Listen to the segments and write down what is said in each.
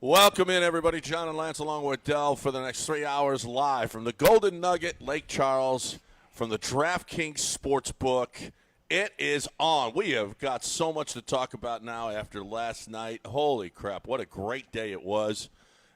Welcome in, everybody. John and Lance along with Dell for the next 3 hours live from the Golden Nugget, Lake Charles, from the DraftKings Sportsbook. It is on. We have got so much to talk about now after last night. Holy crap, what a great day it was.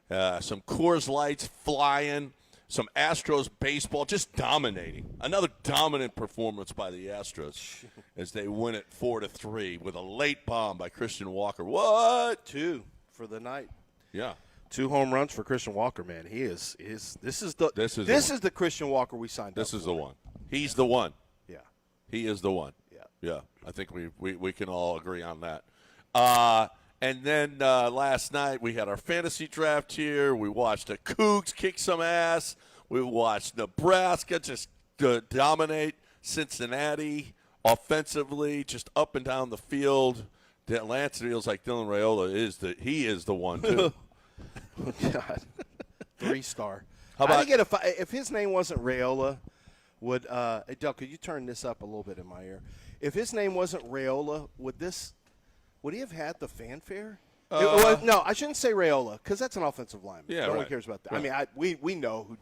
Some Coors Lights flying, some Astros baseball just dominating. Another dominant performance by the Astros as they win it 4-3 with a late bomb by Christian Walker. What? 2 for the night. Yeah. 2 home runs for Christian Walker, man. This is the Christian Walker we signed up for. This is the one. He's the one. Yeah. He is the one. Yeah. Yeah. I think we can all agree on that. And then last night we had our fantasy draft here. We watched the Cougs kick some ass. We watched Nebraska just dominate Cincinnati offensively, just up and down the field. Lance feels like Dylan Raiola is the one too. Oh, God, 3-star. How about if his name wasn't Raiola, would hey, Del, could you turn this up a little bit in my ear? If his name wasn't Raiola, would he have had the fanfare? No, I shouldn't say Raiola because that's an offensive lineman. Yeah, no one cares about that. Right. I mean, we know who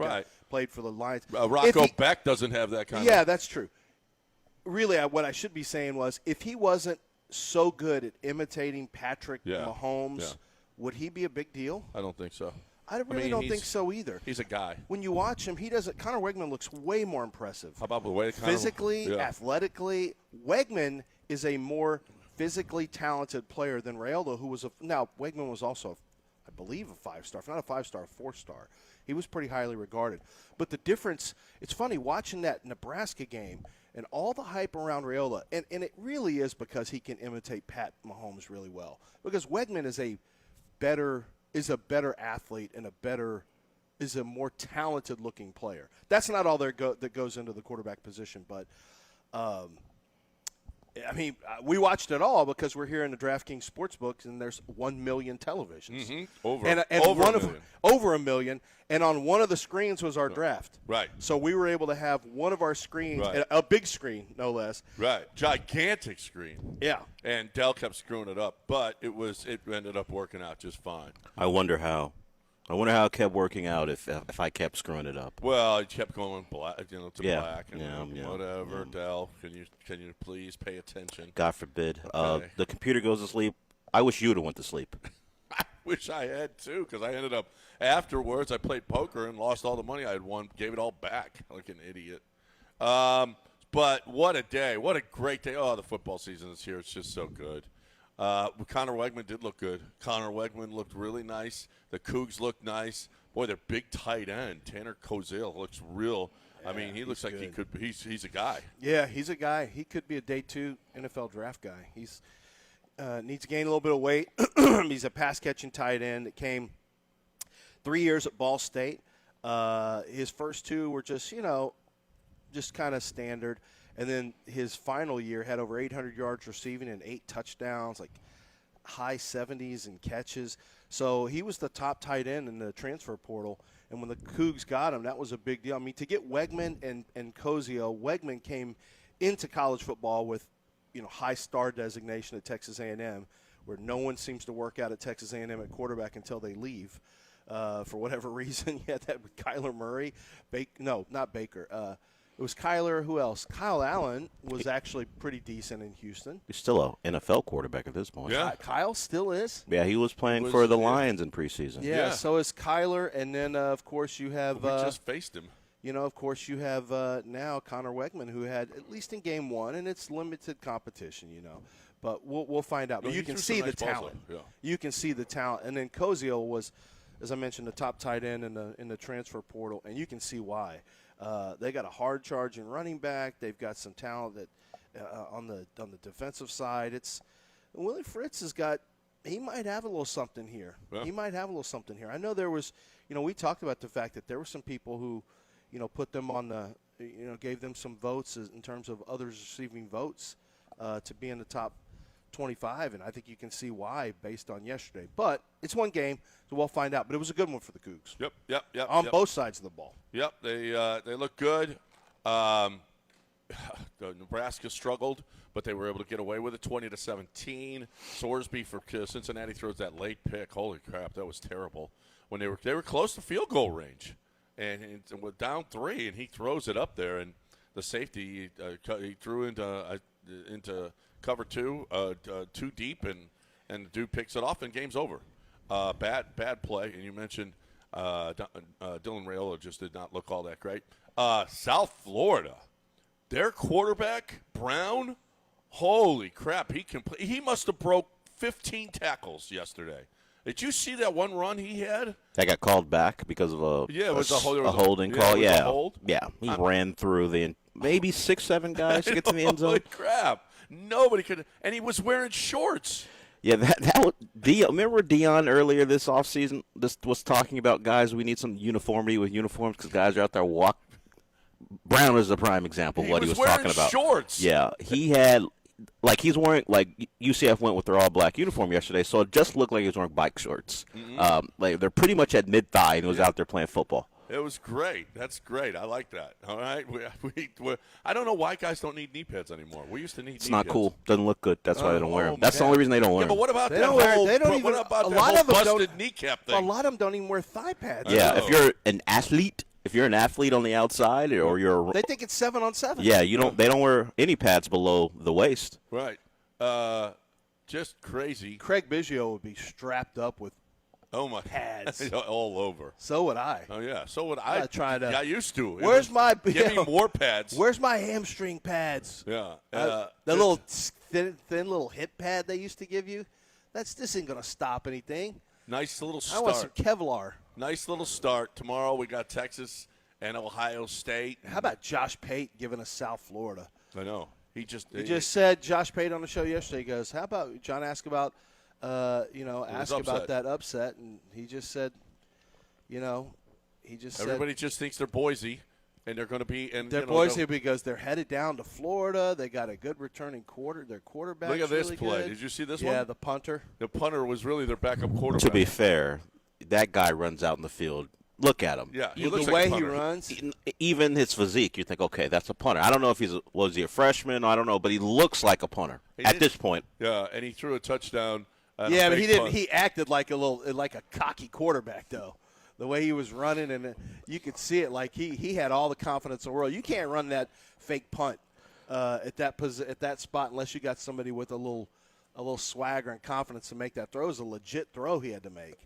played for the Lions. Rocco Beck doesn't have that kind of. Yeah, that's true. Really, what I should be saying was if he wasn't so good at imitating Patrick Mahomes, would he be a big deal? I don't think so. I don't think so either. He's a guy. When you watch him, Connor Wegman looks way more impressive. How about the way physically, athletically? Wegman is a more physically talented player than Raiola, who was now Wegman was also, I believe, a 5-star. If not a 5-star, a 4-star. He was pretty highly regarded. But the difference, it's funny watching that Nebraska game and all the hype around Raiola, and it really is because he can imitate Pat Mahomes really well. Because Wegman is a better athlete and is a more talented looking player. That's not all that goes into the quarterback position, but I mean, we watched it all because we're here in the DraftKings Sportsbook, and there's 1 million televisions. Mm-hmm. Over a million. And on one of the screens was our draft. Right. So we were able to have one of our screens, a big screen, no less. Right. Gigantic screen. Yeah. And Dell kept screwing it up, but it ended up working out just fine. I wonder how it kept working out if I kept screwing it up. Well, it kept going black, black and whatever. Yeah. Dell, can you please pay attention? God forbid. Okay. The computer goes to sleep. I wish you would have went to sleep. I wish I had too, because I ended up afterwards. I played poker and lost all the money I had won. Gave it all back like an idiot. But what a day! What a great day! Oh, the football season is here. It's just so good. Connor Wegman did look good. Connor Wegman looked really nice. The Cougs looked nice. Boy, their big tight end, Tanner Kozil, looks real. Yeah, I mean, he looks like good. He's a guy. Yeah, he's a guy. He could be a day 2 NFL draft guy. He's needs to gain a little bit of weight. He's a pass-catching tight end that came 3 years at Ball State. His first 2 were just kind of standard. And then his final year had over 800 yards receiving and 8 touchdowns, like high 70s in catches. So he was the top tight end in the transfer portal. And when the Cougs got him, that was a big deal. I mean, to get Wegman and Kozio, Wegman came into college football with, high star designation at Texas A&M, where no one seems to work out at Texas A&M at quarterback until they leave. For whatever reason, you had that with Kyler Murray. Not Baker. It was Kyler. Who else? Kyle Allen was actually pretty decent in Houston. He's still an NFL quarterback at this point. Yeah. Kyle still is. Yeah, he was playing for the Lions in preseason. Yeah, so is Kyler. And then, of course, you have we just faced him. Of course, you have now Connor Wegman, who had, at least in game 1, and it's limited competition, But we'll find out. But you can see the talent. Yeah. You can see the talent. And then Kozio was, as I mentioned, the top tight end in the transfer portal, and you can see why. They got a hard-charging running back. They've got some talent that on the defensive side. Willie Fritz has got. He might have a little something here. Yeah. He might have a little something here. I know there was. We talked about the fact that there were some people who, put them on the. Gave them some votes in terms of others receiving votes to be in the top 25, and I think you can see why based on yesterday. But it's one game, so we'll find out. But it was a good one for the Cougs. Yep. On both sides of the ball. Yep, they look good. Nebraska struggled, but they were able to get away with it, 20-17. Sorsby for Cincinnati throws that late pick. Holy crap, that was terrible. When they were close to field goal range, and with down 3, and he throws it up there, and the safety he threw into cover 2, too deep, and the dude picks it off, and game's over. Bad play, and you mentioned Dylan Raiola just did not look all that great. South Florida. Their quarterback, Brown, holy crap, he must have broke 15 tackles yesterday. Did you see that one run he had? That got called back because of a holding call. Yeah, hold. Yeah, he ran through maybe 6-7 guys to get to the end zone. Holy crap. Nobody could – and he was wearing shorts. Yeah, remember Dion earlier this offseason was talking about, guys, we need some uniformity with uniforms because guys are out there walking. Brown is a prime example of what he was talking about. Shorts. Yeah, he had he's wearing UCF went with their all black uniform yesterday, so it just looked like he was wearing bike shorts. Mm-hmm. They're pretty much at mid thigh, and he was out there playing football. It was great. That's great. I like that. All right. I don't know why guys don't need knee pads anymore. We used to need knee pads. It's not cool. Doesn't look good. That's why they don't wear them. That's the only reason they don't wear them. But what about busted kneecap thing? A lot of them don't even wear thigh pads. Yeah, if you're an athlete on the outside, or they think it's 7-on-7. Yeah, they don't wear any pads below the waist. Right. Just crazy. Craig Biggio would be strapped up with pads all over. So would I. Oh yeah, so would I. I used to. Give me more pads. Where's my hamstring pads? Yeah. The little thin little hip pad they used to give you. This isn't going to stop anything. Nice little start. I want some Kevlar. Nice little start. Tomorrow we got Texas and Ohio State. How about Josh Pate giving us South Florida? I know. He just said, Josh Pate on the show yesterday, he goes, how about, John asked about, about that upset, and he just said, everybody just thinks they're Boise, and they're going to be. And they're Boise because they're headed down to Florida. They got a good returning their quarterback. Look at this really play. Good. Did you see this one? Yeah, the punter. The punter was really their backup quarterback. To be fair, that guy runs out in the field. Look at him. Yeah, the way he runs. Even his physique, you think, okay, that's a punter. I don't know if was he a freshman? I don't know, but he looks like a punter at this point. Yeah, and he threw a touchdown. Yeah, but he didn't. He acted like a cocky quarterback though. The way he was running, and you could see it, like he had all the confidence in the world. You can't run that fake punt at that spot unless you got somebody with a little swagger and confidence to make that throw. It was a legit throw he had to make,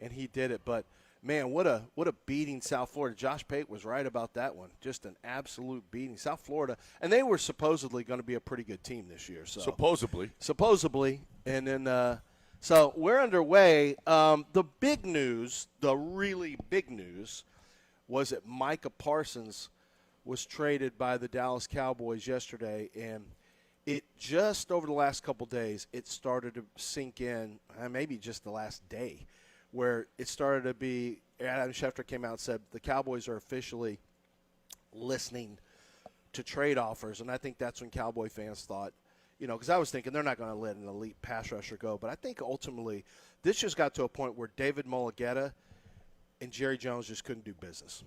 and he did it. But man, what a beating South Florida. Josh Pate was right about that one. Just an absolute beating. South Florida, and they were supposedly going to be a pretty good team this year. So supposedly, and then. So we're underway. The big news, the really big news, was that Micah Parsons was traded by the Dallas Cowboys yesterday, and it just over the last couple days, it started to sink in, maybe just the last day, where it started to be, Adam Schefter came out and said the Cowboys are officially listening to trade offers, and I think that's when Cowboy fans thought, because I was thinking they're not going to let an elite pass rusher go. But I think ultimately this just got to a point where David Mulligetta and Jerry Jones just couldn't do business.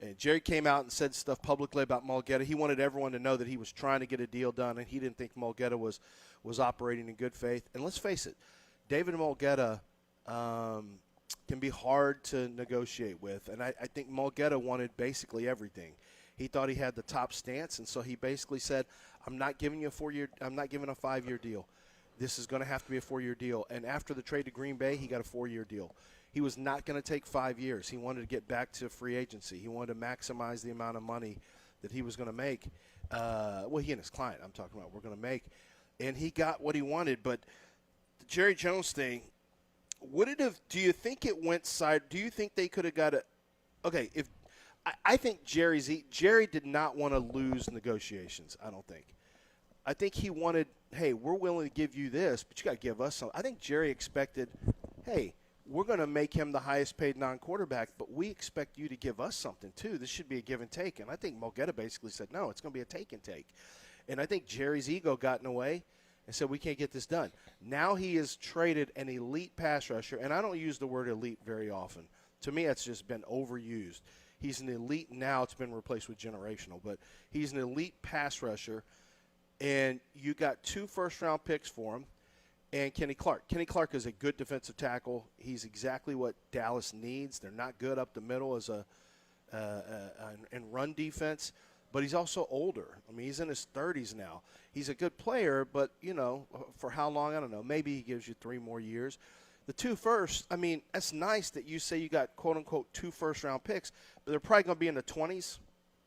And Jerry came out and said stuff publicly about Mulligetta. He wanted everyone to know that he was trying to get a deal done, and he didn't think Mulligetta was operating in good faith. And let's face it, David Mulligetta can be hard to negotiate with. And I think Mulligetta wanted basically everything. He thought he had the top stance, and so he basically said, I'm not giving a 5-year deal. This is going to have to be a 4-year deal. And after the trade to Green Bay, he got a 4-year deal. He was not going to take 5 years. He wanted to get back to free agency. He wanted to maximize the amount of money that he was going to make. He and his client, I'm talking about, were going to make. And he got what he wanted. But the Jerry Jones thing, do you think it went side? Do you think they could have got I think Jerry did not want to lose negotiations, I don't think. I think he wanted, hey, we're willing to give you this, but you got to give us something. I think Jerry expected, hey, we're going to make him the highest paid non-quarterback, but we expect you to give us something too. This should be a give and take. And I think Mulligetta basically said, no, it's going to be a take and take. And I think Jerry's ego got in the way and said, we can't get this done. Now he has traded an elite pass rusher, and I don't use the word elite very often. To me, that's just been overused. He's an elite now. It's been replaced with generational, but he's an elite pass rusher. And you got 2 first-round picks for him. And Kenny Clark. Kenny Clark is a good defensive tackle. He's exactly what Dallas needs. They're not good up the middle as in run defense, but he's also older. I mean, he's in his 30s now. He's a good player, but, for how long, I don't know. Maybe he gives you 3 more years. The 2 first, I mean, that's nice that you say you got, quote-unquote, 2 first-round picks, but they're probably going to be in the 20s,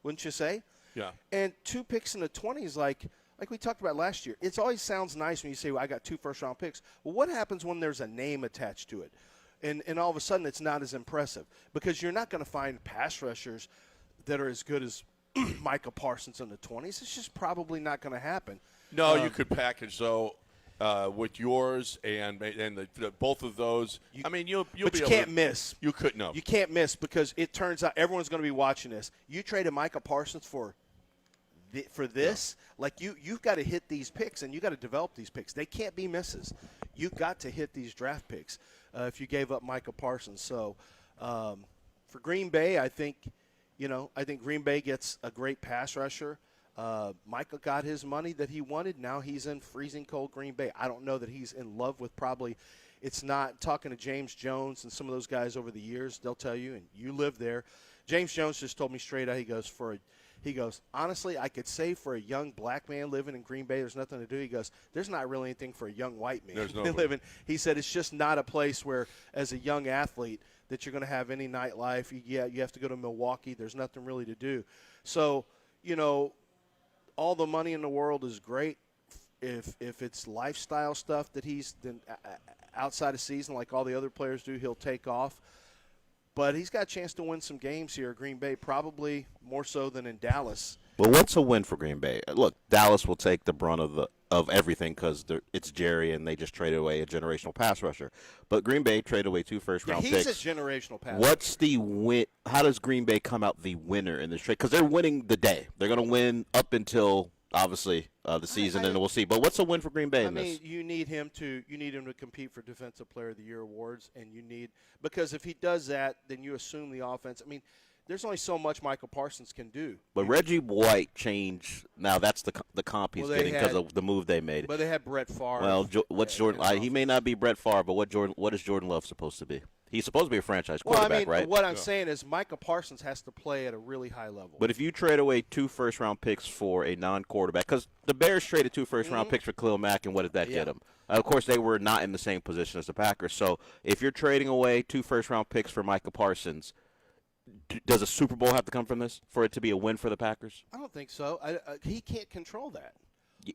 wouldn't you say? Yeah. And 2 picks in the 20s, like we talked about last year, it always sounds nice when you say, well, I got 2 first-round picks. Well, what happens when there's a name attached to it? And all of a sudden it's not as impressive because you're not going to find pass rushers that are as good as Micah Parsons in the 20s. It's just probably not going to happen. No, you could package, though, with yours and the both of those. You'll but be you able can't to, miss. You could no. You can't miss because it turns out everyone's going to be watching this. You traded Micah Parsons for this, like you've got to hit these picks and you got to develop these picks. They can't be misses. You've got to hit these draft picks if you gave up Micah Parsons. So for Green Bay, I think Green Bay gets a great pass rusher. Micah got his money that he wanted. Now he's in freezing cold Green Bay. I don't know that he's in love with it's not. Talking to James Jones and some of those guys over the years, they'll tell you, and you live there. James Jones just told me straight out, he goes, honestly, I could say for a young black man living in Green Bay, there's nothing to do. He goes, there's not really anything for a young white man living. He said it's just not a place where, as a young athlete, that you're going to have any nightlife. You have to go to Milwaukee. There's nothing really to do. So, all the money in the world is great if it's lifestyle stuff that he's outside of season like all the other players do, he'll take off. But he's got a chance to win some games here at Green Bay, probably more so than in Dallas. Well, what's a win for Green Bay? Look, Dallas will take the brunt of everything because it's Jerry and they just traded away a generational pass rusher. But Green Bay traded away 2 first-round picks. He's a generational pass What's the win? How does Green Bay come out the winner in this trade? Because they're winning the day. They're going to win up until obviously the season, and we'll see. But what's a win for Green Bay in this? You need him to compete for Defensive Player of the Year awards, and because if he does that, then you assume the offense. I mean, there's only so much Michael Parsons can do. But Reggie White changed. Now that's the comp he's getting because of the move they made. But they had Brett Favre. Well, what's Jordan? He may not be Brett Favre, but what is Jordan Love supposed to be? He's supposed to be a franchise quarterback, right? What I'm saying is Micah Parsons has to play at a really high level. But if you trade away 2 first-round picks for a non-quarterback, because the Bears traded 2 first-round picks for Khalil Mack, and what did that get them? Of course, they were not in the same position as the Packers. So if you're trading away 2 first-round picks for Micah Parsons, does a Super Bowl have to come from this for it to be a win for the Packers? I don't think so. He can't control that.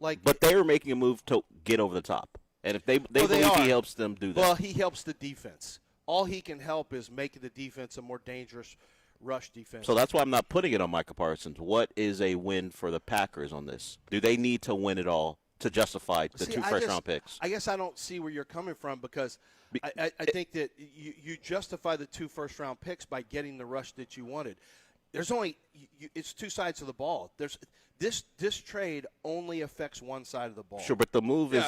But they were making a move to get over the top. And if they believe he helps them do that. Well, he helps the defense. All he can help is make the defense a more dangerous rush defense. So that's why I'm not putting it on Micah Parsons. What is a win for the Packers on this? Do they need to win it all to justify the 2 first-round picks? I guess I don't see where you're coming from because I think that you justify the 2 first-round picks by getting the rush that you wanted. There's only it's 2 sides of the ball. This trade only affects one side of the ball. Sure, but the move is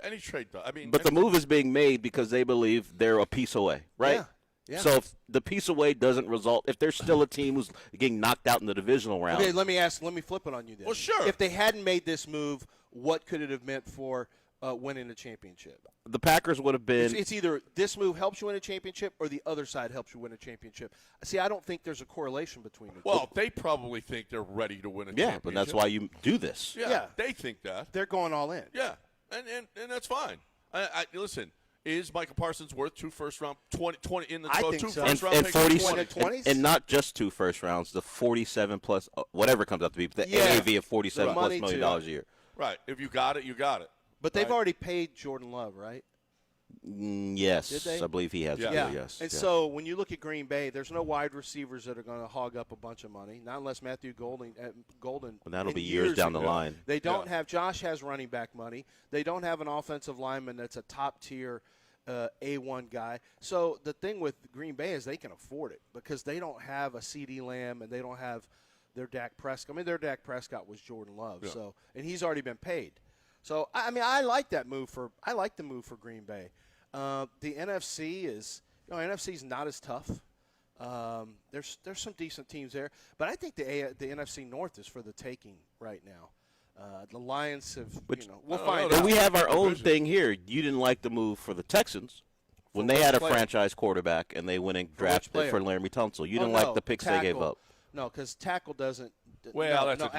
any trade though. I mean, but the move is being made because they believe they're a piece away, right? Yeah. So if the piece away doesn't result, if there's still a team who's getting knocked out in the divisional round. Okay, let me flip it on you then. Well, sure. If they hadn't made this move, what could it have meant for winning a championship? The Packers would have been. It's either this move helps you win a championship or the other side helps you win a championship. See, I don't think there's a correlation between the two. Well, they probably think they're ready to win a championship. Yeah, but that's why you do this. Yeah, they think that. They're going all in. Yeah, and that's fine. Listen, is Michael Parsons worth 2 first-round 20 in the I think 2 so. first-round and picks? 20s? and not just 2 first rounds, the 47 plus whatever comes out to be the AAV of 47 plus $1 million a year. Right. If you got it, you got it. But they've already paid Jordan Love, right? Yes, Did they? I believe he has. Yeah. Yes. And so when you look at Green Bay, there's no wide receivers that are going to hog up a bunch of money, not unless Matthew Golden. Well, that'll be years down the line. They don't have. Josh has running back money. They don't have an offensive lineman that's a top tier A1 guy. So the thing with Green Bay is they can afford it because they don't have a CeeDee Lamb and they don't have their Dak Prescott. I mean, their Dak Prescott was Jordan Love. Yeah. So and he's already been paid. So I mean, I like that move I like the move for Green Bay. The NFC is, NFC's not as tough. There's some decent teams there, but I think the NFC North is for the taking right now. The Lions have, we'll find But out. we have our own thing here. You didn't like the move for the Texans when they had a franchise quarterback and they went and drafted for Laramie Tunsil. You didn't like the picks they gave up. No, because tackle doesn't. Well, I think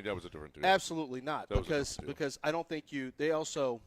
that was a different deal. Absolutely not, because I don't think they also.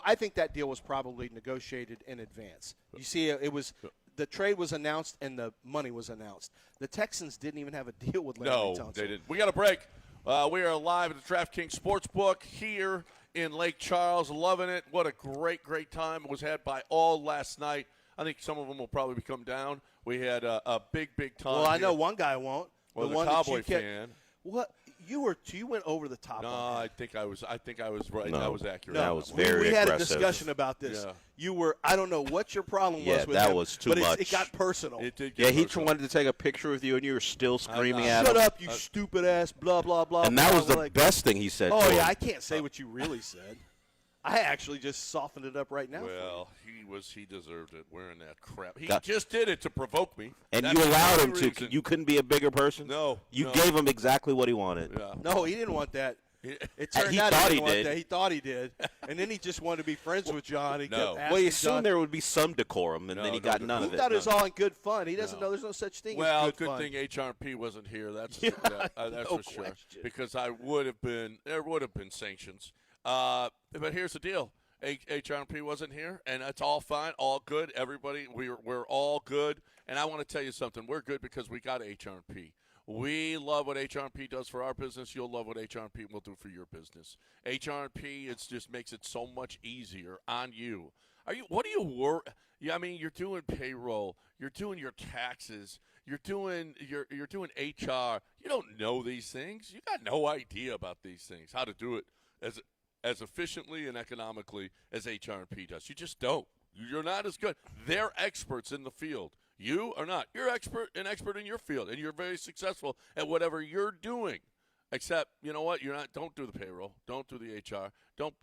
I think that deal was probably negotiated in advance. You see, it was the trade was announced and the money was announced. The Texans didn't even have a deal with Laramie Tunsil. No, they didn't. We got a break. We are live at the DraftKings Sportsbook here in Lake Charles. Loving it. What a great time it was had by all last night. I think some of them will probably come down. We had a big time. Well, I know one guy won't. Well, the one Cowboy fan. What you went over the top. No, on that. I think I was right. No, that was accurate. that was very we had a aggressive. discussion about this. Yeah. You were. I don't know what your problem was with that him, was too but much. It got personal. It did Yeah, get he personal. wanted to take a picture with you, and you were still screaming at him. Shut up, you stupid ass. Blah blah blah. And that blah, was the blah, best thing he said. Oh to yeah, him. I can't say what you really said. I actually just softened it up right now. Well, he deserved it wearing that crap. He Got- just did it to provoke me. And That's you allowed the him only to. reason. You couldn't be a bigger person. No, you no. gave him exactly what he wanted. Yeah. No, he didn't want that. It turned He out thought he he didn't want did. that. He thought he did, and then he just wanted to be friends with John. He No. kept Well, asking Well, you assumed John. there would be some decorum, and No, then he no got decorum. none He of it. thought it was all in good fun. He doesn't know there's no such thing Well, as good good fun. thing HRP wasn't here. That's Yeah, that's no for sure. question. Because there would have been sanctions. But here's the deal: HRP wasn't here, and that's all fine, all good. Everybody, we're all good. And I want to tell you something: we're good because we got HRP. We love what HRP does for our business. You'll love what HRP will do for your business. HRP just makes it so much easier on you. What do you work? Yeah, I mean, you're doing payroll, you're doing your taxes, you're doing HR. You don't know these things. You got no idea about these things. How to do it as efficiently and economically as HRP does. You just don't. You're not as good. They're experts in the field. You are not. You're an expert in your field, and you're very successful at whatever you're doing. Except, you know what? You're not. Don't do the payroll. Don't do the HR. Don't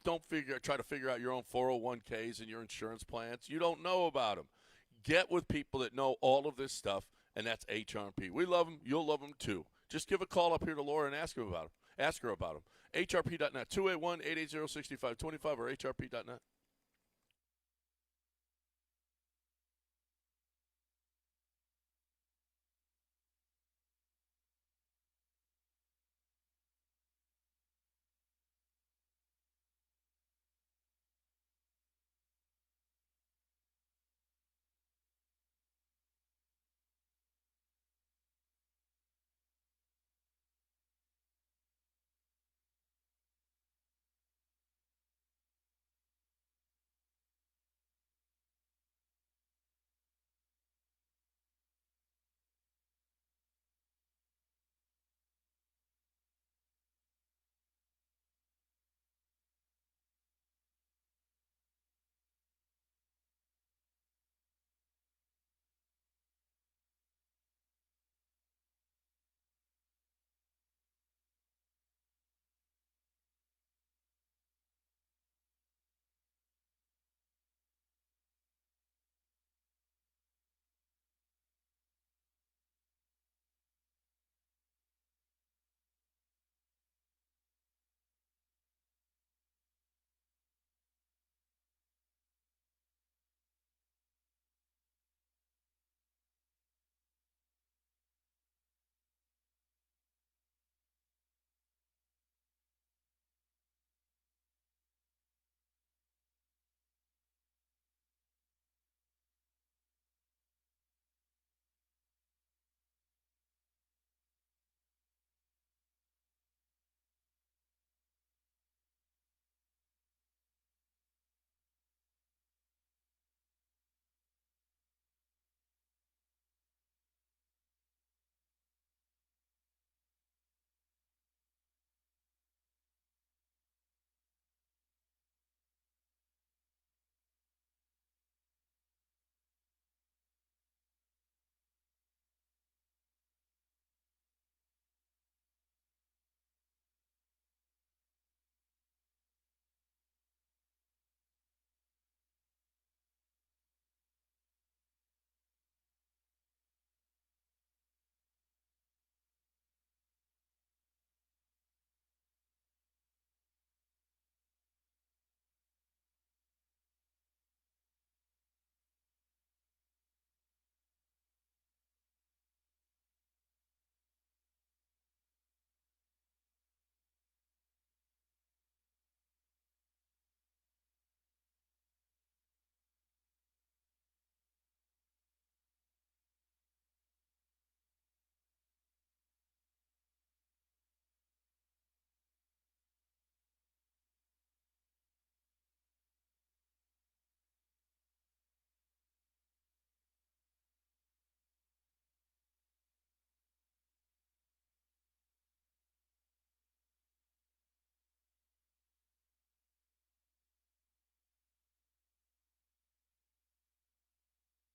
try to figure out your own 401ks and your insurance plans. You don't know about them. Get with people that know all of this stuff, and that's HRP. We love them. You'll love them too. Just give a call up here to Laura and ask her about them. Ask her about them. HRP.net, 281-880-6525 or HRP.net.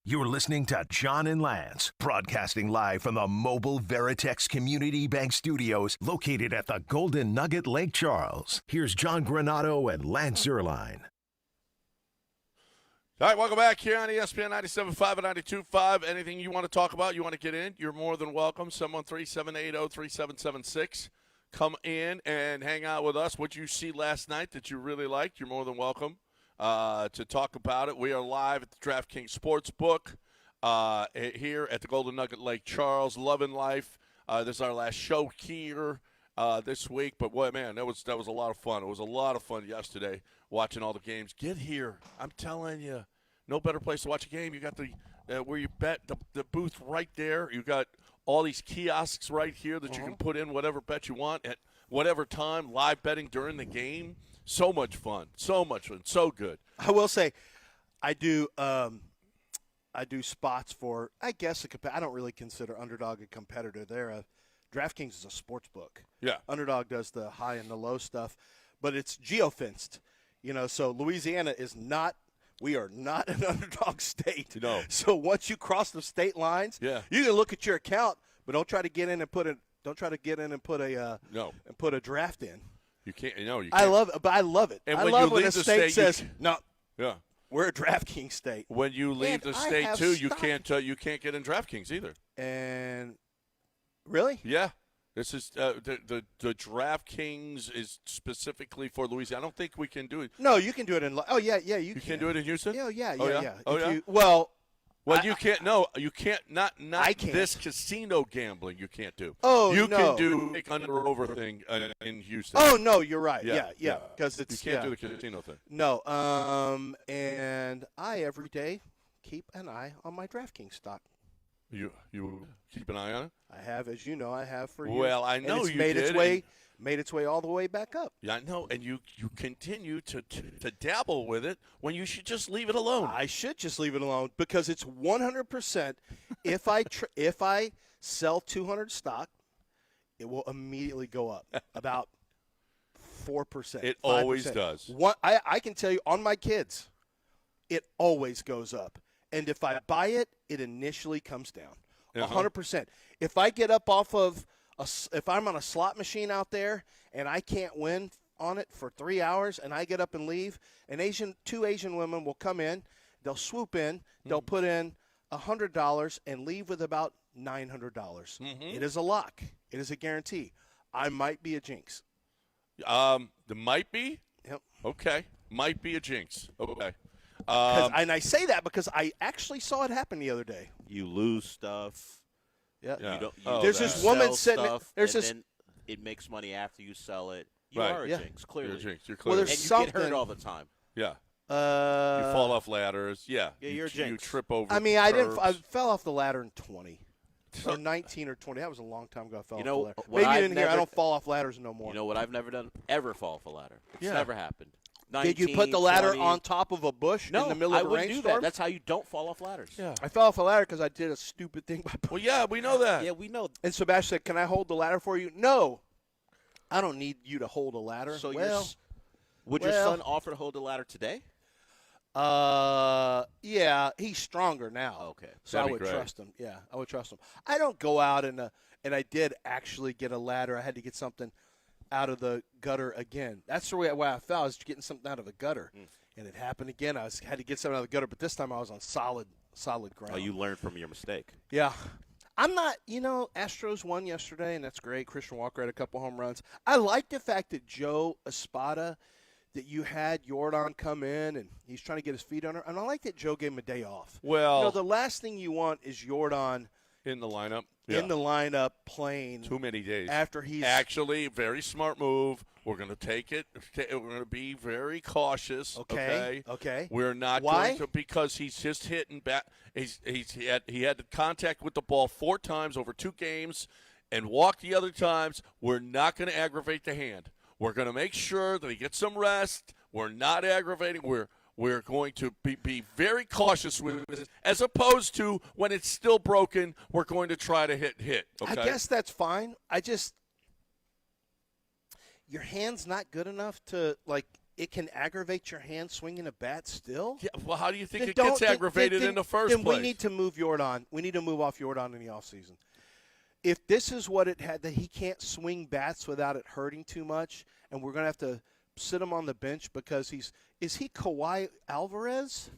You're listening to John and Lance, broadcasting live from the mobile Veritex Community Bank Studios located at the Golden Nugget Lake Charles. Here's John Granato and Lance Zierlein. All right, welcome back here on ESPN 97.5 and 92.5. Anything you want to talk about, you want to get in, you're more than welcome. 713-780-3776. Come in and hang out with us. What you see last night that you really liked, you're more than welcome to talk about it. We are live at the DraftKings Sportsbook here at the Golden Nugget Lake Charles. Loving life. This is our last show here this week. But, boy, man, that was a lot of fun. It was a lot of fun yesterday watching all the games. Get here. I'm telling you, no better place to watch a game. You got the where you bet, the booth right there. You got all these kiosks right here that you can put in whatever bet you want at whatever time, live betting during the game. So much fun. So much fun. So good. I will say, I do spots for, I guess, I don't really consider Underdog a competitor. DraftKings is a sports book. Yeah. Underdog does the high and the low stuff, but it's geofenced. So Louisiana is not. We are not an underdog state. No. So once you cross the state lines, Yeah. you can look at your account, but don't try to get in and put a draft in. You can't. You can't. I love it, but I love it. And I when love you when a leave the state state, says, "No, Yeah. we're a DraftKings state." When you leave And the I state have too, you stock. can't get in DraftKings either. And really, Yeah. This is the DraftKings is specifically for Louisiana. I don't think we can do it. no, you can do it in. Oh yeah, you You can do it in Houston. Yeah, yeah. Oh, yeah? Oh, If yeah? Well, You can't. No, you can't. Not I can't. this casino gambling. You can't do. Oh, you no. can do make under or over thing in Houston. oh no, you're right. Yeah, Yeah, because it's you can't yeah. do the casino thing. No, and I every day keep an eye on my DraftKings stock. You keep an eye on it. I have, as you know, I have for years. Well, I And know it's you made did, made its way all the way back up. Yeah, I know, and you continue to dabble with it when you should just leave it alone. I should just leave it alone because it's 100%. If I sell 200 stock, it will immediately go up about 4%. It 5%. always does. I can tell you on my kids, it always goes up. And if I buy it, it initially comes down. 100%. If I get up off of if I'm on a slot machine out there and I can't win on it for 3 hours and I get up and leave, two Asian women will come in, they'll swoop in, they'll put in $100 and leave with about $900. It is a lock. It is a guarantee. I might be a jinx. There might be. Yep. Okay, might be a jinx. Okay. And I say that because I actually saw it happen the other day. You lose stuff. Yeah. Yeah. You don't, Oh, There's that. this woman sell sitting. stuff, There's and this. then it makes money after you sell it. You Right. are a Yeah. jinx, clearly. You're a jinx. You're Well, clear. there's And you get hurt something- all the time. Yeah. You fall off ladders. Yeah. Yeah, you're a You jinx. trip over. I mean, I curbs. fell off the ladder in 20. Or 19 or 20. That was a long time ago. I fell You off know, the ladder. what Maybe you I've didn't hear. I never- don't fall off ladders no more. You know what I've never done? Ever fall off a ladder. It's Yeah. never happened. Did you 19, put the ladder 20. on top of a bush No, in the middle I of a wouldn't do rainstorm? that. That's how you don't fall off ladders. Yeah. I fell off a ladder because I did a stupid thing. Well, yeah, we know that. Yeah, we know. And Sebastian said, "Can I hold the ladder for you?" No, I don't need you to hold a ladder. So well, would your son offer to hold the ladder today? yeah, he's stronger now. Okay. So That'd I be would great. trust him. Yeah, I would trust him. I don't go out and I did actually get a ladder. I had to get something out of the gutter again. That's the way I fell. I was getting something out of the gutter, and it happened again. I had to get something out of the gutter, but this time I was on solid ground. Oh, you learned from your mistake. Yeah. I'm not, Astros won yesterday, and that's great. Christian Walker had a couple home runs. I like the fact that Joe Espada, that you had Jordan come in, and he's trying to get his feet under. And I like that Joe gave him a day off. Well, the last thing you want is Jordan in the lineup. in the lineup playing Too many days. after he's Actually, very smart move. We're going to take it. We're going to be very cautious. Okay. We're not Why? going to, because he's just hitting back. He had contact with the ball 4 times over 2 games and walked the other times. We're not going to aggravate the hand. We're going to make sure that he gets some rest. We're not aggravating. We're going to be very cautious with it, as opposed to when it's still broken, we're going to try to hit. Okay? I guess that's fine. Your hand's not good enough to, it can aggravate your hand swinging a bat still. Yeah, well, how do you think Then it gets don't- aggravated then- in the first then place? we need to move Jordan. We need to move off Jordan in the offseason. If this is what it had, that he can't swing bats without it hurting too much, and we're going to have to sit him on the bench because is he Kawhi Alvarez?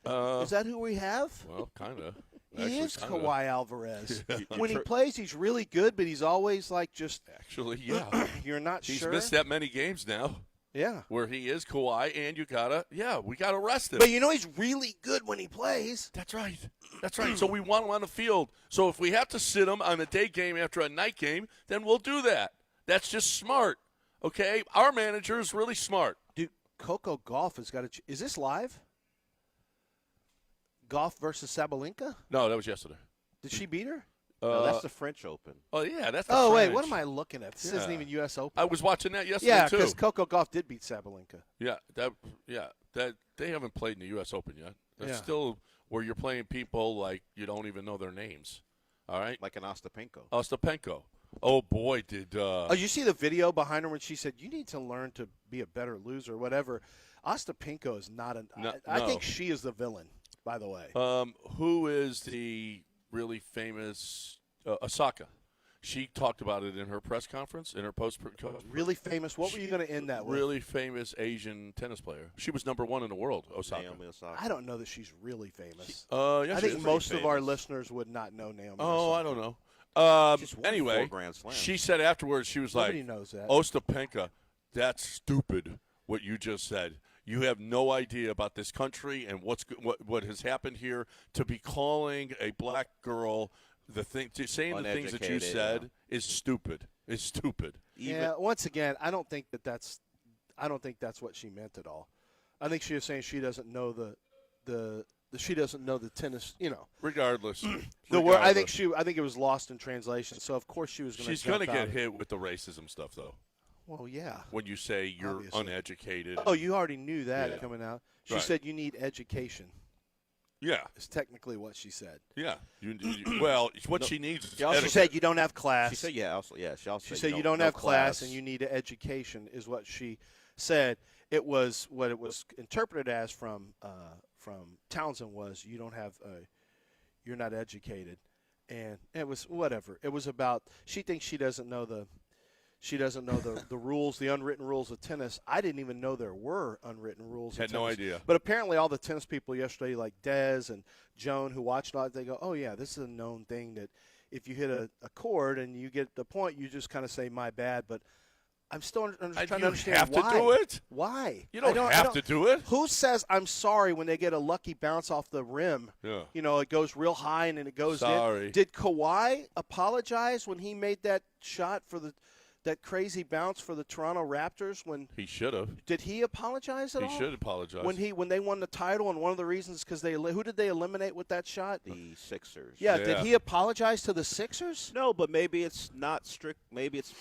Is that who we have? Well, kind of. He is Kawhi Alvarez. Yeah. When he plays, he's really good, but he's always like just Actually, yeah. you're not He's sure. missed that many games now Yeah. where he is Kawhi, and we got to rest him. But he's really good when he plays. That's right. That's right. So we want him on the field. So if we have to sit him on a day game after a night game, then we'll do that. That's just smart. Okay? Our manager is really smart. Dude, Coco Gauff has got to – is this live? Gauff versus Sabalenka? No, that was yesterday. Did she beat her? No, that's the French Open. Oh, yeah, that's the Oh, wait, French. what am I looking at? This isn't Yeah. even U.S. Open. I was watching that yesterday, Yeah, too. because Coco Gauff did beat Sabalenka. Yeah, that they haven't played in the U.S. Open yet. That's Yeah. still where you're playing people like you don't even know their names. All right? Like an Ostapenko. Ostapenko. Oh, boy, did Oh, you see the video behind her when she said, you need to learn to be a better loser or whatever. Ostapenko is not an No, I no. think she is the villain, by the way. who is the really famous Osaka? She talked about it in her press conference, in her post. Really famous. What were you going to end that with? Really famous Asian tennis player. She was number 1 in the world, Osaka. Naomi Osaka. I don't know that she's really famous. Yeah, I she think is. most pretty of our famous. listeners would not know Naomi. Oh, Osaka. I don't know. She's won Anyway, 4 Grand Slams. she said afterwards, she was Nobody like, knows that. Ostapenko, that's stupid what you just said. You have no idea about this country and what has happened here. To be calling a black girl saying the things that you Uneducated, said is stupid. Is stupid. Yeah. Once again, I don't think that's what she meant at all. I think she was saying she doesn't know she doesn't know the tennis. Regardless, The word. I think it was lost in translation. So of course she was going to. she's going to get hit with the racism stuff, though. Well, yeah. When you say you're Obviously. uneducated. Oh, you already knew that Yeah. coming out. She Right. said you need education. Yeah, Is technically what she said. yeah. Well, what she needs is She also She etiquette. said you don't have class. She said, She said you don't have class and you need an education is what she said. It was what it was interpreted as from Townsend was you don't have you're not educated, and it was whatever. It was about she thinks she doesn't know the rules, the unwritten rules of tennis. I didn't even know there were unwritten rules. Had of no tennis. idea. But apparently, all the tennis people yesterday, like Dez and Joan, who watched all, they go, "Oh yeah, this is a known thing that if you hit a chord and you get the point, you just kind of say my bad." But I'm still trying to you understand have why. to do it? Why? You don't have to do it. Who says I'm sorry when they get a lucky bounce off the rim? Yeah. It goes real high and then it goes Sorry. in. Did Kawhi apologize when he made that shot for that crazy bounce for the Toronto Raptors? He should have. Did he apologize at all? He should apologize. When they won the title, and one of the reasons because who did they eliminate with that shot? The Sixers. Yeah, Yeah. did he apologize to the Sixers? No, but maybe it's not strict. Maybe it's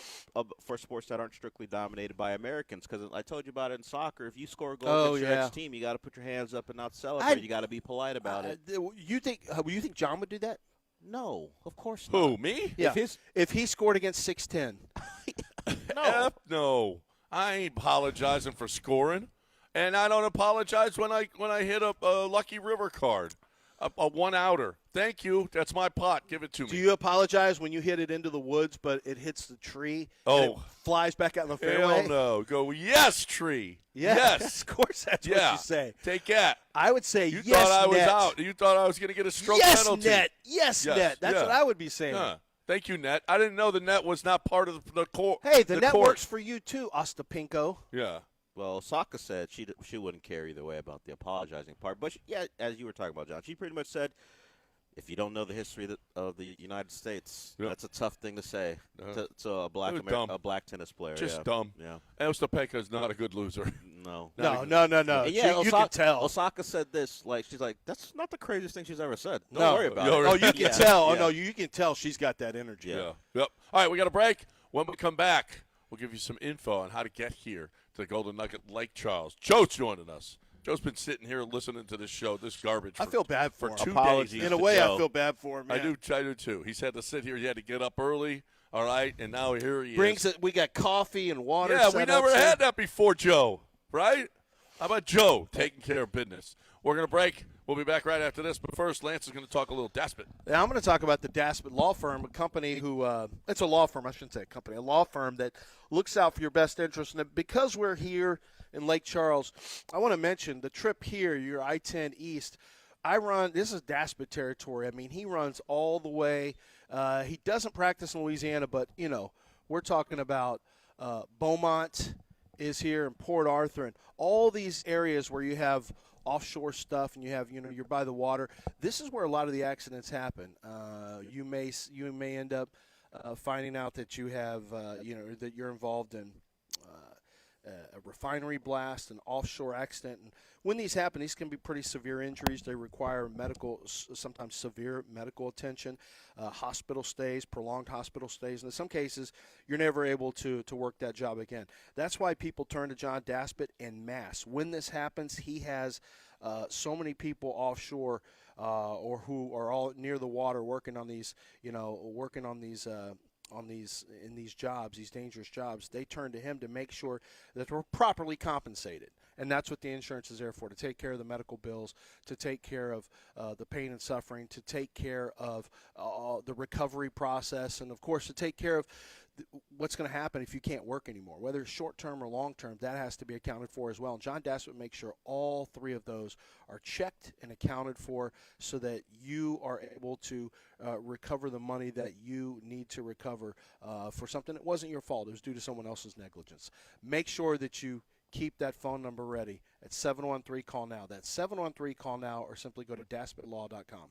for sports that aren't strictly dominated by Americans. Because I told you about it in soccer. If you score a goal against your ex-team, you got to put your hands up and not celebrate. You got to be polite about it. You think John would do that? No, of course not. Who, me? Yeah. If he scored against 6'10". F no. I ain't apologizing for scoring, and I don't apologize when I hit a Lucky River card, a one-outer. Thank you. That's my pot. Give it to me. Do you apologize when you hit it into the woods, but it hits the tree? Oh. And it flies back out in the Hell fairway? no. Go, yes, tree. Yeah, Yes. of course that's what Yeah. you say. Take that. I would say You yes, thought I was net. out. You thought I was going to get a stroke Yes, penalty. net. Yes, Yes, net. That's yeah. what I would be saying. Yeah. Thank you, net. I didn't know the net was not part of the court. Hey, the net court. works for you too, Ostapenko. Yeah. Well, Osaka said she wouldn't care either way about the apologizing part. But as you were talking about, John, she pretty much said, if you don't know the history of the United States, Yeah. that's a tough thing to say to a black It was dumb. a black tennis player. Just yeah. dumb. Yeah. Ostapenko is not a good loser. No. No. And yeah, you can tell. Osaka said this. Like she's like, that's not the craziest thing she's ever said. Don't No. worry about You're- it. Oh, you can Yeah. tell. Oh Yeah. no, you can tell she's got that energy. Yeah. Yep. All right, we got a break. When we come back, we'll give you some info on how to get here to the Golden Nugget Lake Charles. Joe's joining us. Joe's been sitting here listening to this show, this garbage. I feel bad for for him. 2 Apologies. days. In a to way, Joe. I feel bad for him. I Yeah. do too. He's had to sit here. He had to get up early. All right, and now here he Brings is. it. We got coffee and water. Yeah, set we up, never so- had that before, Joe. right? How about Joe taking care of business? We're going to break. We'll be back right after this. But first, Lance is going to talk a little Daspit. Yeah, I'm going to talk about the Daspit Law Firm, a company who it's a law firm, I shouldn't say a company, a law firm that looks out for your best interest. And because we're here in Lake Charles, I want to mention the trip here, your I-10 East. This is Daspit territory. I mean, he runs all the way. He doesn't practice in Louisiana, but, we're talking about Beaumont is here and Port Arthur and all these areas where you have offshore stuff and you have, you're by the water. This is where a lot of the accidents happen. You may end up finding out that you have, that you're involved in a refinery blast, an offshore accident. And when these happen, these can be pretty severe injuries. They require sometimes severe medical attention, hospital stays, prolonged hospital stays. And in some cases, you're never able to work that job again. That's why people turn to John Daspit en masse. When this happens, he has so many people offshore or who are all near the water working on these, in these jobs, these dangerous jobs. They turn to him to make sure that they're properly compensated. And that's what the insurance is there for, to take care of the medical bills, to take care of the pain and suffering, to take care of the recovery process, and, of course, to take care of what's going to happen if you can't work anymore, whether it's short-term or long-term. That has to be accounted for as well. And John Daspit makes sure all three of those are checked and accounted for so that you are able to recover the money that you need to recover for something that wasn't your fault. It was due to someone else's negligence. Make sure that you keep that phone number ready at 713-CALL-NOW. That's 713-CALL-NOW, or simply go to DaspitLaw.com.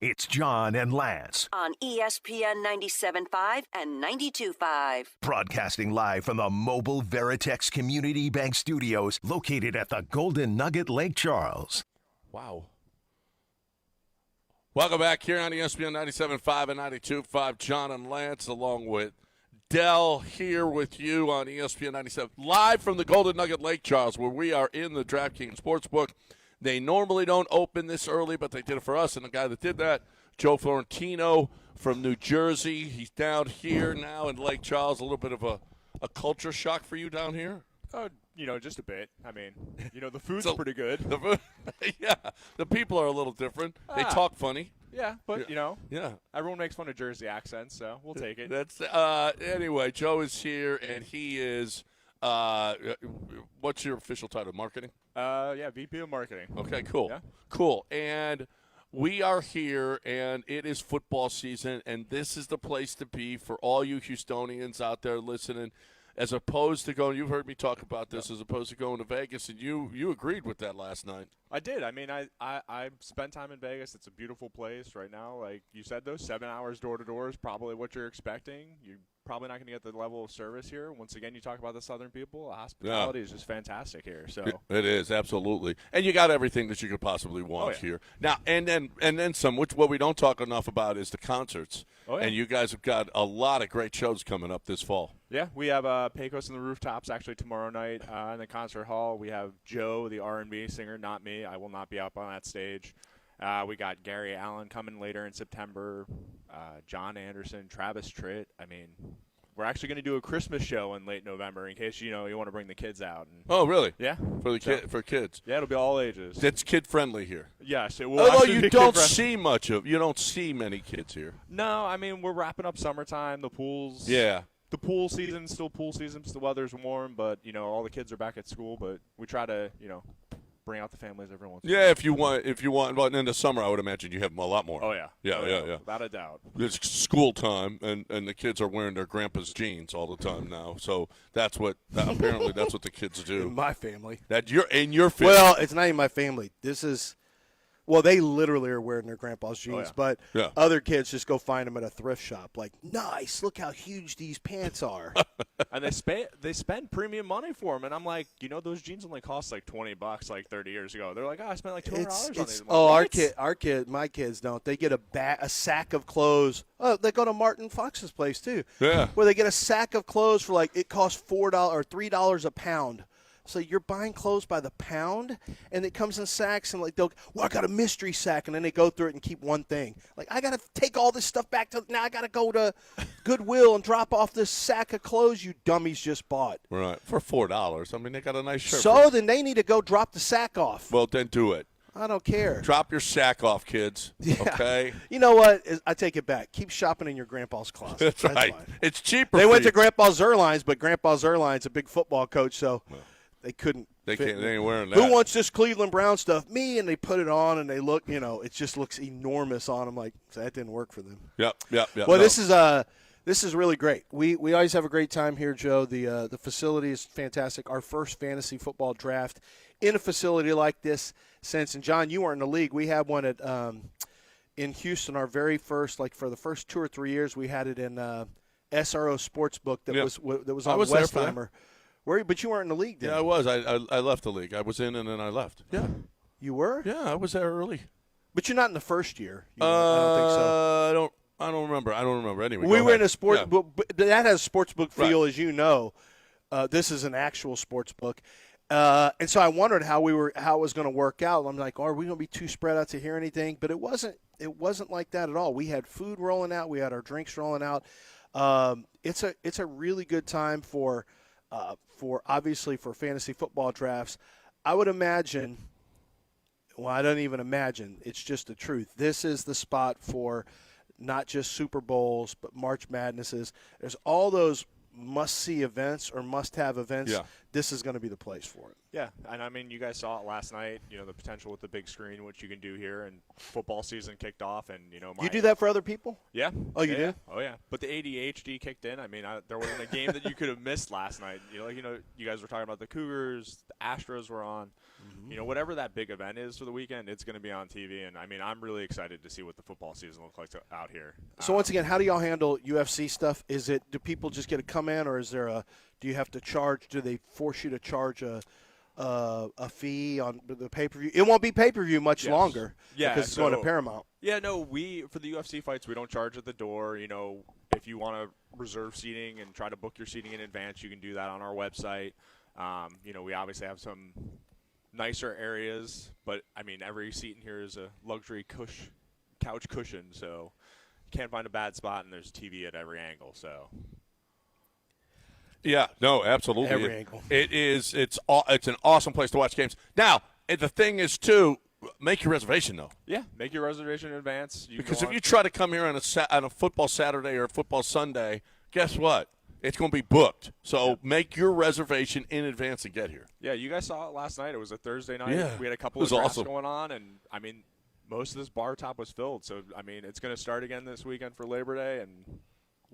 It's John and Lance, on ESPN 97.5 and 92.5. broadcasting live from the Mobile Veritex Community Bank Studios, located at the Golden Nugget, Lake Charles. Wow. Welcome back here on ESPN 97.5 and 92.5. John and Lance along with Dell here with you on ESPN 97. Live from the Golden Nugget, Lake Charles, where we are in the DraftKings Sportsbook. They normally don't open this early, but they did it for us. And the guy that did that, Joe Florentino from New Jersey. He's down here now in Lake Charles. A little bit of a culture shock for you down here? Just a bit. I mean, the food's pretty good. Yeah, the people are a little different. They talk funny. Yeah, but, Yeah. everyone makes fun of Jersey accents, so we'll take it. That's anyway, Joe is here, and he is what's your official title? Marketing? VP of Marketing. Okay, cool. Yeah. Cool. And we are here, and it is football season, and this is the place to be for all you Houstonians out there listening. As opposed to going, you've heard me talk about this, as opposed to going to Vegas, and you agreed with that last night. I did. I mean, I spent time in Vegas. It's a beautiful place right now. Like you said, though, 7 hours door-to-door is probably what you're expecting. You're probably not going to get the level of service here. Once again, you talk about the Southern people. Hospitality is just fantastic here. So it is, absolutely. And you got everything that you could possibly want here. Now, and then some, which what we don't talk enough about is the concerts. Oh, yeah. And you guys have got a lot of great shows coming up this fall. Yeah, we have Pecos and the Rooftops actually tomorrow night in the concert hall. We have Joe, the R&B singer, not me. I will not be up on that stage. We got Gary Allen coming later in September, John Anderson, Travis Tritt. I mean, we're actually going to do a Christmas show in late November in case, you want to bring the kids out. And, oh, really? yeah. For kids? Yeah, it'll be all ages. It's kid-friendly here. Yes, it will. Although you don't see many kids here. No, I mean, we're wrapping up summertime, the pools. Yeah. The pool season's still pool season. The weather's warm, but, all the kids are back at school. But we try to, bring out the families every once in a while. Yeah, if you want. But in the summer, I would imagine you have a lot more. Oh, yeah. Yeah. Without a doubt. It's school time, and the kids are wearing their grandpa's jeans all the time now. So apparently that's what the kids do. In my family. That you're in your family. Well, it's not even my family. This is – well, they literally are wearing their grandpa's jeans, but other kids just go find them at a thrift shop. Like, nice, look how huge these pants are. And they spend premium money for them. And I'm like, those jeans only cost like $20 like 30 years ago. They're like, I spent like $200 on these. Oh, my kids don't. They get a sack of clothes. Oh, they go to Martin Fox's place too. Yeah. Where they get a sack of clothes for it costs $4 or $3 a pound. So you're buying clothes by the pound, and it comes in sacks, and I got a mystery sack, and then they go through it and keep one thing. Like, I got to take all this stuff back now I got to go to Goodwill and drop off this sack of clothes you dummies just bought. Right. For $4. I mean, they got a nice shirt. So then they need to go drop the sack off. Well, then do it. I don't care. Drop your sack off, kids. Yeah. Okay? You know what? I take it back. Keep shopping in your grandpa's closet. That's right. Fine. It's cheaper. They went you. to Grandpa Zerline's, but Grandpa Zerline's a big football coach, so they couldn't. They ain't wearing that. Who wants this Cleveland Brown stuff? Me. And they put it on, and they look. It just looks enormous on them. Like, so that didn't work for them. Yep. Well, this is really great. We always have a great time here, Joe. The facility is fantastic. Our first fantasy football draft in a facility like this since. And John, you weren't in the league. We had one at in Houston. Our very first, for the first 2 or 3 years, we had it in SRO Sportsbook that was on Westheimer. But you weren't in the league then. Yeah, I was. I left the league. I was in, and then I left. Yeah. You were? Yeah, I was there early. But you're not in the first year. I don't think so. I don't remember. Anyway, we were in a sports book. That has a sports book feel, as you know. This is an actual sports book. And so I wondered how it was going to work out. I'm like, are we going to be too spread out to hear anything? But it wasn't like that at all. We had food rolling out. We had our drinks rolling out. It's a really good time for obviously for fantasy football drafts. I would imagine, well, I don't even imagine, it's just the truth. This is the spot for not just Super Bowls, but March Madnesses. There's all those must-see events or must-have events this is going to be the place for it. Yeah, and I mean, you guys saw it last night. You know, the potential with the big screen, which you can do here, and football season kicked off, and you know, You do that for other people? Yeah. Oh, you yeah, do? Oh yeah. But the ADHD kicked in. I mean, there wasn't a game that you could have missed last night. You know, you guys were talking about the Cougars, the Astros were on. You know, whatever that big event is for the weekend, it's going to be on TV, and I mean, I'm really excited to see what the football season looks like out here. So once again, how do y'all handle UFC stuff? Do people just get to come in, or do you have to charge? Do they force you to charge a fee on the pay-per-view? It won't be pay-per-view much longer because it's going to Paramount. Yeah, no, for the UFC fights, we don't charge at the door. You know, if you want to reserve seating and try to book your seating in advance, you can do that on our website. You know, we obviously have some nicer areas, but I mean, every seat in here is a luxury couch cushion, so you can't find a bad spot, and there's TV at every angle. So, yeah, no, absolutely. Every angle. It's an awesome place to watch games. Now, the thing is too, make your reservation though. yeah, make your reservation in advance. Because if you try to come here on a football Saturday or a football Sunday, guess what? It's going to be booked. So make your reservation in advance to get here. Yeah, you guys saw it last night. It was a Thursday night. Yeah, We had a couple of drafts going on, and I mean, most of this bar top was filled. So, I mean, it's going to start again this weekend for Labor Day and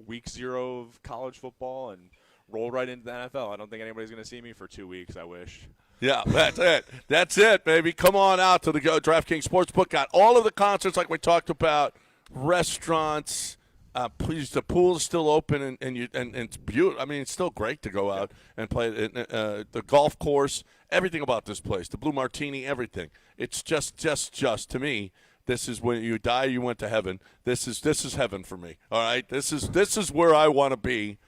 week 0 of college football and roll right into the NFL. I don't think anybody's going to see me for 2 weeks, I wish. Yeah, that's it. That's it, baby. Come on out to the DraftKings Sportsbook. Got all of the concerts like we talked about, restaurants. Please, the pool is still open, and it's beautiful. I mean, it's still great to go out and play the golf course. Everything about this place, the Blue Martini, everything. It's just to me. This is when you die, you went to heaven. This is heaven for me. All right, this is where I want to be.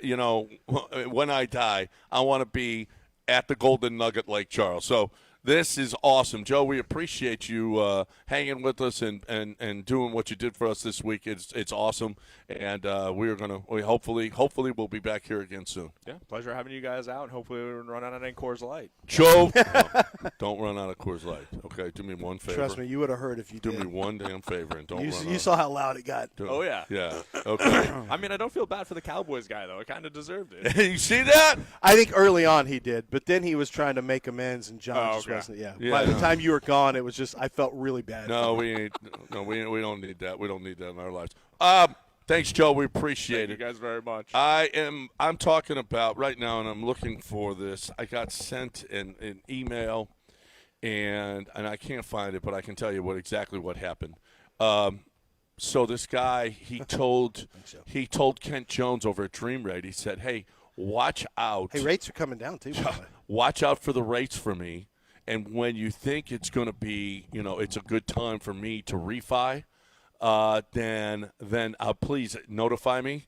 You know, when I die, I want to be at the Golden Nugget Lake Charles. So this is awesome. Joe, we appreciate you hanging with us and doing what you did for us this week. It's awesome, and hopefully we'll be back here again soon. Yeah, pleasure having you guys out, and hopefully we don't run out of any Coors Light. Joe, no, don't run out of Coors Light. Okay, do me one favor. Trust me, you would have heard if you do did. me one damn favor and don't run out. You saw how loud it got. Oh, yeah. Yeah, okay. I mean, I don't feel bad for the Cowboys guy, though. I kind of deserved it. You see that? I think early on he did, but then he was trying to make amends, and John just okay. wasn't. Yeah. Yeah, By the no. time you were gone, it was just I felt really bad. No, we ain't. No, we don't need that. We don't need that in our lives. Thanks, Joe. We appreciate Thank it. you guys very much. I'm talking about right now, and I'm looking for this. I got sent an email, and I can't find it, but I can tell you exactly what happened. So this guy, he told Kent Jones over at Dream Rate, he said, "Hey, watch out. Hey, rates are coming down too. By the way. Watch out for the rates for me. And when you think it's going to be, it's a good time for me to refi, then please notify me."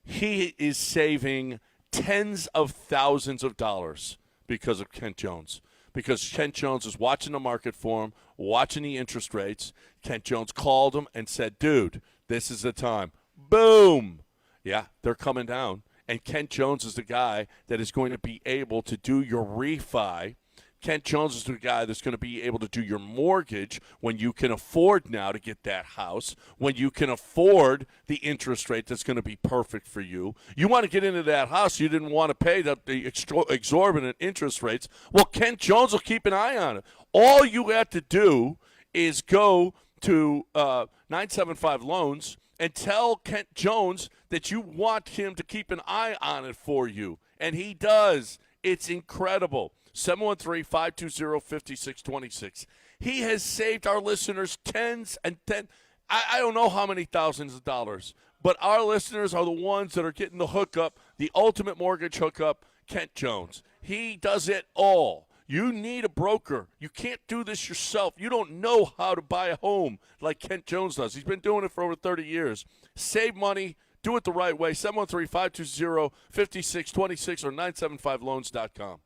He is saving tens of thousands of dollars because of Kent Jones. Because Kent Jones is watching the market for him, watching the interest rates. Kent Jones called him and said, "Dude, this is the time." Boom. Yeah, they're coming down. And Kent Jones is the guy that is going to be able to do your refi. Kent Jones is the guy that's going to be able to do your mortgage when you can afford now to get that house, when you can afford the interest rate that's going to be perfect for you. You want to get into that house, you didn't want to pay the exorbitant interest rates. Well, Kent Jones will keep an eye on it. All you have to do is go to 975 Loans and tell Kent Jones that you want him to keep an eye on it for you. And he does. It's incredible. 713-520-5626. He has saved our listeners tens and I don't know how many thousands of dollars, but our listeners are the ones that are getting the hookup, the ultimate mortgage hookup, Kent Jones. He does it all. You need a broker. You can't do this yourself. You don't know how to buy a home like Kent Jones does. He's been doing it for over 30 years. Save money. Do it the right way. 713-520-5626 or 975loans.com.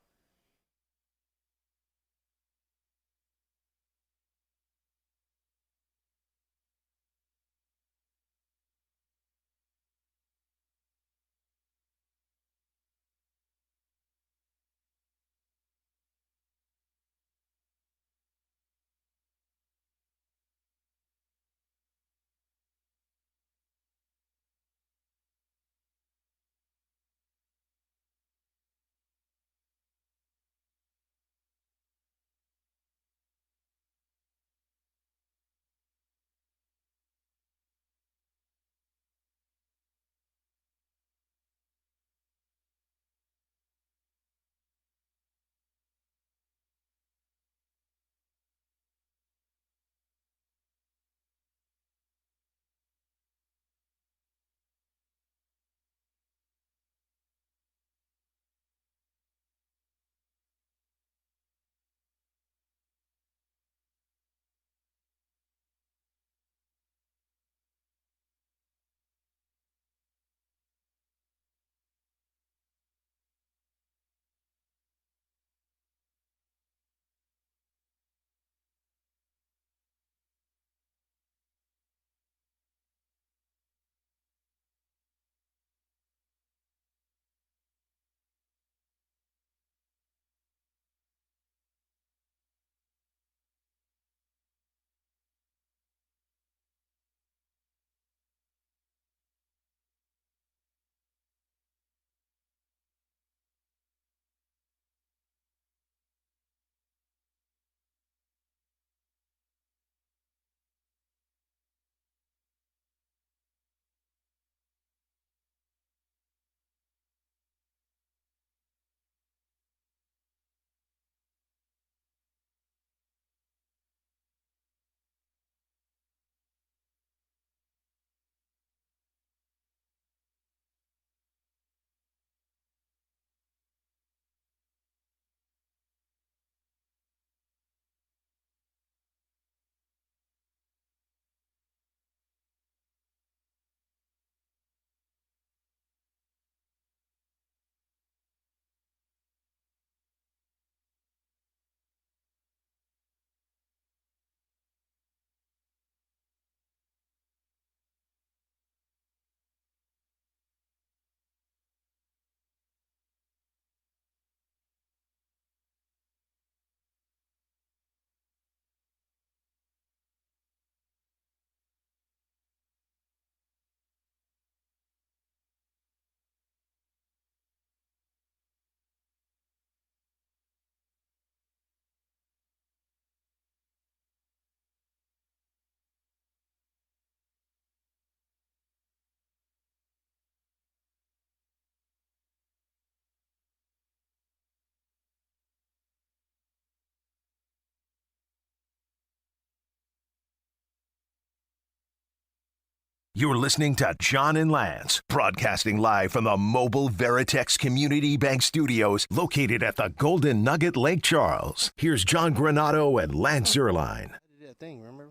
You're listening to John and Lance, broadcasting live from the mobile Veritex Community Bank Studios located at the Golden Nugget Lake Charles. Here's John Granado and Lance Zierlein. That thing, remember?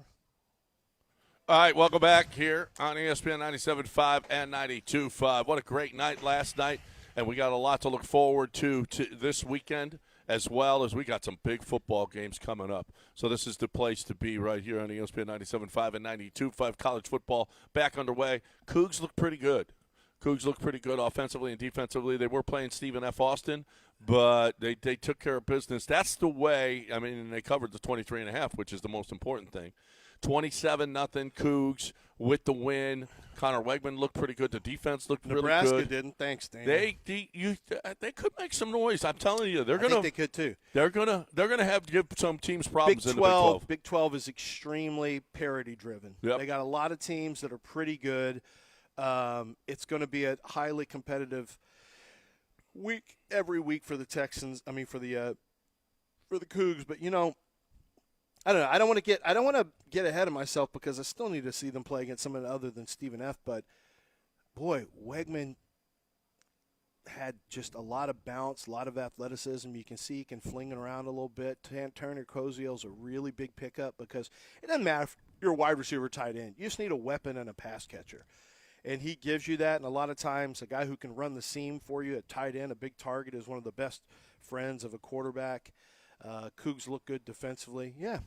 All right, welcome back here on ESPN 97.5 and 92.5. What a great night last night, and we got a lot to look forward to this weekend, as well as we got some big football games coming up. So this is the place to be right here on ESPN 97.5 and 92.5. College football back underway. Cougs look pretty good. Cougs look pretty good offensively and defensively. They were playing Stephen F. Austin, but they took care of business. That's the way. I mean, they covered the 23.5, which is the most important thing. 27-0 Cougs with the win. Connor Wegman looked pretty good. The defense looked really good. Nebraska didn't. Thanks, Dan. They could make some noise. I'm telling you, I think they could too. They're gonna have to give some teams problems in the Big 12. Big 12 is extremely parity driven. Yep. They got a lot of teams that are pretty good. It's going to be a highly competitive week every week for the Texans. I mean for the Cougs, but I don't know. I don't want to get ahead of myself because I still need to see them play against someone other than Stephen F. But boy, Wegman had just a lot of bounce, a lot of athleticism. You can see he can fling it around a little bit. Turner Cozio's a really big pickup because it doesn't matter if you're a wide receiver or tight end. You just need a weapon and a pass catcher. And he gives you that. And a lot of times a guy who can run the seam for you at tight end, a big target, is one of the best friends of a quarterback. Cougs look good defensively. Yeah,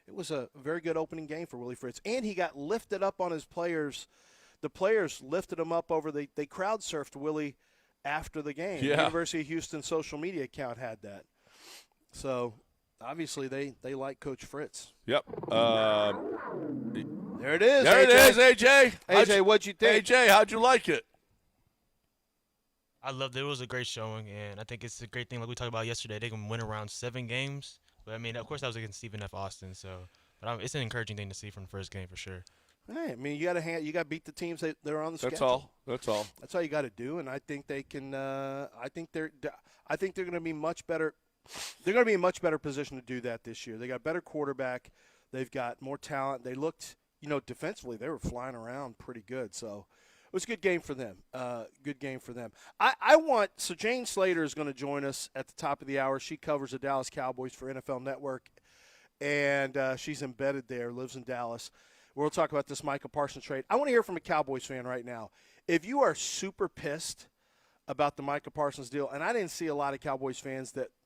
it was a very good opening game for Willie Fritz. And he got lifted up on his players. The players lifted him up over they crowd surfed Willie after the game. Yeah. The University of Houston social media account had that. So, obviously, they like Coach Fritz. Yep. There it is. There AJ. it is, AJ. AJ, what'd you think? AJ, how'd you like it? I loved it. It was a great showing, and I think it's a great thing like we talked about yesterday. They can win around 7 games. But, I mean, of course, that was against Stephen F. Austin. But it's an encouraging thing to see from the first game for sure. Hey, I mean, you got to beat the teams that are on the schedule. That's all. That's all you got to do, and I think they can. I think they're going to be much better. They're going to be in much better position to do that this year. They got a better quarterback. They've got more talent. They looked, defensively, they were flying around pretty good. So it was a good game for them. Good game for them. So Jane Slater is going to join us at the top of the hour. She covers the Dallas Cowboys for NFL Network, and she's embedded there, lives in Dallas. We'll talk about this Micah Parsons trade. I want to hear from a Cowboys fan right now. If you are super pissed about the Micah Parsons deal, and I didn't see a lot of Cowboys fans that –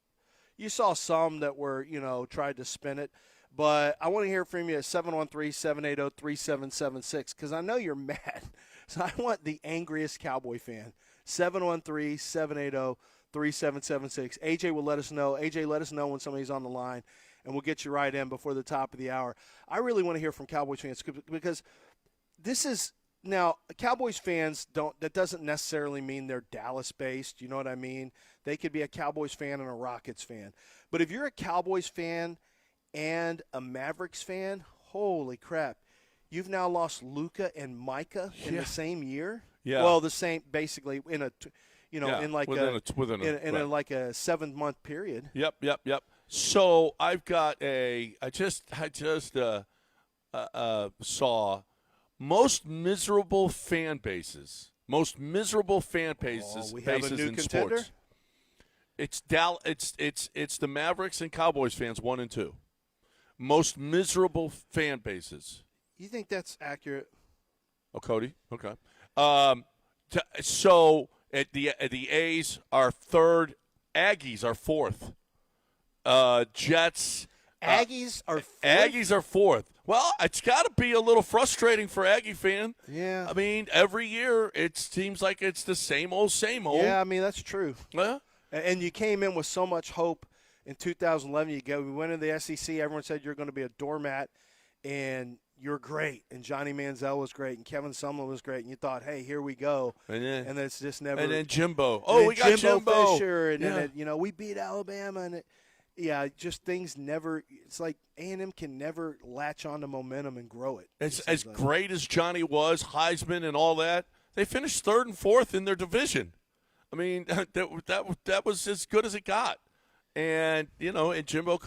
you saw some that were, tried to spin it. But I want to hear from you at 713-780-3776 because I know you're mad. So I want the angriest Cowboy fan. 713-780-3776. AJ will let us know. AJ, let us know when somebody's on the line, and we'll get you right in before the top of the hour. I really want to hear from Cowboys fans because this is – now, Cowboys fans that doesn't necessarily mean they're Dallas-based. You know what I mean? They could be a Cowboys fan and a Rockets fan. But if you're a Cowboys fan and a Mavericks fan, holy crap. You've now lost Luka and Micah in the same year? Yeah. Well, the same basically in a in like within a 7-month period. Yep. So I've got I just saw most miserable fan bases we have a new in contender? sports. It's the Mavericks and Cowboys fans 1 and 2. Most miserable fan bases. You think that's accurate? Oh, Cody. Okay. So the A's are 3rd, Aggies are 4th. Jets. Aggies are 4th? Aggies are 4th. Well, it's got to be a little frustrating for Aggie fan. Yeah. I mean, every year it seems like it's the same old. Yeah, I mean, that's true. Yeah. And you came in with so much hope in 2011. We went into the SEC. Everyone said you're going to be a doormat, and you're great. And Johnny Manziel was great, and Kevin Sumlin was great. And you thought, hey, here we go. And then it's just never. And then Jimbo. We got Jimbo Fisher. And then we beat Alabama. And just things never – it's like A&M can never latch on to momentum and grow it. As great as Johnny was, Heisman and all that, they finished 3rd and 4th in their division. I mean, that was as good as it got. And, and Jimbo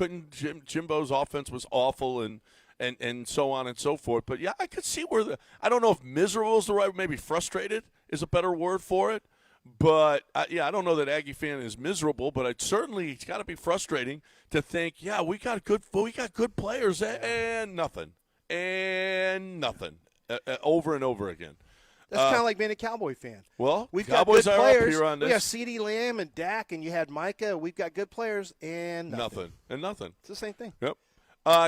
Jimbo's offense was awful, and and so on and so forth. But yeah, I could see where I don't know if miserable is the right, maybe frustrated is a better word for it. But yeah, I don't know that Aggie fan is miserable, but it's got to be frustrating to think, yeah, we got good players and nothing over and over again. That's kind of like being a Cowboy fan. Well, we've Cowboys got good are players. up here on this. We have CeeDee Lamb and Dak, and you had Micah. We've got good players and nothing. It's the same thing. Yep.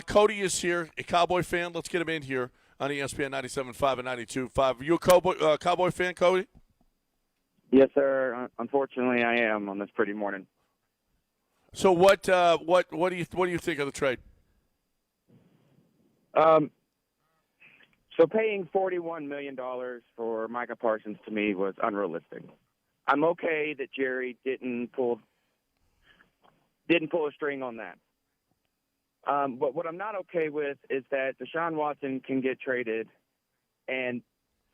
Cody is here, a Cowboy fan. Let's get him in here on ESPN 97.5 and 92.5. Are you a Cowboy fan, Cody? Yes, sir. Unfortunately, I am on this pretty morning. So what do you think of the trade? So paying $41 million for Micah Parsons to me was unrealistic. I'm okay that Jerry didn't pull a string on that. But what I'm not okay with is that Deshaun Watson can get traded and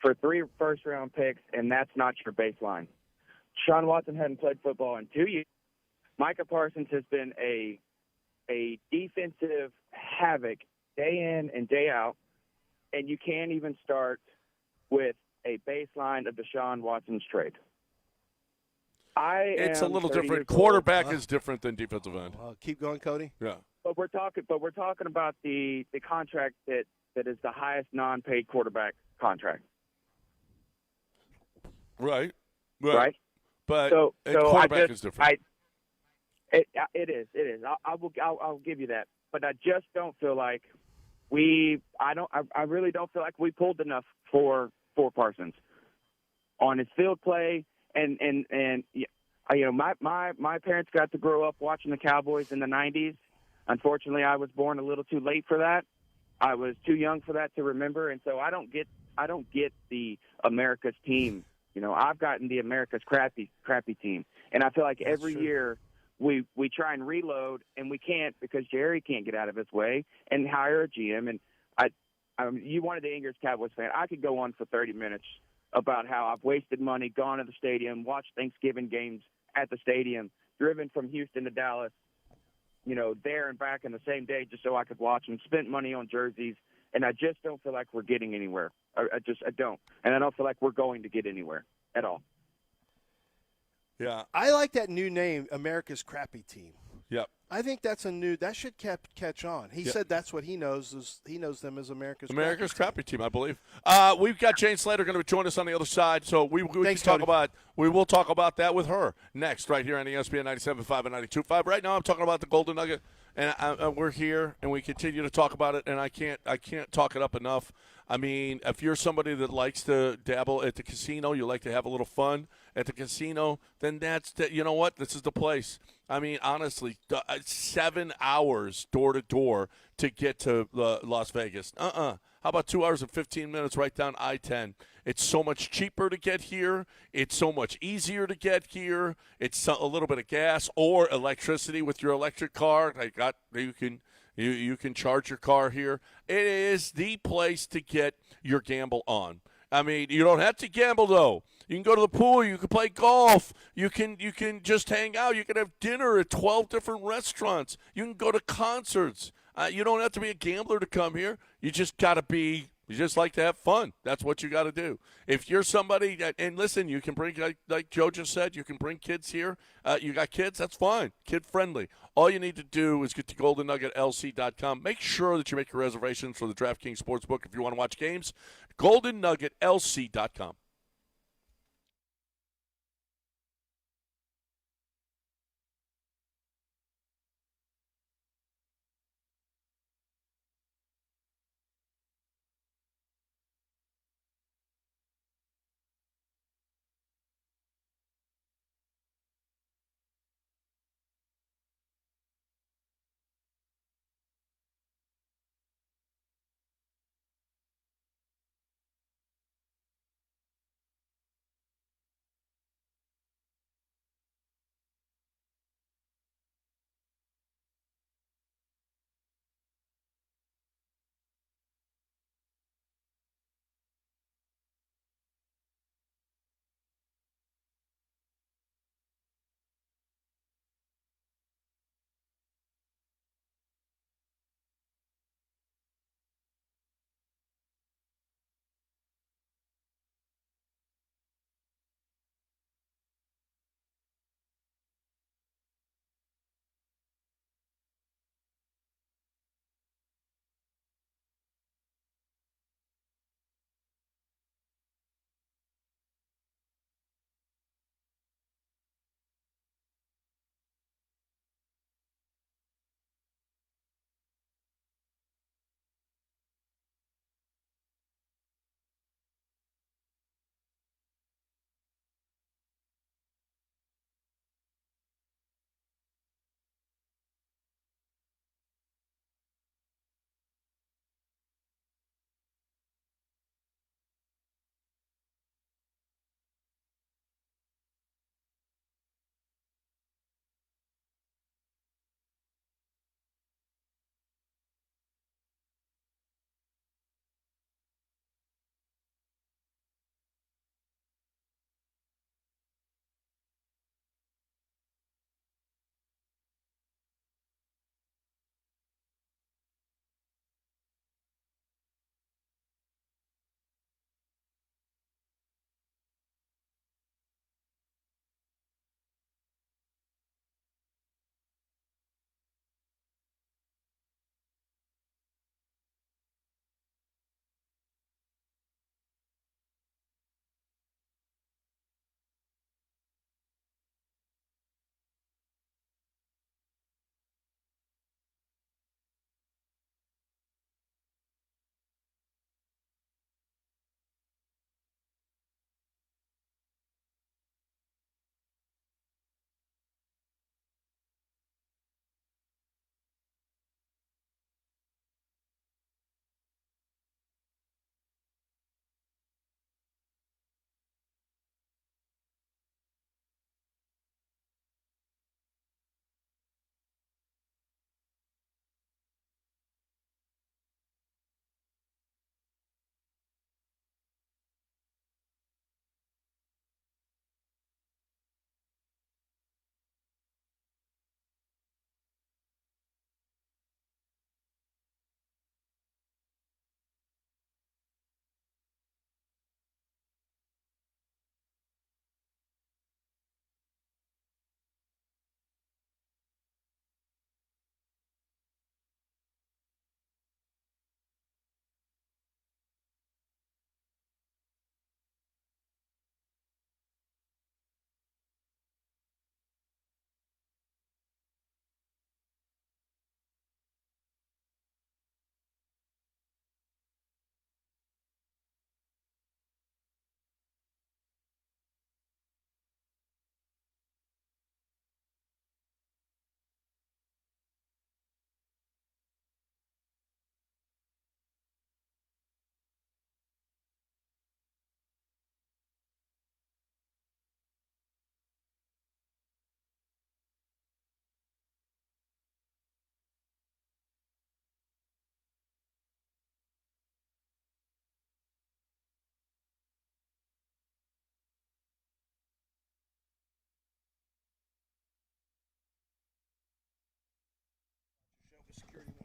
for 3 first-round picks, and that's not your baseline. Deshaun Watson hadn't played football in 2 years. Micah Parsons has been a defensive havoc day in and day out, and you can't even start with a baseline of Deshaun Watson's trade. It's a little different. Quarterback is different than defensive end. Keep going, Cody. Yeah. But we're talking about the contract that is the highest non-paid quarterback contract. Right. Right. But so quarterback is different. It is. I'll give you that. But I just don't feel like I really don't feel like we pulled enough for Parsons on his field play and my parents got to grow up watching the Cowboys in the 90s. Unfortunately, I was born a little too late for that. I was too young for that to remember, and so I don't get the America's team. I've gotten the America's crappy team, and I feel like every year we try and reload, and we can't because Jerry can't get out of his way and hire a GM. And you wanted the Ingers Cowboys fan. I could go on for 30 minutes about how I've wasted money, gone to the stadium, watched Thanksgiving games at the stadium, driven from Houston to Dallas, there and back in the same day just so I could watch them, spent money on jerseys, and I just don't feel like we're getting anywhere. I don't. And I don't feel like we're going to get anywhere at all. Yeah. I like that new name, America's Crappy Team. Yep. I think that should catch on. He said that's what he knows. He knows them as America's Crappy Team, I believe. We've got Jane Slater going to join us on the other side, so we will talk about that with her next, right here on ESPN 97.5 and 92.5. Right now, I'm talking about the Golden Nugget, and we're here, and we continue to talk about it, and I can't talk it up enough. I mean, if you're somebody that likes to dabble at the casino, you like to have a little fun at the casino, then you know what? This is the place. I mean, honestly, 7 hours door to door to get to Las Vegas. How about 2 hours and 15 minutes right down I-10? It's so much cheaper to get here. It's so much easier to get here. It's a little bit of gas or electricity with your electric car. You can charge your car here. It is the place to get your gamble on. I mean, you don't have to gamble, though. You can go to the pool. You can play golf. You can just hang out. You can have dinner at 12 different restaurants. You can go to concerts. You don't have to be a gambler to come here. You just like to have fun. That's what you got to do. If you're somebody and listen, you can bring, like Joe just said, you can bring kids here. You got kids, that's fine. Kid friendly. All you need to do is get to GoldenNuggetLC.com. Make sure that you make your reservations for the DraftKings Sportsbook if you want to watch games. GoldenNuggetLC.com.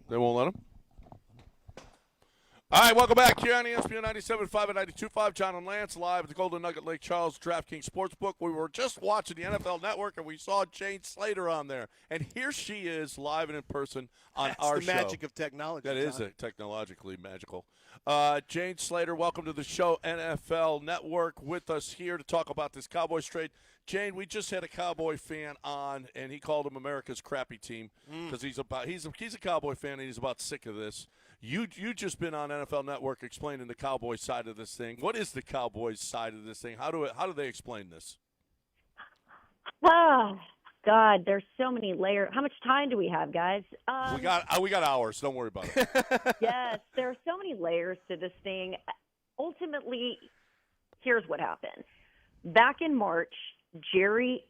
They won't let him? All right, welcome back here on ESPN 97.5 and 92.5. John and Lance live at the Golden Nugget Lake Charles DraftKings Sportsbook. We were just watching the NFL Network, and we saw Jane Slater on there. And here she is live and in person on our show. That's the magic of technology. That is technologically magical. Jane Slater, welcome to the show, NFL Network, with us here to talk about this Cowboys trade. Jane, we just had a Cowboy fan on, and he called him America's crappy team because he's a Cowboy fan, and he's about sick of this. You just been on NFL Network explaining the Cowboys side of this thing. What is the Cowboys side of this thing? How do they explain this? Oh, God, there's so many layers. How much time do we have, guys? We got hours. Don't worry about it. Yes, there are so many layers to this thing. Ultimately, here's what happened. Back in March, Jerry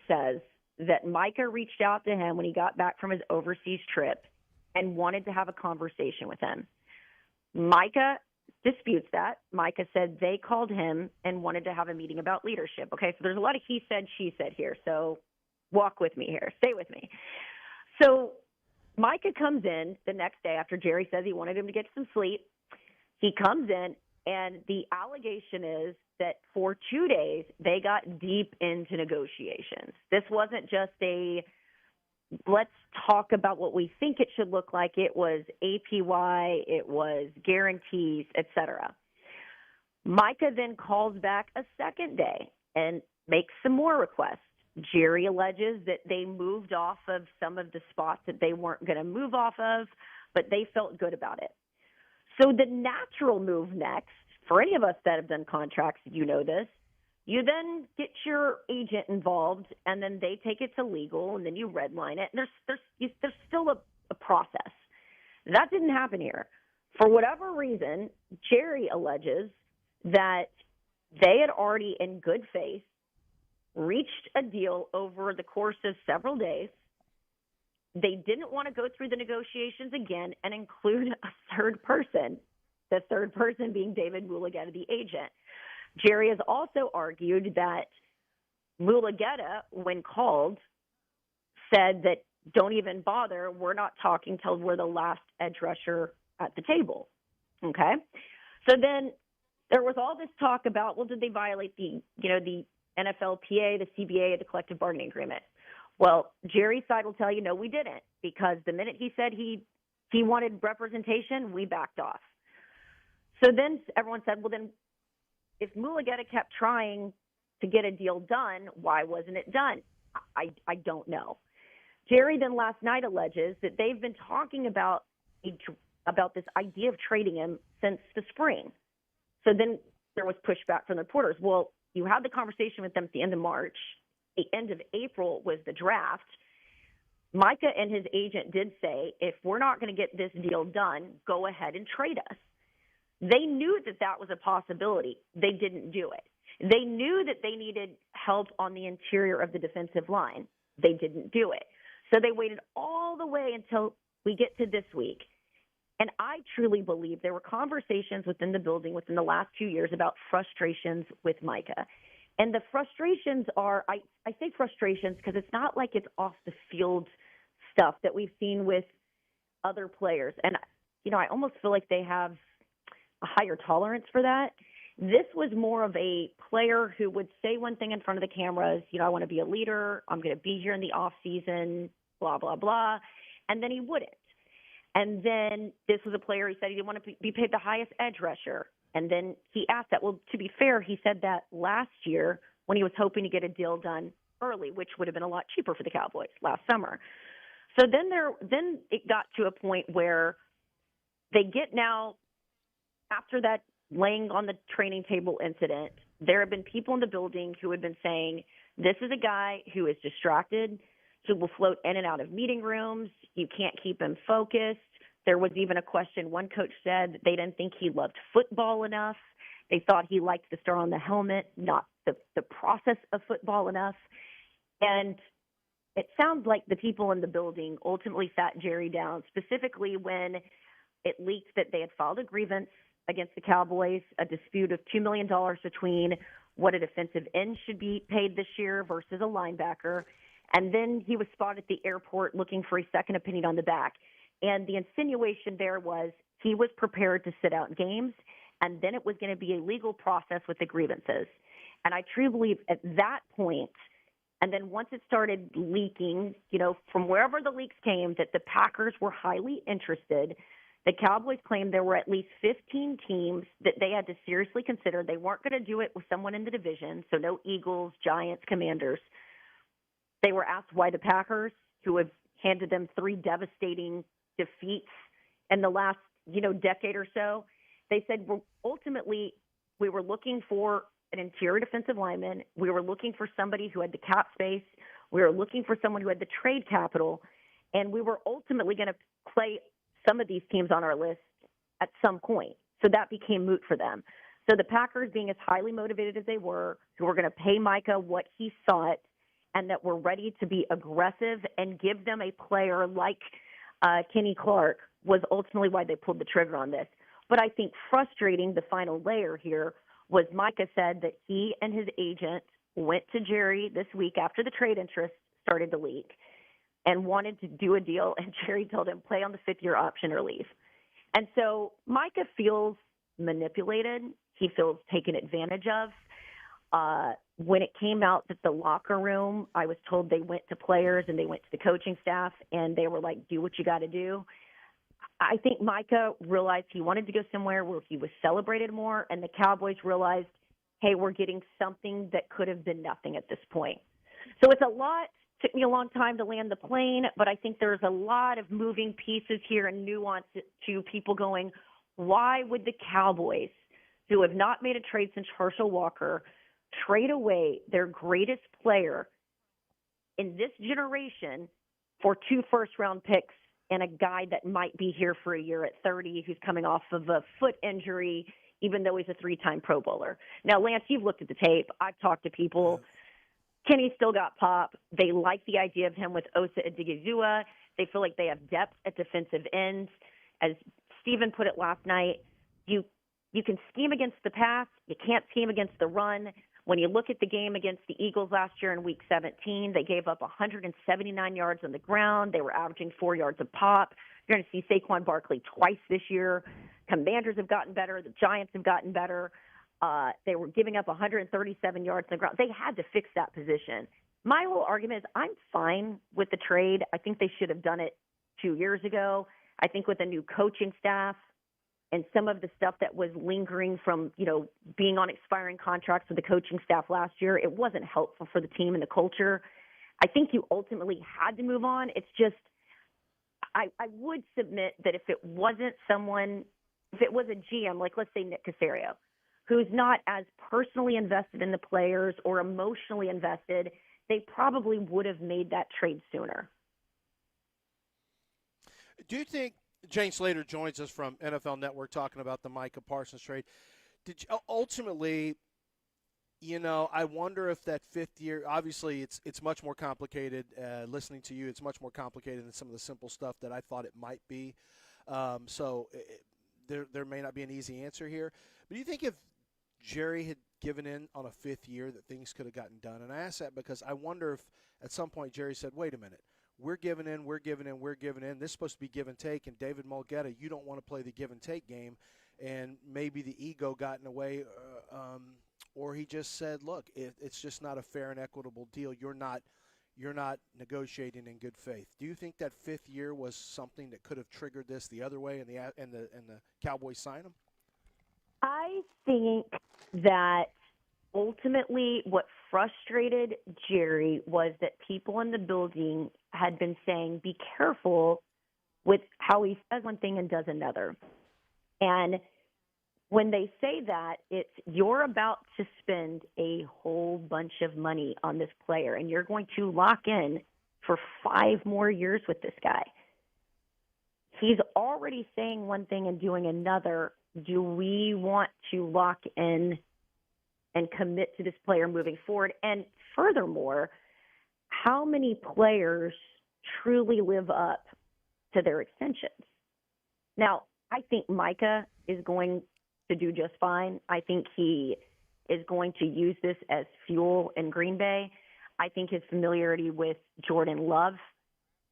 says that Micah reached out to him when he got back from his overseas trip and wanted to have a conversation with him. Micah disputes that. Micah said they called him and wanted to have a meeting about leadership. Okay, so there's a lot of he said, she said here. So walk with me here. Stay with me. So Micah comes in the next day after Jerry says he wanted him to get some sleep. He comes in, and the allegation is that for 2 days they got deep into negotiations. This wasn't just a let's talk about what we think it should look like. It was APY, it was guarantees, etc. Micah then calls back a second day and makes some more requests. Jerry alleges that they moved off of some of the spots that they weren't going to move off of, but they felt good about it. So the natural move next, for any of us that have done contracts, you know this, you then get your agent involved, and then they take it to legal, and then you redline it. And there's still a process. That didn't happen here. For whatever reason, Jerry alleges that they had already, in good faith, reached a deal over the course of several days. They didn't want to go through the negotiations again and include a third person, the third person being David Mulugeta, the agent. Jerry has also argued that Mulugeta, when called, said that don't even bother. We're not talking till we're the last edge rusher at the table. Okay? So then there was all this talk about, well, did they violate the NFLPA, the CBA, the collective bargaining agreement? Well, Jerry's side will tell you, no, we didn't, because the minute he said he wanted representation, we backed off. So then everyone said, well, then if Mulugeta kept trying to get a deal done, why wasn't it done? I don't know. Jerry then last night alleges that they've been talking about this idea of trading him since the spring. So then there was pushback from the reporters. Well, you had the conversation with them at the end of March. The end of April was the draft. Micah and his agent did say, if we're not going to get this deal done, go ahead and trade us. They knew that was a possibility. They didn't do it. They knew that they needed help on the interior of the defensive line. They didn't do it. So they waited all the way until we get to this week. And I truly believe there were conversations within the building within the last 2 years about frustrations with Micah. And the frustrations are, I say frustrations because it's not like it's off the field stuff that we've seen with other players. And, I almost feel like they have a higher tolerance for that. This was more of a player who would say one thing in front of the cameras, I want to be a leader, I'm going to be here in the off season, blah, blah, blah. And then he wouldn't. And then this was a player, he said he didn't want to be paid the highest edge rusher. And then he asked that. Well, to be fair, he said that last year when he was hoping to get a deal done early, which would have been a lot cheaper for the Cowboys last summer. So then it got to a point where they get now, after that laying on the training table incident, there have been people in the building who had been saying, this is a guy who is distracted, who will float in and out of meeting rooms. You can't keep him focused. There was even a question. One coach said they didn't think he loved football enough. They thought he liked the star on the helmet, not the process of football enough. And it sounds like the people in the building ultimately sat Jerry down, specifically when it leaked that they had filed a grievance against the Cowboys, a dispute of $2 million between what a defensive end should be paid this year versus a linebacker. And then he was spotted at the airport looking for a second opinion on the back. And the insinuation there was he was prepared to sit out games, and then it was going to be a legal process with the grievances. And I truly believe at that point, and then once it started leaking, from wherever the leaks came, that the Packers were highly interested. The Cowboys claimed there were at least 15 teams that they had to seriously consider. They weren't going to do it with someone in the division, so no Eagles, Giants, Commanders. They were asked why the Packers, who have handed them 3 devastating defeats in the last, decade or so. They said, ultimately, we were looking for an interior defensive lineman. We were looking for somebody who had the cap space. We were looking for someone who had the trade capital. And we were ultimately going to play some of these teams on our list at some point. So that became moot for them. So the Packers, being as highly motivated as they were, who were going to pay Micah what he sought, and that were ready to be aggressive and give them a player like Kenny Clark, was ultimately why they pulled the trigger on this. But I think frustrating, the final layer here, was Micah said that he and his agent went to Jerry this week after the trade interest started to leak and wanted to do a deal, and Jerry told him, play on the 5th-year option or leave. And so Micah feels manipulated. He feels taken advantage of. When it came out that the locker room, I was told they went to players and they went to the coaching staff, and they were like, do what you got to do. I think Micah realized he wanted to go somewhere where he was celebrated more, and the Cowboys realized, hey, we're getting something that could have been nothing at this point. So it's a lot. Took me a long time to land the plane, but I think there's a lot of moving pieces here and nuance to people going, why would the Cowboys, who have not made a trade since Herschel Walker, trade away their greatest player in this generation for 2 first-round picks and a guy that might be here for a year at 30 who's coming off of a foot injury, even though he's a 3-time Pro Bowler? Now, Lance, you've looked at the tape. I've talked to people. Kenny's still got pop. They like the idea of him with Osa Odigizua. They feel like they have depth at defensive ends. As Steven put it last night, you can scheme against the pass. You can't scheme against the run. When you look at the game against the Eagles last year in Week 17, they gave up 179 yards on the ground. They were averaging 4 yards a pop. You're going to see Saquon Barkley twice this year. Commanders have gotten better. The Giants have gotten better. They were giving up 137 yards on the ground. They had to fix that position. My whole argument is I'm fine with the trade. I think they should have done it 2 years ago. I think with a new coaching staff and some of the stuff that was lingering from, being on expiring contracts with the coaching staff last year, it wasn't helpful for the team and the culture. I think you ultimately had to move on. It's just I would submit that if it wasn't someone, if it was a GM, like let's say Nick Caserio, who's not as personally invested in the players or emotionally invested, they probably would have made that trade sooner. Do you think Jane Slater joins us from NFL Network talking about the Micah Parsons trade? Ultimately, I wonder if that 5th year, obviously it's much more complicated. Listening to you, it's much more complicated than some of the simple stuff that I thought it might be. There may not be an easy answer here. But do you think if Jerry had given in on a 5th year that things could have gotten done? And I ask that because I wonder if at some point Jerry said, wait a minute, we're giving in. This is supposed to be give and take. And David Mulgeta, you don't want to play the give and take game. And maybe the ego got in the way, or he just said, look, it's just not a fair and equitable deal. You're not negotiating in good faith. Do you think that 5th year was something that could have triggered this the other way and the Cowboys sign him? I think that ultimately what frustrated Jerry was that people in the building had been saying, be careful with how he says one thing and does another. And when they say that, it's you're about to spend a whole bunch of money on this player, and you're going to lock in for 5 more years with this guy. He's already saying one thing and doing another. Do we want to lock in and commit to this player moving forward? And furthermore, how many players truly live up to their extensions? Now, I think Micah is going to do just fine. I think he is going to use this as fuel in Green Bay. I think his familiarity with Jordan Love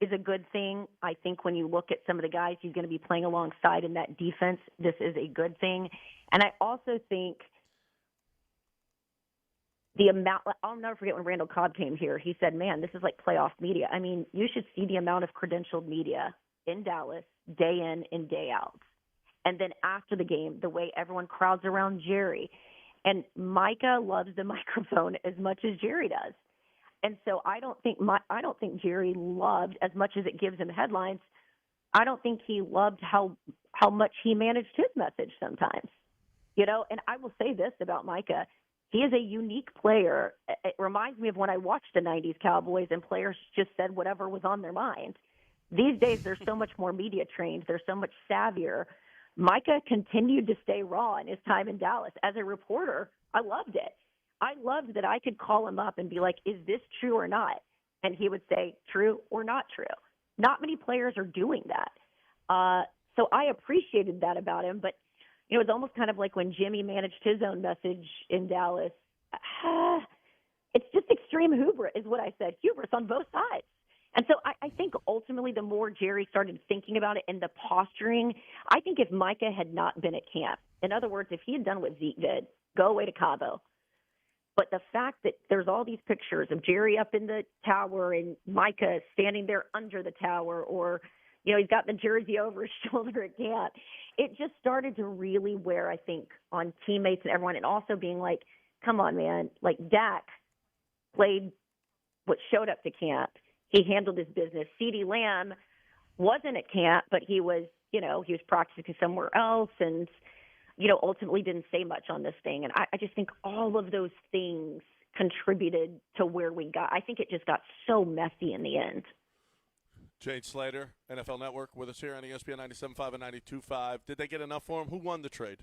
is a good thing. I think when you look at some of the guys he's going to be playing alongside in that defense, this is a good thing. And I also think the amount – I'll never forget when Randall Cobb came here. He said, man, this is like playoff media. I mean, you should see the amount of credentialed media in Dallas day in and day out. And then after the game, the way everyone crowds around Jerry. And Micah loves the microphone as much as Jerry does. And so I don't think Jerry loved, as much as it gives him headlines, I don't think he loved how much he managed his message sometimes. You know, and I will say this about Micah. He is a unique player. It reminds me of when I watched the 90s Cowboys and players just said whatever was on their mind. These days, they're so much more media trained. They're so much savvier. Micah continued to stay raw in his time in Dallas. As a reporter, I loved it. I loved that I could call him up and be like, is this true or not? And he would say, true or not true. Not many players are doing that. So I appreciated that about him. But, you know, it's almost kind of like when Jimmy managed his own message in Dallas. It's just extreme hubris is what I said. Hubris on both sides. And so I think ultimately the more Jerry started thinking about it and the posturing, I think if Micah had not been at camp, in other words, if he had done what Zeke did, go away to Cabo. But the fact that there's all these pictures of Jerry up in the tower and Micah standing there under the tower, or, you know, he's got the jersey over his shoulder at camp, it just started to really wear, I think, on teammates and everyone, and also being like, come on, man, like Dak played what showed up to camp. He handled his business. CeeDee Lamb wasn't at camp, but he was, you know, he was practicing somewhere else and, you know, ultimately didn't say much on this thing. And I just think all of those things contributed to where we got. I think it just got so messy in the end. Jane Slater, NFL Network, with us here on ESPN 97.5 and 92.5. Did they get enough for him? Who won the trade?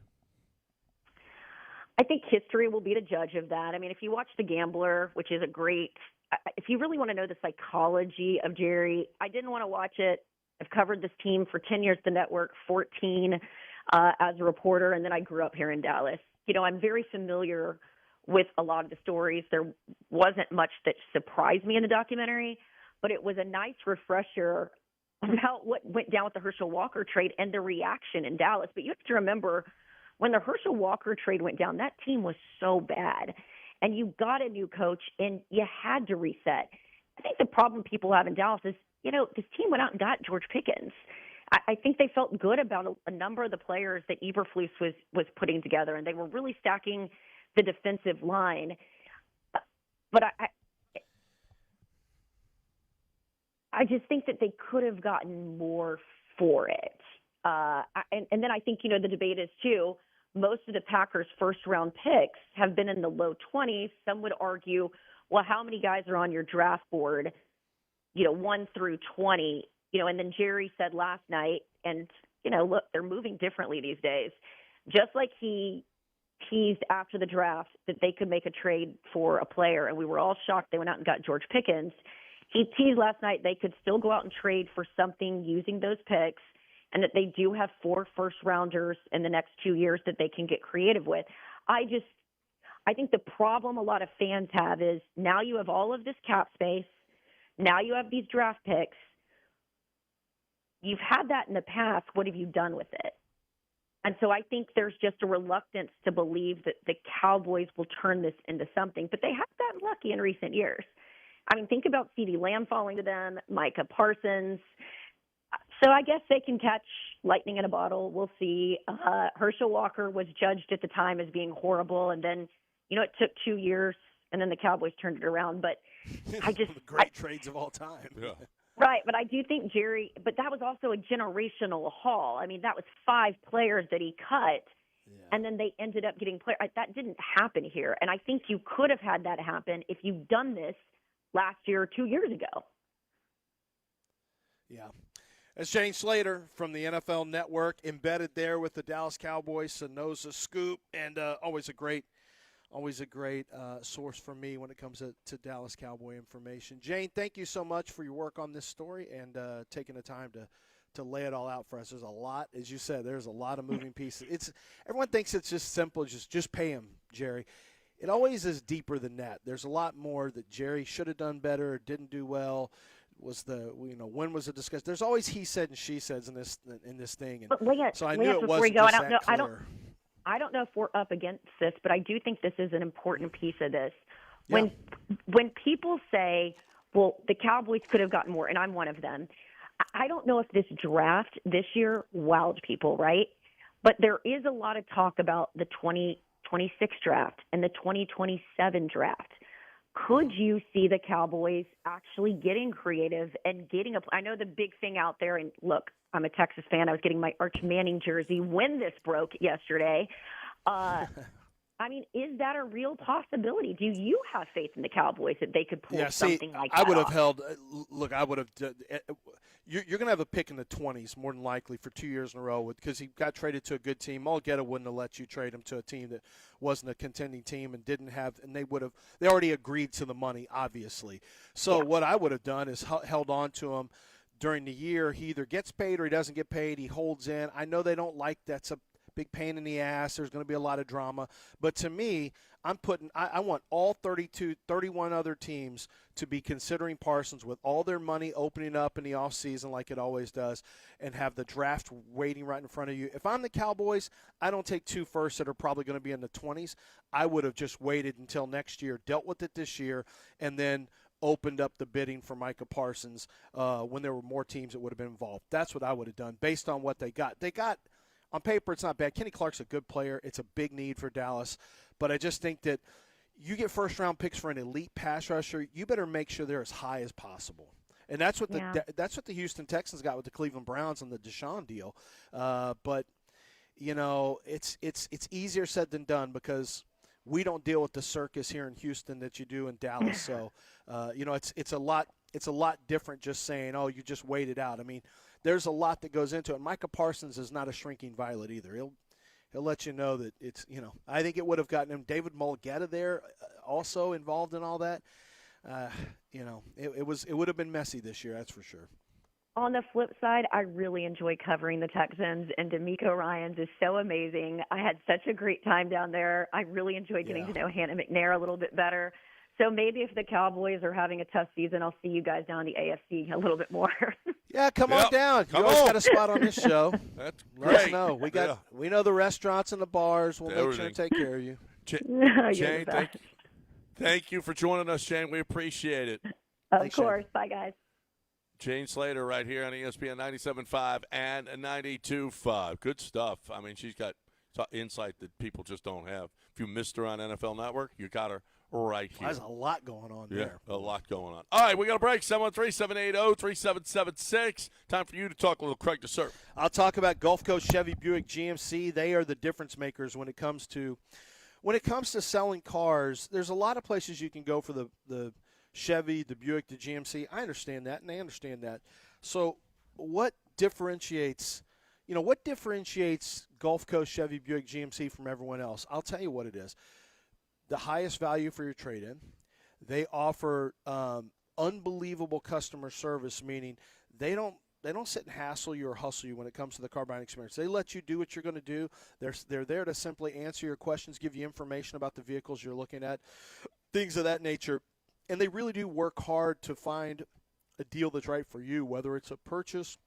I think history will be the judge of that. I mean, if you watch The Gambler, which is a great – if you really want to know the psychology of Jerry, I didn't want to watch it. I've covered this team for 10 years, the network, 14 as a reporter, and then I grew up here in Dallas. You know, I'm very familiar with a lot of the stories. There wasn't much that surprised me in the documentary, but it was a nice refresher about what went down with the Herschel Walker trade and the reaction in Dallas. But you have to remember, when the Herschel Walker trade went down, that team was so bad. And you got a new coach, and you had to reset. I think the problem people have in Dallas is, you know, this team went out and got George Pickens. I think they felt good about a number of the players that Eberflus was putting together, and they were really stacking the defensive line. But I just think that they could have gotten more for it. And then I think, you know, the debate is, too, most of the Packers' first-round picks have been in the low 20s. Some would argue, well, how many guys are on your draft board, you know, 1 through 20? You know, and then Jerry said last night, and, you know, look, they're moving differently these days. Just like he teased after the draft that they could make a trade for a player, and we were all shocked they went out and got George Pickens. He teased last night they could still go out and trade for something using those picks, and that they do have 4 first-rounders in the next 2 years that they can get creative with. I think the problem a lot of fans have is now you have all of this cap space. Now you have these draft picks. You've had that in the past. What have you done with it? And so I think there's just a reluctance to believe that the Cowboys will turn this into something. But they have gotten lucky in recent years. I mean, think about CeeDee Lamb falling to them, Micah Parsons. So I guess they can catch lightning in a bottle. We'll see. Herschel Walker was judged at the time as being horrible, and then, you know, it took 2 years, and then the Cowboys turned it around. But I just the great trades of all time. Yeah. Right, but I do think Jerry. But that was also a generational haul. I mean, that was 5 players that he cut, and then they ended up getting players. That didn't happen here, and I think you could have had that happen if you'd done this last year or 2 years ago. Yeah. That's Jane Slater from the NFL Network, embedded there with the Dallas Cowboys, so knows the scoop, and always a great source for me when it comes to Dallas Cowboy information. Jane, thank you so much for your work on this story and taking the time to lay it all out for us. There's a lot, as you said, there's a lot of moving pieces. Everyone thinks it's just simple, just pay him, Jerry. it always is deeper than that. There's a lot more that Jerry should have done better or didn't do well. When was it discussed? There's always he said and she says in this thing. And But Lance, so I knew it before wasn't you go, just that clear. I don't know if we're up against this, but I do think this is an important piece of this. Yeah. When people say, well, the Cowboys could have gotten more, and I'm one of them, I don't know if this draft this year wowed people, right? But there is a lot of talk about the 2026 draft and the 2027 draft. Could you see the Cowboys actually getting creative and getting I know the big thing out there, and look, I'm a Texas fan. I was getting my Arch Manning jersey when this broke yesterday. I mean, is that a real possibility? Do you have faith in the Cowboys that they could pull something like that I would have off? held – look, I would have you're going to have a pick in the 20s more than likely for 2 years in a row because he got traded to a good team. Mulgeta wouldn't have let you trade him to a team that wasn't a contending team and didn't have – and they already agreed to the money, obviously. So what I would have done is held on to him during the year. He either gets paid or he doesn't get paid. He holds in. I know they don't like that's a big pain in the ass. There's going to be a lot of drama. But to me, I want all 31 other teams to be considering Parsons with all their money opening up in the offseason like it always does and have the draft waiting right in front of you. If I'm the Cowboys, I don't take 2 firsts that are probably going to be in the 20s. I would have just waited until next year, dealt with it this year, and then opened up the bidding for Micah Parsons when there were more teams that would have been involved. That's what I would have done based on what they got. On paper, it's not bad. Kenny Clark's a good player. It's a big need for Dallas. But I just think that you get first-round picks for an elite pass rusher, you better make sure they're as high as possible. And that's what the Houston Texans got with the Cleveland Browns and the Deshaun deal. But, it's easier said than done because we don't deal with the circus here in Houston that you do in Dallas. So, it's a lot different just saying, oh, you just wait it out. I mean, there's a lot that goes into it. Micah Parsons is not a shrinking violet either. He'll let you know that it's, I think it would have gotten him David Mulgeta there also involved in all that. It would have been messy this year, that's for sure. On the flip side, I really enjoy covering the Texans, and D'Amico Ryans is so amazing. I had such a great time down there. I really enjoyed getting to know Hannah McNair a little bit better. So maybe if the Cowboys are having a tough season, I'll see you guys down in the AFC a little bit more. Yeah, come on down. You always got a spot on this show. That's Let us great. know. We know the restaurants and the bars. We'll make sure to take care of you. Jane, thank you for joining us, Jane. We appreciate it. Of course. Bye, guys. Jane Slater right here on ESPN 97.5 and 92.5. Good stuff. I mean, she's got insight that people just don't have. If you missed her on NFL Network, you got her right here. There's a lot going on there. A lot going on. All right, we got a break. 713-780-3776. Time for you to talk a little Craig DeSerp. I'll talk about Gulf Coast Chevy Buick GMC. They are the difference makers when it comes to selling cars. There's a lot of places you can go for the Chevy, the Buick, the GMC. I understand that, and they understand that. So what differentiates Gulf Coast Chevy Buick GMC from everyone else? I'll tell you what it is. The highest value for your trade-in. They offer unbelievable customer service, meaning they don't sit and hassle you or hustle you when it comes to the car buying experience. They let you do what you're going to do. They're there to simply answer your questions, give you information about the vehicles you're looking at, things of that nature. And they really do work hard to find a deal that's right for you, whether it's a purchase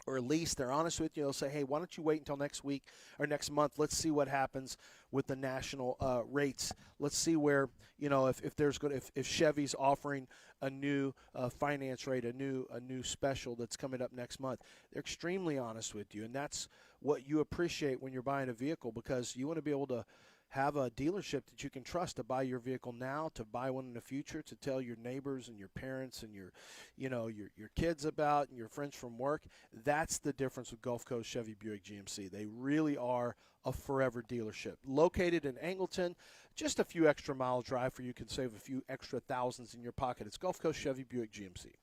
or a lease. They're honest with you. They'll say, hey, why don't you wait until next week or next month? Let's see what happens with the national rates. Let's see where, if Chevy's offering a new finance rate, a new special that's coming up next month. They're extremely honest with you, and that's what you appreciate when you're buying a vehicle, because you want to be able to have a dealership that you can trust to buy your vehicle now, to buy one in the future, to tell your neighbors and your parents and your kids about, and your friends from work. That's the difference with Gulf Coast Chevy Buick GMC. They really are a forever dealership. Located in Angleton, just a few extra mile drive for you can save a few extra thousands in your pocket. It's Gulf Coast Chevy Buick GMC.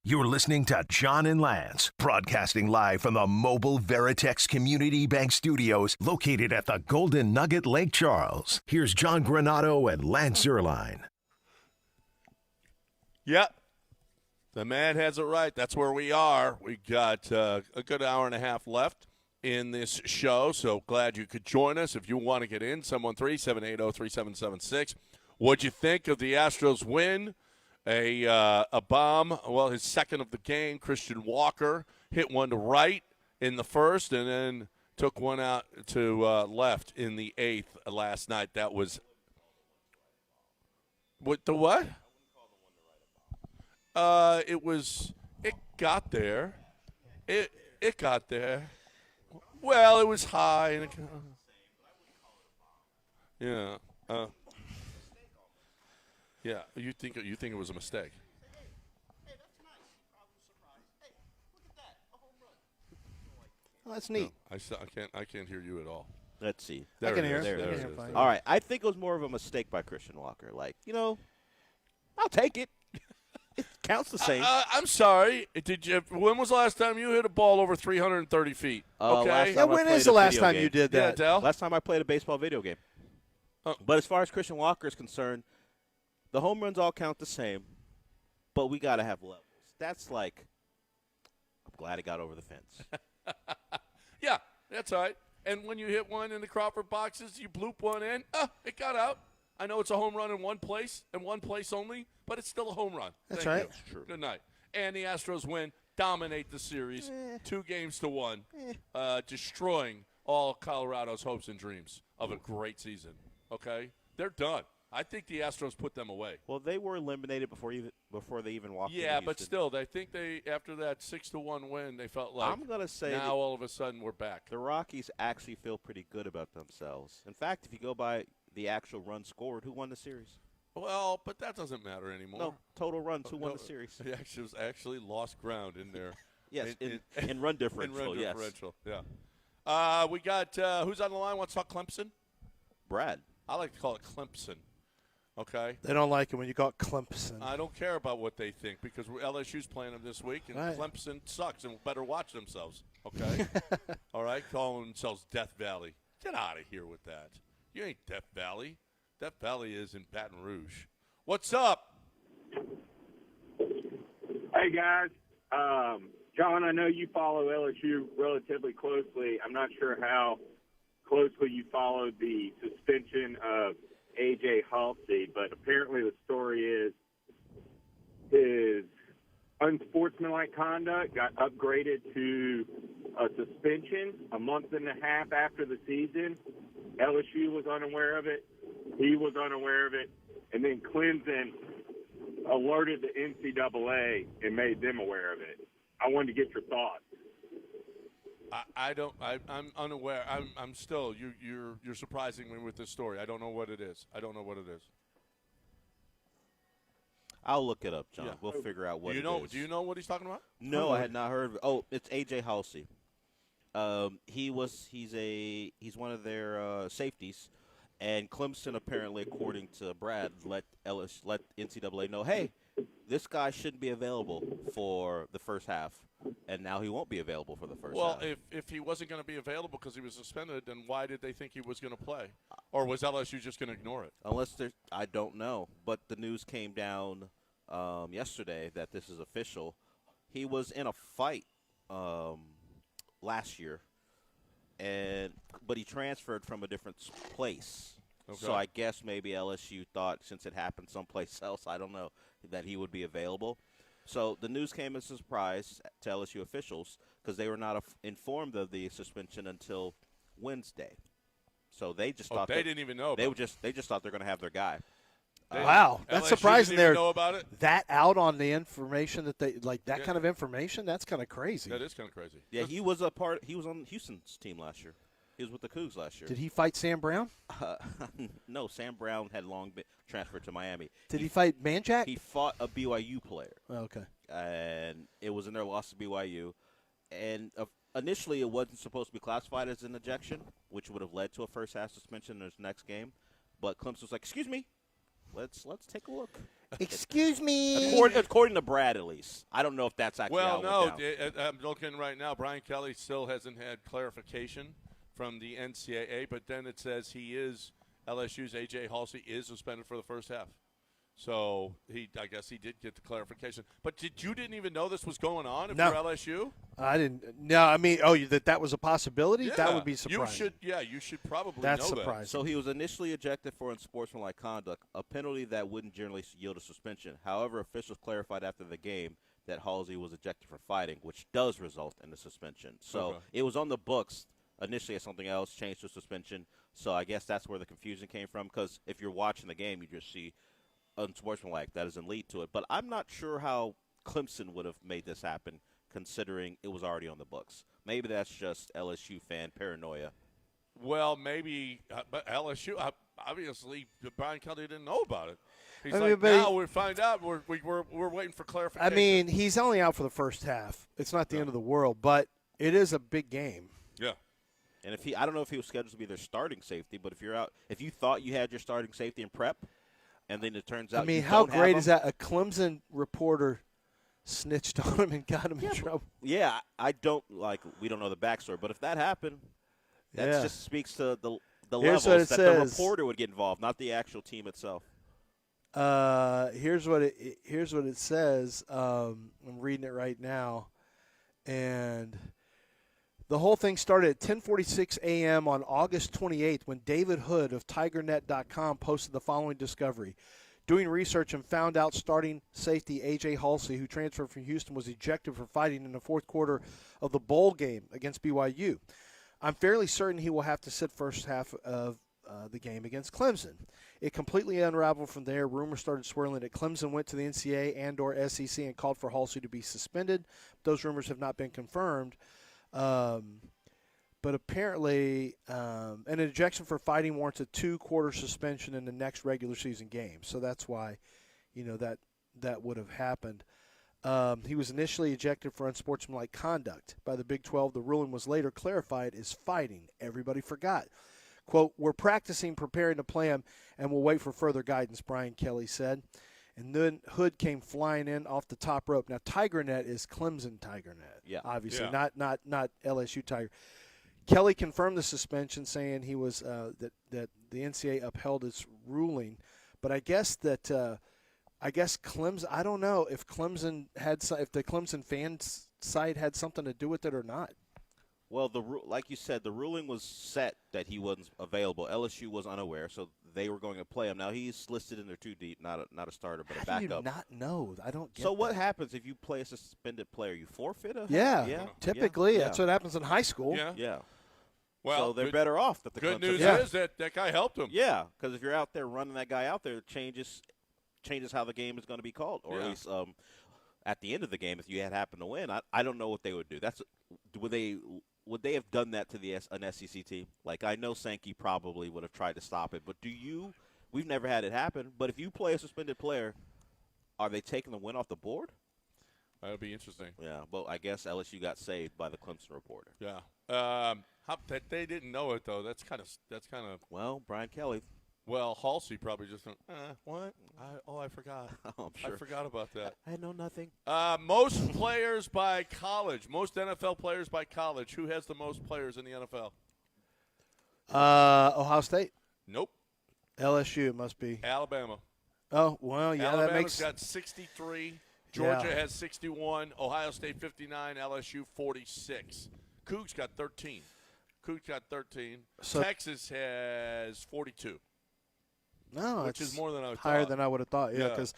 You're listening to John and Lance, broadcasting live from the mobile Veritex Community Bank Studios located at the Golden Nugget Lake Charles. Here's John Granado and Lance Zierlein. Yep. The man has it right. That's where we are. We got a good hour and a half left in this show, so glad you could join us. If you want to get in, 713-780-3776. What'd you think of the Astros win? A bomb, well, his second of the game. Christian Walker hit one to right in the first and then took one out to left in the eighth last night. That was what the what? It got there. It got there. Well, it was high and yeah. Yeah, you think it was a mistake? Hey, that's nice. Probably surprised. Hey, look at that, a home run. Oh, that's neat. No, I can't hear you at all. Let's see. I can hear it is. him. There I it can hear is. him fine. All right, I think it was more of a mistake by Christian Walker. Like, I'll take it. It counts the same. I'm sorry. When was the last time you hit a ball over 330 feet? Okay. Yeah, when is the last time you did that? Yeah, Dell? Last time I played a baseball video game. Oh. But as far as Christian Walker is concerned, the home runs all count the same, but we got to have levels. That's like, I'm glad it got over the fence. Yeah, that's all right. And when you hit one in the Crawford boxes, you bloop one in. It got out. I know it's a home run in one place and one place only, but it's still a home run. That's Thank right. you. True. Good night. And the Astros win, dominate the series, 2-1, destroying all Colorado's hopes and dreams of a great season. Okay? They're done. I think the Astros put them away. Well, they were eliminated before they even walked into Yeah, but Houston. still, they think after that 6-1 win, they felt like I'm gonna say now all of a sudden we're back. the Rockies actually feel pretty good about themselves. In fact, if you go by the actual runs scored, who won the series? Well, but that doesn't matter anymore. No, total runs. Who won the series? The Astros actually lost ground in there. Yes, in run differential. In run yes. differential, yeah. We got who's on the line? Want to talk Clemson? Brad. I like to call it Clemson. Okay. They don't like it when you call it Clemson. I don't care about what they think because LSU's playing them this week, and Right. Clemson sucks and better watch themselves. Okay. All right. Calling themselves Death Valley. Get out of here with that. You ain't Death Valley. Death Valley is in Baton Rouge. What's up? Hey, guys. John, I know you follow LSU relatively closely. I'm not sure how closely you followed the suspension of A.J. Halsey, but apparently the story is his unsportsmanlike conduct got upgraded to a suspension a month and a half after the season. LSU was unaware of it. He was unaware of it. And then Clemson alerted the NCAA and made them aware of it. I wanted to get your thoughts. I'm unaware. I'm still. You're surprising me with this story. I don't know what it is. I'll look it up, John. Yeah. We'll figure out what it is. Do you know what he's talking about? No, I had not heard of it. Oh, it's A.J. Halsey. He's one of their safeties, and Clemson apparently, according to Brad, let NCAA know, hey, this guy shouldn't be available for the first half, and now he won't be available for the first half. Well, if he wasn't going to be available because he was suspended, then why did they think he was going to play? Or was LSU just going to ignore it? I don't know, but the news came down yesterday that this is official. He was in a fight last year, but he transferred from a different place. Okay. So I guess maybe LSU thought, since it happened someplace else, I don't know, that he would be available. So the news came as a surprise to LSU officials because they were not informed of the suspension until Wednesday. So they just thought they didn't even know. They just thought they're going to have their guy. Wow, that's LSU surprising. They're Know about it. That out on the information that they like that kind of information. That's kind of crazy. That is kind of crazy. Yeah, he was on Houston's team last year. He was with the Cougs last year. Did he fight Sam Brown? No, Sam Brown had long been transferred to Miami. Did he fight Manjack? He fought a BYU player. Oh, okay. And it was in their loss to BYU. And initially it wasn't supposed to be classified as an ejection, which would have led to a first half suspension in his next game. But Clemson was like, excuse me, let's take a look. Excuse me. According to Brad, at least. I don't know if that's actually Well, how no, it went down. I'm looking right now. Brian Kelly still hasn't had clarification from the NCAA, but then it says LSU's A.J. Halsey is suspended for the first half. So I guess he did get the clarification. But you didn't even know this was going on if you're LSU? I didn't. No, I mean, that was a possibility? Yeah. That would be surprising. You should probably That's know surprising. that. So he was initially ejected for unsportsmanlike conduct, a penalty that wouldn't generally yield a suspension. However, officials clarified after the game that Halsey was ejected for fighting, which does result in a suspension. So it was on the books initially as something else, changed to suspension. So I guess that's where the confusion came from, because if you're watching the game, you just see unsportsmanlike. That doesn't lead to it. But I'm not sure how Clemson would have made this happen, considering it was already on the books. Maybe that's just LSU fan paranoia. Well, maybe, but LSU, obviously, Brian Kelly didn't know about it. He's now we find out. We're waiting for clarification. I mean, he's only out for the first half. It's not the end of the world, but it is a big game. Yeah. And I don't know if he was scheduled to be their starting safety, but if you thought you had your starting safety in prep, and then it turns out, how great is that? A Clemson reporter snitched on him and got him in trouble. Yeah, we don't know the backstory, but if that happened, that just speaks to the levels that the reporter would get involved, not the actual team itself. Here's what it says. I'm reading it right now, and the whole thing started at 10:46 a.m. on August 28th when David Hood of TigerNet.com posted the following discovery. Doing research and found out starting safety A.J. Halsey, who transferred from Houston, was ejected for fighting in the fourth quarter of the bowl game against BYU. I'm fairly certain he will have to sit first half of the game against Clemson. It completely unraveled from there. Rumors started swirling that Clemson went to the NCAA and/or SEC and called for Halsey to be suspended. Those rumors have not been confirmed. But apparently, an ejection for fighting warrants a 2-quarter suspension in the next regular season game. So that's why, that would have happened. He was initially ejected for unsportsmanlike conduct by the Big 12. The ruling was later clarified as fighting. Everybody forgot. Quote, "We're practicing, preparing to play him, and we'll wait for further guidance," Brian Kelly said. And then Hood came flying in off the top rope. Now, TigerNet is Clemson TigerNet, obviously, not LSU Tiger. Kelly confirmed the suspension, saying he was that the NCAA upheld its ruling. But I guess Clemson. I don't know if Clemson if the Clemson fans side had something to do with it or not. Well, like you said, the ruling was set that he wasn't available. LSU was unaware, so they were going to play him. Now he's listed in their 2 deep, not a starter, but a backup. How do you not know? I don't get So that. what happens if you play a suspended player? You forfeit a typically that's what happens in high school. Yeah. Well, so they're better off that the good Clemson news fans. is that guy helped him. Yeah, because if you're out there running that guy out there, it changes how the game is going to be called, or at least at the end of the game, if you had happened to win. I don't know what they would do. Would they have done that to an SEC team? Like, I know Sankey probably would have tried to stop it, but we've never had it happen, but if you play a suspended player, are they taking the win off the board? That would be interesting. Yeah, but I guess LSU got saved by the Clemson reporter. Yeah. That they didn't know it, though. That's kind of. Well, Brian Kelly. Well, Halsey probably just went, what? I forgot. I'm sure. I forgot about that. I know nothing. Most players by college, most NFL players by college. Who has the most players in the NFL? Ohio State. Nope. LSU, it must be. Alabama. Oh, well, yeah, Alabama's that makes. got 63. Georgia has 61. Ohio State 59. LSU 46. Cougs got 13. So Texas has 42. No, which is more than I thought. Higher than I would have thought. Yeah, because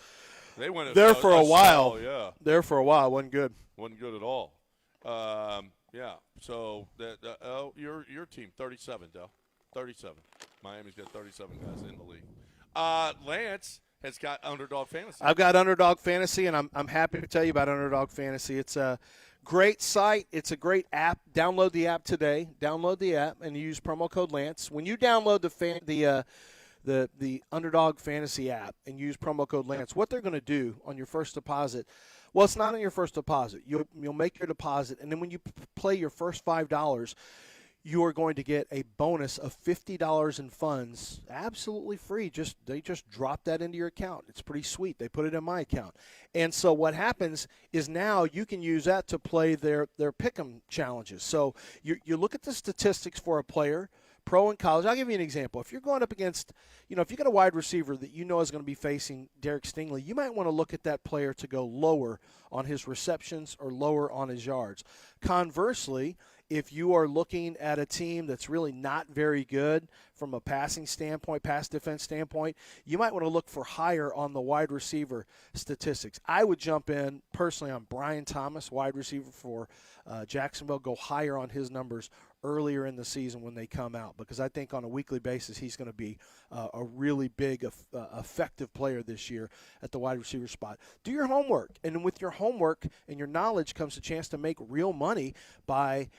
they went there for a while. Yeah, there for a while wasn't good. Wasn't good at all. Yeah. So your team 37, Del. 37. Miami's got 37 guys in the league. Lance has got Underdog Fantasy. I've got Underdog Fantasy, and I'm happy to tell you about Underdog Fantasy. It's a great site. It's a great app. Download the app today. Download the app and use promo code Lance. When you download the Underdog Fantasy app and use promo code Lance, what they're going to do on your first deposit, well, it's not on your first deposit. You'll make your deposit, and then when you play your first $5, you are going to get a bonus of $50 in funds absolutely free. They just drop that into your account. It's pretty sweet. They put it in my account. And so what happens is now you can use that to play their pick'em challenges. So you look at the statistics for a player, pro and college. I'll give you an example. If you're going up against, if you got a wide receiver that you know is going to be facing Derek Stingley, you might want to look at that player to go lower on his receptions or lower on his yards. Conversely, if you are looking at a team that's really not very good from a passing standpoint, pass defense standpoint, you might want to look for higher on the wide receiver statistics. I would jump in personally on Brian Thomas, wide receiver for Jacksonville, go higher on his numbers earlier in the season when they come out, because I think on a weekly basis he's going to be a really big, effective player this year at the wide receiver spot. Do your homework, and with your homework and your knowledge comes a chance to make real money by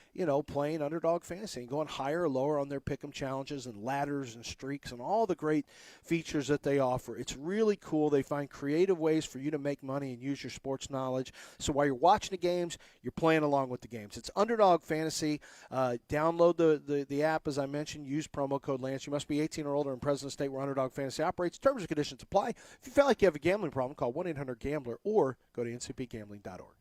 playing underdog fantasy and going higher or lower on their pick'em challenges and ladders and streaks and all the great features that they offer. It's really cool. They find creative ways for you to make money and use your sports knowledge. So while you're watching the games, you're playing along with the games. It's Underdog Fantasy. Download the app, as I mentioned. Use promo code Lance. You must be 18 or older and present in the state where Underdog Fantasy operates. Terms and conditions apply. If you feel like you have a gambling problem, call 1-800-GAMBLER or go to ncpgambling.org.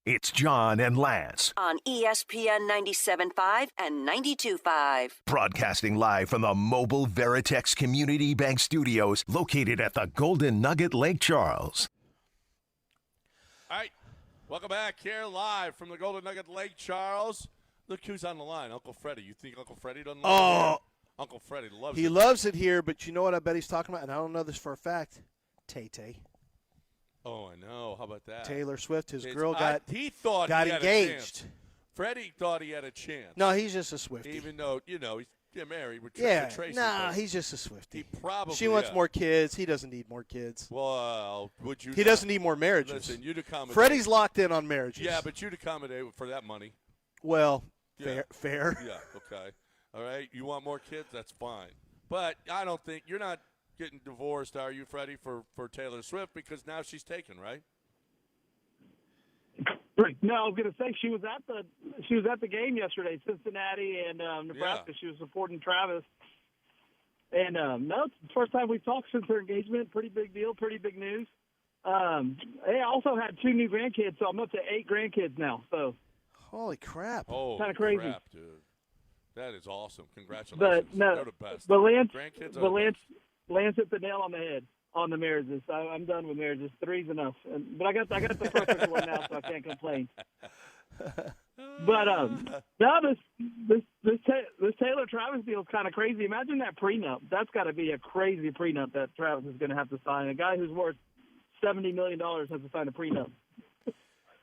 It's John and Lance, On ESPN 97.5 and 92.5. broadcasting live from the Mobile Veritex Community Bank Studios, located at the Golden Nugget Lake Charles. All right. Welcome back here live from the Golden Nugget Lake Charles. Look who's on the line. Uncle Freddie. You think Uncle Freddie doesn't love it here? Uncle Freddie loves it. He loves it here, but you know what I bet he's talking about? And I don't know this for a fact. Tay-Tay. Oh, I know. How about that? Taylor Swift, his girl got engaged. Freddie thought he had a chance. No, he's just a Swiftie. Even though, he's married with Tracy. Nah, he's just a Swiftie. He probably She wants more kids. He doesn't need more kids. Well, would you? He doesn't need more marriages. Listen, you'd accommodate. Freddie's locked in on marriages. Yeah, but you'd accommodate for that money. Well, Yeah. fair. Yeah, okay. All right, you want more kids? That's fine. But I don't think you're not getting divorced, are you, Freddie, for Taylor Swift? Because now she's taken, right? No, I was going to say she was at the game yesterday, Cincinnati and Nebraska. Yeah. She was supporting Travis, and no, it's the first time we've talked since her engagement. Pretty big deal, pretty big news. I also had 2 new grandkids, so I'm up to 8 grandkids now. So, holy crap! Oh, kind of crazy, crap, dude. That is awesome. Congratulations. But no, they're the best. But Lance hit the nail on the head on the marriages. I'm done with marriages. 3's enough. But I got the perfect one now, so I can't complain. But no, this Taylor Travis deal is kind of crazy. Imagine that prenup. That's got to be a crazy prenup that Travis is going to have to sign. A guy who's worth $70 million has to sign a prenup.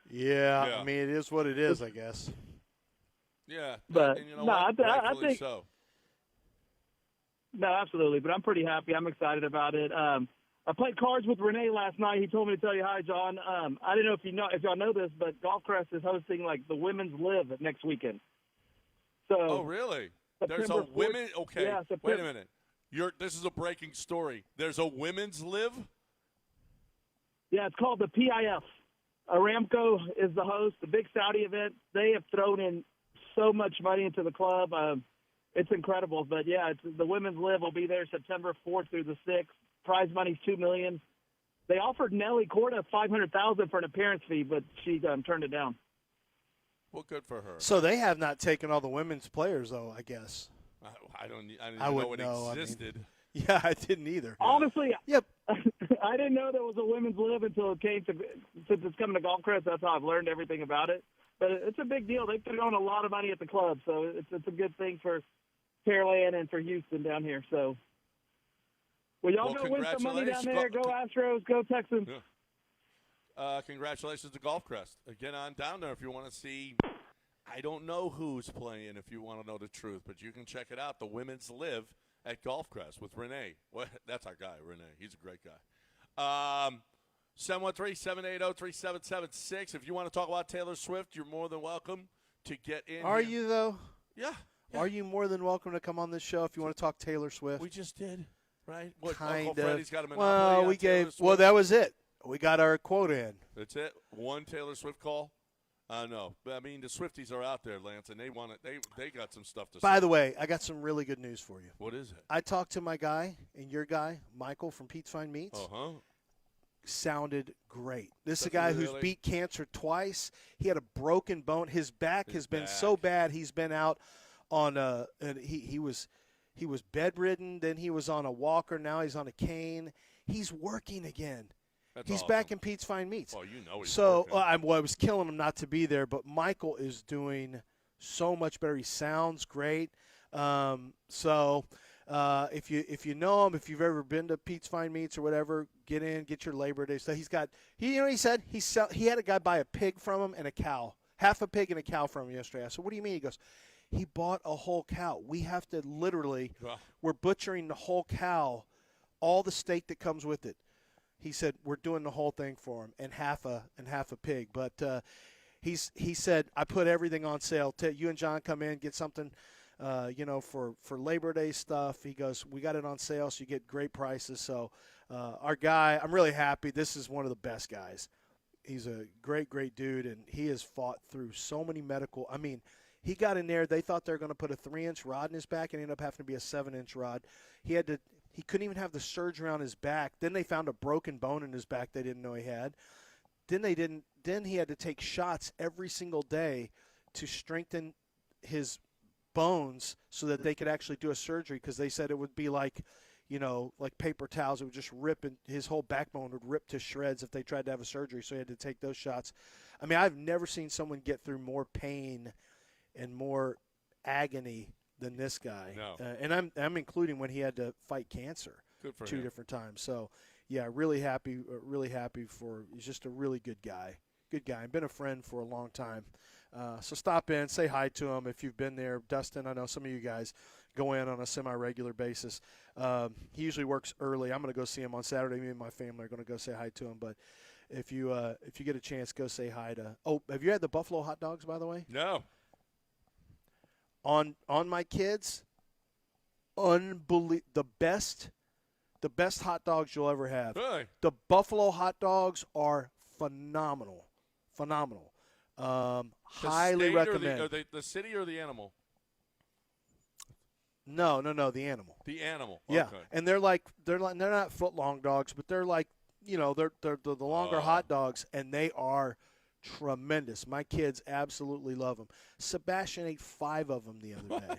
Yeah, I mean it is what it is, I guess. Yeah, but and you know no, what? I think so. No, absolutely. But I'm pretty happy. I'm excited about it. I played cards with Renee last night. He told me to tell you hi, John. I didn't know if y'all know this, but Golfcrest is hosting like the Women's Live next weekend. So. Oh, really? There's a 4th, women. Okay, yeah, wait a minute. This is a breaking story. There's a women's live. Yeah, it's called the PIF. Aramco is the host. The big Saudi event. They have thrown in so much money into the club. It's incredible. But yeah, the Women's Live will be there September 4th through the 6th. Prize money's $2 million. They offered Nelly Corda $500,000 for an appearance fee, but she turned it down. Well, good for her. So they have not taken all the women's players, though. I guess. I didn't know it existed. Yeah, I didn't either. Honestly, yep. I didn't know there was a Women's Live until it came to since it's coming to Golfcrest. That's how I've learned everything about it. But it's a big deal. They put on a lot of money at the club, so it's a good thing for Pearland and for Houston down here. So, well, y'all go win some money down there. Go Astros. Go Texans. Yeah. Congratulations to Golfcrest. Get on down there if you want to see. I don't know who's playing if you want to know the truth, but you can check it out. The Women's Live at Golfcrest with Renee. Well, that's our guy, Renee. He's a great guy. 713-780-3776. If you want to talk about Taylor Swift, you're more than welcome to get in. Are you, though? Yeah. Are you more than welcome to come on this show if you want to talk Taylor Swift? We just did, right? What, kind Uncle of. Freddie's got a monopoly on Taylor Swift? Well, that was it. We got our quota in. That's it? One Taylor Swift call? No. But, I mean, the Swifties are out there, Lance, and they want it. They got some stuff to say. By the way, I got some really good news for you. What is it? I talked to my guy and your guy, Michael from Pete's Fine Meats. Uh-huh. Sounded great. This is a guy who's beat cancer twice. He had a broken bone. His back has been so bad. He's been out on and he was bedridden. Then he was on a walker. Now he's on a cane. He's working again. He's awesome. Back in Pete's Fine Meats. Well, you know he's so working. I was killing him not to be there, but Michael is doing so much better. He sounds great. If you know him, if you've ever been to Pete's Fine Meats or whatever, get in, get your Labor Day stuff. He's got he said he had a guy buy a pig from him and a cow, half a pig and a cow from him yesterday. I said, what do you mean? He goes, he bought a whole cow. We have to literally, we're butchering the whole cow, all the steak that comes with it. He said we're doing the whole thing for him and half a pig. But he said I put everything on sale. You and John come in, get something. For Labor Day stuff. He goes, we got it on sale, so you get great prices. So our guy, I'm really happy. This is one of the best guys. He's a great, great dude, and he has fought through so many medical. I mean, he got in there. They thought they were going to put a 3-inch rod in his back, and ended up having to be a 7-inch rod. He couldn't even have the surgery on his back. Then they found a broken bone in his back they didn't know he had. Then he had to take shots every single day to strengthen his bones so that they could actually do a surgery, because they said it would be like like paper towels. It would just rip, and his whole backbone would rip to shreds if they tried to have a surgery, so he had to take those shots. I mean, I've never seen someone get through more pain and more agony than this guy. No. And I'm including when he had to fight cancer Good for two him. different times. So, yeah, really happy for – he's just a really good guy. Good guy. I've been a friend for a long time. So stop in, say hi to him if you've been there. Dustin, I know some of you guys go in on a semi-regular basis. He usually works early. I'm going to go see him on Saturday. Me and my family are going to go say hi to him. But if you get a chance, go say hi to – oh, have you had the Buffalo hot dogs, by the way? No. On my kids, the best hot dogs you'll ever have. Really? The Buffalo hot dogs are phenomenal. The Highly state recommend. Or the city or the animal? No, the animal. The animal. Yeah, Okay. and they're not foot long dogs, but they're like they're the longer hot dogs, and they are tremendous. My kids absolutely love them. Sebastian ate 5 of them the other day.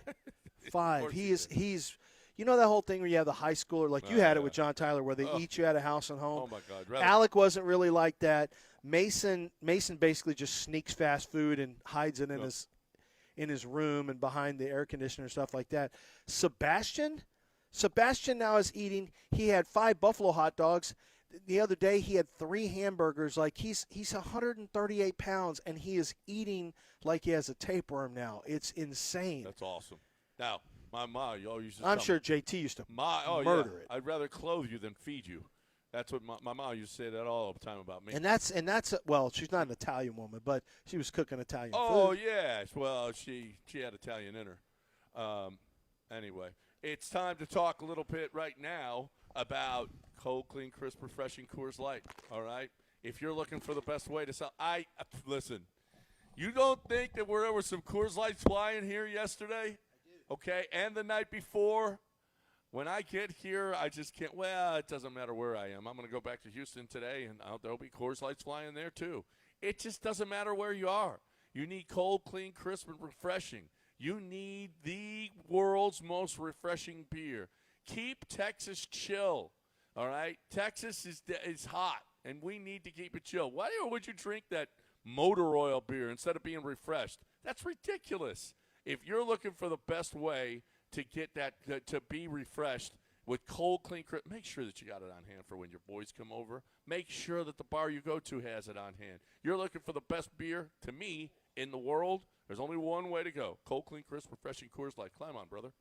5. He's that whole thing where you have the high schooler, like you had it with John Tyler, where they eat you at a house and home. Oh my God! Alec wasn't really like that. Mason basically just sneaks fast food and hides it in his room and behind the air conditioner and stuff like that. Sebastian now is eating. He had 5 Buffalo hot dogs. The other day he had 3 hamburgers. Like he's 138 pounds and he is eating like he has a tapeworm now. It's insane. That's awesome. Now, my mom, you always used to I'm tell sure me, JT used to murder it. I'd rather clothe you than feed you. That's what my mom used to say that all the time about me. And that's well, she's not an Italian woman, but she was cooking Italian food. Oh yes, well she had Italian in her. Anyway, it's time to talk a little bit right now about cold, clean, crisp, refreshing Coors Light. All right, if you're looking for the best way to sell, listen. You don't think that there were some Coors Lights flying here yesterday? Okay, and the night before. When I get here, I just can't. Well, it doesn't matter where I am. I'm going to go back to Houston today, and there'll be Coors Lights flying there too. It just doesn't matter where you are. You need cold, clean, crisp, and refreshing. You need the world's most refreshing beer. Keep Texas chill, all right? Texas is hot, and we need to keep it chill. Why would you drink that motor oil beer instead of being refreshed? That's ridiculous. If you're looking for the best way to get that to be refreshed with cold, clean, crisp, make sure that you got it on hand for when your boys come over. Make sure that the bar you go to has it on hand. You're looking for the best beer, to me, in the world. There's only one way to go. Cold, clean, crisp, refreshing Coors Light. Climb on, brother.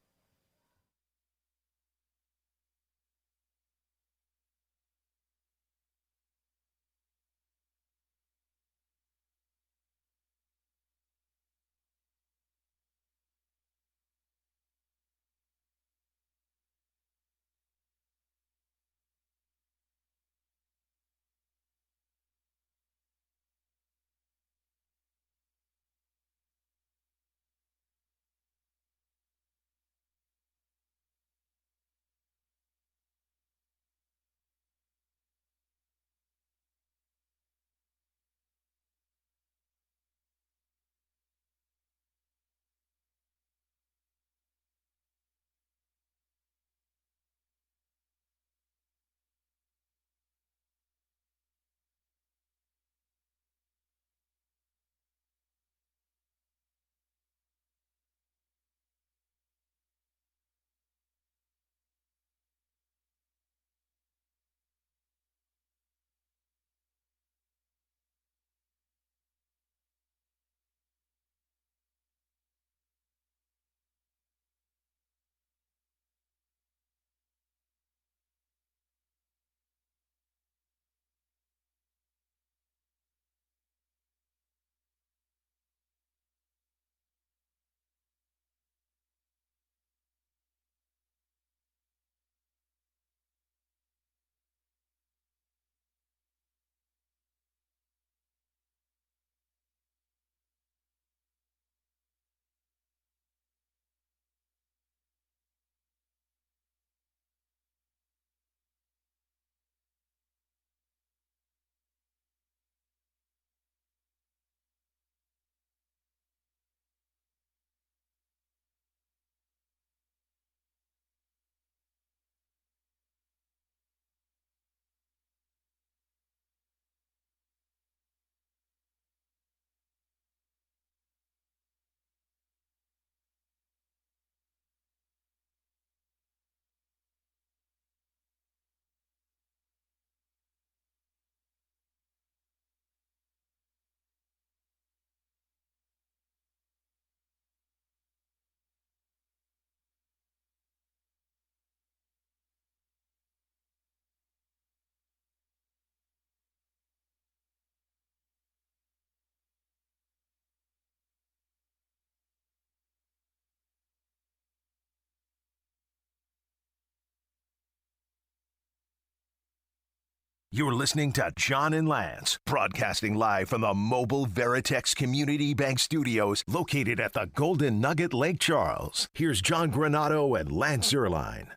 You're listening to John and Lance, broadcasting live from the mobile Veritex Community Bank Studios located at the Golden Nugget Lake Charles. Here's John Granado and Lance Zierlein.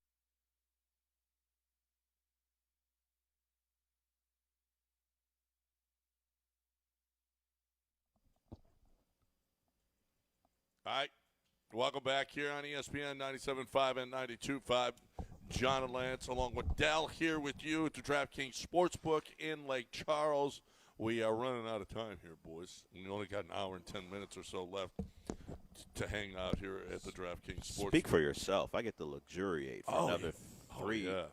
All right. Welcome back here on ESPN 97.5 and 92.5. John and Lance, along with Dell, here with you at the DraftKings Sportsbook in Lake Charles. We are running out of time here, boys. We only got an hour and 10 minutes or so left to hang out here at the DraftKings Sportsbook. Speak for yourself. I get to luxuriate for another 3+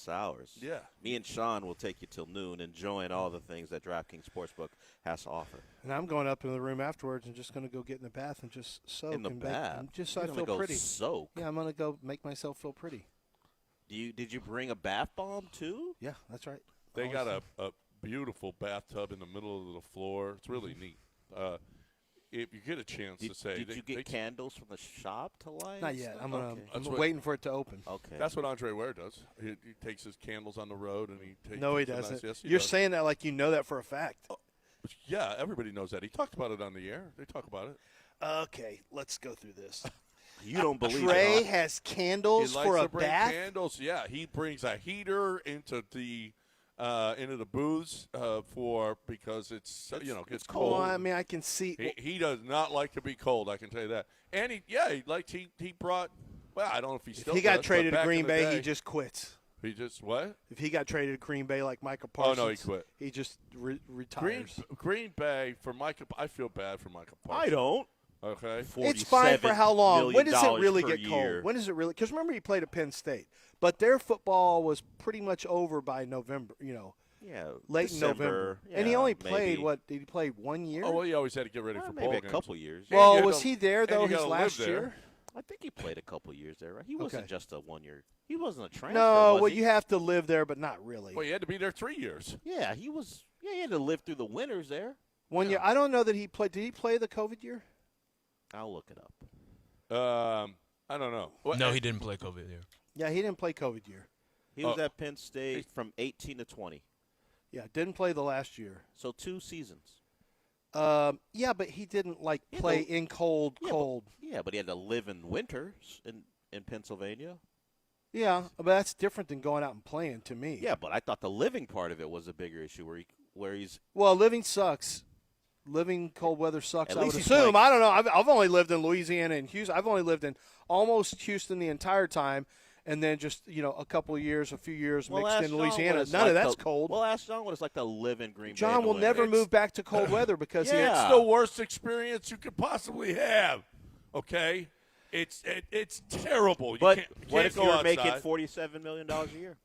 hours. Yeah. Me and Sean will take you till noon, enjoying all the things that DraftKings Sportsbook has to offer. And I'm going up in the room afterwards and just going to go get in the bath and just soak. In the bath? And just so You're I feel gonna go pretty. soak? Yeah, I'm going to go make myself feel pretty. Did you bring a bath bomb too? Yeah, that's right. They got a beautiful bathtub in the middle of the floor. It's really neat. If you get a chance to say, did you get candles from the shop to light? Not yet. I'm Okay. waiting for it to open. Okay. That's what Andre Ware does. He takes his candles on the road and he takes. No, he takes a nice- doesn't. yes, he You're does. saying that like you know that for a fact. Yeah, everybody knows that. He talked about it on the air. They talk about it. Okay, let's go through this. You don't believe Trey it, huh? has candles He likes for to a bring bath? candles. Yeah, he brings a heater into the booths because it's gets cold. Well, I mean, I can see. He does not like to be cold. I can tell you that. And he brought. Well, I don't know if he still. If he got does, traded but to back Green in the Bay, day, he just quits. He just what? If he got traded to Green Bay like Michael Oh Parsons, no, he quit. He just retires. Green Bay for Michael. I feel bad for Michael Parsons. I don't. Okay. It's fine for how long? When does it really per get year. cold? When does it really? Because remember, he played at Penn State, but their football was pretty much over by November. Yeah, late December, November, yeah, and he only played maybe. what? Did he play 1 year? Oh well, he always had to get ready for Maybe bowl a games. couple years. Well, And you was gotta- he there and though you his gotta last live there. year? I think he played a couple years there, right? He wasn't just a 1 year. He wasn't a transfer. No, was well, he? you have to live there, but not really. Well, he had to be there 3 years. Yeah, he was. Yeah, he had to live through the winters there. 1 year. I don't know that he played. Did he play the COVID year? I'll look it up. I don't know. Well, No, he didn't play COVID year. Yeah, he didn't play COVID year. He was at Penn State from 18 to 20. Yeah, didn't play the last year. So 2 seasons. Yeah, but he didn't play in cold. Yeah, but he had to live in winters in Pennsylvania. Yeah, but that's different than going out and playing to me. Yeah, but I thought the living part of it was a bigger issue where he's. Well, living sucks. Living cold weather sucks. At I would least he's assume. playing- I don't know. I've only lived in Louisiana and Houston. I've only lived in almost Houston the entire time, and then just a couple of years, a few years mixed ask in John Louisiana. what it's None of like that's to- cold. Well, ask John what it's like to live in Green Bay. John in the will never winter. move back to cold weather because Yeah. It's the worst experience you could possibly have. Okay, it's terrible. But you what can't if you go were making outside. $47 million a year?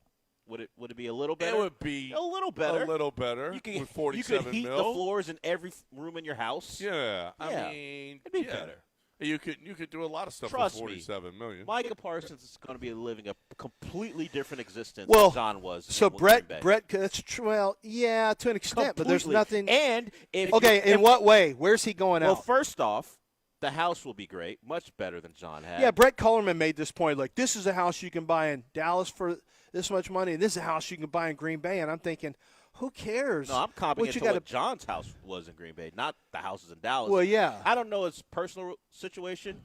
Would it be a little better? It would be a little better. A little better. You could, with 47 you could heat mil. the floors in every room in your house. Yeah, Yeah. I mean, It'd be yeah. better. You could do a lot of stuff Trust with me. $47 million. Micah Parsons is going to be living a completely different existence Well, than John was. So in Green Bay. Brett, that's true. Well, yeah, to an extent, but there's Completely. nothing. And if In what way? Where's he going Well, out? first off, the house will be great, much better than John had. Yeah, Brett Cullerman made this point. Like, this is a house you can buy in Dallas for this much money, and this is a house you can buy in Green Bay. And I'm thinking, who cares? No, I'm copying What it you to gotta- what John's house was in Green Bay, not the houses in Dallas. Well, yeah. I don't know his personal situation,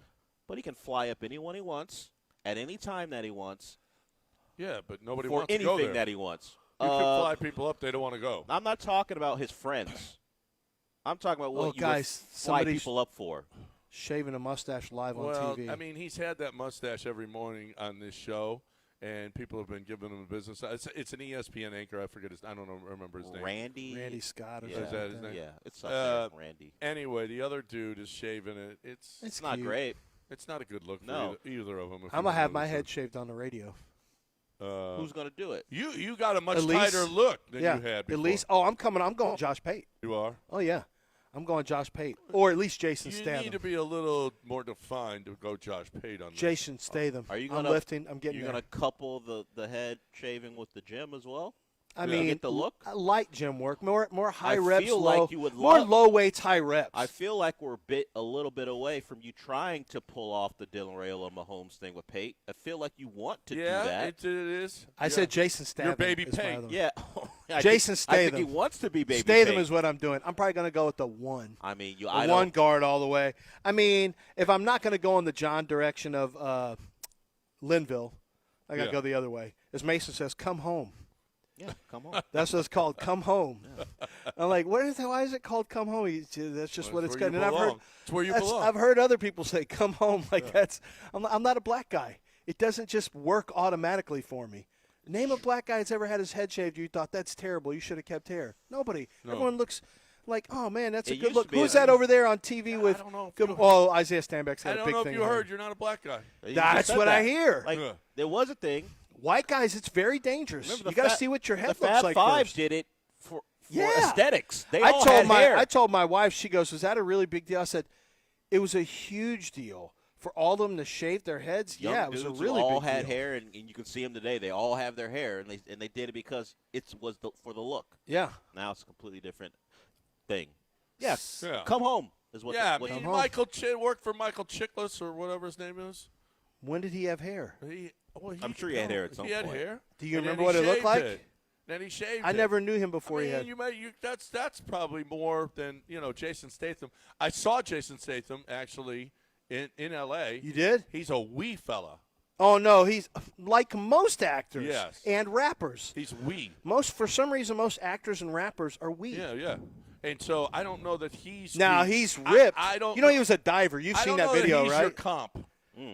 but he can fly up anyone he wants at any time that he wants Yeah, but nobody for wants to go anything there. that he wants. You can fly people up; they don't want to go. I'm not talking about his friends. I'm talking about what you guys, would fly somebody's people up for. Shaving a mustache live on Well, TV. I mean, he's had that mustache every morning on this show, and people have been giving him business. It's an ESPN anchor. I forget his. I don't remember his name. Randy Scott or yeah. something. Is that his name? Yeah, it's up there, Randy. Anyway, the other dude is shaving it. It's not cute. great. It's not a good look for No. either of them. if I'm you gonna have know my the head truth. shaved on the radio. Who's going to do it? You got a much At least- tighter look than yeah, you had before. at least. Oh, I'm going Josh Pate. You are. Oh yeah, I'm going Josh Pate, or at least Jason You Statham. need to be a little more defined to go Josh Pate on this. Jason Statham. Are you I'm gonna lifting? I'm getting You're there. going to couple the head shaving with the gym as well? I mean, get the look. Light gym work, more high I reps, feel low, like you would more love- low weights, high reps. I feel like we're a little bit away from you trying to pull off the Dylan Rayola Mahomes thing with Pate. I feel like you want to do that. It is. I said Jason Statham. Your baby is my Pate. other one. Yeah. Jason I Statham. think he wants to be baby Statham Pate. is what I'm doing. I'm probably going to go with the one. I mean, The one guard all the way. I mean, if I'm not going to go in the John direction of Linville, I got to go the other way. As Mason says, come home. Yeah, come on. That's what it's called, come home. I'm like, why is it called come home? That's just what it's called. And It's where you belong. I've heard other people say come home. Like I'm not a black guy. It doesn't just work automatically for me. Name a black guy that's ever had his head shaved. You thought that's terrible. You should have kept hair. Nobody. No. Everyone looks like, oh man, that's a It good used look. to be Who's a- that over there on TV with? I don't know. Oh, Isaiah Stanback's I had a don't big know thing. if you on heard. him. You're not a black guy. You That's said what that. I hear. Like, there was a thing. White guys, it's very dangerous. Remember You got to see what your head the looks Fab like Five first. did it for Yeah. aesthetics. They I all told had hair. I told my wife. She goes, "Was that a really big deal?" I said, "It was a huge deal for all of them to shave their heads." Young yeah, it was a dudes really who all big had deal. hair, and you can see them today. They all have their hair, and they did it because it was for the look. Yeah. Now it's a completely different thing. Yes. Yeah. Come home is what. Yeah, what I mean, home. Michael worked for Michael Chiklis or whatever his name is. When did he have hair? I'm sure he had hair at some He had point. hair. Do you And then remember he what it looked shaved like? it. Then he shaved I it. never knew him before I mean, he had. that's probably more than Jason Statham. I saw Jason Statham actually in L.A. You did? He's a wee fella. Oh no, he's like most actors Yes. and rappers. He's wee. For some reason, most actors and rappers are wee. Yeah. And so I don't know that he's. Now wee. he's ripped. I don't. You know he was a diver. You've I seen don't that know video, he's right? Your comp.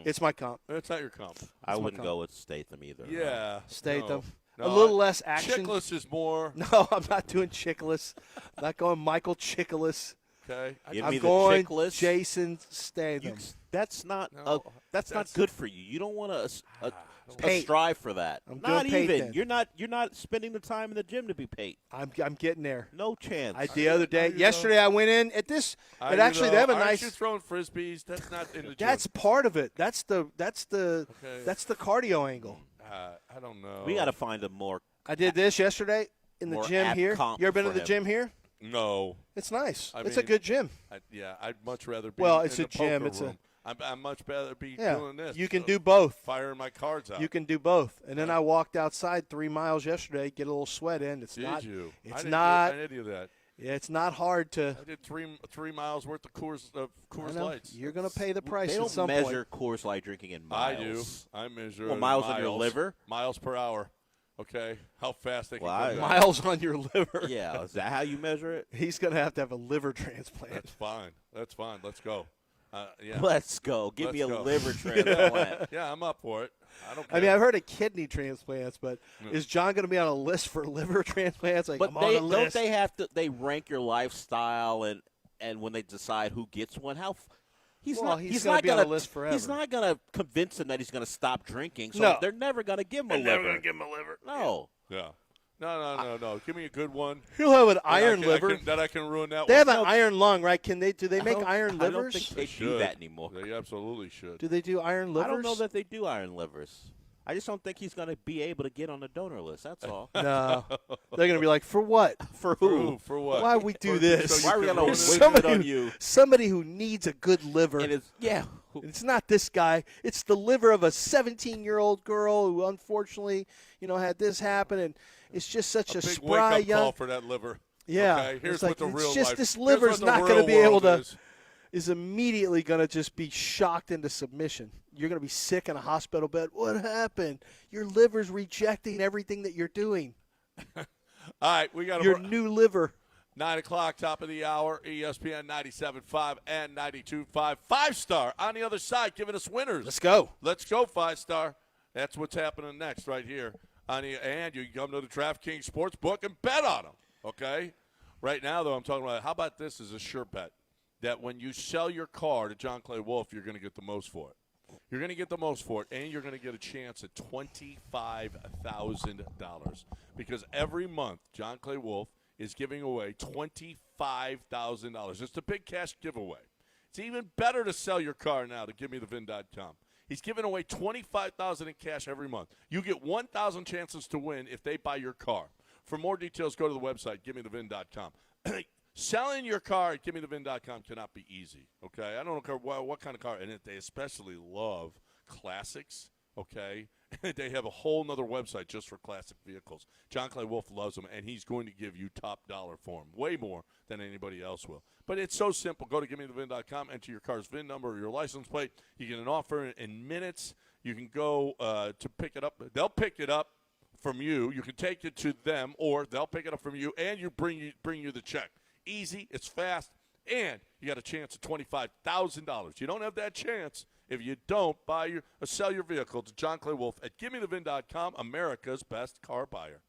It's my comp. That's not your comp. I wouldn't go with Statham either. Yeah. Statham. No, A little less action. Chiklis is more. No, I'm not doing Chiklis. I'm not going Michael Chiklis. Okay. Give I'm me the going Chiklis. Jason Statham. That's not No, that's not good for you. You don't want to Pate. strive for that. I'm not doing Pate even. then. You're not spending the time in the gym to be Pate. I'm getting there. No chance. The other day, yesterday, I went in at this. But actually, they have a Aren't nice. you throwing frisbees? That's not in the gym. That's part of it. That's the Okay. that's the cardio angle. I don't know. We got to find a more. I did this yesterday in the More gym apt here. comp You ever been for to the him. gym here? No. It's nice. I It's a mean, good gym. I'd much rather be. Well, in it's the a gym. poker It's a- room. I'm much rather be Yeah, doing this. you can do both. Firing my cards out. You can do both. And then I walked outside 3 miles yesterday, get a little sweat in. It's Did not. you? It's I didn't not. Do any of that. It's not hard to. I did 3 miles worth of Coors I know. Lights. You're going to pay the price They at don't some measure point. Coors Light drinking in I miles. do. I measure Well, miles on your liver? Miles per hour. Okay, how fast they can Well, go I- down. Miles on your liver. Yeah, is that how you measure it? He's going to have a liver transplant. That's fine. That's fine. Let's go. Yeah. Let's go. Give me a Let's go. liver transplant. Yeah, I'm up for it. I don't care. I mean, I've heard of kidney transplants, but is John going to be on a list for liver transplants? Like, But I'm on a don't list. they have to? They rank your lifestyle and when they decide who gets one, he's Well, not. he's He's gonna not be on gonna. the list forever. He's not gonna convince them that he's gonna stop drinking. So No. they're never gonna give him a They're never liver. gonna give him a liver. No. Yeah. No. Give me a good one. He'll have an that iron I liver. that I can ruin that They one. have an iron lung, right? Do they make iron I don't livers? think they do should. that anymore. They absolutely should. Do they do iron livers? I don't know that they do iron livers. I just don't think he's gonna be able to get on the donor list. That's all. No. They're going to be like, for what? For For who? who? For what? Why we do For- this? so Why are we can gonna ruin wait it? it Somebody on who- you? Somebody who needs a good liver. And it's It's not this guy. It's the liver of a 17-year-old girl who unfortunately, had this happen, and it's just such a, big spry wake-up young. call for that liver. Yeah, Okay, here's it's like, what the real it's just life. this here's liver's what the not real going to be able world to. is. Is immediately going to just be shocked into submission. You're going to be sick in a hospital bed. What happened? Your liver's rejecting everything that you're doing. All right, we got Your new liver. 9 o'clock, top of the hour, ESPN 97.5 and 92.5. 5-star on the other side, giving us winners. Let's go. Let's go, 5-star. That's what's happening next right here. And you can come to the DraftKings Sportsbook and bet on them, okay? Right now, though, I'm talking about how about this as a sure bet, that when you sell your car to John Clay Wolf, you're going to get the most for it. You're going to get the most for it, and you're going to get a chance at $25,000 because every month John Clay Wolf is giving away $25,000. It's a big cash giveaway. It's even better to sell your car now to GiveMeTheVin.com. He's giving away $25,000 in cash every month. You get 1,000 chances to win if they buy your car. For more details, go to the website, givemethevin.com. Selling your car at givemethevin.com cannot be easy, okay? I don't care what kind of car, and they especially love classics, okay? They have a whole nother website just for classic vehicles. John Clay Wolf loves them, and he's going to give you top dollar for them, way more than anybody else will. But it's so simple. Go to givemethevin.com, enter your car's VIN number or your license plate. You get an offer in minutes. You can go to pick it up. They'll pick it up from you. You can take it to them, or they'll pick it up from you, and bring you the check. Easy, it's fast, and you got a chance at $25,000. You don't have that chance if you don't buy or sell your vehicle to John Clay Wolf at GiveMeTheVin.com, America's best car buyer.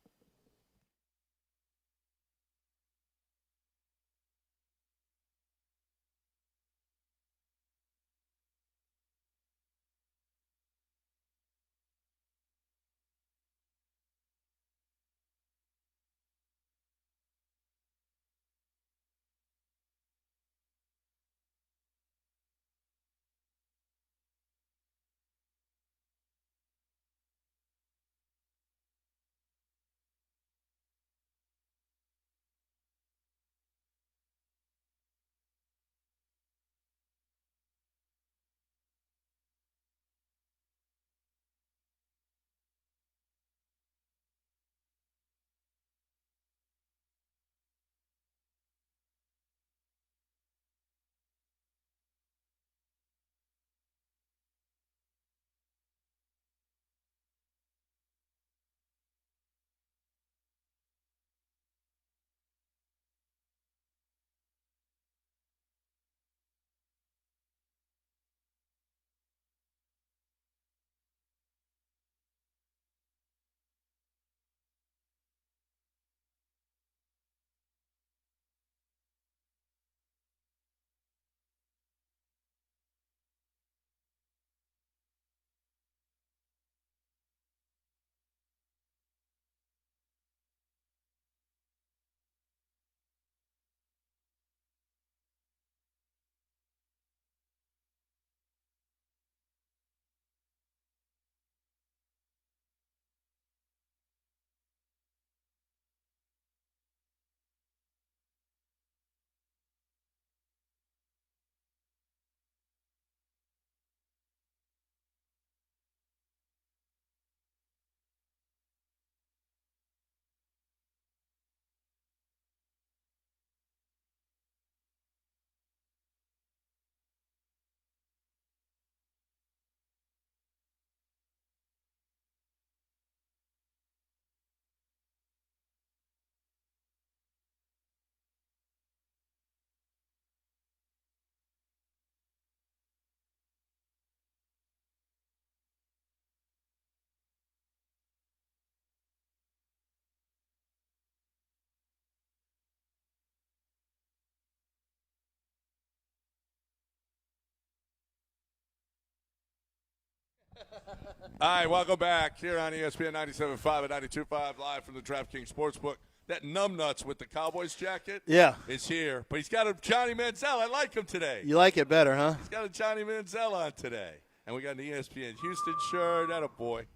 All right, welcome back here on ESPN 97.5 and 92.5 live from the DraftKings Sportsbook. That numbnuts with the Cowboys jacket is here. But he's got a Johnny Manziel. I like him today. You like it better, huh? He's got a Johnny Manziel on today. And we got an ESPN Houston shirt. Attaboy.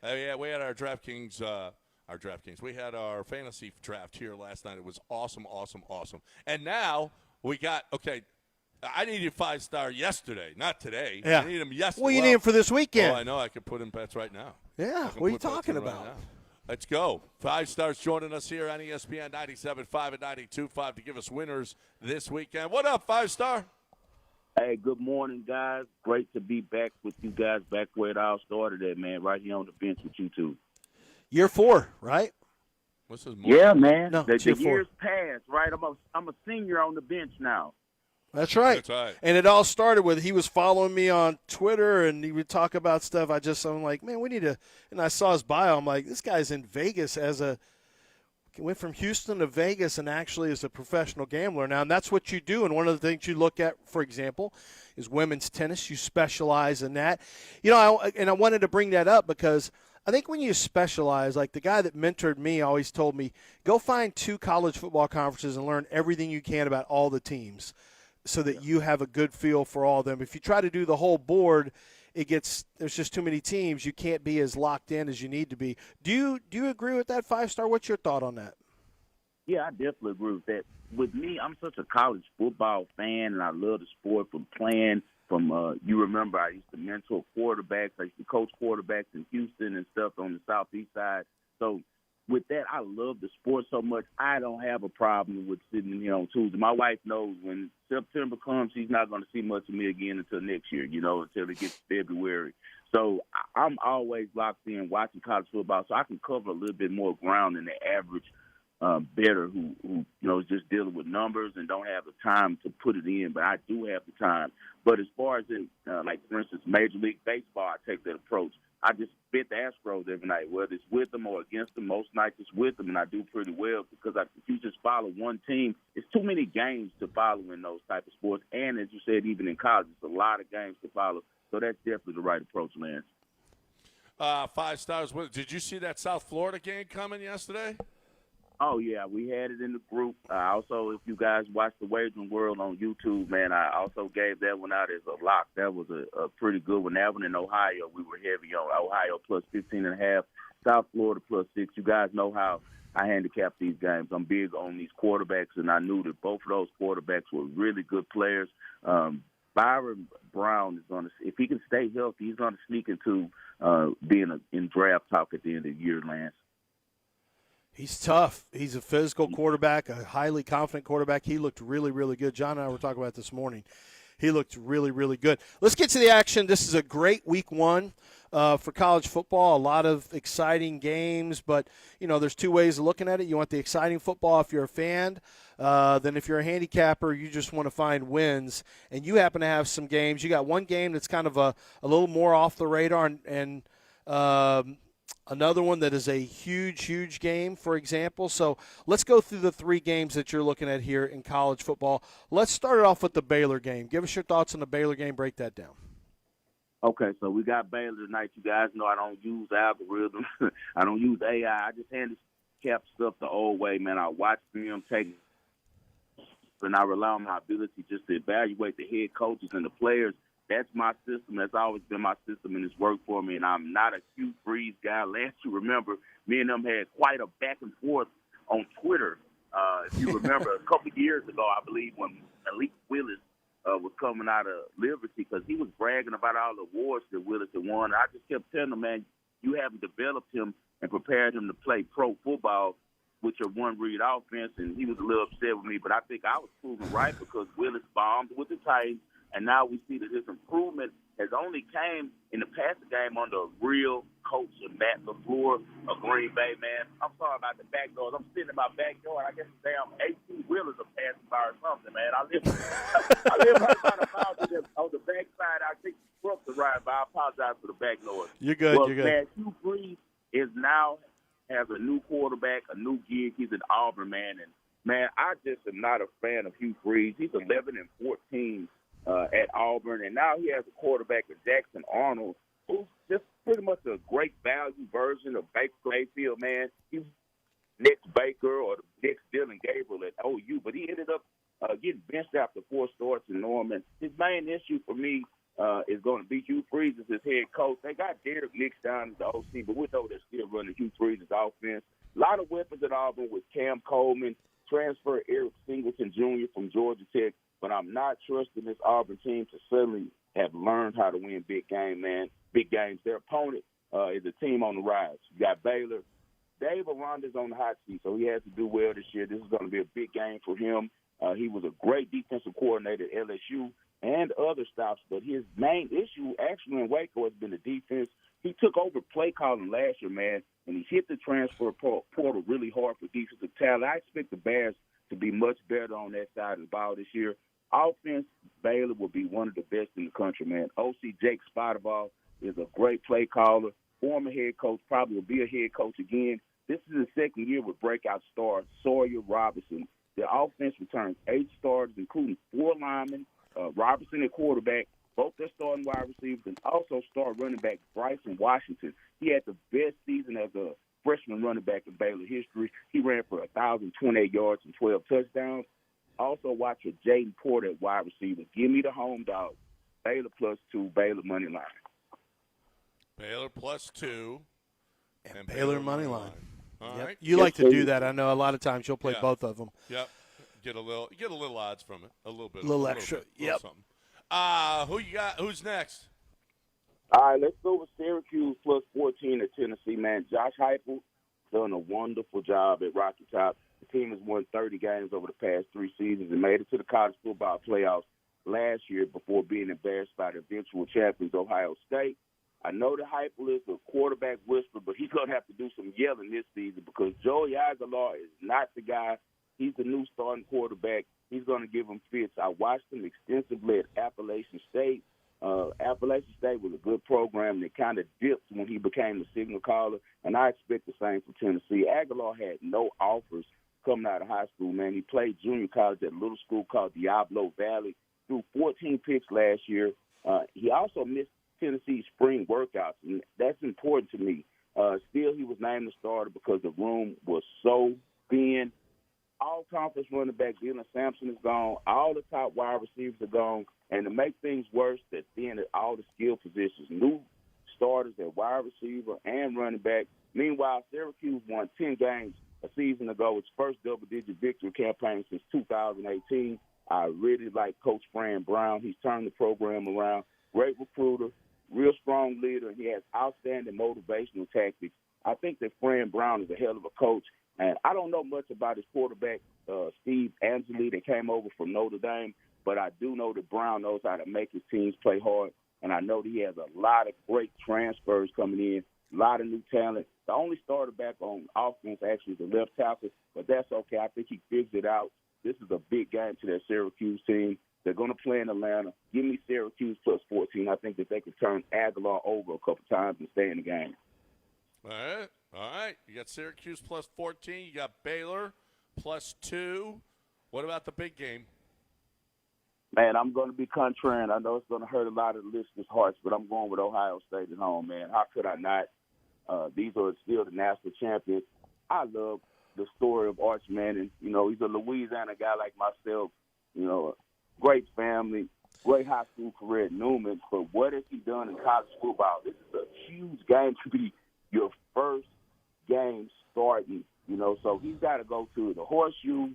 Yeah, we had our DraftKings we had our fantasy draft here last night. It was awesome. And now we got, I needed 5-star yesterday, not today. Yeah. I need him yesterday. Well, you need him for this weekend. Oh, I know. I could put in bets right now. Yeah, what are you talking about? Right, let's go. 5 stars joining us here on ESPN 97.5 and 92.5 to give us winners this weekend. What up, 5-star? Hey, good morning, guys. Great to be back with you guys, back where it all started at, man, right here on the bench with you two. Year 4, right? What's his Yeah, man. No, the year 4. years passed, right? I'm a senior on the bench now. That's right. That's right. And it all started with he was following me on Twitter, and he would talk about stuff. I'm like, man, we need to – and I saw his bio. I'm like, this guy's in Vegas went from Houston to Vegas and actually is a professional gambler now. And that's what you do. And one of the things you look at, for example, is women's tennis. You specialize in that. I wanted to bring that up because I think when you specialize, like the guy that mentored me always told me, go find 2 college football conferences and learn everything you can about all the teams, so that you have a good feel for all of them. If you try to do the whole board there's just too many teams. You can't be as locked in as you need to be. Do you agree with that 5-star? What's your thought on that? Yeah, I definitely agree with that. With me, I'm such a college football fan, and I love the sport from playing. You remember I used to mentor quarterbacks. I used to coach quarterbacks in Houston and stuff on the southeast side. So with that, I love the sport so much. I don't have a problem with sitting here on Tuesday. My wife knows when September comes, she's not going to see much of me again until next year, until it gets February. So I'm always locked in watching college football, so I can cover a little bit more ground than the average better who is just dealing with numbers and don't have the time to put it in. But I do have the time. But as far as like, for instance, Major League Baseball, I take that approach. I just bet the Astros every night, whether it's with them or against them. Most nights it's with them, and I do pretty well because if you just follow one team, it's too many games to follow in those type of sports. And as you said, even in college, it's a lot of games to follow. So that's definitely the right approach, Lance. 5 stars. Did you see that South Florida game coming yesterday? Oh, yeah, we had it in the group. Also, if you guys watch the Wagering World on YouTube, man, I also gave that one out as a lock. That was a pretty good one. That one in Ohio, we were heavy on. Ohio plus 15.5, South Florida plus 6. You guys know how I handicap these games. I'm big on these quarterbacks, and I knew that both of those quarterbacks were really good players. Byron Brown is going to, if he can stay healthy, he's going to sneak into being in draft talk at the end of the year, Lance. He's tough. He's a physical quarterback, a highly confident quarterback. He looked really, really good. John and I were talking about it this morning. He looked really, really good. Let's get to the action. This is a great week one for college football. A lot of exciting games, but, there's two ways of looking at it. You want the exciting football if you're a fan. Then if you're a handicapper, you just want to find wins. And you happen to have some games. You got one game that's kind of a little more off the radar and another one that is a huge, huge game, for example. So let's go through the 3 games that you're looking at here in college football. Let's start it off with the Baylor game. Give us your thoughts on the Baylor game. Break that down. Okay, so we got Baylor tonight. You guys know I don't use algorithms. I don't use AI. I just handicap stuff the old way, man. I watch them take, and I rely on my ability just to evaluate the head coaches and the players. That's my system. That's always been my system, and it's worked for me. And I'm not a Hugh Freeze guy. Last you remember, me and them had quite a back and forth on Twitter. If you remember, a couple of years ago, I believe, when Malik Willis was coming out of Liberty, because he was bragging about all the awards that Willis had won. And I just kept telling him, man, you haven't developed him and prepared him to play pro football with your one-read offense. And he was a little upset with me, but I think I was proven right because Willis bombed with the Titans. And now we see that his improvement has only came in the passing game under a real coach, Matt LaFleur of Green Bay, man. I'm sorry about the back doors. I'm sitting in my backyard. I guess damn 18 wheelers are passing by or something, man. I live right by the mountain on the backside. I think the trucks are riding by. I apologize for the back noise. You're good. Well, You're good. Man, Hugh Freeze has a new quarterback, a new gig. He's at Auburn, man. And, man, I just am not a fan of Hugh Freeze. He's 11-14. At Auburn, and now he has a quarterback, Jackson Arnold, who's just pretty much a great value version of Baker Mayfield, man. He's next Baker or the next Dylan Gabriel at OU, but he ended up getting benched after 4 starts in Norman. His main issue for me is going to be Hugh Freeze as his head coach. They got Derek Nix down as the OC, but we know they're still running Hugh Freeze's offense. A lot of weapons at Auburn with Cam Coleman, transfer Eric Singleton Jr. from Georgia Tech. But I'm not trusting this Auburn team to suddenly have learned how to win big games, man. Big games. Their opponent is a team on the rise. You got Baylor. Dave Aranda's on the hot seat, so he has to do well this year. This is going to be a big game for him. He was a great defensive coordinator at LSU and other stops, but his main issue actually in Waco has been the defense. He took over play calling last year, man, and he hit the transfer portal really hard for defensive talent. I expect the Bears to be much better on that side of the ball this year. Offense, Baylor will be one of the best in the country, man. OC Jake Spiderball is a great play caller, former head coach, probably will be a head coach again. This is his second year with breakout star Sawyer Robertson. The offense returns 8 starters, including 4 linemen, Robertson at quarterback, both their starting wide receivers, and also star running back Bryson Washington. He had the best season as a freshman running back in Baylor history. He ran for 1,028 yards and 12 touchdowns. Also watch for Jaden Porter at wide receiver. Give me the home dog. Baylor +2, Baylor money line. Baylor +2. And Baylor money line. All Yep. right. You like to do that. I know a lot of times you'll play Yeah. both of them. Yep. Get a little odds from it. A little bit. A little extra. Yep. Something. Who you got? Who's next? All right, let's go with Syracuse +14 at Tennessee, man. Josh Heupel done a wonderful job at Rocky Top. The team has won 30 games over the past 3 seasons and made it to the college football playoffs last year before being embarrassed by the eventual champions, Ohio State. I know that Heupel is a quarterback whisperer, but he's going to have to do some yelling this season because Joey Aguilar is not the guy. He's the new starting quarterback. He's going to give him fits. I watched him extensively at Appalachian State. Appalachian State was a good program, and it kind of dipped when he became the signal caller, and I expect the same from Tennessee. Aguilar had no offers coming out of high school, man. He played junior college at a little school called Diablo Valley, threw 14 picks last year. He also missed Tennessee's spring workouts, and that's important to me. Still, he was named the starter because the room was so thin. All conference running back Dylan Sampson is gone. All the top wide receivers are gone. And to make things worse, they're thin at all the skill positions. New starters at wide receiver and running back. Meanwhile, Syracuse won 10 games a season ago. Its first double-digit victory campaign since 2018. I really like Coach Fran Brown. He's turned the program around. Great recruiter, real strong leader, and he has outstanding motivational tactics. I think that Fran Brown is a hell of a coach. And I don't know much about his quarterback, Steve Angeli, that came over from Notre Dame, but I do know that Brown knows how to make his teams play hard, and I know that he has a lot of great transfers coming in, a lot of new talent. The only starter back on offense actually is the left tackle, but that's okay. I think he figures it out. This is a big game to that Syracuse team. They're going to play in Atlanta. Give me Syracuse +14. I think that they can turn Aguilar over a couple times and stay in the game. All right. You got Syracuse +14. You got Baylor +2. What about the big game? Man, I'm going to be contrarian. I know it's going to hurt a lot of the listeners' hearts, but I'm going with Ohio State at home, man. How could I not? These are still the national champions. I love the story of Arch Manning. You know, he's a Louisiana guy like myself. You know, great family, great high school career at Newman. But what has he done in college football? This is a huge game to be your first game starting, you know, so he's got to go to the Horseshoe,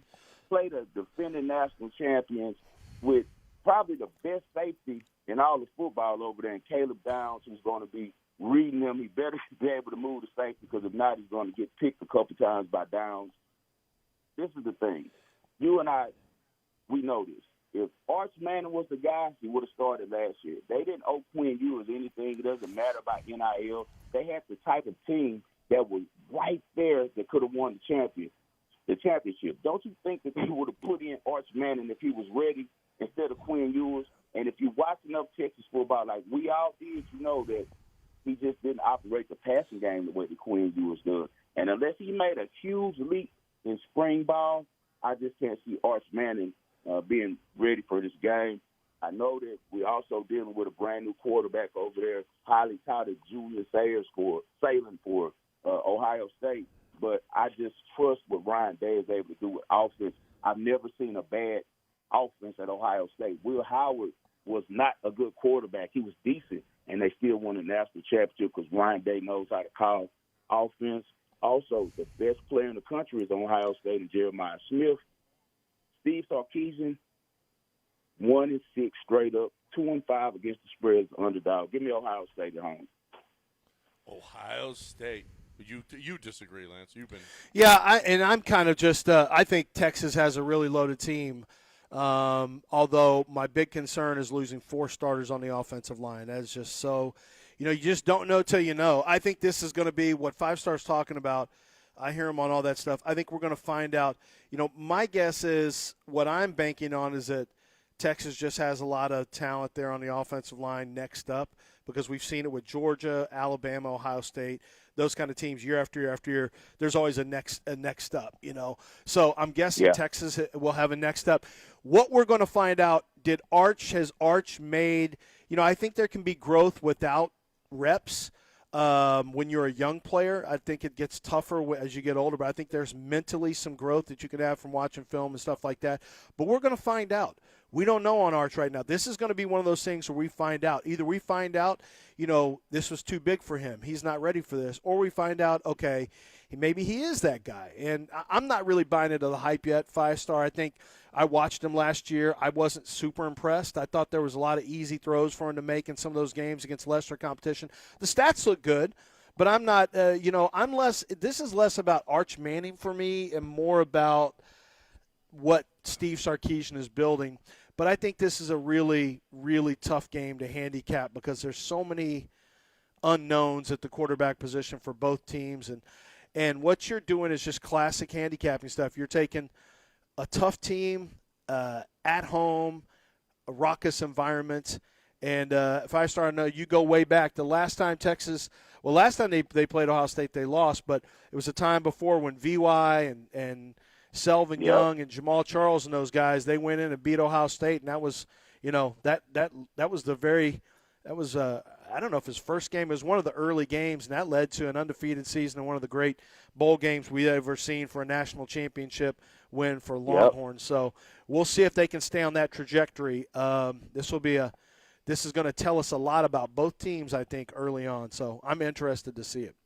play the defending national champions with probably the best safety in all of football over there, and Caleb Downs, who's going to be reading him. He better be able to move the safety because if not, he's going to get picked a couple times by Downs. This is the thing. You and I, we know this. If Arch Manning was the guy, he would have started last year. They didn't owe Quinn Ewers anything. It doesn't matter about NIL. They had the type of team that was right there that could have won the championship. Don't you think that they would have put in Arch Manning if he was ready instead of Quinn Ewers? And if you watch enough Texas football like we all did, you know that he just didn't operate the passing game the way that Quinn Ewers does. And unless he made a huge leap in spring ball, I just can't see Arch Manning being ready for this game. I know that we're also dealing with a brand-new quarterback over there, highly touted Julius Sayers for Ohio State. But I just trust what Ryan Day is able to do with offense. I've never seen a bad offense at Ohio State. Will Howard was not a good quarterback. He was decent, and they still won a national championship because Ryan Day knows how to call offense. Also, the best player in the country is Ohio State and Jeremiah Smith. Steve Sarkisian, 1-6 straight up, 2-5 against the spread as an underdog. Give me Ohio State at home. Ohio State. You disagree, Lance. You've been. Yeah, I'm kind of just I think Texas has a really loaded team. Although my big concern is losing 4 starters on the offensive line. That is just so, you just don't know till you know. I think this is going to be what 5 Star's talking about. I hear him on all that stuff. I think we're going to find out. My guess is what I'm banking on is that Texas just has a lot of talent there on the offensive line next up because we've seen it with Georgia, Alabama, Ohio State, those kind of teams year after year after year. There's always a next up, So I'm guessing Texas will have a next up. What we're going to find out, has Arch made, I think there can be growth without reps. when you're a young player. I think it gets tougher as you get older, but I think there's mentally some growth that you can have from watching film and stuff like that. But we're going to find out. We don't know on Arch right now. This is going to be one of those things where we find out. Either we find out, this was too big for him. He's not ready for this. Or we find out, okay, maybe he is that guy. And I'm not really buying into the hype yet, 5-star. I think I watched him last year. I wasn't super impressed. I thought there was a lot of easy throws for him to make in some of those games against lesser competition. The stats look good, but I'm not, this is less about Arch Manning for me and more about what Steve Sarkisian is building. But I think this is a really, really tough game to handicap because there's so many unknowns at the quarterback position for both teams. And what you're doing is just classic handicapping stuff. You're taking a tough team at home, a raucous environment. And 5-star, I know you go way back. The last time last time they played Ohio State, they lost. But it was a time before when VY and Selvin Young and Jamal Charles and those guys, they went in and beat Ohio State, and that was, that was I don't know if his first game, it was one of the early games, and that led to an undefeated season and one of the great bowl games we've ever seen for a national championship win for Longhorns. So we'll see if they can stay on that trajectory. This is going to tell us a lot about both teams, I think, early on. So I'm interested to see it.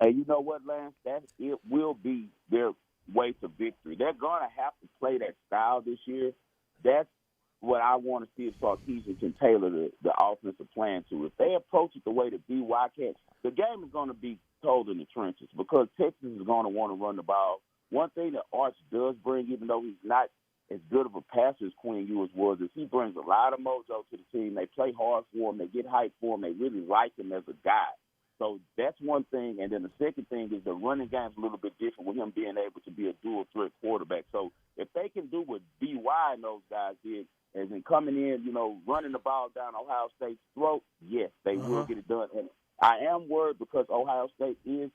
Hey, you know what, Lance? It will be their way to victory. They're going to have to play that style this year. That's what I want to see if Sarkisian can tailor the offensive plan to. If they approach it the way the BY can, the game is going to be told in the trenches because Texas is going to want to run the ball. One thing that Arch does bring, even though he's not as good of a passer as Quinn Ewers was, is he brings a lot of mojo to the team. They play hard for him. They get hyped for him. They really like him as a guy. So that's one thing. And then the second thing is the running game's a little bit different with him being able to be a dual-threat quarterback. So if they can do what BY and those guys did, as in coming in, running the ball down Ohio State's throat, yes, they will get it done. And I am worried because Ohio State is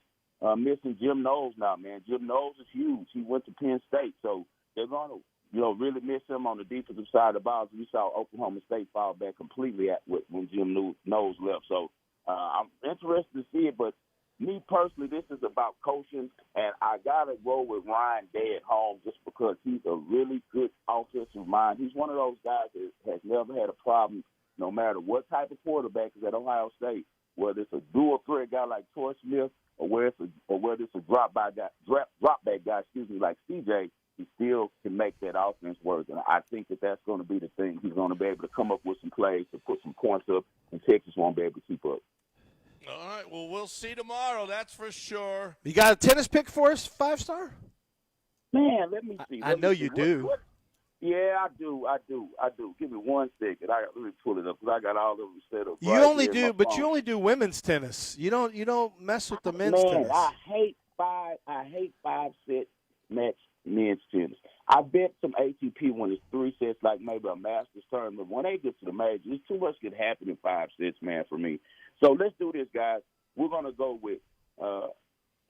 missing Jim Knowles now, man. Jim Knowles is huge. He went to Penn State. So they're going to, really miss him on the defensive side of the ball. We saw Oklahoma State fall back completely when Jim Knowles left. So I'm interested to see it, but me personally, this is about coaching, and I got to roll with Ryan Day at home just because he's a really good offensive mind. He's one of those guys that has never had a problem no matter what type of quarterback is at Ohio State, whether it's a dual-threat guy like Troy Smith or whether it's a drop-back guy, like CJ, he still can make that offense work. And I think that's going to be the thing. He's going to be able to come up with some plays to put some points up, and Texas won't be able to keep up. All right, well, we'll see tomorrow, that's for sure. You got a tennis pick for us, 5-star? Man, let me see. I know you do. Yeah, I do. Give me 1 second. Let me pull it up because I got all of them set up. You only do women's tennis. You don't mess with the men's tennis. I hate 5-set match men's tennis. I bet some ATP when it's 3 sets, like maybe a Masters tournament. When they get to the majors, there's too much can happen in 5 sets, man, for me. So let's do this, guys. We're going to go with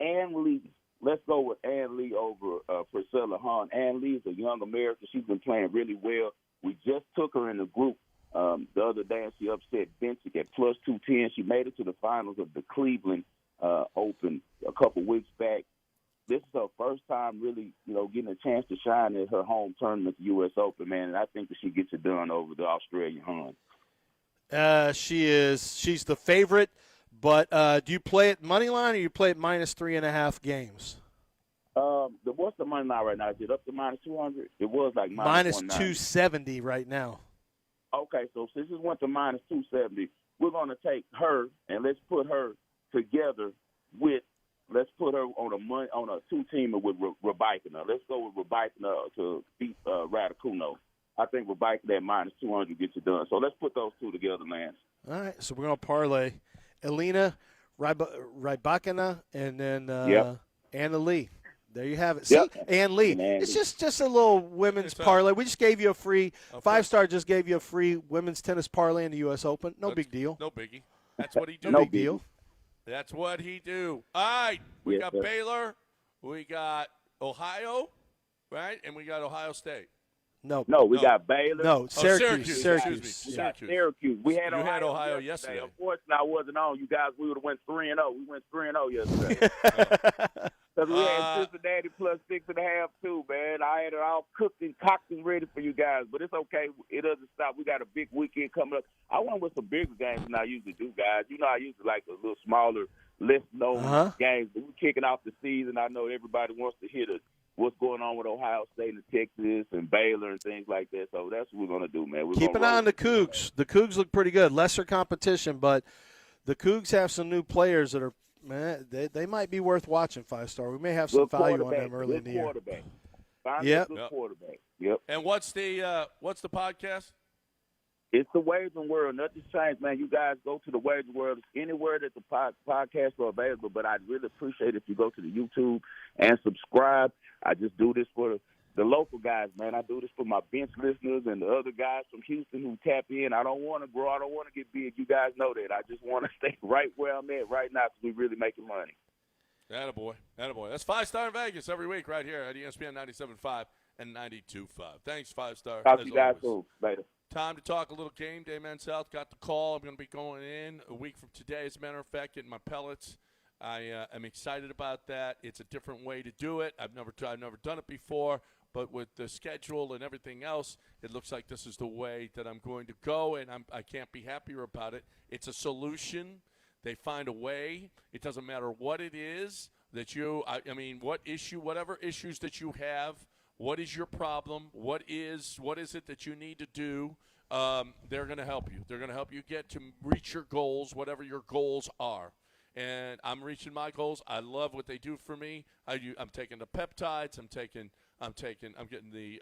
Ann Lee. Let's go with Ann Lee over Priscilla Hahn. Ann Lee is a young American. She's been playing really well. We just took her in the group the other day, and she upset Vincic at plus 210. She made it to the finals of the Cleveland Open a couple weeks back. This is her first time really, getting a chance to shine at her home tournament, the U.S. Open, man, and I think that she gets it done over the Australian Hahn. She's the favorite, but do you play it money line or you play it minus 3.5 games? What's the money line right now? Is it up to minus 200? It was like minus 270 right now. Okay, so since it went to minus 270, we're going to take her and let's put her together with. Let's put her on a 2-teamer with Rabikina. Let's go with Rabikina to beat Raducanu. I think Rabikina at minus 200 gets it done. So let's put those two together, Lance. All right, so we're going to parlay Elena Rybakina and then Anna Lee. There you have it. See, Ann Lee. It's just a little women's parlay. We just gave you a free 5-star. Just gave you a free women's tennis parlay in the U.S. Open. No big deal. No biggie. That's what he do. No big deal. That's what he do. All right, we got Baylor, we got Ohio, right, and we got Ohio State. No, we got Baylor. No, Syracuse. Syracuse. Syracuse. We got Syracuse. We had You Ohio, had Ohio yesterday. Unfortunately, I wasn't on. You guys, we would have went 3-0. We went 3-0 yesterday. Because we had Cincinnati plus 6.5 too, man. I had it all cooked and cocked and ready for you guys, but it's okay. It doesn't stop. We got a big weekend coming up. I went with some bigger games than I usually do, guys. You know, I usually like a little smaller, less known games. But we're kicking off the season. I know everybody wants to hear what's going on with Ohio State and Texas and Baylor and things like that. So that's what we're going to do, man. Keep an eye on the Cougs. The Cougs look pretty good. Lesser competition, but the Cougs have some new players that are, man, they might be worth watching, 5-star. We may have some value on them early in the year. Find a good quarterback. Yep. And what's the podcast? It's the Wagering World. Nothing's changed, man. You guys go to the Wagering World. Anywhere that the podcasts are available, but I'd really appreciate if you go to the YouTube and subscribe. I just do this for the local guys, man. I do this for my bench listeners and the other guys from Houston who tap in. I don't want to grow. I don't want to get big. You guys know that. I just want to stay right where I'm at right now because we're really making money. Attaboy. Attaboy. That's 5-Star in Vegas every week right here at ESPN 97.5 and 92.5. Thanks, 5-Star. Talk to you guys soon. Later. Time to talk a little game day, Men's Health. Got the call. I'm going to be going in a week from today, as a matter of fact, getting my pellets. I am excited about that. It's a different way to do it. I've never done it before, but with the schedule and everything else, it looks like this is the way that I'm going to go, and I can't be happier about it. It's a solution. They find a way. It doesn't matter what it is that whatever issues that you have, what is your problem? What is it that you need to do? They're going to help you. They're going to help you reach your goals, whatever your goals are. And I'm reaching my goals. I love what they do for me. I'm taking the peptides. I'm getting the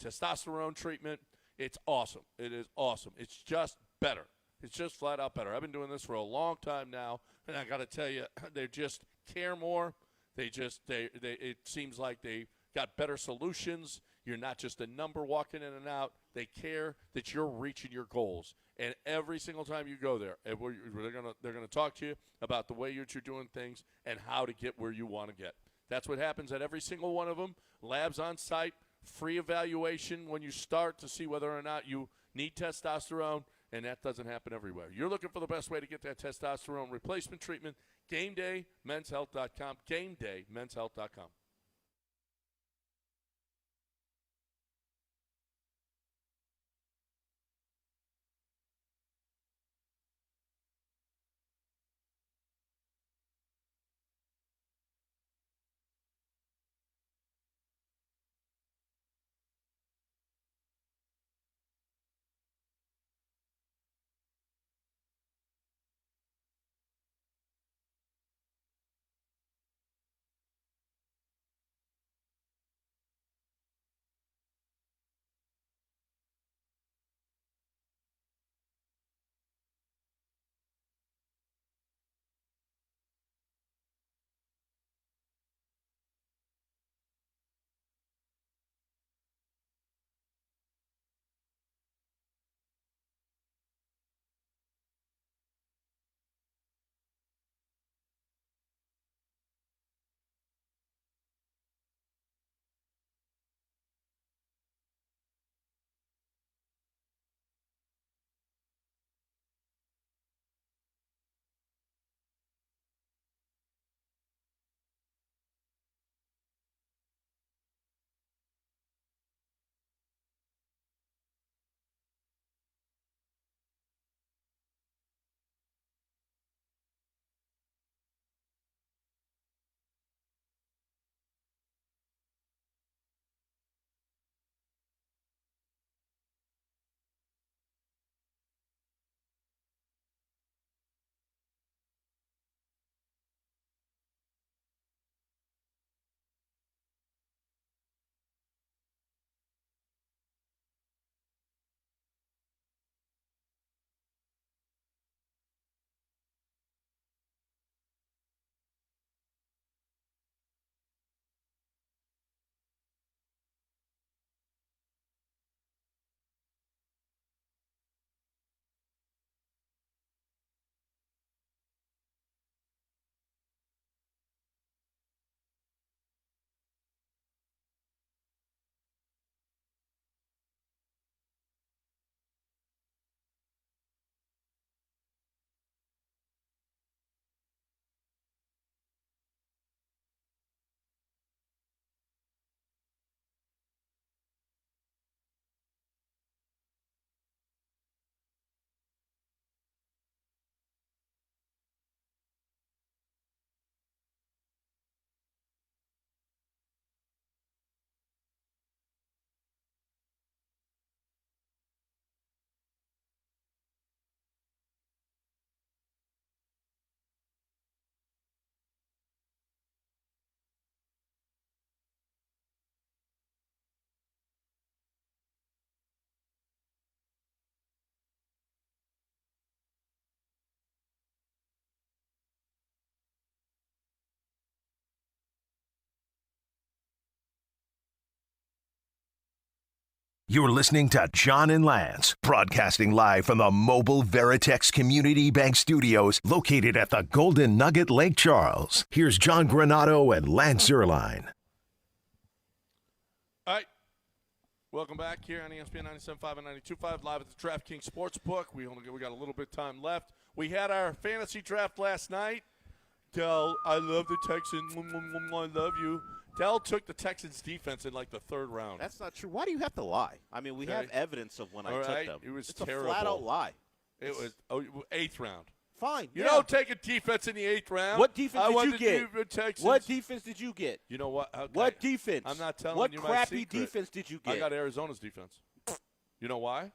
testosterone treatment. It's awesome. It is awesome. It's just better. It's just flat out better. I've been doing this for a long time now, and I got to tell you, they just care more. It seems like they got better solutions. You're not just a number walking in and out. They care that you're reaching your goals. And every single time you go there, they're gonna talk to you about the way you're doing things and how to get where you want to get. That's what happens at every single one of them. Labs on site, free evaluation when you start to see whether or not you need testosterone, and that doesn't happen everywhere. You're looking for the best way to get that testosterone replacement treatment. GameDayMen'sHealth.com. GameDayMen'sHealth.com. You're listening to John and Lance, broadcasting live from the mobile Veritex Community Bank Studios located at the Golden Nugget Lake Charles. Here's John Granato and Lance Zierlein. All right. Welcome back here on ESPN 97.5 and 92.5, live at the DraftKings Sportsbook. We got a little bit of time left. We had our fantasy draft last night. Dell, I love the Texans. I love you. Dell took the Texans defense in like the third round. That's not true. Why do you have to lie? I mean, we have evidence of when I took them. It was it's terrible. a flat-out lie. It was 8th round. Fine. You don't take a defense in the 8th round. What defense did you get? What defense did you get? You know what? Okay. What defense? I'm not telling what you my crappy secret. defense did you get? I got Arizona's defense. You know why?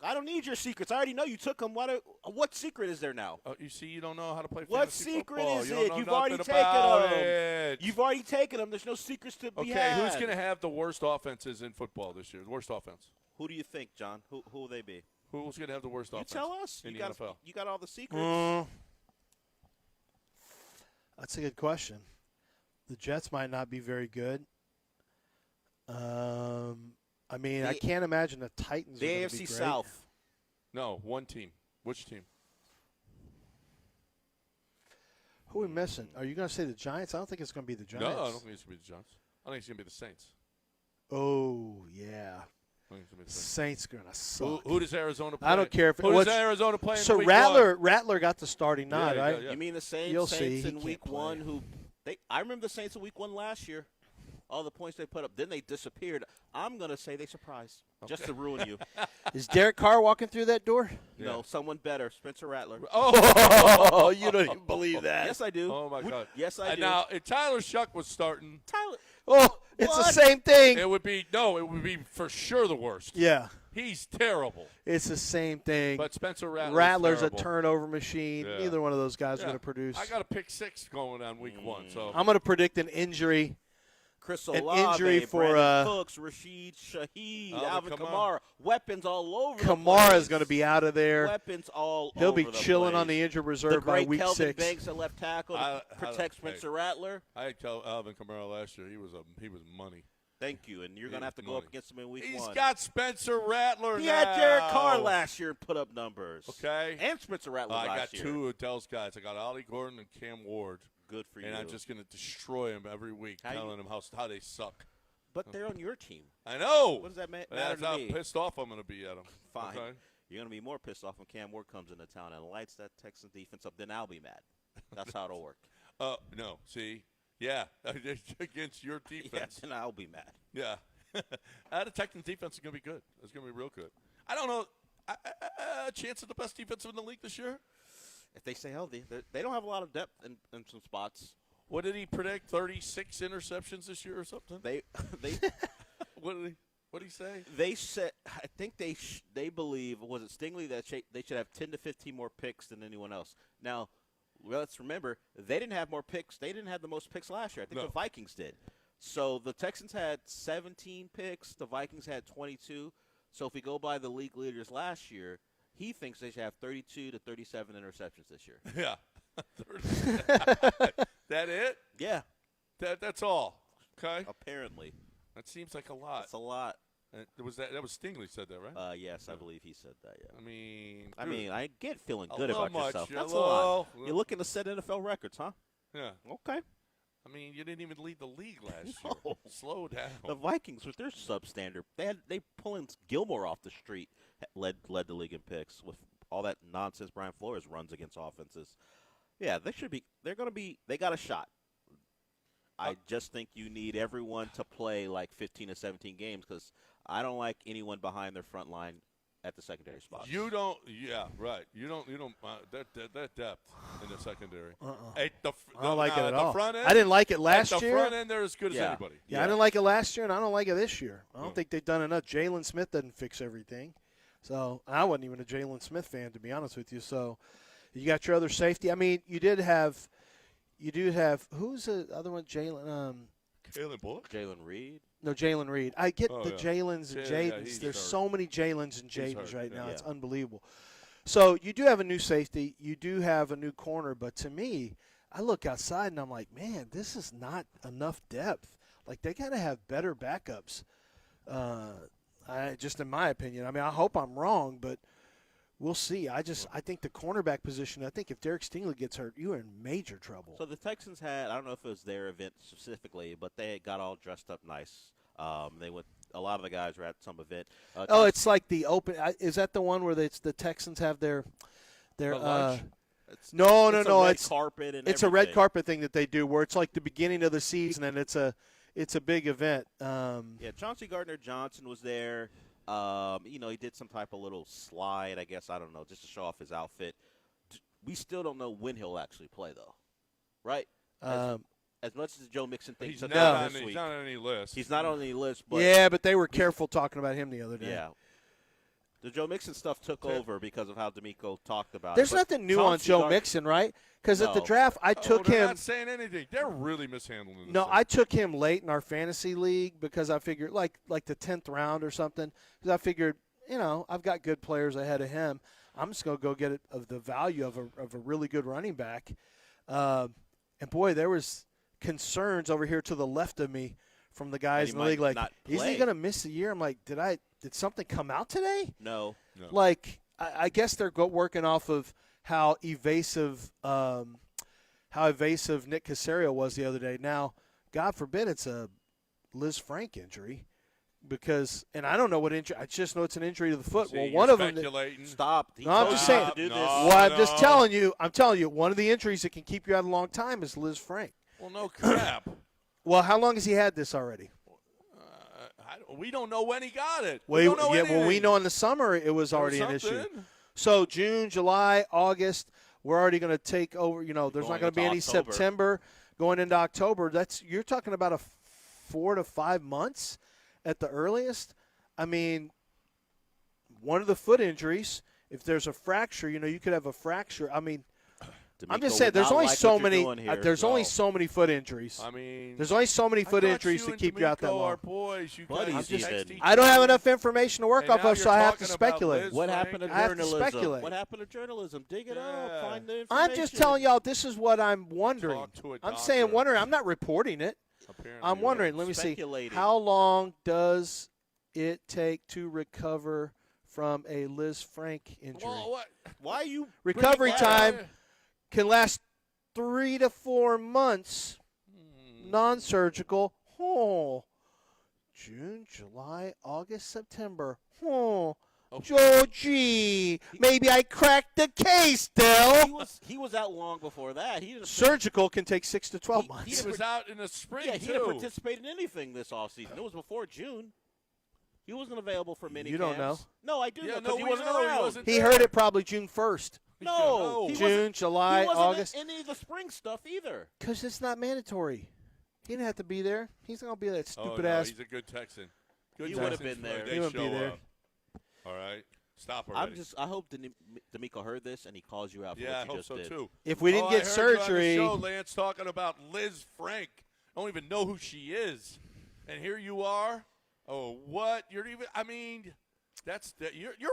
I don't need your secrets. I already know you took them. What secret is there now? You see, you don't know how to play what fantasy secret football. is you it? You've already taken them. You've already taken them. There's no secrets to be had. Okay, who's going to have the worst offenses in football this year? The worst offense? Who do you think, John? Who will they be? Who's going to have the worst offense? You tell us. In the NFL? You got all the secrets. That's a good question. The Jets might not be very good. I mean, I can't imagine the Titans. The are gonna AFC be great. South. No, one team. Which team? Who are we missing? Are you going to say the Giants? I don't think it's going to be the Giants. No, I don't think it's going to be the Giants. I think it's going to be the Saints. Oh, yeah. I think it's going to be the Saints going to suck. Who does Arizona play? I don't care if Who does Arizona play So in week Rattler got the starting nod, right? You mean the Saints? You'll Saints see. in week 1 I remember the Saints in week 1 last year. All the points they put up. Then they disappeared. I'm going to say they surprised. Just to ruin you. Is Derek Carr walking through that door? No, someone better. Spencer Rattler. Oh, you don't even believe that. Yes, I do. Oh, my God. Yes, I do. Now, if Tyler Shuck was starting. Oh, it's the same thing. It would be for sure the worst. Yeah. He's terrible. It's the same thing. But Spencer Rattler's terrible. a turnover machine. Yeah. Neither one of those guys are going to produce. I got a pick 6 going on week 1. So I'm going to predict an injury. Chris An Olave, injury for Brandon Cooks, Rashid Shaheed, Alvin Kamara. Weapons all over the place. Kamara is going to be out of there. Weapons all He'll over be the chilling place. on the injured reserve by week Kelvin 6. Banks at left tackle to protect Spencer Rattler. I had Alvin Kamara last year. He was money. Thank you, and you're going to have to go up against him in week 1. He's got Spencer Rattler He now. had Derek Carr last year and put up numbers. Okay. And Spencer Rattler last year. I got 2 of Dell's guys. I got Ollie Gordon and Cam Ward. Good for you. And I'm just going to destroy him every week, telling him how they suck. But they're on your team. I know. What does that matter That's to how me? pissed off I'm going to be at them. Fine. Okay? You're going to be more pissed off when Cam Ward comes into town and lights that Texans defense up. Then I'll be mad. That's how it'll work. No. See? Yeah. Against your defense. Yeah, then I'll be mad. Yeah. The Texans defense is going to be good. It's going to be real good. I don't know. A chance of the best defense in the league this year? If they stay healthy. They don't have a lot of depth in some spots. What did he predict? 36 interceptions this year or something? They What did he say? They said, I think they believe, was it Stingley, that they should have 10 to 15 more picks than anyone else. Now, let's remember, they didn't have more picks. They didn't have the most picks last year. I think the Vikings did. So the Texans had 17 picks. The Vikings had 22. So if we go by the league leaders last year, he thinks they should have 32 to 37 interceptions this year. Yeah. That it? Yeah. That's all. Okay. Apparently. That seems like a lot. That's a lot. That was Stingley said that, right? Yes, I believe he said that. Yeah. I mean, I get feeling good about yourself. That's a lot. You're looking to set NFL records, huh? Yeah. Okay. I mean, you didn't even lead the league last year. Slow down. The Vikings, with their substandard, they pulling Gilmore off the street, led the league in picks with all that nonsense Brian Flores runs against offenses. Yeah, they got a shot. I just think you need everyone to play like 15 to 17 games because I don't like anyone behind their front line at the secondary spot. You don't, yeah, right. You don't that depth in the secondary. I don't like it at all. Front end, I didn't like it last year. The front end, they're as good as anybody. Yeah, I didn't like it last year, and I don't like it this year. I don't think they've done enough. Jalen Smith doesn't fix everything. So I wasn't even a Jalen Smith fan, to be honest with you. So you got your other safety. I mean, you do have who's the other one? Jalen. Jalen Bullock? Jalen Reed? No, Jalen Reed. I get the Jalens and Yeah, Jadens. There's so many Jalens and Jadens right now. Yeah. It's unbelievable. So you do have a new safety. You do have a new corner. But to me, I look outside and I'm like, man, this is not enough depth. Like, they got to have better backups. just in my opinion. I mean, I hope I'm wrong, but we'll see. I think the cornerback position, I think if Derek Stingley gets hurt, you are in major trouble. So the Texans had, I don't know if it was their event specifically, but they got all dressed up nice. They went. A lot of the guys were at some event. It's like the open. Is that the one where the Texans have their lunch? No. It's carpet and it's a red carpet thing that they do where it's like the beginning of the season and it's a big event. Chauncey Gardner-Johnson was there. He did some type of little slide, I guess. I don't know, just to show off his outfit. We still don't know when he'll actually play, though, right? As much as Joe Mixon thinks he's not on any list. He's not on any list. But yeah, but they were careful talking about him the other day. Yeah. The Joe Mixon stuff took over because of how D'Amico talked about There's it. There's nothing new on Joe Mixon, right? Because at the draft, I took they're him. Not saying anything. They're really mishandling this. No, I took him late in our fantasy league because I figured like the 10th round or something. Because I figured, I've got good players ahead of him. I'm just going to go get it of the value of a really good running back. And boy, there was concerns over here to the left of me from the guys in the league. Like, is he going to miss a year? I'm like, did something come out today? No. Like, I guess they're working off of how evasive Nick Caserio was the other day. Now, God forbid it's a Liz Frank injury. And I don't know what injury. I just know it's an injury to the foot. See, well, one of them. Stop. No, I'm just saying. I'm just telling you. I'm telling you. One of the injuries that can keep you out a long time is Liz Frank. Well, no crap. Well, how long has he had this already? We don't know when he got it. Well, we don't know well, we know in the summer it was already an issue. So June, July, August, we're already going to take over. There's not going to be any September going into October. You're talking about a 4 to 5 months at the earliest. I mean, one of the foot injuries, if there's a fracture, you could have a fracture. I mean, I'm just saying there's only so many. Only so many foot injuries. I mean, there's only so many foot injuries to keep you out that long. Boys, I don't have enough information to work off of, so I have to speculate. What happened to journalism? journalism? I have to speculate. What happened to journalism? Dig it up. Find the information. I'm just telling y'all this is what I'm wondering. I'm saying wondering. I'm not reporting it. I'm wondering. Let me see. How long does it take to recover from a Liz Frank injury? Well, what? Why are you recovery time? Can last 3 to 4 months, non-surgical. June, July, August, September. Georgie, maybe I cracked the case, Dell. He was out long before that. Surgical can take 6 to 12 months. He was out in the spring, he didn't participate in anything this offseason. It was before June. He wasn't available for mini You don't know? No, I do know because he wasn't around. He heard it probably June 1st. No. June, July, he wasn't August. in any of the spring stuff either. Because it's not mandatory. He didn't have to be there. He's not going to be that stupid no, ass. He's a good Texan. He would have been there. He wouldn't be there. All right. Stop already. I hope D'Amico heard this and he calls you out for what you just did. I hope so, too. If we didn't get surgery. You on the show, Lance, talking about Liz Frank. I don't even know who she is. And here you are. Oh, what? You're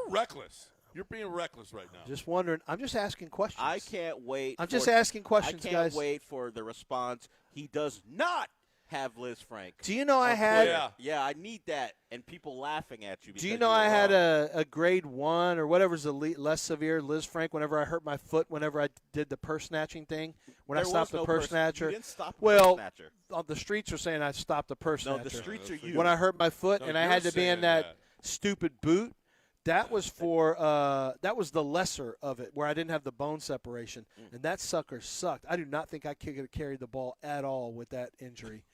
reckless. You're being reckless right now. Just wondering. I'm just asking questions. I can't wait. I'm just asking questions, guys. I can't wait for the response. He does not have Liz Frank. Do you know I had? Yeah, I need that. And people laughing at you. Do you know I had a grade 1 or whatever's the less severe Liz Frank whenever I hurt my foot whenever I did the purse snatching thing? When I stopped the purse snatcher. You didn't stop the purse snatcher. The streets are saying I stopped the purse snatcher. No, the streets are you. When I hurt my foot and I had to be in that stupid boot. That was that was the lesser of it, where I didn't have the bone separation, and that sucker sucked. I do not think I could have carried the ball at all with that injury.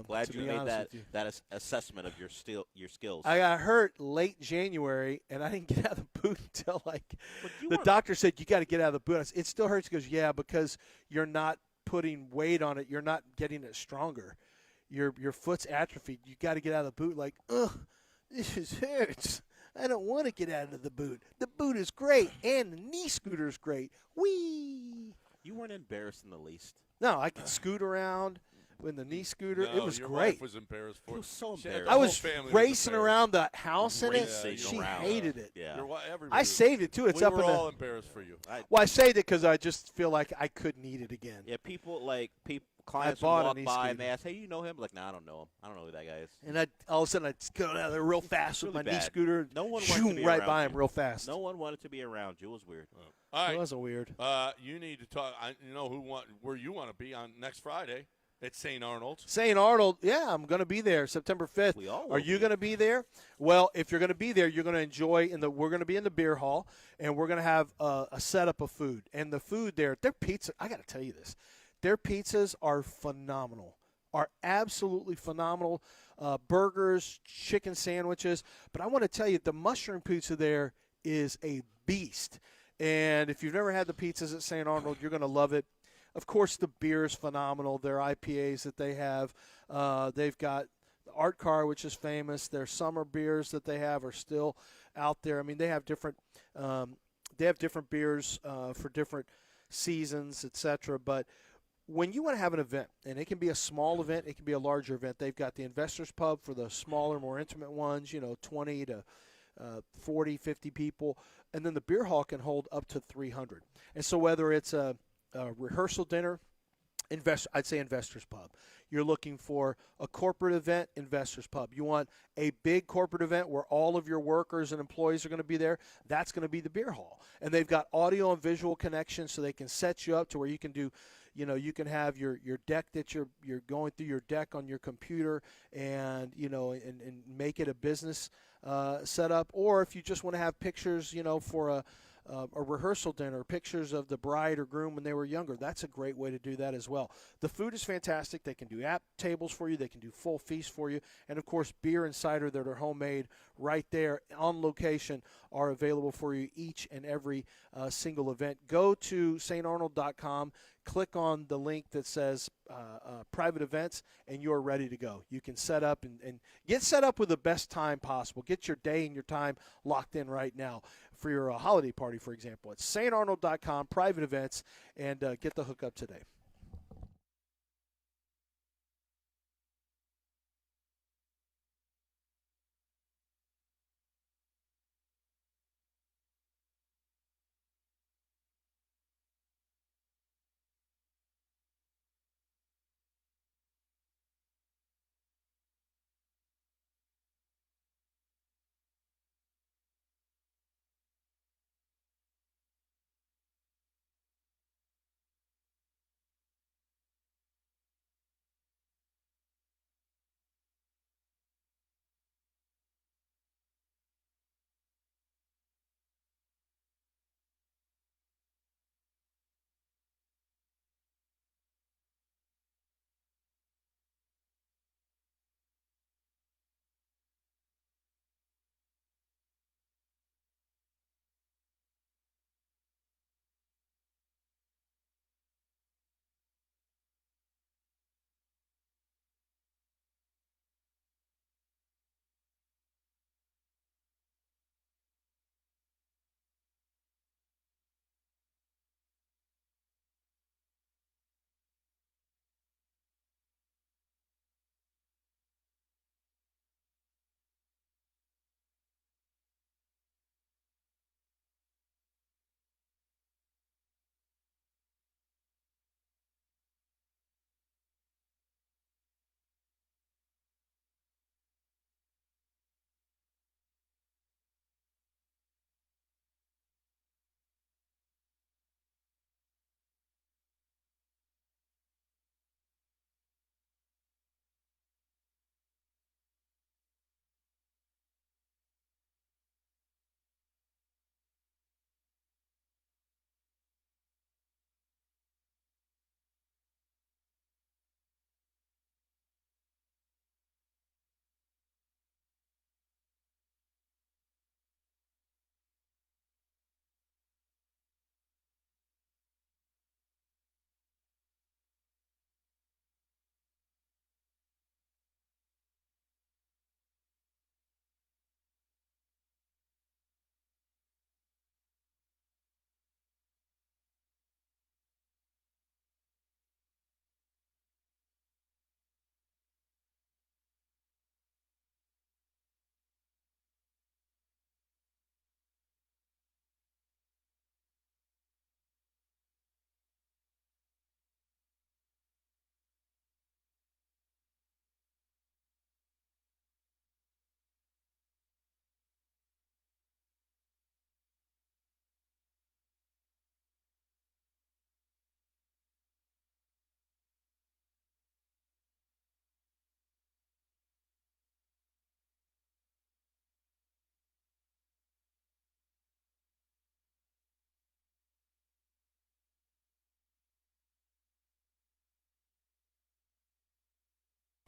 Glad you made that assessment of your skills. I got hurt late January, and I didn't get out of the boot until the doctor said you got to get out of the boot. I said, it still hurts. He goes, yeah, because you're not putting weight on it. You're not getting it stronger. Your foot's atrophied. You got to get out of the boot. Like, ugh, this just hurts. I don't want to get out of the boot. The boot is great, and the knee scooter is great. Whee! You weren't embarrassed in the least. No, I could scoot around with the knee scooter. No, it was your great. Wife was embarrassed for it. Was so embarrassed. I was racing around the house in it. She hated it. Yeah. I saved it too. It's up in the. We were all embarrassed for you. I saved it because I just feel like I couldn't eat it again. Yeah, people clients bought would an walk by and e-scooter. they ask, "Hey, you know him?" Like, "No, I don't know him. I don't know who that guy is." And all of a sudden, I'd go down there real fast with Really my bad. e-scooter. No one wanted shoom, to be right around by you. him real fast. No one wanted to be around you. It was weird. All right. It wasn't weird. You need to talk. You know where you want to be on next Friday. It's St. Arnold's. St. Arnold, yeah, I'm going to be there September 5th. We all will Are you be. going to be there? Well, if you're going to be there, you're going to enjoy. We're going to be in the beer hall, and we're going to have a setup of food. And the food there, their pizza. I got to tell you this, their pizzas are phenomenal. Are absolutely phenomenal. Burgers, chicken sandwiches. But I want to tell you, the mushroom pizza there is a beast. And if you've never had the pizzas at St. Arnold, you're going to love it. Of course, the beer is phenomenal. Their IPAs that they have. They've got the Art Car, which is famous. Their summer beers that they have are still out there. I mean, they have different beers for different seasons, etc. But when you want to have an event, and it can be a small event, it can be a larger event, they've got the Investors Pub for the smaller, more intimate ones, 20 to 40, 50 people. And then the beer hall can hold up to 300. And so whether it's a rehearsal dinner, I'd say Investors Pub. You're looking for a corporate event, Investors Pub. You want a big corporate event where all of your workers and employees are going to be there, that's going to be the beer hall. And they've got audio and visual connections so they can set you up to where you can do, you can have your deck that you're going through your deck on your computer and, and make it a business setup. Or if you just want to have pictures, for a rehearsal dinner, pictures of the bride or groom when they were younger. That's a great way to do that as well. The food is fantastic. They can do app tables for you. They can do full feast for you. And, of course, beer and cider that are homemade right there on location are available for you each and every single event. Go to starnold.com, click on the link that says private events, and you're ready to go. You can set up and get set up with the best time possible. Get your day and your time locked in right now for your holiday party, for example. It's starnold.com, private events, and get the hookup today.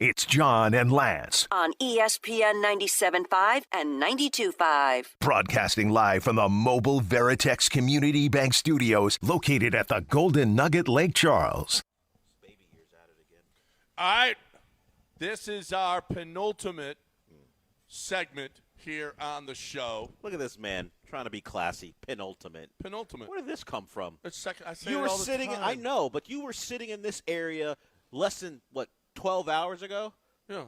It's John and Lance, On ESPN 97.5 and 92.5. broadcasting live from the Mobile Veritex Community Bank Studios, located at the Golden Nugget, Lake Charles. All right. This is our penultimate segment here on the show. Look at this man trying to be classy. Penultimate. Where did this come from? It's second. I say You it were all the sitting. time. I know, but you were sitting in this area less than 12 hours ago, Yeah.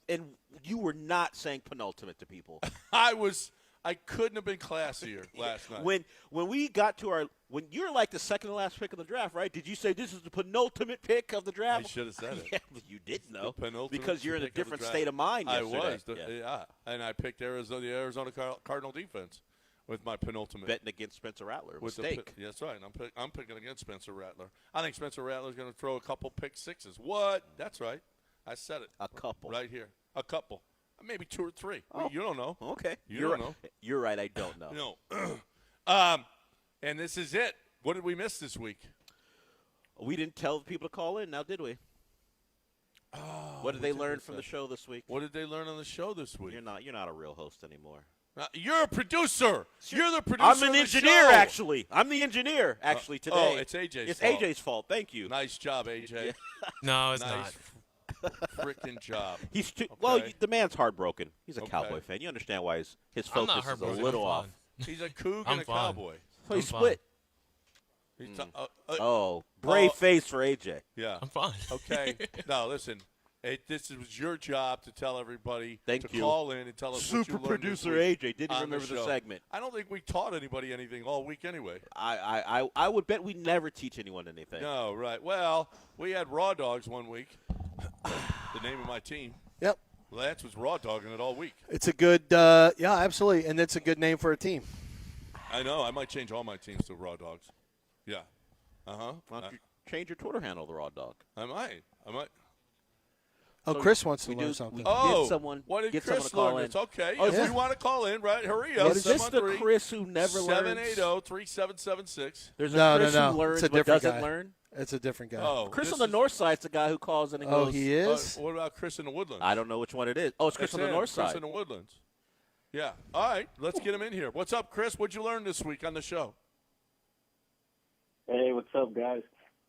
and you were not saying penultimate to people. I couldn't have been classier last night. When we got to when you're like the second to last pick of the draft, right? Did you say this is the penultimate pick of the draft? I should have said it. Yeah, but you didn't know Penultimate because you're in a pick of the different draft. state of mind I yesterday. was, yeah. And I picked the Arizona Cardinal defense with my penultimate. Betting against Spencer Rattler. With Mistake. that's right. I'm picking against Spencer Rattler. I think Spencer Rattler's going to throw a couple pick sixes. What? That's right. I said it. A couple. Right here. A couple. Maybe 2 or 3. Oh. You don't know. Okay. You don't know. You're right. I don't know. No. And this is it. What did we miss this week? We didn't tell people to call in, now did we? Oh, what did they learn from the show this week? What did they learn on the show this week? You're not a real host anymore. You're a producer. You're the producer. I'm an of the engineer, show. actually. I'm the engineer, actually, today. Oh, it's AJ's It's fault. AJ's fault. Thank you. Nice job, AJ. No, it's nice not. freaking job. He's too, Okay. well. The man's heartbroken. He's a Okay. Cowboy fan. You understand why his I'm not focus is a heartbroken. little I'm off. fine. He's a Coug I'm and a fine. Cowboy. So he I'm fine. split. He's Brave Oh. face for AJ. Yeah. I'm fine. Okay. No, listen. This was your job to tell everybody Thank to you. call in and tell us what Super you learned this producer week AJ didn't on remember the show. segment. I don't think we taught anybody anything all week anyway. I would bet we never teach anyone anything. No, right. Well, we had Raw Dogs one week. The name of my team. Yep. Lance was Raw Dogging it all week. It's a good, yeah, absolutely, and it's a good name for a team. I know. I might change all my teams to Raw Dogs. Yeah. Uh-huh. Why don't you change your Twitter handle to Raw Dog? I might. Oh, So Chris wants to we learn do- something. we- Oh, Get someone- what did get someone Chris to call learn? in. It's okay. Oh, If yeah. you want to call in, right, hurry up. Is this the Chris who never learns? 780-3776. There's a No, Chris no, who no. learns It's a but different doesn't guy. learn? It's a different guy. Oh, Chris this on the is- north side's the guy who calls in and Oh, goes, he is? What about Chris in the Woodlands? I don't know which one it is. Oh, it's Chris That's on the him, north Chris side. in the Woodlands. Yeah. All right. Let's get him in here. What's up, Chris? What'd you learn this week on the show? Hey, what's up, guys?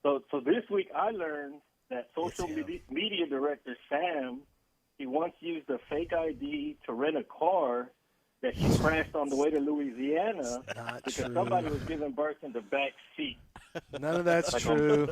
So this week I learned that social It's him. media director Sam, he once used a fake ID to rent a car that she crashed on the way to Louisiana Not because true. somebody was giving birth in the back seat. None of that's Like true.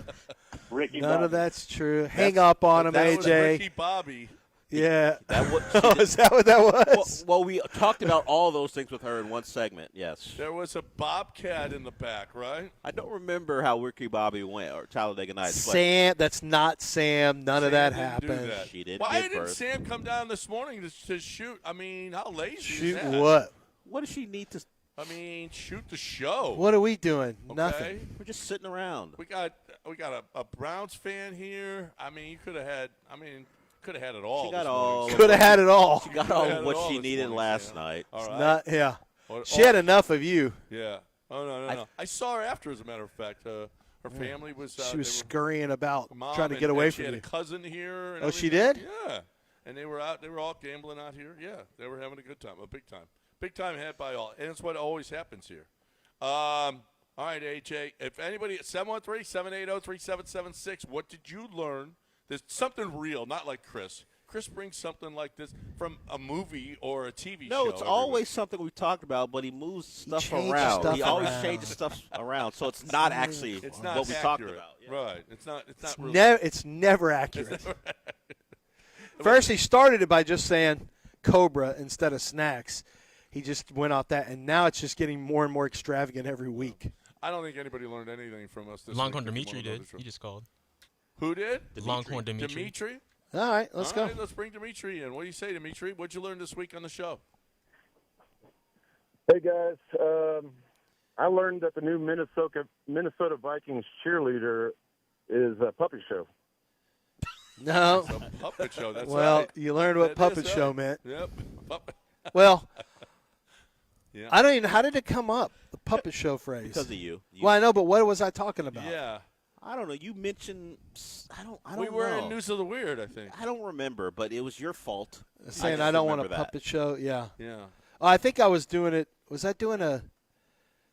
Ricky None Bobby. of that's true. Hang up on him, That was AJ. Ricky Bobby. Yeah. That was, Oh, is that what that was? well, we talked about all those things with her in one segment, yes. There was a bobcat in the back, right? I don't remember how Ricky Bobby went or Talladega Nights. but Sam, that's not Sam. None of that Sam didn't do happened. that. She didn't Why give didn't birth. Sam come down this morning to shoot? I mean, how lazy Shoot is that? what? What does she need to? I mean, shoot the show. What are we doing? Okay? Nothing. We're just sitting around. We got a Browns fan here. I mean, you could have had. I mean, could have had it all. She got this all. morning. Could have had it all. She got Coulda all had it what all she this needed morning, last Sam. night. All right. Not, yeah. Or- She had enough of you. Yeah. Oh no. I saw her after, as a matter of fact. Her family was. She was they were- scurrying about, Mom trying to and- get away and from she you. had a cousin here. And Oh, she everything. did? Yeah. And they were out. They were all gambling out here. Yeah, they were having a good time, a big time. Big time had by all, and it's what always happens here. All right, AJ. If anybody at 713-780-3776, what did you learn? There's something real, not like Chris. Chris brings something like this from a movie or a TV show. No, it's every always week. something we talked about, but he moves stuff changes around. stuff He always around. changes stuff around, so it's not actually It's not what we talked accurate. about. Yeah. Right. It's not real. It's never accurate. First, he started it by just saying Cobra instead of snacks. He just went off that, and now it's just getting more and more extravagant every week. I don't think anybody learned anything from us this Longhorn week. Dimitri did. He just called. Who did? Longhorn Dimitri. Dimitri? All right, let's All go. right, let's bring Dimitri in. What do you say, Dimitri? What'd you learn this week on the show? Hey guys, I learned that the new Minnesota Vikings cheerleader is a puppet show. No. It's a puppet show. That's Well, right. you learned what That puppet is show right. meant. Yep. Puppet. Well, Yeah. I don't even. How did it come up? The puppet show phrase. Because of you. Well, I know, but what was I talking about? Yeah. I don't know. You mentioned I don't We know. were in News of the Weird, I think. I don't remember, but it was your fault. Saying I don't want a remember that. puppet show. Yeah. Yeah. Oh, I think I was doing it. Was I doing a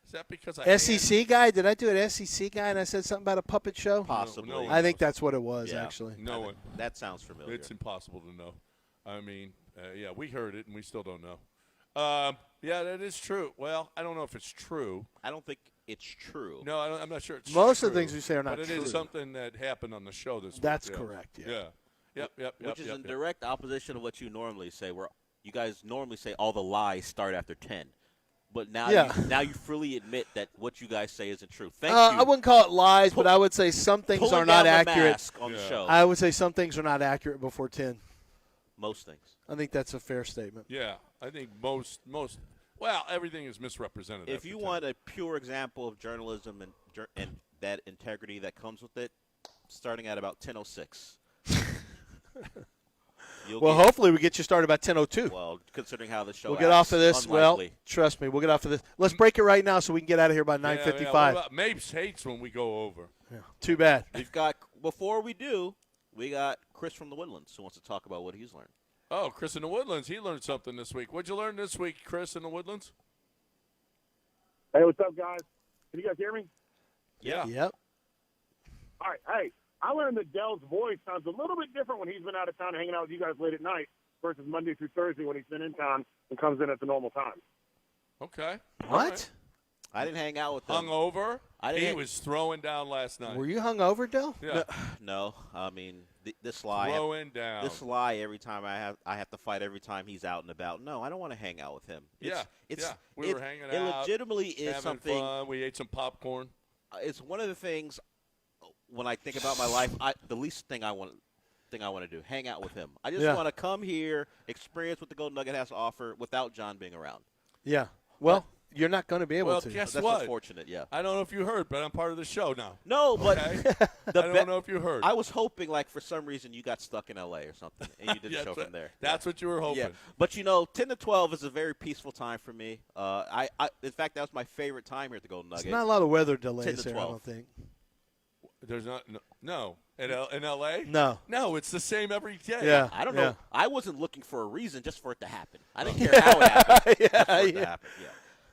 Is that because I SEC guy? Did I do an SEC guy and I said something about a puppet show? Possibly. No, I think that's what it was, Yeah. actually. No one. That sounds familiar. It's impossible to know. I mean, yeah, we heard it and we still don't know. Yeah, that is true. Well, I don't know if it's true. I don't think it's true. No, I'm not sure it's Most true. of the things we say are not but true. But it is something that happened on the show this week. That's yeah. correct, yeah. Yep. Which is in direct opposition of what you normally say, where you guys normally say all the lies start after 10. But now, you freely admit that what you guys say isn't true. Thank you. I wouldn't call it lies, but I would say some things are not accurate. Mask on the show. I would say some things are not accurate before 10. Most things. I think that's a fair statement. Yeah, I think most. Well, everything is misrepresented. If you want a pure example of journalism and that integrity that comes with it, starting at about 10:06. Well, hopefully we get you started about 10:02. Well, considering how the show we'll get off of this. Unlikely. Well, trust me, we'll get off of this. Let's break it right now so we can get out of here by 9:55. Yeah, Mapes hates when we go over. Yeah. Too bad. Before we do, we got Chris from the Woodlands who wants to talk about what he's learned. Oh, Chris in the Woodlands. He learned something this week. What'd you learn this week, Chris in the Woodlands? Hey, what's up, guys? Can you guys hear me? Yeah. Yep. All right. Hey, I learned that Dell's voice sounds a little bit different when he's been out of town and hanging out with you guys late at night versus Monday through Thursday when he's been in town and comes in at the normal time. Okay. What? I didn't hang out with him. Hungover? He was throwing down last night. Were you hungover, Del? Yeah. No. I mean, this lie. Throwing down. This lie every time I have to fight every time he's out and about. No, I don't want to hang out with him. We were hanging out. It legitimately is having something. Fun. We ate some popcorn. It's one of the things when I think about my life. The least thing I want to do, hang out with him. I just want to come here, experience what the Golden Nugget has to offer without John being around. Yeah. Well, you're not going to be able to. Guess That's what? unfortunate, yeah. I don't know if you heard, but I'm part of the show now. No, but okay? I don't know if you heard. I was hoping, like, for some reason you got stuck in L.A. or something, and you did the show from there. That's what you were hoping. Yeah. But, 10 to 12 is a very peaceful time for me. In fact, that was my favorite time here at the Golden Nugget. There's not a lot of weather 10 delays to there, 12. I don't think. There's not no in L.A. No, it's the same every day. Yeah, I don't know. I wasn't looking for a reason, just for it to happen. I didn't care how it happened. Just for it to happen. Yeah.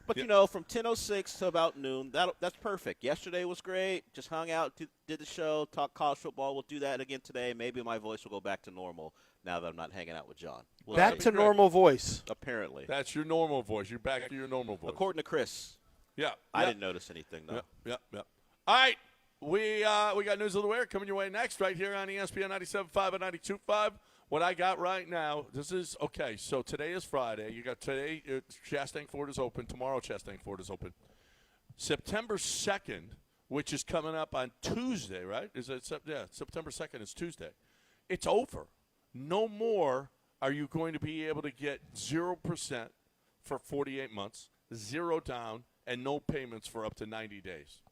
But from 10:06 to about noon, that's perfect. Yesterday was great. Just hung out, did the show, talked college football. We'll do that again today. Maybe my voice will go back to normal now that I'm not hanging out with John. Back to normal voice. Apparently. That's your normal voice. You're back to your normal voice. According to Chris. Yeah. I didn't notice anything though. Yep. All right. We got News of the Wear coming your way next right here on ESPN 97.5 and 92.5. What I got right now, this is – okay, so today is Friday. You got today Chastang Ford is open. Tomorrow Chastang Ford is open. September 2nd, which is coming up on Tuesday, right? September 2nd is Tuesday. It's over. No more are you going to be able to get 0% for 48 months, 0 down, and no payments for up to 90 days.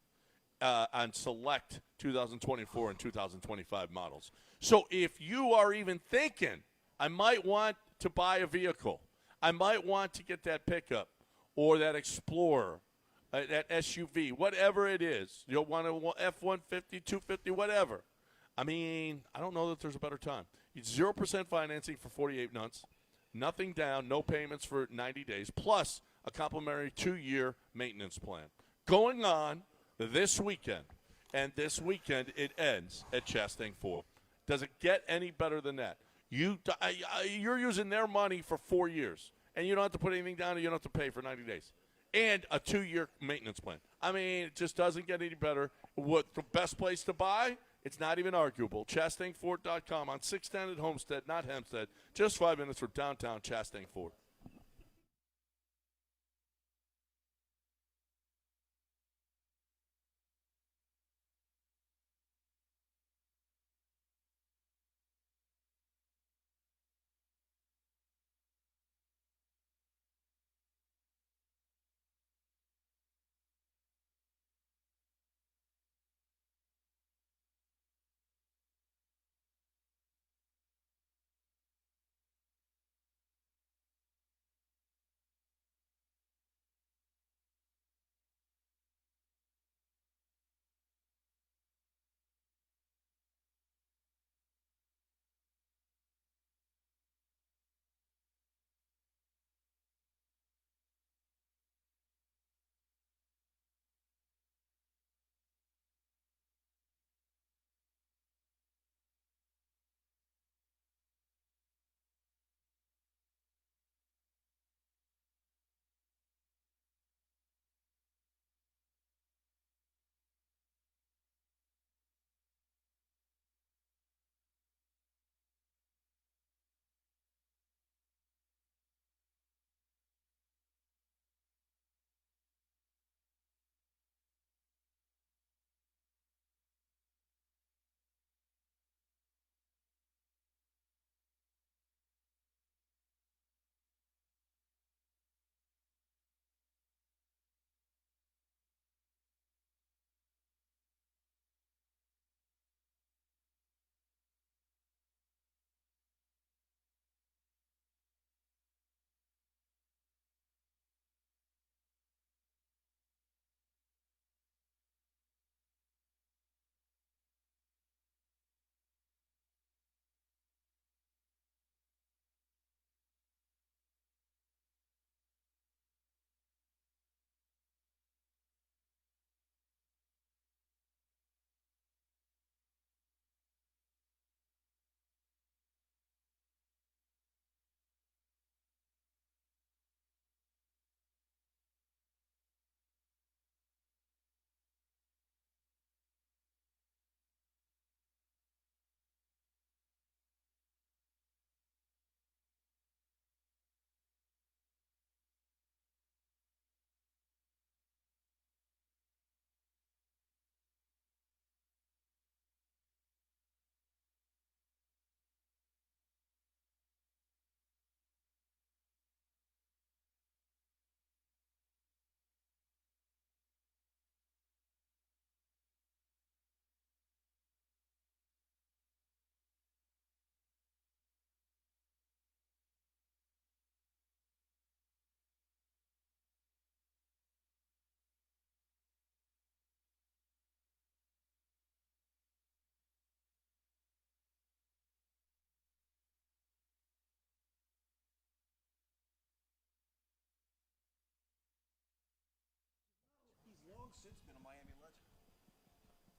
On select 2024 and 2025 models. So if you are even thinking, I might want to buy a vehicle, I might want to get that pickup or that Explorer, that SUV, whatever it is, you'll want a F-150, 250, whatever. I mean, I don't know that there's a better time. It's 0% financing for 48 months, nothing down, no payments for 90 days, plus a complimentary 2-year maintenance plan. Going on this weekend, and this weekend it ends at Chastang Ford. Does it get any better than that? You're using their money for 4 years, and you don't have to put anything down, and you don't have to pay for 90 days. And a 2-year maintenance plan. I mean, it just doesn't get any better. What the best place to buy? It's not even arguable. ChastangFord.com on 610 at Homestead, not Hempstead. Just 5 minutes from downtown Chastang Ford.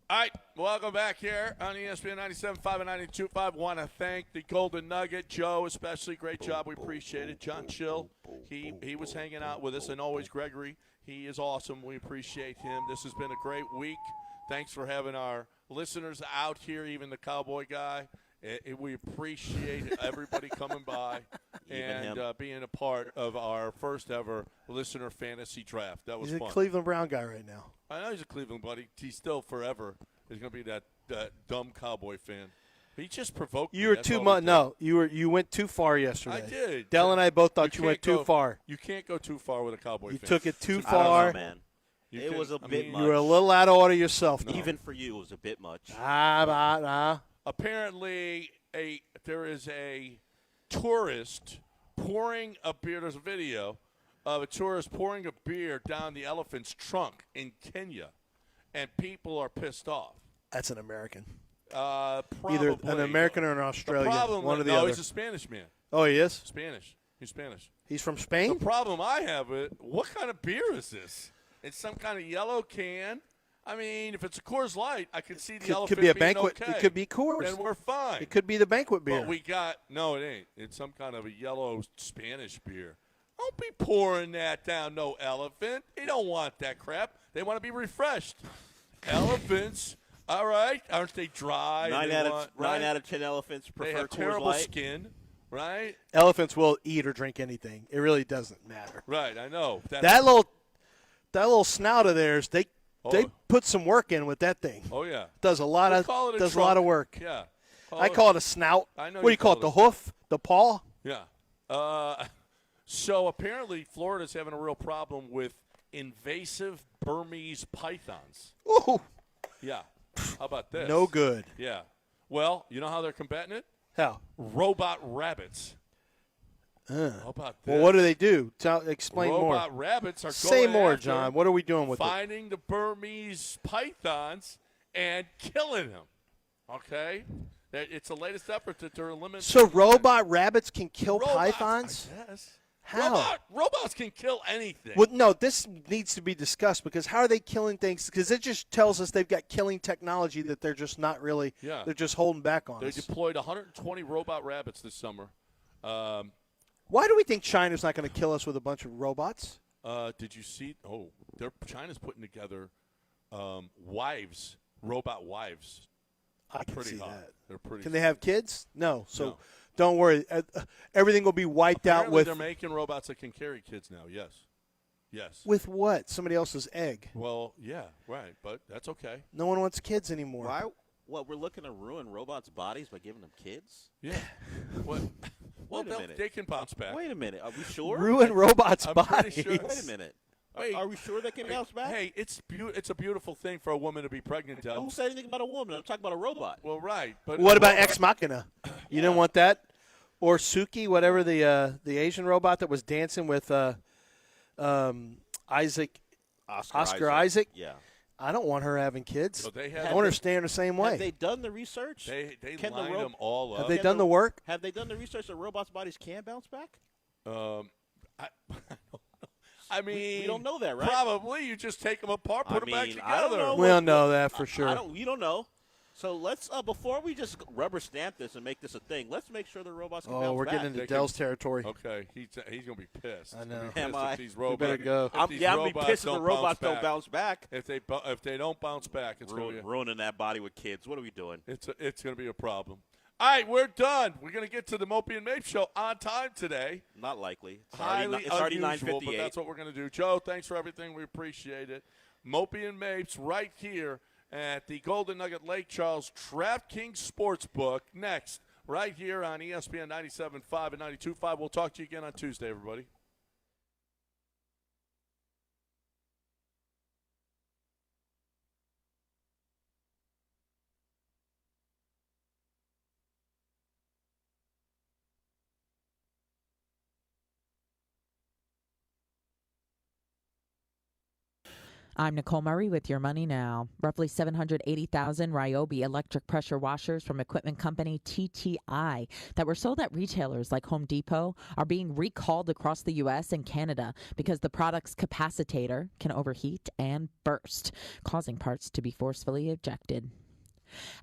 All right, welcome back here on ESPN 97.5 and 92.5. Want to thank the Golden Nugget, Joe especially. Great job. We appreciate it. John Chill, he was hanging out with us, and always Gregory. He is awesome. We appreciate him. This has been a great week. Thanks for having our listeners out here, even the Cowboy guy. We appreciate everybody coming by and being a part of our first ever listener fantasy draft. That was He's fun. a Cleveland Brown guy right now. I know he's a Cleveland buddy. He's still forever is going to be that dumb Cowboy fan. He just provoked me. You were That's too all much. he did. No, you went too far yesterday. I did. Dell and I both thought you went can't too far. You can't go too far with a Cowboy You fan. took it too I don't far. know, man. It was a bit much. You were a little out of order yourself. Even for you, it was a bit much. Apparently, there is a tourist pouring a beer. There's a video of a tourist pouring a beer down the elephant's trunk in Kenya, and people are pissed off. That's an American. Probably. Either an American or an Australian. One or the other. He's a Spanish man. Oh, he is? Spanish. He's Spanish. He's from Spain? The problem I have is, what kind of beer is this? It's some kind of yellow can. I mean, if it's a Coors Light, I could see the elephant could be a being banquet. okay. It could be Coors. Then we're fine. It could be the banquet beer. But we got – no, it ain't. It's some kind of a yellow Spanish beer. Don't be pouring that down no elephant. They don't want that crap. They want to be refreshed. Elephants, all right, aren't they dry? 9 out of 10 elephants prefer They have Coors terrible Light. skin, right? Elephants will eat or drink anything. It really doesn't matter. Right, I know. That little snout of theirs, they put some work in with that thing. Oh yeah, does a lot a lot of work. Yeah, I call it a snout. I know. What do you call it? The hoof, the paw. Yeah. So apparently, Florida's having a real problem with invasive Burmese pythons. Ooh. Yeah. How about this? No good. Yeah. Well, you know how they're combating it? How? Robot rabbits. How about this? Well, what do they do? Explain more. Robot rabbits are Say going more, after John. What are we doing with it? finding the Burmese pythons and killing them. Okay? It's the latest effort to eliminate. So robot rabbits can kill Robots, pythons? Yes. How? Robots can kill anything. Well, no, this needs to be discussed because how are they killing things? Because it just tells us they've got killing technology that they're just not really. Yeah. They're just holding back on They us. deployed 120 robot rabbits this summer. Why do we think China's not going to kill us with a bunch of robots? Did you see? Oh, China's putting together robot wives. I can pretty see hot. that. They're pretty. Can they have kids? No. So No. don't worry. Everything will be wiped out Apparently with. they're making robots that can carry kids now. Yes. Yes. With what? Somebody else's egg. Well, yeah, right, but that's okay. No one wants kids anymore. Why? What, we're looking to ruin robots' bodies by giving them kids? Yeah. What? Well, Wait a minute. they can bounce back. Wait a minute. Are we sure? Ruin robots' I'm bodies. pretty sure. Wait a minute. Wait. Are we sure they can bounce back? Hey, it's a beautiful thing for a woman to be pregnant, Doug. Who said anything about a woman? I'm talking about a robot. Well, right, but What about Ex Machina? You didn't want that? Or Suki, whatever the Asian robot that was dancing with Isaac, Oscar Isaac? Yeah. I don't want her having kids. So they I want her staying the same way. Have they done the research? They Can the line them all up. Have they done the work? Have they done the research that robots' bodies can bounce back? I mean, we don't know that, right? Probably. You just take them apart, put them back I don't together. know. We don't know that for sure. We don't know. So let's before we just rubber stamp this and make this a thing, let's make sure the robots can bounce back. We're getting into Dell's territory. Okay, he's gonna be pissed. I know. Am I? These robots, better go. I'm be pissed if the robots don't bounce back. If they don't bounce back, it's gonna be ruining that body with kids. What are we doing? It's gonna be a problem. All right, we're done. We're gonna get to the Mopey and Mape show on time today. Not likely. It's Highly already unusual, 9:58. but that's what we're gonna do. Joe, thanks for everything. We appreciate it. Mopey and Mapes right here at the Golden Nugget Lake Charles DraftKings Sportsbook. Next, right here on ESPN 97.5 and 92.5. We'll talk to you again on Tuesday, everybody. I'm Nicole Murray with Your Money Now. Roughly 780,000 Ryobi electric pressure washers from equipment company TTI that were sold at retailers like Home Depot are being recalled across the U.S. and Canada because the product's capacitator can overheat and burst, causing parts to be forcefully ejected.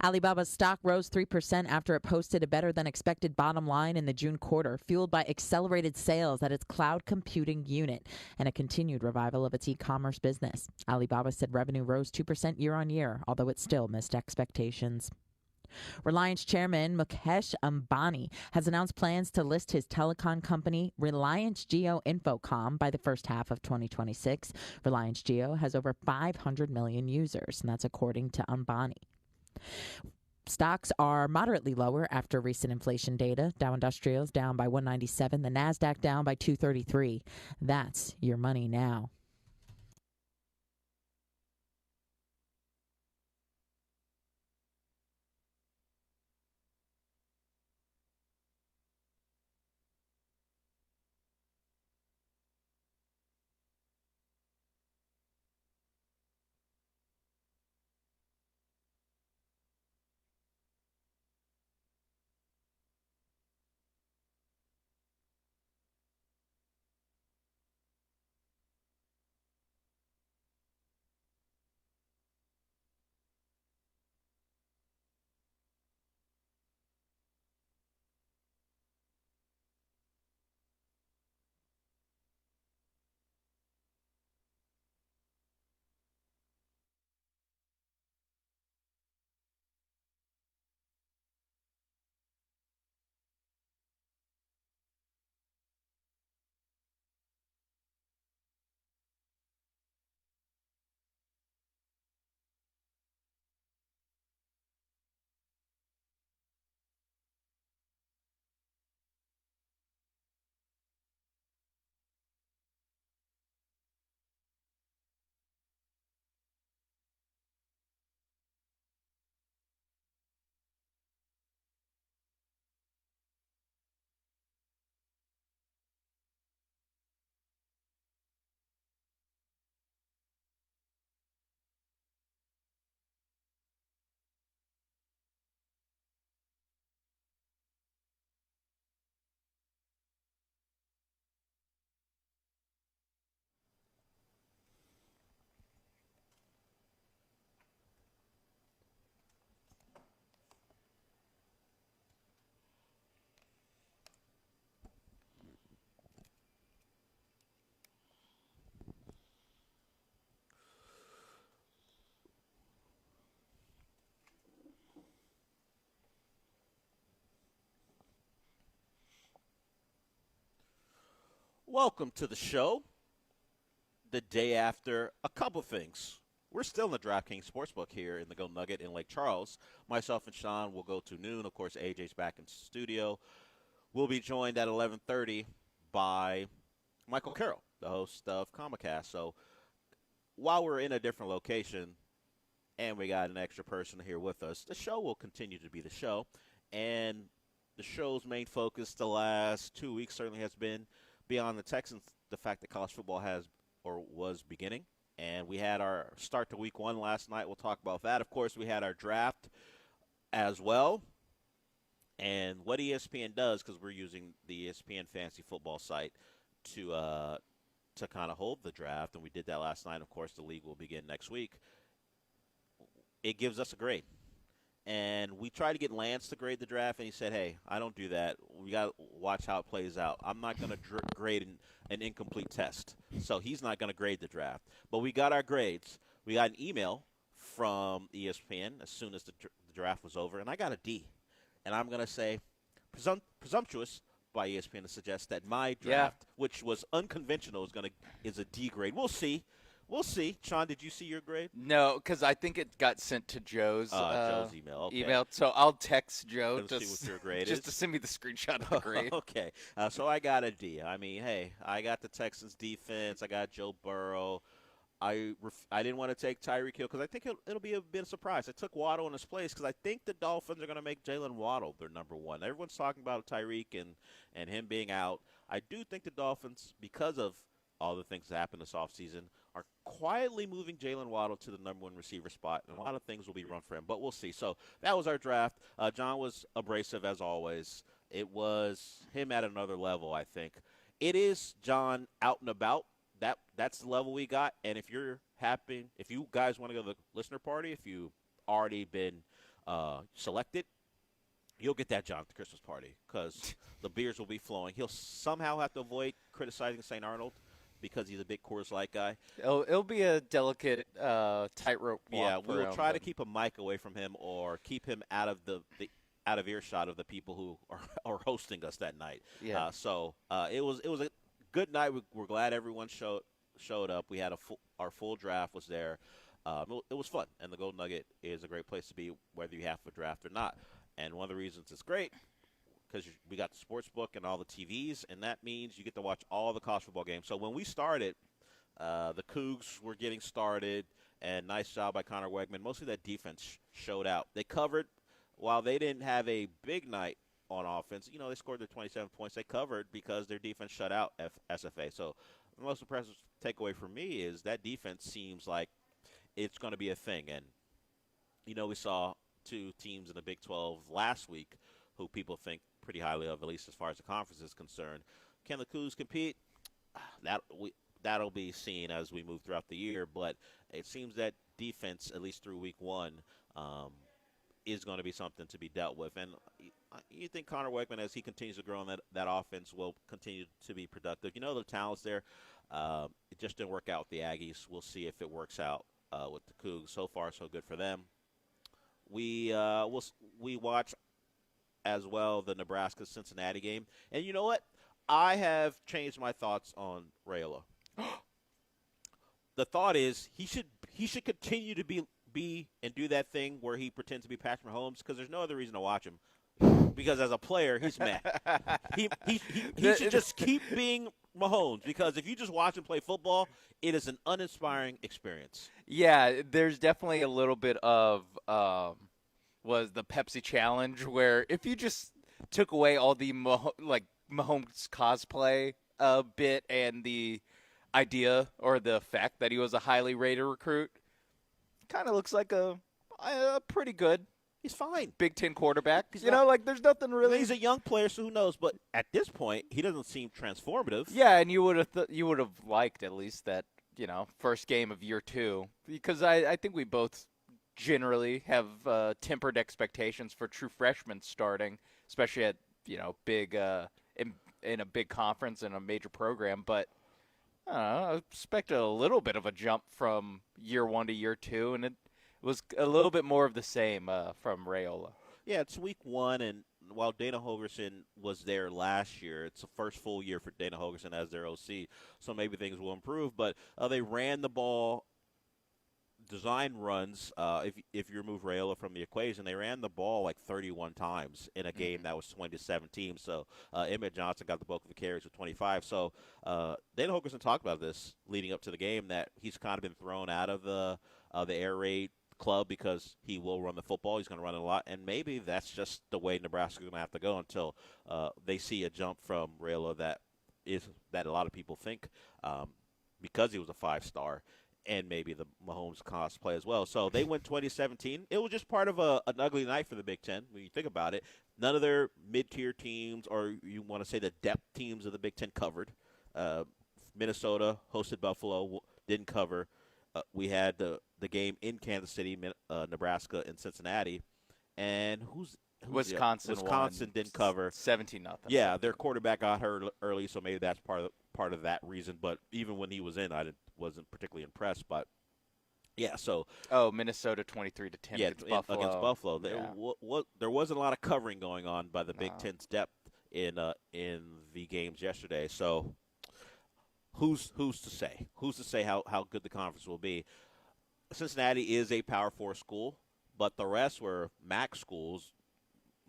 Alibaba's stock rose 3% after it posted a better-than-expected bottom line in the June quarter, fueled by accelerated sales at its cloud computing unit and a continued revival of its e-commerce business. Alibaba said revenue rose 2% year-on-year, although it still missed expectations. Reliance chairman Mukesh Ambani has announced plans to list his telecom company Reliance Jio Infocom by the first half of 2026. Reliance Jio has over 500 million users, and that's according to Ambani. Stocks are moderately lower after recent inflation data. Dow Industrials down by 197, the Nasdaq down by 233. That's Your Money Now. Welcome to the show. The day after a couple things. We're still in the DraftKings Sportsbook here in the Go Nugget in Lake Charles. Myself and Sean will go to noon. Of course, AJ's back in studio. We'll be joined at 11:30 by Michael Carroll, the host of Comicast. So while we're in a different location and we got an extra person here with us, the show will continue to be the show. And the show's main focus the last 2 weeks certainly has been beyond the Texans, the fact that college football has or was beginning. And we had our start to week 1 last night. We'll talk about that. Of course, we had our draft as well. And what ESPN does, because we're using the ESPN fantasy football site to kind of hold the draft, and we did that last night. Of course, the league will begin next week. It gives us a grade. And we tried to get Lance to grade the draft, and he said, hey, I don't do that. We got to watch how it plays out. I'm not going to grade an incomplete test. So he's not going to grade the draft. But we got our grades. We got an email from ESPN as soon as the draft was over, and I got a D. And I'm going to say presumptuous by ESPN to suggest that my draft, which was unconventional, is a D grade. We'll see. We'll see. Sean, did you see your grade? No, because I think it got sent to Joe's email. Okay. Email. So I'll text Joe to see what your grade just is. to send me the screenshot of the grade. Okay. So I got a D. I mean, hey, I got the Texans defense. I got Joe Burrow. I didn't want to take Tyreek Hill because I think it'll be a bit of a surprise. I took Waddle in his place because I think the Dolphins are going to make Jalen Waddle their number one. Everyone's talking about Tyreek and him being out. I do think the Dolphins, because of all the things that happened this offseason are quietly moving Jalen Waddle to the number 1 receiver spot, and a lot of things will be run for him, but we'll see. So that was our draft. John was abrasive as always. It was him at another level, I think. It is John out and about. That's the level we got, and if you're happy, if you guys want to go to the listener party, if you've already been selected, you'll get that John at the Christmas party because the beers will be flowing. He'll somehow have to avoid criticizing St. Arnold because he's a big Coors Light guy. It'll be a delicate tightrope walk. Yeah, for we'll him, try to but- keep a mic away from him or keep him out of the out of earshot of the people who are hosting us that night. Yeah. It was a good night. We're glad everyone showed up. We had our full draft was there. It was fun, and the Golden Nugget is a great place to be, whether you have a draft or not. And one of the reasons it's great, because we got the sports book and all the TVs, and that means you get to watch all the college football games. So when we started, the Cougs were getting started, and nice job by Connor Wegman. Mostly that defense showed out. They covered, while they didn't have a big night on offense, they scored their 27 points. They covered because their defense shut out SFA. So the most impressive takeaway for me is that defense seems like it's going to be a thing. And, we saw 2 teams in the Big 12 last week who people think pretty highly of, at least as far as the conference is concerned. Can the Cougs compete? That'll be seen as we move throughout the year. But it seems that defense, at least through week 1, is going to be something to be dealt with. And you think Connor Wegman, as he continues to grow on that offense, will continue to be productive. The talent's there. It just didn't work out with the Aggies. We'll see if it works out with the Cougs. So far, so good for them. We watch as well the Nebraska-Cincinnati game. And you know what? I have changed my thoughts on Rayola. The thought is he should continue to be and do that thing where he pretends to be Patrick Mahomes because there's no other reason to watch him. Because as a player, he's meh. He should just keep being Mahomes because if you just watch him play football, it is an uninspiring experience. Yeah, there's definitely a little bit of was the Pepsi challenge where if you just took away all the Mahomes cosplay bit and the idea or the fact that he was a highly rated recruit, kind of looks like a pretty good. He's fine. Big Ten quarterback. There's nothing really. He's a young player, so who knows? But at this point, he doesn't seem transformative. Yeah, and you would have liked at least that first game of year 2 because I think we both generally have tempered expectations for true freshmen starting, especially at big in a big conference and a major program. But I expected a little bit of a jump from year 1 to year 2, and it was a little bit more of the same from Rayola. Yeah, it's week 1, and while Dana Holgorsen was there last year, it's the first full year for Dana Holgorsen as their OC, so maybe things will improve. But they ran the ball, design runs, if you remove Rayola from the equation, they ran the ball like 31 times in a game that was 20-17. So Emmett Johnson got the bulk of the carries with 25. So Dana Holgorsen talked about this leading up to the game, that he's kind of been thrown out of the air raid club because he will run the football. He's going to run it a lot, and maybe that's just the way Nebraska's going to have to go until they see a jump from Rayola that a lot of people think because he was a 5-star, and maybe the Mahomes cosplay as well. So they went 2017. It was just part of an ugly night for the Big Ten when you think about it. None of their mid-tier teams, or you want to say the depth teams of the Big Ten, covered. Minnesota hosted Buffalo, didn't cover. We had the game in Kansas City, Nebraska, and Cincinnati. And Wisconsin didn't cover. 17-0. Yeah, their quarterback got hurt early, so maybe that's part of that reason. But even when he was in, I wasn't particularly impressed. But yeah, so Minnesota 23-10 against Buffalo. There wasn't a lot of covering going on by the Big Ten's depth in the games yesterday. So who's to say? Who's to say how good the conference will be? Cincinnati is a Power 4 school, but the rest were MAC schools.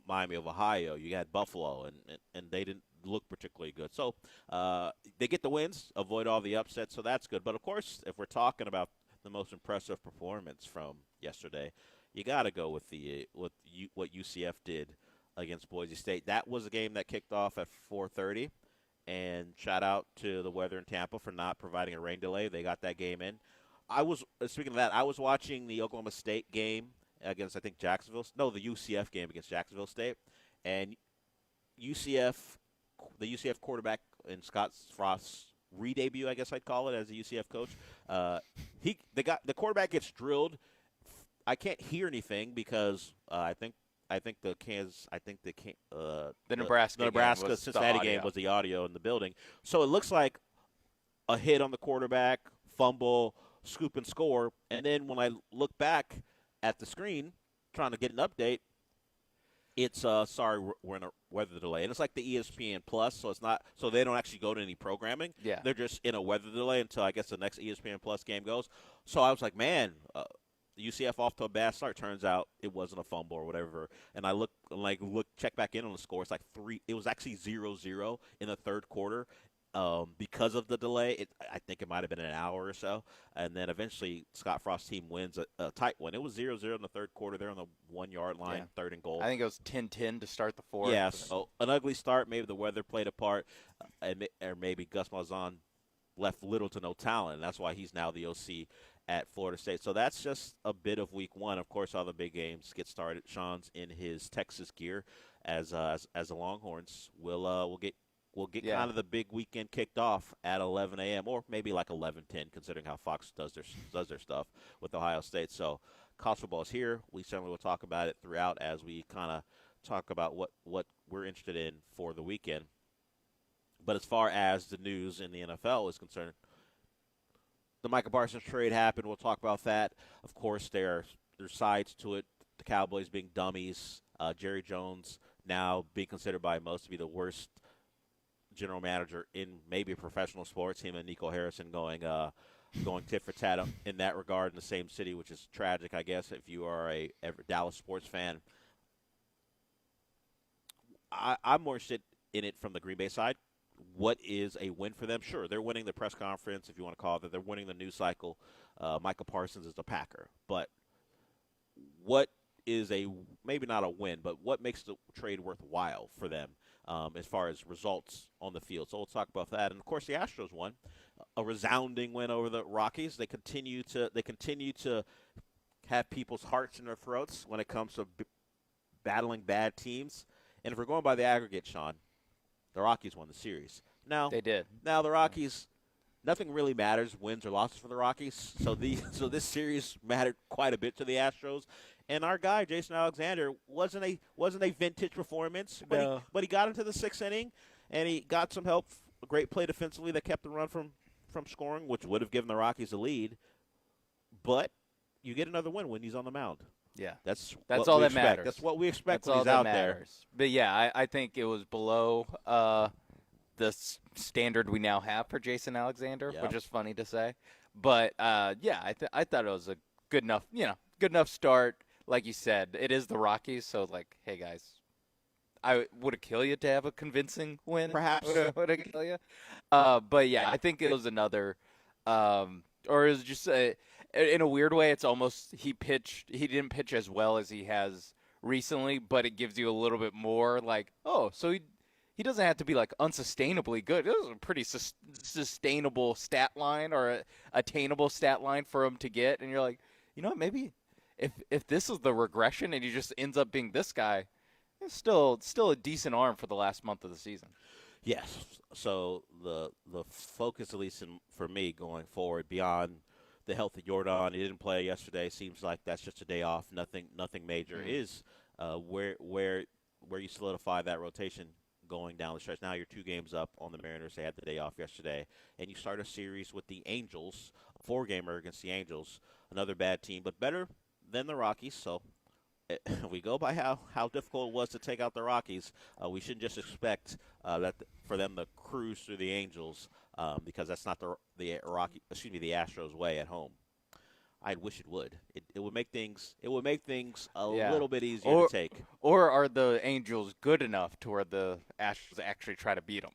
Miami of Ohio, you had Buffalo, and they didn't look particularly good. So they get the wins, avoid all the upsets, so that's good. But, of course, if we're talking about the most impressive performance from yesterday, you got to go with what UCF did against Boise State. That was a game that kicked off at 4:30, and shout out to the weather in Tampa for not providing a rain delay. They got that game in. Speaking of that, I was watching the Oklahoma State game against, I think, the UCF game against Jacksonville State, and the UCF quarterback in Scott Frost's re-debut, I guess I'd call it, as a UCF coach. The quarterback gets drilled. I can't hear anything because I think the Nebraska Cincinnati game was the audio in the building. So it looks like a hit on the quarterback, fumble, scoop and score, and then when I look back at the screen trying to get an update, it's sorry, we're in a weather delay. And it's like the ESPN Plus, so it's not, so they don't actually go to any programming. Yeah. They're just in a weather delay until I guess the next ESPN Plus game goes. So I was like, man, UCF off to a bad start. Turns out it wasn't a fumble or whatever. And I check back in on the score. It's like it was actually 0-0 in the third quarter. Because of the delay, I think it might have been an hour or so. And then eventually Scott Frost's team wins a tight one. It was 0-0 in the third quarter. They're on the 1-yard line, third and goal. I think it was 10-10 to start the fourth. Yeah, so an ugly start. Maybe the weather played a part, or maybe Gus Malzahn left little to no talent. And that's why he's now the OC at Florida State. So that's just a bit of week one. Of course, all the big games get started. Sean's in his Texas gear as the Longhorns. We'll get kind of the big weekend kicked off at 11 a.m. or maybe like 11:10, considering how Fox does their stuff with Ohio State. So college football is here. We certainly will talk about it throughout as we kind of talk about what we're interested in for the weekend. But as far as the news in the NFL is concerned, the Micah Parsons trade happened. We'll talk about that. Of course, there's sides to it. The Cowboys being dummies. Jerry Jones now being considered by most to be the worst general manager in maybe professional sports. Him and Nico Harrison going tit for tat in that regard in the same city, which is tragic, I guess, if you are a Dallas sports fan. I'm more interested in it from the Green Bay side. What is a win for them? Sure, they're winning the press conference, if you want to call it that. They're winning the news cycle. Michael Parsons is the Packer. But what is maybe not a win, but what makes the trade worthwhile for them as far as results on the field? So we'll talk about that. And, of course, the Astros won. A resounding win over the Rockies. They continue to have people's hearts in their throats when it comes to battling bad teams. And if we're going by the aggregate, Sean, the Rockies won the series. Now they did. Now the Rockies, nothing really matters, wins or losses for the Rockies. So this series mattered quite a bit to the Astros. And our guy Jason Alexander wasn't a vintage performance, but he got into the sixth inning and he got some help. A great play defensively that kept the run from scoring, which would have given the Rockies a lead. But you get another win when he's on the mound. Yeah, that's all that matters. That's what we expect that's when all he's out matters. there. But yeah, I think it was below the standard we now have for Jason Alexander, which is funny to say. But yeah, I thought it was a good enough start. Like you said, it is the Rockies, so like, hey guys, would it kill you to have a convincing win? Perhaps. Would it kill you? But yeah, I think it was another, or it was just in a weird way. It's almost he didn't pitch as well as he has recently, but it gives you a little bit more like, oh, so he doesn't have to be like unsustainably good. It was a pretty sustainable stat line or attainable stat line for him to get, and you're like, you know what, maybe. If this is the regression and he just ends up being this guy, it's still a decent arm for the last month of the season. Yes. So the focus, at least for me, going forward, beyond the health of Jordan, he didn't play yesterday. Seems like that's just a day off. Nothing major. Is where you solidify that rotation going down the stretch. Now you're 2 games up on the Mariners. They had the day off yesterday, and you start a series with the Angels, a 4-gamer against the Angels. Another bad team, but better than the Rockies. So we go by how difficult it was to take out the Rockies. We shouldn't just expect for them to cruise through the Angels because that's not the Astros way at home. I wish it would. It would make things a little bit easier to take. Or are the Angels good enough to where the Astros actually try to beat them?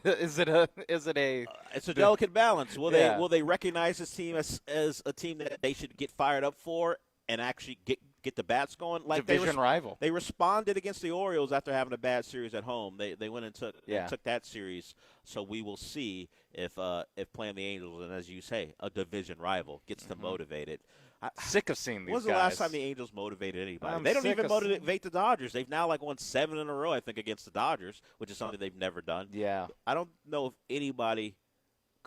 Is it a? It's a delicate balance. Will they recognize this team as a team that they should get fired up for and actually get the bats going. Like Division rival. They responded against the Orioles after having a bad series at home. They went and took that series. So we will see if playing the Angels, and as you say, a division rival, gets them motivated. Sick of seeing these guys. When's the last time the Angels motivated anybody? They don't even motivate the Dodgers. They've now won 7 in a row, I think, against the Dodgers, which is something they've never done. Yeah. I don't know if anybody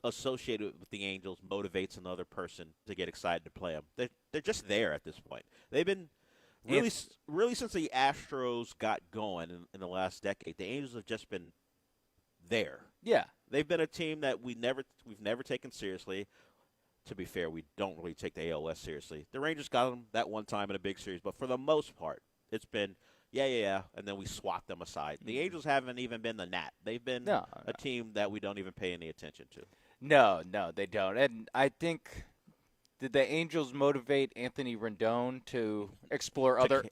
associated with the Angels motivates another person to get excited to play them. They're just there at this point. They've been really since the Astros got going in the last decade. The Angels have just been there. Yeah. They've been a team that we've never taken seriously. To be fair, we don't really take the AL West seriously. The Rangers got them that one time in a big series, but for the most part, it's been yeah, and then we swat them aside. The Angels haven't even been the Nat. They've been a team that we don't even pay any attention to. No, they don't. And I think, did the Angels motivate Anthony Rendon to explore other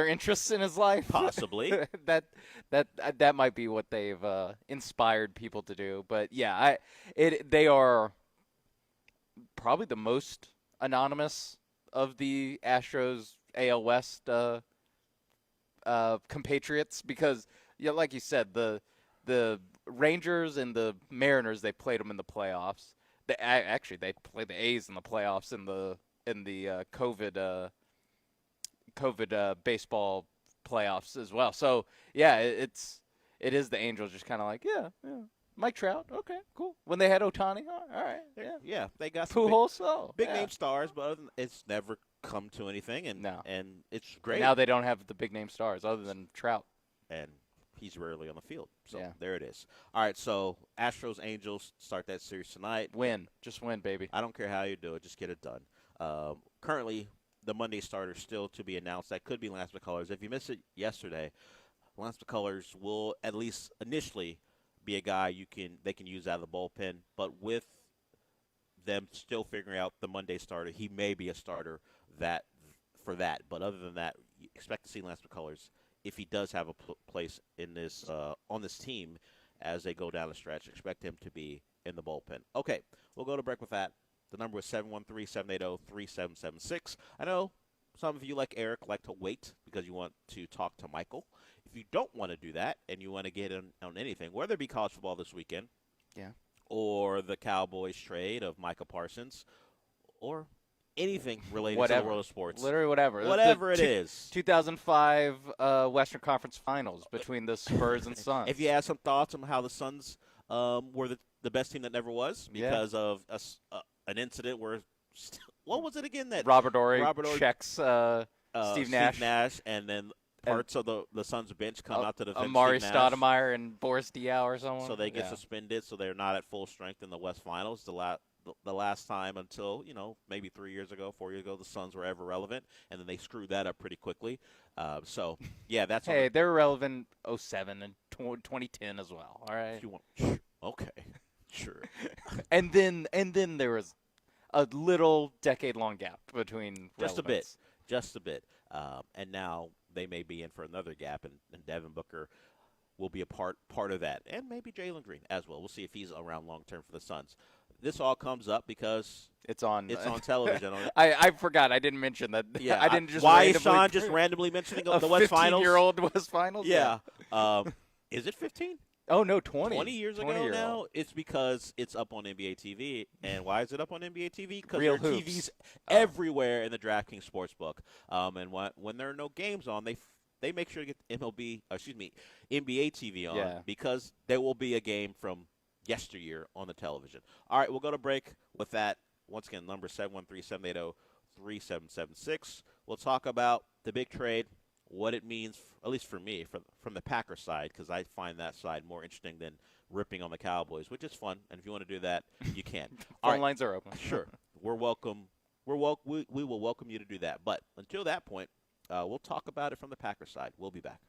interests in his life? Possibly. that might be what they've inspired people to do. But yeah, they are probably the most anonymous of the Astros AL West compatriots, because like you said, the Rangers and the Mariners, they played them in the playoffs. They played the A's in the playoffs in the COVID baseball playoffs as well. So yeah, it is the Angels just kind of like yeah. Mike Trout, okay, cool. When they had Ohtani, all right, yeah, they got some Pujols, big name stars, but it's never come to anything, and it's great. Now they don't have the big name stars other than Trout, and he's rarely on the field. So there it is. All right, so Astros Angels start that series tonight. Just win, baby. I don't care how you do it, just get it done. Currently, the Monday starter still to be announced. That could be Lance McCullers. If you missed it yesterday, Lance McCullers will at least initially be a guy they can use out of the bullpen, but with them still figuring out the Monday starter, he may be a starter for that. But other than that, you expect to see Lance McCullers, if he does have a place in this on this team as they go down the stretch. Expect him to be in the bullpen. Okay, we'll go to break with that. The number is 713-780-3776. I know some of you, like Eric, like to wait because you want to talk to Michael. If you don't want to do that and you want to get in on anything, whether it be college football this weekend, or the Cowboys trade of Micah Parsons, or anything related to the world of sports, literally whatever, it is. 2005 Western Conference Finals between the Spurs and Suns. If you have some thoughts on how the Suns were the best team that never was because of an incident where. What was it again? That Robert Ory checks Steve Nash, and then parts of the Suns bench come out to defend Amari Steve Nash. Stoudemire and Boris Diaw or someone. So they get suspended, so they're not at full strength in the West Finals. The last time until, maybe 4 years ago, the Suns were ever relevant, and then they screwed that up pretty quickly. So, yeah, that's hey, they were relevant 07 and 2010 as well. All right. Okay, sure. and then there was a little decade-long gap between just a bit. And now they may be in for another gap, and Devin Booker will be a part of that, and maybe Jalen Green as well. We'll see if he's around long-term for the Suns. This all comes up because it's on television. I forgot. I didn't mention that. Yeah, I didn't just. Why is Sean just randomly mentioning the West Finals? 15-year-old West Finals. Yeah. Is it 15? Oh, no, 20. 20 years ago now? It's because it's up on NBA TV. And why is it up on NBA TV? Because there are TVs everywhere in the DraftKings Sportsbook. And when there are no games on, they make sure to get NBA TV on because there will be a game from yesteryear on the television. All right, we'll go to break with that. Once again, number 713-780-3776. We'll talk about the big trade, what it means, at least for me, from the Packers side, because I find that side more interesting than ripping on the Cowboys, which is fun. And if you want to do that, you can. Phone lines are open. Sure. We're welcome. We will welcome you to do that. But until that point, we'll talk about it from the Packers side. We'll be back.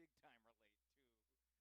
big time relate to not trusting the.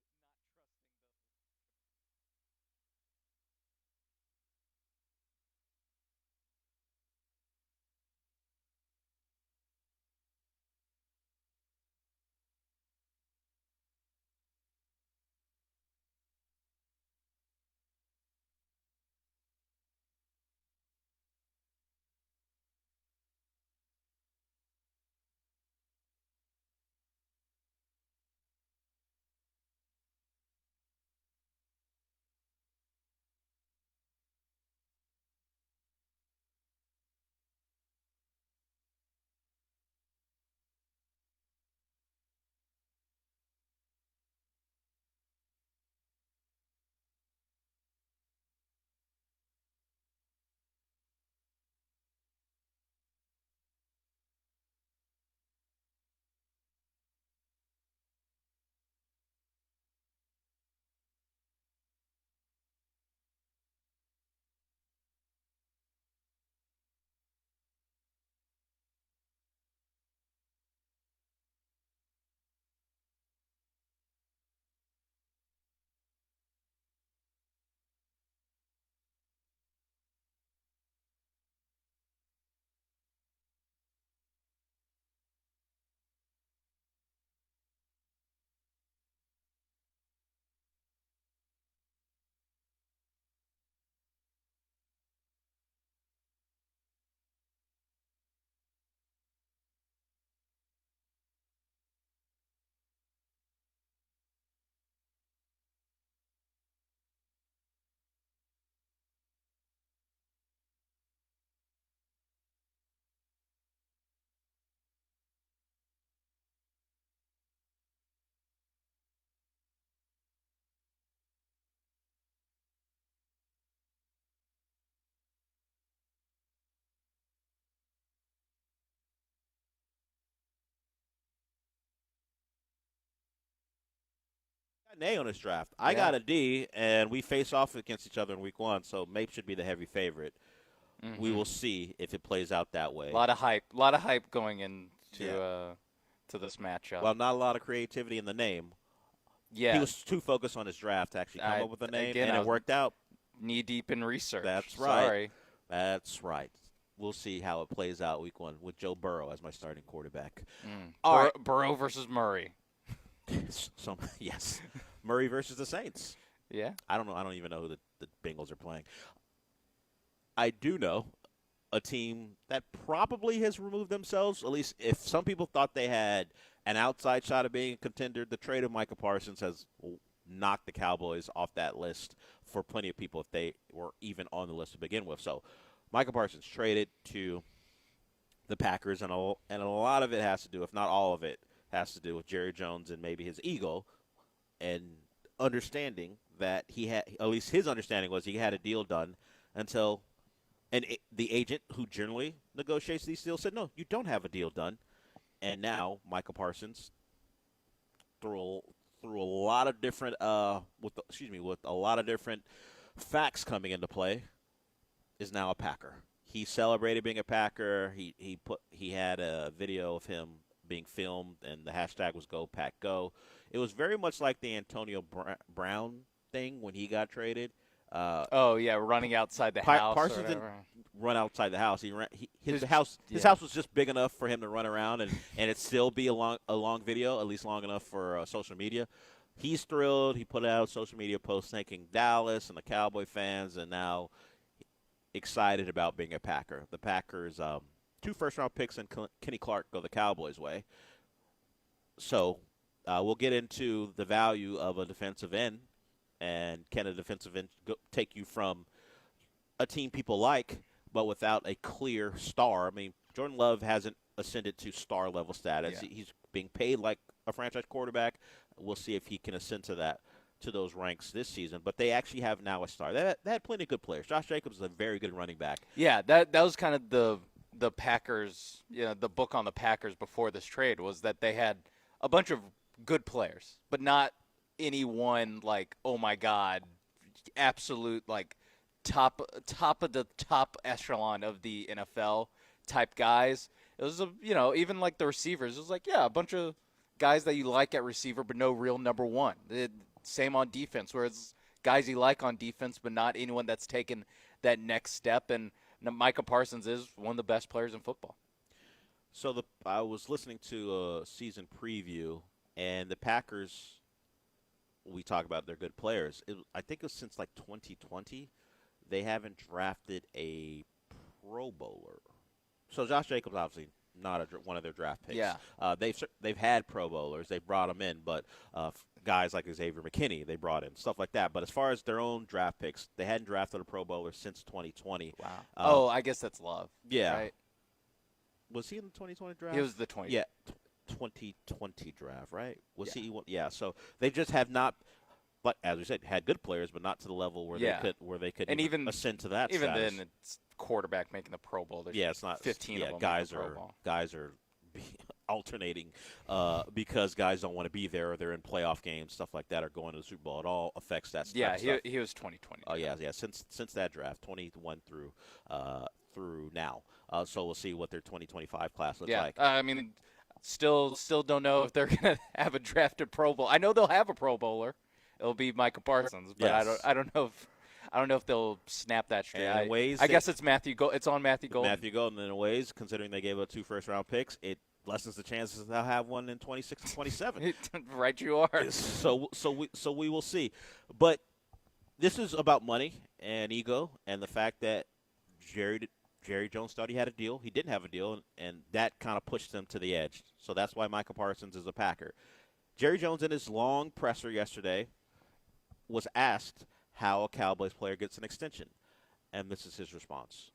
An A on this draft. I got a D, and we face off against each other in week 1, so Mape should be the heavy favorite. Mm-hmm. We will see if it plays out that way. A lot of hype going into to this matchup. Well, not a lot of creativity in the name. Yeah. He was too focused on his draft to actually come up with a name, and it worked out. Knee-deep in research. That's right. Sorry. That's right. We'll see how it plays out week 1 with Joe Burrow as my starting quarterback. All right. Burrow versus Murray. Yes. Murray versus the Saints. Yeah. I don't know. I don't even know who the Bengals are playing. I do know a team that probably has removed themselves, at least if some people thought they had an outside shot of being a contender, the trade of Micah Parsons has knocked the Cowboys off that list for plenty of people if they were even on the list to begin with. So Micah Parsons traded to the Packers, and a lot of it has to do, if not all of it, has to do with Jerry Jones and maybe his ego and understanding that he had, at least his understanding was he had a deal done until the agent who generally negotiates these deals said, no, you don't have a deal done. And now Michael Parsons, through a lot of different with a lot of different facts coming into play, is now a Packer. He celebrated being a Packer. He had a video of him being filmed, and the hashtag was #GoPackGo. It was very much like the Antonio Brown thing when he got traded. Running outside the house. Parsons didn't run outside the house. His house was just big enough for him to run around, and it still be a long video, at least long enough for social media. He's thrilled. He put out a social media post thanking Dallas and the Cowboy fans, and now excited about being a Packer. The Packers, 2 first-round picks and Kenny Clark go the Cowboys' way. So we'll get into the value of a defensive end, and can a defensive end take you from a team people like, but without a clear star? I mean, Jordan Love hasn't ascended to star-level status. Yeah. He's being paid like a franchise quarterback. We'll see if he can ascend to those ranks this season. But they actually have now a star. They had plenty of good players. Josh Jacobs is a very good running back. Yeah, that was kind of the Packers, the book on the Packers before this trade was that they had a bunch of good players, but not any one like, oh my God, absolute like top of the top echelon of the NFL type guys. It was even like the receivers. It was like, yeah, a bunch of guys that you like at receiver, but no real number one. Same on defense, where it's guys you like on defense, but not anyone that's taken that next step. And Micah Parsons is one of the best players in football. So I was listening to a season preview, and the Packers, we talk about their good players. I think it was since like 2020, they haven't drafted a Pro Bowler. So Josh Jacobs obviously not one of their draft picks. Yeah. They've had Pro Bowlers. They've brought them in, but guys like Xavier McKinney, they brought in, stuff like that. But as far as their own draft picks, they hadn't drafted a Pro Bowler since 2020. Wow. I guess that's Love. Yeah. Right? Was he in the 2020 draft? He was the 20. Yeah, 2020 draft, right? Was he? Yeah. So they just have not, but as we said, had good players, but not to the level where they could and even ascend to that. Even status. then, it's quarterback making the Pro Bowl. There's it's not 15 of them. Guys are alternating because guys don't want to be there, or they're in playoff games, stuff like that, or going to the Super Bowl. It all affects that. Yeah, stuff. he was 2020. Oh yeah. Since that draft, 21 through now. So we'll see what their 2025 class looks like. I mean, still don't know if they're going to have a drafted Pro Bowl. I know they'll have a Pro Bowler. It'll be Micah Parsons, but I don't know if they'll snap that straight. I guess it's Matthew. It's on Matthew Golden. Matthew Golden, in ways, considering they gave up 2 first-round picks, it lessens the chances they'll have one in 26 and 27. Right, you are. So we will see, but this is about money and ego and the fact that Jerry Jones thought he had a deal. He didn't have a deal, and that kind of pushed him to the edge. So that's why Micah Parsons is a Packer. Jerry Jones, in his long presser yesterday, was asked how a Cowboys player gets an extension, and this is his response.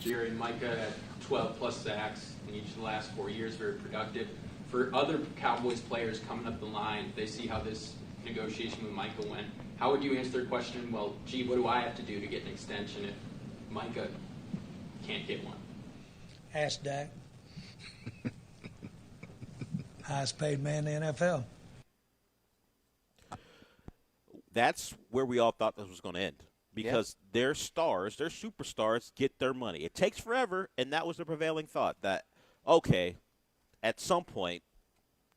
Jerry and Micah had 12-plus sacks in each of the last 4 years, very productive. For other Cowboys players coming up the line, they see how this negotiation with Micah went. How would you answer their question, well, gee, what do I have to do to get an extension if Micah can't get one? Ask Dak. Highest paid man in the NFL. That's where we all thought this was going to end. Because their stars, their superstars, get their money. It takes forever, and that was the prevailing thought that, okay, at some point,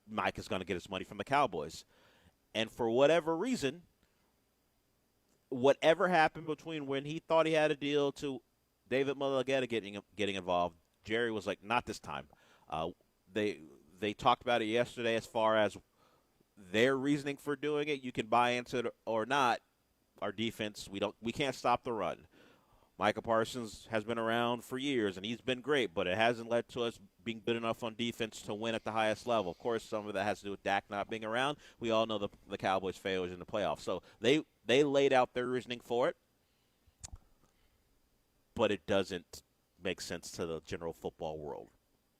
Mike is going to get his money from the Cowboys. And for whatever reason, whatever happened between when he thought he had a deal to David Mulligetta getting involved, Jerry was like, not this time. They talked about it yesterday as far as their reasoning for doing it. You can buy into it or not. Our defense, we can't stop the run. Micah Parsons has been around for years, and he's been great, but it hasn't led to us being good enough on defense to win at the highest level. Of course, some of that has to do with Dak not being around. We all know the Cowboys' failures in the playoffs. So they laid out their reasoning for it, but it doesn't make sense to the general football world.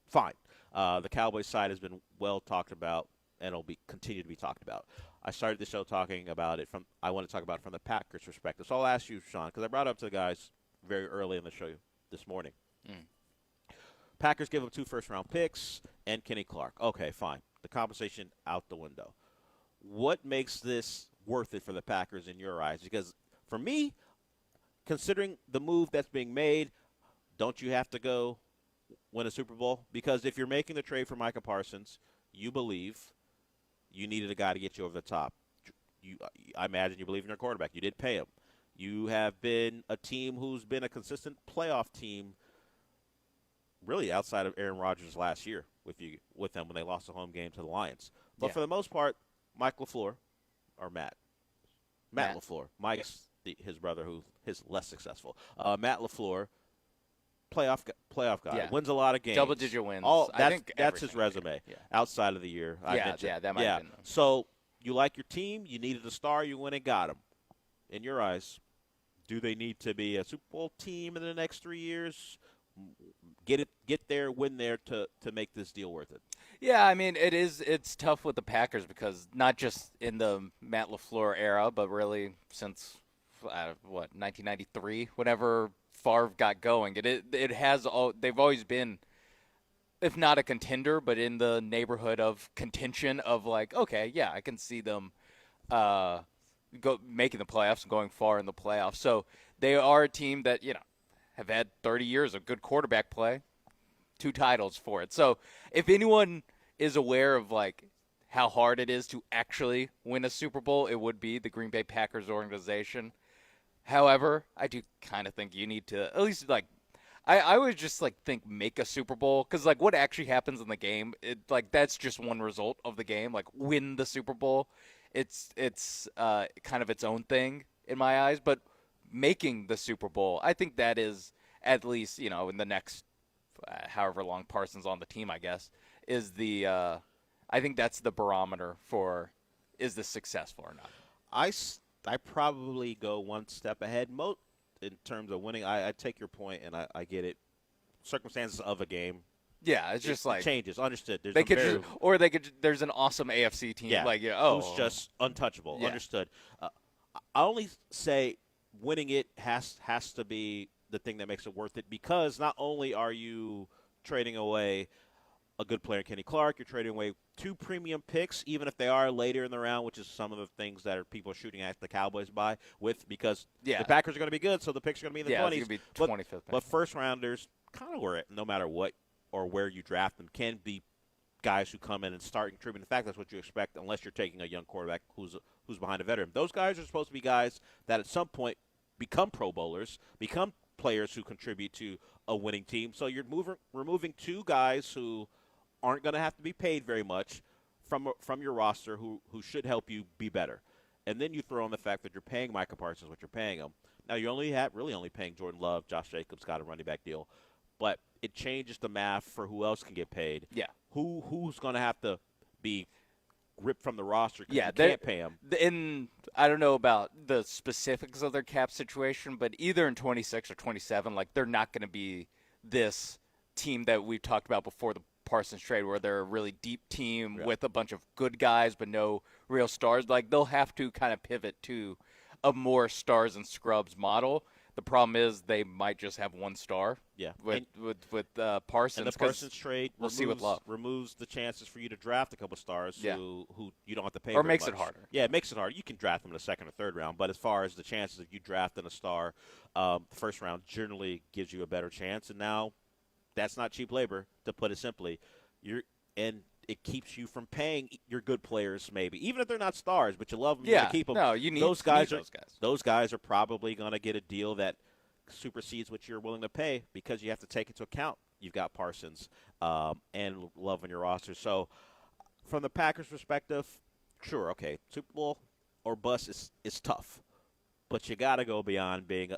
Fine. The Cowboys side has been well talked about, and it'll continue to be talked about. I started the show talking about it I want to talk about it from the Packers' perspective. So I'll ask you, Sean, because I brought it up to the guys very early in the show this morning. Packers give up 2 first-round picks and Kenny Clark. Okay, fine. The compensation out the window. What makes this worth it for the Packers in your eyes? Because for me, considering the move that's being made, don't you have to go win a Super Bowl? Because if you're making the trade for Micah Parsons, you believe you needed a guy to get you over the top. I imagine you believe in your quarterback. You did pay him. You have been a team who's been a consistent playoff team really outside of Aaron Rodgers last year with them when they lost the home game to the Lions. But for the most part, Matt LaFleur. Mike's his brother who is less successful. Matt LaFleur, playoff guy, wins a lot of games. Double-digit wins. That's his resume outside of the year. That might have been. So you like your team. You needed a star. You went and got him. In your eyes, do they need to be a Super Bowl team in the next 3 years? Get there, win there to make this deal worth it. Yeah, I mean, it's tough with the Packers because not just in the Matt LaFleur era, but really since 1993, whenever Favre got going, they've always been, if not a contender, but in the neighborhood of contention of like, okay, yeah, I can see them making the playoffs and going far in the playoffs. So they are a team that have had 30 years of good quarterback play, 2 titles for it. So if anyone is aware of like how hard it is to actually win a Super Bowl, it would be the Green Bay Packers organization. However, I do kind of think you need to at least like I would just like think make a Super Bowl, because like what actually happens in the game, that's just one result of the game. Like win the Super Bowl, it's kind of its own thing in my eyes. But making the Super Bowl, I think that is at least in the next however long Parsons on the team, I guess, is the I think that's the barometer for is this successful or not. I probably go one step ahead. In terms of winning, I take your point, and I get it. Circumstances of a game. Yeah, it's just like changes. Understood. There's there's an awesome AFC team. Yeah, who's just untouchable. Yeah. Understood. I only say winning it has to be the thing that makes it worth it, because not only are you trading away a good player, Kenny Clark, you're trading away 2 premium picks, even if they are later in the round, which is some of the things that people are shooting at the Cowboys because the Packers are going to be good, so the picks are going to be in the 20s. It's going to be 25th. But first-rounders, kind of where, no matter what or where you draft them, can be guys who come in and start contributing. In fact, that's what you expect unless you're taking a young quarterback who's behind a veteran. Those guys are supposed to be guys that at some point become Pro Bowlers, become players who contribute to a winning team. So you're removing 2 guys who aren't going to have to be paid very much from your roster who should help you be better. And then you throw in the fact that you're paying Micah Parsons what you're paying him. Now, you're only paying Jordan Love, Josh Jacobs got a running back deal. But it changes the math for who else can get paid. Yeah. Who's going to have to be ripped from the roster because you can't pay him. And I don't know about the specifics of their cap situation, but either in 26 or 27, like they're not going to be this team that we've talked about before the Parsons trade, where they're a really deep team with a bunch of good guys but no real stars. Like they'll have to kind of pivot to a more stars and scrubs model. The problem is they might just have one star. Yeah, with Parsons. And the Parsons trade removes the chances for you to draft a couple stars who you don't have to pay. Or very makes much. it harder. Yeah, it makes it hard. You can draft them in the second or third round, but as far as the chances of you drafting a star, the first round generally gives you a better chance. And now, that's not cheap labor, to put it simply. And it keeps you from paying your good players, maybe, even if they're not stars, but you love them, you want to keep them. No, you need those guys. Those guys are probably going to get a deal that supersedes what you're willing to pay, because you have to take into account you've got Parsons and Love on your roster. So, from the Packers' perspective, sure, okay, Super Bowl or bust is tough, but you got to go beyond being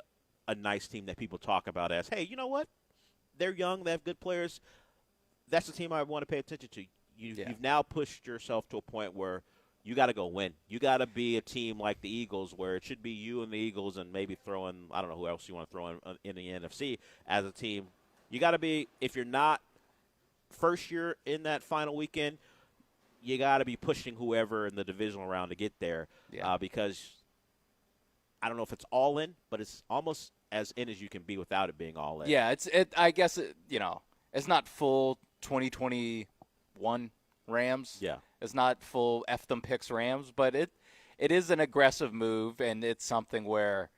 a nice team that people talk about as, hey, you know what? They're young, they have good players. That's the team I want to pay attention to. You've now pushed yourself to a point where you got to go win. You got to be a team like the Eagles, where it should be you and the Eagles, and maybe throw in, I don't know who else you want to throw in the NFC as a team. You got to be, if you're not first year in that final weekend, you got to be pushing whoever in the divisional round to get there, because I don't know if it's all in, but it's almost as in as you can be without it being all in. Yeah, I guess it's not full 2021 Rams. Yeah. It's not full F them picks Rams, but it is an aggressive move, and it's something where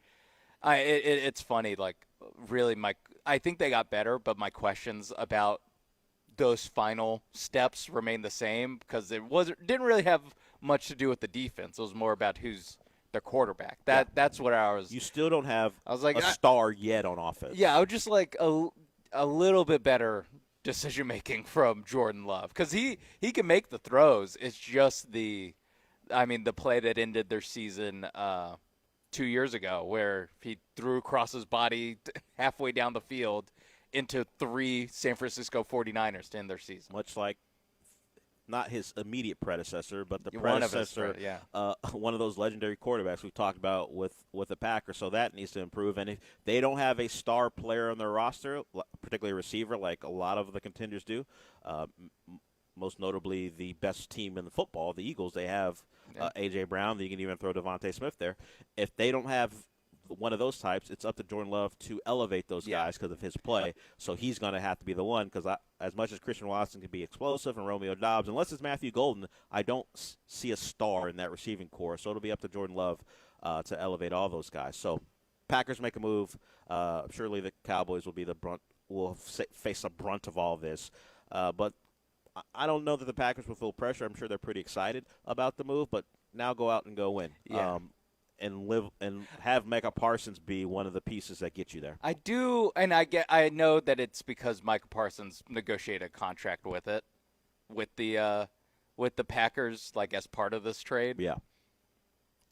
it's funny, like really I think they got better, but my questions about those final steps remain the same, because it didn't really have much to do with the defense. It was more about who's their quarterback. That's what I was. You still don't have I was like, a star yet on offense. Yeah, I would just like a little bit better decision making from Jordan Love, because he can make the throws. It's just the play that ended their season 2 years ago, where he threw across his body halfway down the field into 3 San Francisco 49ers to end their season. Much like not his immediate predecessor, but the One predecessor, one of those legendary quarterbacks we talked about with the Packers. So that needs to improve. And if they don't have a star player on their roster, particularly a receiver, like a lot of the contenders do, most notably the best team in the football, the Eagles, they have A.J. Brown. You can even throw Devontae Smith there. If they don't have one of those types, it's up to Jordan Love to elevate those guys because of his play. So he's going to have to be the one, because as much as Christian Watson can be explosive and Romeo Doubs, unless it's Matthew Golden, I don't see a star in that receiving core. So it'll be up to Jordan Love to elevate all those guys. So Packers make a move. Surely the Cowboys will be will face the brunt of all this. But I don't know that the Packers will feel pressure. I'm sure they're pretty excited about the move, but now go out and go win. Yeah. And live and have Micah Parsons be one of the pieces that get you there. I do, and I know that it's because Micah Parsons negotiated a contract with the Packers, like as part of this trade. Yeah.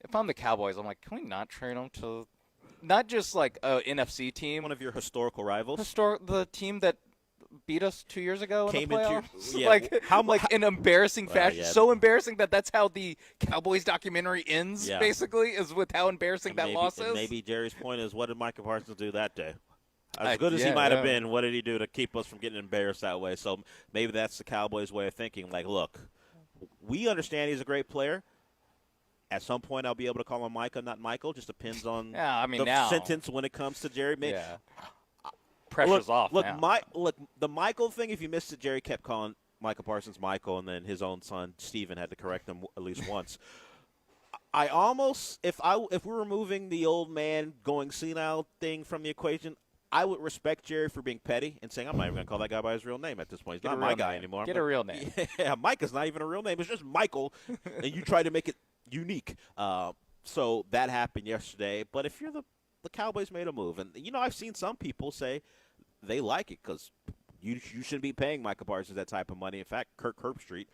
If I'm the Cowboys, I'm like, can we not trade him to not just like a NFC team, one of your historical rivals, the team that beat us 2 years ago Came in the into playoffs? your- yeah, like how like in embarrassing fashion, yeah. so embarrassing that's how the Cowboys documentary ends. Yeah. Basically, is with how embarrassing And that maybe, loss and is. maybe Jerry's point is, what did Micah Parsons do that day? As good as he yeah, might have yeah. been, what did he do to keep us from getting embarrassed that way? So maybe that's the Cowboys' way of thinking. Like, look, we understand he's a great player. At some point, I'll be able to call him Micah, not Michael. Just depends on Yeah, I mean, the now. sentence when it comes to Jerry. Yeah. Pressure's off Look, now. look, the Michael thing, if you missed it, Jerry kept calling Micah Parsons Michael, and then his own son, Steven, had to correct him at least once. I almost, if we're removing the old man going senile thing from the equation, I would respect Jerry for being petty and saying, I'm not even going to call that guy by his real name at this point. He's Get not a my real guy name. anymore. Get a real name. Yeah, Micah's not even a real name. It's just Michael, and you try to make it unique. So that happened yesterday. But if you're the Cowboys made a move, and, I've seen some people say they like it because you shouldn't be paying Micah Parsons that type of money. In fact, Kirk Herbstreit,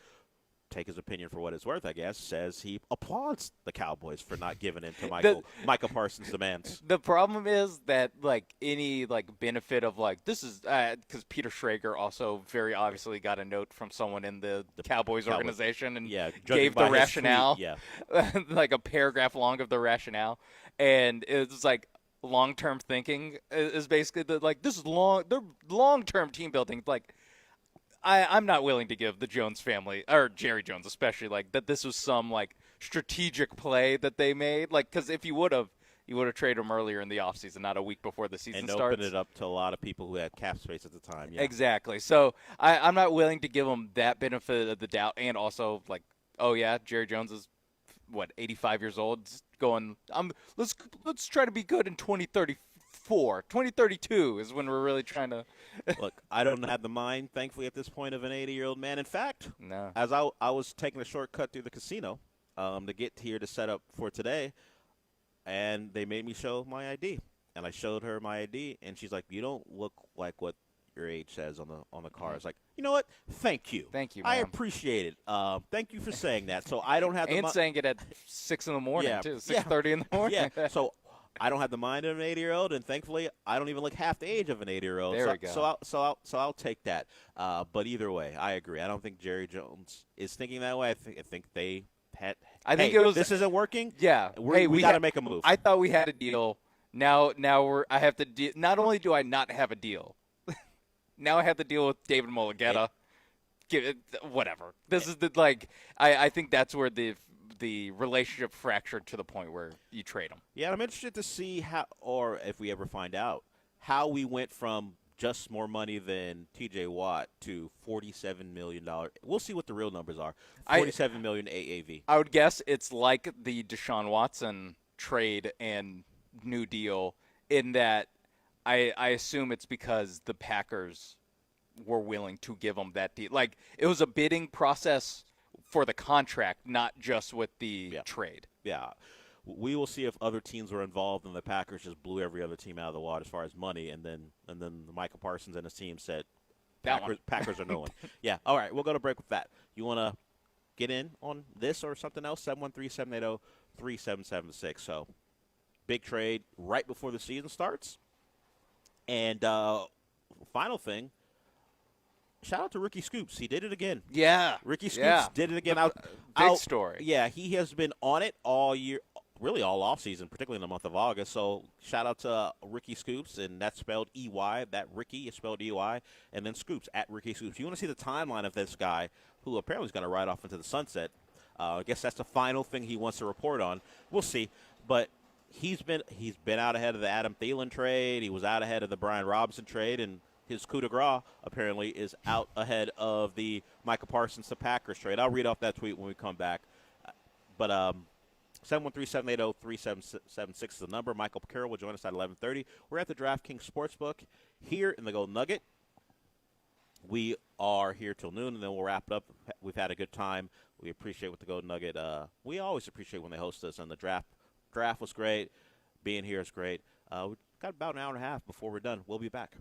take his opinion for what it's worth, I guess, says he applauds the Cowboys for not giving in to Micah Parsons' demands. The problem is that, any, benefit of, this is because Peter Schrager also very obviously got a note from someone in the Cowboys organization and gave the rationale, like a paragraph long of the rationale. And it's long-term thinking is basically this is they're long-term team building. I'm not willing to give the Jones family, or Jerry Jones especially, that this was some, strategic play that they made. Because if you would have traded him earlier in the offseason, not a week before the season starts. And opened it up to a lot of people who had cap space at the time. Yeah. Exactly. So I'm not willing to give him that benefit of the doubt. And also, oh, yeah, Jerry Jones is, 85 years old, going, let's try to be good in 2034. 2032 is when we're really trying to. Look, I don't have the mind, thankfully, at this point of an 80-year-old man. In fact, no. As I was taking a shortcut through the casino to get here to set up for today, and they made me show my ID. And I showed her my ID, and she's like, you don't look like what your age says on the car. I was like, you know what? Thank you. Thank you, I ma'am. appreciate it. Thank you for saying that. So I don't have the And saying it at 6 in the morning, too. 6:30 in the morning. Yeah, so I don't have the mind of an 80-year-old, and thankfully I don't even look half the age of an 80-year-old. There we go. So I'll take that. But either way, I agree. I don't think Jerry Jones is thinking that way. I think they had. I think it was. This isn't working. Yeah. We got to make a move. I thought we had a deal. Now I have to. Not only do I not have a deal, now I have to deal with David Mulugeta. Whatever. This is I think that's where the relationship fractured to the point where you trade them. Yeah, I'm interested to see how, or if we ever find out, how we went from just more money than T.J. Watt to $47 million. We'll see what the real numbers are. $47 million AAV. I would guess it's like the Deshaun Watson trade and new deal in that I assume it's because the Packers were willing to give them that deal. It was a bidding process for the contract, not just with the trade. Yeah. We will see if other teams were involved, and the Packers just blew every other team out of the water as far as money, and then Michael Parsons and his team said, Packers are no one. Yeah. All right, we'll go to break with that. You want to get in on this or something else? 713-780-3776. So, big trade right before the season starts. And final thing, shout out to Ricky Scoops. He did it again. Yeah. Ricky Scoops did it again. Big story. Yeah, he has been on it all year, really all offseason, particularly in the month of August. So shout out to Ricky Scoops, and that's spelled E-Y. That Ricky is spelled E-Y, and then Scoops, at Ricky Scoops. You want to see the timeline of this guy, who apparently is going to ride off into the sunset. I guess that's the final thing he wants to report on. We'll see. But he's been out ahead of the Adam Thielen trade. He was out ahead of the Brian Robinson trade, and his coup de grace apparently is out ahead of the Micah Parsons to Packers trade. I'll read off that tweet when we come back. But 713-780-3776 is the number. Michael Carroll will join us at 11:30. We're at the DraftKings Sportsbook here in the Golden Nugget. We are here till noon, and then we'll wrap it up. We've had a good time. We appreciate what the Golden Nugget. We always appreciate when they host us, and the draft was great. Being here is great. We've got about an hour and a half before we're done. We'll be back.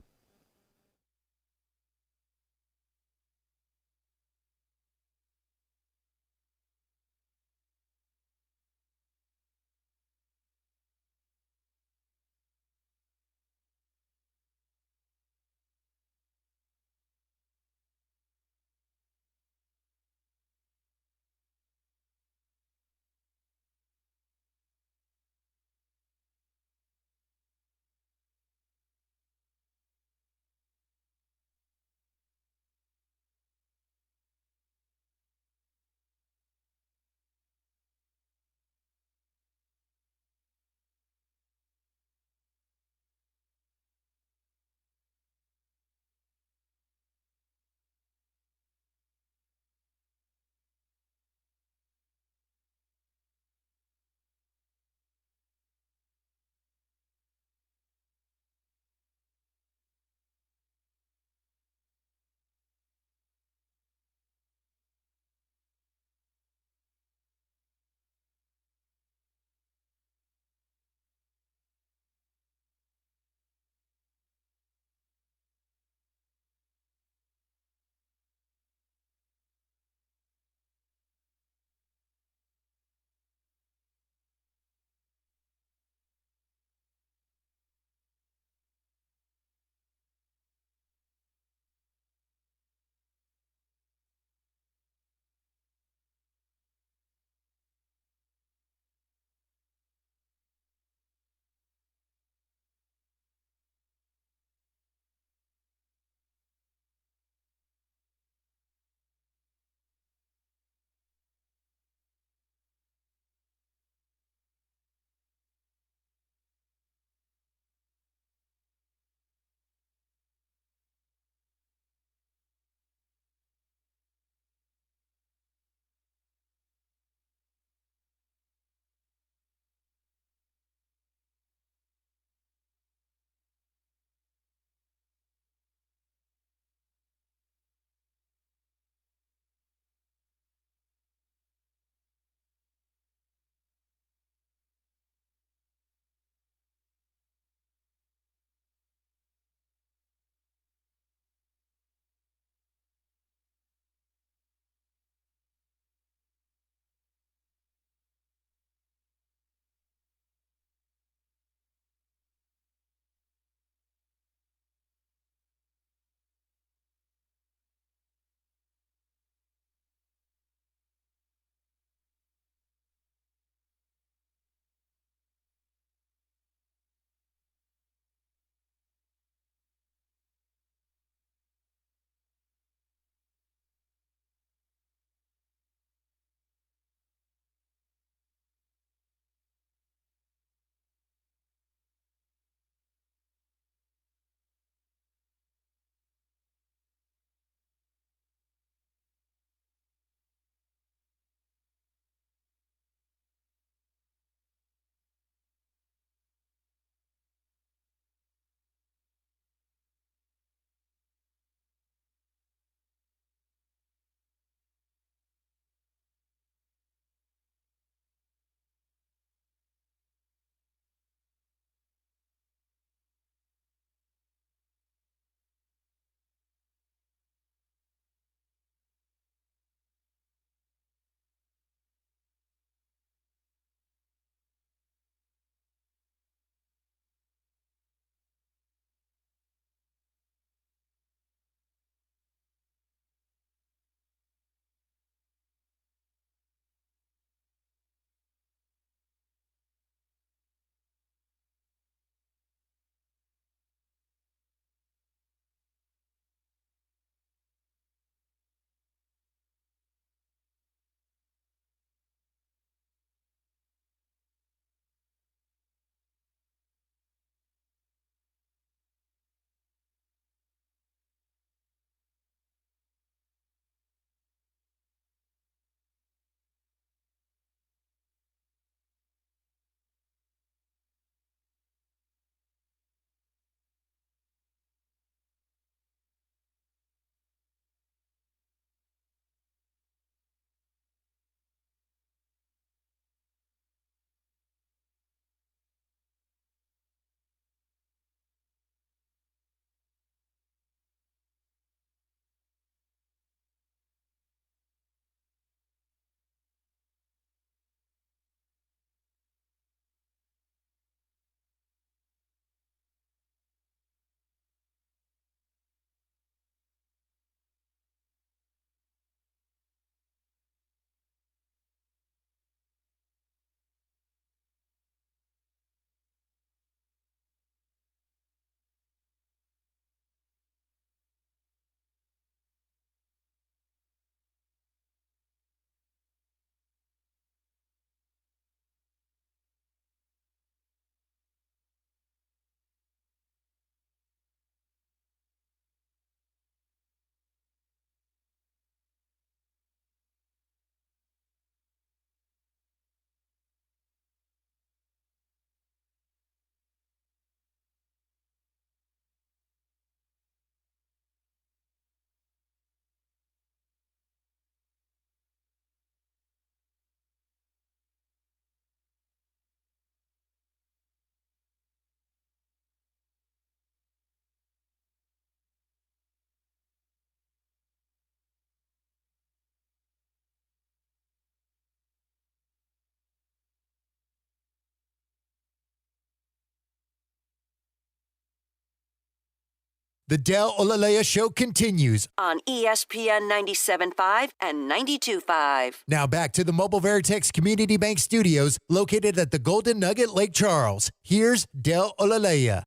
The Del Olaleye Show continues. On ESPN 97.5 and 92.5. Now back to the Mobile Veritex Community Bank Studios located at the Golden Nugget, Lake Charles. Here's Del Olaleye.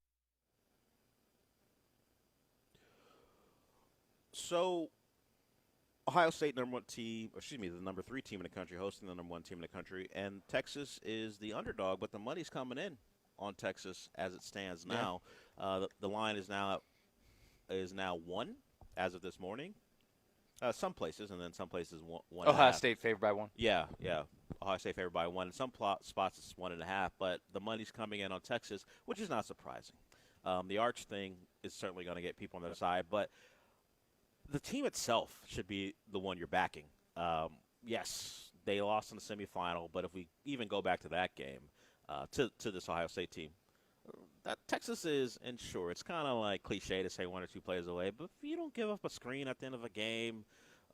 So, Ohio State, the number 3 team in the country, hosting the number 1 team in the country, and Texas is the underdog, but the money's coming in on Texas as it stands now. The line is now 1 as of this morning. Some places, and then some places 1. Ohio State favored by 1. Yeah. Ohio State favored by 1. In some spots it's 1.5, but the money's coming in on Texas, which is not surprising. The Arch thing is certainly going to get people on their side, but the team itself should be the one you're backing. Yes, they lost in the semifinal, but if we even go back to that game, to this Ohio State team, that Texas is, and sure, it's kind of like cliche to say 1 or 2 plays away, but if you don't give up a screen at the end of a game,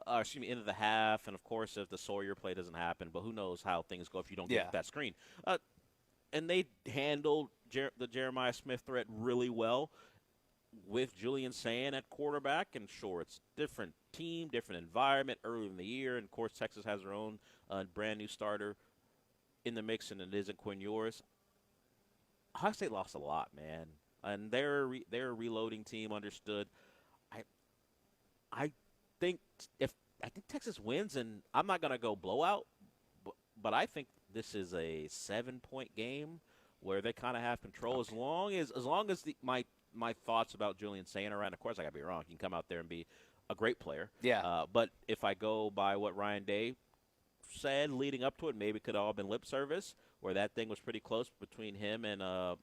end of the half, and of course if the Sawyer play doesn't happen, but who knows how things go if you don't give up that screen. And they handled the Jeremiah Smith threat really well with Julian Sand at quarterback, and sure, it's different team, different environment early in the year, and of course Texas has their own brand new starter in the mix, and it isn't Quinn Ewers. Ohio State lost a lot, man, and they're a reloading team. Understood. I think Texas wins, and I'm not gonna go blowout, but I think this is a 7-point game where they kind of have control as long as my thoughts about Julian Sand are, and of course I gotta be wrong. He can come out there and be a great player. Yeah. But if I go by what Ryan Day said leading up to it, maybe it could all have been lip service, where that thing was pretty close between him and a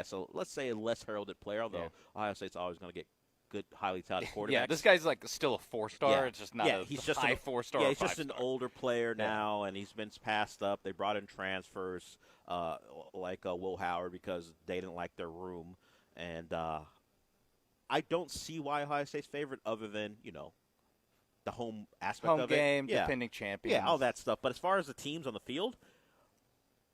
so let's say a less heralded player. Although Ohio State's always going to get good, highly touted quarterbacks. Yeah, this guy's like still a 4-star. Yeah. It's just not he's just high 4-star. Yeah, he's just an older player now, and he's been passed up. They brought in transfers like Will Howard because they didn't like their room, and I don't see why Ohio State's favorite other than the home aspect home of game, it. defending champions. Yeah, all that stuff. But as far as the teams on the field,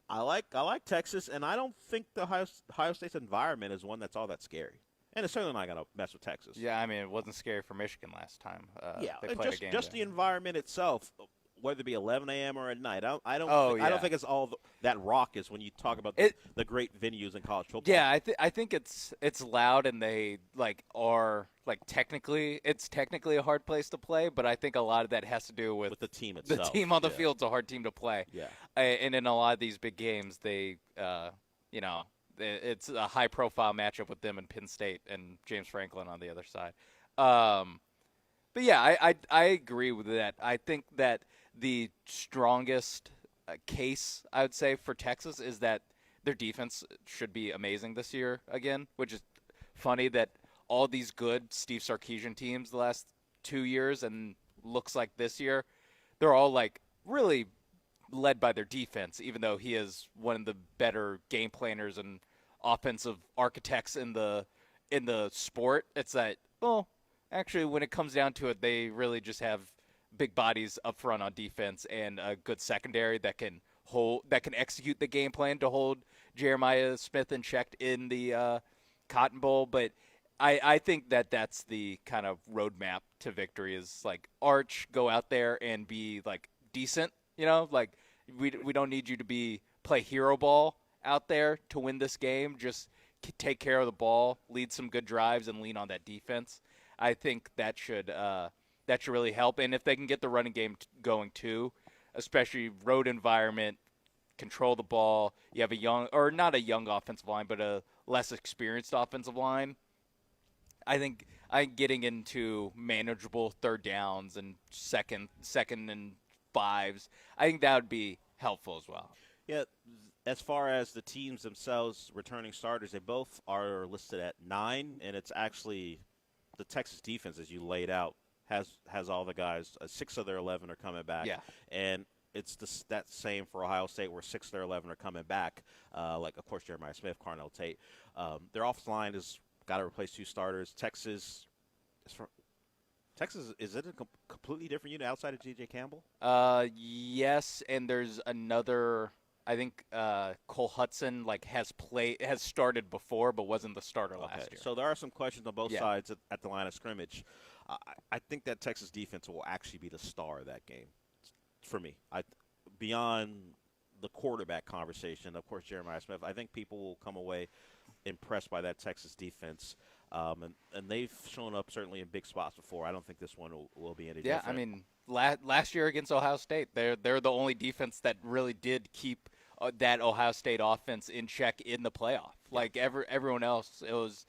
I like Texas, and I don't think the Ohio State's environment is one that's all that scary. And it's certainly not going to mess with Texas. Yeah, I mean, it wasn't scary for Michigan last time. They played just a game just the environment itself, whether it be 11 a.m. or at night. I don't think it's all that raucous when you talk about the great venues in college football. Yeah, I think it's loud, and they are technically a hard place to play, but I think a lot of that has to do with the team itself. The team on the field's a hard team to play. Yeah, and in a lot of these big games, they it's a high-profile matchup with them and Penn State and James Franklin on the other side. But yeah, I agree with that. I think that the strongest case, I would say, for Texas is that their defense should be amazing this year again, which is funny that all these good Steve Sarkisian teams the last 2 years and looks like this year, they're all really led by their defense, even though he is one of the better game planners and offensive architects in the sport. It's that, actually, when it comes down to it, they really just have big bodies up front on defense and a good secondary that can execute the game plan to hold Jeremiah Smith in check in the Cotton Bowl. But I think that's the kind of roadmap to victory is Arch, go out there and be decent. We don't need you to play hero ball out there to win this game. Just take care of the ball, lead some good drives, and lean on that defense. I think that should really help. And if they can get the running game going too, especially road environment, control the ball. You have not a young offensive line, but a less experienced offensive line. I think getting into manageable third downs and second and fives, I think that would be helpful as well. Yeah, as far as the teams themselves returning starters, they both are listed at 9, and it's actually the Texas defense, as you laid out, has all the guys. 6 of their 11 are coming back. Yeah. And it's that same for Ohio State, where 6 of their 11 are coming back, of course, Jeremiah Smith, Carnell Tate. Their offensive line has got to replace 2 starters. Texas, is it a completely different unit outside of J.J. Campbell? Yes, and there's another I think Cole Hudson has started before, but wasn't the starter last year. So there are some questions on both Yeah. sides at the line of scrimmage. I think that Texas defense will actually be the star of that game for me. Beyond the quarterback conversation, of course, Jeremiah Smith, I think people will come away impressed by that Texas defense. And they've shown up certainly in big spots before. I don't think this one will be any different. Yeah, I mean, last year against Ohio State, they're the only defense that really did keep that Ohio State offense in check in the playoff. Like everyone else, it was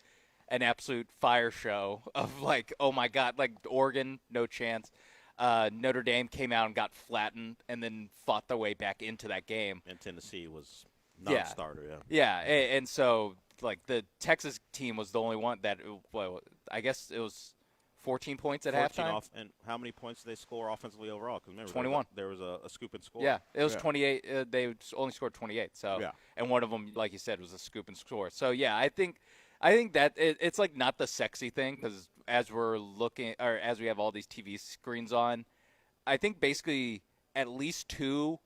an absolute fire show of like, oh my God, like Oregon, no chance. Notre Dame came out and got flattened and then fought their way back into that game. And Tennessee was non-starter, Yeah, and so like the Texas team was the only one that, I guess it was 14 points at halftime. And how many points did they score offensively overall? Because remember, 21. There was a scoop and score. Yeah, it was 28. They only scored 28. So, Yeah. And one of them, like you said, was a scoop and score. So yeah, I think that it's like not the sexy thing, because as we're looking, or as we have all these TV screens on, I think basically at least two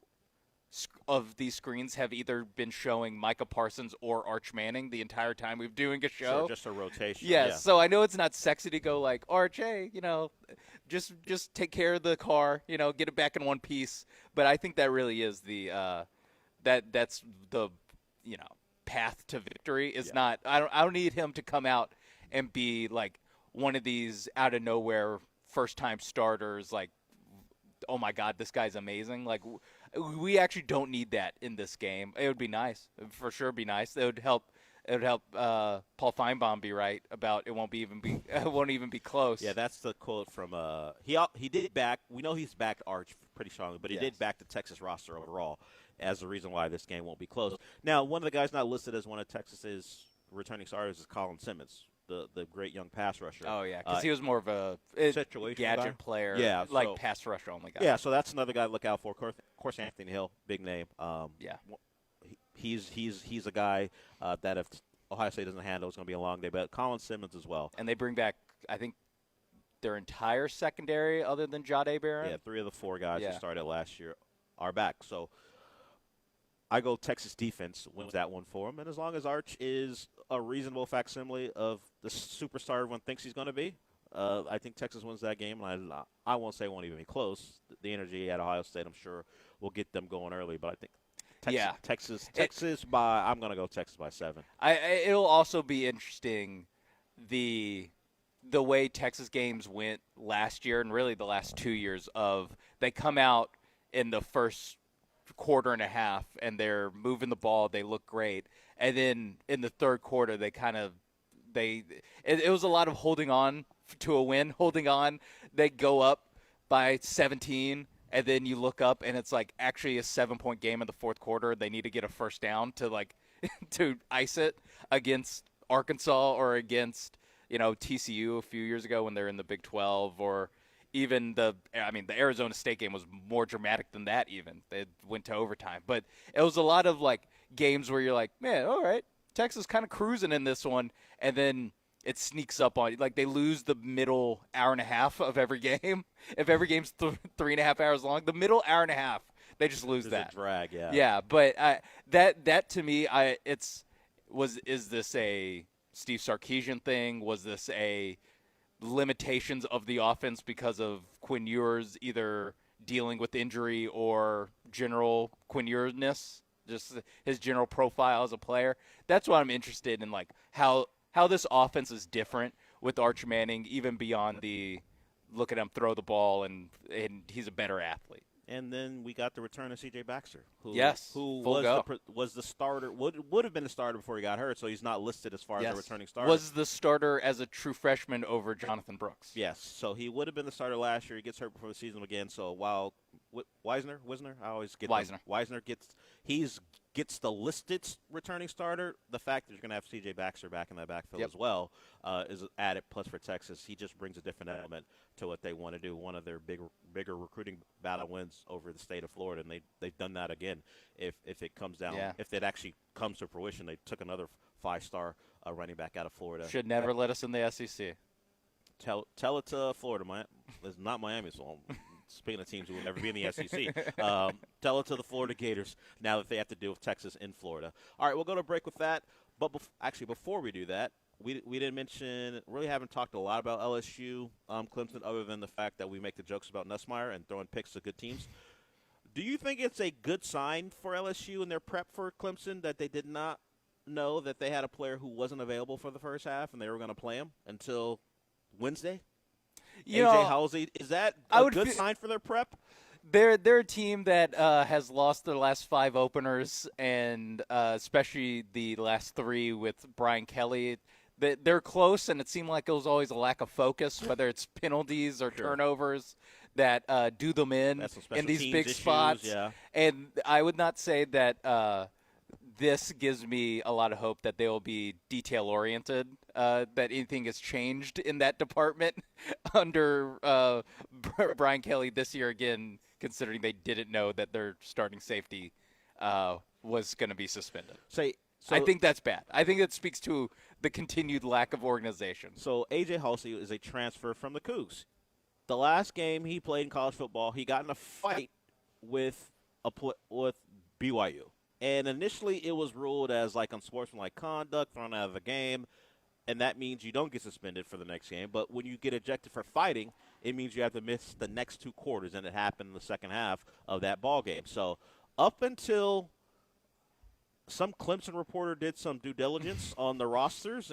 of these screens have either been showing Micah Parsons or Arch Manning the entire time we've been doing a show. Sure, just a rotation. Yeah, Yeah. so I know it's not sexy to go like, Arch, hey, just take care of the car, get it back in one piece. But I think that really is the that's the path to victory. Is not I don't need him to come out and be like one of these out of nowhere first time starters, like, oh my God, this guy's amazing. Like, we actually don't need that in this game. It would be nice. It would for sure be nice. It would help. It would help Paul Feinbaum be right about it won't even be close. Yeah, that's the quote from he did back. We know he's backed Arch pretty strongly, but he did back the Texas roster overall as the reason why this game won't be close. Now, one of the guys not listed as one of Texas's returning starters is Colin Simmons, the great young pass rusher. Oh yeah, because he was more of a situational gadget guy. player. Yeah, like so, pass rusher only guy. Yeah, so that's another guy to look out for. Of course, Anthony Hill, big name. Yeah. He's a guy that if Ohio State doesn't handle, it's going to be a long day. But Colin Simmons as well. And they bring back, I think, their entire secondary other than Jade Barron. Yeah, 3 of the 4 guys who started last year are back. So I go Texas defense wins that one for him. And as long as Arch is a reasonable facsimile of the superstar everyone thinks he's going to be, I think Texas wins that game. And I won't say it won't even be close. The energy at Ohio State, I'm sure, will get them going early. But I think Texas by – I'm going to go Texas by 7. It'll also be interesting the way Texas games went last year and really the last 2 years of they come out in the first quarter and a half and they're moving the ball, they look great. And then in the third quarter it was a lot of holding on to a win, holding on. They go up by 17 and then you look up and it's like actually a 7-point game in the fourth quarter. They need to get a first down to to ice it against Arkansas or against, TCU a few years ago when they're in the Big 12, or even the Arizona State game was more dramatic than that even. They went to overtime. But it was a lot of games where you're like, man, all right, Texas kind of cruising in this one, and then it sneaks up on you. Like, they lose the middle hour and a half of every game. If every game's 3.5 hours long, the middle hour and a half, they just lose that. A drag, yeah. Yeah, but that to me, is this a Steve Sarkisian thing? Was this a limitations of the offense because of Quinn Ewers either dealing with injury or general Quinn Ewers-ness, just his general profile as a player? That's what I'm interested in, how this offense is different with Arch Manning, even beyond the look at him throw the ball and he's a better athlete. And then we got the return of C.J. Baxter, who was the starter, would have been the starter before he got hurt, so he's not listed as far as a returning starter. Was the starter as a true freshman over Jonathan Brooks. Yes, so he would have been the starter last year. He gets hurt before the season again, so while Wisner, I always get Wisner gets the listed returning starter. The fact that you're going to have C.J. Baxter back in that backfield as well is added plus for Texas. He just brings a different element to what they want to do. One of their bigger recruiting battle wins over the state of Florida, and they've done that again. If it comes down, if it actually comes to fruition, they took another 5-star running back out of Florida. Should never let us in the SEC. Tell it to Florida. It's not Miami, so speaking of teams who will never be in the SEC. Tell it to the Florida Gators now that they have to deal with Texas in Florida. All right, we'll go to break with that. But before we do that, we didn't mention, really haven't talked a lot about LSU, Clemson, other than the fact that we make the jokes about Nussmeier and throwing picks to good teams. Do you think it's a good sign for LSU in their prep for Clemson that they did not know that they had a player who wasn't available for the first half and they were going to play him until Wednesday? AJ Halsey, is that a good sign for their prep? They're a team that has lost their last 5 openers, and especially the last 3 with Brian Kelly. They're close, and it seemed like it was always a lack of focus, whether it's penalties or turnovers that do them in these big spots. Yeah. And I would not say that this gives me a lot of hope that they will be detail-oriented, that anything has changed in that department under Brian Kelly this year again, considering they didn't know that their starting safety was going to be suspended. I think that's bad. I think that speaks to the continued lack of organization. So A.J. Halsey is a transfer from the Cougs. The last game he played in college football, he got in a fight with BYU. And initially it was ruled as like unsportsmanlike conduct, thrown out of the game, and that means you don't get suspended for the next game. But when you get ejected for fighting, it means you have to miss the next 2 quarters, and it happened in the second half of that ball game. So up until some Clemson reporter did some due diligence on the rosters,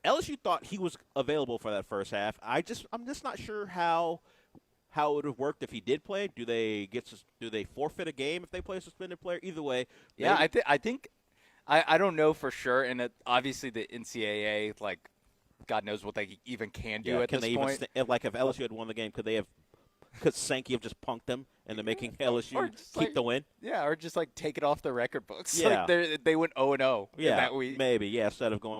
LSU thought he was available for that first half. I'm just not sure how it would have worked if he did play. Do they forfeit a game if they play a suspended player? Either way. Yeah, I think I don't know for sure, and obviously the NCAA, like, God knows what they even can do at this point. If LSU had won the game, could Sankey have just punked them into making LSU keep the win? Yeah, or just take it off the record books. Yeah. They went 0-0 in that week. Maybe, yeah,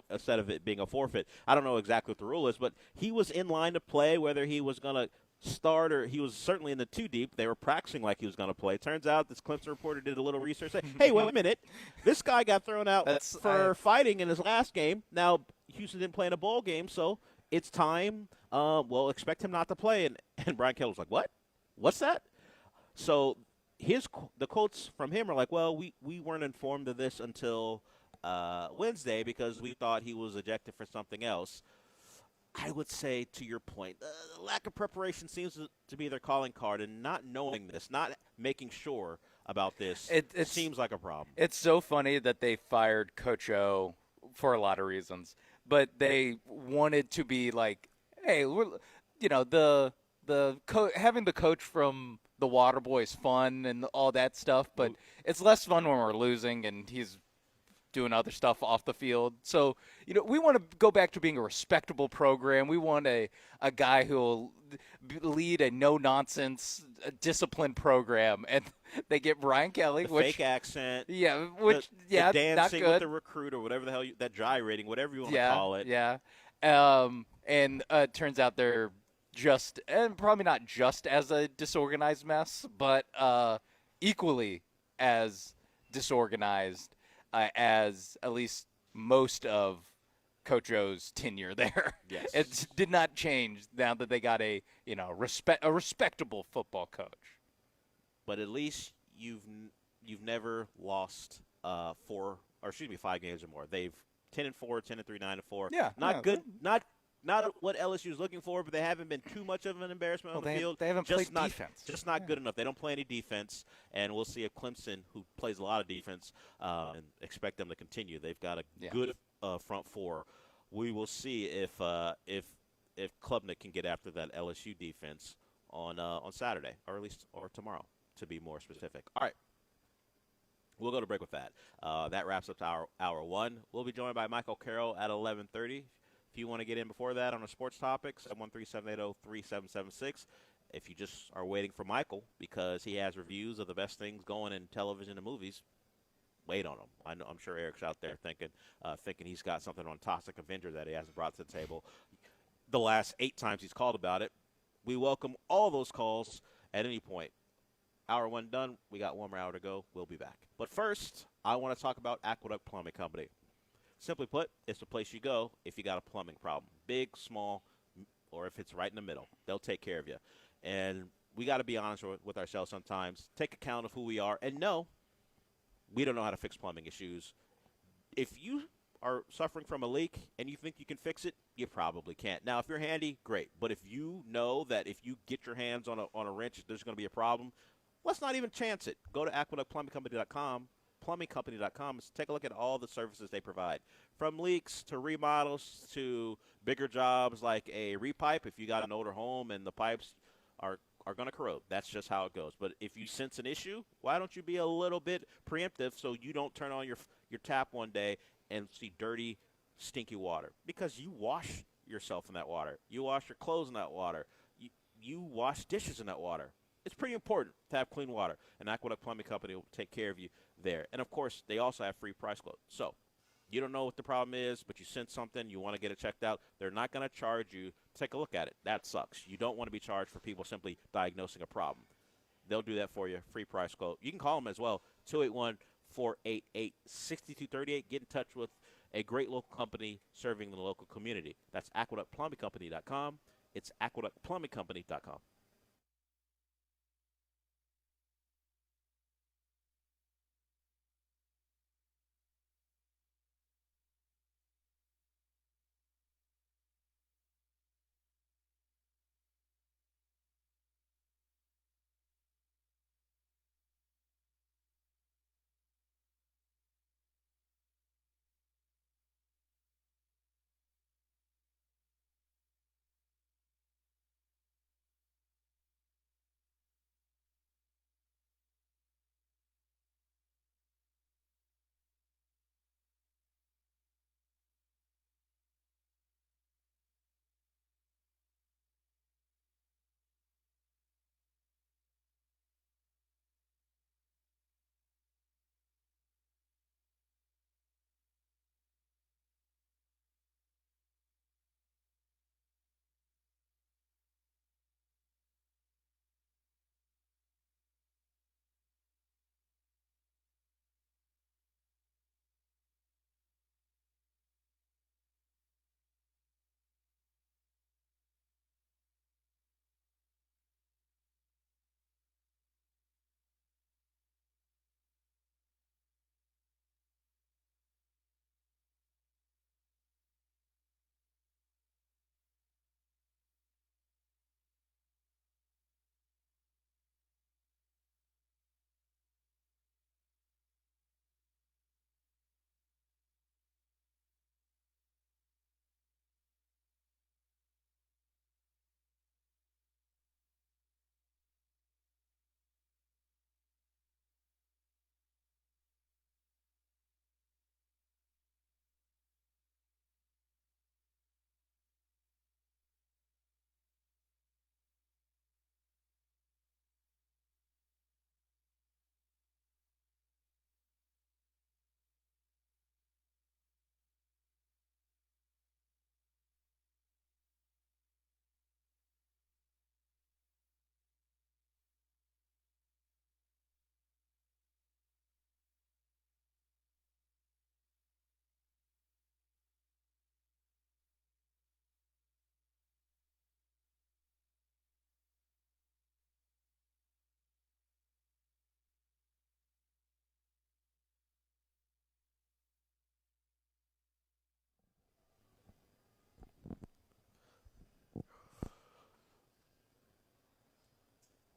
instead of it being a forfeit. I don't know exactly what the rule is, but he was in line to play, whether he was going to start or he was certainly in the 2 deep. They were practicing like he was going to play. Turns out this Clemson reporter did a little research. Say, hey, wait a minute. This guy got thrown out for fighting in his last game. Now, Houston didn't play in a bowl game, so it's time. Well, expect him not to play. And Brian Kelly was like, what? What's that? So the quotes from him are like, well, we weren't informed of this until Wednesday because we thought he was ejected for something else. I would say, to your point, the lack of preparation seems to be their calling card, and not knowing this, not making sure about this, it seems like a problem. It's so funny that they fired Coach O for a lot of reasons, but they wanted to be like, hey, having the coach from the Waterboy is fun and all that stuff, but it's less fun when we're losing and he's doing other stuff off the field. So, we want to go back to being a respectable program. We want a guy who will lead a no-nonsense, disciplined program. And they get Brian Kelly. Fake accent. Yeah, the dancing not good. with the recruit or whatever the hell, that gyrating, whatever you want to call it. Yeah, and it turns out they're and probably not just as a disorganized mess, but equally as disorganized as at least most of Coach O's tenure there. Yes. It did not change now that they got a respectable football coach. But at least you've never lost 5 games or more. They've 10-4, 10-3, 9-4. Yeah, not good. Not what LSU is looking for, but they haven't been too much of an embarrassment on the field. They haven't played defense. Just not good enough. They don't play any defense, and we'll see if Clemson, who plays a lot of defense, and expect them to continue. They've got a good front four. We will see if Klubnik can get after that LSU defense on Saturday, or at least tomorrow, to be more specific. All right. We'll go to break with that. That wraps up hour one. We'll be joined by Michael Carroll at 11:30. If you want to get in before that on a sports topic, 713-780-3776. If you just are waiting for Michael because he has reviews of the best things going in television and movies, wait on him. I'm sure Eric's out there thinking he's got something on Toxic Avenger that he hasn't brought to the table. The last 8 times he's called about it. We welcome all those calls at any point. Hour one done. We got 1 more hour to go. We'll be back. But first, I want to talk about Aqueduct Plumbing Company. Simply put, it's the place you go if you got a plumbing problem. Big, small, or if it's right in the middle. They'll take care of you. And we got to be honest with ourselves sometimes. Take account of who we are, and no, we don't know how to fix plumbing issues. If you are suffering from a leak and you think you can fix it, you probably can't. Now, if you're handy, great. But if you know that if you get your hands on a wrench, there's going to be a problem, let's not even chance it. Go to aqueductplumbingcompany.com, plumbingcompany.com, and take a look at all the services they provide. From leaks to remodels to bigger jobs like a repipe. If you got an older home and the pipes are going to corrode. That's just how it goes. But if you sense an issue, why don't you be a little bit preemptive so you don't turn on your tap one day and see dirty, stinky water? Because you wash yourself in that water. You wash your clothes in that water. You wash dishes in that water. It's pretty important to have clean water. And Aqueduct Plumbing Company will take care of you there. And, of course, they also have free price quotes. So you don't know what the problem is, but you sense something, you want to get it checked out, they're not going to charge you. Take a look at it. That sucks. You don't want to be charged for people simply diagnosing a problem. They'll do that for you, free price quote. You can call them as well, 281-488-6238. Get in touch with a great local company serving the local community. That's aqueductplumbingcompany.com. It's aqueductplumbingcompany.com.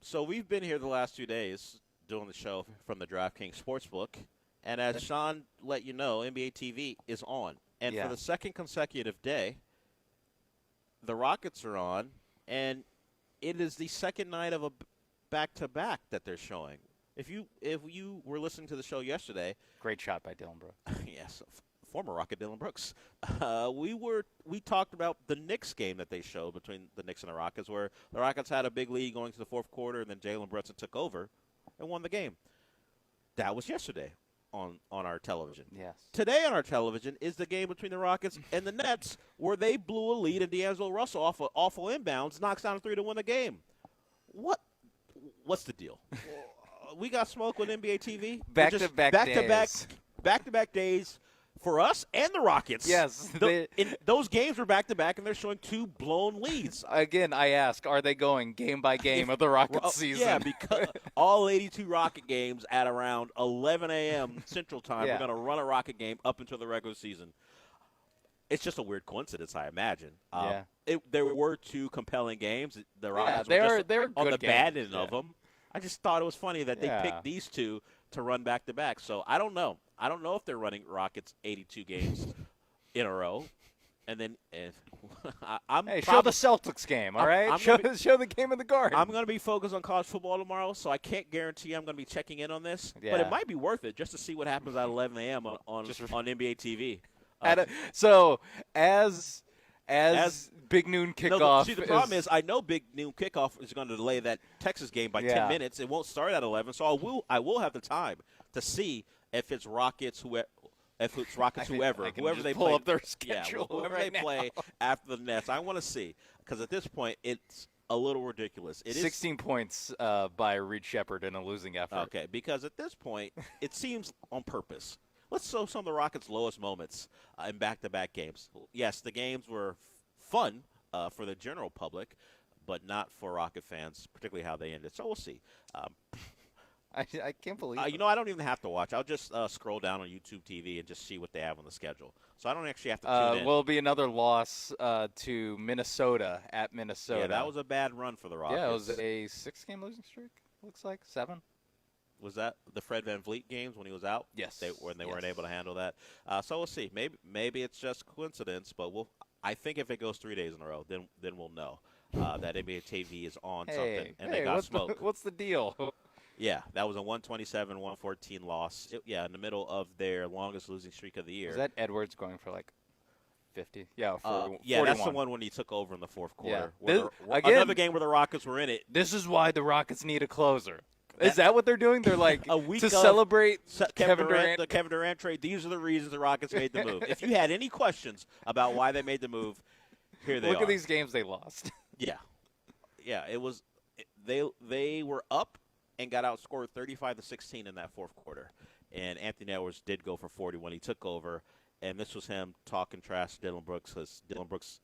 So we've been here the last 2 days doing the show from the DraftKings Sportsbook. And as Sean let you know, NBA TV is on. And for the second consecutive day, the Rockets are on. And it is the second night of a back-to-back that they're showing. If you were listening to the show yesterday. Great shot by Dylan Brooks. Yes, former Rocket Dylan Brooks. We talked about the Knicks game that they showed between the Knicks and the Rockets, where the Rockets had a big lead going to the fourth quarter, and then Jalen Brunson took over and won the game. That was yesterday on our television. Yes. Today on our television is the game between the Rockets and the Nets, where they blew a lead, and D'Angelo Russell off an awful inbounds knocks down a three to win the game. What's the deal? We got smoke with NBA TV. Back-to-back days. Back-to-back days, for us and the Rockets. Yes. Those games were back-to-back, and they're showing 2 blown leads. Again, I ask, are they going game by game of the Rockets season? Yeah, because all 82 Rocket games at around 11 a.m. Central Time, Yeah. we're going to run a Rocket game up until the regular season. It's just a weird coincidence, I imagine. There were 2 compelling games. The Rockets were just on the bad end of them. I just thought it was funny that they picked these 2 to run back-to-back. So I don't know. I don't know if they're running Rockets 82 games in a row. And then show the Celtics game, all right? Show the game of the Garden. I'm going to be focused on college football tomorrow, so I can't guarantee I'm going to be checking in on this. Yeah. But it might be worth it just to see what happens at 11 a.m. on NBA TV. As Big Noon kickoff. The problem is I know Big Noon kickoff is going to delay that Texas game by 10 minutes. It won't start at 11, so I will have the time to see if it's Rockets whoever they pull play up their schedule. Whoever right they now. play after the Nets. I want to see, because at this point it's a little ridiculous. It 16 points by Reed Shepherd in a losing effort. Okay, because at this point it seems on purpose. Let's show some of the Rockets' lowest moments in back-to-back games. Yes, the games were fun for the general public, but not for Rocket fans, particularly how they ended. So we'll see. I can't believe I don't even have to watch. I'll just scroll down on YouTube TV and just see what they have on the schedule. So I don't actually have to tune in. Will it'll be another loss to Minnesota at Minnesota. Yeah, that was a bad run for the Rockets. Yeah, it was a 6-game losing streak, looks like. 7. Was that the Fred VanVleet games when he was out? Yes. When they weren't able to handle that. So we'll see. Maybe it's just coincidence, but I think if it goes 3 days in a row, then we'll know that NBA TV is on something and they got smoked. What's the deal? Yeah, that was a 127-114 loss. In the middle of their longest losing streak of the year. Is that Edwards going for like 50? Yeah, 41. That's the one when he took over in the fourth quarter. Yeah. Another game where the Rockets were in it. This is why the Rockets need a closer. Is that what they're doing? They're like a week to celebrate Kevin Durant. The Kevin Durant trade. These are the reasons the Rockets made the move. If you had any questions about why they made the move, here they are. Look at these games they lost. Yeah. It was they were up and got outscored 35-16 in that fourth quarter. And Anthony Edwards did go for 40 when he took over, and this was him talking trash to Dylan Brooks, because Dylan Brooks,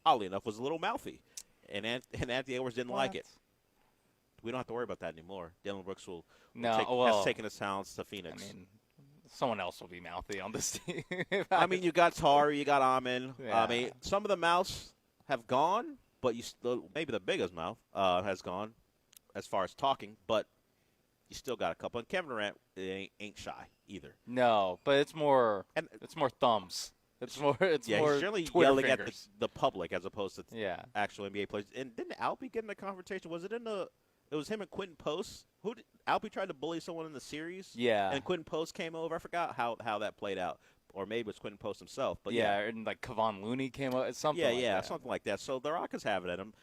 oddly enough, was a little mouthy, and Anthony Edwards didn't like it. We don't have to worry about that anymore. Dylan Brooks has taken his talents to Phoenix. I mean, someone else will be mouthy on this team. I mean, you got Tari, you got Amin. Yeah. I mean, some of the mouths have gone, but maybe the biggest mouth has gone as far as talking, but you still got a couple. And Kevin Durant ain't shy either. No, but it's more thumbs. It's more he's generally Twitter yelling fingers. at the public as opposed to Yeah. actual NBA players. And didn't Alpy get in a confrontation? Was it it was him and Quentin Post? Alpy tried to bully someone in the series? Yeah. And Quentin Post came over. I forgot how that played out. Or maybe it was Quentin Post himself. But and like Kevon Looney came up. Something like that. Something like that. So the Rockets have it at them.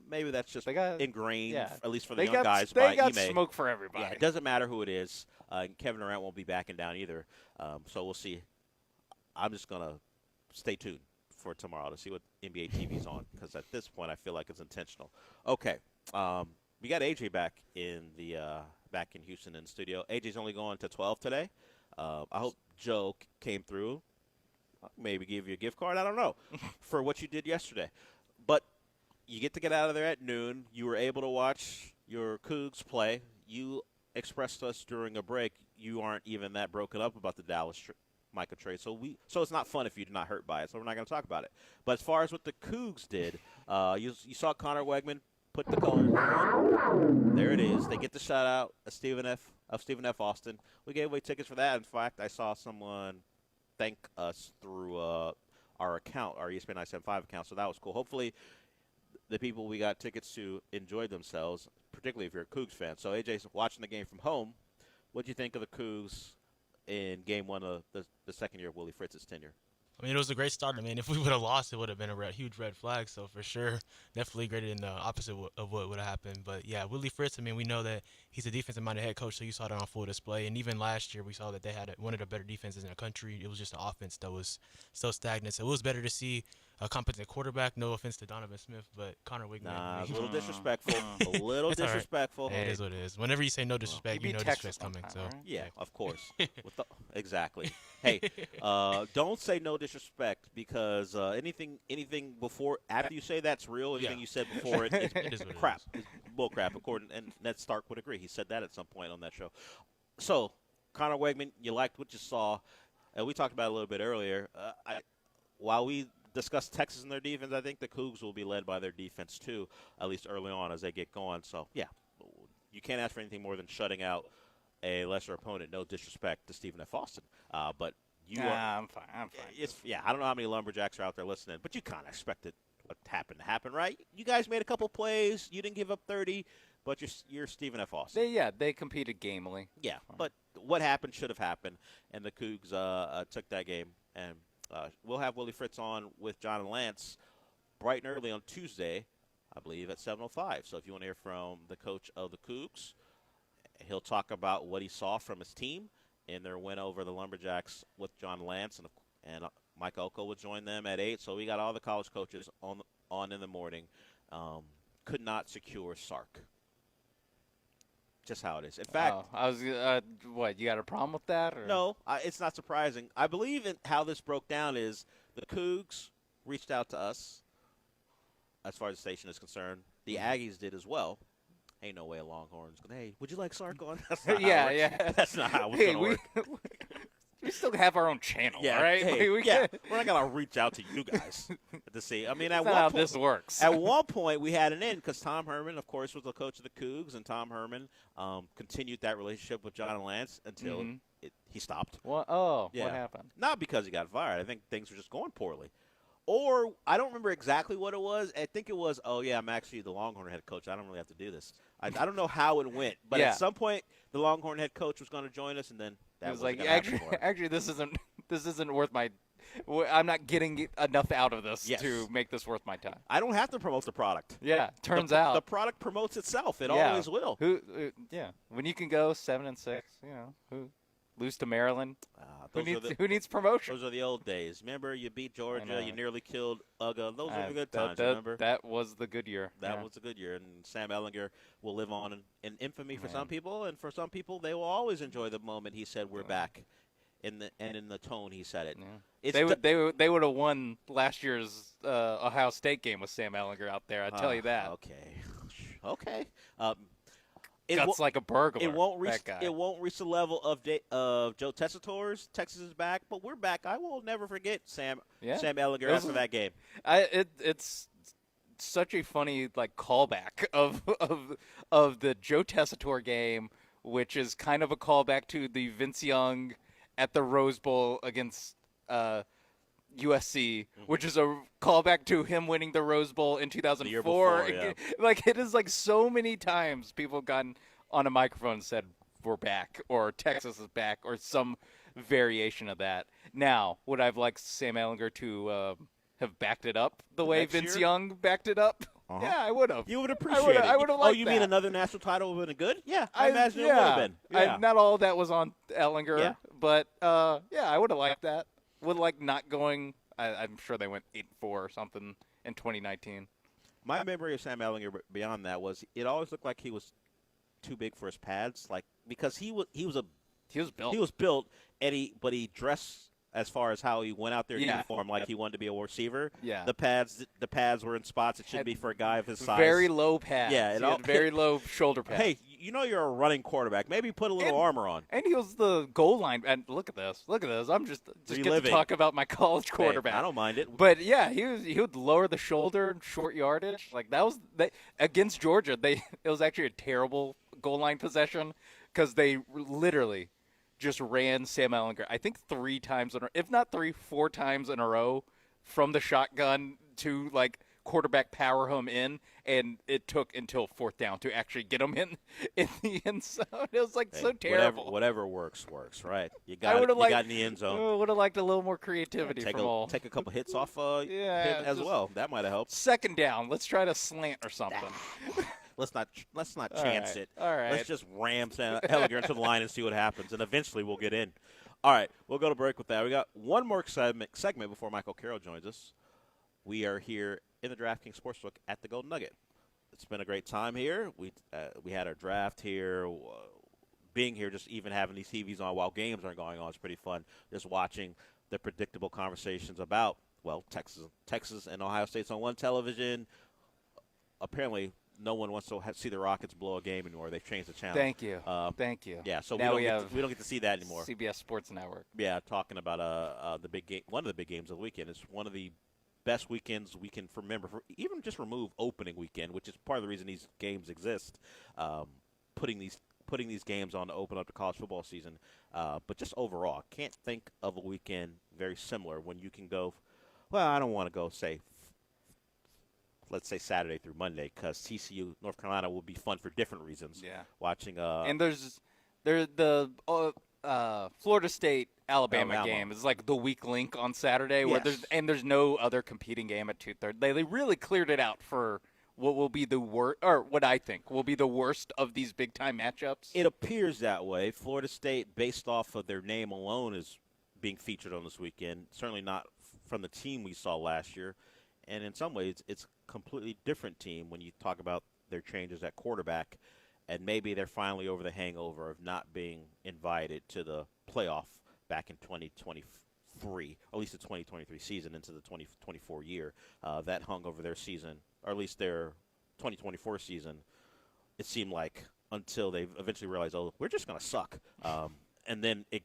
Maybe that's just ingrained, at least for the young young guys. They got Ime. smoke for everybody. Yeah, it doesn't matter who it is. Kevin Durant won't be backing down either. So we'll see. I'm just going to stay tuned for tomorrow to see what NBA TV's on, because at this point I feel like it's intentional. Okay. We got AJ back in Houston in the studio. AJ's only going to 12 today. I hope Joe came through. Maybe give you a gift card. I don't know for what you did yesterday. But you get to get out of there at noon. You were able to watch your Cougs play. You expressed to us during a break you aren't even that broken up about the Dallas Micah trade. So it's not fun if you're not hurt by it. So we're not going to talk about it. But as far as what the Cougs did, you saw Connor Wegman put the colors on. There it is. They get the shout out of Stephen F. Austin. We gave away tickets for that. In fact, I saw someone thank us through our account, our ESPN 975 account. So that was cool. Hopefully the people we got tickets to enjoyed themselves, particularly if you're a Cougs fan. So AJ's watching the game from home. What do you think of the Cougs in Game 1 of the second year of Willie Fritz's tenure? I mean, it was a great start. I mean, if we would have lost, it would have been a huge red flag. So, for sure, definitely greater than the opposite of what would have happened. But, yeah, Willie Fritz, I mean, we know that he's a defensive-minded head coach, so you saw that on full display. And even last year, we saw that they had one of the better defenses in the country. It was just an offense that was so stagnant. So, it was better to see a competent quarterback. No offense to Donovan Smith, but Connor Wigman. Nah, a little disrespectful. A little It's all right. disrespectful. It is what it is. Whenever you say no disrespect, you know disrespect's coming. So yeah, of course. Exactly. Hey, don't say no disrespect because anything before after you say that's real. Anything you said before it is crap. It's bull crap. According and Ned Stark would agree. He said that at some point on that show. So Connor Wegman, you liked what you saw, and we talked about it a little bit earlier. While we discussed Texas and their defense, I think the Cougs will be led by their defense too, at least early on as they get going. So yeah, you can't ask for anything more than shutting out a lesser opponent. No disrespect to Stephen F. Austin, but you. I'm fine. I don't know how many Lumberjacks are out there listening, but you kind of expected what happened to happen, right? You guys made a couple plays. You didn't give up 30, but you're Stephen F. Austin. They competed gamely. Yeah, but what happened should have happened, and the Cougs took that game. And we'll have Willie Fritz on with John and Lance bright and early on Tuesday, I believe, at 7:05. So if you want to hear from the coach of the Cougs, he'll talk about what he saw from his team in their win over the Lumberjacks with John Lance, and Mike Oko will join them at 8. So we got all the college coaches on in the morning. Could not secure Sark. Just how it is. In fact, I was what? You got a problem with that? Or? No, it's not surprising. I believe in how this broke down is the Cougs reached out to us as far as the station is concerned. The Aggies did as well. Ain't no way a Longhorn's going, hey, would you like Sark on? That's not how it works. That's not how it's going to work. We still have our own channel, right? Hey, we're not going to reach out to you guys to see. I mean, that's not how this works. At one point, we had an in because Tom Herman, of course, was the coach of the Cougs, and Tom Herman continued that relationship with John and Lance until he stopped. What happened? Not because he got fired. I think things were just going poorly. Or I don't remember exactly what it was. I think it was, I'm actually the Longhorn head coach. I don't really have to do this. I don't know how it went, but at some point the Longhorn head coach was going to join us, and then that was like, actually, this isn't worth my. I'm not getting enough out of this to make this worth my time. I don't have to promote the product. Yeah, turns out the product promotes itself. It always will. When you can go 7-6, who lose to Maryland? Who needs promotion? Those are the old days. Remember, you beat Georgia, you nearly killed Uga. Those are the good times, remember? That was the good year. That was a good year. And Sam Ehlinger will live on in infamy for some people, and for some people, they will always enjoy the moment he said, we're back, in the tone he said it. Yeah. They would have won last year's Ohio State game with Sam Ehlinger out there, I tell you that. Okay. Guts like a burglar. It won't reach the level of Joe Tessitore's Texas is back, but we're back. I will never forget Sam Ehlinger after that game. It's such a funny callback of the Joe Tessitore game, which is kind of a callback to the Vince Young at the Rose Bowl against USC, which is a callback to him winning the Rose Bowl in 2004. It is so many times people have gotten on a microphone and said, we're back, or Texas is back, or some variation of that. Now, would I have liked Sam Ehlinger to have backed it up the way Vince Young backed it up? Yeah, I would have. You would appreciate it. I would have liked you that. mean another national title would have been good? Yeah, I imagine it would have been. Yeah. Not all of that was on Ehlinger, but I would have liked that. Would not going. I'm sure they went 8-4 or something in 2019. My memory of Sam Ehlinger beyond that was it always looked like he was too big for his pads, because he was built. He was built, but he dressed as far as how he went out there in uniform like he wanted to be a receiver. Yeah. The pads were in spots it should be for a guy of his size. Very low pads. Yeah, very low shoulder pads. Hey, you're a running quarterback. Maybe put a little armor on. And he was the goal line. And look at this. I'm just getting to talk about my college quarterback. Hey, I don't mind it. But yeah, he would lower the shoulder, short yardage. Against Georgia. It was actually a terrible goal line possession because they literally just ran Sam Ehlinger, I think 3 times, if not 4 times in a row, from the shotgun to quarterback power him in, and it took until 4th down to actually get him in the end zone. It was so terrible. Whatever works, right? You got in the end zone. I would have liked a little more creativity take from all. Take a couple hits off him as well. That might have helped. 2nd down. Let's try to slant or something. Let's not chance it. All right. Let's just ram Ehlinger into the line and see what happens, and eventually we'll get in. All right, we'll go to break with that. We got one more segment before Michael Carroll joins us. We are here in the DraftKings Sportsbook at the Golden Nugget. It's been a great time here. We had our draft here. Being here, just even having these TVs on while games are going on is pretty fun. Just watching the predictable conversations about, well, Texas and Ohio State's on one television. Apparently, no one wants to see the Rockets blow a game anymore. They've changed the channel. Thank you. Thank you. Yeah, so now we don't get to see that anymore. CBS Sports Network. Yeah, talking about the big game, one of the big games of the weekend. It's one of the best weekends we can remember. Even just remove opening weekend, which is part of the reason these games exist. Putting these games on to open up the college football season. But just overall, can't think of a weekend very similar when you can go. Well, I don't want to go let's say Saturday through Monday, because TCU, North Carolina, will be fun for different reasons. Yeah. Watching. And there's the Florida State Alabama game is like the weak link on Saturday, where there's no other competing game at 2:30. They really cleared it out for what will be the worst, or what I think will be the worst of these big time matchups. It appears that way. Florida State, based off of their name alone, is being featured on this weekend. Certainly not from the team we saw last year. And in some ways, it's a completely different team when you talk about their changes at quarterback. And maybe they're finally over the hangover of not being invited to the playoff back in 2023, or at least the 2023 season into the 2024 year. That hung over their season, or at least their 2024 season, it seemed like, until they eventually realized, oh, we're just going to suck. And then it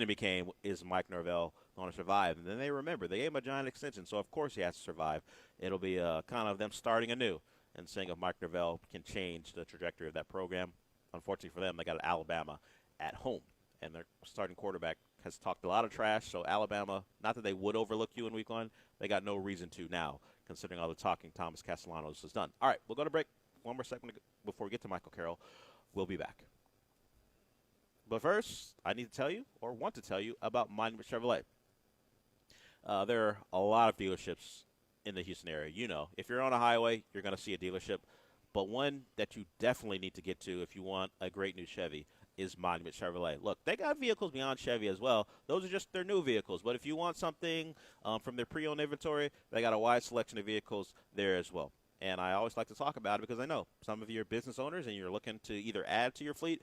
became, is Mike Norvell going to survive? And then they remember, they gave him a giant extension, so of course he has to survive. It'll be kind of them starting anew and seeing if Mike Norvell can change the trajectory of that program. Unfortunately for them, they got Alabama at home, and their starting quarterback has talked a lot of trash, so Alabama, not that they would overlook you in week one, they got no reason to now, considering all the talking Thomas Castellanos has done. All right, we'll go to break. One more second before we get to Michael Carroll. We'll be back. But first, I need to tell you, or want to tell you, about Monument Chevrolet. There are a lot of dealerships in the Houston area. You know, if you're on a highway, you're going to see a dealership. But one that you definitely need to get to if you want a great new Chevy is Monument Chevrolet. Look, they got vehicles beyond Chevy as well. Those are just their new vehicles. But if you want something from their pre-owned inventory, they got a wide selection of vehicles there as well. And I always like to talk about it because I know some of you are business owners and you're looking to either add to your fleet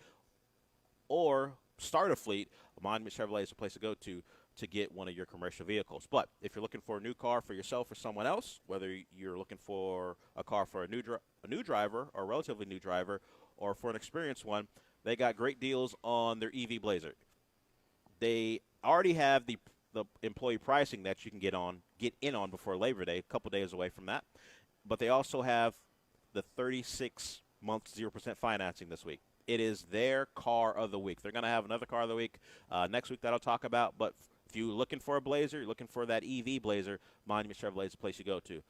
or start a fleet. Monument Chevrolet is the place to go to get one of your commercial vehicles. But if you're looking for a new car for yourself or someone else, whether you're looking for a car for a new driver or a relatively new driver or for an experienced one, they got great deals on their EV Blazer. They already have the employee pricing that you can get in on before Labor Day, a couple days away from that. But they also have the 36-month 0% financing this week. It is their car of the week. They're going to have another car of the week next week that I'll talk about. But if you're looking for a Blazer, you're looking for that EV Blazer, Monument Chevrolet is the place you go to.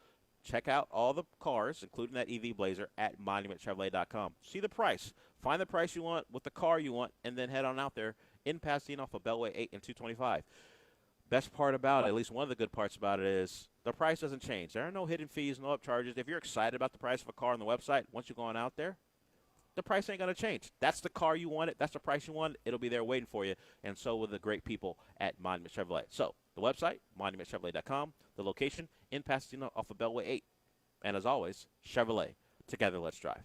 Check out all the cars, including that EV Blazer, at monumentchevrolet.com. See the price. Find the price you want with the car you want, and then head on out there in Pasadena off of Beltway 8 and 225. Best part about it, at least one of the good parts about it, is the price doesn't change. There are no hidden fees, no upcharges. If you're excited about the price of a car on the website, once you're going out there, the price ain't going to change. That's the car you wanted. That's the price you want. It'll be there waiting for you, and so will the great people at Monument Chevrolet. So the website, monumentchevrolet.com, the location in Pasadena off of Beltway 8. And as always, Chevrolet. Together, let's drive.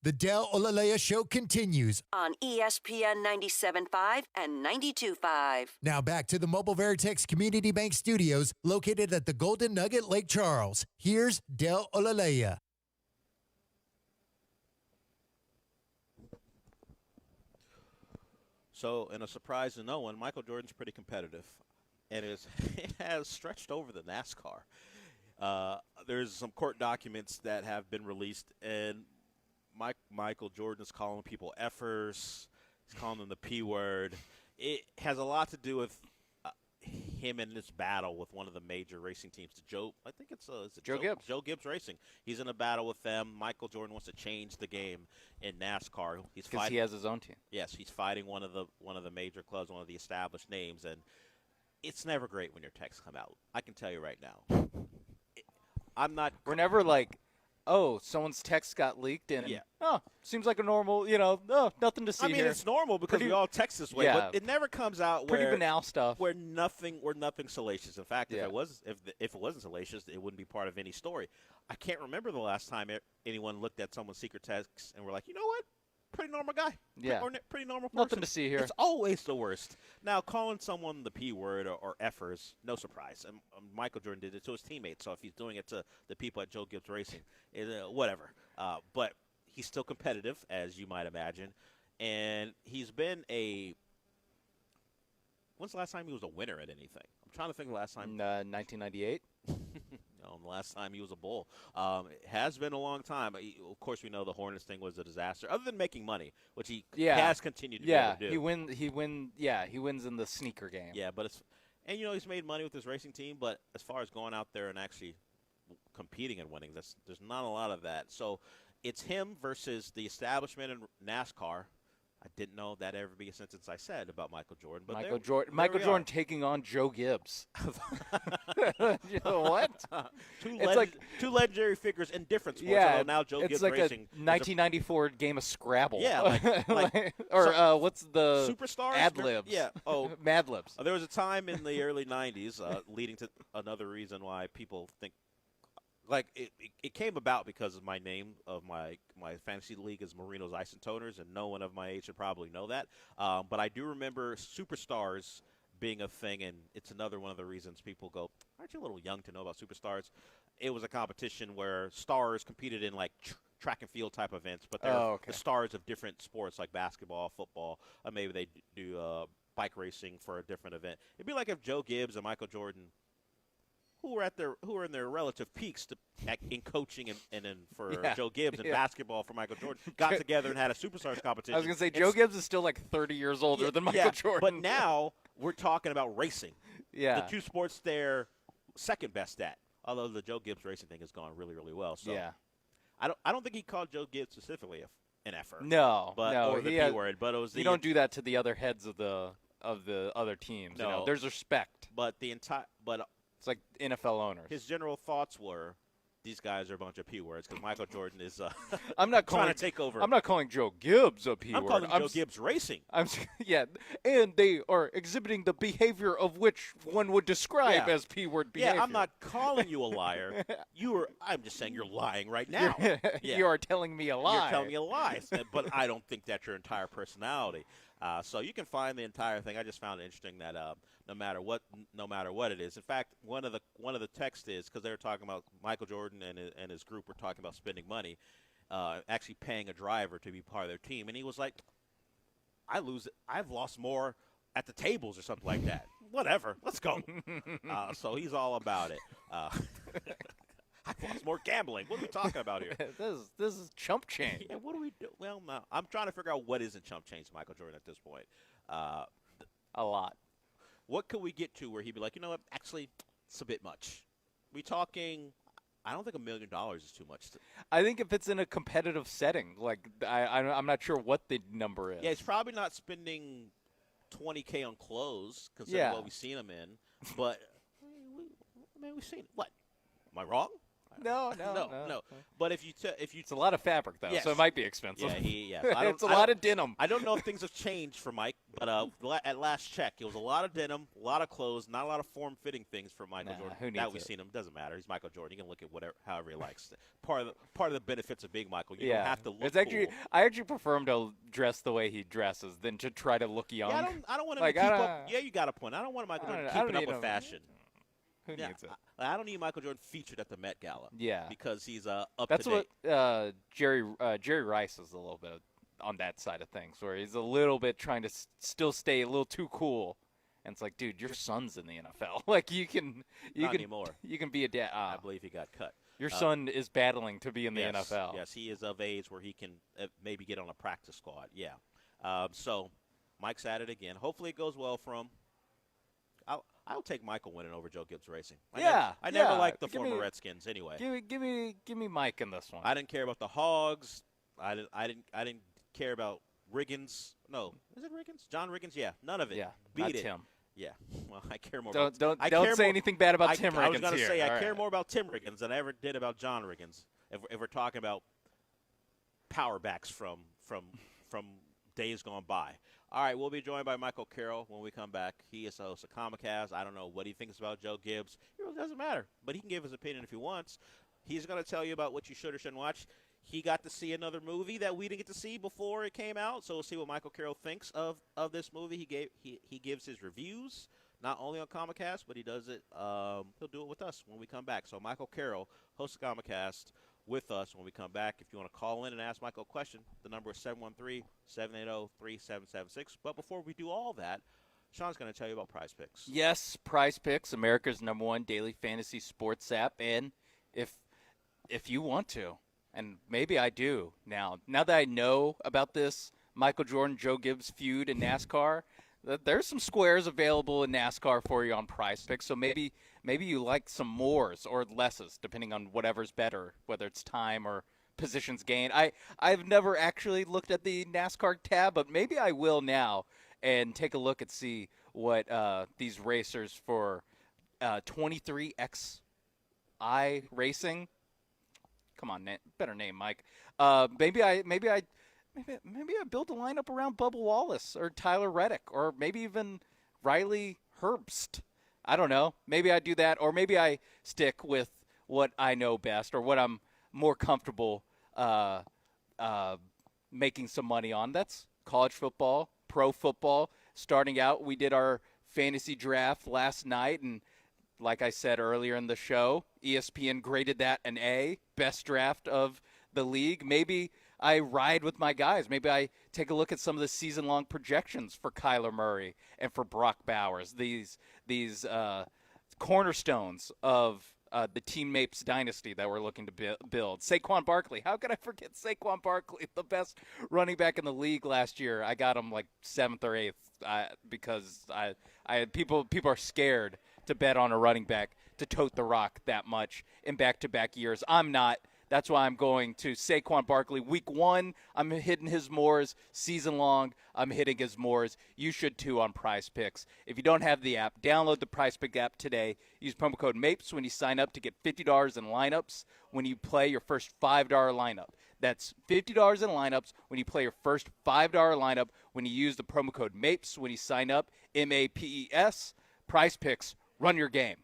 The Del Olaleye Show continues. On ESPN 97.5 and 92.5. Now back to the Mobile Veritex Community Bank Studios located at the Golden Nugget, Lake Charles. Here's Del Olaleye. So, in a surprise to no one, Michael Jordan's pretty competitive, and it has stretched over the NASCAR. There's some court documents that have been released, and Michael Jordan is calling people effers. He's calling them the P word. It has a lot to do with him in this battle with one of the major racing teams. I think it's Joe Gibbs. Joe Gibbs Racing. He's in a battle with them. Michael Jordan wants to change the game in NASCAR. Because he has his own team. Yes, he's fighting one of the major clubs, one of the established names, and it's never great when your texts come out. I can tell you right now. We're never like, oh, someone's text got leaked and seems like a normal, nothing to see here. I mean, it's normal because we all text this way, but it never comes out pretty banal stuff. Where nothing salacious. In fact, if it wasn't salacious, it wouldn't be part of any story. I can't remember the last time anyone looked at someone's secret text and were like, you know what? Pretty normal guy. Yeah. Pretty normal person. Nothing to see here. It's always the worst. Now, calling someone the P word or effers, no surprise. And Michael Jordan did it to his teammates, so if he's doing it to the people at Joe Gibbs Racing, whatever. But he's still competitive, as you might imagine. And he's been when's the last time he was a winner at anything? I'm trying to think of the last time. 1998. No, the last time he was a bull. It has been a long time. Of course, we know the Hornets thing was a disaster, other than making money, which he has continued to be able to do. He wins in the sneaker game. Yeah, but he's made money with his racing team, but as far as going out there and actually competing and winning, there's not a lot of that. So it's him versus the establishment in NASCAR. I didn't know that ever be a sentence I said about Michael Jordan. But Michael Jordan taking on Joe Gibbs. You know what? Two legendary figures in different sports. Yeah, now Joe Gibbs it's like Racing a 1994 game of Scrabble. Yeah, what's the Superstars? Ad libs? Yeah, Mad Libs. There was a time in the early '90s, leading to another reason why people think. It came about because of my name of my fantasy league is Marino's Ice and Toners, and no one of my age should probably know that. But I do remember Superstars being a thing, and it's another one of the reasons people go, aren't you a little young to know about Superstars? It was a competition where stars competed in track and field type events, but they're the stars of different sports like basketball, football, or maybe they do bike racing for a different event. It'd be like if Joe Gibbs and Michael Jordan, who are in their relative peaks in coaching and for Joe Gibbs and basketball for Michael Jordan, got together and had a Superstars competition. I was going to say, Joe Gibbs is still 30 years older than Michael Jordan. But now we're talking about racing. Yeah. The two sports they're second best at, although the Joe Gibbs racing thing has gone really, really well. So I don't think he called Joe Gibbs specifically an effort. No. Or the P word. But it was you don't do that to the other heads of the other teams. No. There's respect. But it's like NFL owners. His general thoughts were, these guys are a bunch of P words because Michael Jordan is I'm not trying to take over. I'm not calling Joe Gibbs a P word. I'm calling Joe Gibbs Racing. And they are exhibiting the behavior of which one would describe as P word behavior. Yeah, I'm not calling you a liar. I'm just saying you're lying right now. You are telling me a lie. You're telling me a lie. But I don't think that's your entire personality. So you can find the entire thing. I just found it interesting that no matter what it is. In fact, one of the texts is because they were talking about Michael Jordan and his group were talking about spending money, actually paying a driver to be part of their team, and he was like, I've lost more at the tables or something like that. Whatever, let's go. So he's all about it. I've lost more gambling. What are we talking about here? This is chump change. Yeah, what do we do? Well, no, I'm trying to figure out what isn't chump change to Michael Jordan at this point. A lot. What could we get to where he'd be like, you know what, actually, it's a bit much. We talking, I don't think $1 million is too much. I think if it's in a competitive setting, I'm not sure what the number is. Yeah, he's probably not spending $20K on clothes considering what we've seen him in. But, we've seen it. What? Am I wrong? No. But if you it's a lot of fabric though, so it might be expensive. Yeah, it's a lot of denim. I don't know if things have changed for Mike, But at last check, it was a lot of denim, a lot of clothes, not a lot of form-fitting things for Michael Jordan. Who needs that we've it? seen him. Doesn't matter. He's Michael Jordan. He can look at however he likes. Part of the benefits of being Michael. You don't have to look it's actually, cool. I actually prefer him to dress the way he dresses than to try to look young. Yeah, I don't want him Like, to keep up. Yeah, you got a point. I don't want Michael Jordan keeping up with fashion. Who needs it? I don't need Michael Jordan featured at the Met Gala. Yeah, because he's up That's to date. what Jerry Rice is a little bit on that side of things, where he's a little bit trying to still stay a little too cool. And it's like, dude, your son's in the NFL. Like you can anymore. You can be a dad. I believe he got cut. Your son is battling to be in the NFL. Yes, he is of age where he can maybe get on a practice squad. Yeah. So Mike's at it again. Hopefully it goes well for him. I'll take Michael winning over Joe Gibbs Racing. I never liked the former Redskins anyway. Give me Mike in this one. I didn't care about the Hogs. I didn't care about Riggins. No, is it Riggins? John Riggins? Yeah, none of it. Yeah, beat not it. Tim. Yeah, well, I care more. Don't about say anything bad about Tim Riggins I was going to here. say I All care right. more about Tim Riggins than I ever did about John Riggins. If we're talking about power backs from days gone by. All right, we'll be joined by Michael Carroll when we come back. He is the host of Comicast. I don't know what he thinks about Joe Gibbs. It really doesn't matter, but he can give his opinion if he wants. He's going to tell you about what you should or shouldn't watch. He got to see another movie that we didn't get to see before it came out, so we'll see what Michael Carroll thinks of this movie. He gives his reviews, not only on Comicast, but he does it. He'll do it with us when we come back. So Michael Carroll, host of Comicast, with us when we come back. If you want to call in and ask Michael a question, the number is 713-780-3776. But before we do all that, Sean's going to tell you about Prize Picks. Yes, Prize Picks, America's #1 daily fantasy sports app. And if you want to, and maybe I do now that I know about this Michael Jordan, Joe Gibbs feud in NASCAR, there's some squares available in NASCAR for you on Prize Picks. So maybe you like some mores or lesses, depending on whatever's better, whether it's time or positions gained. I've never actually looked at the NASCAR tab, but maybe I will now and take a look and see what these racers for 23XI Racing. Come on, better name, Mike. Maybe I build a lineup around Bubba Wallace or Tyler Reddick or maybe even Riley Herbst. I don't know. Maybe I do that, or maybe I stick with what I know best or what I'm more comfortable making some money on. That's college football, pro football. Starting out, we did our fantasy draft last night, and like I said earlier in the show, ESPN graded that an A, best draft of the league. Maybe I ride with my guys. Maybe I take a look at some of the season-long projections for Kyler Murray and for Brock Bowers, these cornerstones of the Team Mapes dynasty that we're looking to build. Saquon Barkley. How could I forget Saquon Barkley, the best running back in the league last year? I got him like 7th or 8th because people are scared to bet on a running back to tote the rock that much in back-to-back years. I'm not. That's why I'm going to Saquon Barkley. Week 1, I'm hitting his mores. Season long, I'm hitting his mores. You should too on Prize Picks. If you don't have the app, download the Prize Pick app today. Use promo code MAPES when you sign up to get $50 in lineups when you play your first $5 lineup. That's $50 in lineups when you play your first $5 lineup when you use the promo code MAPES when you sign up, MAPES. Prize Picks, run your game.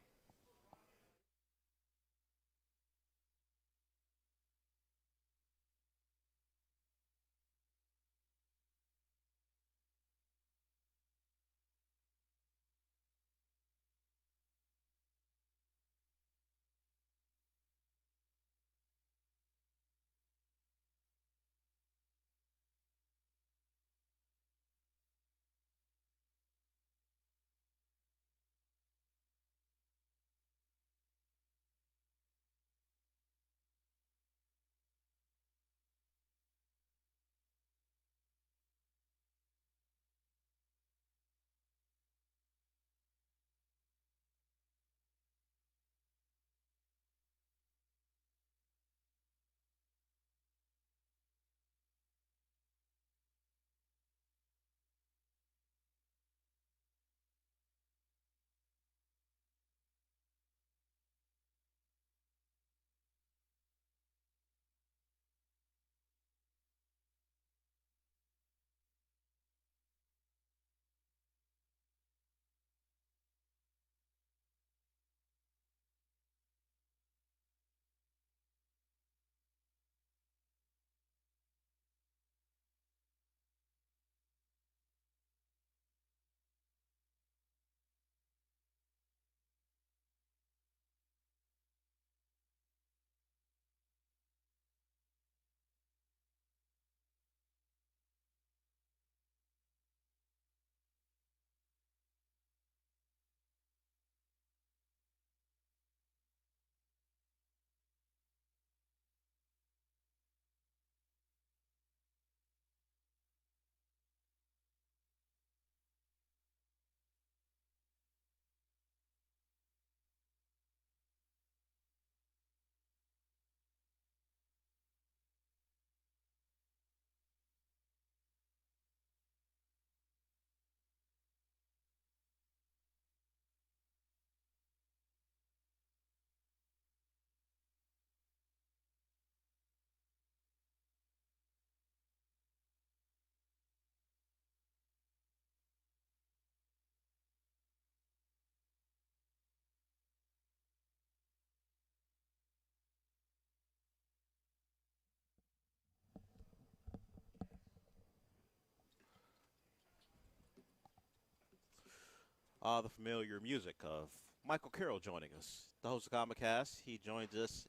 the familiar music of Michael Carroll joining us, the host of ComicCast. He joins us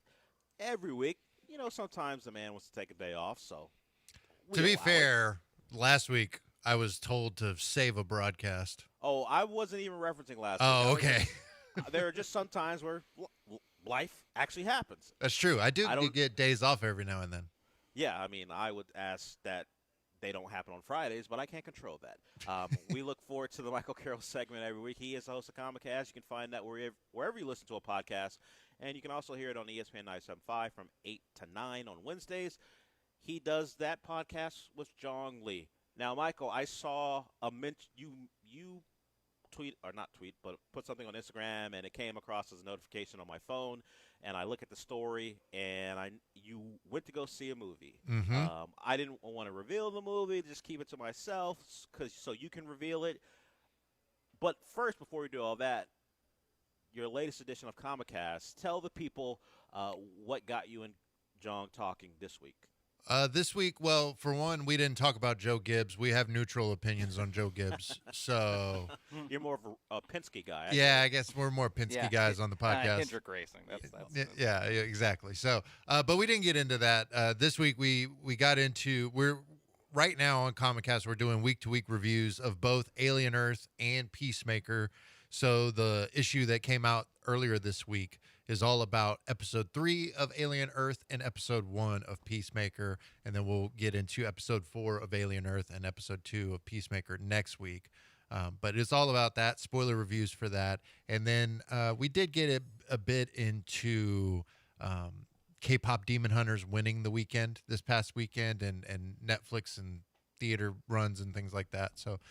every week. You know, sometimes the man wants to take a day off, so. To be fair, last week I was told to save a broadcast. Oh, I wasn't even referencing last week. Oh, okay. There are just some times where life actually happens. That's true. I do get days off every now and then. Yeah, I mean, I would ask that they don't happen on Fridays, but I can't control that. We look forward to the Michael Carroll segment every week. He is the host of ComicCast. You can find that wherever you listen to a podcast. And you can also hear it on ESPN 97.5 from 8 to 9 on Wednesdays. He does that podcast with John Lee. Now, Michael, I saw you tweet, or not tweet, but put something on Instagram, and it came across as a notification on my phone. And I look at the story, and you went to go see a movie. Mm-hmm. I didn't want to reveal the movie, just keep it to myself, so you can reveal it. But first, before we do all that, your latest edition of ComicCast, tell the people what got you and John talking this week. This week, well, for one, we didn't talk about Joe Gibbs. We have neutral opinions on Joe Gibbs. So you're more of a Penske guy. Yeah, I guess we're more Penske guys on the podcast. Hendrick Racing. That's yeah, exactly. So, but we didn't get into that. This week, we're right now on ComicCast. We're doing week-to-week reviews of both Alien Earth and Peacemaker. So the issue that came out earlier this week is all about episode 3 of Alien Earth and episode 1 of Peacemaker. And then we'll get into episode 4 of Alien Earth and episode 2 of Peacemaker next week. But it's all about that, spoiler reviews for that. And then we did get a bit into K-pop Demon Hunters winning the weekend this past weekend and Netflix and theater runs and things like that. So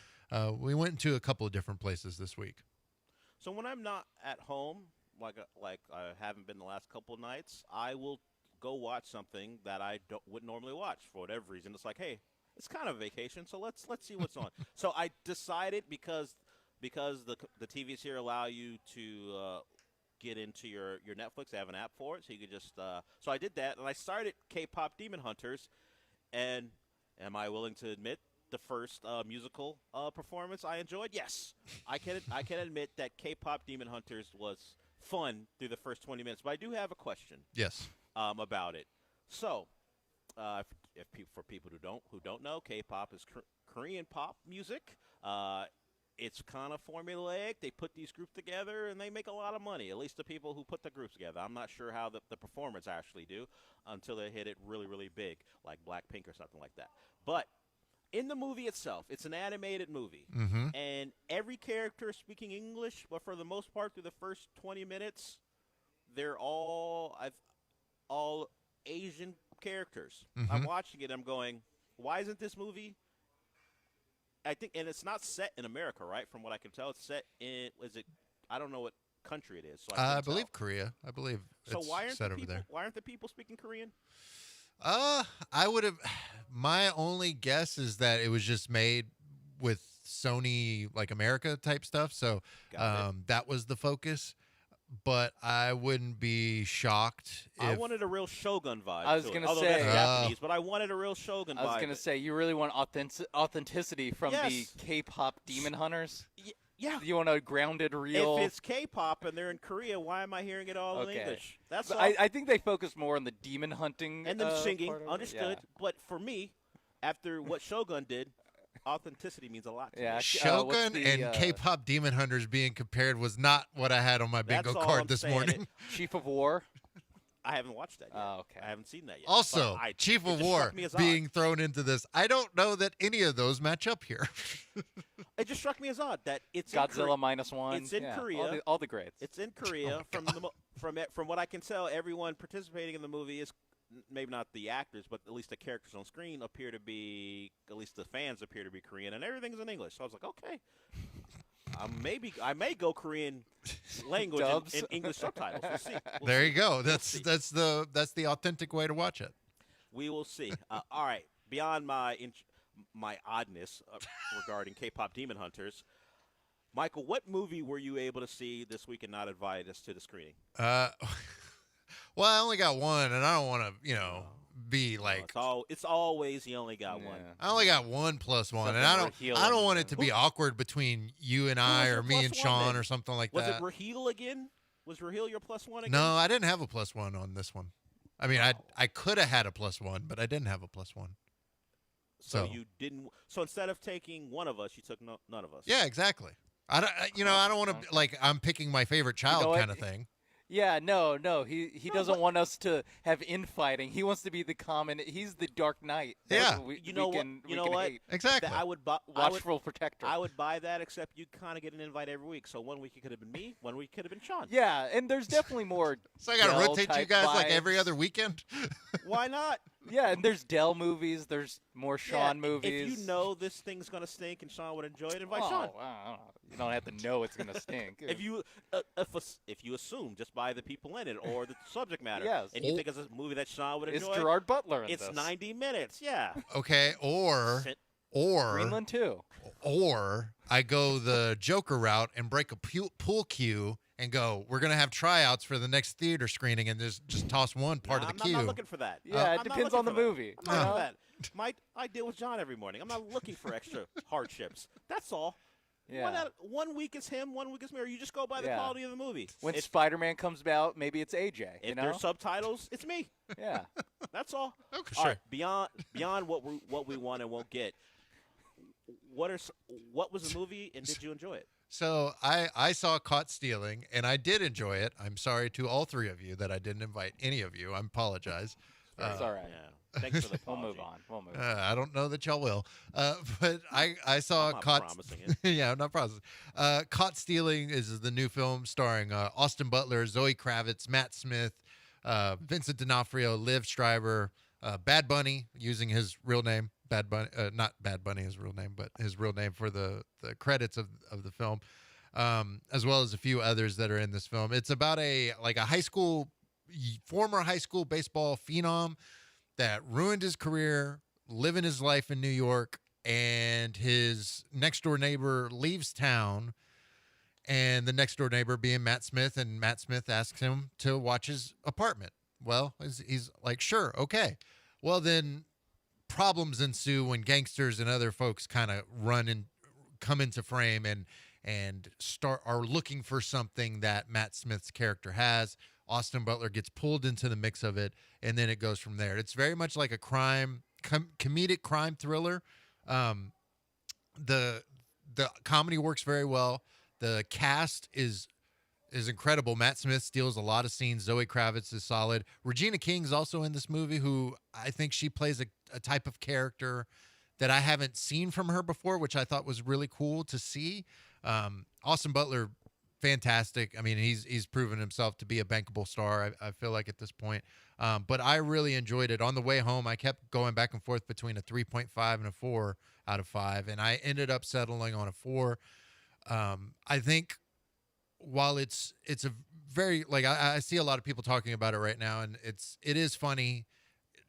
we went into a couple of different places this week. So when I'm not at home, like I haven't been the last couple of nights, I will go watch something that I wouldn't normally watch for whatever reason. It's like, hey, it's kind of a vacation, so let's see what's on. So I decided because the TVs here allow you to get into your Netflix. They have an app for it, so you could just so I did that, and I started K-pop Demon Hunters. And am I willing to admit the first musical performance I enjoyed? Yes, I can admit that K-pop Demon Hunters was fun through the first 20 minutes. But I do have a question. Yes. About it. So, for people who don't know, K-pop is Korean pop music. It's kind of formulaic. They put these groups together and they make a lot of money. At least the people who put the groups together. I'm not sure how the performers actually do until they hit it really, really big, like Blackpink or something like that. But in the movie itself, it's an animated movie, and every character is speaking English, but for the most part, through the first 20 minutes, they're all Asian characters. I'm watching it, I'm going, why isn't this movie? I think, and it's not set in America, right? From what I can tell, it's set in. I don't know what country it is. So I believe Korea. I believe so. It's Why aren't set the over people? there? Why aren't the people speaking Korean? I would have. My only guess is that it was just made with Sony, like America type stuff. So that was the focus. But I wouldn't be shocked if I wanted a real Shogun vibe. I was going to say that's Japanese, but I wanted a real Shogun vibe. I was going to say you really want authenticity from the K-pop Demon Hunters. Yeah. You want a grounded, real. If it's K-pop and they're in Korea, why am I hearing it all in English? That's all. I think they focus more on the demon hunting and them singing. Understood. Yeah. But for me, after what Shogun did, authenticity means a lot to me. Shogun and K-pop Demon Hunters being compared was not what I had on my bingo card this morning. Chief of War. I haven't watched that yet. Oh, okay. I haven't seen that yet. Also, Chief of War being thrown into this. I don't know that any of those match up here. It just struck me as odd that it's Godzilla in -1. It's in Korea. All the greats. It's in Korea. From what I can tell, everyone participating in the movie is maybe not the actors, but at least the characters on screen appear to be, at least the fans appear to be Korean, and everything's in English. So I was like, okay. I may go Korean language in English subtitles. We'll see. There you go. That's the authentic way to watch it. We will see. All right. Beyond my oddness regarding K-pop Demon Hunters, Michael, what movie were you able to see this week and not invite us to the screening? Well, I only got one, and I don't want to, be like. It's always you only got one. I only got one plus one, Something and Raheel I don't want it to be awkward between you and I, was your or me plus and one Sean, then? or something like Was that. it Raheel again? Was Raheel your plus one again? No, I didn't have a plus one on this one. I mean, I could have had a plus one, but I didn't have a plus one. So you didn't. So instead of taking one of us, you took none of us. Yeah, exactly. I don't want to like I'm picking my favorite child kind of thing. Yeah, no. He doesn't want us to have infighting. He wants to be the common. He's the Dark Knight. Yeah. You know what? Exactly. I would buy watchful protector. I would buy that, except you kind of get an invite every week. So 1 week it could have been me, 1 week could have been Sean. Yeah, and there's definitely more. So I got to Dell rotate you type guys like every vibes. other weekend. Why not? Yeah, and there's Dell movies. There's more Sean movies. If you know this thing's gonna stink and Sean would enjoy it, invite Oh, Sean. wow. You don't have to know it's gonna stink. If you assume just by the people in it or the subject matter, Yes. and you think it's a movie that Sean would Is enjoy, Gerard Butler in it's this? 90 minutes. Yeah. Okay, or Greenland too. Or I go the Joker route and break a pool cue and go, we're going to have tryouts for the next theater screening, and just toss one part of the queue. I'm not looking for that. Yeah, I'm it not depends looking on the for that. movie. I'm not looking for that. I deal with John every morning. I'm not looking for extra hardships. That's all. Yeah. One week is him, 1 week is me, or you just go by the Yeah. quality of the movie. When If Spider-Man comes out, maybe it's AJ. if You know? there's subtitles, it's me. Yeah. That's all. Okay, All sure. right, beyond what we want and won't get. What was the movie and did you enjoy it? So I saw Caught Stealing, and I did enjoy it. I'm sorry to all three of you that I didn't invite any of you. I apologize. It's all right. Yeah. Thanks for the We'll apology. move on. I don't know that y'all will. But I saw I'm not Caught. promising it. Yeah, I'm not promising. Caught Stealing is the new film starring Austin Butler, Zoe Kravitz, Matt Smith, Vincent D'Onofrio, Liv Schreiber, Bad Bunny, using his real name. Bad Bunny, not Bad Bunny, his real name, but his real name for the credits of the film, as well as a few others that are in this film. It's about a former high school baseball phenom that ruined his career, living his life in New York, and his next door neighbor leaves town, and the next door neighbor being Matt Smith, and Matt Smith asks him to watch his apartment. Well, he's like, sure, okay. Well, then problems ensue when gangsters and other folks kind of come into frame and are looking for something that Matt Smith's character has. Austin Butler gets pulled into the mix of it, and then it goes from there. It's very much like a comedic crime thriller. The comedy works very well. The cast is incredible. Matt Smith steals a lot of scenes. Zoe Kravitz is solid. Regina King's also in this movie, who I think she plays a type of character that I haven't seen from her before, which I thought was really cool to see. Austin Butler, fantastic. I mean, he's proven himself to be a bankable star, I feel like, at this point. But I really enjoyed it. On the way home, I kept going back and forth between a 3.5 and a 4 out of 5, and I ended up settling on a 4. I think while it's a very, like, I see a lot of people talking about it right now, and it is funny.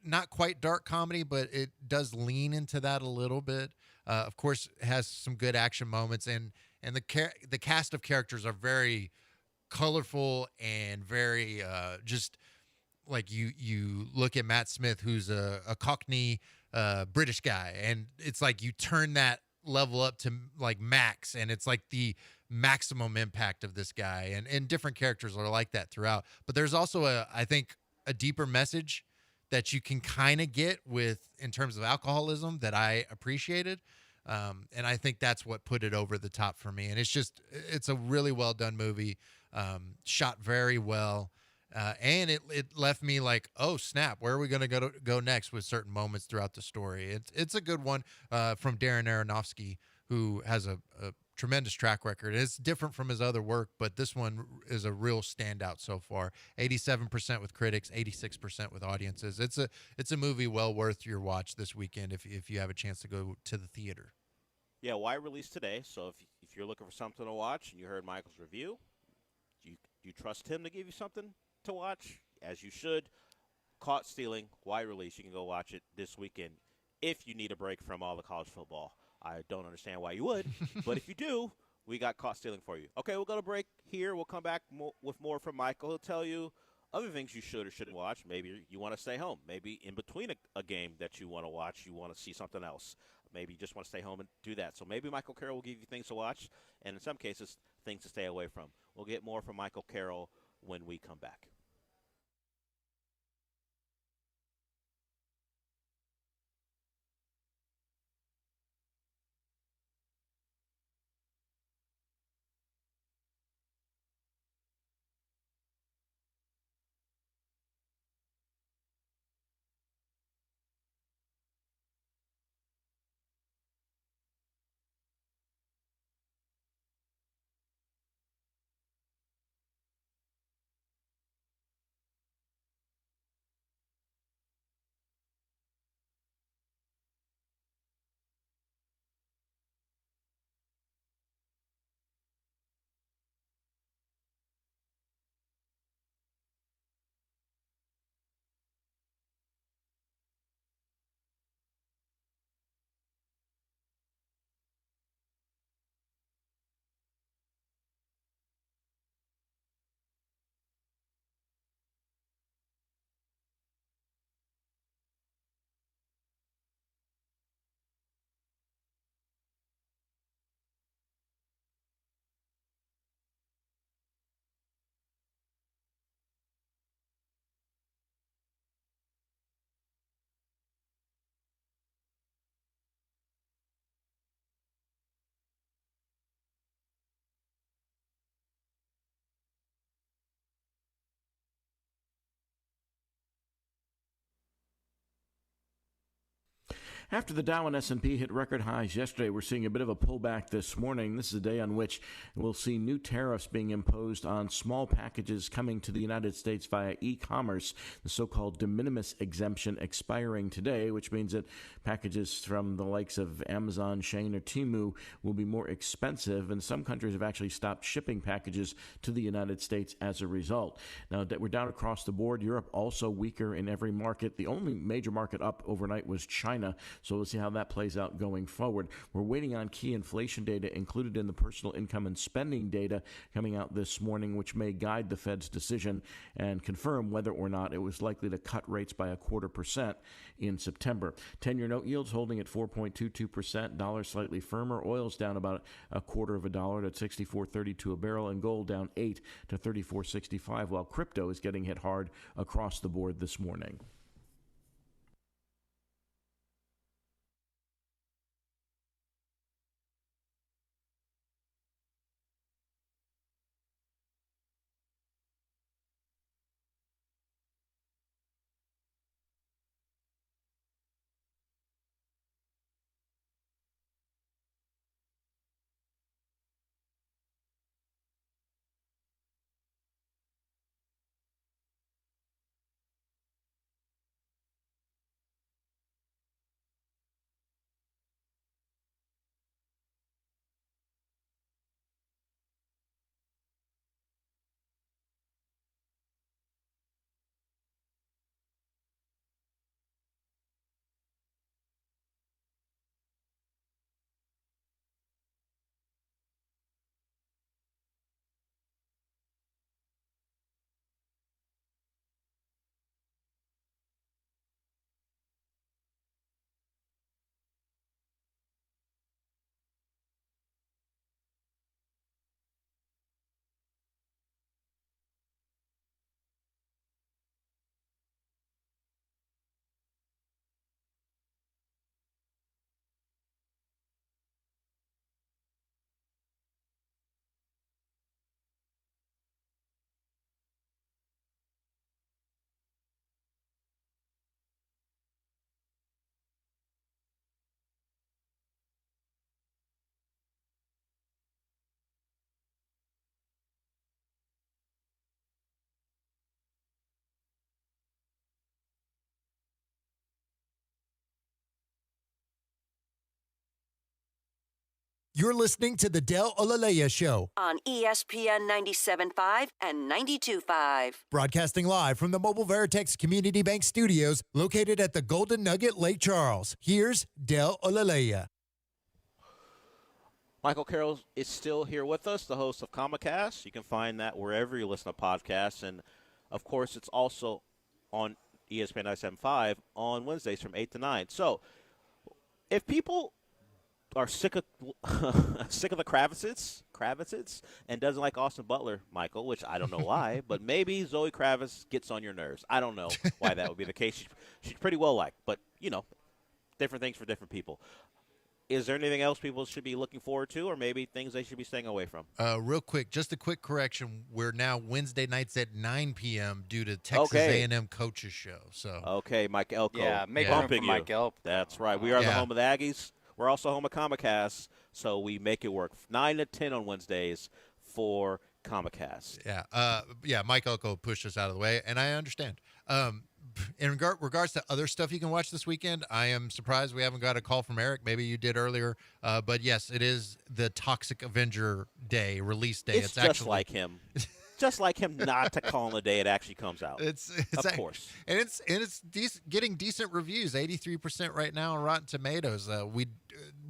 Not quite dark comedy, but it does lean into that a little bit. Of course, it has some good action moments, and the cast of characters are very colorful and very just like you look at Matt Smith, who's a Cockney British guy, and it's like you turn that level up to like max, and it's like the maximum impact of this guy, and different characters are like that throughout. But there's also I think a deeper message that you can kind of get in terms of alcoholism that I appreciated. And I think that's what put it over the top for me. And it's a really well done movie, shot very well. And it left me like, oh snap, where are we going to go next with certain moments throughout the story? It's a good one, from Darren Aronofsky, who has a tremendous track record. It's different from his other work, but this one is a real standout so far. 87% with critics, 86% with audiences. It's a movie well worth your watch this weekend if you have a chance to go to the theater. Yeah, why release today? So if you're looking for something to watch and you heard Michael's review, do you trust him to give you something to watch? As you should. Caught Stealing, why release? You can go watch it this weekend if you need a break from all the college football. I don't understand why you would, but if you do, we got Caught Stealing for you. Okay, we'll go to break here. We'll come back with more from Michael. He'll tell you Other things you should or shouldn't watch, maybe you want to stay home. Maybe in between a game that you want to watch, you want to see something else. Maybe you just want to stay home and do that. So maybe Michael Carroll will give you things to watch, and in some cases, things to stay away from. We'll get more from Michael Carroll when we come back. After the Dow and S&P hit record highs yesterday, we're seeing a bit of a pullback this morning. This is a day on which we'll see new tariffs being imposed on small packages coming to the United States via e-commerce, the so-called de minimis exemption expiring today, which means that packages from the likes of Amazon, Shein, or Temu will be more expensive, and some countries have actually stopped shipping packages to the United States as a result. Now, we're down across the board. Europe also weaker in every market. The only major market up overnight was China. So we'll see how that plays out going forward. We're waiting on key inflation data included in the personal income and spending data coming out this morning, which may guide the Fed's decision and confirm whether or not it was likely to cut rates by 0.25% in September. 10-year note yields holding at 4.22%, dollar slightly firmer. Oil's down about $0.25 at 64.32 a barrel, and gold down 8 to 34.65, while crypto is getting hit hard across the board this morning. You're listening to the Del Olaleye Show, on ESPN 97.5 and 92.5. broadcasting live from the Mobile Veritex Community Bank Studios located at the Golden Nugget, Lake Charles. Here's Del Olaleye. Michael Carroll is still here with us, the host of Comicast. You can find that wherever you listen to podcasts. And Of course, it's also on ESPN 97.5 on Wednesdays from 8 to 9. So if people are sick of sick of the Kravitzes and doesn't like Austin Butler, Michael, which I don't know why, but maybe Zoe Kravitz gets on your nerves. I don't know why that would be the case. She's pretty well liked, but, different things for different people. Is there anything else people should be looking forward to, or maybe things they should be staying away from? Real quick, just a quick correction. We're now Wednesday nights at 9 p.m. due to Texas Okay. A&M coaches show. So Okay, Mike Elko. Yeah, make room bumping for Mike you. Elko. That's right. We are the Yeah. home of the Aggies. We're also home of Comcast, so we make it work. 9 to 10 on Wednesdays for Comcast. Yeah, Mike Elko pushed us out of the way, and I understand. In regards to other stuff you can watch this weekend, I am surprised we haven't got a call from Eric. Maybe you did earlier. But yes, it is the Toxic Avenger Day, release day. It's just actually like him. Just like him not to call on the day it actually comes out. It's of course. And it's getting decent reviews, 83% right now on Rotten Tomatoes.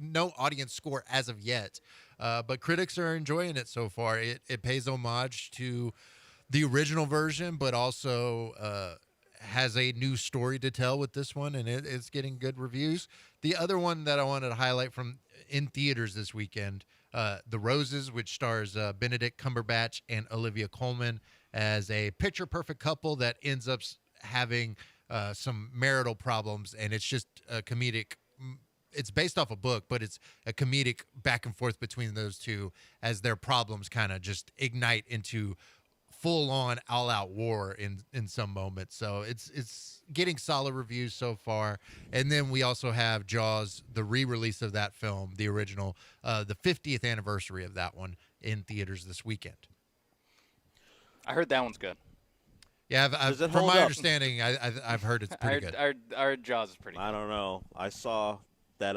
No audience score as of yet, but critics are enjoying it so far. It pays homage to the original version, but also has a new story to tell with this one, and it's getting good reviews. The other one that I wanted to highlight from in theaters this weekend, The Roses, which stars Benedict Cumberbatch and Olivia Colman as a picture-perfect couple that ends up having some marital problems, and it's just a comedic. It's based off a book, but it's a comedic back and forth between those two as their problems kind of just ignite into full-on, all-out war in some moments. So it's getting solid reviews so far. And then we also have Jaws, the re-release of that film, the original, the 50th anniversary of that one in theaters this weekend. I heard that one's good. Yeah, Does it from hold my up? understanding, I've heard it's pretty good. Our Jaws is pretty good. I don't know. I saw that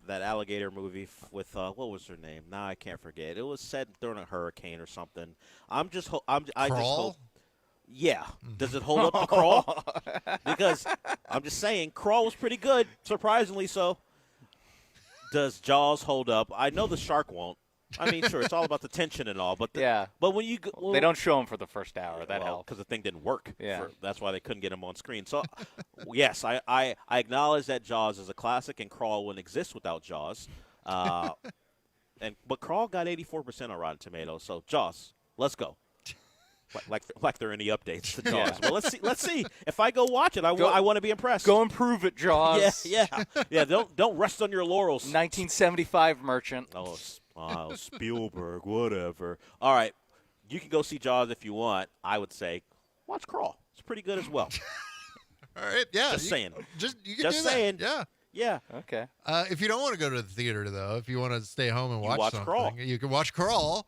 alligator movie with what was her name? Now I can't forget. It was set during a hurricane or something. I just hope. Yeah. Does it hold up to Crawl? Because I'm just saying, Crawl was pretty good, surprisingly so. Does Jaws hold up? I know the shark won't. I mean, sure, it's all about the tension and all, but but when you go, they don't show him for the first hour. That helps because the thing didn't work. Yeah, that's why they couldn't get him on screen. So, yes, I acknowledge that Jaws is a classic, and Crawl wouldn't exist without Jaws. But Crawl got 84% on Rotten Tomatoes. So Jaws, let's go. Like there are any updates to Jaws. Well, let's see. If I go watch it, I want to be impressed. Go improve it, Jaws. Yeah. Don't rest on your laurels. 1975 Merchant. Oh, Spielberg, whatever. All right, you can go see Jaws if you want. I would say watch Crawl. It's pretty good as well. All right, yeah. Just saying. You can Just do saying. That. Yeah. Okay. If you don't want to go to the theater, though, if you want to stay home and watch something, Crawl. you can watch Crawl.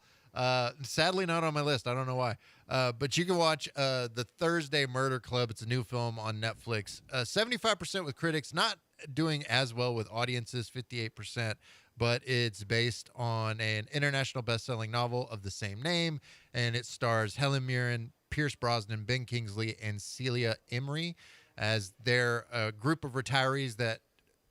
Sadly, not on my list. I don't know why. But you can watch the Thursday Murder Club. It's a new film on Netflix. 75% with critics, not doing as well with audiences, 58%. But it's based on an international best-selling novel of the same name, and it stars Helen Mirren, Pierce Brosnan, Ben Kingsley, and Celia Imrie as their group of retirees that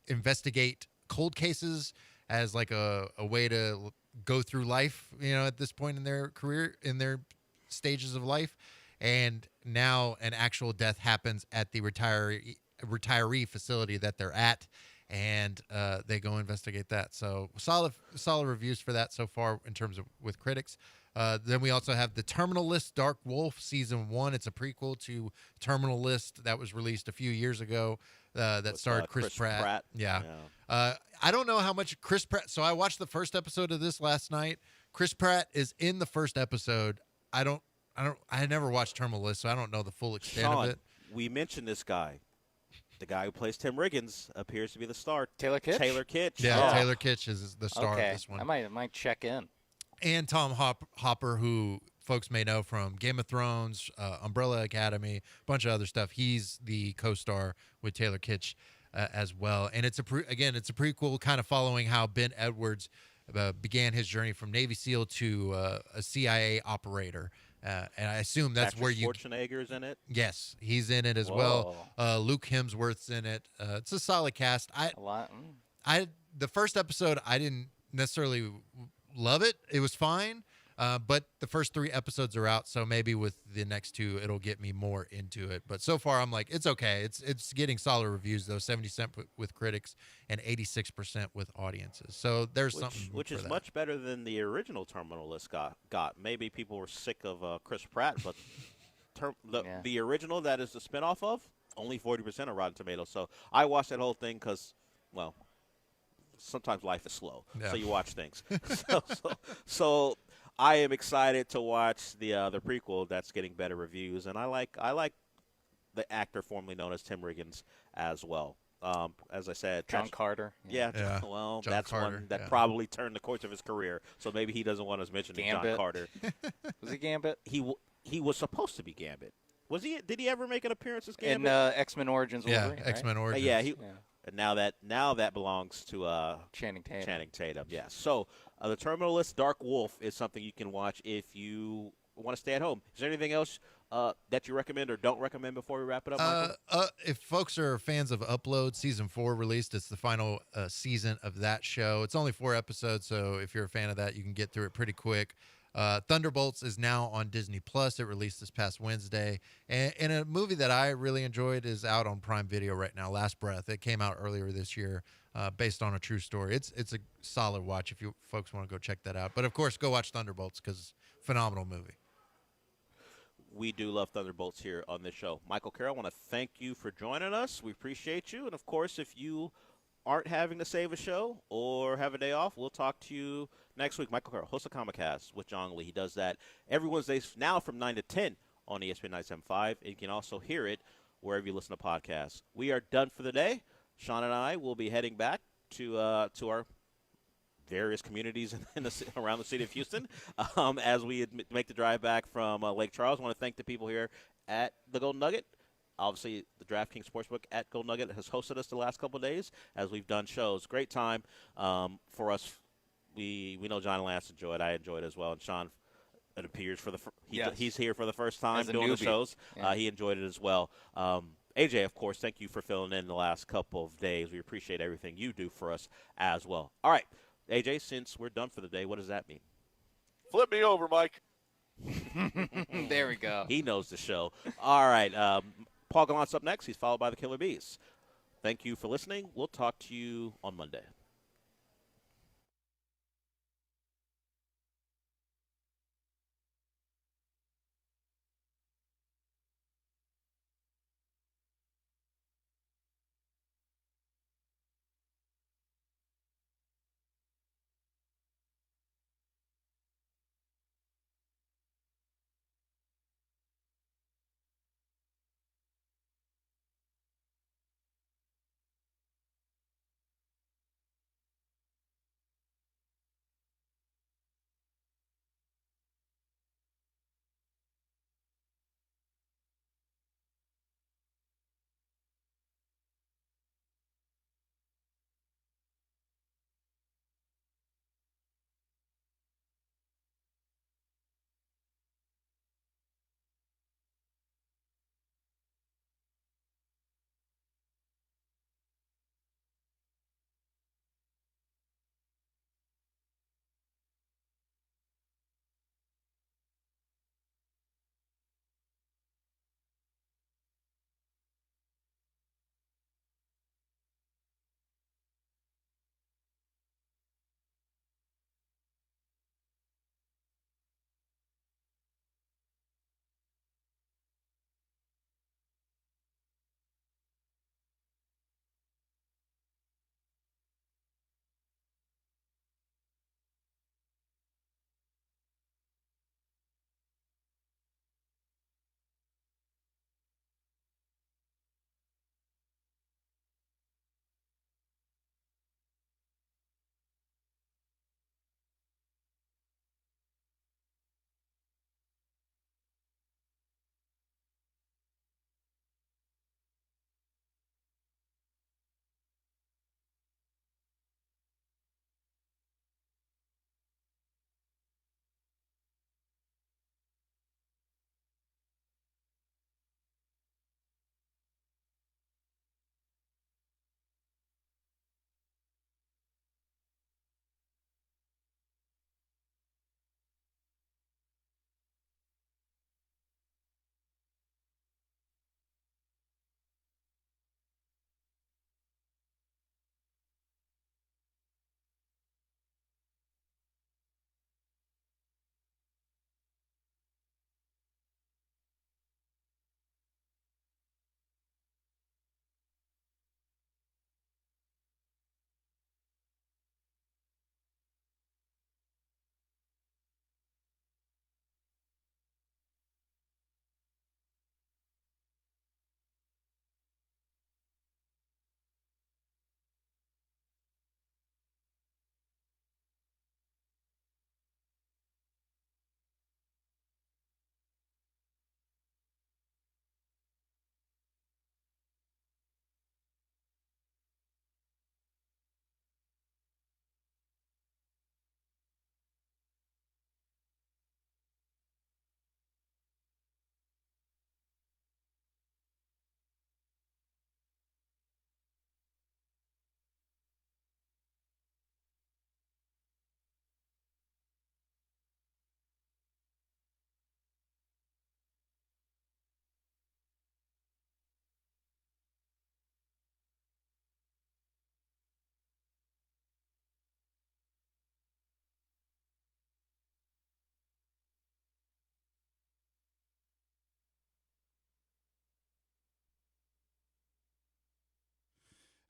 investigate cold cases as like a way to go through life, at this point in their career, in their stages of life. And now an actual death happens at the retiree facility that they're at. And they go investigate that. So solid reviews for that so far in terms of with critics. Then we also have The Terminal List, Dark Wolf, Season 1. It's a prequel to Terminal List that was released a few years ago that starred Chris Pratt. Yeah. I don't know how much Chris Pratt. So I watched the first episode of this last night. Chris Pratt is in the first episode. I never watched Terminal List, so I don't know the full extent of it. We mentioned this guy. The guy who plays Tim Riggins appears to be the star. Taylor Kitsch? Taylor Kitsch. Yeah, Taylor Kitsch is the star of this one. I might check in. And Tom Hopper, who folks may know from Game of Thrones, Umbrella Academy, a bunch of other stuff. He's the co-star with Taylor Kitsch as well. And it's a prequel kind of following how Ben Edwards began his journey from Navy SEAL to a CIA operator. And I assume that's Patrick where you. Schwarzenegger's in it. Yes, he's in it as well. Luke Hemsworth's in it. It's a solid cast. The first episode I didn't necessarily love it. It was fine, But the first 3 episodes are out, so maybe with the next 2, it'll get me more into it. But so far, I'm like, it's okay. It's getting solid reviews, though, 70% with critics and 86% with audiences. So there's something Which for is that. much better than the original Terminal List got. Maybe people were sick of Chris Pratt, but the original that is the spinoff of, only 40% of Rotten Tomatoes. So I watched that whole thing because, well, sometimes life is slow, so you watch things. so I am excited to watch the prequel that's getting better reviews, and I like the actor formerly known as Tim Riggins as well. As I said, John Carter. Yeah. Well, John that's Carter, one that probably turned the course of his career. So maybe he doesn't want us mentioning John Gambit. Carter. Was he Gambit? He was supposed to be Gambit. Was he? Did he ever make an appearance as Gambit? In X-Men Origins Wolverine, X-Men right? Origins. And now that belongs to Channing Tatum. Channing Tatum, yeah. So the Terminal List Dark Wolf is something you can watch if you want to stay at home. Is there anything else that you recommend or don't recommend before we wrap it up, Michael? If folks are fans of Upload, season 4 released. It's the final season of that show. It's only 4 episodes, so if you're a fan of that, you can get through it pretty quick. Thunderbolts is now on Disney Plus. It released this past Wednesday, and a movie that I really enjoyed is out on Prime Video right now. Last Breath. It came out earlier this year, based on a true story. It's a solid watch if you folks want to go check that out. But of course, go watch Thunderbolts because phenomenal movie. We do love Thunderbolts here on this show. Michael Carroll, I want to thank you for joining us. We appreciate you, and of course, if you aren't having to save a show or have a day off, we'll talk to you next week. Michael Carroll, host of Comicast with John Lee. He does that every Wednesday now from 9 to 10 on ESPN 97.5. And you can also hear it wherever you listen to podcasts. We are done for the day. Sean and I will be heading back to our various communities around the city of Houston as we make the drive back from Lake Charles. I want to thank the people here at the Golden Nugget. Obviously, the DraftKings Sportsbook at Golden Nugget has hosted us the last couple of days as we've done shows. Great time for us. We know John and Lance enjoyed. I enjoyed it as well. And Sean, it appears he's here for the first time doing the shows. Yeah. He enjoyed it as well. AJ, of course, thank you for filling in the last couple of days. We appreciate everything you do for us as well. All right, AJ, since we're done for the day, what does that mean? Flip me over, Mike. There we go. He knows the show. All right. Paul Gallant's up next. He's followed by the Killer Bees. Thank you for listening. We'll talk to you on Monday.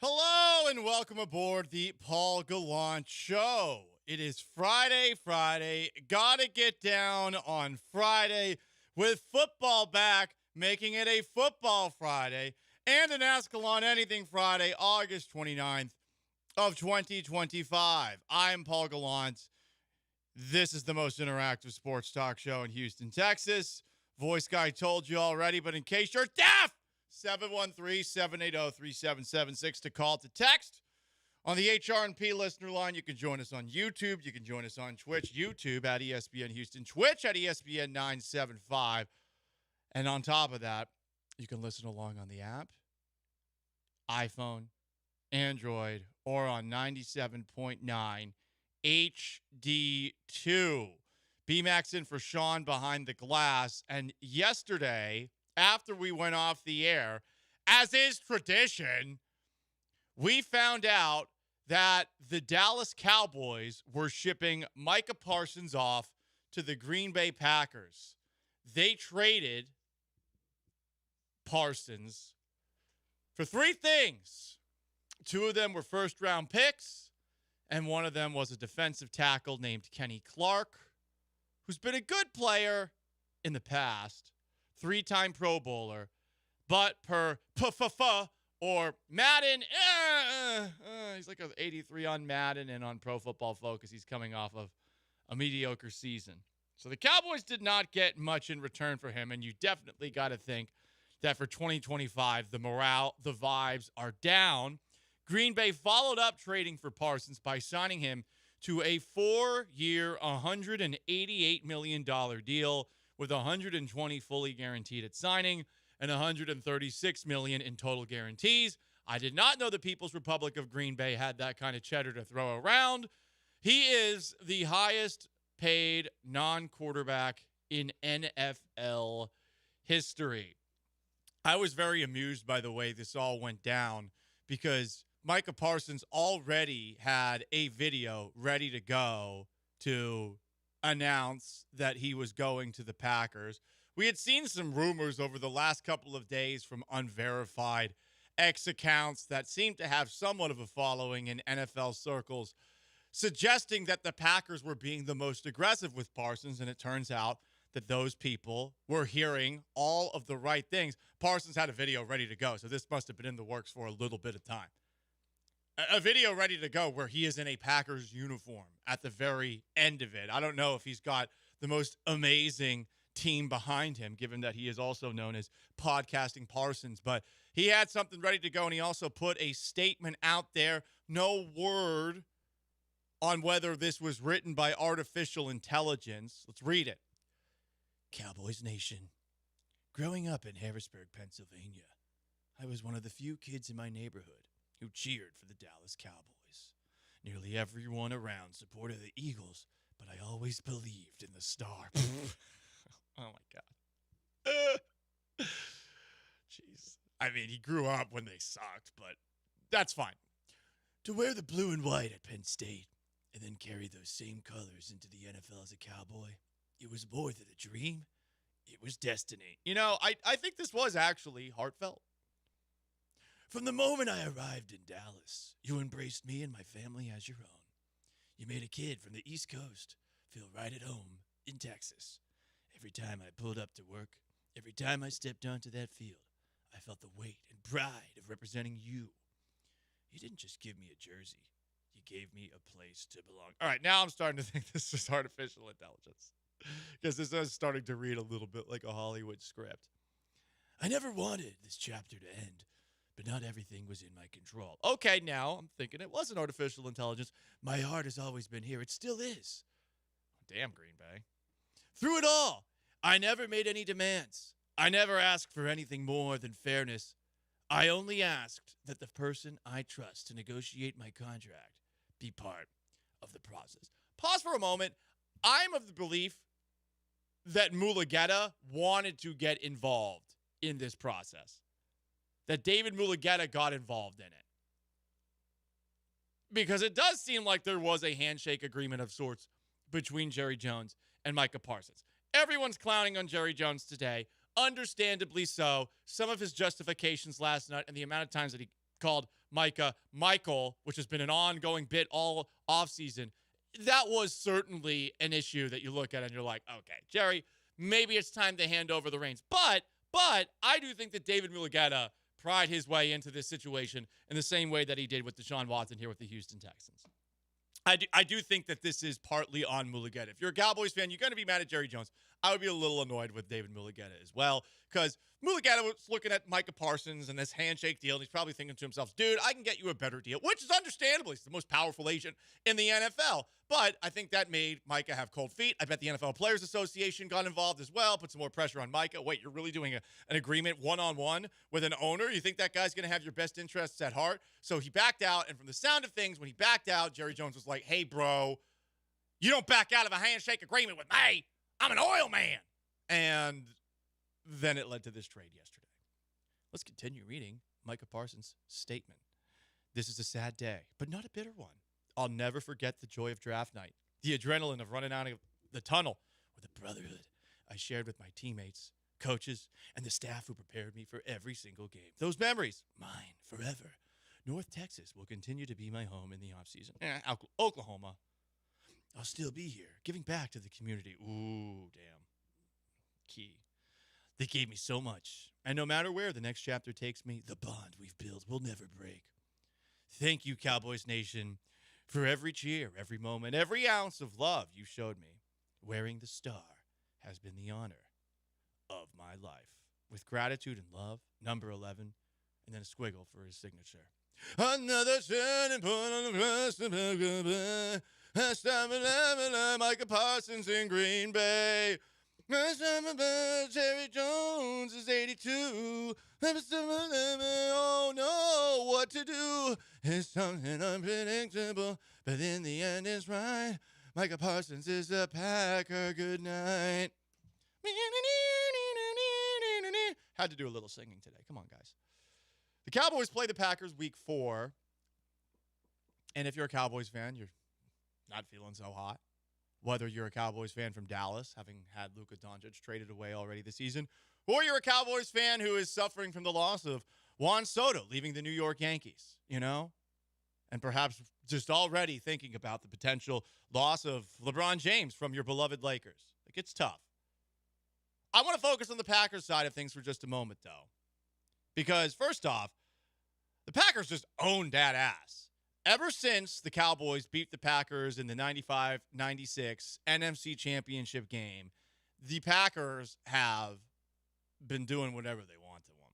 Hello and welcome aboard the Paul Gallant Show. It is Friday. Gotta get down on Friday with football back, making it a Football Friday and an Ask Gallant Anything Friday, August 29th of 2025. I'm Paul Gallant. This is the most interactive sports talk show in Houston, Texas. Voice guy told you already, but in case you're deaf, 713-780-3776 to call, to text. On the HR&P listener line, you can join us on YouTube. You can join us on Twitch. YouTube at ESPN Houston. Twitch at ESPN 975. And on top of that, you can listen along on the app, iPhone, Android, or on 97.9 HD2. B-Max in for Sean behind the glass. And yesterday, after we went off the air, as is tradition, we found out that the Dallas Cowboys were shipping Micah Parsons off to the Green Bay Packers. They traded Parsons for three things. Two of them were first-round picks, and one of them was a defensive tackle named Kenny Clark, who's been a good player in the past. 3-time Pro Bowler, but per or Madden, he's like an 83 on Madden, and on Pro Football Focus, he's coming off of a mediocre season. So the Cowboys did not get much in return for him, and you definitely got to think that for 2025, the morale, the vibes are down. Green Bay followed up trading for Parsons by signing him to a 4-year, $188 million deal, with $120 fully guaranteed at signing and $136 million in total guarantees. I did not know the People's Republic of Green Bay had that kind of cheddar to throw around. He is the highest paid non-quarterback in NFL history. I was very amused by the way this all went down because Micah Parsons already had a video ready to go to announce that he was going to the Packers. We had seen some rumors over the last couple of days from unverified X accounts that seemed to have somewhat of a following in NFL circles, suggesting that the Packers were being the most aggressive with Parsons, and it turns out that those people were hearing all of the right things. Parsons had a video ready to go, so this must have been in the works for a little bit of time. A video ready to go where he is in a Packers uniform at the very end of it. I don't know if he's got the most amazing team behind him, given that he is also known as Podcasting Parsons, but he had something ready to go, and he also put a statement out there. No word on whether this was written by artificial intelligence. Let's read it. Cowboys Nation. Growing up in Harrisburg, Pennsylvania, I was one of the few kids in my neighborhood who cheered for the Dallas Cowboys. Nearly everyone around supported the Eagles, but I always believed in the Star. Oh, my God. Jeez. I mean, he grew up when they sucked, but that's fine. To wear the blue and white at Penn State and then carry those same colors into the NFL as a Cowboy, it was more than a dream. It was destiny. You know, I think this was actually heartfelt. From the moment I arrived in Dallas, you embraced me and my family as your own. You made a kid from the East Coast feel right at home in Texas. Every time I pulled up to work, every time I stepped onto that field, I felt the weight and pride of representing you. You didn't just give me a jersey. You gave me a place to belong. All right, now I'm starting to think this is artificial intelligence because this is starting to read a little bit like a Hollywood script. I never wanted this chapter to end, but not everything was in my control. Okay, now I'm thinking it wasn't artificial intelligence. My heart has always been here. It still is. Damn, Green Bay. Through it all, I never made any demands. I never asked for anything more than fairness. I only asked that the person I trust to negotiate my contract be part of the process. Pause for a moment. I'm of the belief that Mulugeta wanted to get involved in this process. That David Mulugeta got involved in it. Because it does seem like there was a handshake agreement of sorts between Jerry Jones and Micah Parsons. Everyone's clowning on Jerry Jones today. Understandably so. Some of his justifications last night and the amount of times that he called Micah Michael, which has been an ongoing bit all offseason, that was certainly an issue that you look at and you're like, okay, Jerry, maybe it's time to hand over the reins. But I do think that David Mulugeta pried his way into this situation in the same way that he did with Deshaun Watson here with the Houston Texans. I do think that this is partly on Mulugeta. If you're a Cowboys fan, you're going to be mad at Jerry Jones. I would be a little annoyed with David Mulugeta as well, because Mulugeta was looking at Micah Parsons and this handshake deal, and he's probably thinking to himself, dude, I can get you a better deal, which is understandable. He's the most powerful agent in the NFL. But I think that made Micah have cold feet. I bet the NFL Players Association got involved as well, put some more pressure on Micah. Wait, you're really doing an agreement one-on-one with an owner? You think that guy's going to have your best interests at heart? So he backed out, and from the sound of things, when he backed out, Jerry Jones was like, hey, bro, you don't back out of a handshake agreement with me. I'm an oil man. And then it led to this trade yesterday. Let's continue reading Micah Parsons' statement. This is a sad day, but not a bitter one. I'll never forget the joy of draft night, the adrenaline of running out of the tunnel with the brotherhood I shared with my teammates, coaches, and the staff who prepared me for every single game. Those memories, mine forever. North Texas will continue to be my home in the offseason. Oklahoma, I'll still be here, giving back to the community. Ooh, damn. Key. They gave me so much, and no matter where the next chapter takes me, the bond we've built will never break. Thank you, Cowboys Nation, for every cheer, every moment, every ounce of love you showed me. Wearing the star has been the honor of my life. With gratitude and love, number 11, and then a squiggle for his signature. Another turning point on the rest of the Micah Parsons in Green Bay. Jerry Jones is 82. Oh no, what to do? It's something unpredictable, but in the end it's right. Micah Parsons is a Packer. Good night. Had to do a little singing today. Come on, guys. The Cowboys play the Packers week 4. And if you're a Cowboys fan, you're not feeling so hot. Whether you're a Cowboys fan from Dallas, having had Luka Doncic traded away already this season, or you're a Cowboys fan who is suffering from the loss of Juan Soto leaving the New York Yankees, and perhaps just already thinking about the potential loss of LeBron James from your beloved Lakers. It's tough. I want to focus on the Packers side of things for just a moment, though, because first off, the Packers just owned that ass. Ever since the Cowboys beat the Packers in the 95-96 NFC Championship game, the Packers have been doing whatever they want to them.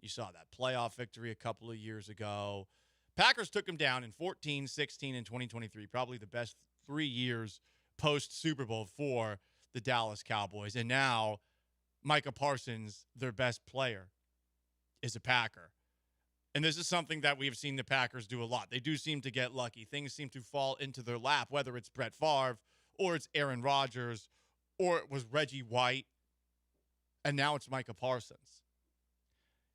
You saw that playoff victory a couple of years ago. Packers took them down in 14, 16, and 2023, probably the best 3 years post-Super Bowl for the Dallas Cowboys. And now Micah Parsons, their best player, is a Packer. And this is something that we've seen the Packers do a lot. They do seem to get lucky. Things seem to fall into their lap, whether it's Brett Favre or it's Aaron Rodgers or it was Reggie White, and now it's Micah Parsons.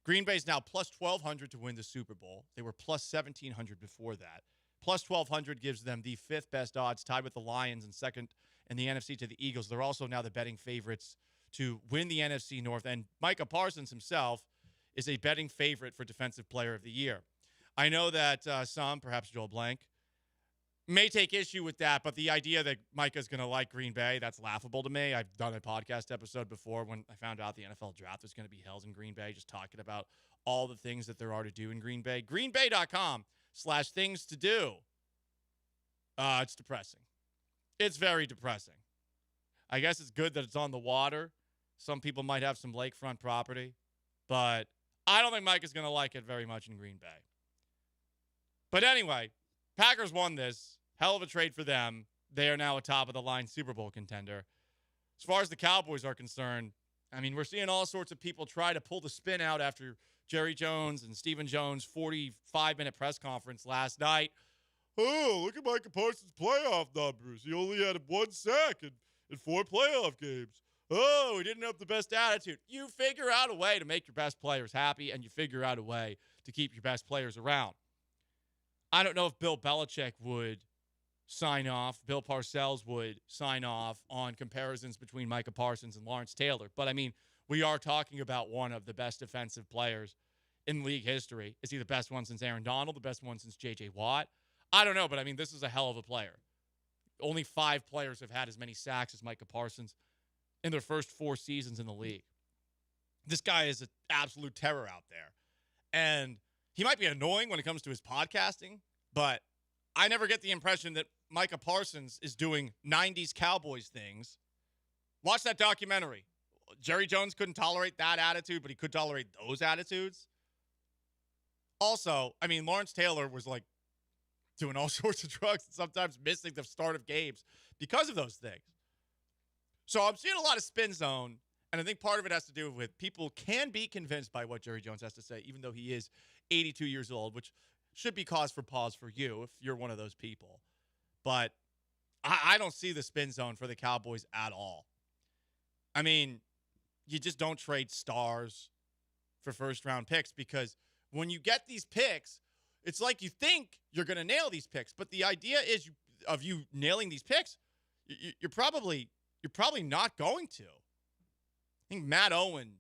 Green Bay's now plus 1,200 to win the Super Bowl. They were plus 1,700 before that. Plus 1,200 gives them the 5th best odds, tied with the Lions and second in the NFC to the Eagles. They're also now the betting favorites to win the NFC North. And Micah Parsons himself is a betting favorite for Defensive Player of the Year. I know that some, perhaps Joel Blank, may take issue with that, but the idea that Micah's going to like Green Bay, that's laughable to me. I've done a podcast episode before when I found out the NFL draft was going to be held in Green Bay, just talking about all the things that there are to do in Green Bay. greenbay.com/things to do. It's depressing. It's very depressing. I guess it's good that it's on the water. Some people might have some lakefront property, but I don't think Mike is going to like it very much in Green Bay. But anyway, Packers won this. Hell of a trade for them. They are now a top-of-the-line Super Bowl contender. As far as the Cowboys are concerned, I mean, we're seeing all sorts of people try to pull the spin out after Jerry Jones and Stephen Jones' 45-minute press conference last night. Oh, look at Micah Parsons' playoff numbers. He only had 1 sack in 4 playoff games. Oh, he didn't have the best attitude. You figure out a way to make your best players happy, and you figure out a way to keep your best players around. I don't know if Bill Belichick would sign off, Bill Parcells would sign off on comparisons between Micah Parsons and Lawrence Taylor. But, I mean, we are talking about one of the best defensive players in league history. Is he the best one since Aaron Donald, the best one since J.J. Watt? I don't know, but I mean, this is a hell of a player. Only 5 players have had as many sacks as Micah Parsons in their first 4 seasons in the league. This guy is an absolute terror out there. And he might be annoying when it comes to his podcasting, but I never get the impression that Micah Parsons is doing 90s Cowboys things. Watch that documentary. Jerry Jones couldn't tolerate that attitude, but he could tolerate those attitudes. Also, I mean, Lawrence Taylor was like doing all sorts of drugs and sometimes missing the start of games because of those things. So I'm seeing a lot of spin zone, and I think part of it has to do with people can be convinced by what Jerry Jones has to say, even though he is 82 years old, which should be cause for pause for you if you're one of those people. But I don't see the spin zone for the Cowboys at all. I mean, you just don't trade stars for first-round picks because when you get these picks, it's like you think you're going to nail these picks. But the idea is of you nailing these picks, you're probably not going to. I think Matt Owen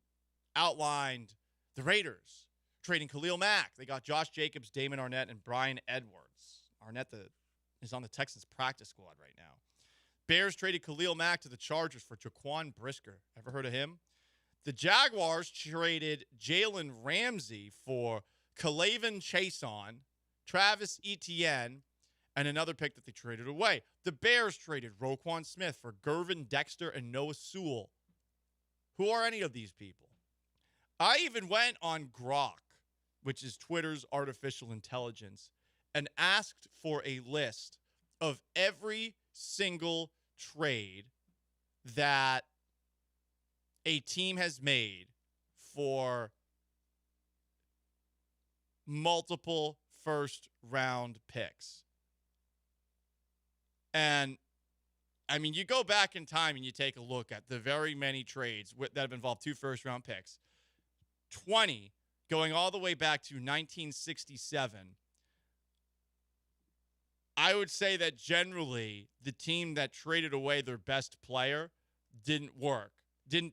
outlined the Raiders trading Khalil Mack. They got Josh Jacobs, Damon Arnett, and Brian Edwards. Arnett is on the Texans practice squad right now. Bears traded Khalil Mack to the Chargers for Jaquan Brisker. Ever heard of him? The Jaguars traded Jalen Ramsey for Kalavin Chason, Travis Etienne, and another pick that they traded away. The Bears traded Roquan Smith for Gervin Dexter and Noah Sewell. Who are any of these people? I even went on Grok, which is Twitter's artificial intelligence, and asked for a list of every single trade that a team has made for multiple first-round picks. And, I mean, you go back in time and you take a look at the very many trades that have involved 2 first-round picks. 20 going all the way back to 1967. I would say that generally the team that traded away their best player didn't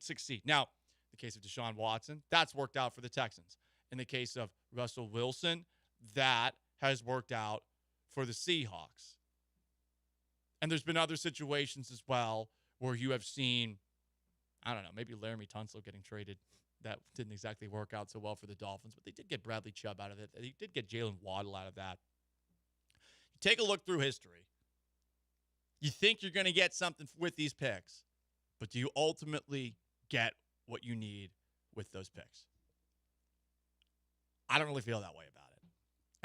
succeed. Now, in the case of Deshaun Watson, that's worked out for the Texans. In the case of Russell Wilson, that has worked out for the Seahawks. And there's been other situations as well where you have seen, I don't know, maybe Laramie Tunsil getting traded. That didn't exactly work out so well for the Dolphins, but they did get Bradley Chubb out of it. They did get Jalen Waddle out of that. You take a look through history. You think you're going to get something with these picks, but do you ultimately get what you need with those picks? I don't really feel that way about it.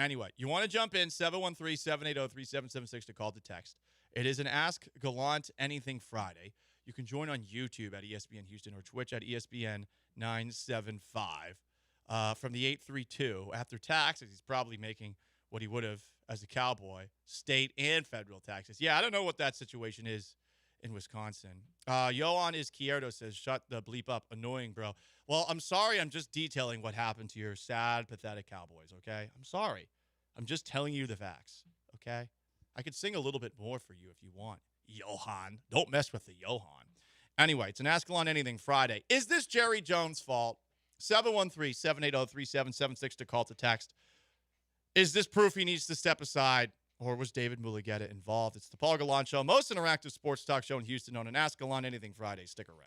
Anyway, you want to jump in, 713-780-3776 to call to text. It is an Ask Gallant Anything Friday. You can join on YouTube at ESPN Houston or Twitch at ESPN 975. From the 832, after taxes, he's probably making what he would have as a Cowboy, state and federal taxes. Yeah, I don't know what that situation is in Wisconsin. Johan Izquierdo says, shut the bleep up. Annoying, bro. Well, I'm sorry. I'm just detailing what happened to your sad, pathetic Cowboys, okay? I'm sorry. I'm just telling you the facts, okay? I could sing a little bit more for you if you want. Johan. Don't mess with the Johan. Anyway, it's an Ask on Anything Friday. Is this Jerry Jones' fault? 713-780-3776 to call to text. Is this proof he needs to step aside, or was David Mulugeta involved? It's the Paul Gallant Show, most interactive sports talk show in Houston on an Ask Gallant Anything Friday. Stick around.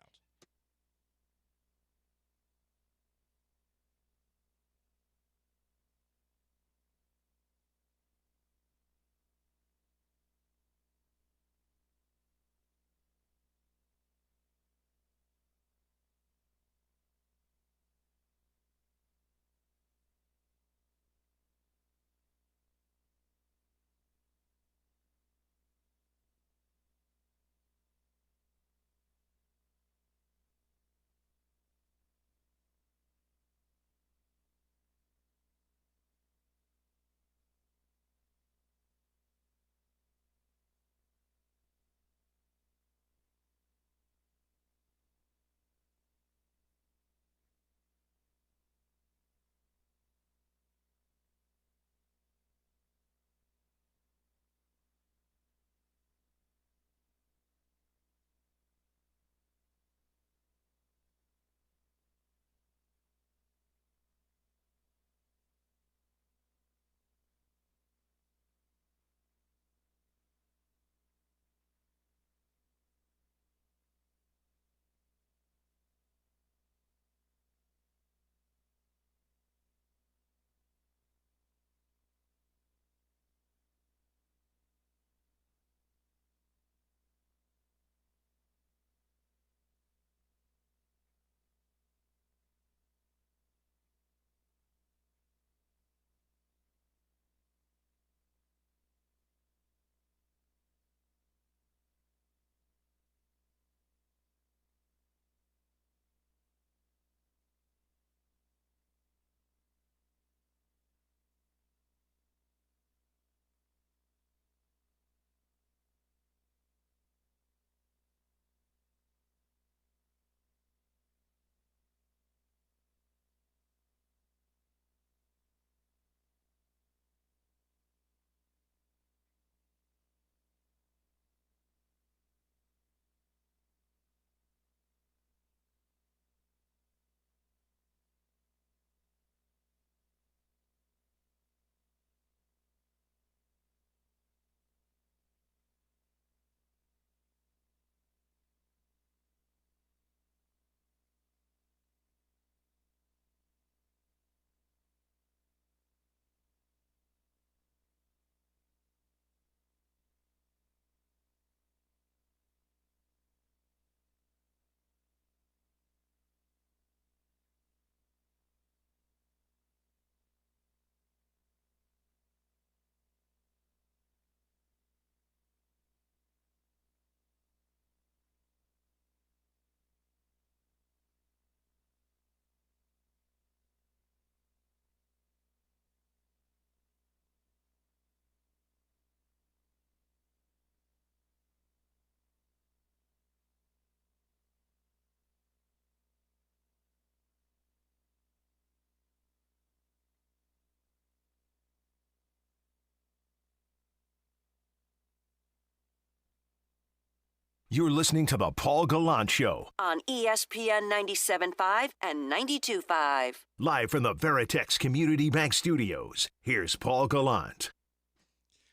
You're listening to The Paul Gallant Show, On ESPN 97.5 and 92.5. live from the Veritex Community Bank Studios. Here's Paul Gallant.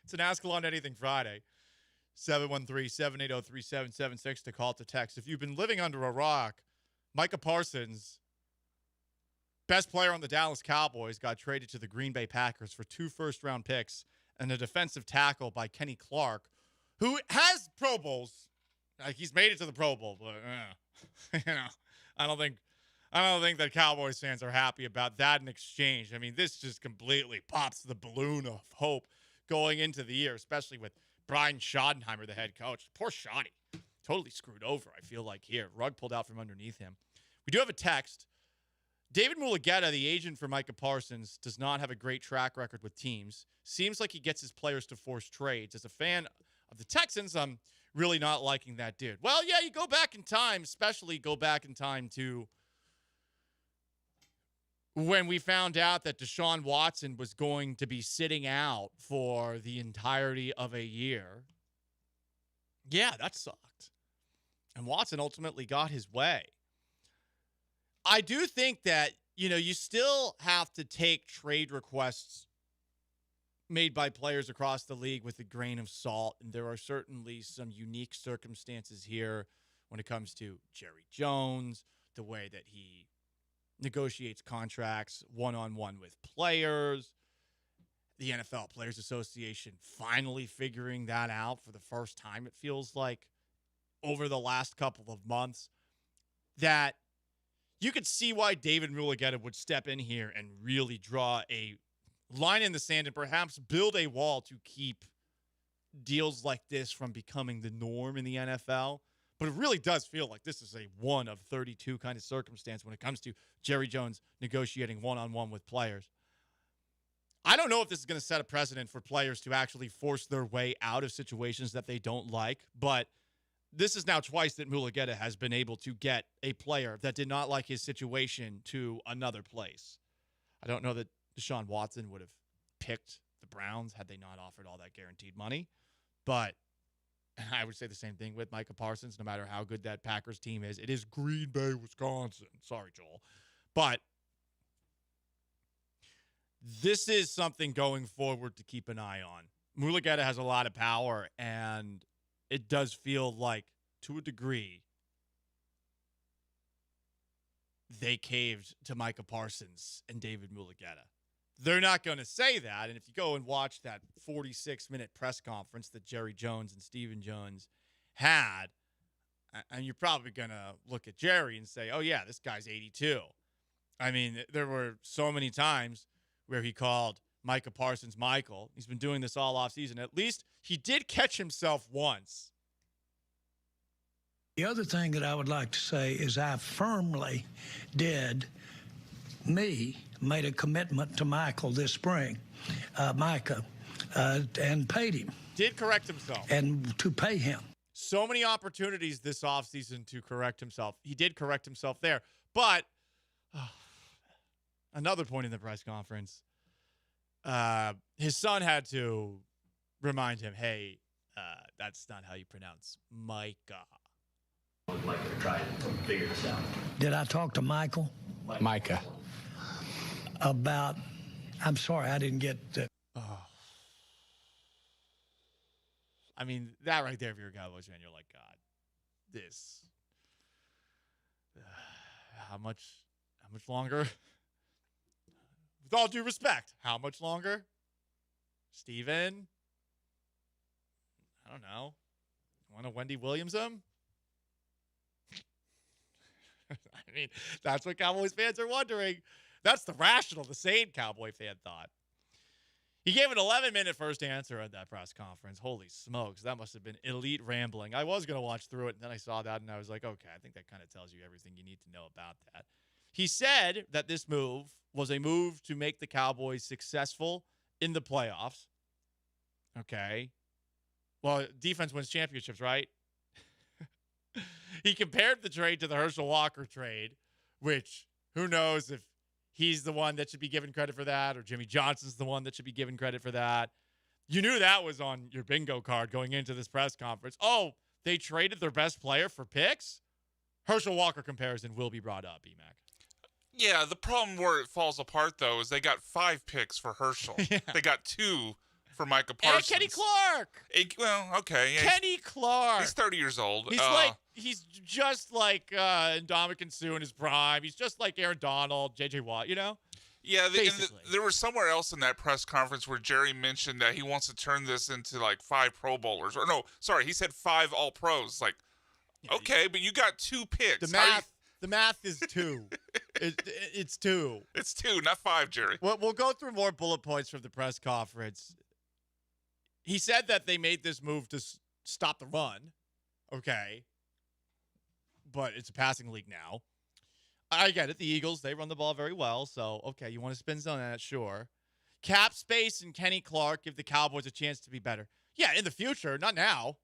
It's an Ask Gallant Anything Friday. 713-780-3776 to call to text. If you've been living under a rock, Micah Parsons, best player on the Dallas Cowboys, got traded to the Green Bay Packers for 2 first-round picks and a defensive tackle by Kenny Clark, who has Pro Bowls. Like, he's made it to the Pro Bowl, but I don't think that Cowboys fans are happy about that in exchange. I mean, this just completely pops the balloon of hope going into the year, especially with Brian Schottenheimer, the head coach. Poor Schotty. Totally screwed over, I feel like, here. Rug pulled out from underneath him. We do have a text. David Mulugeta, the agent for Micah Parsons, does not have a great track record with teams. Seems like he gets his players to force trades. As a fan of the Texans, I'm really not liking that dude. Well, yeah, you go back in time, especially go back in time to when we found out that Deshaun Watson was going to be sitting out for the entirety of a year. Yeah, that sucked. And Watson ultimately got his way. I do think that, you still have to take trade requests made by players across the league with a grain of salt. And there are certainly some unique circumstances here when it comes to Jerry Jones, the way that he negotiates contracts one-on-one with players, the NFL Players Association finally figuring that out for the first time, it feels like, over the last couple of months, that you could see why David Mulugeta would step in here and really draw a line in the sand and perhaps build a wall to keep deals like this from becoming the norm in the NFL. But it really does feel like this is a 1 of 32 kind of circumstance when it comes to Jerry Jones negotiating one-on-one with players. I don't know if this is going to set a precedent for players to actually force their way out of situations that they don't like, but this is now twice that Mulugeta has been able to get a player that did not like his situation to another place. I don't know that Deshaun Watson would have picked the Browns had they not offered all that guaranteed money, but I would say the same thing with Micah Parsons, no matter how good that Packers team is. It is Green Bay, Wisconsin. Sorry, Joel. But this is something going forward to keep an eye on. Mulugeta has a lot of power, and it does feel like, to a degree, they caved to Micah Parsons and David Mulugeta. They're not going to say that, and if you go and watch that 46-minute press conference that Jerry Jones and Stephen Jones had, and you're probably going to look at Jerry and say, oh, yeah, this guy's 82. I mean, there were so many times where he called Micah Parsons Michael. He's been doing this all offseason. At least he did catch himself once. The other thing that I would like to say is I firmly made a commitment to Michael this spring, Micah, and paid him. Did correct himself. And to pay him. So many opportunities this offseason to correct himself. He did correct himself there. But another point in the press conference, his son had to remind him, hey, that's not how you pronounce Micah. Would like to try to figure this out. Did I talk to Michael? Micah. About, I'm sorry, I didn't get the. Oh. I mean, that right there, if you're a Cowboys fan, you're like, God, this. How much longer? With all due respect, how much longer? Steven? I don't know. Want to Wendy Williams him? I mean, that's what Cowboys fans are wondering. That's the rational, the sane Cowboy fan thought. He gave an 11-minute first answer at that press conference. Holy smokes, that must have been elite rambling. I was going to watch through it, and then I saw that, and I was like, okay, I think that kind of tells you everything you need to know about that. He said that this move was a move to make the Cowboys successful in the playoffs. Okay. Well, defense wins championships, right? He compared the trade to the Herschel Walker trade, which who knows if he's the one that should be given credit for that or Jimmy Johnson's the one that should be given credit for that. You knew that was on your bingo card going into this press conference. Oh, they traded their best player for picks? Herschel Walker comparison will be brought up, EMAC. Yeah, the problem where it falls apart, though, is they got 5 picks for Herschel. Yeah. They got 2 for Micah Parsons. And Kenny Clark. Well, okay. Yeah, Kenny Clark. He's 30 years old. He's just like Ndamukong Suh in his prime. He's just like Aaron Donald, J.J. Watt, you know? Yeah, there was somewhere else in that press conference where Jerry mentioned that he wants to turn this into like 5 Pro Bowlers. Or no, sorry, he said 5 All-Pros. Like, okay, but you got 2 picks. The math is 2. It's 2. It's 2, not 5, Jerry. We'll go through more bullet points from the press conference. He said that they made this move to stop the run. Okay. But it's a passing league now. I get it. The Eagles, they run the ball very well. So, okay, you want to spin zone that, sure. Cap space and Kenny Clark give the Cowboys a chance to be better. Yeah, in the future, not now.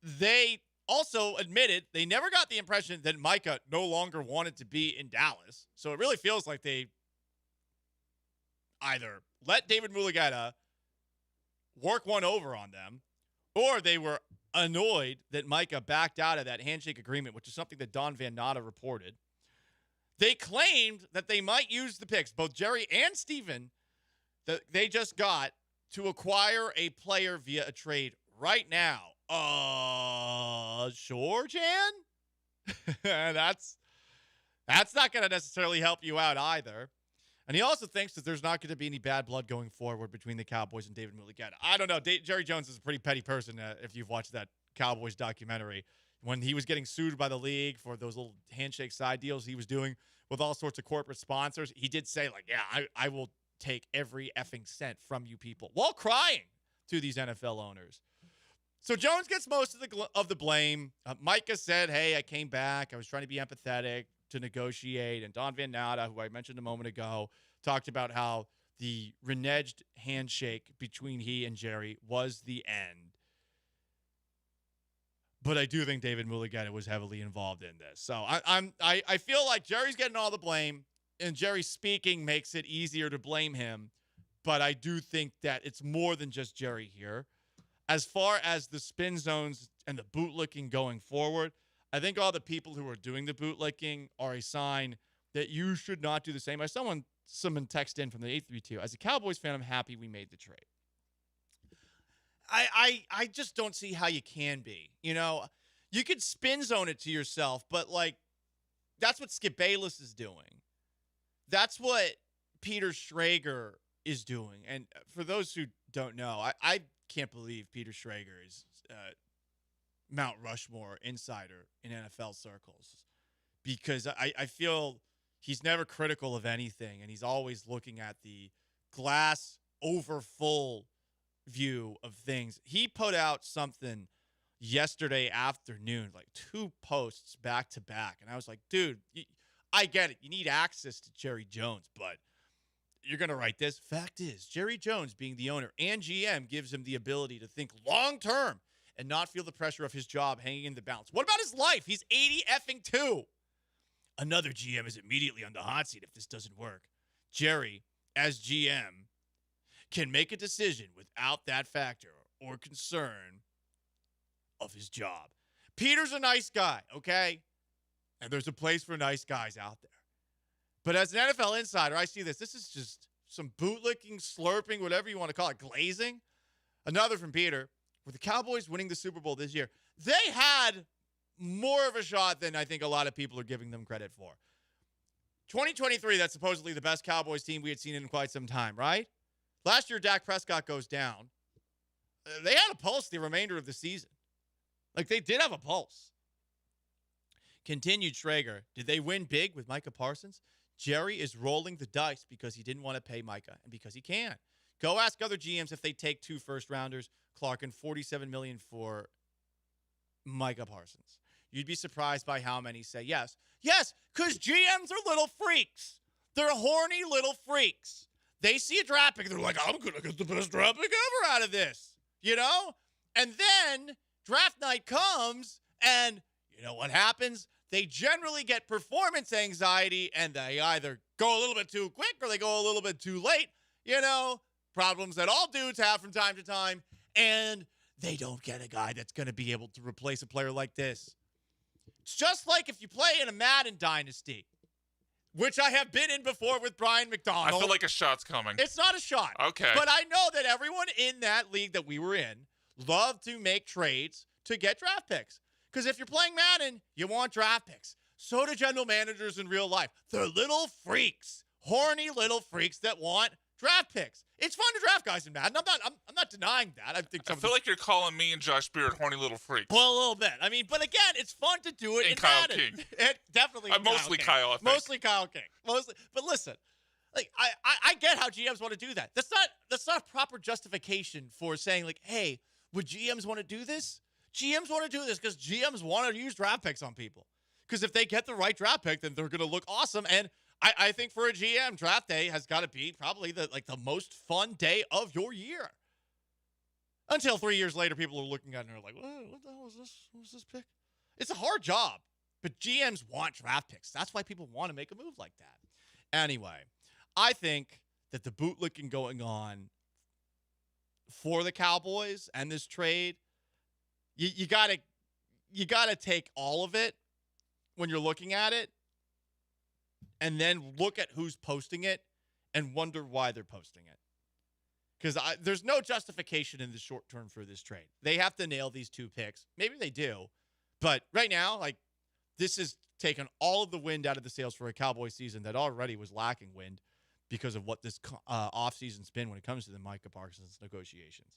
They also admitted they never got the impression that Micah no longer wanted to be in Dallas. So it really feels like they either let David Mulugeta work one over on them, or they were annoyed that Micah backed out of that handshake agreement, which is something that Don Van Natta reported. They claimed that they might use the picks, both Jerry and Steven, that they just got to acquire a player via a trade right now. Sure, Jan? That's not going to necessarily help you out either. And he also thinks that there's not going to be any bad blood going forward between the Cowboys and David Mulugeta. I don't know. Jerry Jones is a pretty petty person if you've watched that Cowboys documentary. When he was getting sued by the league for those little handshake side deals he was doing with all sorts of corporate sponsors, he did say, like, yeah, I will take every effing cent from you people, while crying to these NFL owners. So Jones gets most of the blame. Micah said, hey, I came back. I was trying to be empathetic to negotiate. And Don Van Natta, who I mentioned a moment ago, talked about how the reneged handshake between he and Jerry was the end. But I do think David Mulugeta was heavily involved in this. So I feel like Jerry's getting all the blame, and Jerry speaking makes it easier to blame him. But I do think that it's more than just Jerry here. As far as the spin zones and the bootlicking going forward, I think all the people who are doing the bootlicking are a sign that you should not do the same. As someone text in from the 832, as a Cowboys fan, I'm happy we made the trade. I just don't see how you can be. You know, you could spin zone it to yourself, but, like, that's what Skip Bayless is doing. That's what Peter Schrager is doing. And for those who don't know, I can't believe Peter Schrager is Mount Rushmore insider in NFL circles, because I feel he's never critical of anything, and he's always looking at the glass over full view of things. He put out something yesterday afternoon, like 2 posts back to back, and I was like, dude, I get it. You need access to Jerry Jones, but you're going to write this. Fact is, Jerry Jones, being the owner and GM, gives him the ability to think long term and not feel the pressure of his job hanging in the balance. What about his life? He's 80-2. Another GM is immediately on the hot seat if this doesn't work. Jerry, as GM, can make a decision without that factor or concern of his job. Peter's a nice guy, okay? And there's a place for nice guys out there. But as an NFL insider, I see this. This is just some bootlicking, slurping, whatever you want to call it, glazing. Another from Peter. With the Cowboys winning the Super Bowl this year, they had more of a shot than I think a lot of people are giving them credit for. 2023, that's supposedly the best Cowboys team we had seen in quite some time, right? Last year, Dak Prescott goes down. They had a pulse the remainder of the season. Like, they did have a pulse. Continued Schrager. Did they win big with Micah Parsons? Jerry is rolling the dice because he didn't want to pay Micah and because he can. Go ask other GMs if they take 2 first-rounders, Clark, and $47 million for Micah Parsons. You'd be surprised by how many say yes. Yes, because GMs are little freaks. They're horny little freaks. They see a draft pick, they're like, I'm going to get the best draft pick ever out of this, you know? And then draft night comes, and you know what happens? They generally get performance anxiety, and they either go a little bit too quick or they go a little bit too late, you know? Problems that all dudes have from time to time. And they don't get a guy that's going to be able to replace a player like this. It's just like if you play in a Madden dynasty, which I have been in before with Brian McDonald. I feel like a shot's coming. It's not a shot. Okay. But I know that everyone in that league that we were in loved to make trades to get draft picks. Because if you're playing Madden, you want draft picks. So do general managers in real life. They're little freaks, horny little freaks that want draft picks. It's fun to draft guys in Madden. I'm not denying that. I feel like you're calling me and Josh Beard horny little freaks. Well, a little bit. I mean, but again, it's fun to do it in Kyle Madden. King. Definitely. Mostly Kyle, I think. Mostly Kyle King. Mostly. But listen, like I get how GMs want to do that. That's not proper justification for saying like, hey, would GMs want to do this? GMs want to do this because GMs want to use draft picks on people. Because if they get the right draft pick, then they're going to look awesome. And I think for a GM, draft day has got to be probably the most fun day of your year. Until 3 years later, people are looking at it and are like, what the hell was this? What was this pick? It's a hard job, but GMs want draft picks. That's why people want to make a move like that. Anyway, I think that the bootlicking going on for the Cowboys and this trade, you gotta take all of it when you're looking at it, and then look at who's posting it and wonder why they're posting it. Because there's no justification in the short term for this trade. They have to nail these 2 picks. Maybe they do. But right now, like, this has taken all of the wind out of the sails for a Cowboy season that already was lacking wind because of what this offseason's been when it comes to the Micah Parsons negotiations.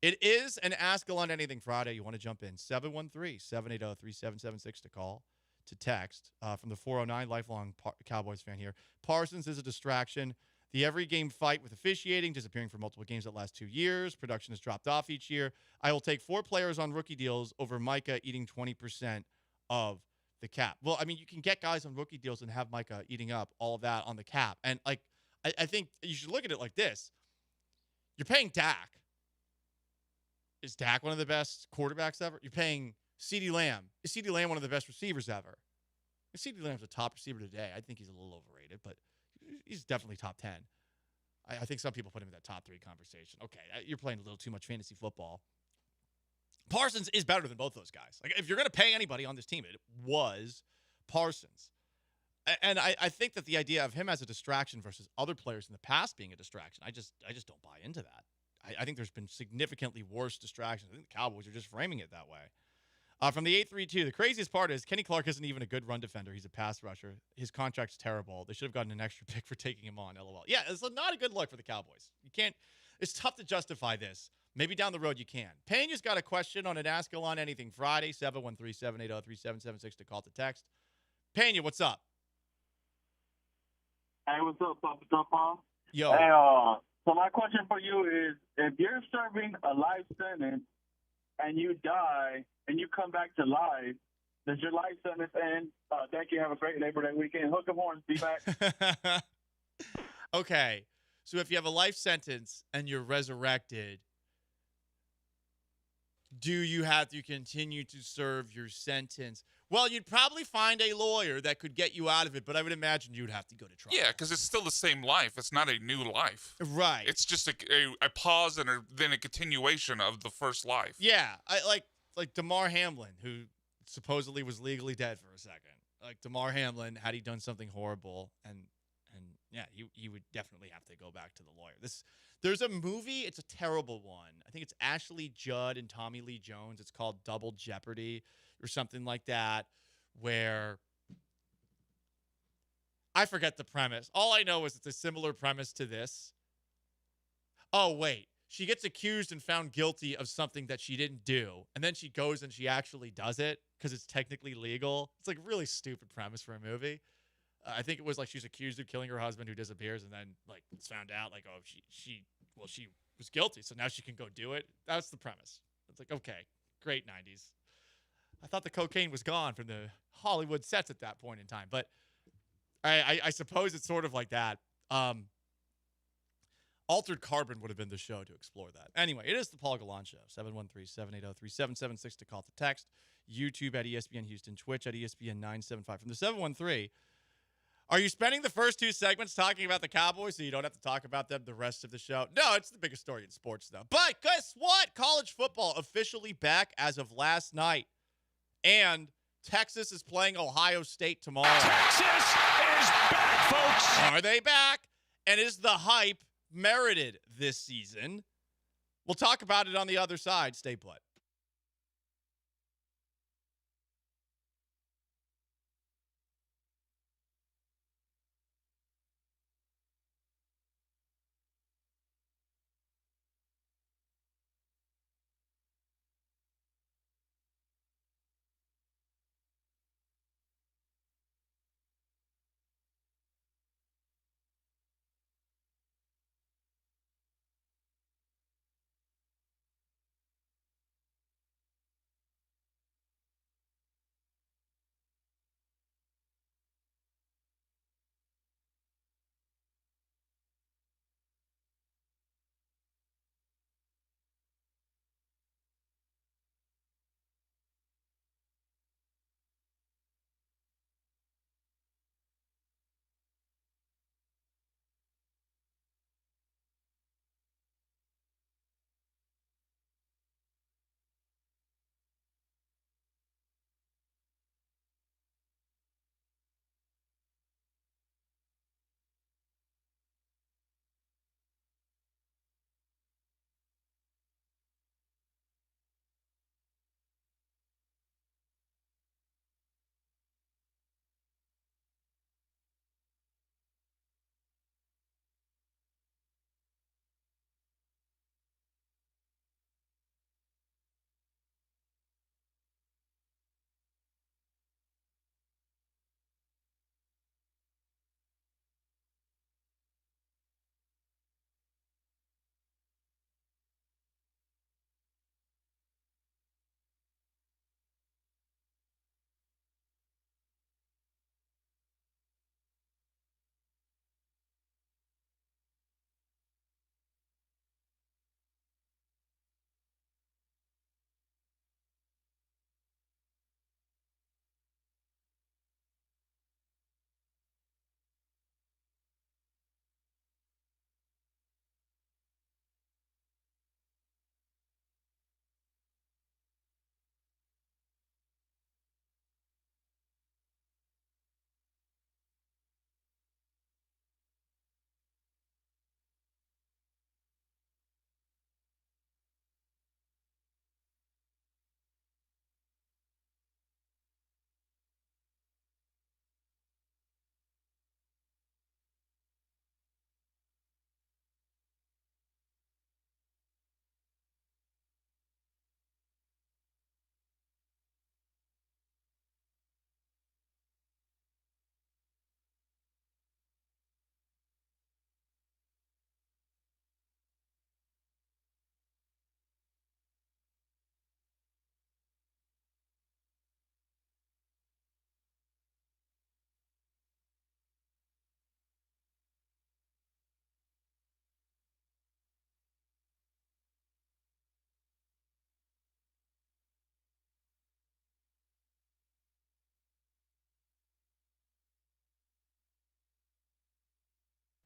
It is an Ask Gallant Anything Friday. You want to jump in. 713-780-3776 to call. To text from the 409, lifelong Cowboys fan here. Parsons is a distraction. The every game fight with officiating, disappearing for multiple games that last 2 years. Production has dropped off each year. I will take 4 players on rookie deals over Micah eating 20% of the cap. Well, I mean, you can get guys on rookie deals and have Micah eating up all of that on the cap. And like, I think you should look at it like this. You're paying Dak. Is Dak one of the best quarterbacks ever? You're paying CeeDee Lamb. Is CeeDee Lamb one of the best receivers ever? If CeeDee Lamb's a top receiver today, I think he's a little overrated, but he's definitely top 10. I think some people put him in that top 3 conversation. Okay, you're playing a little too much fantasy football. Parsons is better than both those guys. Like, if you're going to pay anybody on this team, it was Parsons. And I think that the idea of him as a distraction versus other players in the past being a distraction, I just don't buy into that. I think there's been significantly worse distractions. I think the Cowboys are just framing it that way. From the 832, the craziest part is Kenny Clark isn't even a good run defender. He's a pass rusher. His contract's terrible. They should have gotten an extra pick for taking him on, LOL. Yeah, it's not a good look for the Cowboys. You can't – it's tough to justify this. Maybe down the road you can. Pena's got a question on an Ask Gallant Anything Friday, 713-780-3776 to call to text. Pena, what's up? Hey, what's up, Papa? Yo. Hey, so my question for you is, if you're serving a life sentence and you die and you come back to life, does your life sentence end? Thank you. Have a great Labor Day weekend. Hook 'em horns. Be back. Okay. So if you have a life sentence and you're resurrected, do you have to continue to serve your sentence? Well, you'd probably find a lawyer that could get you out of it, but I would imagine you'd have to go to trial. Yeah, because it's still the same life. It's not a new life. Right. It's just a pause and then a continuation of the first life. Yeah. Like Damar Hamlin, who supposedly was legally dead for a second. Like Damar Hamlin, had he done something horrible, and yeah, he would definitely have to go back to the lawyer. There's a movie, it's a terrible one. I think it's Ashley Judd and Tommy Lee Jones. It's called Double Jeopardy or something like that, where I forget the premise. All I know is it's a similar premise to this. Oh, wait. She gets accused and found guilty of something that she didn't do, and then she goes and she actually does it because it's technically legal. It's like a really stupid premise for a movie. I think it was like she's accused of killing her husband who disappears, and then like it's found out like, oh, she was guilty, so now she can go do it. That's the premise. It's like, okay, great 90s. I thought the cocaine was gone from the Hollywood sets at that point in time, but I suppose it's sort of like that. Altered Carbon would have been the show to explore that. Anyway, it is the Paul Gallant Show. 713-780-3776 to call to text. YouTube at ESPN Houston. Twitch at ESPN 975. From the 713, Are you spending the first 2 segments talking about the Cowboys so you don't have to talk about them the rest of the show? No, it's the biggest story in sports, though. But guess what? College football officially back as of last night. And Texas is playing Ohio State tomorrow. Texas is back, folks. Are they back? And is the hype merited this season? We'll talk about it on the other side. Stay put.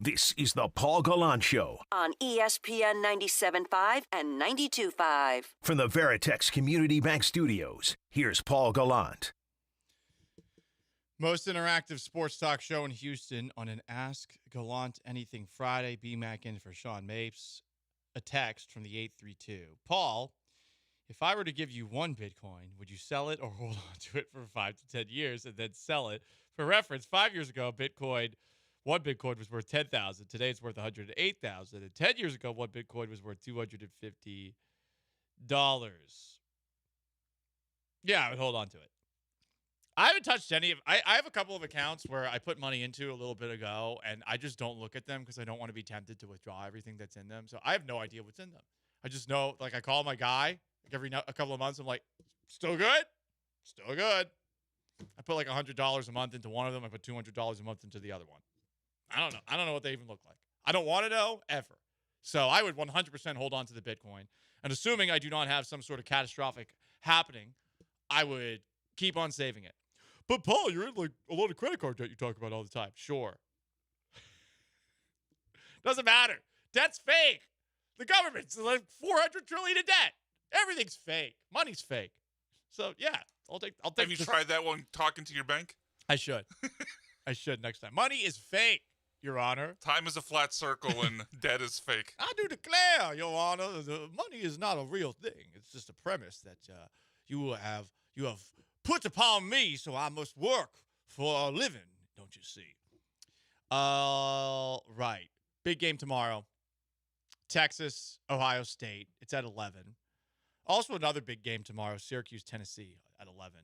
This is the Paul Gallant Show on ESPN 97.5 and 92.5. from the Veritex Community Bank Studios. Here's Paul Gallant. Most interactive sports talk show in Houston on an Ask Gallant Anything Friday. B-Mac in for Sean Mapes. A text from the 832. Paul, if I were to give you 1 Bitcoin, would you sell it or hold on to it for 5 to 10 years and then sell it? For reference, 5 years ago, one Bitcoin was worth $10,000. Today it's worth $108,000. And 10 years ago, 1 Bitcoin was worth $250. Yeah, I would hold on to it. I haven't touched any of. I have a couple of accounts where I put money into a little bit ago, and I just don't look at them because I don't want to be tempted to withdraw everything that's in them. So I have no idea what's in them. I just know, like, I call my guy every a couple of months. I'm like, still good, still good. I put like $100 a month into one of them. I put $200 a month into the other one. I don't know. I don't know what they even look like. I don't want to know ever. So I would 100% hold on to the Bitcoin. And assuming I do not have some sort of catastrophic happening, I would keep on saving it. But Paul, you're in like a lot of credit card debt you talk about all the time. Sure. Doesn't matter. Debt's fake. The government's like $400 trillion in debt. Everything's fake. Money's fake. So yeah, I'll take. Have you tried that one talking to your bank? I should. I should next time. Money is fake, Your Honor. Time is a flat circle and debt is fake. I do declare, Your Honor, the money is not a real thing. It's just a premise that you have put upon me, so I must work for a living. Don't you see? Right. Big game tomorrow. Texas, Ohio State. It's at 11. Also another big game tomorrow, Syracuse, Tennessee at 11.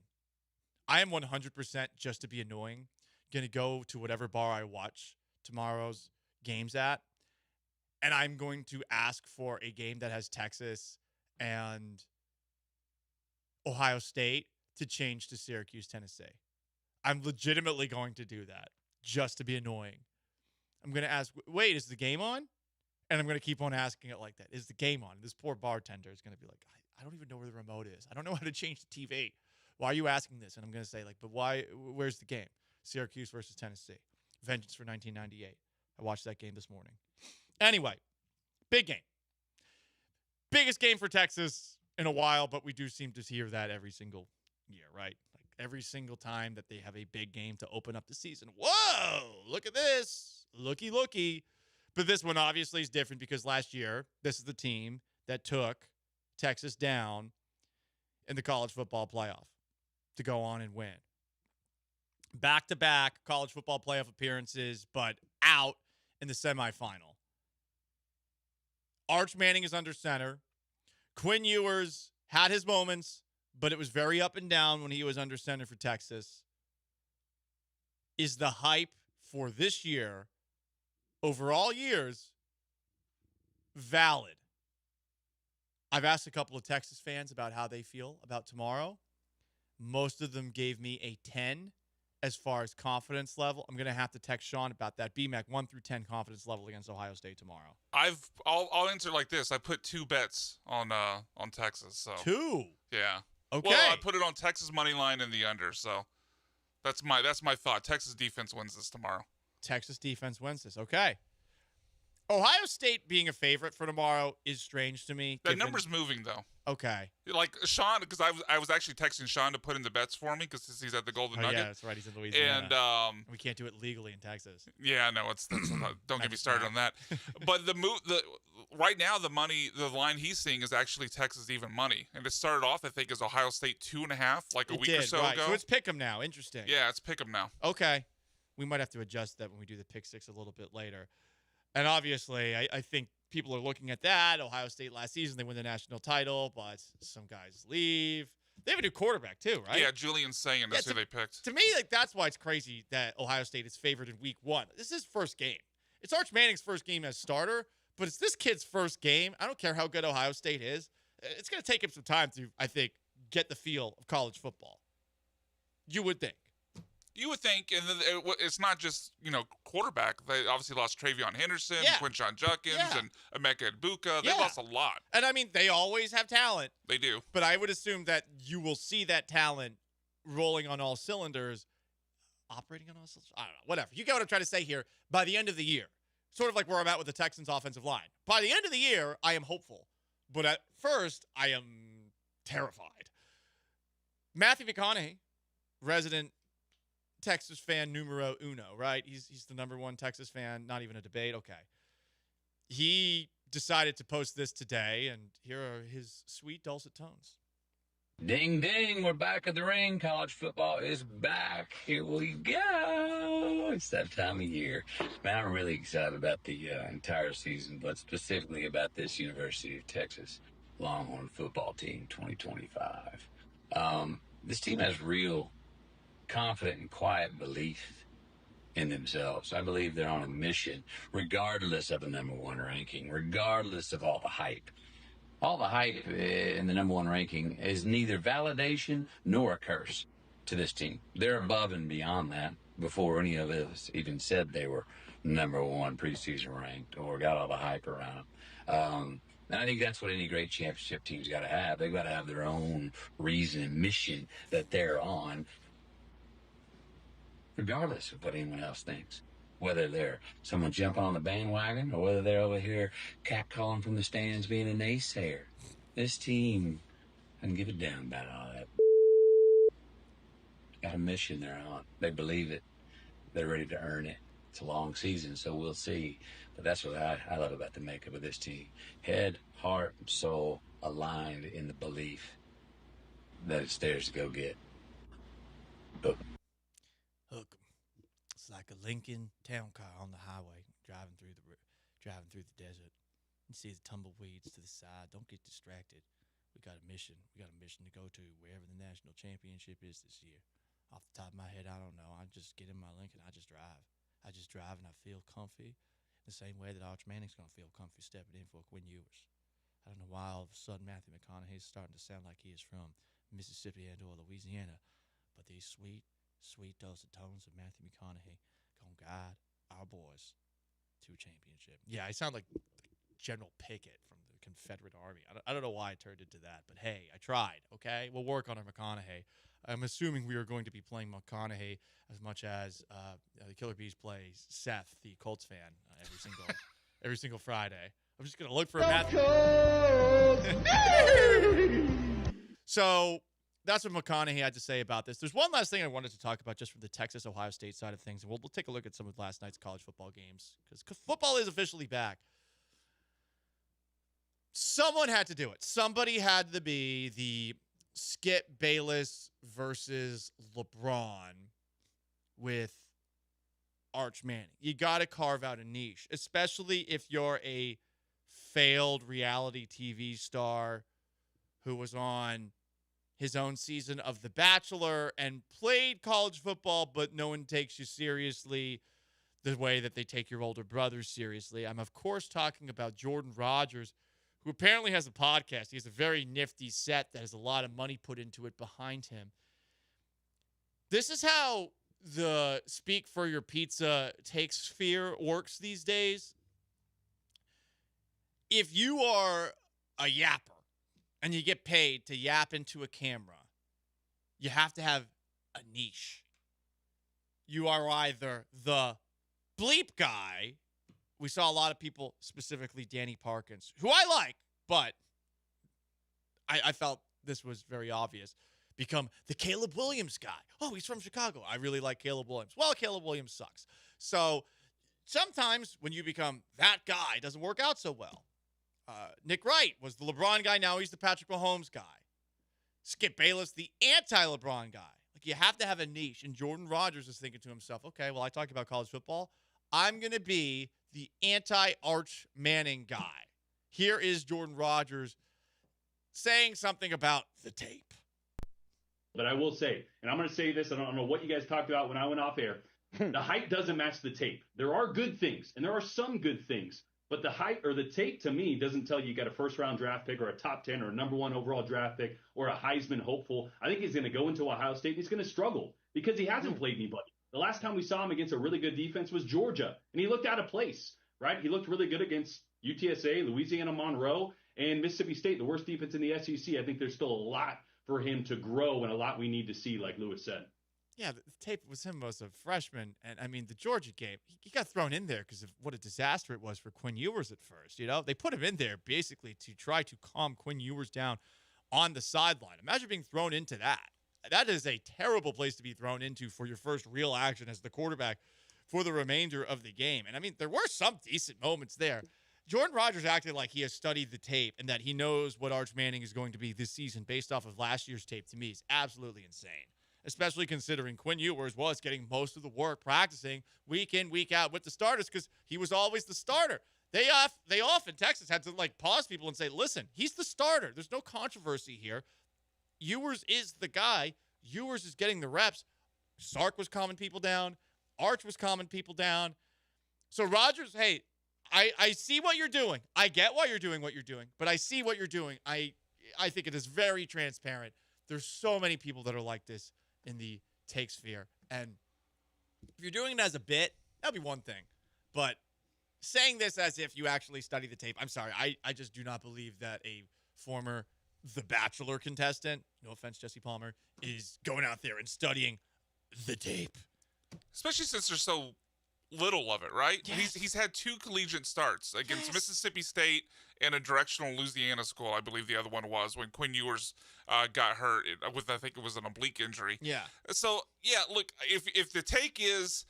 I am 100% just to be annoying going to go to whatever bar I watch tomorrow's games at, and I'm going to ask for a game that has Texas and Ohio State to change to Syracuse, Tennessee. I'm legitimately going to do that just to be annoying. I'm going to ask, wait, is the game on? And I'm going to keep on asking it like that. Is the game on? This poor bartender is going to be like, I don't even know where the remote is. I don't know how to change the TV. Why are you asking this? And I'm going to say, like, but why? Where's the game? Syracuse versus Tennessee. Vengeance for 1998. I watched that game this morning. Anyway, big game. Biggest game for Texas in a while, but we do seem to hear that every single year, right? Like every single time that they have a big game to open up the season. Whoa, look at this. Looky. But this one obviously is different because last year, this is the team that took Texas down in the college football playoff to go on and win. Back-to-back college football playoff appearances, but out in the semifinal. Arch Manning is under center. Quinn Ewers had his moments, but it was very up and down when he was under center for Texas. Is the hype for this year, over all years, valid? I've asked a couple of Texas fans about how they feel about tomorrow. Most of them gave me a 10 as far as confidence level. I'm going to have to text Sean about that. BMAC, 1 through 10 confidence level against Ohio State tomorrow. I'll answer like this. I put 2 bets on Texas. So 2? Yeah. Okay. Well, I put it on Texas money line and the under. So that's my thought. Texas defense wins this tomorrow. Texas defense wins this. Okay. Ohio State being a favorite for tomorrow is strange to me. That number's moving, though. Okay. Like Sean, because I was actually texting Sean to put in the bets for me because he's at the Golden Nugget. Yeah, that's right. He's in Louisiana. And we can't do it legally in Texas. Yeah, no, don't get me started on that. But right now the line he's seeing is actually Texas even money, and it started off I think as Ohio State 2.5 like a week or so ago. So it's pick 'em now. Interesting. Yeah, it's pick 'em now. Okay. We might have to adjust that when we do the pick 6 a little bit later. And obviously, I think people are looking at that. Ohio State last season, they win the national title, but some guys leave. They have a new quarterback, too, right? Yeah, Julian Sagan. That's who they picked. To me, like that's why it's crazy that Ohio State is favored in week 1. This is his first game. It's Arch Manning's first game as starter, but it's this kid's first game. I don't care how good Ohio State is. It's going to take him some time to, I think, get the feel of college football. You would think. You would think, and it's not just, quarterback. They obviously lost Travion Henderson, Quinshon Judkins, and Emeka Egbuka. They lost a lot. And, I mean, they always have talent. They do. But I would assume that you will see that talent rolling on all cylinders, operating on all cylinders. I don't know, whatever. You get what I'm trying to say here. By the end of the year, sort of like where I'm at with the Texans' offensive line. By the end of the year, I am hopeful. But at first, I am terrified. Matthew McConaughey, resident Texas fan numero uno, right? He's the number one Texas fan, not even a debate. Okay. He decided to post this today, and here are his sweet dulcet tones. Ding, ding, we're back at the ring. College football is back. Here we go. It's that time of year. Man, I'm really excited about the entire season, but specifically about this University of Texas Longhorn football team 2025. This team has real confident and quiet belief in themselves. I believe they're on a mission, regardless of the number 1 ranking, regardless of all the hype. All the hype in the number 1 ranking is neither validation nor a curse to this team. They're above and beyond that before any of us even said they were number 1 preseason ranked or got all the hype around them. And I think that's what any great championship team's got to have. They've got to have their own reason and mission that they're on. regardless of what anyone else thinks. Whether they're someone jumping on the bandwagon or whether they're over here catcalling from the stands being a naysayer. This team doesn't give a damn about all that. Got a mission they're on. They believe it. They're ready to earn it. It's a long season, so we'll see. But that's what I love about the makeup of this team. Head, heart, and soul aligned in the belief that it's theirs to go get. Hook 'em. It's like a Lincoln town car on the highway driving through the desert. You see the tumbleweeds to the side. Don't get distracted. We got a mission. We got a mission to go to wherever the national championship is this year. Off the top of my head, I don't know. I just get in my Lincoln. I just drive. And I feel comfy the same way that Arch Manning's going to feel comfy stepping in for Quinn Ewers. I don't know why all of a sudden Matthew McConaughey's starting to sound like he is from Mississippi and or Louisiana. But these sweet, sweet dulcet tones of Matthew McConaughey going to guide our boys to a championship. Yeah, I sound like General Pickett from the Confederate Army. I don't know why I turned into that, but hey, I tried, okay? We'll work on our McConaughey. I'm assuming we are going to be playing McConaughey as much as the Killer Bees play Seth, the Colts fan, every single Friday. I'm just going to look for a Matthew. So that's what McConaughey had to say about this. There's one last thing I wanted to talk about just from the Texas-Ohio State side of things, and we'll take a look at some of last night's college football games because football is officially back. Someone had to do it. Somebody had to be the Skip Bayless versus LeBron with Arch Manning. You got to carve out a niche, especially if you're a failed reality TV star who was on his own season of The Bachelor and played college football, but no one takes you seriously the way that they take your older brothers seriously. I'm, of course, talking about Jordan Rodgers, who apparently has a podcast. He has a very nifty set that has a lot of money put into it behind him. This is how the Speak for Your Pizza take sphere works these days. If you are a yapper and you get paid to yap into a camera, you have to have a niche. You are either the bleep guy. We saw a lot of people, specifically Danny Parkins, who I like, but I felt this was very obvious, become the Caleb Williams guy. Oh, he's from Chicago. I really like Caleb Williams. Well, Caleb Williams sucks. So sometimes when you become that guy, it doesn't work out so well. Nick Wright was the LeBron guy. Now he's the Patrick Mahomes guy. Skip Bayless, the anti-LeBron guy. Like, you have to have a niche. And Jordan Rodgers is thinking to himself, okay, well, I talk about college football. I'm going to be the anti-Arch Manning guy. Here is Jordan Rodgers saying something about the tape. But I will say, and I'm going to say this, I don't know what you guys talked about when I went off air. The hype doesn't match the tape. There are good things, and there are some good things. But the hype or the tape, to me, doesn't tell you got a first-round draft pick or a top 10 or a number 1 overall draft pick or a Heisman hopeful. I think he's going to go into Ohio State and he's going to struggle because he hasn't played anybody. The last time we saw him against a really good defense was Georgia, and he looked out of place, right? He looked really good against UTSA, Louisiana Monroe, and Mississippi State, the worst defense in the SEC. I think there's still a lot for him to grow and a lot we need to see, like Lewis said. Yeah, the tape was him as a freshman. And, I mean, the Georgia game, he got thrown in there because of what a disaster it was for Quinn Ewers at first. You know, they put him in there basically to try to calm Quinn Ewers down on the sideline. Imagine being thrown into that. That is a terrible place to be thrown into for your first real action as the quarterback for the remainder of the game. And, I mean, there were some decent moments there. Jordan Rodgers acted like he has studied the tape and that he knows what Arch Manning is going to be this season based off of last year's tape, to me, is absolutely insane. Especially considering Quinn Ewers was getting most of the work practicing week in, week out with the starters because he was always the starter. They often, Texas, had to, like, pause people and say, listen, he's the starter. There's no controversy here. Ewers is the guy. Ewers is getting the reps. Sark was calming people down. Arch was calming people down. So Rodgers, hey, I see what you're doing. I get why you're doing what you're doing, but I see what you're doing. I think it is very transparent. There's so many people that are like this in the take sphere. And if you're doing it as a bit, that'd be one thing. But saying this as if you actually study the tape, I'm sorry, I just do not believe that a former The Bachelor contestant, no offense, Jesse Palmer, is going out there and studying the tape. Especially since there's so little of it, right? Yes. He's had 2 collegiate starts against Mississippi State and a directional Louisiana school, I believe the other one was, when Quinn Ewers got hurt with, I think it was an oblique injury. Yeah. So, yeah, look, if the take is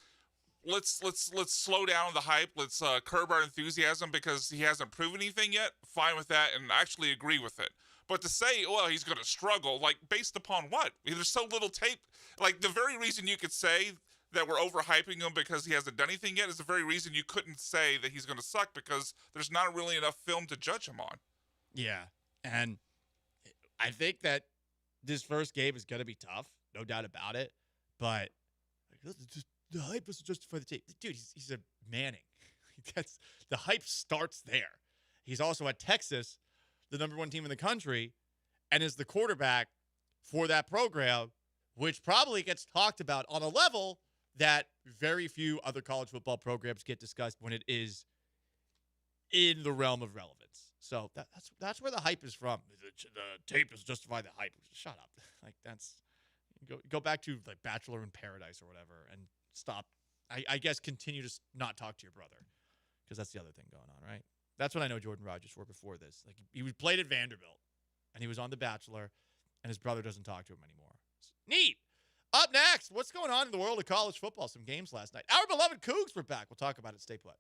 let's slow down the hype, let's curb our enthusiasm because he hasn't proven anything yet, fine with that, and I actually agree with it. But to say, well, he's going to struggle, like, based upon what? There's so little tape. Like, the very reason you could say that we're overhyping him because he hasn't done anything yet is the very reason you couldn't say that he's going to suck, because there's not really enough film to judge him on. Yeah, and I think that this first game is going to be tough, no doubt about it, but the hype doesn't justify the tape. Dude, he's a Manning. The hype starts there. He's also at Texas, the number 1 team in the country, and is the quarterback for that program, which probably gets talked about on a level that very few other college football programs get discussed when it is in the realm of relevance. So that's where the hype is from. The tape is justify the hype. Shut up. Like, that's go back to like Bachelor in Paradise or whatever and stop. I guess continue to not talk to your brother, because that's the other thing going on, right? That's what I know Jordan Rogers for before this. Like, he played at Vanderbilt, and he was on The Bachelor, and his brother doesn't talk to him anymore. Neat. Up next, what's going on in the world of college football? Some games last night. Our beloved Cougs were back. We'll talk about it. Stay put.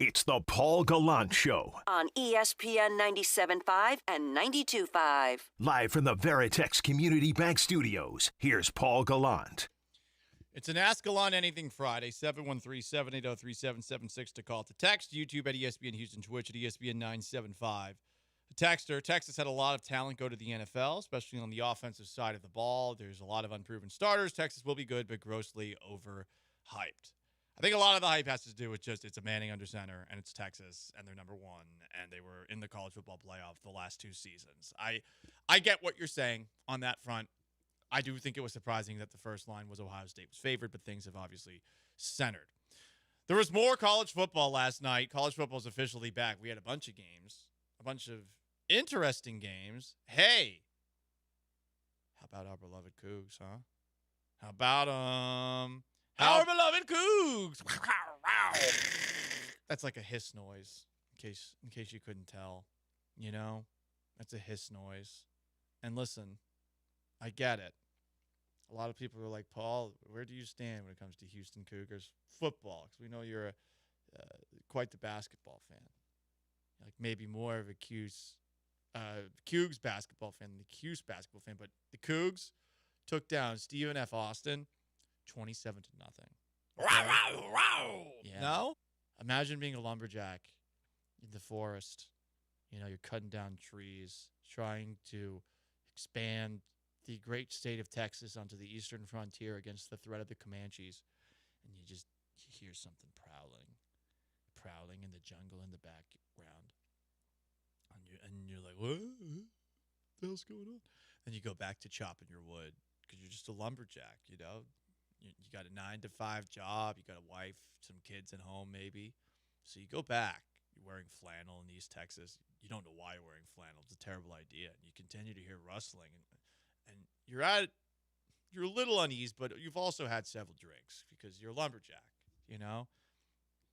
It's the Paul Gallant Show. On ESPN 97.5 and 92.5. Live from the Veritex Community Bank Studios, here's Paul Gallant. It's an Ask Gallant Anything Friday, 713-780-3776 to call, to text, YouTube at ESPN Houston, Twitch at ESPN 975. Texter, Texas had a lot of talent go to the NFL, especially on the offensive side of the ball. There's a lot of unproven starters. Texas will be good, but grossly overhyped. I think a lot of the hype has to do with just it's a Manning under center, and it's Texas, and they're number one, and they were in the college football playoff the last 2 seasons. I get what you're saying on that front. I do think it was surprising that the first line was Ohio State was favored, but things have obviously centered. There was more college football last night. College football is officially back. We had a bunch of games, a bunch of interesting games. Hey, how about our beloved Cougs, huh? How about our beloved Cougs? That's like a hiss noise, in case you couldn't tell. You know, that's a hiss noise. And listen, I get it. A lot of people are like, Paul, where do you stand when it comes to Houston Cougars football? Because we know you're quite the basketball fan. Like maybe more of a Cougs basketball fan than the Cuse basketball fan. But the Cougs took down Stephen F. Austin 27-0. Yeah. No? Imagine being a lumberjack in the forest. You know, you're cutting down trees, trying to expand the great state of Texas onto the eastern frontier against the threat of the Comanches. And you hear something prowling in the jungle in the background. And you're like, what the hell's going on? Then you go back to chopping your wood because you're just a lumberjack, you know? You got a 9-to-5 job. You got a wife, some kids at home maybe. So you go back. You're wearing flannel in East Texas. You don't know why you're wearing flannel. It's a terrible idea. And you continue to hear rustling. And you're a little uneasy, but you've also had several drinks because you're a lumberjack, you know?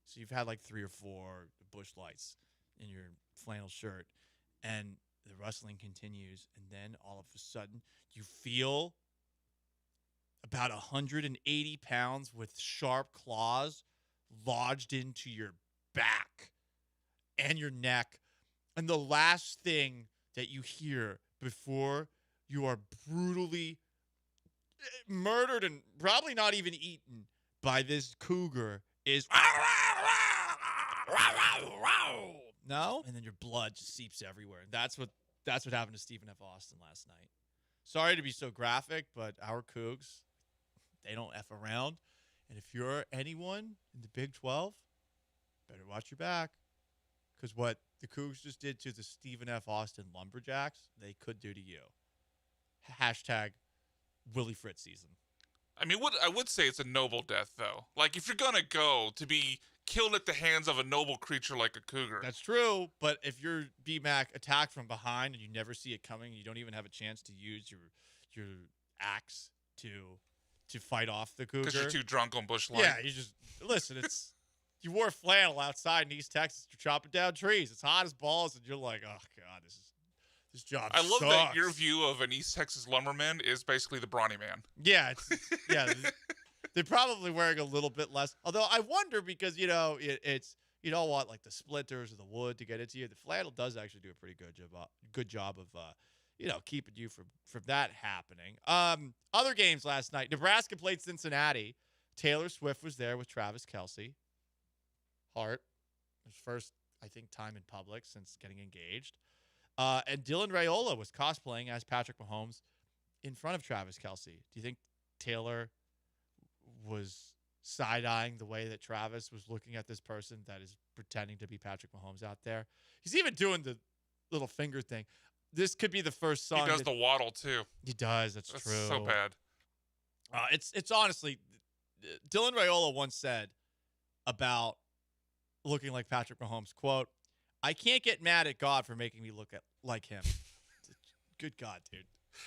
So you've had like 3 or 4 bush lights in your flannel shirt. And the rustling continues. And then all of a sudden, you feel about 180 pounds with sharp claws lodged into your back and your neck. And the last thing that you hear before you are brutally murdered and probably not even eaten by this cougar is no? And then your blood just seeps everywhere. And that's what happened to Stephen F. Austin last night. Sorry to be so graphic, but our Cougs, they don't F around. And if you're anyone in the Big 12, better watch your back. Because what the Cougs just did to the Stephen F. Austin Lumberjacks, they could do to you. Hashtag Willie Fritz season. I mean, I would say it's a noble death, though. Like, if you're going to go to be killed at the hands of a noble creature like a cougar. That's true, but if you're B-Mac attacked from behind and you never see it coming, you don't even have a chance to use your axe to fight off the cougar. Because you're too drunk on bush light. Yeah, you just listen. It's you wore flannel outside in East Texas. You're chopping down trees. It's hot as balls, and you're like, oh god, this job. I love sucks. that your view of an East Texas lumberman is basically the brawny man. Yeah, they're probably wearing a little bit less. Although I wonder because it's you don't want like the splinters or the wood to get into you. The flannel does actually do a pretty good job of keeping you from that happening. Other games last night. Nebraska played Cincinnati. Taylor Swift was there with Travis Kelce. His first, I think, time in public since getting engaged. And Dylan Raiola was cosplaying as Patrick Mahomes in front of Travis Kelce. Do you think Taylor was side-eyeing the way that Travis was looking at this person that is pretending to be Patrick Mahomes out there? He's even doing the little finger thing. This could be the first song. He does the waddle, too. He does. That's true. So bad. It's honestly, Dylan Raiola once said about looking like Patrick Mahomes, quote, I can't get mad at God for making me look like him. Good God, dude.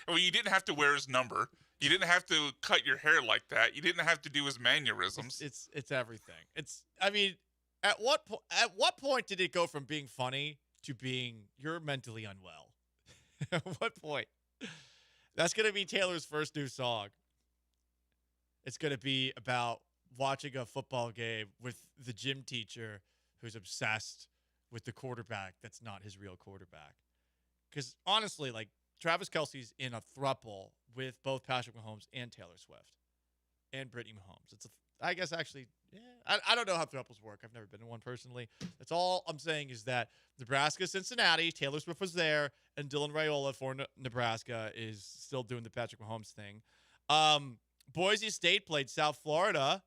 Well, you didn't have to wear his number. You didn't have to cut your hair like that. You didn't have to do his mannerisms. It's everything. At what point did it go from being funny to being you're mentally unwell? At what point? That's going to be Taylor's first new song. It's going to be about watching a football game with the gym teacher who's obsessed with the quarterback that's not his real quarterback. Because honestly, like, Travis Kelce's in a throuple with both Patrick Mahomes and Taylor Swift and Brittany Mahomes. I guess actually, yeah, I don't know how throuples work. I've never been in one personally. That's all I'm saying is that Nebraska, Cincinnati, Taylor Swift was there, and Dylan Raiola for Nebraska is still doing the Patrick Mahomes thing. Boise State played South Florida.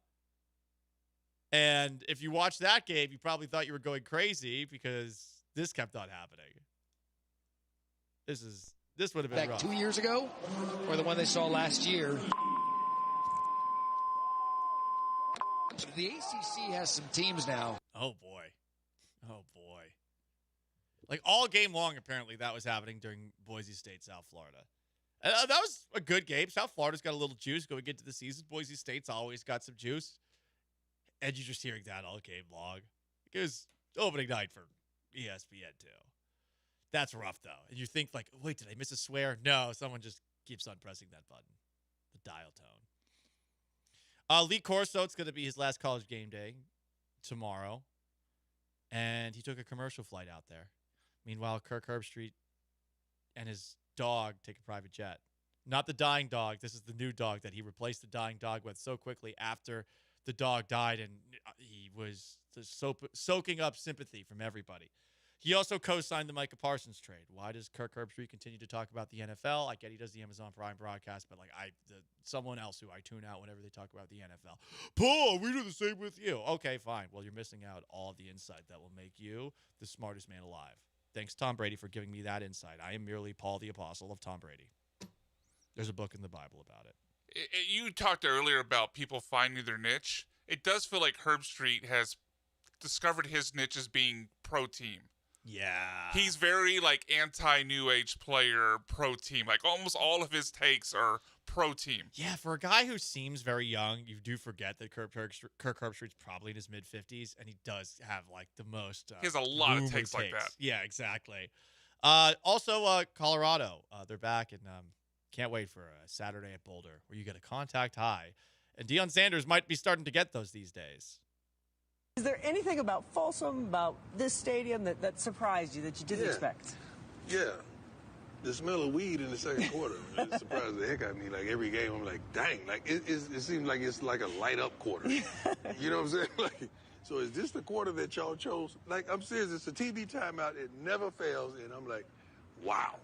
And if you watched that game, you probably thought you were going crazy because this kept on happening. This would have been rough. 2 years ago, or the one they saw last year. The ACC has some teams now. Oh boy. Like all game long, apparently that was happening during Boise State, South Florida. And that was a good game. South Florida's got a little juice going into the season. Boise State's always got some juice. And you're just hearing that all game long. It was opening night for ESPN too. That's rough, though. And you think, like, wait, did I miss a swear? No, someone just keeps on pressing that button. The dial tone. Lee Corso, it's going to be his last college game day tomorrow. And he took a commercial flight out there. Meanwhile, Kirk Herbstreit and his dog take a private jet. Not the dying dog. This is the new dog that he replaced the dying dog with so quickly after the dog died. And he was soaking up sympathy from everybody. He also co-signed the Micah Parsons trade. Why does Kirk Herbstreit continue to talk about the NFL? I get he does the Amazon Prime broadcast, but like someone else who I tune out whenever they talk about the NFL. Paul, we do the same with you. Okay, fine. Well, you're missing out all of the insight that will make you the smartest man alive. Thanks, Tom Brady, for giving me that insight. I am merely Paul the Apostle of Tom Brady. There's a book in the Bible about it. You talked earlier about people finding their niche. It does feel like Herbstreit has discovered his niche as being pro team. Yeah. He's very, like, anti-New Age player, pro-team. Like, almost all of his takes are pro-team. Yeah, for a guy who seems very young, you do forget that Kirk Herbstreit's probably in his mid-50s, and he does have, like, the most he has a lot of takes like that. Yeah, exactly. Also, Colorado, they're back, and can't wait for a Saturday at Boulder where you get a contact high. And Deion Sanders might be starting to get those these days. Is there anything about Folsom, about this stadium that surprised you, that you didn't expect? Yeah. The smell of weed in the second quarter. It surprised the heck out of me. Like, every game, I'm like, dang. Like, it seems like it's like a light-up quarter. You know what I'm saying? Like, so is this the quarter that y'all chose? Like, I'm serious. It's a TV timeout. It never fails. And I'm like, wow.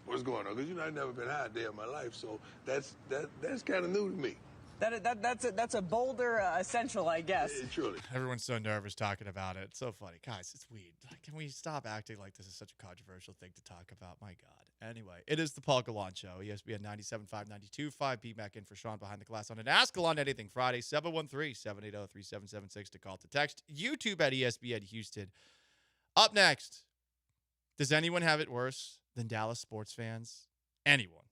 What's going on? Because, I've never been high a day in my life. So that's kind of new to me. That's a Boulder essential, I guess. Yeah, truly. Everyone's so nervous talking about it. It's so funny. Guys, it's weed. Can we stop acting like this is such a controversial thing to talk about? My God. Anyway, it is the Paul Gallant Show. ESPN 97.5, 92.5. Be back in for Sean Behind the Glass on an Ask Gallant Anything Friday, 713-780-3776 to call to text. YouTube at ESPN Houston. Up next, does anyone have it worse than Dallas sports fans? Anyone.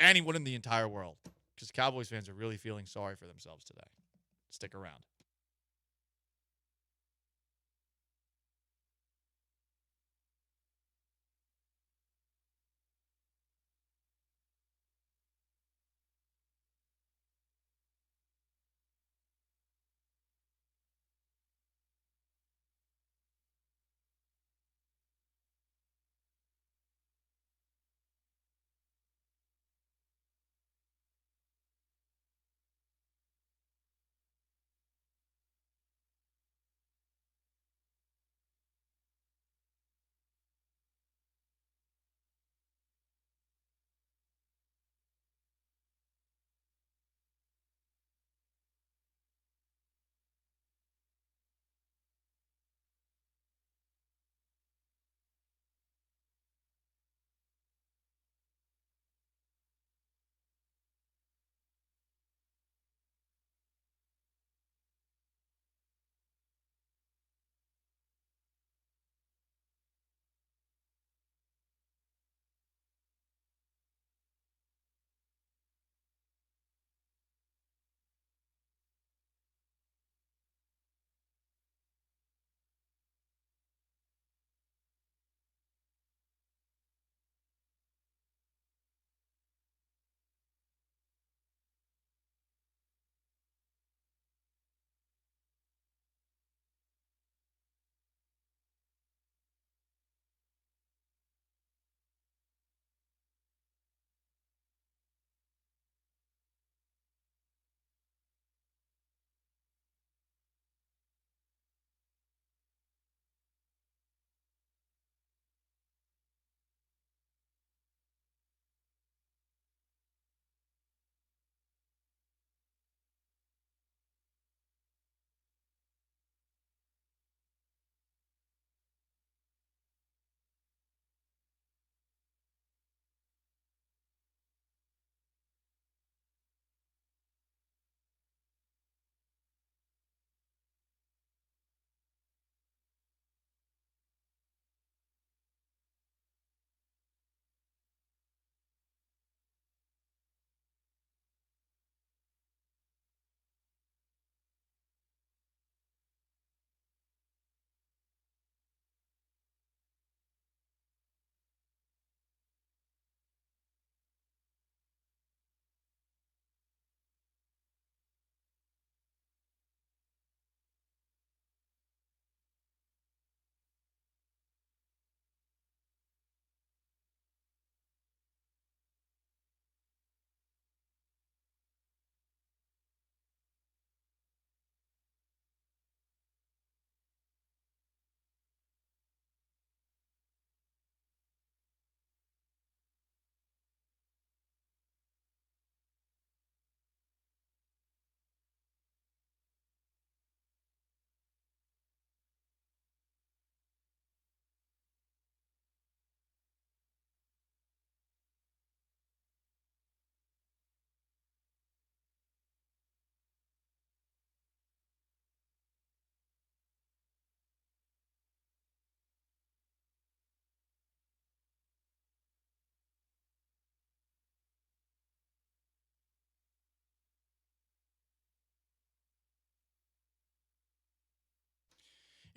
Anyone in the entire world. Because Cowboys fans are really feeling sorry for themselves today. Stick around.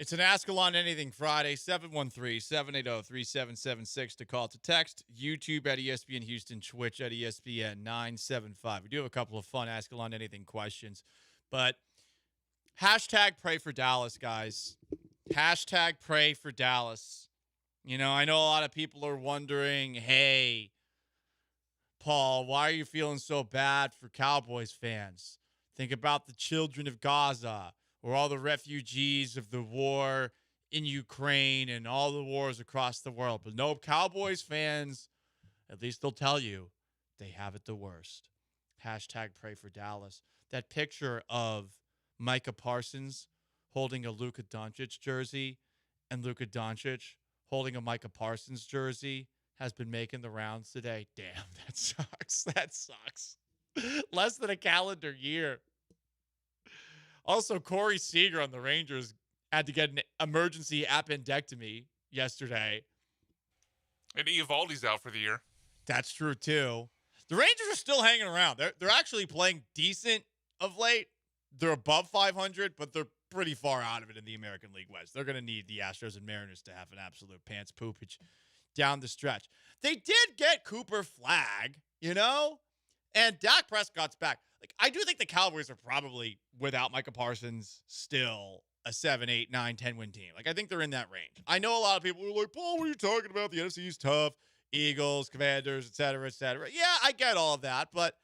It's an Ask Gallant Anything Friday, 713-780-3776 to call to text, YouTube at ESPN Houston, Twitch at ESPN 975. We do have a couple of fun Ask Gallant Anything questions, but hashtag pray for Dallas, guys. Hashtag pray for Dallas. You know, I know a lot of people are wondering, hey, Paul, why are you feeling so bad for Cowboys fans? Think about the children of Gaza or all the refugees of the war in Ukraine and all the wars across the world. But no, Cowboys fans, at least they'll tell you, they have it the worst. Hashtag pray for Dallas. That picture of Micah Parsons holding a Luka Doncic jersey and Luka Doncic holding a Micah Parsons jersey has been making the rounds today. Damn, that sucks. That sucks. Less than a calendar year. Also, Corey Seager on the Rangers had to get an emergency appendectomy yesterday. And Eovaldi's out for the year. That's true, too. The Rangers are still hanging around. They're actually playing decent of late. They're above 500, but they're pretty far out of it in the American League West. They're going to need the Astros and Mariners to have an absolute pants poopage down the stretch. They did get Cooper Flagg, you know? And Dak Prescott's back. Like, I do think the Cowboys are probably, without Micah Parsons, still a 7, 8, 9, 10-win team. Like, I think they're in that range. I know a lot of people are like, Paul, what are you talking about? The NFC is tough. Eagles, Commanders, et cetera, et cetera. Yeah, I get all of that. But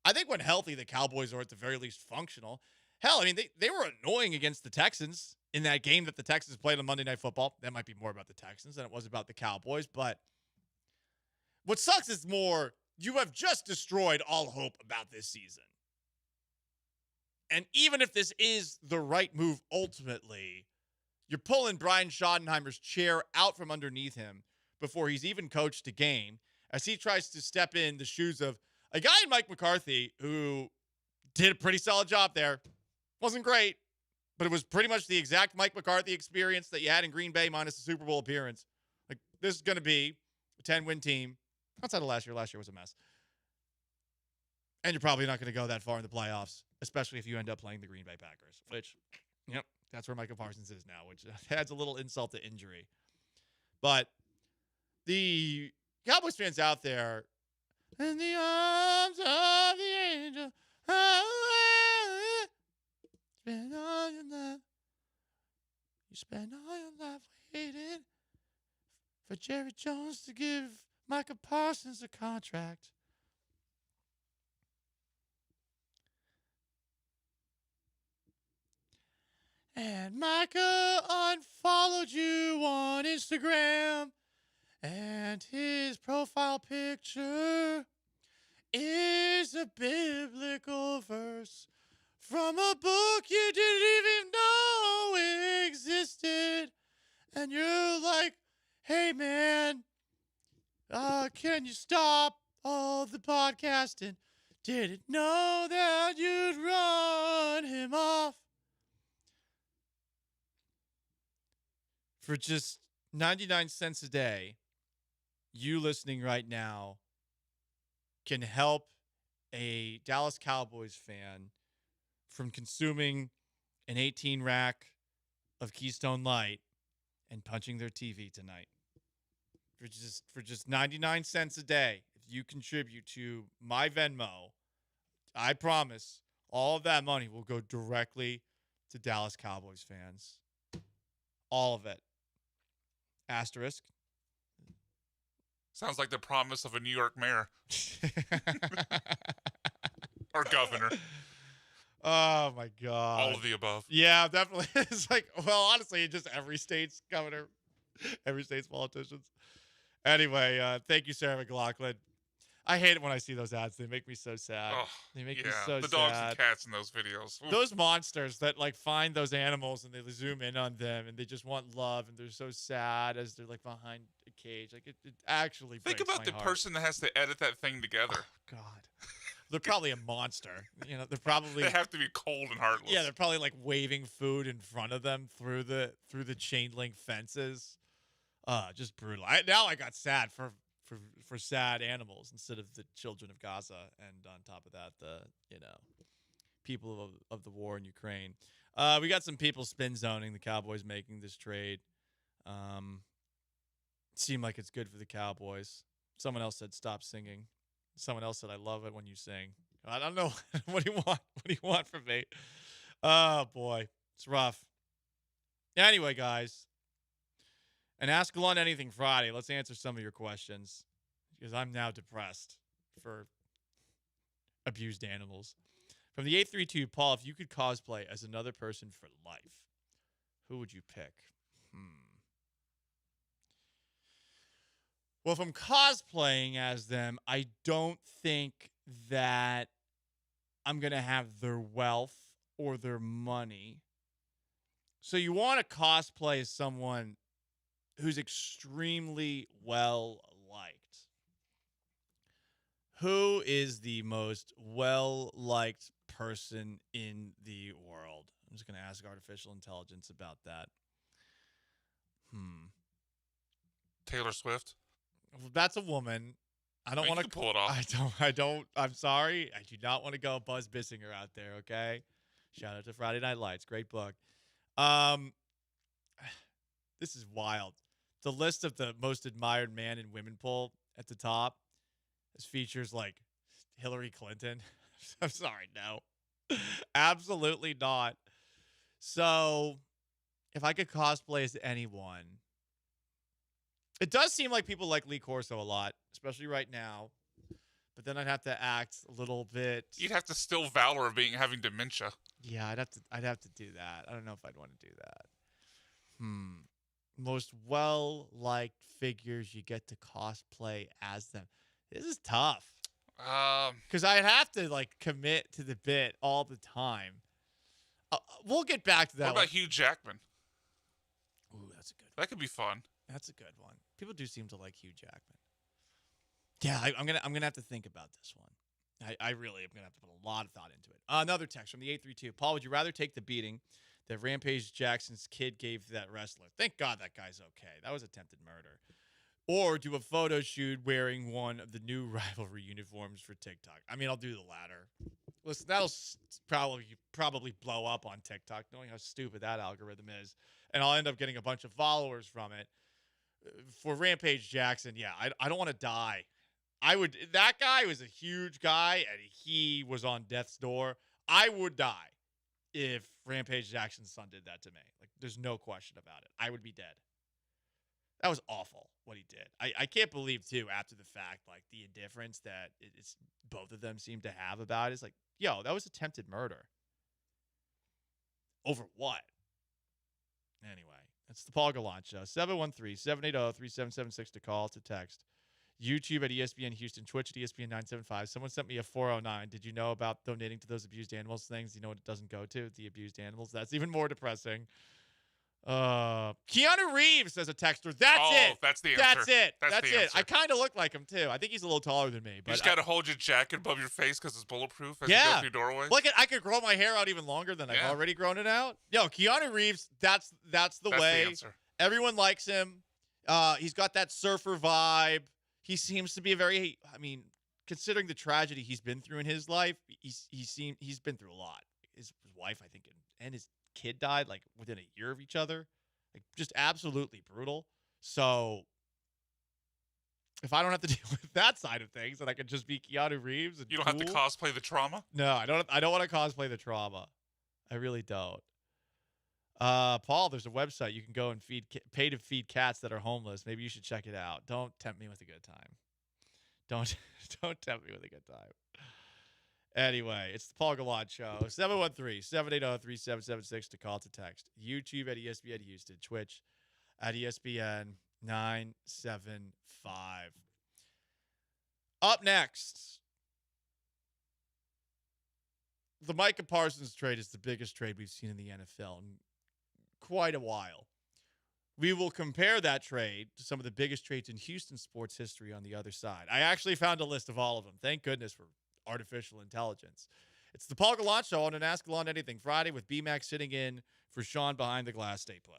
I think when healthy, the Cowboys are at the very least functional. Hell, I mean, they were annoying against the Texans in that game that the Texans played on Monday Night Football. That might be more about the Texans than it was about the Cowboys. But what sucks is more, you have just destroyed all hope about this season. And even if this is the right move ultimately, you're pulling Brian Schottenheimer's chair out from underneath him before he's even coached a game as he tries to step in the shoes of a guy in Mike McCarthy who did a pretty solid job there. Wasn't great, but it was pretty much the exact Mike McCarthy experience that you had in Green Bay minus the Super Bowl appearance. Like, this is going to be a 10-win team. Outside of last year was a mess. And you're probably not going to go that far in the playoffs, especially if you end up playing the Green Bay Packers, which, yep, that's where Micah Parsons is now, which adds a little insult to injury. But the Cowboys fans out there, in the arms of the angel, spend all your life. You spend all your life waiting for Jerry Jones to give Micah Parsons a contract. And Micah unfollowed you on Instagram, and his profile picture is a biblical verse from a book you didn't even know existed. And you're like, hey, man, can you stop all the podcasting? Didn't know that you'd run him off. For just 99 cents a day, you listening right now can help a Dallas Cowboys fan from consuming an 18-rack of Keystone Light and punching their TV tonight. For just 99 cents a day, if you contribute to my Venmo, I promise all of that money will go directly to Dallas Cowboys fans. All of it. Asterisk. Sounds like the promise of a New York mayor. Or governor. Oh, my God. All of the above. Yeah, definitely. It's like, well, honestly, just every state's governor, every state's politicians. Anyway, thank you, Sarah McLaughlin. I hate it when I see those ads. They make me so sad. Oh, they make yeah, me so sad. the dogs and cats in those videos. Oof. Those monsters that like find those animals and they zoom in on them and they just want love and they're so sad as they're like behind a cage. Like it actually think breaks about my the heart. person that has to edit that thing together. Oh, God. They're probably a monster. You know, they're probably they have to be cold and heartless. Yeah, they're probably like waving food in front of them through the chain link fences. Just brutal. Now I got sad for sad animals instead of the children of Gaza, and on top of that, the people of the war in Ukraine. We got some people spin zoning the Cowboys making this trade. Seemed like it's good for the Cowboys. Someone else said stop singing. Someone else said I love it when you sing. I don't know. What do you want? What do you want from me? Oh boy, it's rough. Anyway, guys, and Ask Gallant Anything Friday. Let's answer some of your questions because I'm now depressed for abused animals. From the 832, Paul, if you could cosplay as another person for life, who would you pick? Well, if I'm cosplaying as them, I don't think that I'm going to have their wealth or their money. So you want to cosplay as someone who's extremely well liked. Who is the most well-liked person in the world? I'm just going to ask artificial intelligence about that. Taylor Swift. Well, that's a woman. I don't want to pull it off. I don't. I'm sorry. I do not want to go Buzz Bissinger out there. Okay. Shout out to Friday Night Lights. Great book. This is wild. The list of the most admired man and women poll at the top features like Hillary Clinton. I'm sorry, no. Absolutely not. So, if I could cosplay as anyone, it does seem like people like Lee Corso a lot, especially right now. But then I'd have to act a little bit. You'd have to still valor of having dementia. Yeah, I'd have to do that. I don't know if I'd want to do that. Most well-liked figures you get to cosplay as them. This is tough. Because I'd have to commit to the bit all the time. We'll get back to that. What about Hugh Jackman? Ooh, that's a good one. That could be fun. That's a good one. People do seem to like Hugh Jackman. Yeah, I'm gonna have to think about this one. I really am gonna have to put a lot of thought into it. Another text from the 832. Paul, would you rather take the beating that Rampage Jackson's kid gave that wrestler? Thank God that guy's okay. That was attempted murder. Or do a photo shoot wearing one of the new rivalry uniforms for TikTok? I mean, I'll do the latter. Listen, that'll probably blow up on TikTok, knowing how stupid that algorithm is. And I'll end up getting a bunch of followers from it. For Rampage Jackson, yeah, I don't want to die. That guy was a huge guy, and he was on death's door. I would die if Rampage Jackson's son did that to me. There's no question about it. I would be dead. That was awful what he did. I can't believe, too, after the fact, the indifference that it's both of them seem to have about it. It's yo, that was attempted murder. Over what? Anyway, that's the Paul Gallant Show. 713-780-3776 to call, to text. YouTube at ESPN Houston, Twitch at ESPN 975. Someone sent me a 409. Did you know about donating to those abused animals things? You know what it doesn't go to? The abused animals. That's even more depressing. Keanu Reeves as a texter. That's it. That's the answer. That's it. I kind of look like him too. I think he's a little taller than me. But you just got to hold your jacket above your face because it's bulletproof as you go through doorways. Look, I could grow my hair out even longer than I've already grown it out. Yo, Keanu Reeves. That's the way. The answer. Everyone likes him. He's got that surfer vibe. He seems to be a very. I mean, considering the tragedy he's been through in his life, he's been through a lot. His wife, I think, and his kid died within a year of each other. Just absolutely brutal. So if I don't have to deal with that side of things, then I can just be Keanu Reeves. And you don't have to cosplay the trauma? No, I don't want to cosplay the trauma. I really don't. Paul, there's a website you can go and pay to feed cats that are homeless. Maybe you should check it out. Don't tempt me with a good time. Don't tempt me with a good time. Anyway, it's the Paul Gallant Show. 713-780-3776 to call, to text. YouTube at ESPN Houston. Twitch at ESPN 975. Up next, the Micah Parsons trade is the biggest trade we've seen in the NFL in quite a while. We will compare that trade to some of the biggest trades in Houston sports history on the other side. I actually found a list of all of them. Thank goodness for artificial intelligence. It's the Paul Gallant Show on an Ask Gallant Anything Friday with B-Mac sitting in for Sean behind the glass. Stay put.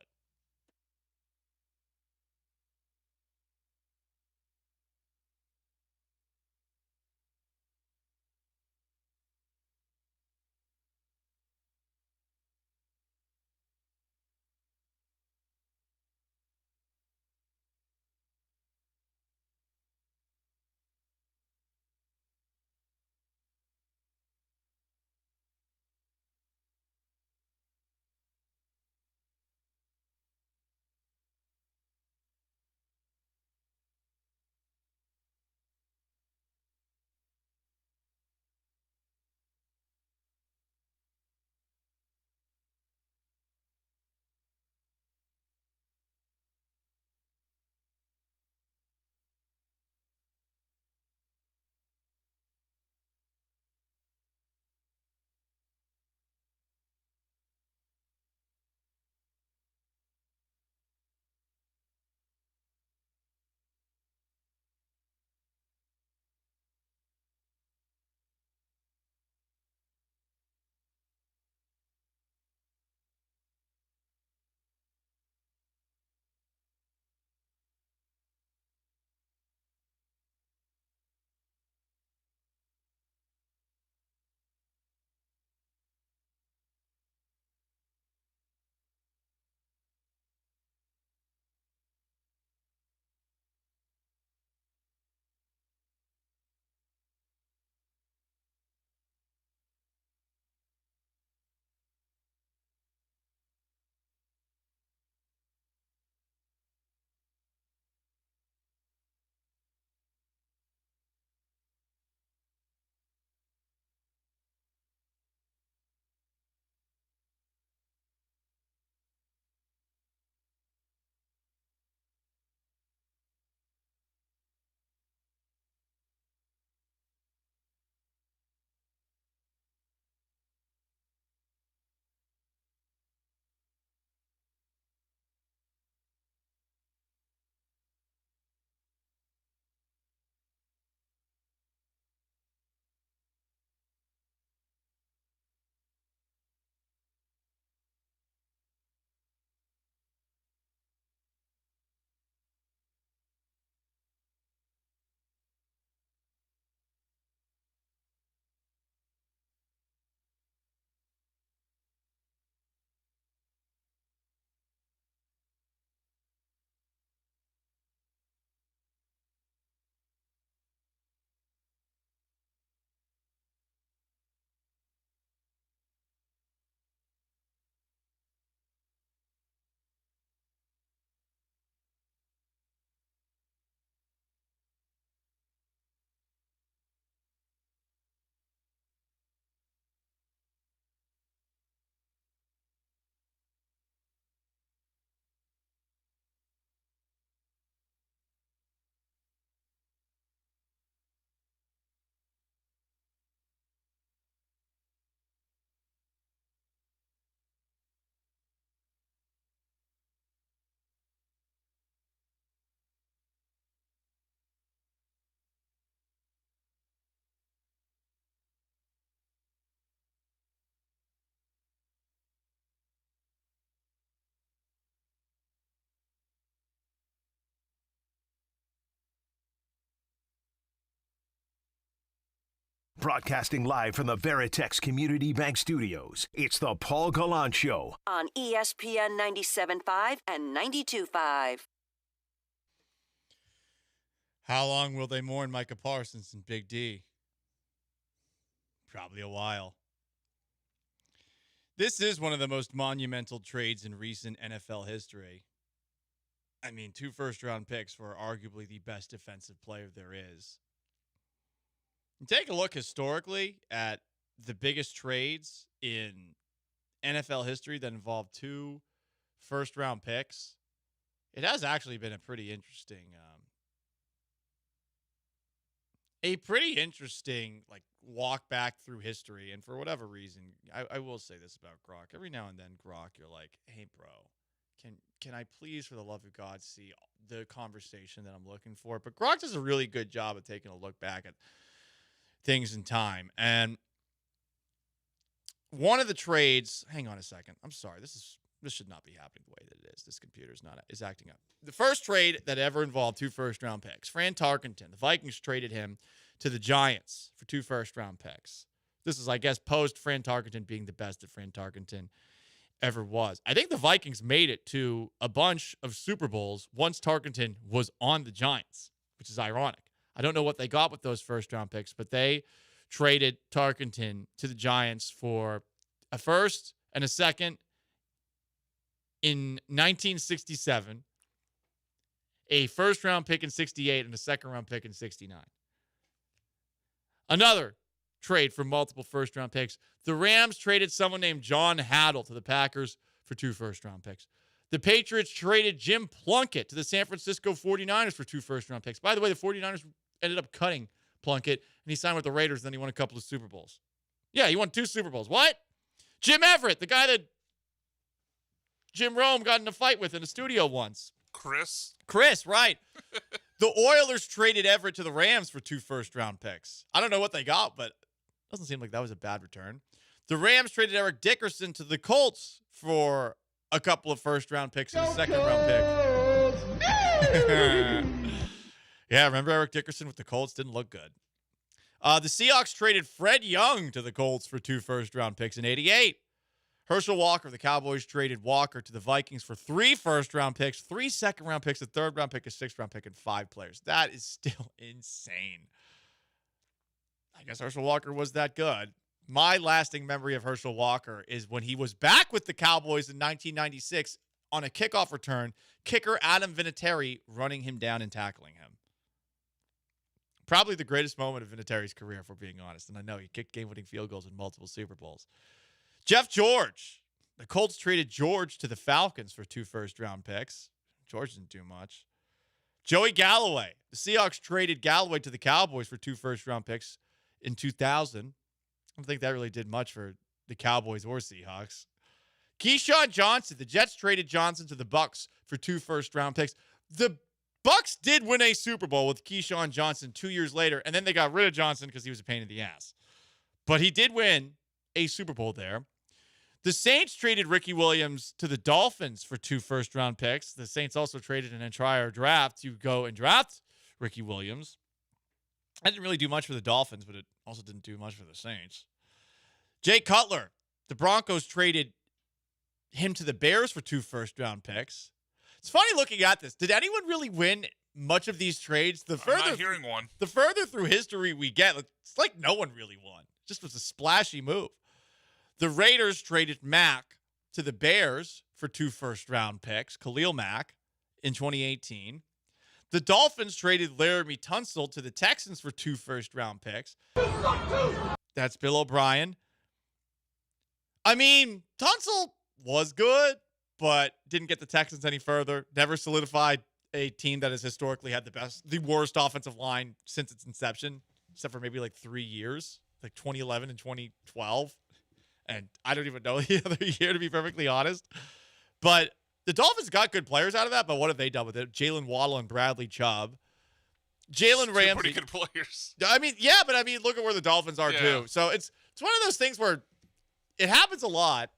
Broadcasting live from the Veritex Community Bank Studios, it's the Paul Gallant Show. On ESPN 97.5 and 92.5. How long will they mourn Micah Parsons and Big D? Probably a while. This is one of the most monumental trades in recent NFL history. I mean, 2 first-round picks for arguably the best defensive player there is. And take a look historically at the biggest trades in NFL history that involved 2 first-round picks. It has actually been a pretty interesting like walk back through history. And for whatever reason, I will say this about Gronk. Every now and then, Gronk, you're like, hey, bro, can I please, for the love of God, see the conversation that I'm looking for? But Gronk does a really good job of taking a look back at things in time. And one of the trades, hang on a second. I'm sorry. This should not be happening the way that it is. This computer is acting up. The first trade that ever involved 2 first-round picks. Fran Tarkenton. The Vikings traded him to the Giants for 2 first-round picks. This is, I guess, post Fran Tarkenton being the best that Fran Tarkenton ever was. I think the Vikings made it to a bunch of Super Bowls once Tarkenton was on the Giants, which is ironic. I don't know what they got with those first-round picks, but they traded Tarkenton to the Giants for a first and a second in 1967, a first-round pick in 68, and a second-round pick in 69. Another trade for multiple first-round picks. The Rams traded someone named John Haddle to the Packers for 2 first-round picks. The Patriots traded Jim Plunkett to the San Francisco 49ers for 2 first-round picks. By the way, the 49ers ended up cutting Plunkett, and he signed with the Raiders, and then he won a couple of Super Bowls. Yeah, he won 2 Super Bowls. What? Jim Everett, the guy that Jim Rome got in a fight with in a studio once. Chris, right. The Oilers traded Everett to the Rams for 2 first-round picks. I don't know what they got, but it doesn't seem like that was a bad return. The Rams traded Eric Dickerson to the Colts for a couple of first-round picks and a second-round pick. Yeah, remember Eric Dickerson with the Colts? Didn't look good. The Seahawks traded Fred Young to the Colts for 2 first-round picks in 88. Herschel Walker, the Cowboys traded Walker to the Vikings for 3 first-round picks, 3 second-round picks, a third-round pick, a sixth-round pick, and 5 players. That is still insane. I guess Herschel Walker was that good. My lasting memory of Herschel Walker is when he was back with the Cowboys in 1996 on a kickoff return, kicker Adam Vinatieri running him down and tackling him. Probably the greatest moment of Vinatieri's career, if we're being honest. And I know he kicked game-winning field goals in multiple Super Bowls. Jeff George. The Colts traded George to the Falcons for 2 first-round picks. George didn't do much. Joey Galloway. The Seahawks traded Galloway to the Cowboys for 2 first-round picks in 2000. I don't think that really did much for the Cowboys or Seahawks. Keyshawn Johnson. The Jets traded Johnson to the Bucs for 2 first-round picks. The Bucs did win a Super Bowl with Keyshawn Johnson 2 years later, and then they got rid of Johnson because he was a pain in the ass. But he did win a Super Bowl there. The Saints traded Ricky Williams to the Dolphins for 2 first-round picks. The Saints also traded an entire draft to go and draft Ricky Williams. That didn't really do much for the Dolphins, but it also didn't do much for the Saints. Jay Cutler. The Broncos traded him to the Bears for 2 first-round picks. It's funny looking at this. Did anyone really win much of these trades? I'm not hearing one. The further through history we get, it's like no one really won. It just was a splashy move. The Raiders traded Mack to the Bears for 2 first-round picks, Khalil Mack, in 2018. The Dolphins traded Laramie Tunsil to the Texans for 2 first-round picks. That's Bill O'Brien. I mean, Tunsil was good, but didn't get the Texans any further. Never solidified a team that has historically had the worst offensive line since its inception, except for maybe like 3 years, like 2011 and 2012. And I don't even know the other year, to be perfectly honest. But the Dolphins got good players out of that, but what have they done with it? Jalen Waddle and Bradley Chubb. Jalen Ramsey. Pretty good players. I mean, yeah, but I mean, look at where the Dolphins are, too. So it's one of those things where it happens a lot.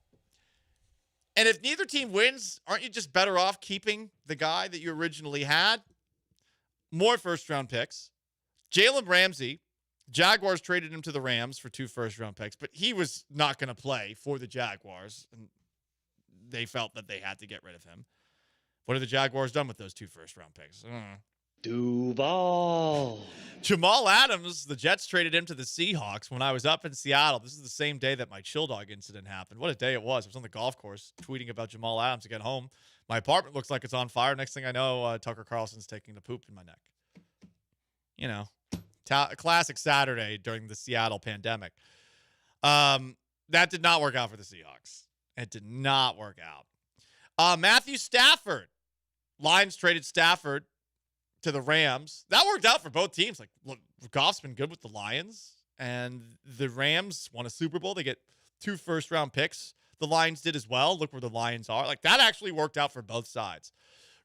And if neither team wins, aren't you just better off keeping the guy that you originally had? More first-round picks. Jalen Ramsey Jaguars traded him to the Rams for 2 first-round picks, but he was not going to play for the Jaguars, and they felt that they had to get rid of him. What have the Jaguars done with those 2 first-round picks? Duval. Jamal Adams, the Jets traded him to the Seahawks when I was up in Seattle. This is the same day that my chill dog incident happened. What a day it was. I was on the golf course tweeting about Jamal Adams to get home. My apartment looks like it's on fire. Next thing I know, Tucker Carlson's taking the poop in my neck. You know, classic Saturday during the Seattle pandemic. That did not work out for the Seahawks. It did not work out. Matthew Stafford. Lions traded Stafford to the Rams. That worked out for both teams. Like, look, Goff's been good with the Lions, and the Rams won a Super Bowl. They get 2 first-round picks. The Lions did as well. Look where the Lions are. Like, that actually worked out for both sides.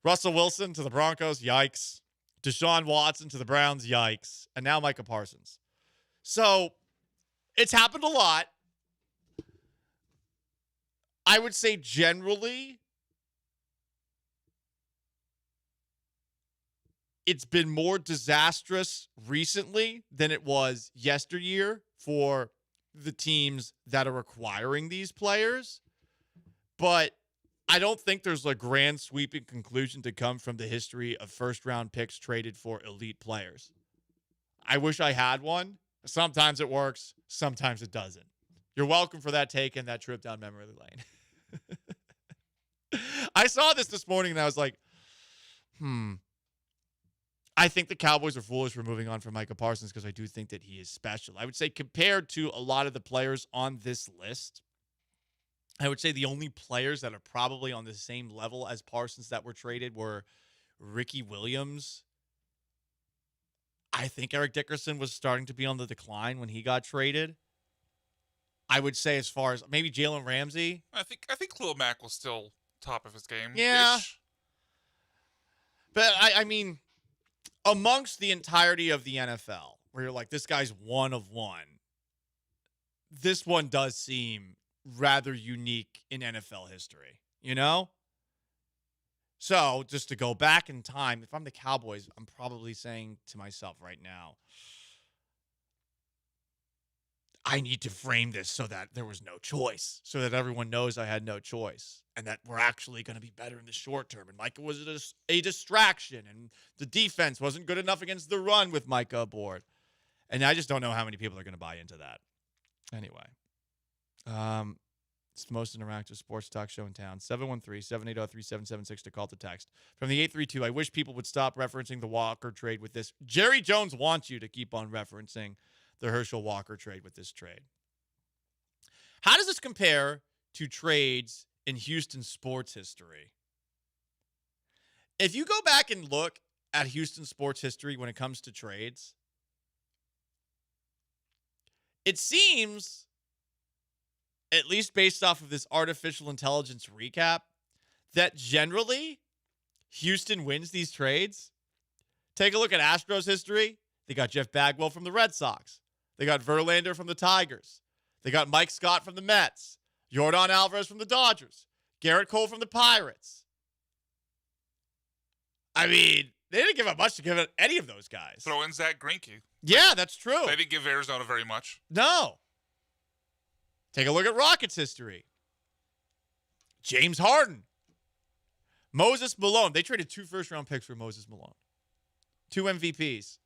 Russell Wilson to the Broncos, yikes. Deshaun Watson to the Browns, yikes. And now Micah Parsons. So, it's happened a lot. I would say generally, it's been more disastrous recently than it was yesteryear for the teams that are acquiring these players. But I don't think there's a grand sweeping conclusion to come from the history of first-round picks traded for elite players. I wish I had one. Sometimes it works. Sometimes it doesn't. You're welcome for that take and that trip down memory lane. I saw this morning and I was like, I think the Cowboys are foolish for moving on from Micah Parsons because I do think that he is special. I would say compared to a lot of the players on this list, I would say the only players that are probably on the same level as Parsons that were traded were Ricky Williams. I think Eric Dickerson was starting to be on the decline when he got traded. I would say as far as maybe Jalen Ramsey. I think Khalil Mack was still top of his game. Yeah. But I mean, amongst the entirety of the NFL, where you're like, this guy's one of one, this one does seem rather unique in NFL history, you know? So, just to go back in time, if I'm the Cowboys, I'm probably saying to myself right now, I need to frame this so that there was no choice, so that everyone knows I had no choice, and that we're actually going to be better in the short term. And Micah was a distraction, and the defense wasn't good enough against the run with Micah aboard. And I just don't know how many people are going to buy into that. Anyway, it's the most interactive sports talk show in town. 713-780-3776 to call to text. From the 832, I wish people would stop referencing the Walker trade with this. Jerry Jones wants you to keep on referencing the Herschel Walker trade with this trade. How does this compare to trades in Houston sports history? If you go back and look at Houston sports history when it comes to trades, it seems, at least based off of this artificial intelligence recap, that generally Houston wins these trades. Take a look at Astros history. They got Jeff Bagwell from the Red Sox. They got Verlander from the Tigers. They got Mike Scott from the Mets. Yordan Alvarez from the Dodgers. Garrett Cole from the Pirates. I mean, they didn't give up much to give any of those guys. Throw in Zach Greinke. Yeah, that's true. They didn't give Arizona very much. No. Take a look at Rockets history. James Harden. Moses Malone. They traded 2 first-round picks for Moses Malone. 2 MVPs.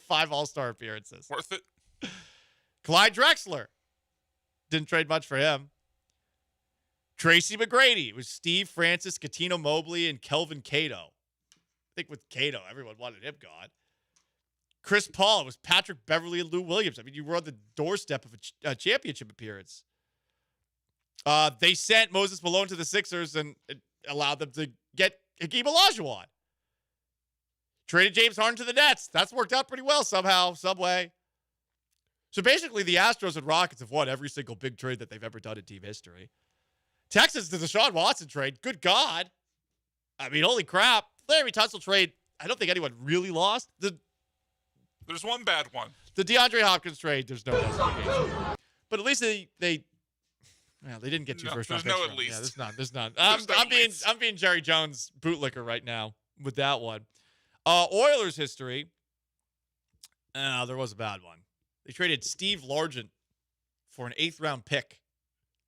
5 All-Star appearances. Worth it. Clyde Drexler. Didn't trade much for him. Tracy McGrady. It was Steve Francis, Catino Mobley, and Kelvin Cato. I think with Cato, everyone wanted him gone. Chris Paul. It was Patrick Beverly and Lou Williams. I mean, you were on the doorstep of a championship appearance. They sent Moses Malone to the Sixers and it allowed them to get Hakeem Olajuwon. Traded James Harden to the Nets. That's worked out pretty well somehow, some way. So basically, the Astros and Rockets have won every single big trade that they've ever done in team history. Texas, the Deshaun Watson trade. Good God. I mean, holy crap. Larry Tunsil trade, I don't think anyone really lost. There's one bad one. The DeAndre Hopkins trade, there's no justification. But at least they didn't get 2 first round picks. There's no at least. Yeah, there's none. I'm being Jerry Jones bootlicker right now with that one. Oilers history. There was a bad one. They traded Steve Largent for an 8th-round pick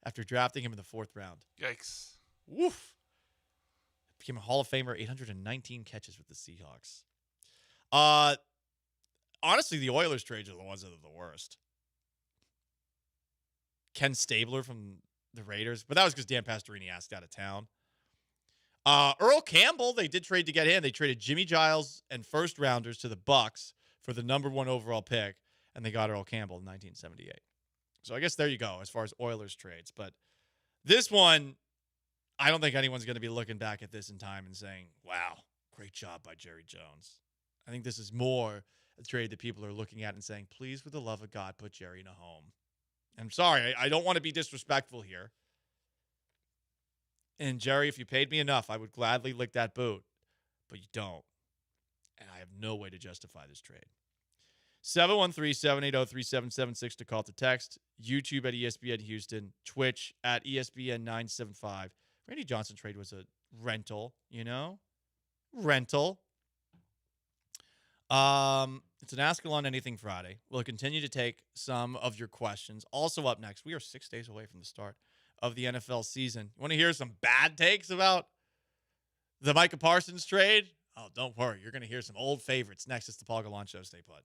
after drafting him in the 4th round. Yikes. Woof. Became a Hall of Famer, 819 catches with the Seahawks. Honestly, the Oilers trades are the ones that are the worst. Ken Stabler from the Raiders, but that was because Dan Pastorini asked out of town. Earl Campbell, they did trade to get him. They traded Jimmy Giles and first-rounders to the Bucks for the number 1 overall pick, and they got Earl Campbell in 1978. So I guess there you go as far as Oilers trades. But this one, I don't think anyone's going to be looking back at this in time and saying, wow, great job by Jerry Jones. I think this is more a trade that people are looking at and saying, please, for the love of God, put Jerry in a home. I'm sorry, I don't want to be disrespectful here. And Jerry, if you paid me enough, I would gladly lick that boot. But you don't. And I have no way to justify this trade. 713-780-3776 to call to text. YouTube at ESPN Houston. Twitch at ESPN 975. Randy Johnson trade was a rental, Rental. It's an Ask Alon Anything Friday. We'll continue to take some of your questions. Also up next, we are 6 days away from the start of the NFL season. You want to hear some bad takes about the Micah Parsons trade? Oh, don't worry. You're going to hear some old favorites. Next, it's the Paul Gallant Show. Stay put.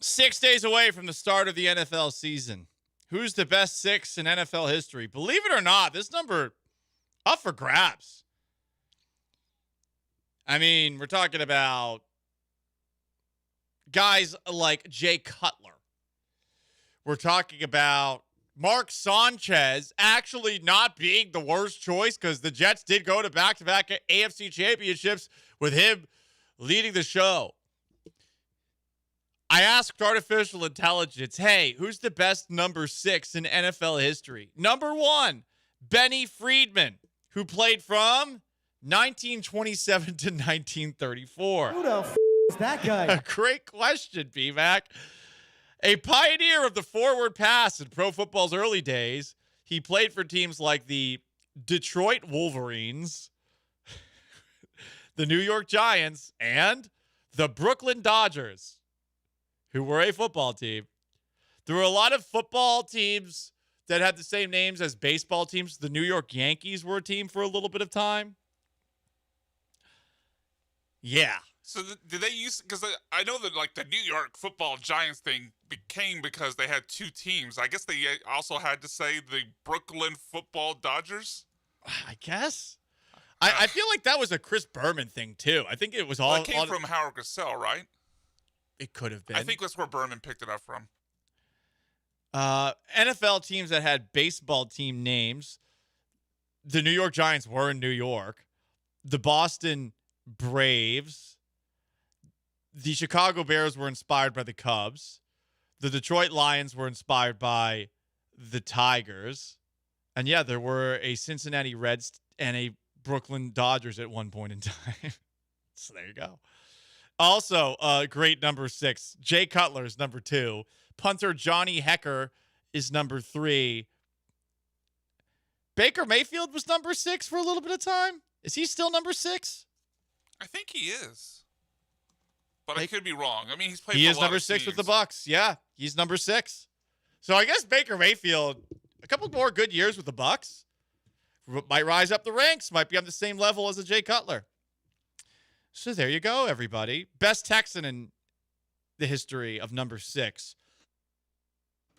Six days away from the start of the NFL season. Who's the best 6 in NFL history? Believe it or not, this number up for grabs. I mean, we're talking about guys like Jay Cutler. We're talking about Mark Sanchez actually not being the worst choice because the Jets did go to back-to-back AFC championships with him leading the show. I asked artificial intelligence, hey, who's the best number 6 in NFL history? Number 1, Benny Friedman, who played from 1927 to 1934. Who the f*** is that guy? A great question, B-Mac. A pioneer of the forward pass in pro football's early days, he played for teams like the Detroit Wolverines, the New York Giants, and the Brooklyn Dodgers, who were a football team. There were a lot of football teams that had the same names as baseball teams. The New York Yankees were a team for a little bit of time. Yeah. So did they use, because I know that like the New York Football Giants thing became because they had 2 teams. I guess they also had to say the Brooklyn Football Dodgers. I guess. I feel like that was a Chris Berman thing too. I think it was all. Well, it came from Howard Cosell, right? It could have been. I think that's where Berman picked it up from. NFL teams that had baseball team names. The New York Giants were in New York. The Boston Braves. The Chicago Bears were inspired by the Cubs. The Detroit Lions were inspired by the Tigers. And yeah, there were a Cincinnati Reds and a Brooklyn Dodgers at one point in time. So there you go. Also, great number 6. Jay Cutler is number 2. Punter Johnny Hecker is number 3. Baker Mayfield was number 6 for a little bit of time. Is he still number 6? I think he is. But I could be wrong. I mean, he's played He for is a lot number of 6 teams. with the Bucs. Yeah, he's number 6. So I guess Baker Mayfield, a couple more good years with the Bucs, might rise up the ranks, might be on the same level as a Jay Cutler. So there you go, everybody. Best Texan in the history of number 6.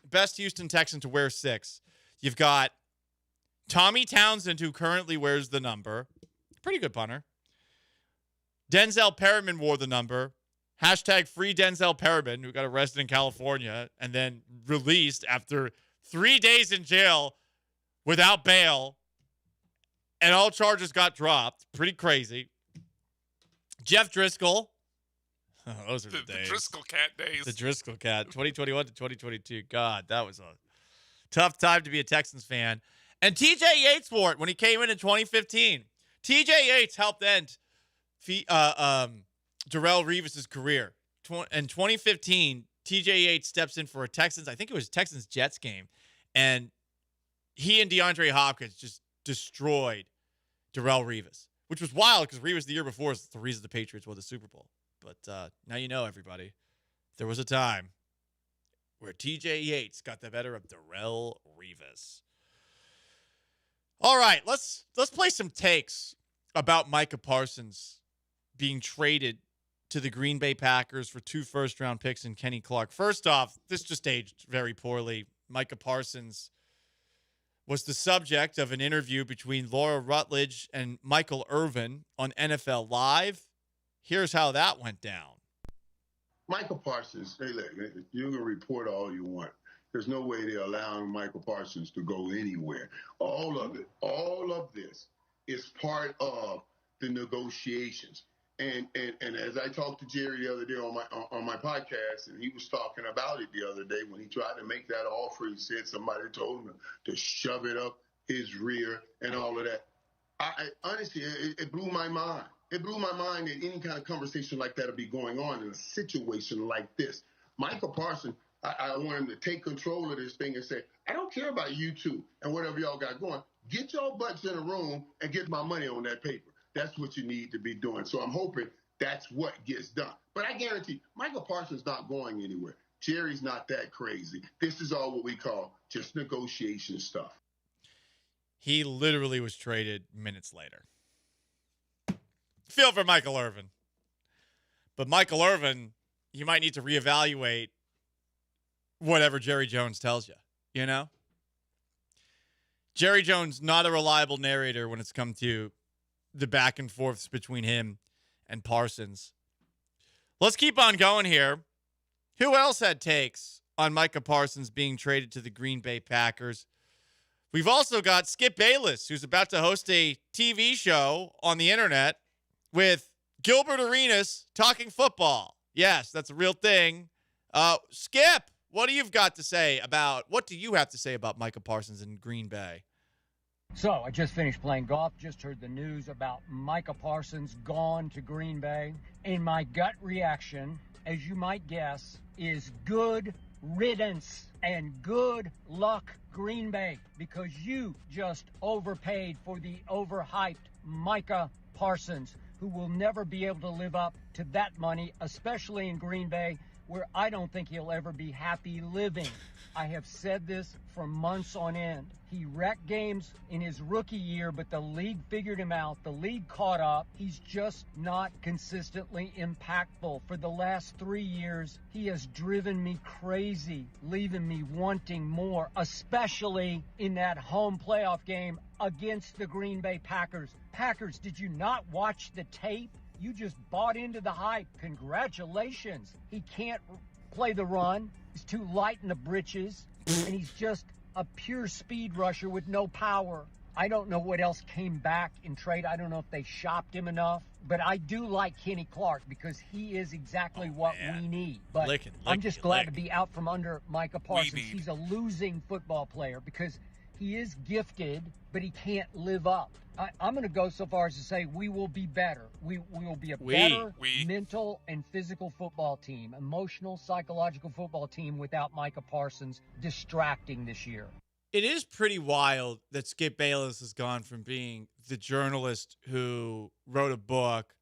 Best Houston Texan to wear 6. You've got Tommy Townsend, who currently wears the number. Pretty good punter. Denzel Perriman wore the number. Hashtag free Denzel Perriman, who got arrested in California and then released after 3 days in jail without bail. And all charges got dropped. Pretty crazy. Jeff Driscoll. Oh, those are the days. The Driscoll Cat days. The Driscoll Cat, 2021 to 2022. God, that was a tough time to be a Texans fan. And TJ Yates wore it when he came in 2015. TJ Yates helped end Darrelle Revis' career. In 2015, TJ Yates steps in for a Texans, I think it was Texans-Jets game, and he and DeAndre Hopkins just destroyed Darrelle Revis, which was wild because Revis the year before is the reason the Patriots won the Super Bowl. But now you know, everybody. There was a time where TJ Yates got the better of Darrelle Revis. All right, let's play some takes about Micah Parsons being traded to the Green Bay Packers for 2 first-round picks and Kenny Clark. First off, this just aged very poorly. Micah Parsons was the subject of an interview between Laura Rutledge and Michael Irvin on NFL Live. Here's how that went down. Michael Parsons, hey, look, you can report all you want. There's no way they're allowing Michael Parsons to go anywhere. All of it, all of this is part of the negotiations. And as I talked to Jerry the other day on my podcast, and he was talking about it the other day when he tried to make that offer, he said somebody told him to shove it up his rear and all of that. I honestly, it blew my mind. It blew my mind that any kind of conversation like that would be going on in a situation like this. Michael Parsons, I want him to take control of this thing and say, I don't care about you two and whatever y'all got going. Get your butts in a room and get my money on that paper. That's what you need to be doing. So I'm hoping that's what gets done. But I guarantee Michael Parsons not going anywhere. Jerry's not that crazy. This is all what we call just negotiation stuff. He literally was traded minutes later. Feel for Michael Irvin. But Michael Irvin, you might need to reevaluate whatever Jerry Jones tells you, you know? Jerry Jones, not a reliable narrator when it's come to the back and forths between him and Parsons. Let's keep on going here. Who else had takes on Micah Parsons being traded to the Green Bay Packers? We've also got Skip Bayless, who's about to host a TV show on the internet with Gilbert Arenas talking football. Yes, that's a real thing. Skip, what do you have to say about Micah Parsons in Green Bay? So, I just finished playing golf, just heard the news about Micah Parsons gone to Green Bay, and my gut reaction, as you might guess, is good riddance and good luck, Green Bay, because you just overpaid for the overhyped Micah Parsons, who will never be able to live up to that money, especially in Green Bay, where I don't think he'll ever be happy living. I have said this for months on end. He wrecked games in his rookie year, but the league figured him out. The league caught up. He's just not consistently impactful. For the last 3 years, he has driven me crazy, leaving me wanting more, especially in that home playoff game against the Green Bay Packers. Packers, did you not watch the tape? You just bought into the hype. Congratulations. He can't play the run. He's too light in the britches, and he's just a pure speed rusher with no power. I don't know what else came back in trade. I don't know if they shopped him enough, but I do like Kenny Clark because he is exactly what we need. But I'm just glad to be out from under Micah Parsons. He's a losing football player because he is gifted, but he can't live up. I'm going to go so far as to say we will be better. We will be a better mental and physical football team, emotional, psychological football team without Micah Parsons distracting this year. It is pretty wild that Skip Bayless has gone from being the journalist who wrote a book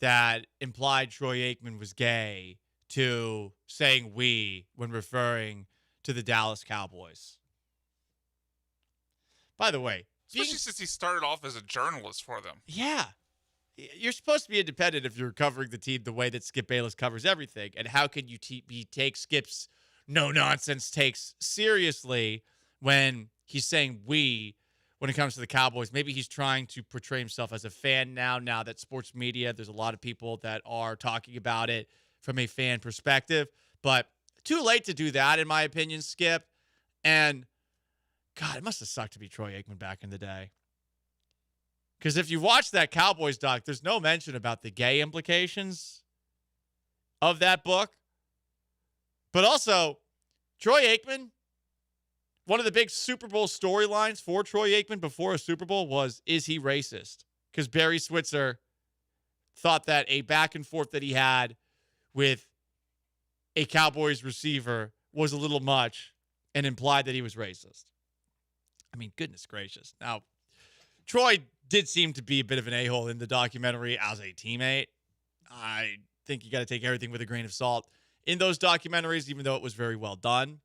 that implied Troy Aikman was gay to saying we when referring to the Dallas Cowboys. By the way, especially since he started off as a journalist for them. Yeah. You're supposed to be independent if you're covering the team the way that Skip Bayless covers everything. And how can you take Skip's no-nonsense takes seriously when he's saying we when it comes to the Cowboys? Maybe he's trying to portray himself as a fan now that sports media, there's a lot of people that are talking about it from a fan perspective. But too late to do that, in my opinion, Skip. And God, it must have sucked to be Troy Aikman back in the day. Because if you watch that Cowboys doc, there's no mention about the gay implications of that book. But also, Troy Aikman, one of the big Super Bowl storylines for Troy Aikman before a Super Bowl was, is he racist? Because Barry Switzer thought that a back and forth that he had with a Cowboys receiver was a little much and implied that he was racist. I mean, goodness gracious. Now, Troy did seem to be a bit of an a-hole in the documentary as a teammate. I think you got to take everything with a grain of salt in those documentaries, even though it was very well done.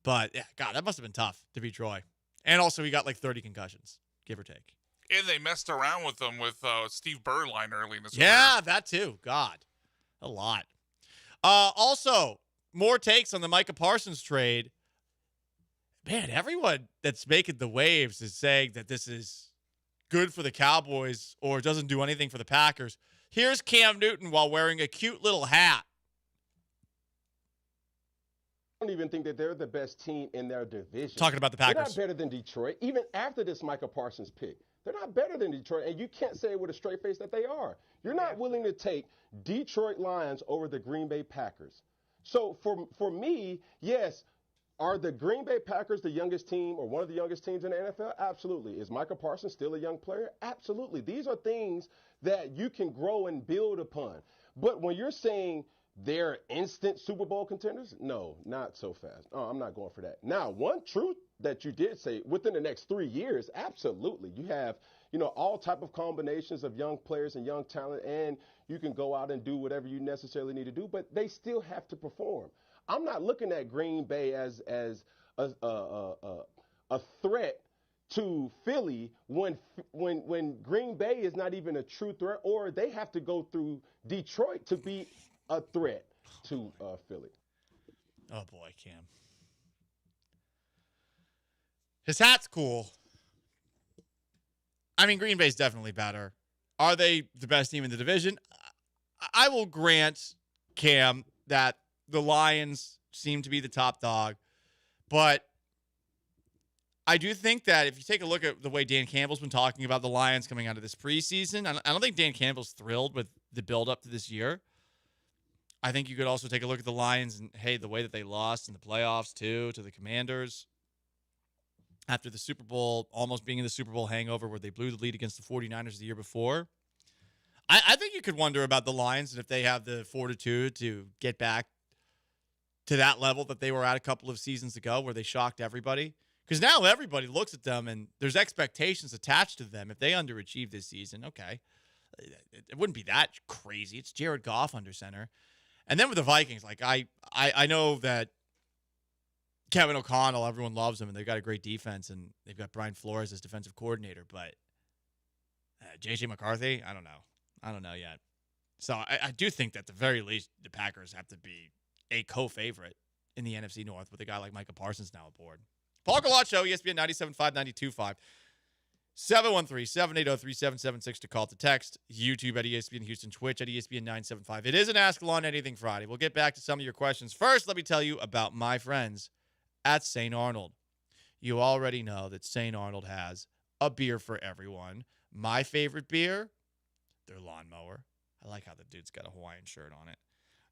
But, yeah, God, that must have been tough to be Troy. And also, he got like 30 concussions, give or take. And they messed around with them with Steve Berline early in his career. Yeah, that too. God, a lot. Also, more takes on the Micah Parsons trade. Man, everyone that's making the waves is saying that this is good for the Cowboys or doesn't do anything for the Packers. Here's Cam Newton while wearing a cute little hat. I don't even think that they're the best team in their division. Talking about the Packers. They're not better than Detroit. Even after this Micah Parsons pick, they're not better than Detroit. And you can't say with a straight face that they are. You're not willing to take Detroit Lions over the Green Bay Packers. So for me, yes, are the Green Bay Packers the youngest team or one of the youngest teams in the NFL? Absolutely. Is Micah Parsons still a young player? Absolutely. These are things that you can grow and build upon. But when you're saying they're instant Super Bowl contenders, no, not so fast. Oh, I'm not going for that. Now, one truth that you did say, within the next 3 years, absolutely. You have, all type of combinations of young players and young talent, and you can go out and do whatever you necessarily need to do, but they still have to perform. I'm not looking at Green Bay as a threat to Philly when Green Bay is not even a true threat, or they have to go through Detroit to be a threat to Philly. Oh boy, Cam. His hat's cool, I mean, Green Bay's definitely better. Are they the best team in the division? I will grant Cam that the Lions seem to be the top dog, but I do think that if you take a look at the way Dan Campbell's been talking about the Lions coming out of this preseason, I don't think Dan Campbell's thrilled with the build-up to this year. I think you could also take a look at the Lions and, hey, the way that they lost in the playoffs, too, to the Commanders after the Super Bowl, almost being in the Super Bowl hangover where they blew the lead against the 49ers the year before. I think you could wonder about the Lions and if they have the fortitude to get back to that level that they were at a couple of seasons ago where they shocked everybody. Because now everybody looks at them and there's expectations attached to them. If they underachieve this season, okay. It wouldn't be that crazy. It's Jared Goff under center. And then with the Vikings, like I know that Kevin O'Connell, everyone loves him, and they've got a great defense, and they've got Brian Flores as defensive coordinator. But J.J. McCarthy, I don't know. I don't know yet. So I do think that at the very least, the Packers have to be a co-favorite in the NFC North with a guy like Micah Parsons now aboard. Paul Gallant Show, ESPN 97.5, 92.5. 713-780-3776 to call to text. YouTube at ESPN Houston, Twitch at ESPN 975. It is an Ask Gallant Anything Friday. We'll get back to some of your questions. First, let me tell you about my friends at St. Arnold. You already know that St. Arnold has a beer for everyone. My favorite beer, their lawnmower. I like how the dude's got a Hawaiian shirt on it.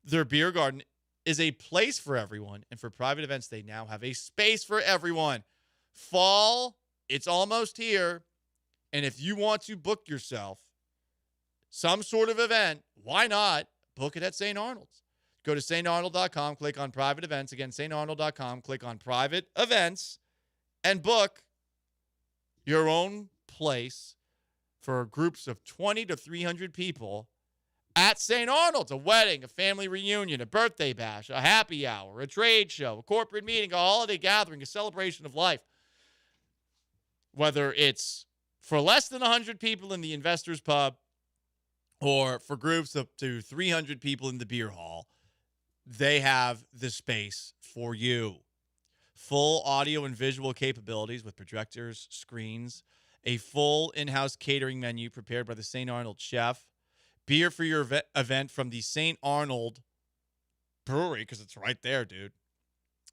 Their beer garden is a place for everyone, and for private events, they now have a space for everyone. Fall, it's almost here, and if you want to book yourself some sort of event, why not book it at St. Arnold's? Go to starnold.com, click on private events. Again, starnold.com, click on private events, and book your own place for groups of 20 to 300 people at St. Arnold's. A wedding, a family reunion, a birthday bash, a happy hour, a trade show, a corporate meeting, a holiday gathering, a celebration of life. Whether it's for less than 100 people in the Investors Pub or for groups up to 300 people in the beer hall, they have the space for you. Full audio and visual capabilities with projectors, screens, a full in-house catering menu prepared by the St. Arnold chef, beer for your event from the St. Arnold Brewery, because it's right there, dude.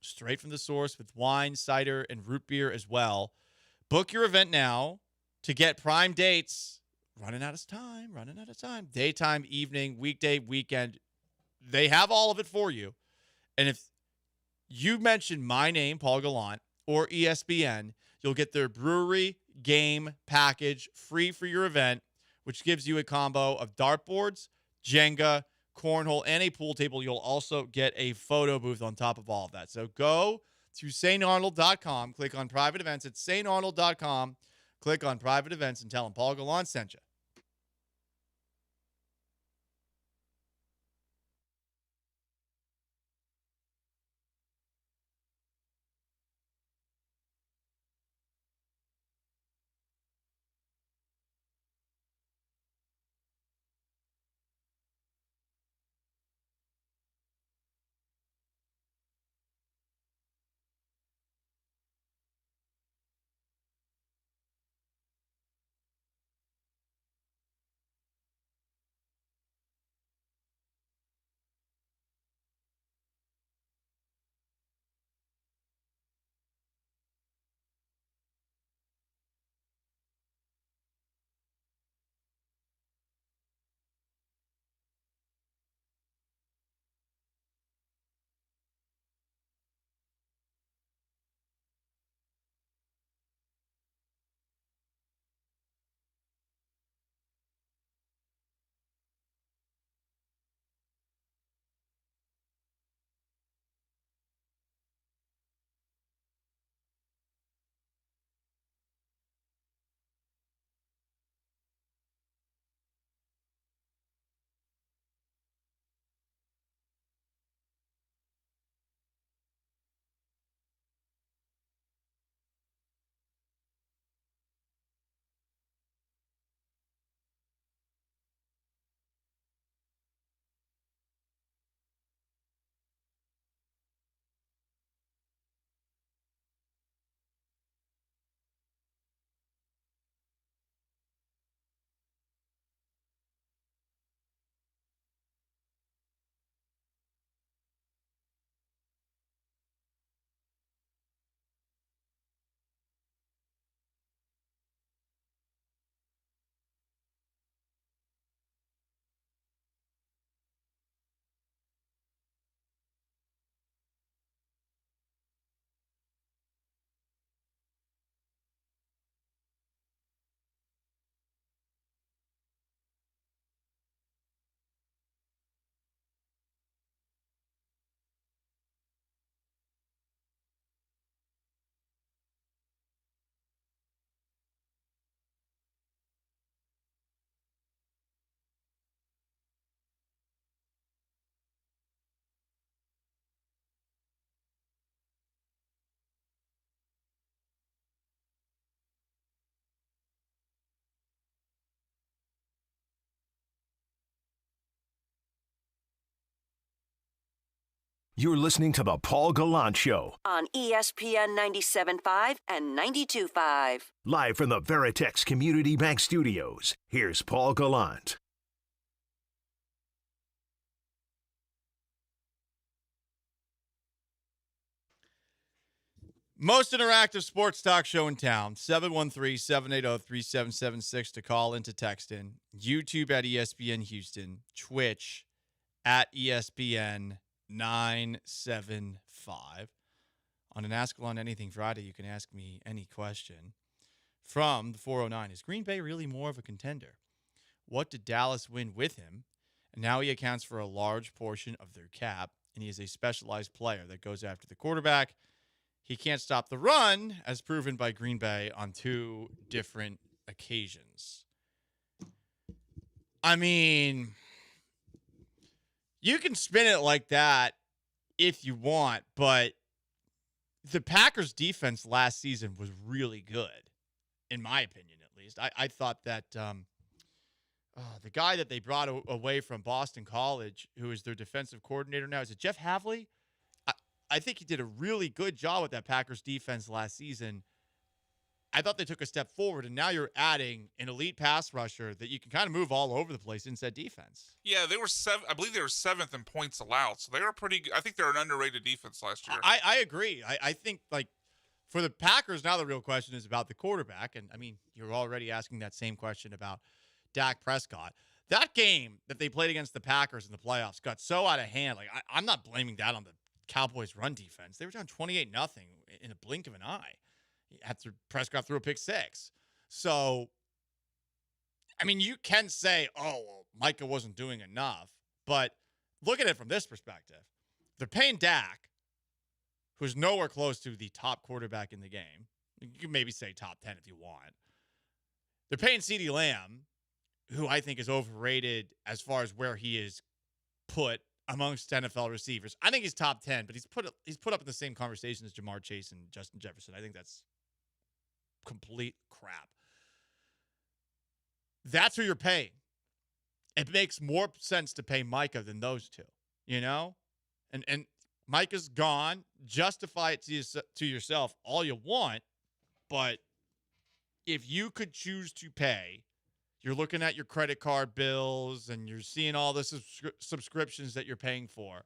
Straight from the source with wine, cider, and root beer as well. Book your event now to get prime dates. Running out of time. Daytime, evening, weekday, weekend. They have all of it for you. And if you mention my name, Paul Gallant, or ESPN, you'll get their brewery game package free for your event, which gives you a combo of dartboards, Jenga, cornhole, and a pool table. You'll also get a photo booth on top of all of that. So go to starnold.com, click on private events at starnold.com, click on private events, and tell them Paul Gallant sent you. You're listening to The Paul Gallant Show, on ESPN 97.5 and 92.5. live from the Veritex Community Bank Studios. Here's Paul Gallant. Most interactive sports talk show in town, 713-780-3776 to call in, to text in. YouTube at ESPN Houston, Twitch at ESPN 975. On an Ask Alon Anything Friday, you can ask me any question. From the 409, is Green Bay really more of a contender? What did Dallas win with him? And now he accounts for a large portion of their cap, and he is a specialized player that goes after the quarterback. He can't stop the run, as proven by Green Bay on 2 different occasions. I mean, you can spin it like that if you want, but the Packers' defense last season was really good, in my opinion, at least. I thought that the guy that they brought away from Boston College, who is their defensive coordinator now, is it Jeff Havley? I think he did a really good job with that Packers defense last season. I thought they took a step forward, and now you're adding an elite pass rusher that you can kind of move all over the place inside defense. Yeah, they were I believe they were 7th in points allowed, so they were pretty good. I think they're an underrated defense last year. I agree. I think, like, for the Packers, now the real question is about the quarterback. And, I mean, you're already asking that same question about Dak Prescott. That game that they played against the Packers in the playoffs got so out of hand. Like, I'm not blaming that on the Cowboys' run defense. They were down 28-0 in a blink of an eye after Prescott threw a pick 6. So, I mean, you can say, oh, well, Micah wasn't doing enough. But look at it from this perspective. They're paying Dak, who's nowhere close to the top quarterback in the game. You can maybe say top 10 if you want. They're paying CeeDee Lamb, who I think is overrated as far as where he is put amongst NFL receivers. I think he's top 10, but he's put up in the same conversation as Jamar Chase and Justin Jefferson. I think that's complete crap. That's who you're paying. It makes more sense to pay Micah than those two, you know? And Micah's gone. Justify it to yourself all you want, but if you could choose to pay, you're looking at your credit card bills and you're seeing all the subscriptions that you're paying for.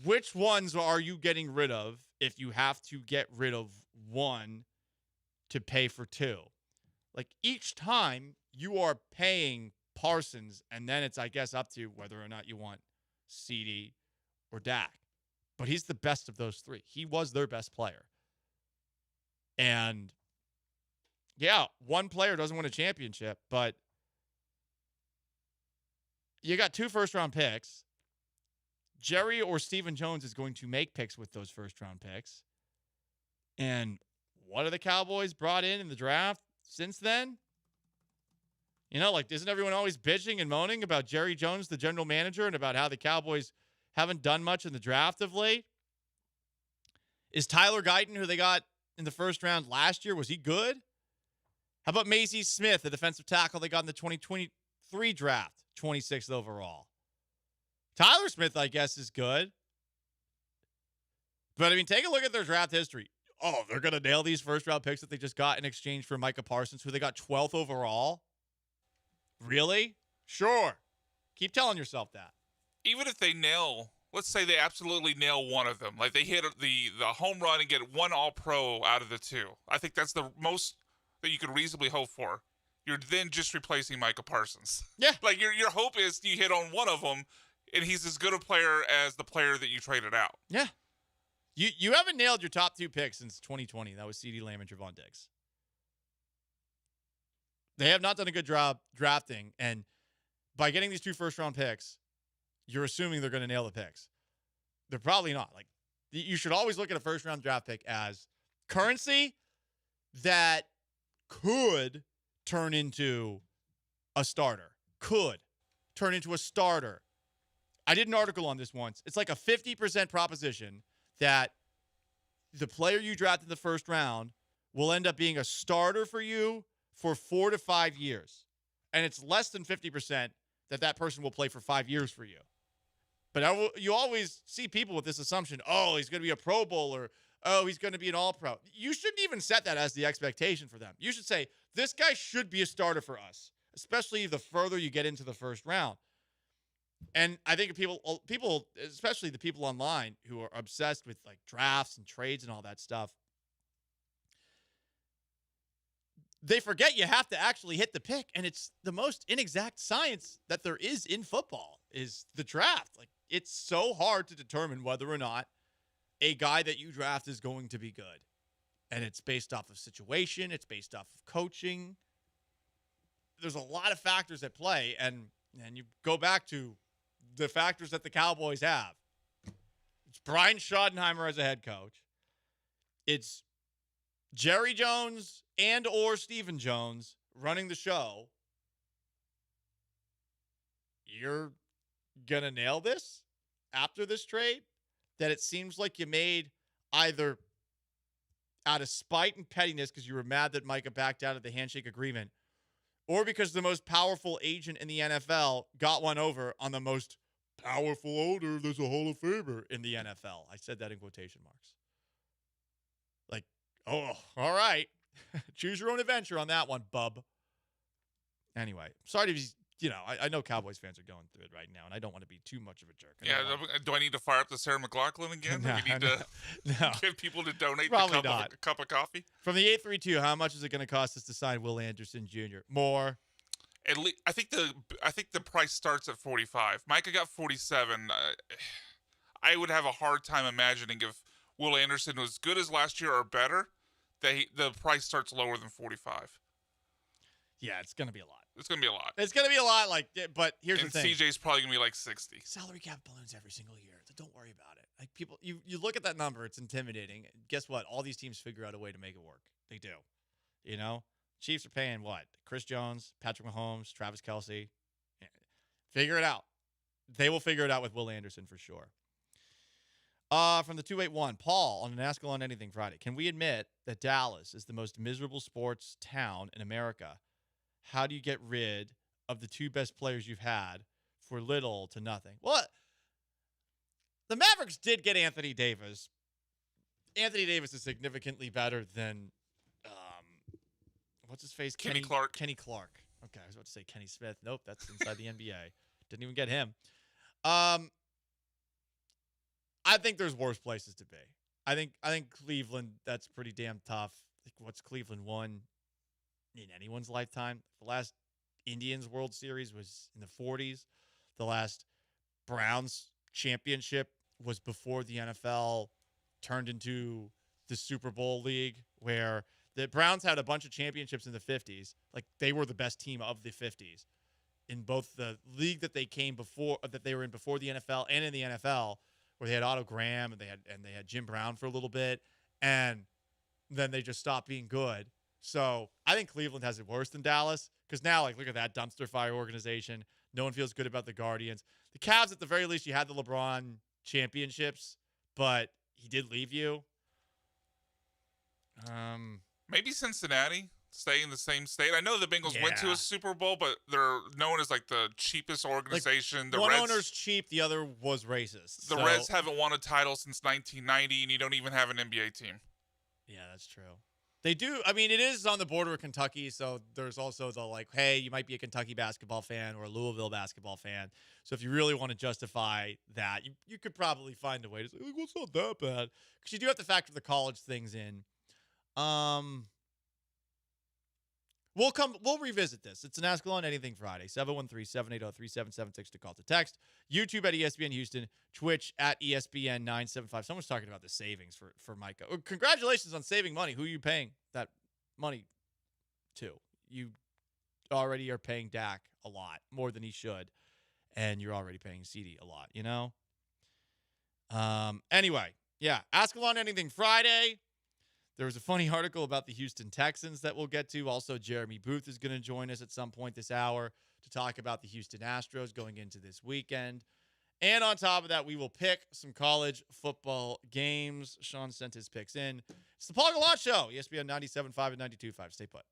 Which ones are you getting rid of if you have to get rid of one to pay for 2? Like, each time you are paying Parsons, and then it's, I guess, up to whether or not you want CD or Dak. But he's the best of those 3. He was their best player. And yeah, one player doesn't win a championship, but you got 2 first-round picks. Jerry or Stephen Jones is going to make picks with those first-round picks. And what have the Cowboys brought in the draft since then? You know, like, isn't everyone always bitching and moaning about Jerry Jones, the general manager, and about how the Cowboys haven't done much in the draft of late? Is Tyler Guyton, who they got in the first round last year, was he good? How about Mazie Smith, the defensive tackle they got in the 2023 draft, 26th overall? Tyler Smith, I guess, is good. But, I mean, take a look at their draft history. Oh, they're going to nail these first-round picks that they just got in exchange for Micah Parsons, who they got 12th overall? Really? Sure. Keep telling yourself that. Even if they nail, let's say they absolutely nail one of them, like they hit the home run and get 1 All-Pro out of the 2. I think that's the most that you could reasonably hope for. You're then just replacing Micah Parsons. Yeah. Like, your hope is you hit on one of them, and he's as good a player as the player that you traded out. Yeah. You haven't nailed your top 2 picks since 2020. That was CeeDee Lamb and Trevon Diggs. They have not done a good job drafting, and by getting these 2 first-round picks, you're assuming they're going to nail the picks. They're probably not. Like, you should always look at a first-round draft pick as currency that could turn into a starter. Could turn into a starter. I did an article on this once. It's like a 50% proposition that the player you draft in the first round will end up being a starter for you for 4 to 5 years. And it's less than 50% that person will play for 5 years for you. But you always see people with this assumption, oh, he's going to be a Pro Bowler. Oh, he's going to be an All-Pro. You shouldn't even set that as the expectation for them. You should say, this guy should be a starter for us, especially the further you get into the first round. And I think people, especially the people online who are obsessed with like drafts and trades and all that stuff, they forget you have to actually hit the pick. And it's the most inexact science that there is in football is the draft. Like, it's so hard to determine whether or not a guy that you draft is going to be good. And it's based off of situation. It's based off of coaching. There's a lot of factors at play. And you go back to the factors that the Cowboys have. It's Brian Schottenheimer as a head coach. It's Jerry Jones and or Stephen Jones running the show. You're going to nail this after this trade that it seems like you made either out of spite and pettiness because you were mad that Micah backed out of the handshake agreement, or because the most powerful agent in the NFL got one over on the most powerful owner there's a Hall of Famer in the NFL. I said that in quotation marks. Like, oh, all right. Choose your own adventure on that one, bub. Anyway, sorry to be, I know Cowboys fans are going through it right now, and I don't want to be too much of a jerk. Do I need to fire up the Sarah McLachlan again? No, we need to get people to donate a cup of coffee? From the 832, how much is it going to cost us to sign Will Anderson Jr.? More. At least, I think the price starts at 45. Micah got 47. I would have a hard time imagining if Will Anderson was good as last year or better, that the price starts lower than 45. Yeah, it's going to be a lot. It's going to be a lot. It's going to be a lot, but here's and the thing. CJ's probably going to be like 60. Salary cap balloons every single year, so don't worry about it. Like, people, you look at that number, it's intimidating. Guess what? All these teams figure out a way to make it work. They do. Chiefs are paying what? Chris Jones, Patrick Mahomes, Travis Kelce. Yeah. Figure it out. They will figure it out with Will Anderson for sure. From the 281, Paul on an Ask on Anything Friday. Can we admit that Dallas is the most miserable sports town in America? How do you get rid of the two best players you've had for little to nothing? Well, the Mavericks did get Anthony Davis. Anthony Davis is significantly better than, what's his face? Kenny Clark. Kenny Clark. Okay, I was about to say Kenny Smith. Nope, that's inside the NBA. Didn't even get him. I think there's worse places to be. I think Cleveland, that's pretty damn tough. Like, what's Cleveland won in anyone's lifetime? The last Indians World Series was in the 40s. The last Browns championship was before the NFL turned into the Super Bowl league, where the Browns had a bunch of championships in the 50s. Like, they were the best team of the 50s in both the league that they were in before the NFL and in the NFL, where they had Otto Graham and they had Jim Brown for a little bit, and then they just stopped being good. So I think Cleveland has it worse than Dallas, because now, like, look at that dumpster fire organization. No one feels good about the Guardians. The Cavs, at the very least, you had the LeBron championships, but he did leave you. Maybe Cincinnati, stay in the same state. I know the Bengals went to a Super Bowl, but they're known as like the cheapest organization. Like, one owner's cheap, the other was racist. The Reds haven't won a title since 1990, and you don't even have an NBA team. Yeah, that's true. They do. I mean, it is on the border of Kentucky, so there's also the, like, hey, you might be a Kentucky basketball fan or a Louisville basketball fan. So if you really want to justify that, you could probably find a way to say, well, it's not that bad. Because you do have to factor the college things in. We'll revisit this. It's an Ask on Anything Friday. 713-780-3776 to call to text. YouTube at ESPN Houston. Twitch at ESPN 975. Someone's talking about the savings for Micah. Oh, congratulations on saving money. Who are you paying that money to? You already are paying Dak a lot, more than he should. And you're already paying CD a lot, Anyway, yeah. Ask on Anything Friday. There was a funny article about the Houston Texans that we'll get to. Also, Jeremy Booth is going to join us at some point this hour to talk about the Houston Astros going into this weekend. And on top of that, we will pick some college football games. Sean sent his picks in. It's the Paul Gallant Show, ESPN 97.5 and 92.5. Stay put.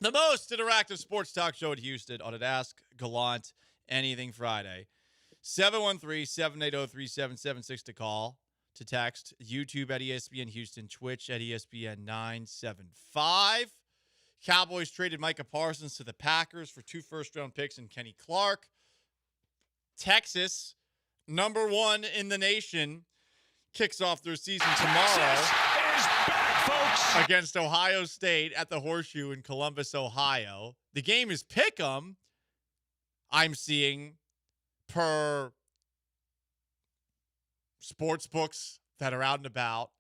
The most interactive sports talk show in Houston on an Ask Gallant Anything Friday. 713-780-3776 to call, to text, YouTube at ESPN Houston, Twitch at ESPN 975. Cowboys traded Micah Parsons to the Packers for 2 first-round picks and Kenny Clark. Texas, number 1 in the nation, kicks off their season tomorrow. Texas is back, folks. Against Ohio State at the Horseshoe in Columbus, Ohio. The game is pick'em, I'm seeing, per sports books that are out and about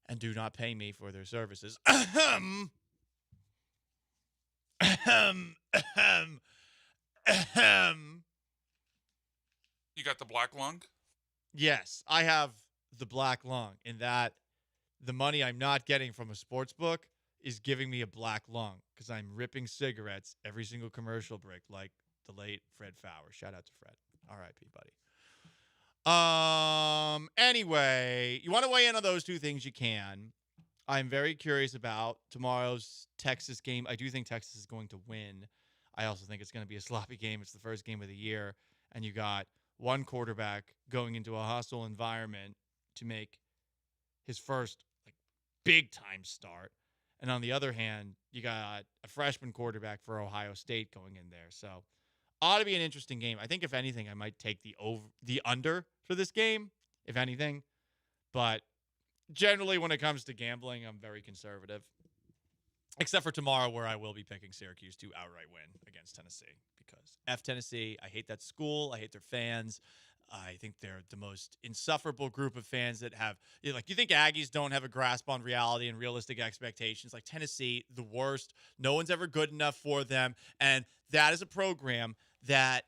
and do not pay me for their services. Ahem. You got the black lung? Yes, I have the black lung in that the money I'm not getting from a sports book is giving me a black lung because I'm ripping cigarettes every single commercial break like the late Fred Fowler. Shout out to Fred. R.I.P., buddy. Anyway, you want to weigh in on those 2 things, you can. I'm very curious about tomorrow's Texas game. I do think Texas is going to win. I also think it's going to be a sloppy game. It's the first game of the year, and you got one quarterback going into a hostile environment to make his first big-time start. And on the other hand, you got a freshman quarterback for Ohio State going in there. So ought to be an interesting game. I think, if anything, I might take the under for this game, if anything. But generally, when it comes to gambling, I'm very conservative. Except for tomorrow, where I will be picking Syracuse to outright win against Tennessee. Because F Tennessee, I hate that school. I hate their fans. I think they're the most insufferable group of fans that have, you think Aggies don't have a grasp on reality and realistic expectations. Like Tennessee, the worst. No one's ever good enough for them. And that is a program that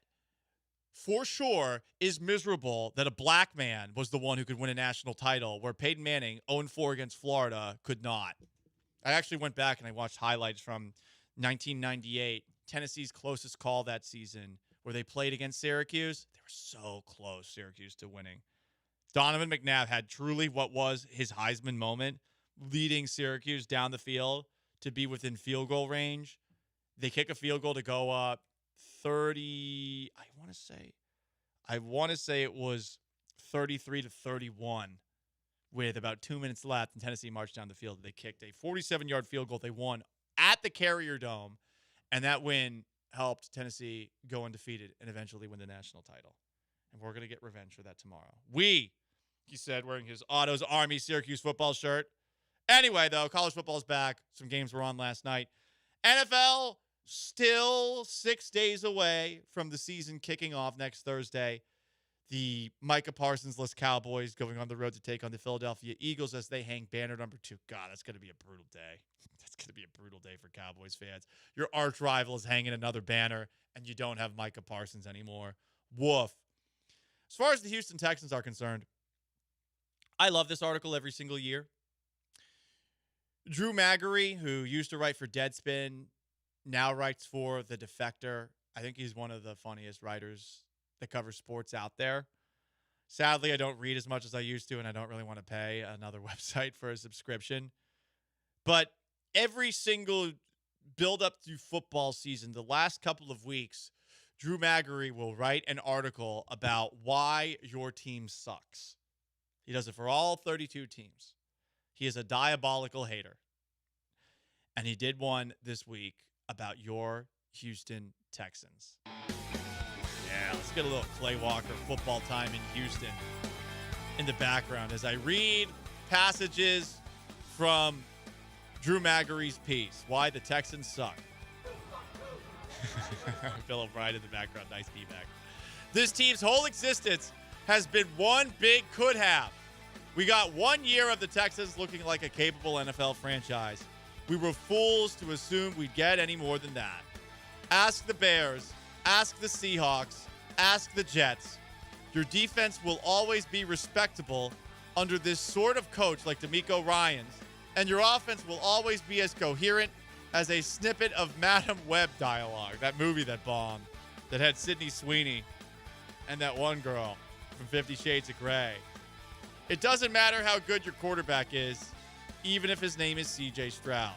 for sure is miserable that a black man was the one who could win a national title, where Peyton Manning, 0-4 against Florida, could not. I actually went back and I watched highlights from 1998, Tennessee's closest call that season, where they played against Syracuse. They were so close, Syracuse, to winning. Donovan McNabb had truly what was his Heisman moment, leading Syracuse down the field to be within field goal range. They kick a field goal to go up 30, I want to say it was 33-31 with about 2 minutes left, and Tennessee marched down the field. They kicked a 47-yard field goal. They won at the Carrier Dome, and that win helped Tennessee go undefeated and eventually win the national title. And we're going to get revenge for that tomorrow. He said, wearing his Otto's Army Syracuse football shirt. Anyway, though, college football is back. Some games were on last night. NFL still 6 days away from the season kicking off next Thursday. The Micah Parsons-less Cowboys going on the road to take on the Philadelphia Eagles as they hang banner number 2. God, that's going to be a brutal day. That's going to be a brutal day for Cowboys fans. Your arch rival is hanging another banner, and you don't have Micah Parsons anymore. Woof. As far as the Houston Texans are concerned, I love this article every single year. Drew Magary, who used to write for Deadspin, now writes for The Defector. I think he's one of the funniest writers that covers sports out there. Sadly, I don't read as much as I used to, and I don't really want to pay another website for a subscription. But every single build-up to football season, the last couple of weeks, Drew Magary will write an article about why your team sucks. He does it for all 32 teams. He is a diabolical hater. And he did one this week about your Houston Texans. Yeah, let's get a little Clay Walker football time in Houston in the background as I read passages from Drew Magary's piece, Why the Texans Suck. Bill O'Brien in the background, nice feedback. This team's whole existence has been one big could have. We got 1 year of the Texans looking like a capable NFL franchise. We were fools to assume we'd get any more than that. Ask the Bears, ask the Seahawks, ask the Jets. Your defense will always be respectable under this sort of coach like DeMeco Ryans, and your offense will always be as coherent as a snippet of Madam Web dialogue, that movie that bombed, that had Sydney Sweeney and that one girl from 50 Shades of Grey. It doesn't matter how good your quarterback is, even if his name is C.J. Stroud.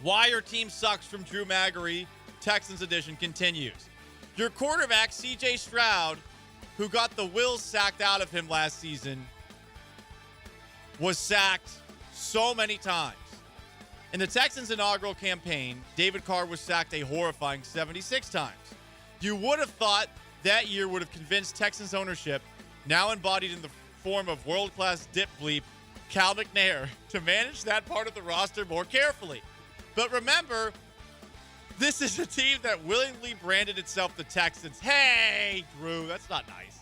Why your team sucks from Drew Magary, Texans edition continues. Your quarterback, C.J. Stroud, who got the will sacked out of him last season, was sacked so many times. In the Texans' inaugural campaign, David Carr was sacked a horrifying 76 times. You would have thought that year would have convinced Texans ownership, now embodied in the form of world-class dip bleep Cal McNair, to manage that part of the roster more carefully. But remember, this is a team that willingly branded itself the Texans. Hey, Drew, that's not nice.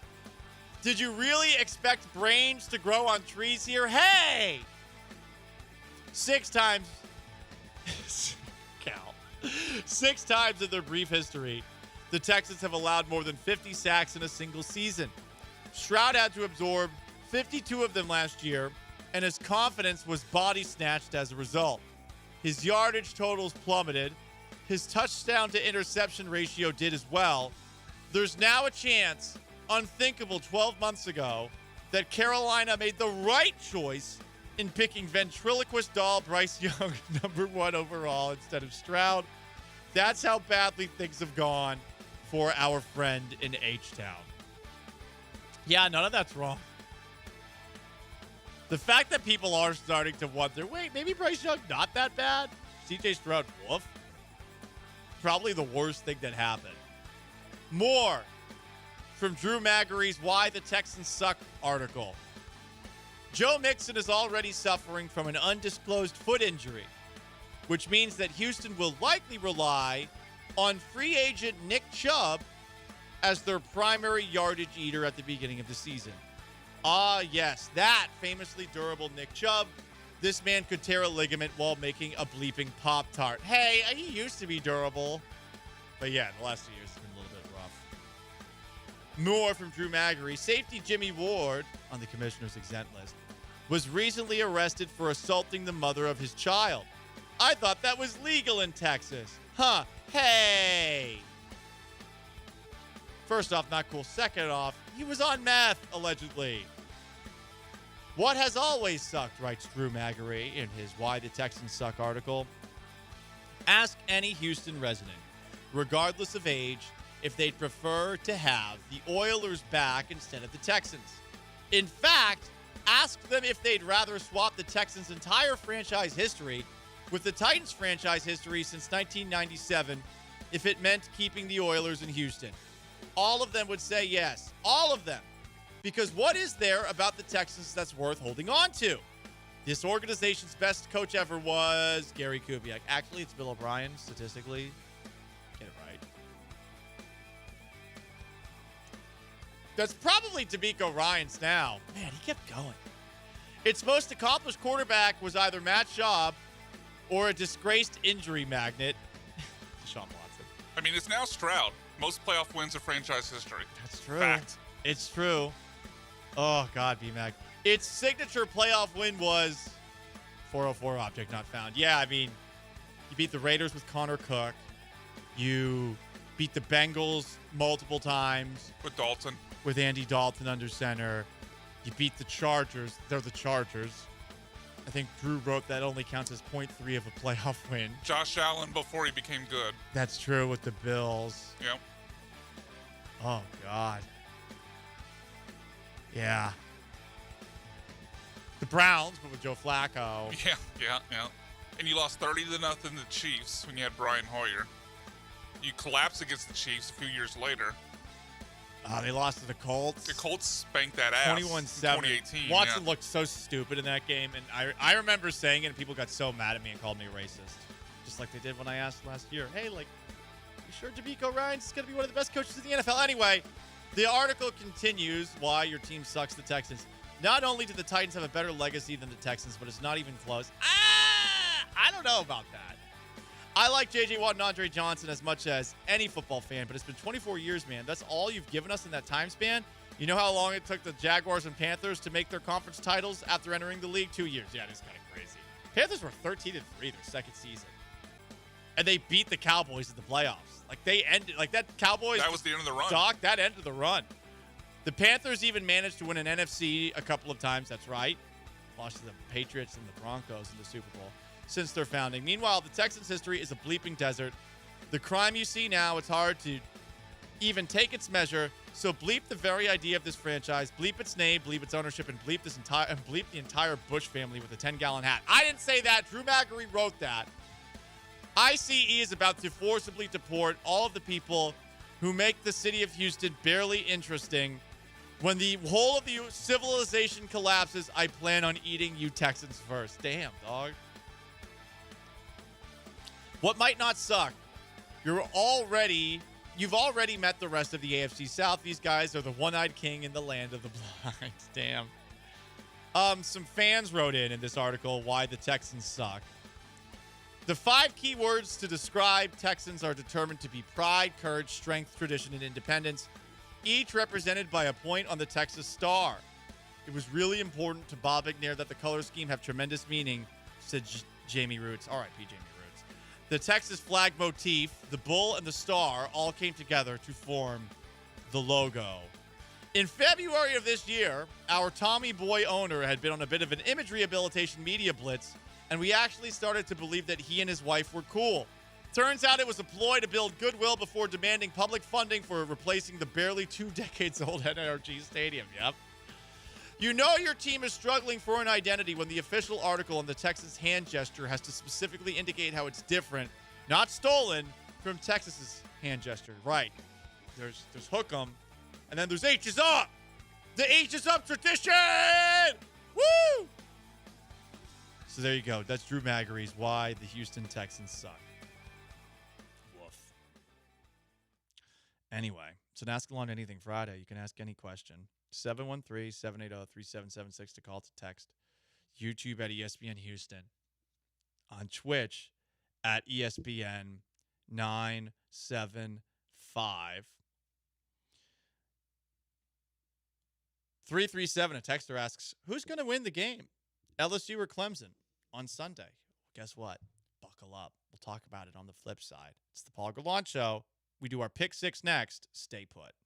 Did you really expect brains to grow on trees here? Hey! 6 times, Cal, 6 times in their brief history, the Texans have allowed more than 50 sacks in a single season. Stroud had to absorb 52 of them last year, and his confidence was body snatched as a result. His yardage totals plummeted. His touchdown to interception ratio did as well. There's now a chance, unthinkable 12 months ago, that Carolina made the right choice in picking ventriloquist doll Bryce Young number 1 overall instead of Stroud. That's how badly things have gone for our friend in H-Town. Yeah, none of that's wrong. The fact that people are starting to wonder, wait, maybe Bryce Young not that bad? C.J. Stroud, woof. Probably the worst thing that happened. More from Drew Magary's Why the Texans Suck article. Joe Mixon is already suffering from an undisclosed foot injury, which means that Houston will likely rely on free agent Nick Chubb as their primary yardage eater at the beginning of the season. Ah, yes, that famously durable Nick Chubb. This man could tear a ligament while making a bleeping Pop-Tart. Hey, he used to be durable. But yeah, the last 2 years have been a little bit rough. More from Drew Magary. Safety Jimmy Ward, on the commissioner's exempt list, was recently arrested for assaulting the mother of his child. I thought that was legal in Texas. Huh. Hey. First off, not cool. Second off, he was on meth, allegedly. What has always sucked, writes Drew Magary in his Why the Texans Suck article. Ask any Houston resident, regardless of age, if they'd prefer to have the Oilers back instead of the Texans. In fact, ask them if they'd rather swap the Texans' entire franchise history with the Titans' franchise history since 1997 if it meant keeping the Oilers in Houston. All of them would say yes. All of them. Because what is there about the Texans that's worth holding on to? This organization's best coach ever was Gary Kubiak. Actually, it's Bill O'Brien, statistically. Get it right. That's probably D'Amico Ryans now. Man, he kept going. Its most accomplished quarterback was either Matt Schaub or a disgraced injury magnet, Deshaun Watson. I mean, it's now Stroud. Most playoff wins of franchise history. That's true. Fact. It's true. Oh, God, B-Mac. Its signature playoff win was 404 object not found. Yeah, I mean, you beat the Raiders with Connor Cook. You beat the Bengals multiple times. With Dalton. With Andy Dalton under center. You beat the Chargers. They're the Chargers. I think Drew wrote that only counts as 0.3 of a playoff win. Josh Allen before he became good. That's true with the Bills. Yep. Oh, God. Yeah. The Browns, but with Joe Flacco. Yeah. And you lost 30-0 to the Chiefs when you had Brian Hoyer. You collapsed against the Chiefs a few years later. They lost to the Colts. The Colts spanked that ass 21-7. in 2018. Watson looked so stupid in that game, and I remember saying it, and people got so mad at me and called me racist. Just like they did when I asked last year, hey, like, you sure D'Amico Ryans is going to be one of the best coaches in the NFL? Anyway, the article continues why your team sucks, the Texans. Not only do the Titans have a better legacy than the Texans, but it's not even close. I don't know about that. I like J.J. Watt and Andre Johnson as much as any football fan, but it's been 24 years, man. That's all you've given us in that time span? You know how long it took the Jaguars and Panthers to make their conference titles after entering the league? 2 years. Yeah, that's kind of crazy. Panthers were 13-3 their second season. And they beat the Cowboys in the playoffs. Like, they ended, like, that Cowboys. That was the end of the run. Doc, that ended the run. The Panthers even managed to win an NFC a couple of times. That's right. Lost to the Patriots and the Broncos in the Super Bowl. since their founding. Meanwhile, the Texans' history is a bleeping desert. The crime you see now, it's hard to even take its measure. So bleep the very idea of this franchise, bleep its name, bleep its ownership, and bleep the entire Bush family with a 10-gallon hat. I didn't say that. Drew Magary wrote that. ICE is about to forcibly deport all of the people who make the city of Houston barely interesting. When the whole of the civilization collapses, I plan on eating you Texans first. Damn, dog. What might not suck? You've already met the rest of the AFC South. These guys are the one-eyed king in the land of the blind. Damn. Some fans wrote in this article why the Texans suck. The 5 key words to describe Texans are determined to be pride, courage, strength, tradition, and independence, each represented by a point on the Texas star. It was really important to Bob McNair that the color scheme have tremendous meaning, said Jamie Roots. R.I.P. Jamie Roots. The Texas flag motif, the bull and the star, all came together to form the logo. In February of this year, our Tommy Boy owner had been on a bit of an image rehabilitation media blitz, and we actually started to believe that he and his wife were cool. Turns out it was a ploy to build goodwill before demanding public funding for replacing the barely 2 decades old NRG Stadium. Yep. You know your team is struggling for an identity when the official article on the Texas hand gesture has to specifically indicate how it's different, not stolen, from Texas's hand gesture. Right. There's hook 'em, and then there's H is up. The H is up tradition. Woo! So there you go. That's Drew Magary's Why the Houston Texans Suck. Woof. Anyway, it's an Ask Along Anything Friday. You can ask any question. 713-780-3776 to call, to text. YouTube at ESPN Houston. On Twitch at ESPN 975. 337, a texter asks, who's going to win the game? LSU or Clemson on Sunday? Guess what? Buckle up. We'll talk about it on the flip side. It's the Paul Gallant Show. We do our Pick 6 next. Stay put.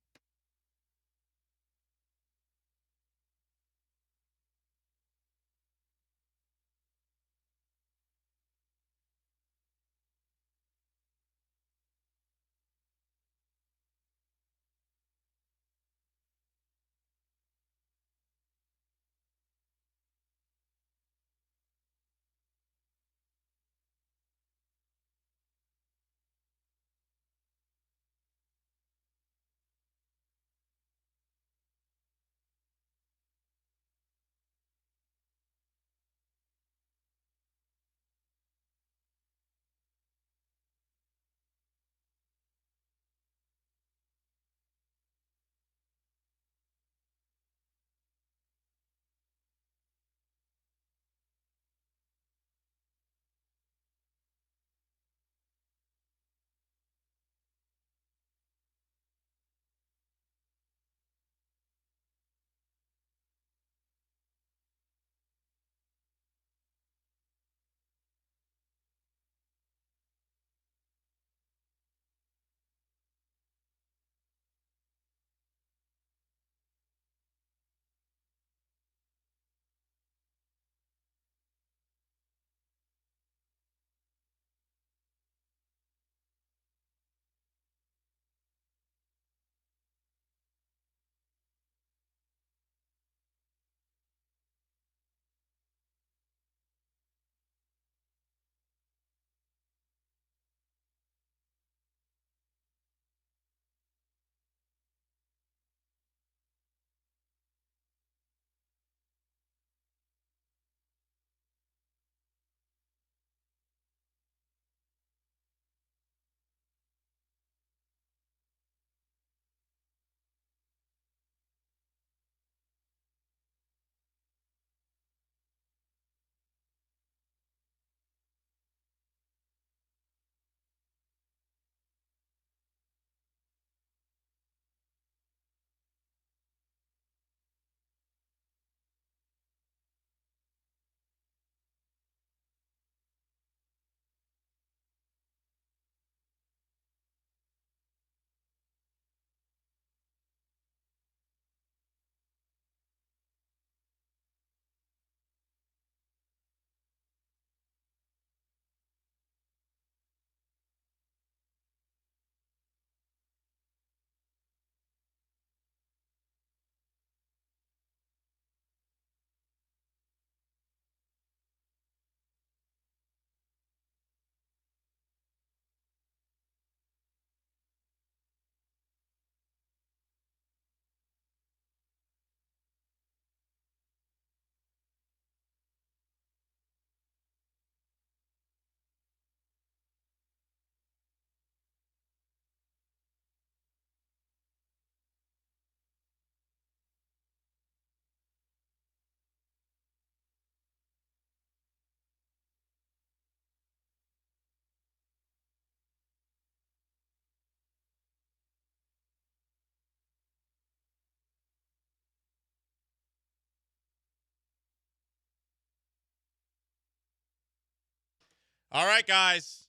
All right, guys.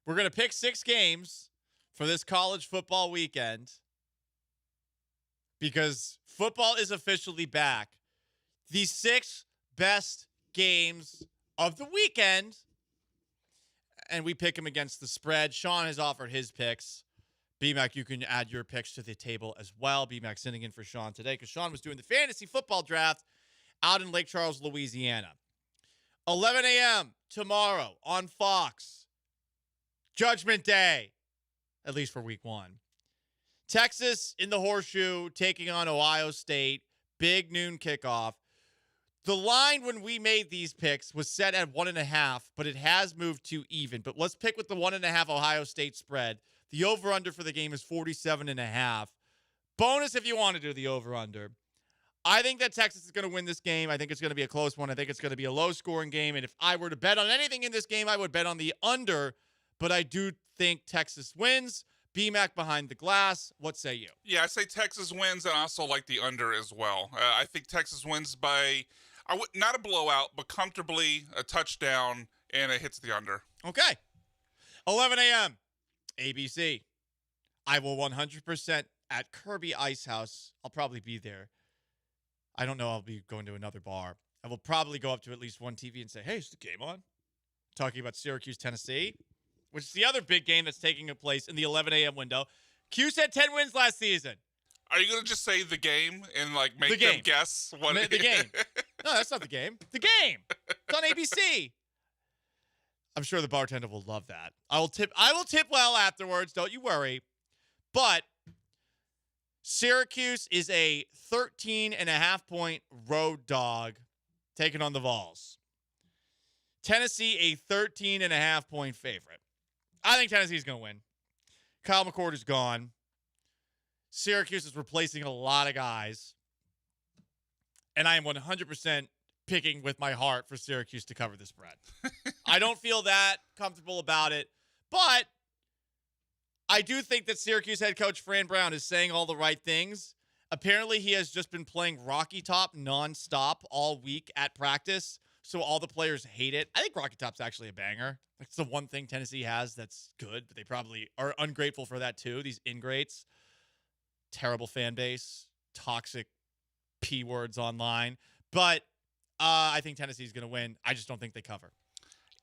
We're going to pick 6 games for this college football weekend because football is officially back. The 6 best games of the weekend, and we pick them against the spread. Sean has offered his picks. BMAC, you can add your picks to the table as well. BMAC sitting in for Sean today because Sean was doing the fantasy football draft out in Lake Charles, Louisiana. 11 a.m. tomorrow on Fox. Judgment Day, at least for week 1. Texas in the Horseshoe taking on Ohio State. Big noon kickoff. The line when we made these picks was set at 1.5, but it has moved to even. But let's pick with the 1.5 Ohio State spread. The over-under for the game is 47.5. Bonus if you want to do the over-under. I think that Texas is going to win this game. I think it's going to be a close one. I think it's going to be a low-scoring game. And if I were to bet on anything in this game, I would bet on the under. But I do think Texas wins. BMAC behind the glass. What say you? Yeah, I say Texas wins, and I also like the under as well. I think Texas wins by, not a blowout, but comfortably a touchdown, and it hits the under. Okay. 11 a.m. ABC. I will 100% at Kirby Ice House. I'll probably be there. I don't know. I'll be going to another bar. I will probably go up to at least one TV and say, hey, is the game on? Talking about Syracuse, Tennessee, which is the other big game that's taking place in the 11 a.m. window. Cuse had 10 wins last season. Are you going to just say the game and make them guess what The game. No, that's not the game. The game. It's on ABC. I'm sure the bartender will love that. I will tip well afterwards. Don't you worry. But Syracuse is a 13.5-point road dog taking on the Vols. Tennessee, a 13.5-point favorite. I think Tennessee's going to win. Kyle McCord is gone. Syracuse is replacing a lot of guys. And I am 100% picking with my heart for Syracuse to cover the spread. I don't feel that comfortable about it, but I do think that Syracuse head coach Fran Brown is saying all the right things. Apparently, he has just been playing Rocky Top nonstop all week at practice, so all the players hate it. I think Rocky Top's actually a banger. It's the one thing Tennessee has that's good, but they probably are ungrateful for that too. These ingrates, terrible fan base, toxic P words online, but I think Tennessee's going to win. I just don't think they cover.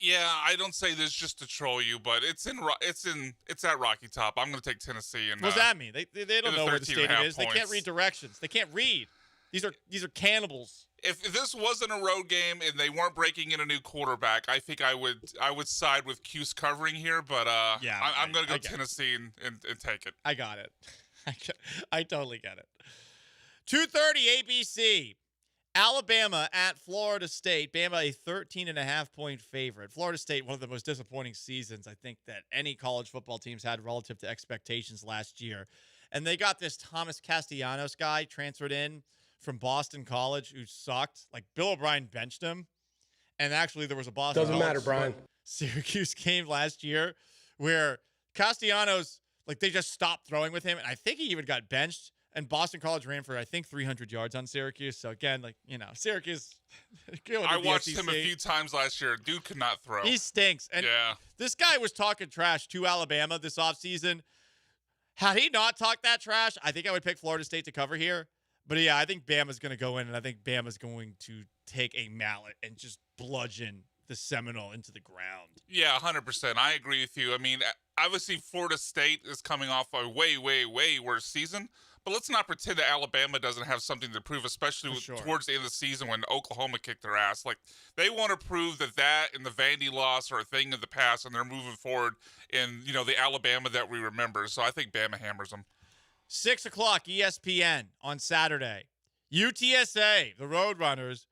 Yeah, I don't say this just to troll you, but it's at Rocky Top. I'm going to take Tennessee. And what does that mean? They don't know where the stadium is. They can't read directions. They can't read. These are cannibals. If this wasn't a road game and they weren't breaking in a new quarterback, I think I would side with Cuse covering here. But yeah, I'm going to go Tennessee and take it. I got it. I totally get it. 2:30 ABC. Alabama at Florida State. Bama, a 13.5-point favorite. Florida State, one of the most disappointing seasons I think that any college football teams had relative to expectations last year. And they got this Thomas Castellanos guy transferred in from Boston College who sucked. Like, Bill O'Brien benched him. And actually, there was a Boston Doesn't matter, Brian. Syracuse game last year where Castellanos, they just stopped throwing with him. And I think he even got benched. And Boston College ran for, I think, 300 yards on Syracuse. So, again, Syracuse. I watched him a few times last year. Dude could not throw. He stinks. And this guy was talking trash to Alabama this offseason. Had he not talked that trash, I think I would pick Florida State to cover here. But, yeah, I think Bama's going to go in, and I think Bama's going to take a mallet and just bludgeon the Seminole into the ground. Yeah, 100%. I agree with you. I mean, obviously, Florida State is coming off a way, way, way worse season. But let's not pretend that Alabama doesn't have something to prove, especially towards the end of the season when Oklahoma kicked their ass. They want to prove that and the Vandy loss are a thing of the past, and they're moving forward in, the Alabama that we remember. So I think Bama hammers them. 6 o'clock, ESPN on Saturday. UTSA, the Roadrunners,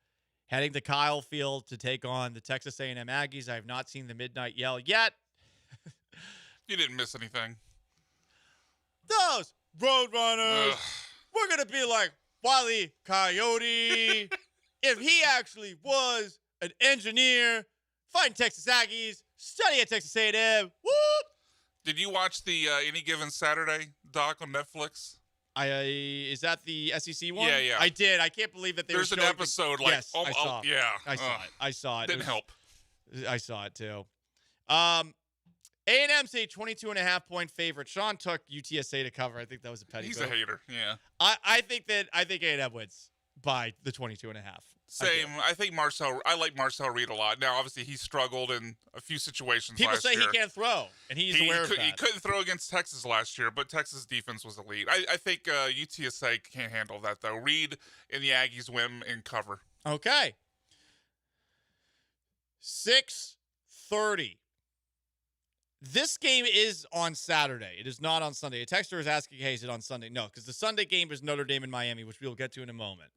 heading to Kyle Field to take on the Texas A&M Aggies. I have not seen the midnight yell yet. You didn't miss anything. Those Roadrunners. We're going to be like Wile E. Coyote. If he actually was an engineer, find Texas Aggies, study at Texas A&M. Whoop! Did you watch the Any Given Saturday doc on Netflix? Is that the SEC one? Yeah. I did. I can't believe that there's an episode yes, I saw it. Yeah. I saw it. Didn't help. I saw it too. A&M's a 22.5-point favorite. Sean took UTSA to cover. I think that was a petty He's vote. a hater, yeah. I think A&M wins by the 22.5. Same. I like Marcel Reed a lot. Now, obviously, he struggled in a few situations People last say year. he can't throw, and he's aware of that. He couldn't throw against Texas last year, but Texas' defense was elite. I think UTSA can't handle that, though. Reed and the Aggies win in cover. Okay. 6:30. This game is on Saturday. It is not on Sunday. A texter is asking, hey, is it on Sunday? No, because the Sunday game is Notre Dame and Miami, which we'll get to in a moment.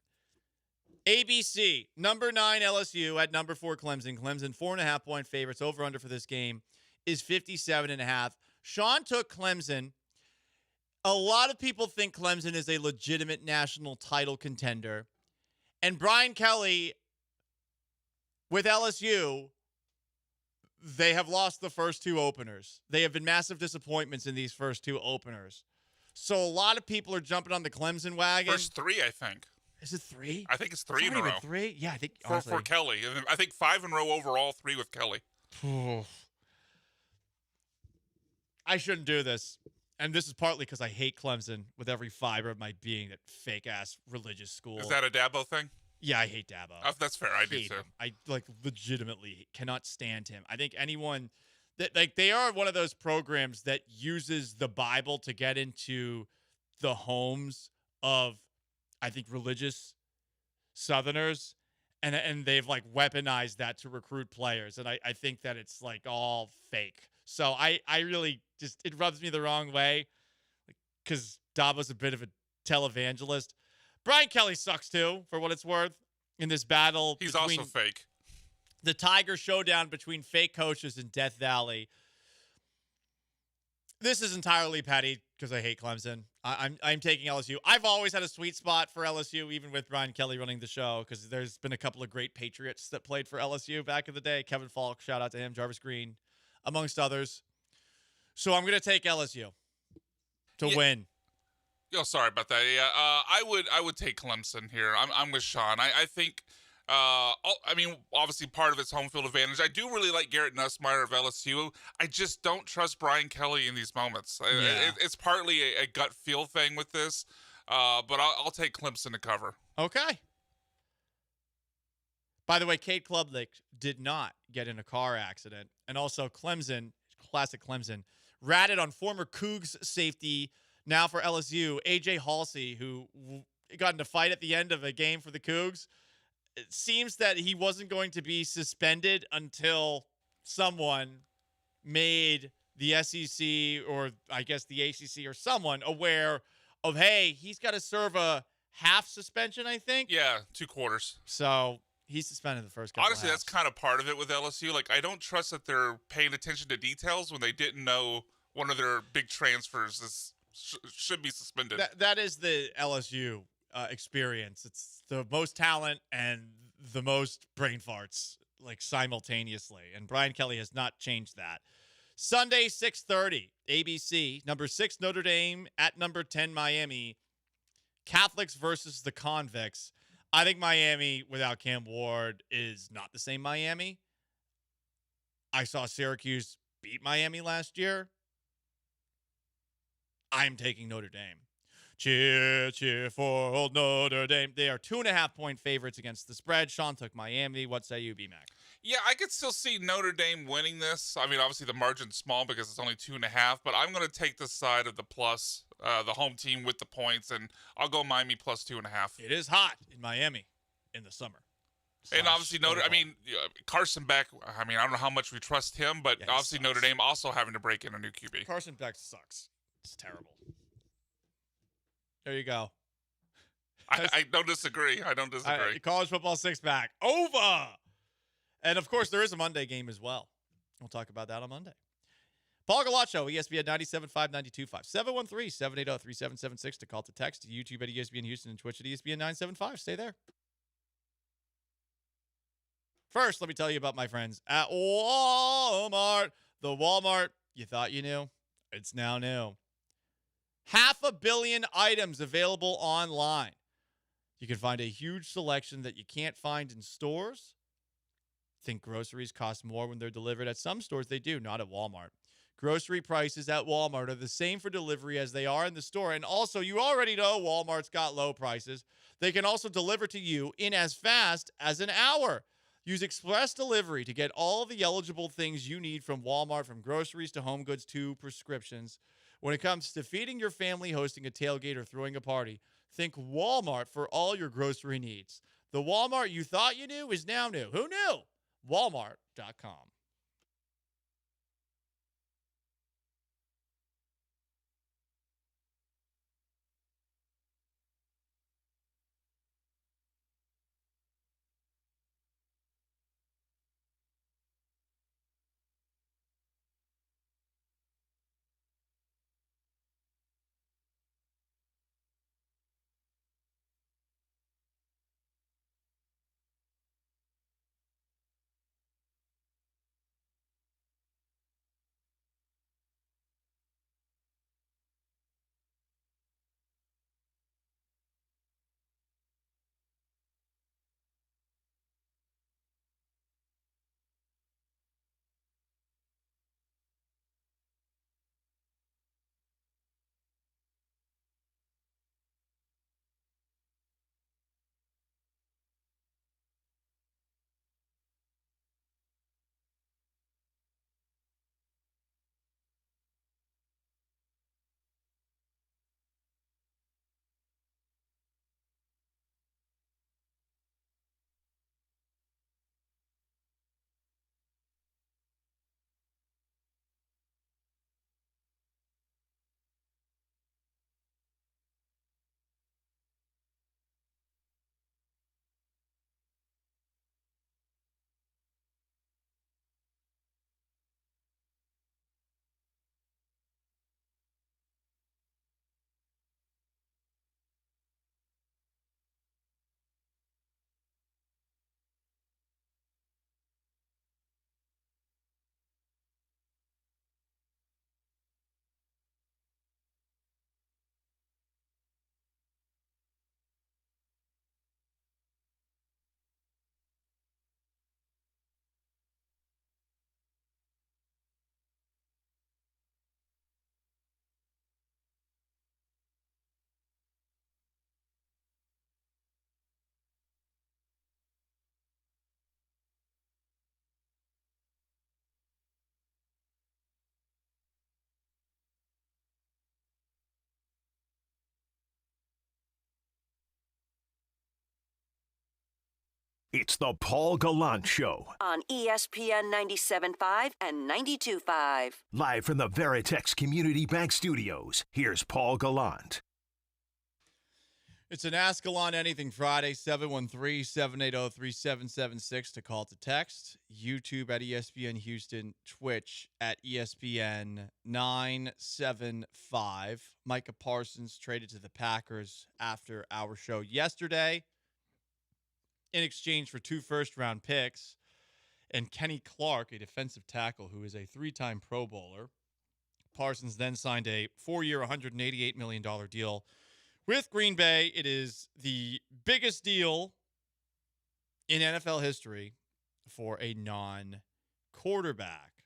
ABC, number 9 LSU at number 4 Clemson. Clemson, 4.5-point favorites. Over-under for this game is 57.5. Sean took Clemson. A lot of people think Clemson is a legitimate national title contender. And Brian Kelly, with LSU, they have lost the first 2 openers. They have been massive disappointments in these first 2 openers. So a lot of people are jumping on the Clemson wagon. First 3, I think. Is it 3? I think it's 3 in a row. 3? Yeah, I think for Kelly. I think 5 in a row overall, 3 with Kelly. I shouldn't do this. And this is partly because I hate Clemson with every fiber of my being, that fake-ass religious school. Is that a Dabo thing? Yeah, I hate Dabo. Oh, that's fair. I do hate too. him. I legitimately cannot stand him. I think anyone that they are one of those programs that uses the Bible to get into the homes of, I think, religious Southerners, and they've weaponized that to recruit players. And I think that it's all fake. So I really just, it rubs me the wrong way because Dabo's a bit of a televangelist. Brian Kelly sucks too, for what it's worth, in this battle. He's also fake. The Tiger showdown between fake coaches in Death Valley. This is entirely petty because I hate Clemson. I'm taking LSU. I've always had a sweet spot for LSU, even with Brian Kelly running the show, because there's been a couple of great Patriots that played for LSU back in the day. Kevin Falk, shout out to him, Jarvis Green, amongst others. So I'm going to take LSU to win. Oh, sorry about that. Yeah, I would take Clemson here. I'm with Sean. I think, obviously part of it's home field advantage. I do really like Garrett Nussmeier of LSU. I just don't trust Brian Kelly in these moments. Yeah. It's partly a gut feel thing with this, but I'll take Clemson to cover. Okay. By the way, Cade Klubnik did not get in a car accident, and also Clemson, classic Clemson, ratted on former Cougs safety. Now for LSU, A.J. Halsey, who got in a fight at the end of a game for the Cougs. It seems that he wasn't going to be suspended until someone made the SEC, or I guess the ACC, or someone aware of, hey, he's got to serve a half suspension, I think. Yeah, 2 quarters. So he's suspended the first couple. Honestly, that's kind of part of it with LSU. I don't trust that they're paying attention to details when they didn't know one of their big transfers should be suspended. That is the LSU experience. It's the most talent and the most brain farts simultaneously. And Brian Kelly has not changed that. Sunday, 6:30, ABC, number 6 Notre Dame at number 10 Miami. Catholics versus the Convicts. I think Miami without Cam Ward is not the same Miami. I saw Syracuse beat Miami last year. I'm taking Notre Dame. Cheer, cheer for old Notre Dame. They are 2.5-point favorites against the spread. Sean took Miami. What say you, B-Mac? Yeah, I could still see Notre Dame winning this. I mean, obviously the margin's small because it's only 2.5, but I'm going to take the side of the plus, the home team with the points, and I'll go Miami plus 2.5. It is hot in Miami in the summer. And obviously Carson Beck, I don't know how much we trust him, but obviously Notre Dame also having to break in a new QB. Carson Beck sucks. It's terrible. There you go. I don't disagree. College football 6-pack. Over! And, of course, there is a Monday game as well. We'll talk about that on Monday. Paul Gallant Show, ESPN 97.5, 92.5. 713-780-3776 to call to text. YouTube at ESPN Houston and Twitch at ESPN 975. Stay there. First, let me tell you about my friends at Walmart. The Walmart you thought you knew. It's now new. 500 million items available online. You can find a huge selection that you can't find in stores. Think groceries cost more when they're delivered? At some stores, they do, not at Walmart. Grocery prices at Walmart are the same for delivery as they are in the store. And also, you already know Walmart's got low prices. They can also deliver to you in as fast as an hour. Use Express Delivery to get all the eligible things you need from Walmart, from groceries to home goods to prescriptions. When it comes to feeding your family, hosting a tailgate, or throwing a party, think Walmart for all your grocery needs. The Walmart you thought you knew is now new. Who knew? Walmart.com. It's the Paul Gallant Show. On ESPN 97.5 and 92.5. Live from the Veritex Community Bank Studios, here's Paul Gallant. It's an Ask Gallant Anything Friday, 713-780-3776 to call to text. YouTube at ESPN Houston, Twitch at ESPN 975. Micah Parsons traded to the Packers after our show yesterday in exchange for 2 first-round picks and Kenny Clark, a defensive tackle who is a 3-time Pro Bowler. Parsons then signed a 4-year, $188 million deal with Green Bay. It is the biggest deal in NFL history for a non-quarterback.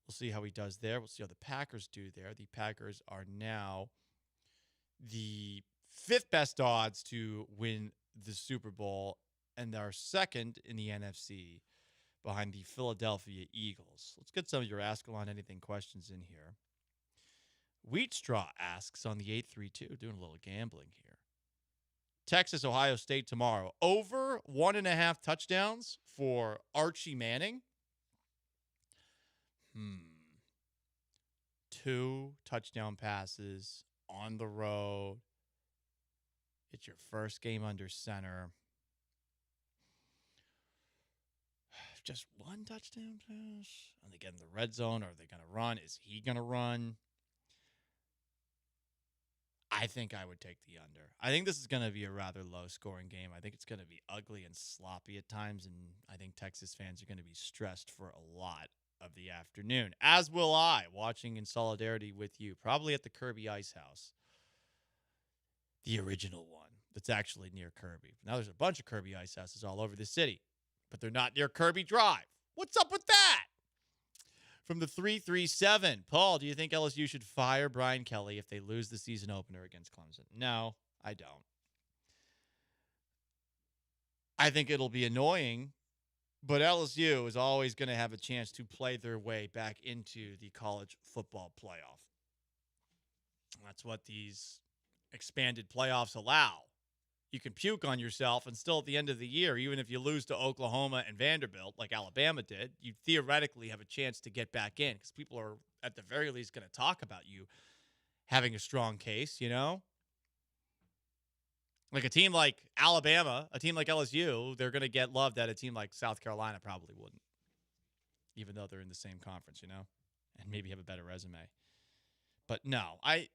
We'll see how he does there. We'll see how the Packers do there. The Packers are now the 5th best odds to win the Super Bowl, and they're second in the NFC behind the Philadelphia Eagles. Let's get some of your Ask Gallant Anything questions in here. Wheatstraw asks on the 832, doing a little gambling here. Texas, Ohio State tomorrow. Over 1.5 touchdowns for Archie Manning. 2 touchdown passes on the road. It's your first game under center. Just 1 touchdown pass? Are they getting the red zone? Are they going to run? Is he going to run? I think I would take the under. I think this is going to be a rather low-scoring game. I think it's going to be ugly and sloppy at times, and I think Texas fans are going to be stressed for a lot of the afternoon, as will I, watching in solidarity with you, probably at the Kirby Ice House, the original one that's actually near Kirby. Now there's a bunch of Kirby Ice Houses all over the city. but they're not near Kirby Drive. What's up with that? From the 337, Paul, do you think LSU should fire Brian Kelly if they lose the season opener against Clemson? No, I don't. I think it'll be annoying, but LSU is always going to have a chance to play their way back into the college football playoff. That's what these expanded playoffs allow. You can puke on yourself, and still at the end of the year, even if you lose to Oklahoma and Vanderbilt, like Alabama did, you theoretically have a chance to get back in because people are, at the very least, going to talk about you having a strong case, you know? Like a team like Alabama, a team like LSU, they're going to get loved that a team like South Carolina probably wouldn't, even though they're in the same conference, you know, and maybe have a better resume. But no, I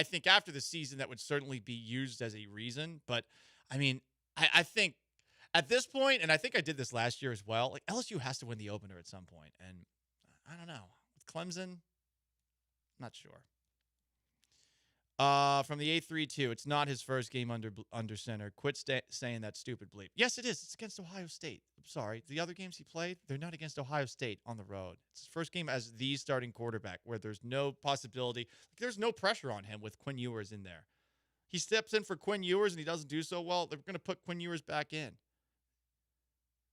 think after the season that would certainly be used as a reason. But, I mean, I think at this point, and I think I did this last year as well, like LSU has to win the opener at some point. And I don't know. With Clemson, not sure. From the 832, it's not his first game under center. Quit saying that stupid bleep. Yes, it is. It's against Ohio State. I'm sorry. The other games he played, they're not against Ohio State on the road. It's his first game as the starting quarterback where there's no possibility. There's no pressure on him with Quinn Ewers in there. He steps in for Quinn Ewers and he doesn't do so well. They're going to put Quinn Ewers back in.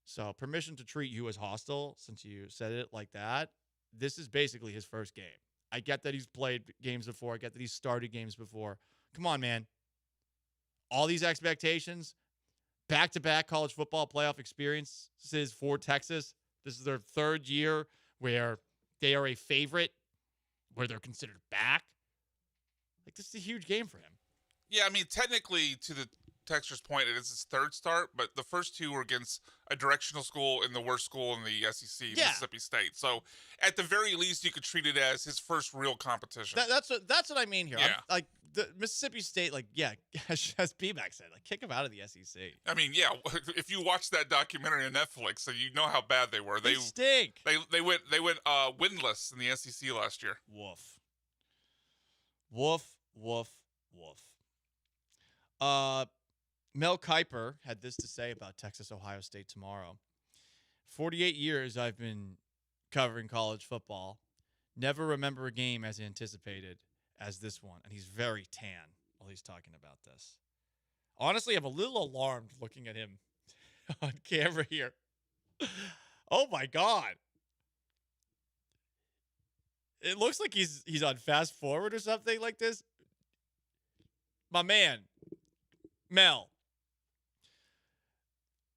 So permission to treat you as hostile since you said it like that. This is basically his first game. I get that he's played games before. I get that he's started games before. Come on, man. All these expectations, back-to-back college football playoff experiences for Texas. This is their third year where they are a favorite, where they're considered back. Like, this is a huge game for him. Yeah, I mean, technically, to the texter's point, it is his third start, but the first two were against a directional school and the worst school in the SEC, Mississippi State. So, at the very least, you could treat it as his first real competition. That's what I mean here. Yeah. Like, the Mississippi State, like, yeah, as B-Mac said, like, kick him out of the SEC. I mean, yeah, if you watch that documentary on Netflix, so you know how bad they were. They stink. They went winless in the SEC last year. Woof. Woof, woof, woof. Mel Kiper had this to say about Texas-Ohio State tomorrow. 48 years I've been covering college football. Never remember a game as anticipated as this one. And he's very tan while he's talking about this. Honestly, I'm a little alarmed looking at him on camera here. Oh, my God. It looks like he's on fast forward or something like this. My man, Mel.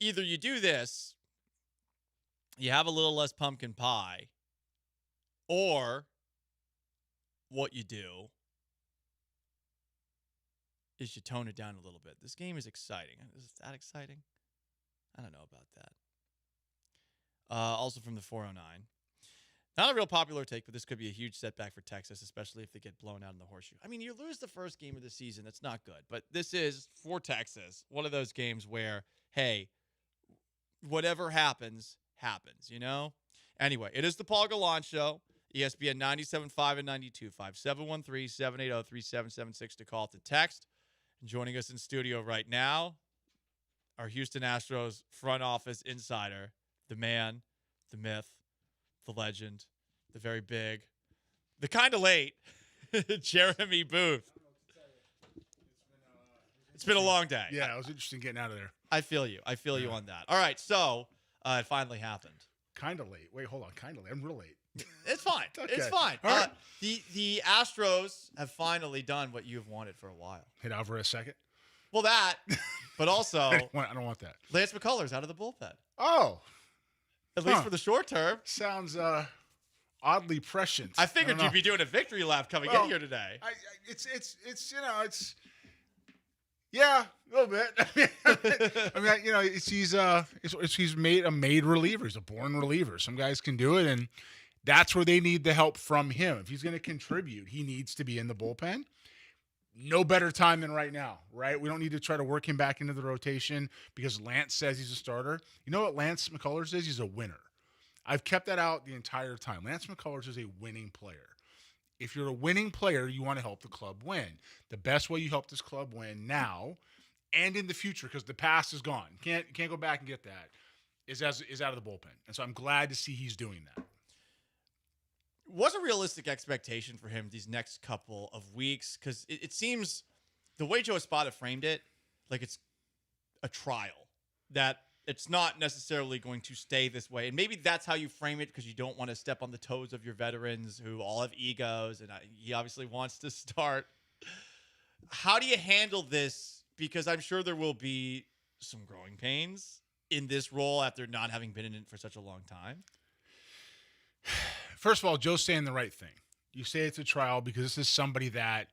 Either you do this, you have a little less pumpkin pie, or what you do is you tone it down a little bit. This game is exciting. Is that exciting? I don't know about that. Also from the 409. Not a real popular take, but this could be a huge setback for Texas, especially if they get blown out in the horseshoe. I mean, you lose the first game of the season. That's not good. But this is, for Texas, one of those games where, hey, whatever happens, happens, you know? Anyway, it is the Paul Gallant Show, ESPN 97.5 and 92.5, 713-780-3776 to call to text. And joining us in studio right now, our Houston Astros front office insider, the man, the myth, the legend, the very big, the kind of late, Jeremy Booth. It's been a long day. Yeah, it was interesting getting out of there. I feel you. I feel you on that. All right, so it finally happened. Kind of late. Wait, hold on. Kind of late. I'm real late. It's fine. Okay. It's fine. All right. The Astros have finally done what you've wanted for a while. Hit Alvarez second. Well, that, but also I don't want that. Lance McCullers out of the bullpen. Oh, at least for the short term. Sounds oddly prescient. I figured you'd be doing a victory lap coming in here today. It's yeah, a little bit. I mean, you know, he's a made reliever. He's a born reliever. Some guys can do it, and that's where they need the help from him. If he's going to contribute, he needs to be in the bullpen. No better time than right now, right? We don't need to try to work him back into the rotation because Lance says he's a starter. You know what Lance McCullers is? He's a winner. I've kept that out the entire time. Lance McCullers is a winning player. If you're a winning player, you want to help the club win. The best way you help this club win now and in the future, because the past is gone. Can't go back and get that, is out of the bullpen. And so I'm glad to see he's doing that. What's a realistic expectation for him these next couple of weeks? Because it seems the way Joe Espada framed it, like it's a trial, that it's not necessarily going to stay this way. And maybe that's how you frame it because you don't want to step on the toes of your veterans who all have egos, and he obviously wants to start. How do you handle this? Because I'm sure there will be some growing pains in this role after not having been in it for such a long time. First of all, Joe's saying the right thing. You say it's a trial because this is somebody that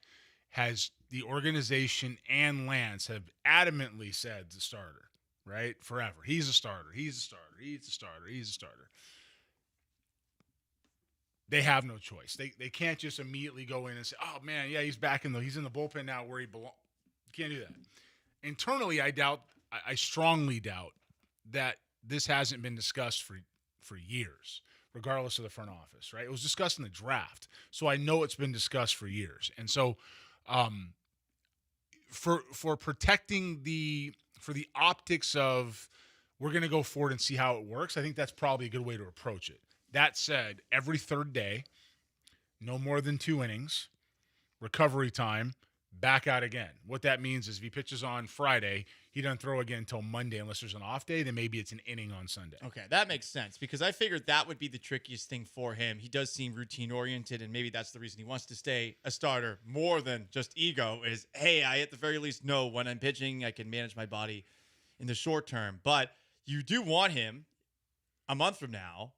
has the organization and Lance have adamantly said the starter, right? Forever. He's a starter. He's a starter. He's a starter. He's a starter. They have no choice. They can't just immediately go in and say, oh, man, yeah, he's in the bullpen now where he belongs. You can't do that. Internally, I strongly doubt that this hasn't been discussed for years, regardless of the front office, right? It was discussed in the draft, so I know it's been discussed for years. And so for protecting the optics of we're going to go forward and see how it works, I think that's probably a good way to approach it. That said, every third day, no more than 2 innings, recovery time, back out again. What that means is if he pitches on Friday, he doesn't throw again until Monday unless there's an off day, then maybe it's an inning on Sunday. Okay, that makes sense because I figured that would be the trickiest thing for him. He does seem routine-oriented, and maybe that's the reason he wants to stay a starter more than just ego is, hey, I at the very least know when I'm pitching, I can manage my body in the short term. But you do want him a month from now,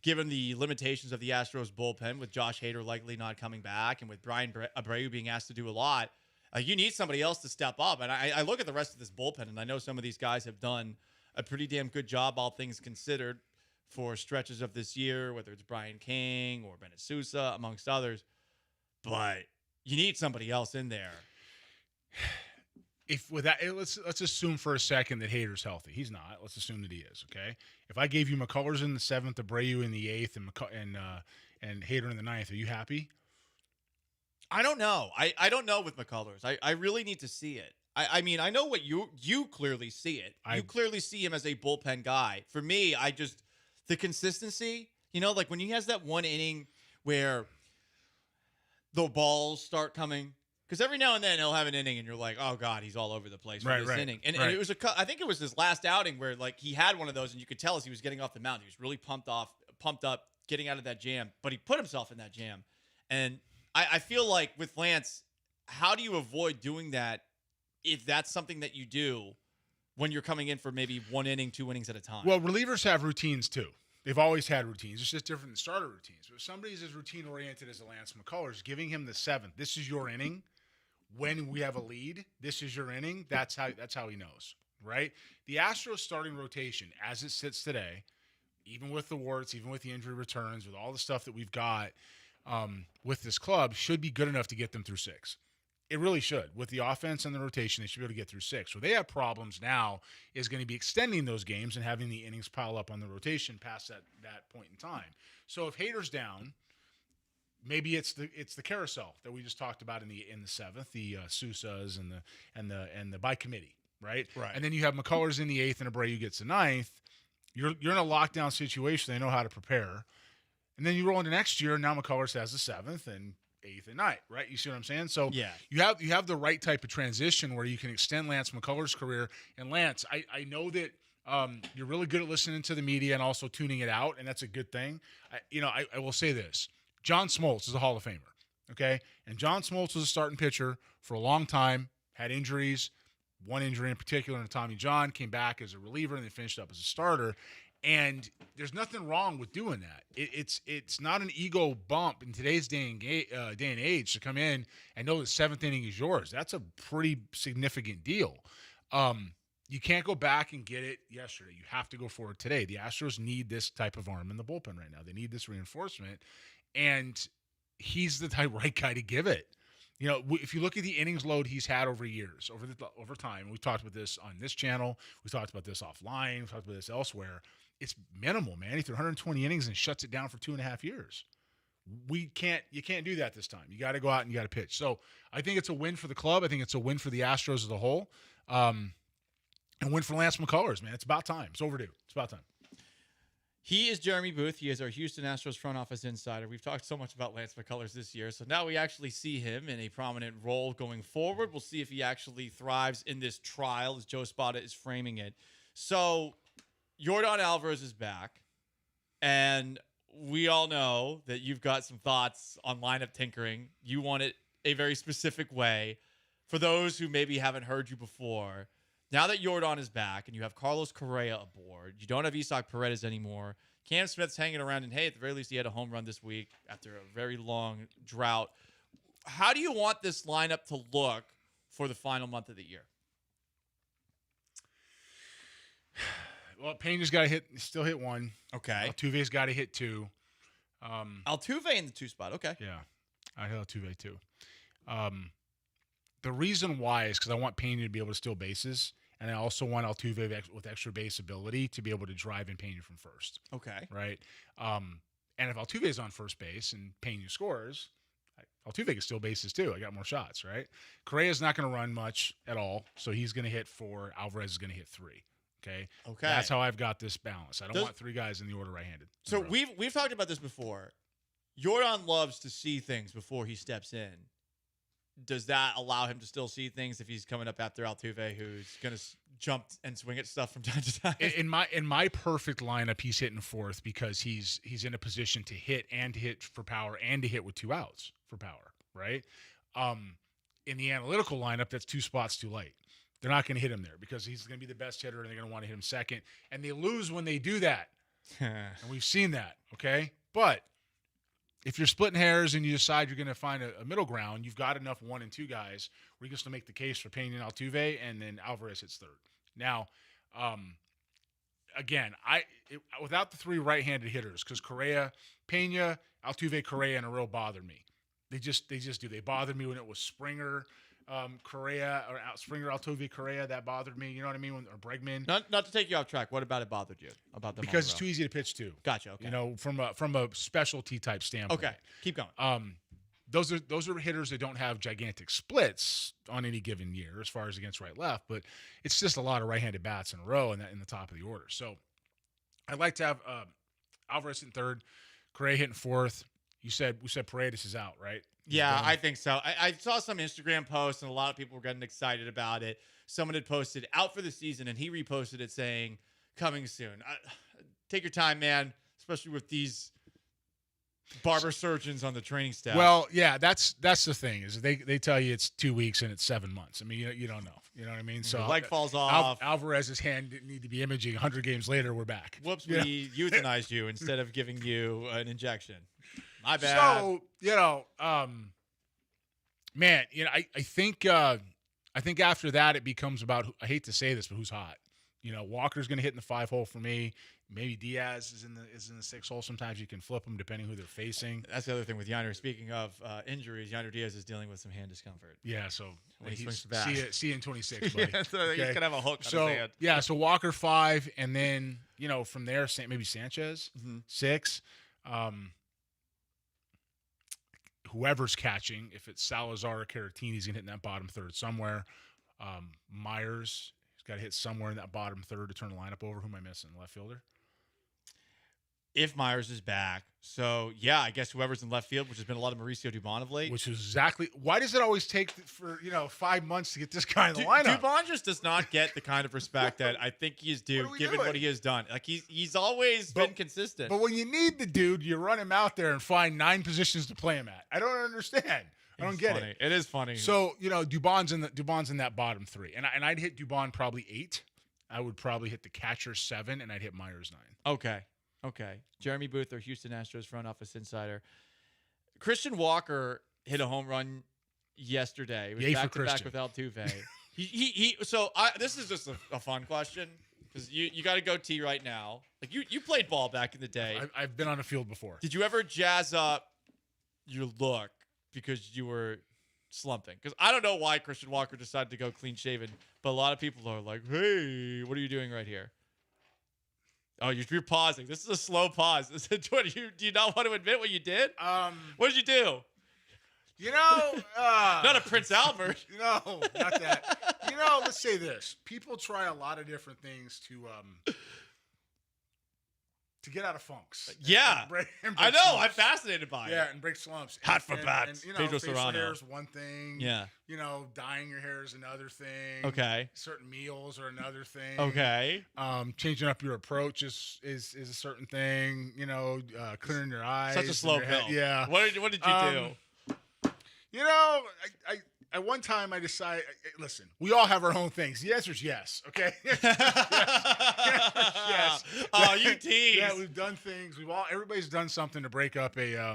given the limitations of the Astros bullpen with Josh Hader likely not coming back and with Brian Abreu being asked to do a lot, you need somebody else to step up. And I look at the rest of this bullpen, and I know some of these guys have done a pretty damn good job, all things considered, for stretches of this year, whether it's Brian King or Bennett Sousa, amongst others. But you need somebody else in there. Let's assume for a second that Hader's healthy. He's not. Let's assume that he is. Okay. If I gave you McCullers in the 7th, Abreu in the 8th, and Hader in the 9th, are you happy? I don't know. I don't know with McCullers. I really need to see it. I mean, I know what you clearly see it. You clearly see him as a bullpen guy. For me, the consistency, like when he has that one inning where the balls start coming. Because every now and then he'll have an inning, and you're like, "Oh God, he's all over the place for this inning." And it was I think it was his last outing where like he had one of those, and you could tell as he was getting off the mound, he was really pumped up, getting out of that jam. But he put himself in that jam, and I feel like with Lance, how do you avoid doing that if that's something that you do when you're coming in for maybe 1 inning, 2 innings at a time? Well, relievers have routines too. They've always had routines. It's just different than starter routines. But if somebody's as routine oriented as a Lance McCullers, giving him the 7th, this is your inning. When we have a lead, this is your inning. That's how he knows, right? The Astros starting rotation, as it sits today, even with the warts, even with the injury returns, with all the stuff that we've got with this club, should be good enough to get them through 6. It really should. With the offense and the rotation, they should be able to get through 6. Where they have problems now is going to be extending those games and having the innings pile up on the rotation past that point in time. So if Hader's down, maybe it's the carousel that we just talked about in the 7th, the Sousas and the by committee, right? Right. And then you have McCullers in the 8th and Abreu gets the 9th. You're in a lockdown situation. They know how to prepare. And then you roll into next year, and now McCullers has the 7th and 8th and 9th, right? You see what I'm saying? So yeah. you have the right type of transition where you can extend Lance McCullers' career. And Lance, I know that you're really good at listening to the media and also tuning it out, and that's a good thing. I will say this. John Smoltz is a Hall of Famer, okay? And John Smoltz was a starting pitcher for a long time, had injuries, one injury in particular in Tommy John, came back as a reliever, and then finished up as a starter. And there's nothing wrong with doing that. It's not an ego bump in today's day and age to come in and know the 7th inning is yours. That's a pretty significant deal. You can't go back and get it yesterday. You have to go forward today. The Astros need this type of arm in the bullpen right now. They need this reinforcement. And he's the right guy to give it. If you look at the innings load he's had over years, over time, we've talked about this on this channel, we've talked about this offline, we've talked about this elsewhere. It's minimal, man. He threw 120 innings and shuts it down for 2.5 years. You can't do that this time. You got to go out and you got to pitch. So I think it's a win for the club. I think it's a win for the Astros as a whole. and win for Lance McCullers, man. It's about time. It's overdue. It's about time. He is Jeremy Booth. He is our Houston Astros front office insider. We've talked so much about Lance McCullers this year, so now we actually see him in a prominent role going forward. We'll see if he actually thrives in this trial, as Joe Spada is framing it. So, Yordan Alvarez is back, and we all know that you've got some thoughts on lineup tinkering. You want it a very specific way. For those who maybe haven't heard you before, now that Yordan is back and you have Carlos Correa aboard, you don't have Isaac Paredes anymore. Cam Smith's hanging around, and hey, at the very least, he had a home run this week after a very long drought. How do you want this lineup to look for the final month of the year? Well, Pena's got to still hit one. Okay. Altuve's got to hit two. Altuve in the 2 spot. Okay. Yeah, I hit Altuve too. The reason why is because I want Pena to be able to steal bases, and I also want Altuve with extra base ability to be able to drive in Pena from first. Okay. Right? And if Altuve is on first base and Pena scores, Altuve can steal bases too. I got more shots, right? Correa's not going to run much at all, so he's going to hit 4. Alvarez is going to hit 3. Okay. That's how I've got this balance. I don't want 3 guys in the order right-handed. So we've talked about this before. Yordan loves to see things before he steps in. Does that allow him to still see things if he's coming up after Altuve, who's going to jump and swing at stuff from time to time? In my perfect lineup, he's hitting 4th because he's in a position to hit for power and to hit with 2 outs for power, right? In the analytical lineup, that's 2 spots too late. They're not going to hit him there because he's going to be the best hitter, and they're going to want to hit him second. And they lose when they do that. And we've seen that, okay? But if you're splitting hairs and you decide you're going to find a middle ground, you've got enough 1 and 2 guys where you can still make the case for Pena and Altuve, and then Alvarez hits 3rd. Now, again, without the 3 right-handed hitters, because Pena, Altuve, Correa in a row bothered me. They just do. They bothered me when it was Springer, Correa, or Springer, Altuve, Correa. That bothered me. You know what I mean? Or Bregman. Not to take you off track. What about it bothered you? About them because it's too easy to pitch to. Gotcha. Okay. You know, from a specialty type standpoint. Okay. Keep going. Those are hitters that don't have gigantic splits on any given year as far as against right-left, but it's just a lot of right-handed bats in a row in the top of the order. So I'd like to have Alvarez hitting 3rd, Correa hitting 4th. We said Paredes is out, right? Yeah, I think so. I saw some Instagram posts, and a lot of people were getting excited about it. Someone had posted out for the season, and he reposted it saying, coming soon. Take your time, man, especially with these barber surgeons on the training staff. Well, yeah, that's the thing is they tell you it's 2 weeks and it's 7 months. I mean, you don't know. You know what I mean? So the leg falls off. Alvarez's hand didn't need to be imaging. 100 games later, we're back. Whoops, we euthanized you instead of giving you an injection. My bad. So, man, I think after that it becomes about, I hate to say this, but who's hot. Walker's going to hit in the 5 hole for me. Maybe Diaz is in the 6 hole. Sometimes you can flip them depending who they're facing. That's the other thing with Yonder. Speaking of injuries, Yonder Diaz is dealing with some hand discomfort. Yeah, so when he swings the bat. See you in 26, buddy. Yeah, so okay. He's gonna have a hook on his hand. Yeah, so Walker 5, and then from there maybe Sanchez 6. Whoever's catching, if it's Salazar or Caratini, he's gonna hit in that bottom 3rd somewhere. Myers, he's got to hit somewhere in that bottom 3rd to turn the lineup over. Who am I missing? Left fielder? If Myers is back. So, yeah, I guess whoever's in left field, which has been a lot of Mauricio Dubon of late. Which is exactly – why does it always take for 5 months to get this guy in the lineup? Dubon just does not get the kind of respect that I think he is due, given what he has done. Like, he's always been consistent. But when you need the dude, you run him out there and find 9 positions to play him at. I don't understand. I don't get it. It is funny. So, Dubon's in that bottom 3. And I'd hit Dubon probably 8. I would probably hit the catcher 7, and I'd hit Myers 9. Okay. Jeremy Booth, our Houston Astros front office insider. Christian Walker hit a home run yesterday. He was back-to-back with Altuve. This is just a fun question because you got to go T right now. Like you played ball back in the day. I've been on a field before. Did you ever jazz up your look because you were slumping? Because I don't know why Christian Walker decided to go clean-shaven, but a lot of people are like, hey, what are you doing right here? Oh, you're pausing. This is a slow pause. Do you not want to admit what you did? What did you do? Not a Prince Albert. No, not that. Let's say this. People try a lot of different things to get out of funks. Yeah. And break I know. slumps. I'm fascinated by it. Yeah, and break slumps. Hot for bats. Pedro facial Serrano. hair is one thing. Yeah. Dyeing your hair is another thing. Okay. Certain meals are another thing. Okay. Changing up your approach is a certain thing. Clearing your eyes. Such a slow and your pill. head. Yeah. What did you do? At one time I decided, listen, we all have our own things. The answer is yes, okay? yes. Oh, you tease. Yeah, we've done things. Everybody's done something to break up a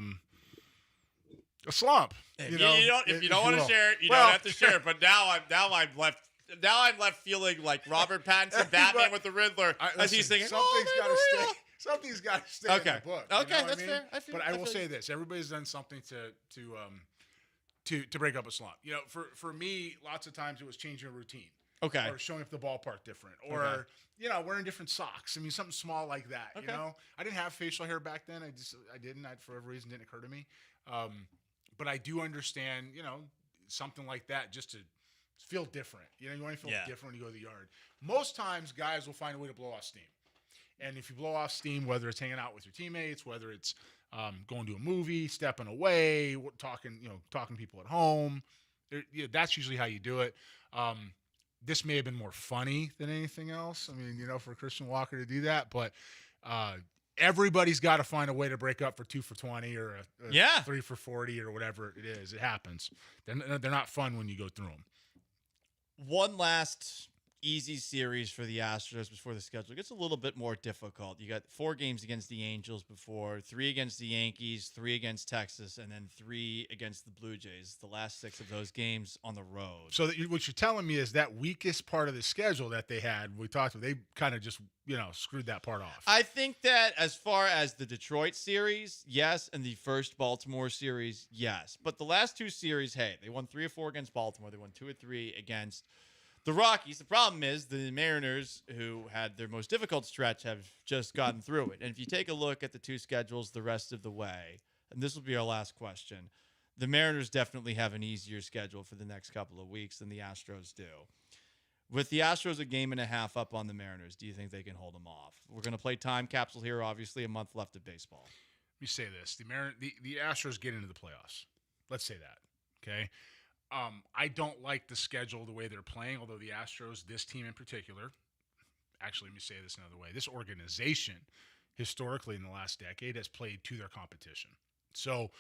slump. If you don't want to share it, you don't have to share it. But now I'm left feeling like Robert Pattinson, Batman with the Riddler, as he's singing. Something's got to stay. Something's got to stay in the book. Okay, that's fair. But I will say this: everybody's done something to break up a slump. For me, lots of times it was changing a routine. Okay. Or showing up the ballpark different. Or, wearing different socks. I mean, something small like that, Okay. I didn't have facial hair back then. I didn't. For whatever reason, didn't occur to me. But I do understand, something like that just to feel different. You want to feel different when you go to the yard. Most times, guys will find a way to blow off steam. And if you blow off steam, whether it's hanging out with your teammates, whether it's going to a movie, stepping away, talking to people at home, that's usually how you do it. This may have been more funny than anything else. I mean, for Christian Walker to do that, but everybody's got to find a way to break up for 2 for 20 or a 3 for 40 or whatever it is. It happens. They're not fun when you go through them. One last easy series for the Astros before the schedule gets a little bit more difficult. You got 4 games against the Angels before, 3 against the Yankees, 3 against Texas, and then 3 against the Blue Jays. The last 6 of those games on the road. So what you're telling me is that weakest part of the schedule that they had, we talked about, they kind of just screwed that part off. I think that as far as the Detroit series, yes, and the first Baltimore series, yes. But the last 2 series, hey, they won 3 or 4 against Baltimore. They won 2 or 3 against the Rockies. The problem is the Mariners, who had their most difficult stretch, have just gotten through it. And if you take a look at the 2 schedules the rest of the way, and this will be our last question, the Mariners definitely have an easier schedule for the next couple of weeks than the Astros do. With the Astros a game and a half up on the Mariners, do you think they can hold them off? We're going to play time capsule here, obviously, a month left of baseball. Let me say this. The Astros get into the playoffs. Let's say that, okay? I don't like the schedule the way they're playing, although the Astros, this team in particular, actually, let me say this another way. This organization, historically in the last decade, has played to their competition. So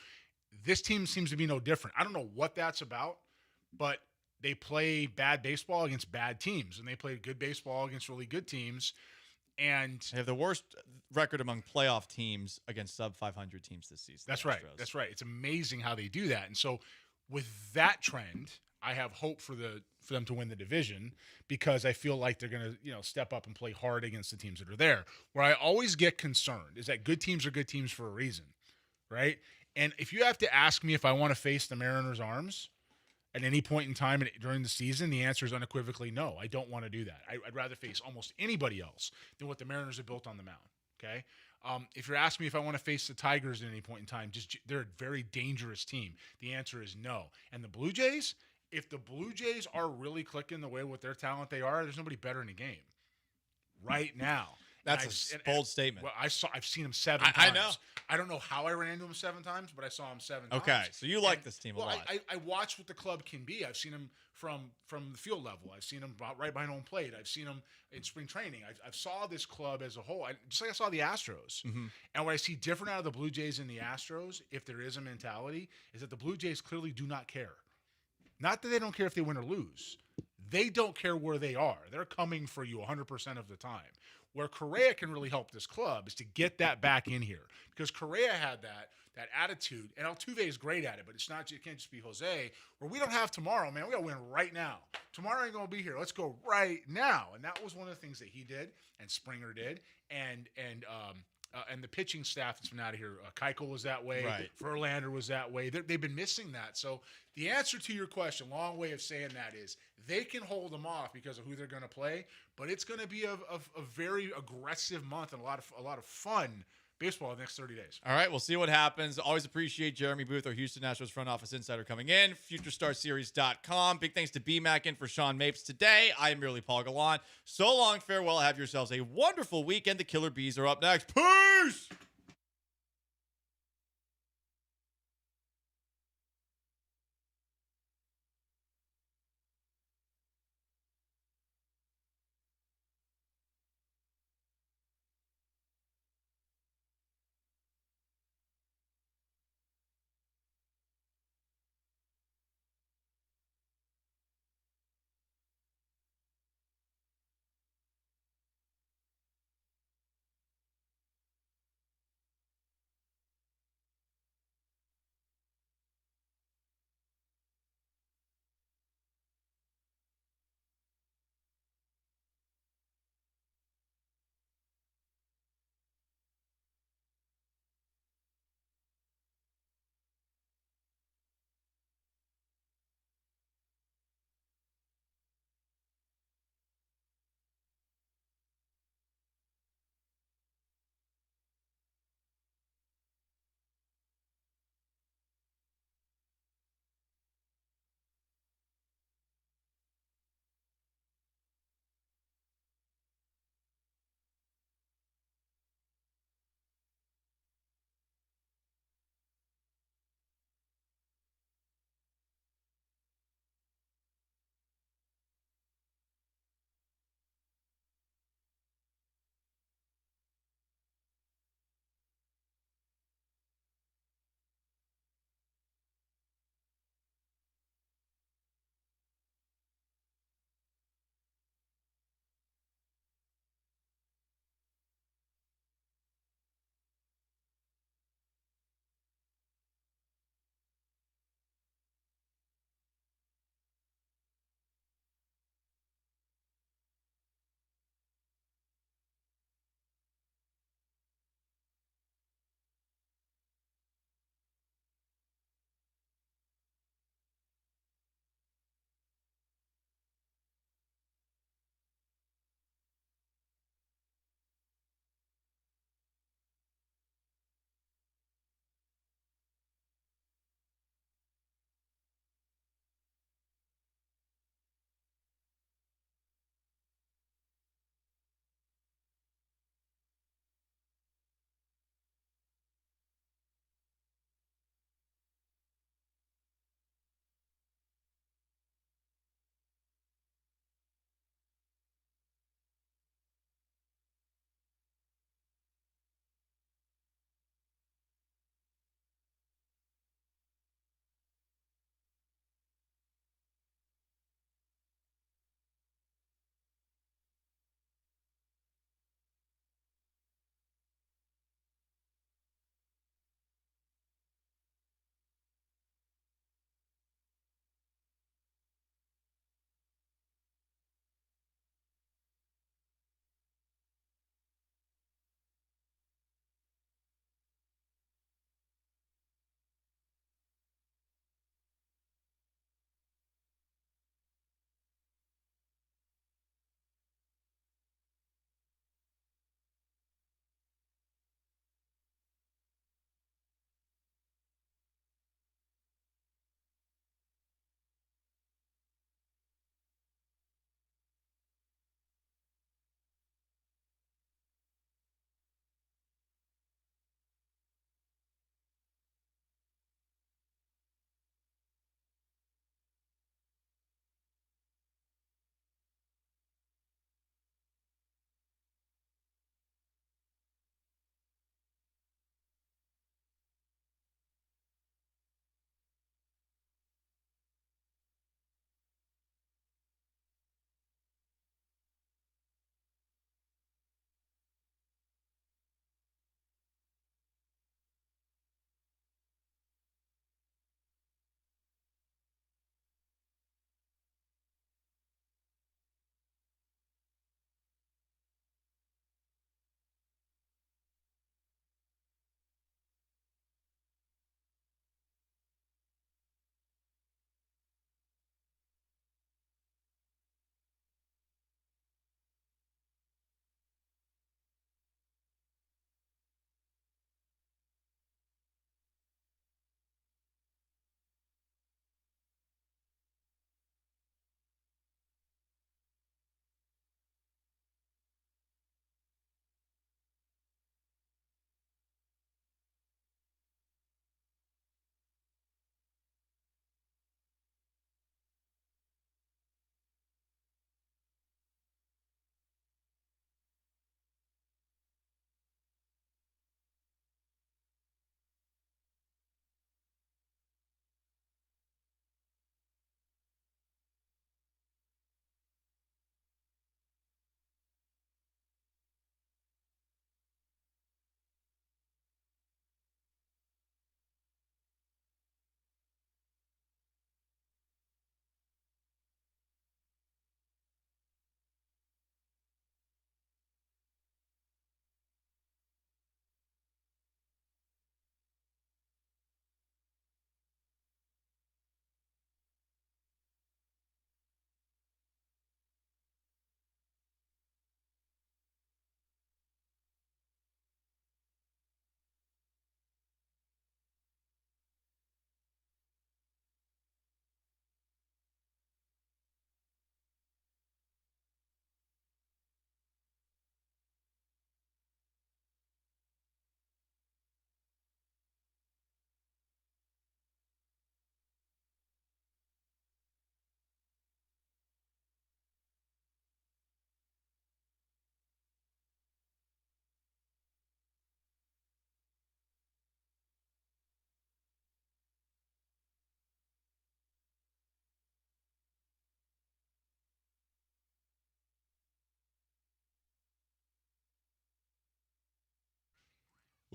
this team seems to be no different. I don't know what that's about, but they play bad baseball against bad teams, and they play good baseball against really good teams. And they have the worst record among playoff teams against sub-500 teams this season. That's right. That's right. It's amazing how they do that. And so with that trend, I have hope for them to win the division, because I feel like they're going to, step up and play hard against the teams that are there. Where I always get concerned is that good teams are good teams for a reason, right? And if you have to ask me if I want to face the Mariners' arms at any point in time during the season, the answer is unequivocally no. I don't want to do that. I'd rather face almost anybody else than what the Mariners have built on the mound, okay? If you're asking me if I want to face the Tigers at any point in time, they're a very dangerous team. The answer is no. And the Blue Jays, if the Blue Jays are really clicking the way with their talent they are, there's nobody better in the game right now. That's a bold statement. Well, I've seen him 7 times. I know. I don't know how I ran into him 7 times, but I saw him 7 times. Okay, so you like this team a lot. I watch what the club can be. I've seen him from the field level. I've seen him right behind home plate. I've seen him in spring training. I've saw this club as a whole. Just like I saw the Astros. Mm-hmm. And what I see different out of the Blue Jays and the Astros, if there is a mentality, is that the Blue Jays clearly do not care. Not that they don't care if they win or lose. They don't care where they are. They're coming for you 100% of the time. Where Correa can really help this club is to get that back in here, because Correa had that attitude, and Altuve is great at it, but it can't just be Jose, where we don't have tomorrow, man. We got to win right now. Tomorrow ain't going to be here. Let's go right now. And that was one of the things that he did and Springer did, and the pitching staff that's been out of here. Keuchel was that way. Right. Verlander was that way. They've been missing that. So the answer to your question, long way of saying that, is they can hold them off because of who they're going to play, but it's going to be a very aggressive month and a lot of fun baseball the next 30 days. All right, we'll see what happens. Always appreciate Jeremy Booth, our Houston Astros front office insider, coming in. FutureStarSeries.com. Big thanks to BMAC in for Sean Mapes today. I am merely Paul Gallant. So long, farewell. Have yourselves a wonderful weekend. The Killer Bees are up next. Peace!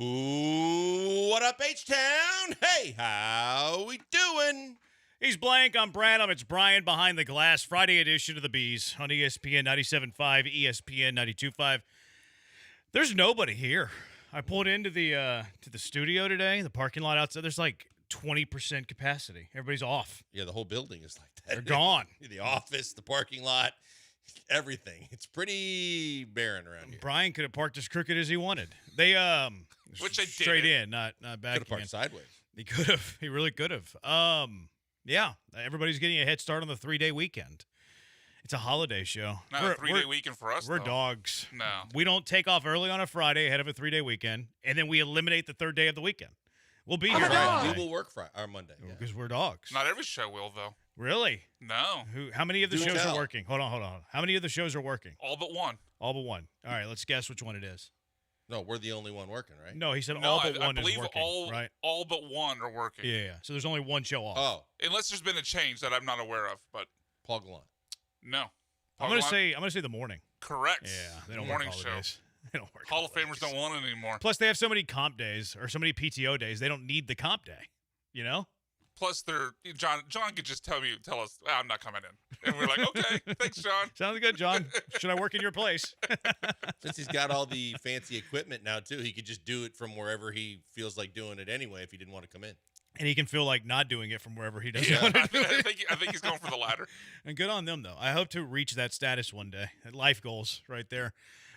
Ooh, what up, H-Town? Hey, how we doing? He's Blank. I'm Branham. It's Brian behind the glass. Friday edition of the Bees on ESPN 97.5, ESPN 92.5. There's nobody here. I pulled into the studio today, the parking lot outside. There's like 20% capacity. Everybody's off. Yeah, the whole building is like that. They're gone. The office, the parking lot, everything. It's pretty barren around here. Brian could have parked as crooked as he wanted. They Which I did. straight in, not back. Could have parked sideways. He could have. He really could have. Yeah, everybody's getting a head start on the 3-day weekend. It's a holiday show. Not a 3-day weekend for us, We're though. dogs. No. We don't take off early on a Friday ahead of a 3-day weekend, and then we eliminate the third day of the weekend. We'll be here Friday. We will work Friday or Monday. Because we're dogs. Not every show will, though. Really? No. How many of the Do shows tell. are working? Hold on. How many of the shows are working? All but one. All but one. All right, let's guess which one it is. No, we're the only one working, right? No, he said No, all but I one believe is working, right? all but one are working. Yeah. So there's only one show off. Oh, Unless there's been a change that I'm not aware of, but Paul Gallant. no. I'm gonna say the morning. Correct. Yeah, they don't Morning work show. holidays. They don't work. Hall of Famers don't want it anymore. Plus, they have so many comp days or so many PTO days. They don't need the comp day. You know? Plus, John could just tell us, I'm not coming in. And we're like, okay, thanks, John. Sounds good, John. Should I work in your place? Since he's got all the fancy equipment now, too, he could just do it from wherever he feels like doing it anyway if he didn't want to come in. And he can feel like not doing it from wherever he doesn't Yeah. want to do I it. think he's going for the latter. And good on them, though. I hope to reach that status one day. Life goals right there.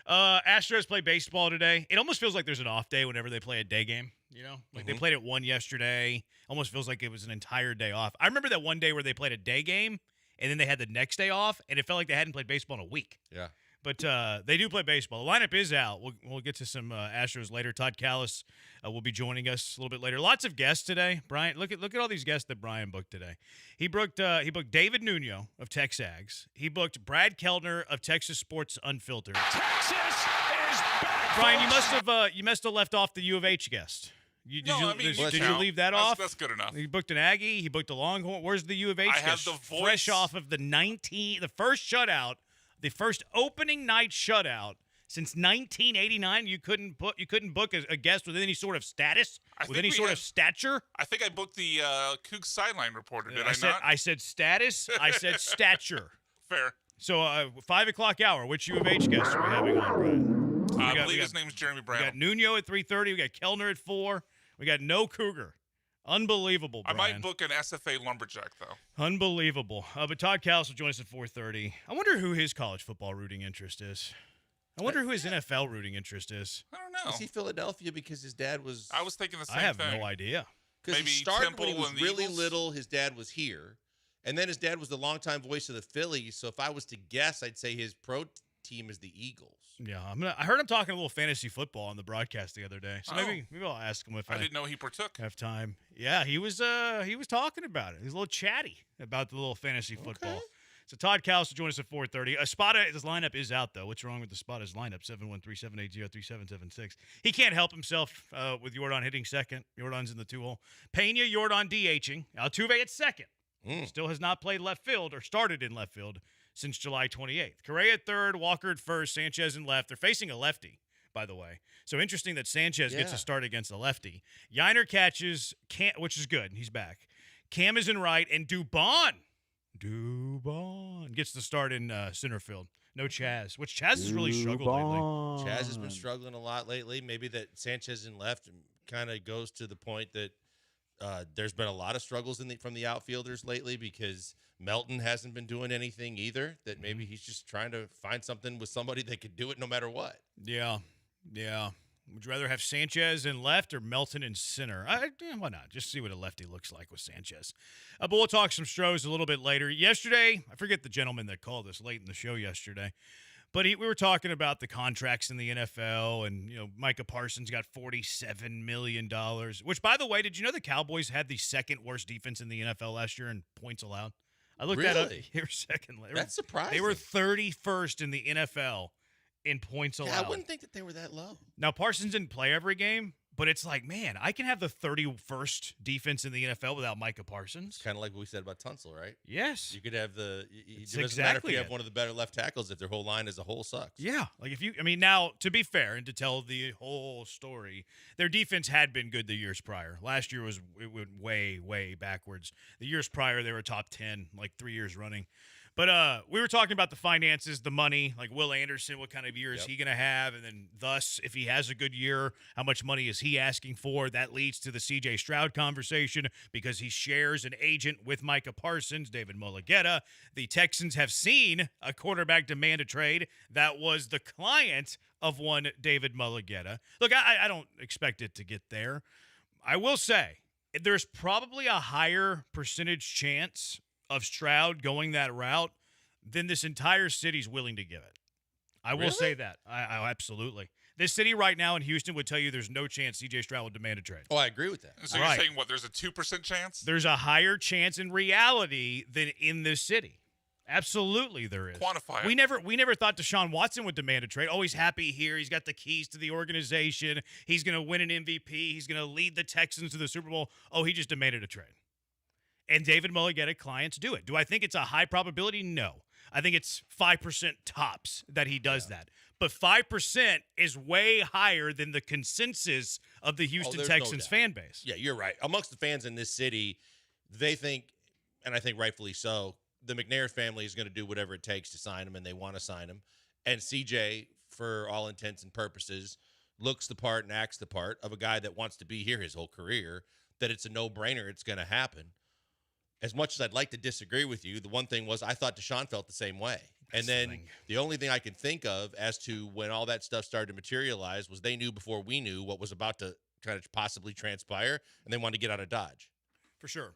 Astros play baseball today. It almost feels like there's an off day whenever they play a day game. You know, like they played at 1 yesterday. Almost feels like it was an entire day off. I remember that one day where they played a day game and then they had the next day off, and it felt like they hadn't played baseball in a week. Yeah. But they do play baseball. The lineup is out. We'll get to some Astros later. Todd Callis will be joining us a little bit later. Lots of guests today. Brian, look at all these guests that Brian booked today. He booked David Nuno of Texags. He booked Brad Kellner of Texas Sports Unfiltered. Texas is back. Brian, you must have left off the U of H guest. Did you leave that off? That's good enough. He booked an Aggie. He booked a Longhorn. Where's the U of H I have guest? the voice. Fresh off of the first shutout. The first opening night shutout since 1989. You couldn't book a guest with any sort of status, with any sort of stature. I think I booked the Cougs sideline reporter. Did I said, not? I said status. I said stature. Fair. So 5 o'clock hour. Which U of H guests are we having on, Brian? I believe his name's Jeremy Brown. We got Nuno at 3:30. We got Kellner at 4. We got no Cougar. Unbelievable, Brian. I might book an SFA lumberjack, though. Unbelievable. But Todd Callis will join us at 4:30. I wonder who his college football rooting interest is. I wonder who his NFL rooting interest is. I don't know. Is he Philadelphia because his dad was... I was thinking the same I have thing. no idea. Because he Maybe started Temple when he was and the really Eagles? little. His dad was here. And then his dad was the longtime voice of the Phillies. So if I was to guess, I'd say his pro team is the Eagles. Yeah, I heard him talking a little fantasy football on the broadcast the other day. So maybe I'll ask him if I didn't know he partook. Have time. Yeah, he was talking about it. He was a little chatty about the little fantasy football. So Todd Callis will join us at 4:30. His lineup is out, though. What's wrong with the Spada's lineup? 713-780-3776. He can't help himself with Jordan hitting second. Jordan's in the 2-hole. Pena, Jordan DHing. Altuve at second. Still has not played left field or started in left field since July 28th. Correa at third, Walker at first, Sanchez in left. They're facing a lefty, by the way. So interesting that Sanchez gets a start against a lefty. Yiner catches, which is good. He's back. Cam is in right, and Dubon gets the start in center field. No Chaz, which Chaz has really struggled lately. Chaz has been struggling a lot lately. Maybe that Sanchez in left kind of goes to the point that there's been a lot of struggles from the outfielders lately because Melton hasn't been doing anything either. That maybe he's just trying to find something with somebody that could do it no matter what. Yeah. Would you rather have Sanchez in left or Melton in center? Why not? Just see what a lefty looks like with Sanchez. But we'll talk some Stros a little bit later. Yesterday, I forget the gentleman that called us late in the show yesterday, but we were talking about the contracts in the NFL, and Micah Parsons got $47 million, which, by the way, did you know the Cowboys had the second worst defense in the NFL last year in points allowed? I looked that up. They were second. That's surprising. They were 31st in the NFL in points allowed. Yeah, I wouldn't think that they were that low. Now, Parsons didn't play every game, But it's like, man, I can have the 31st defense in the NFL without Micah Parsons. Kind of like what we said about Tunsil, right? Yes. You could have it doesn't exactly matter if you have one of the better left tackles if their whole line as a whole sucks. Yeah. Like now, to be fair and to tell the whole story, their defense had been good the years prior. Last year it went way, way backwards. The years prior, they were top 10, like 3 years running. But we were talking about the finances, the money, like Will Anderson, what kind of year is he going to have? And then thus, if he has a good year, how much money is he asking for? That leads to the C.J. Stroud conversation because he shares an agent with Micah Parsons, David Mulugheta. The Texans have seen a quarterback demand a trade. That was the client of one David Mulugheta. Look, I don't expect it to get there. I will say there's probably a higher percentage chance of Stroud going that route than this entire city's willing to give it. I will say that. I absolutely. This city right now in Houston would tell you there's no chance C.J. Stroud would demand a trade. Oh, I agree with that. So you're saying what? There's a 2% chance? There's a higher chance in reality than in this city. Absolutely, there is. Quantify it. We never thought Deshaun Watson would demand a trade. Oh, he's happy here. He's got the keys to the organization. He's going to win an MVP. He's going to lead the Texans to the Super Bowl. Oh, he just demanded a trade. And David Mulugheta clients do it. Do I think it's a high probability? No. I think it's 5% tops that he does that. But 5% is way higher than the consensus of the Houston Texans fan base. Yeah, you're right. Amongst the fans in this city, they think, and I think rightfully so, the McNair family is going to do whatever it takes to sign him, and they want to sign him. And CJ, for all intents and purposes, looks the part and acts the part of a guy that wants to be here his whole career, that it's a no-brainer it's going to happen. As much as I'd like to disagree with you, the one thing was I thought Deshaun felt the same way. And then the only thing I can think of as to when all that stuff started to materialize was they knew before we knew what was about to kind of possibly transpire, and they wanted to get out of Dodge. For sure.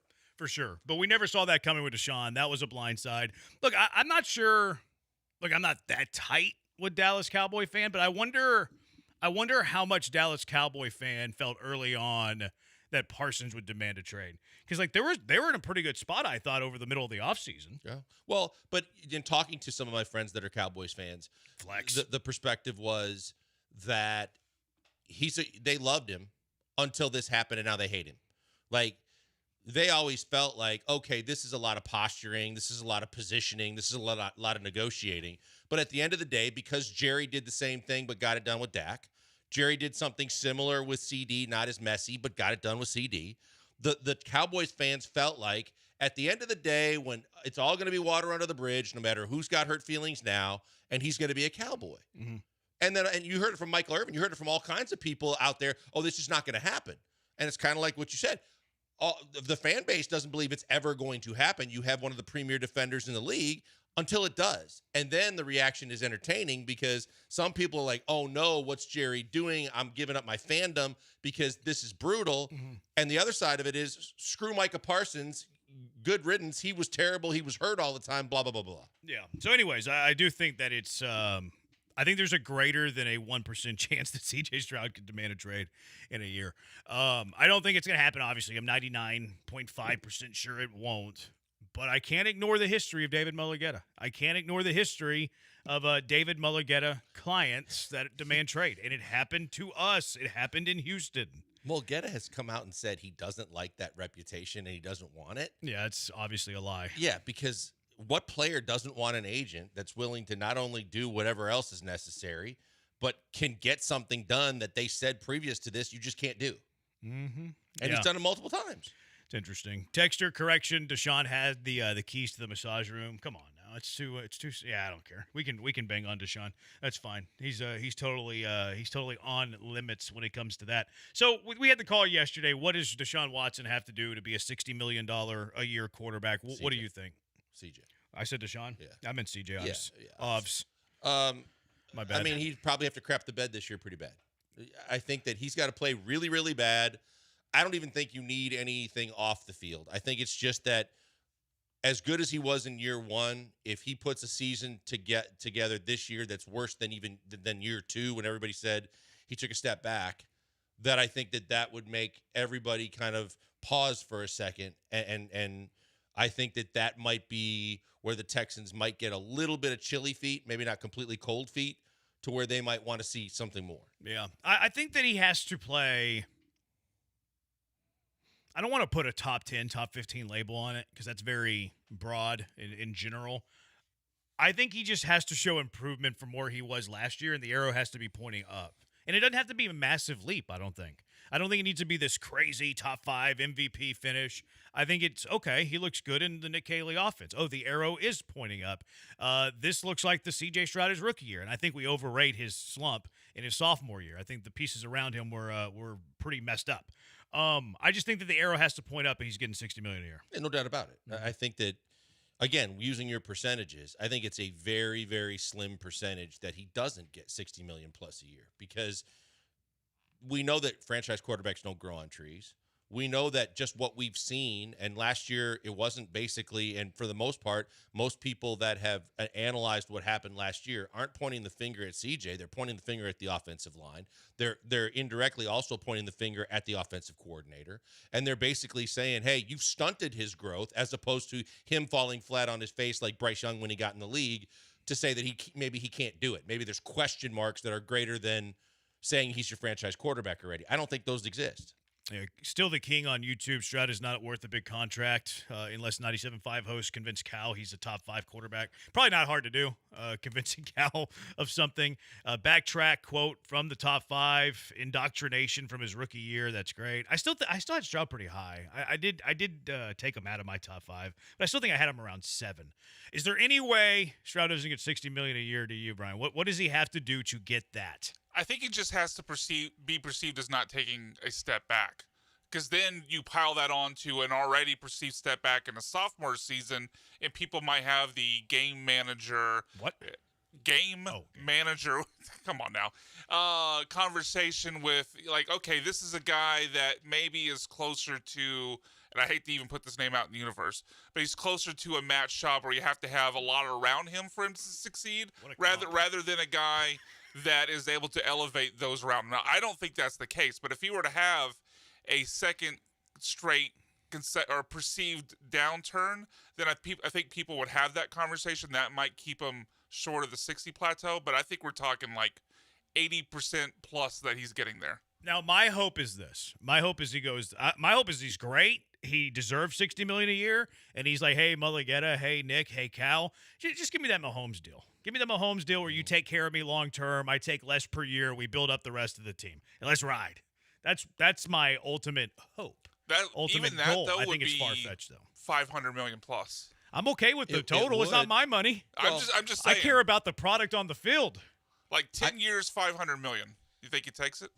But we never saw that coming with Deshaun. That was a blindside. Look, I'm not sure. Look, I'm not that tight with Dallas Cowboy fan, but I wonder how much Dallas Cowboy fan felt early on that Parsons would demand a trade. Because like they were in a pretty good spot, I thought, over the middle of the offseason. Yeah. Well, but in talking to some of my friends that are Cowboys fans, the perspective was that they loved him until this happened, and now they hate him. Like, they always felt like, okay, this is a lot of posturing, this is a lot of positioning, this is a lot of negotiating. But at the end of the day, because Jerry did the same thing but got it done with Dak, Jerry did something similar with CD, not as messy, but got it done with CD. The Cowboys fans felt like at the end of the day, when it's all going to be water under the bridge, no matter who's got hurt feelings now, and he's going to be a Cowboy. Mm-hmm. And you heard it from Michael Irvin, you heard it from all kinds of people out there. Oh, this is not going to happen. And it's kind of like what you said. The fan base doesn't believe it's ever going to happen. You have one of the premier defenders in the league until it does. And then the reaction is entertaining because some people are like, oh no, what's Jerry doing? I'm giving up my fandom because this is brutal. Mm-hmm. And the other side of it is screw Micah Parsons. Good riddance. He was terrible. He was hurt all the time, blah, blah, blah, blah. Yeah. So anyways, I do think that it's I think there's a greater than a 1% chance that C.J. Stroud could demand a trade in a year. I don't think it's going to happen, obviously. I'm 99.5% sure it won't. But I can't ignore the history of David Mulugheta. I can't ignore the history of David Mulugheta clients that demand trade. And it happened to us. It happened in Houston. Mulugheta has come out and said he doesn't like that reputation and he doesn't want it. Yeah, it's obviously a lie. Yeah, because what player doesn't want an agent that's willing to not only do whatever else is necessary, but can get something done that they said previous to this you just can't do? Mm-hmm. And he's done it multiple times. It's interesting. Texture correction. Deshaun had the keys to the massage room. Come on now. It's too. Yeah, I don't care. We can bang on Deshaun. That's fine. He's totally on limits when it comes to that. So we had the call yesterday. What does Deshaun Watson have to do to be a $60 million a year quarterback? What do you think? CJ. I said Deshaun. Yeah, I meant CJ. Ovs. My bad. I mean, he'd probably have to crap the bed this year pretty bad. I think that he's got to play really, really bad. I don't even think you need anything off the field. I think it's just that as good as he was in year one, if he puts a season to get together this year that's worse than year two when everybody said he took a step back, that I think that would make everybody kind of pause for a second. And I think that might be where the Texans might get a little bit of chilly feet, maybe not completely cold feet, to where they might want to see something more. Yeah. I think that he has to play. I don't want to put a top 10, top 15 label on it because that's very broad in general. I think he just has to show improvement from where he was last year, and the arrow has to be pointing up. And it doesn't have to be a massive leap, I don't think. I don't think it needs to be this crazy top 5 MVP finish. I think it's okay. He looks good in the Nick Caley offense. Oh, the arrow is pointing up. This looks like the C.J. Stroud's rookie year, and I think we overrate his slump in his sophomore year. I think the pieces around him were pretty messed up. I just think that the arrow has to point up, and he's getting $60 million a year. Yeah, no doubt about it. I think that, again, using your percentages, I think it's a very, very slim percentage that he doesn't get $60 million plus a year because we know that franchise quarterbacks don't grow on trees. We know that just what we've seen, and last year it wasn't basically, and for the most part, most people that have analyzed what happened last year aren't pointing the finger at CJ. They're pointing the finger at the offensive line. They're indirectly also pointing the finger at the offensive coordinator, and they're basically saying, hey, you've stunted his growth as opposed to him falling flat on his face like Bryce Young when he got in the league to say that maybe he can't do it. Maybe there's question marks that are greater than saying he's your franchise quarterback already. I don't think those exist. Yeah, still the king on YouTube. Stroud is not worth a big contract unless 97.5 host convince Cal he's a top 5 quarterback. Probably not hard to do, convincing Cal of something. Backtrack quote from the top 5, indoctrination from his rookie year. That's great. I still had Stroud pretty high. I did take him out of my top 5, but I still think I had him around 7. Is there any way Stroud doesn't get $60 million a year to you, Brian? What does he have to do to get that? I think he just has to be perceived as not taking a step back, because then you pile that on to an already perceived step back in a sophomore season, and people might have the game manager. What? Manager, come on now, conversation with, like, okay, this is a guy that maybe is closer to, and I hate to even put this name out in the universe, but he's closer to a Matt Schaub where you have to have a lot around him for him to succeed, rather than a guy that is able to elevate those around him. Now, I don't think that's the case, but if he were to have a second straight or perceived downturn, then I think people would have that conversation. That might keep him short of the 60 plateau, but I think we're talking like 80% plus that he's getting there. Now, my hope is this. My hope is my hope is he's great. He deserves $60 million a year, and he's like, hey, Mulligetta, hey, Nick, hey, Cal, just give me that Mahomes deal. Give me the Mahomes deal where you take care of me long term. I take less per year. We build up the rest of the team, and let's ride. That's my ultimate hope. Ultimate goal. Though, I think it's far fetched though. $500 million plus. I'm okay with the total. It's not my money. I'm just saying. I care about the product on the field. Like 10 years, $500 million. You think he takes it?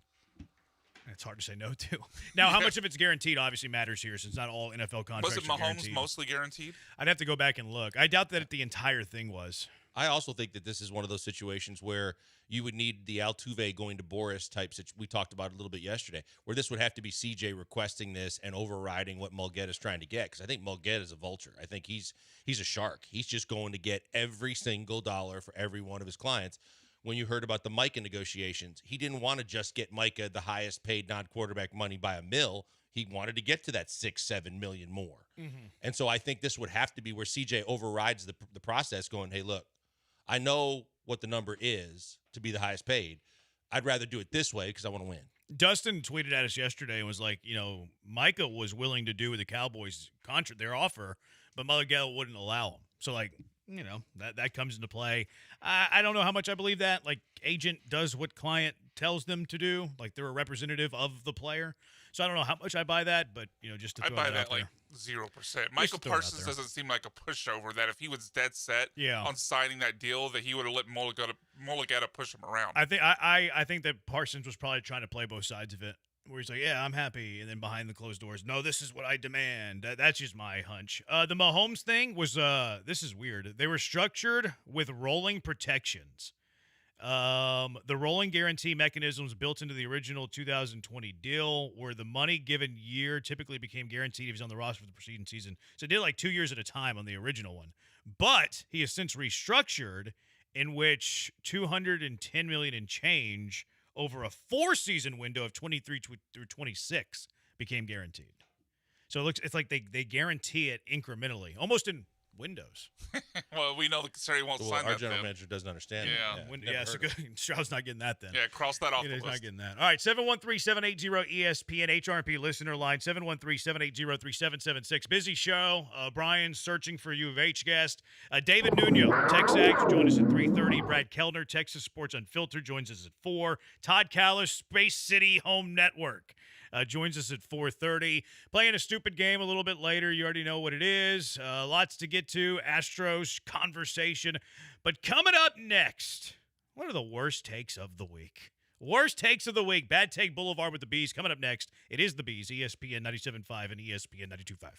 It's hard to say no to. Now, how much of it's guaranteed obviously matters here, since not all NFL contracts Was it are Mahomes guaranteed. mostly guaranteed? I'd have to go back and look. I doubt that the entire thing was. I also think that this is one of those situations where you would need the Altuve going to Boris type we talked about a little bit yesterday, where this would have to be CJ requesting this and overriding what Mulgett is trying to get, because I think Mulgett is a vulture. I think he's a shark. He's just going to get every single dollar for every one of his clients. When you heard about the Micah negotiations, he didn't want to just get Micah the highest paid non-quarterback money by a mil. He wanted to get to that $6-7 million more. Mm-hmm. And so I think this would have to be where CJ overrides the process, going, hey, look, I know what the number is to be the highest paid. I'd rather do it this way because I want to win. Dustin tweeted at us yesterday and was like, Micah was willing to do with the Cowboys contract, their offer, but Mulligetta wouldn't allow him. So, that comes into play. I don't know how much I believe that. Like, agent does what client tells them to do. Like, they're a representative of the player. So I don't know how much I buy that, but, just to throw I buy that that out there. like 0%. Michael Parsons doesn't seem like a pushover, that if he was dead set on signing that deal, that he would have let Mulligetta push him around. I think that Parsons was probably trying to play both sides of it, where he's like, yeah, I'm happy, and then behind the closed doors, no, this is what I demand. That's just my hunch. The Mahomes thing was, this is weird. They were structured with rolling protections. The rolling guarantee mechanisms built into the original 2020 deal, where the money given year typically became guaranteed if he's on the roster for the preceding season. So it did like 2 years at a time on the original one. But he has since restructured, in which $210 million and change over a 4-season window of 23 through 26 became guaranteed. So it's like they guarantee it incrementally, almost in Windows. Well, we know that Sari won't Well, sign our that. general then. manager doesn't understand. Yeah. Yeah, so good. Stroud's not getting that then. Yeah, cross that off the He's list. not getting that. All right, 713-780-ESPN, HRP listener line, 713-780-3776. Busy show. Brian's searching for U of H guest. David Nuno, Texags, join us at 3:30. Brad Kellner, Texas Sports Unfiltered, joins us at 4. Todd Callis, Space City Home Network. Joins us at 4:30. Playing a stupid game a little bit later. You already know what it is. Lots to get to. Astros conversation. But coming up next, what are the worst takes of the week? Worst takes of the week. Bad Take Boulevard with the Bees. Coming up next, it is the Bees, ESPN 97.5 and ESPN 92.5.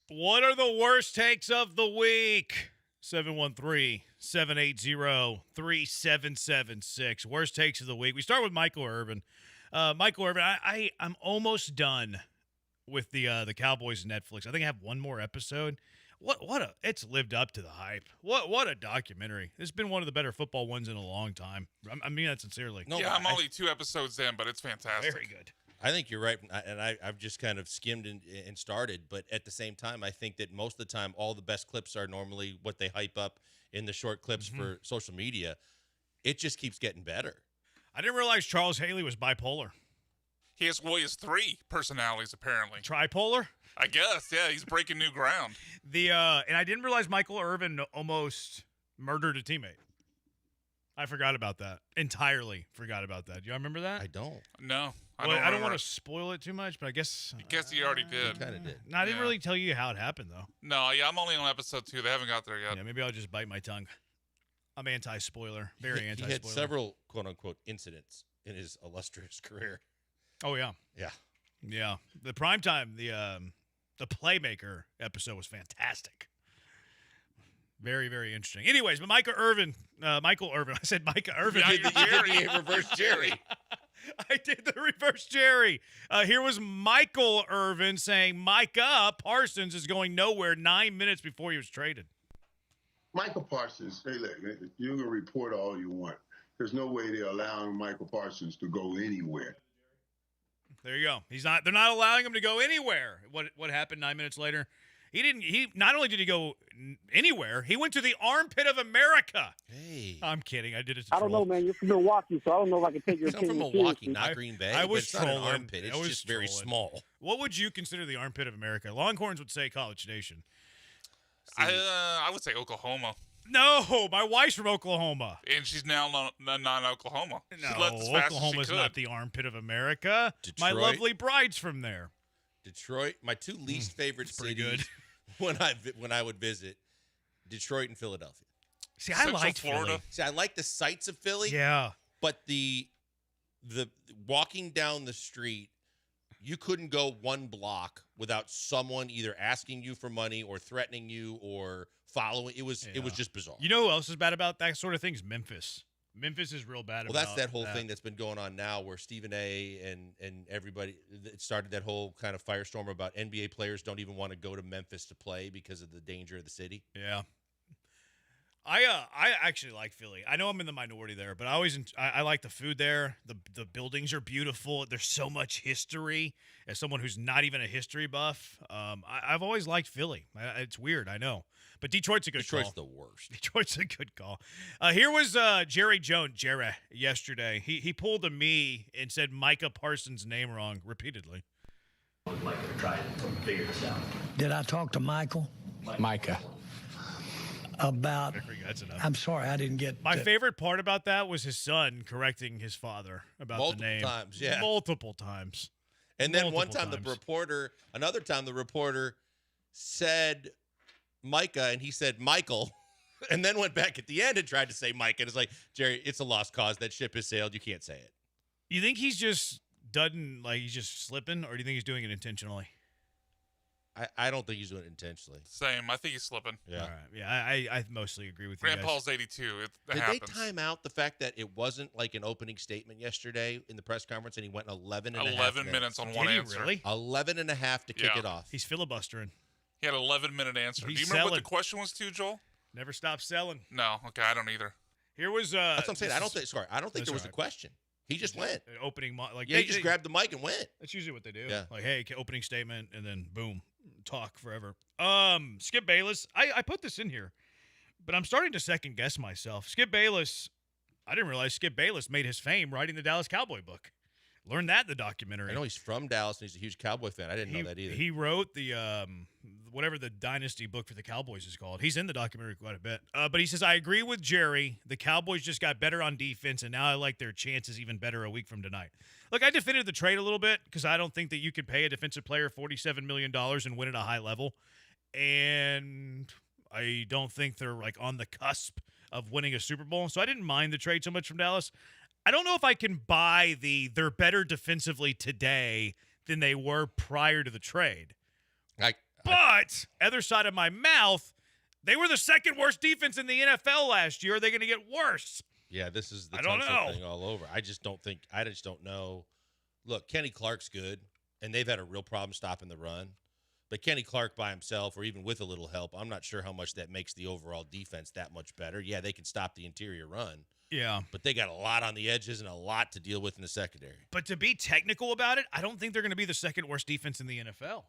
What are the worst takes of the week? 713-780-3776. Worst takes of the week. We start with Michael Irvin. Michael Irvin, I'm almost done with the Cowboys Netflix. I think I have one more episode. it's lived up to the hype. What a documentary. It's been one of the better football ones in a long time. I mean that sincerely. No, yeah, I'm only 2 episodes in, but it's fantastic. Very good. I think you're right, and I've just kind of skimmed and started, but at the same time, I think that most of the time, all the best clips are normally what they hype up in the short clips for social media. It just keeps getting better. I didn't realize Charles Haley was bipolar. He has 3 personalities, apparently. Tripolar? I guess, yeah. He's breaking new ground. And I didn't realize Michael Irvin almost murdered a teammate. I forgot about that. Entirely forgot about that. Do you remember that? I don't. No. I don't want to spoil it too much, but I guess he already did. Kind of did. No, I didn't really tell you how it happened, though. No, yeah, I'm only on episode 2. They haven't got there yet. Yeah, maybe I'll just bite my tongue. I'm anti-spoiler. Very anti-spoiler. He had several quote-unquote incidents in his illustrious career. Oh, yeah. Yeah. Yeah. The primetime, the Playmaker episode was fantastic. Very, very interesting. Anyways, but Michael Irvin. I said Micah Irvin. Yeah, you did the reverse Jerry. I did the reverse Jerry. Here was Michael Irvin saying Micah Parsons is going nowhere 9 minutes before he was traded. Michael Parsons, hey, look, you can report all you want. There's no way they're allowing Michael Parsons to go anywhere. There you go. They're not allowing him to go anywhere. What happened 9 minutes later? He not only did he go anywhere, he went to the armpit of America. Hey. I'm kidding. I did it. I don't know, man. You're from Milwaukee, so I don't know if I can take your I'm opinion. from Milwaukee, seriously. not Green Bay. I was it's not an trolling. armpit. It's just very small. What would you consider the armpit of America? Longhorns would say College Station. I would say Oklahoma. No, my wife's from Oklahoma. And she's now non-Oklahoma. No, she left as fast Oklahoma's as she could. not the armpit of America. Detroit. My lovely bride's from there. Detroit, my 2 least favorite pretty cities when I would visit, Detroit and Philadelphia. See, I liked Florida. Philly. See, I like the sights of Philly. Yeah. But the walking down the street, you couldn't go 1 block without someone either asking you for money or threatening you or following. It was just bizarre. You know who else is bad about that sort of thing is Memphis. Memphis is real bad about that's that whole thing that's been going on now where Stephen A. and everybody it started that whole kind of firestorm about NBA players don't even want to go to Memphis to play because of the danger of the city. Yeah. I actually like Philly. I know I'm in the minority there, but I like the food there. The buildings are beautiful. There's so much history. As someone who's not even a history buff, I've always liked Philly. It's weird, I know, but Detroit's a good call. Detroit's the worst. Detroit's a good call. Here was Jerry yesterday. He pulled a me and said Micah Parsons' name wrong repeatedly. I would like to try to figure this out. Did I talk to Michael? Micah. About, That's enough. I'm sorry, I didn't get. My favorite part about that was his son correcting his father about the name. Multiple times. And then another time the reporter said Micah and he said Michael and then went back at the end and tried to say Micah. And it's like, Jerry, it's a lost cause. That ship has sailed. You can't say it. You think he's just he's just slipping, or do you think he's doing it intentionally? I don't think he's doing it intentionally. Same. I think he's slipping. Yeah. All right. Yeah, I mostly agree with you Grant guys. Paul's 82. It Did happens. they time out the fact that it wasn't like an opening statement yesterday in the press conference and he went 11 and a half 11 minutes on one Did he answer. really? 11 and a half to kick it off. He's filibustering. He had an 11-minute answer. He's Do you remember what selling. the question was too, Joel? Never stop selling. No. Okay, I don't either. Here was That's what I'm saying. I don't think there was a question. He just went. Opening he just grabbed the mic and went. That's usually what they do. Yeah. Like, hey, opening statement, and then boom, talk forever. Skip Bayless. I put this in here, but I'm starting to second guess myself. Skip Bayless. I didn't realize Skip Bayless made his fame writing the Dallas Cowboy book. Learned that in the documentary. I know he's from Dallas and he's a huge Cowboy fan. I didn't know that either. He wrote the whatever the dynasty book for the Cowboys is called. He's in the documentary quite a bit. But he says, I agree with Jerry. The Cowboys just got better on defense, and now I like their chances even better a week from tonight. Look, I defended the trade a little bit because I don't think that you could pay a defensive player $47 million and win at a high level. And I don't think they're like on the cusp of winning a Super Bowl. So I didn't mind the trade so much from Dallas. I don't know if I can buy they're better defensively today than they were prior to the trade. But other side of my mouth, they were the second worst defense in the NFL last year. Are they going to get worse? Yeah, this is the I don't know. thing all over. I just don't know. Look, Kenny Clark's good, and they've had a real problem stopping the run. But Kenny Clark by himself, or even with a little help, I'm not sure how much that makes the overall defense that much better. Yeah, they can stop the interior run. Yeah. But they got a lot on the edges and a lot to deal with in the secondary. But to be technical about it, I don't think they're going to be the second worst defense in the NFL.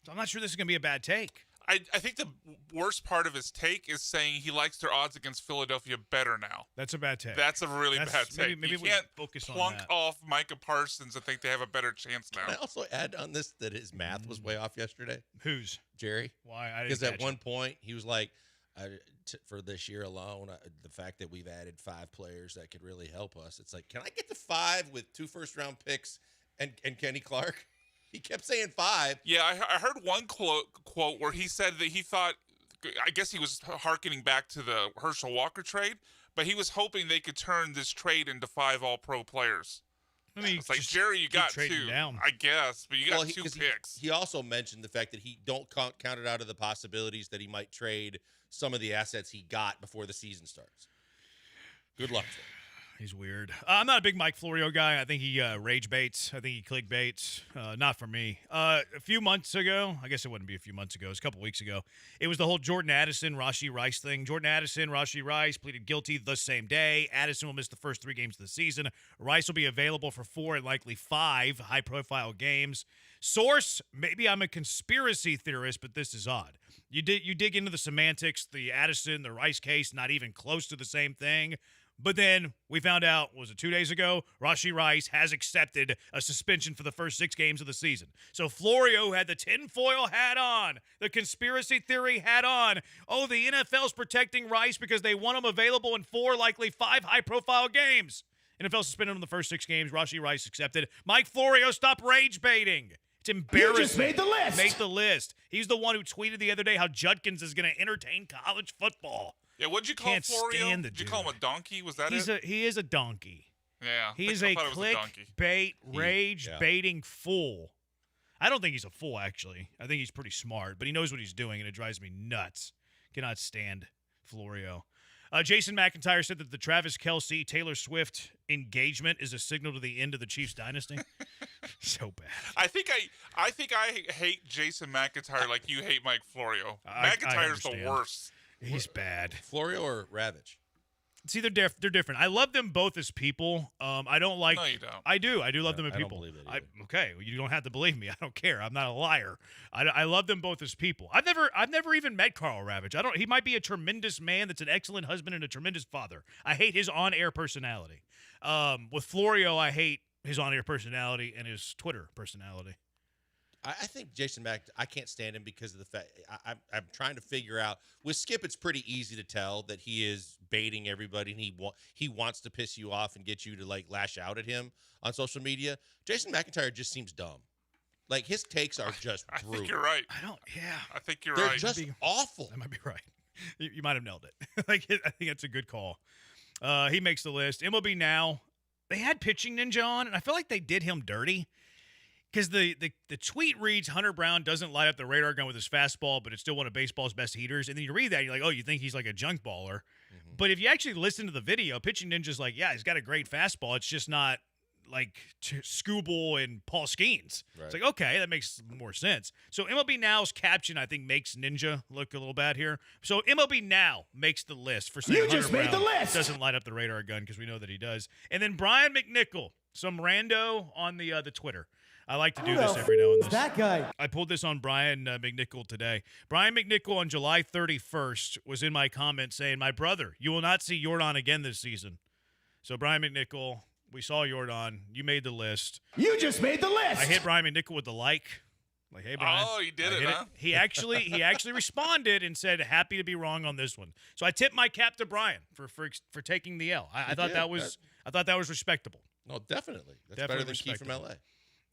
So I'm not sure this is going to be a bad take. I think the worst part of his take is saying he likes their odds against Philadelphia better now. That's a bad take. That's a really bad take. Maybe you we can't focus on plunk that. off Micah Parsons and think they have a better chance now. Can I also add on this that his math was way off yesterday? Whose? Jerry. Why? I didn't Because at catch one it. point, he was like, for this year alone, the fact that we've added 5 players that could really help us, it's like, can I get to 5 with 2 first-round picks and Kenny Clark? He kept saying 5. Yeah, I heard one quote where he said that he thought, I guess he was hearkening back to the Herschel Walker trade, but he was hoping they could turn this trade into 5 all-pro players. It's like, Jerry, you got 2, down. I guess, but you got 2 picks. He also mentioned the fact that he don't count it out of the possibilities that he might trade some of the assets he got before the season starts. Good luck to him. He's weird. I'm not a big Mike Florio guy. I think he rage baits. I think he clickbaits. Not for me. A few months ago, I guess it wouldn't be a few months ago. It was a couple weeks ago. It was the whole Jordan Addison, Rashee Rice thing. Jordan Addison, Rashee Rice pleaded guilty the same day. Addison will miss the first 3 games of the season. Rice will be available for 4 and likely 5 high-profile games. Source, maybe I'm a conspiracy theorist, but this is odd. You dig into the semantics, the Addison, the Rice case, not even close to the same thing. But then we found out, was it 2 days ago, Rashee Rice has accepted a suspension for the first 6 games of the season. So Florio had the tinfoil hat on, the conspiracy theory hat on. Oh, the NFL's protecting Rice because they want him available in 4, likely 5 high-profile games. NFL suspended him in the first 6 games. Rashee Rice accepted. Mike Florio, stop rage baiting. It's embarrassing. You just made the list. Made the list. He's the one who tweeted the other day how Judkins is going to entertain college football. Yeah, what'd you call Can't Florio? stand the Did you call him a donkey? Was that it? He is a donkey. Yeah. He is I a thought it was a donkey. clickbait, rage-baiting fool. I don't think he's a fool, actually. I think he's pretty smart, but he knows what he's doing, and it drives me nuts. Cannot stand Florio. Jason McIntyre said that the Travis Kelce, Taylor Swift engagement is a signal to the end of the Chiefs dynasty. So bad. I think I hate Jason McIntyre like you hate Mike Florio. McIntyre's the worst. He's bad. Florio or Ravage? See, they're different. I love them both as people. I don't like. No, you don't. I do. I do love them as I don't people. believe it either. Okay, well, you don't have to believe me. I don't care. I'm not a liar. I love them both as people. I've never even met Carl Ravage. He might be a tremendous man that's an excellent husband and a tremendous father. I hate his on-air personality. With Florio, I hate his on-air personality and his Twitter personality. I think Jason Mack, I can't stand him because of the fact I'm trying to figure out. With Skip, it's pretty easy to tell that he is baiting everybody and he wants to piss you off and get you to like lash out at him on social media. Jason McIntyre just seems dumb. Like his takes are just brutal. I think you're right. I think you're They're right. just awful. I might be right. You might have nailed it. I think that's a good call. He makes the list. MLB Now, they had Pitching Ninja on, and I feel like they did him dirty. Because the tweet reads, Hunter Brown doesn't light up the radar gun with his fastball, but it's still one of baseball's best heaters. And then you read that, and you're like, oh, you think he's like a junk baller. Mm-hmm. But if you actually listen to the video, Pitching Ninja's like, yeah, he's got a great fastball. It's just not like Scooble and Paul Skeens. Right. It's like, okay, that makes more sense. So MLB Now's caption, I think, makes Ninja look a little bad here. So MLB Now makes the list for saying Hunter Brown doesn't light up the radar gun because we know that he does. And then Brian McNichol, some rando on the Twitter. I like to do this every now and then. That guy. I pulled this on Brian McNichol today. Brian McNichol on July 31st was in my comments saying, my brother, you will not see Jordan again this season. So Brian McNichol, we saw Jordan. You made the list. You just made the list. I hit Brian McNichol with the like. Like, hey, Brian. Oh, you did it, huh? He actually responded and said, happy to be wrong on this one. So I tipped my cap to Brian for taking the L. I thought that was respectable. No, definitely. That's Definitely better than Keith from LA.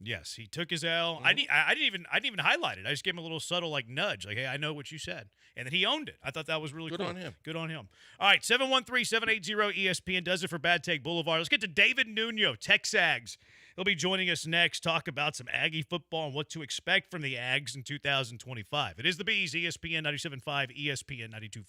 Yes, he took his L. Mm-hmm. I didn't even highlight it. I just gave him a little subtle like nudge, like, hey, I know what you said. And then he owned it. I thought that was really cool. Good on him. Good on him. All right, 713-780-ESPN does it for Bad Take Boulevard. Let's get to David Nuno, Texags. He'll be joining us next, talk about some Aggie football and what to expect from the Ags in 2025. It is the Bees, ESPN 97.5, ESPN 92.5.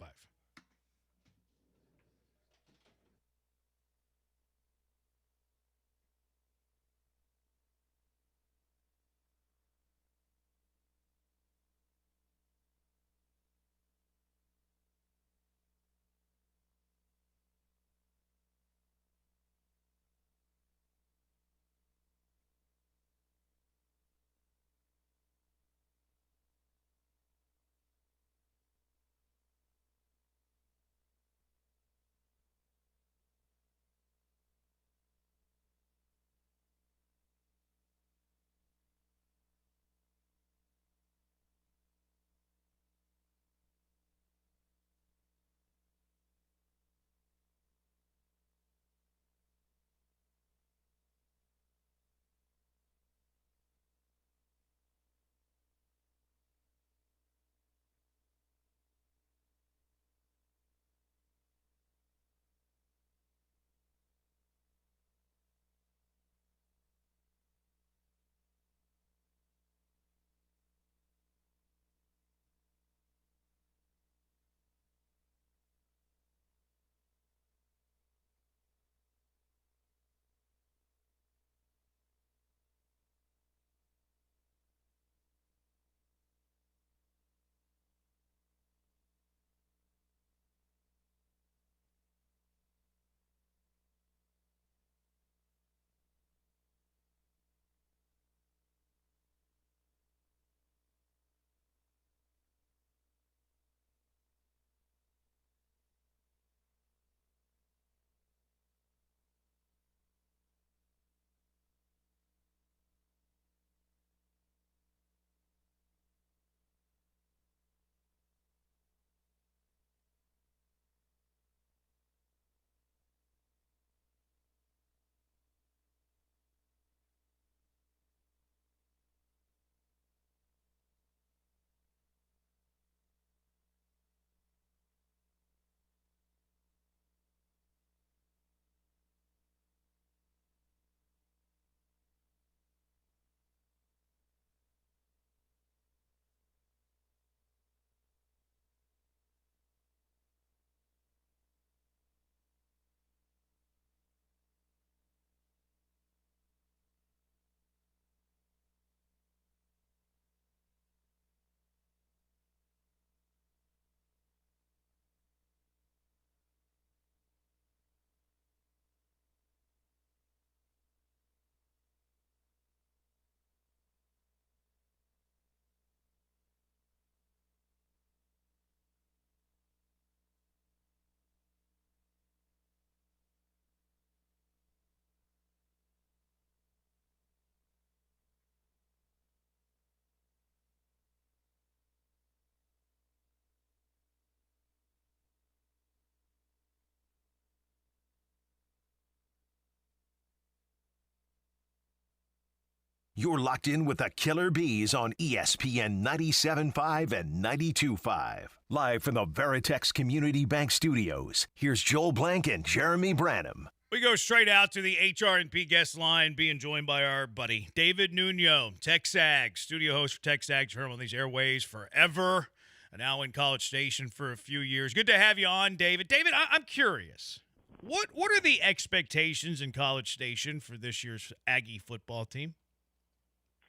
You're locked in with the Killer Bees on ESPN 97.5 and 92.5. Live from the Veritex Community Bank Studios, here's Joel Blank and Jeremy Branham. We go straight out to the HR&P guest line, being joined by our buddy David Nuno, TexAgs, studio host for TexAgs, heard him on these airways forever, and now in College Station for a few years. Good to have you on, David. David, I'm curious. What are the expectations in College Station for this year's Aggie football team?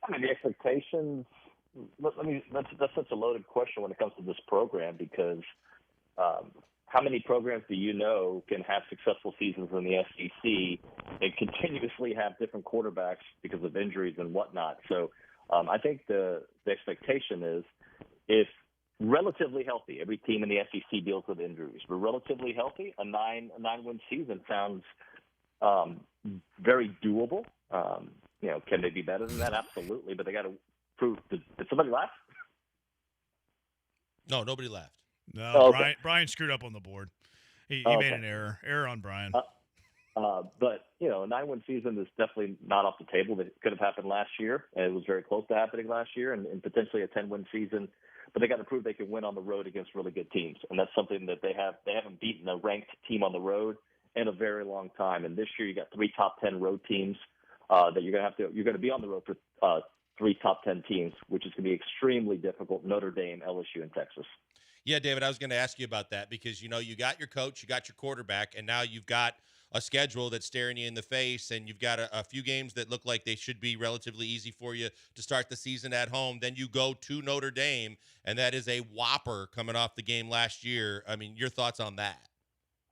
I mean, the expectations, that's such a loaded question when it comes to this program because how many programs do you know can have successful seasons in the SEC and continuously have different quarterbacks because of injuries and whatnot? So I think the expectation is if relatively healthy, every team in the SEC deals with injuries, but relatively healthy, a nine-win season sounds very doable. Can they be better than that? Absolutely, but they got to prove. Did somebody laugh? No, nobody laughed. No, Oh, okay. Brian screwed up on the board. He Okay. made an error. Error on Brian. But, a 9-win season is definitely not off the table. That could have happened last year, and it was very close to happening last year, and potentially a 10-win season. But they got to prove they can win on the road against really good teams, and that's something that they haven't beaten a ranked team on the road in a very long time. And this year, you got 3 top 10 road teams that you're going to be on the road for 3 top 10 teams, which is going to be extremely difficult. Notre Dame, LSU, and Texas. Yeah, David, I was going to ask you about that because, you got your coach, you got your quarterback, and now you've got a schedule that's staring you in the face, and you've got a few games that look like they should be relatively easy for you to start the season at home. Then you go to Notre Dame, and that is a whopper coming off the game last year. I mean, your thoughts on that?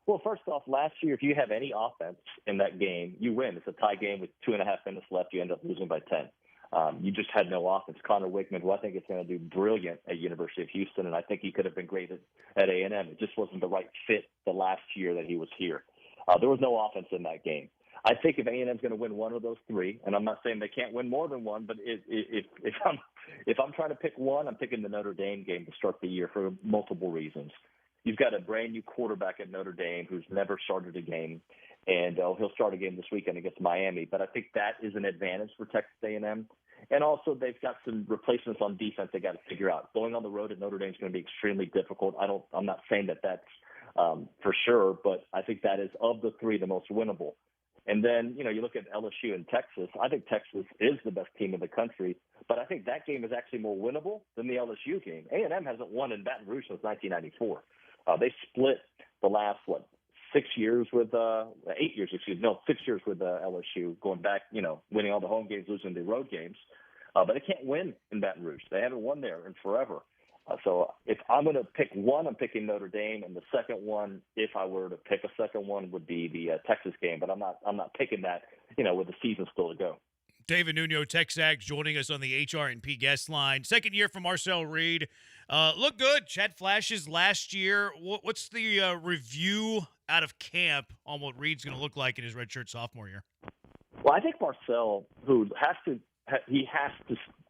Well, first off, last year, if you have any offense in that game, you win. It's a tie game with 2.5 minutes left. You end up losing by 10. You just had no offense. Connor Wickman, who I think is going to do brilliant at University of Houston, and I think he could have been great at A&M. It just wasn't the right fit the last year that he was here. There was no offense in that game. I think if A&M is going to win one of those 3, and I'm not saying they can't win more than one, but if I'm trying to pick one, I'm picking the Notre Dame game to start the year for multiple reasons. You've got a brand new quarterback at Notre Dame who's never started a game, and he'll start a game this weekend against Miami. But I think that is an advantage for Texas A&M. And also they've got some replacements on defense they got to figure out. Going on the road at Notre Dame is going to be extremely difficult. I'm not saying that that's for sure, but I think that is of the 3 the most winnable. And then, you look at LSU and Texas. I think Texas is the best team in the country, but I think that game is actually more winnable than the LSU game. A&M hasn't won in Baton Rouge since 1994. They split the last, 6 years with 8 years, 6 years with LSU, going back, winning all the home games, losing the road games. But they can't win in Baton Rouge. They haven't won there in forever. So if I'm going to pick one, I'm picking Notre Dame, and the second one, if I were to pick a second one, would be the Texas game. But I'm not picking that, with the season still to go. David Nuno, TexAgs, joining us on the HR&P guest line. Second year for Marcel Reed. Look good. Had flashes last year. What's the review out of camp on what Reed's going to look like in his redshirt sophomore year? Well, I think Marcel, who has to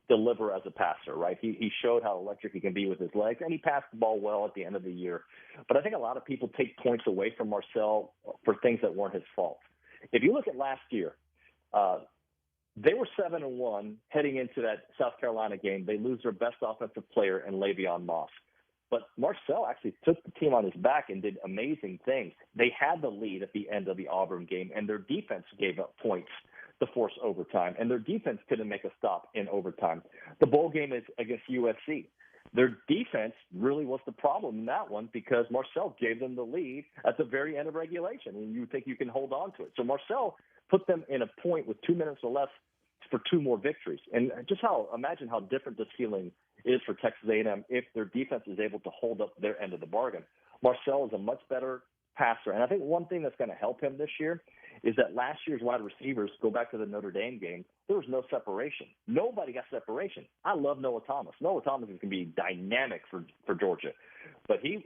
deliver as a passer, right? He showed how electric he can be with his legs, and he passed the ball well at the end of the year. But I think a lot of people take points away from Marcel for things that weren't his fault. If you look at last year, they were 7-1 heading into that South Carolina game. They lose their best offensive player in Le'Veon Moss. But Marcel actually took the team on his back and did amazing things. They had the lead at the end of the Auburn game, and their defense gave up points to force overtime, and their defense couldn't make a stop in overtime. The bowl game is against USC. Their defense really was the problem in that one because Marcel gave them the lead at the very end of regulation, and you think you can hold on to it. So Marcel put them in a point with 2 minutes or less for 2 more victories. And imagine how different this feeling is for Texas A&M if their defense is able to hold up their end of the bargain. Marcel is a much better passer. And I think one thing that's going to help him this year is that last year's wide receivers, go back to the Notre Dame game, there was no separation. Nobody got separation. I love Noah Thomas. Noah Thomas is going to be dynamic for Georgia. But he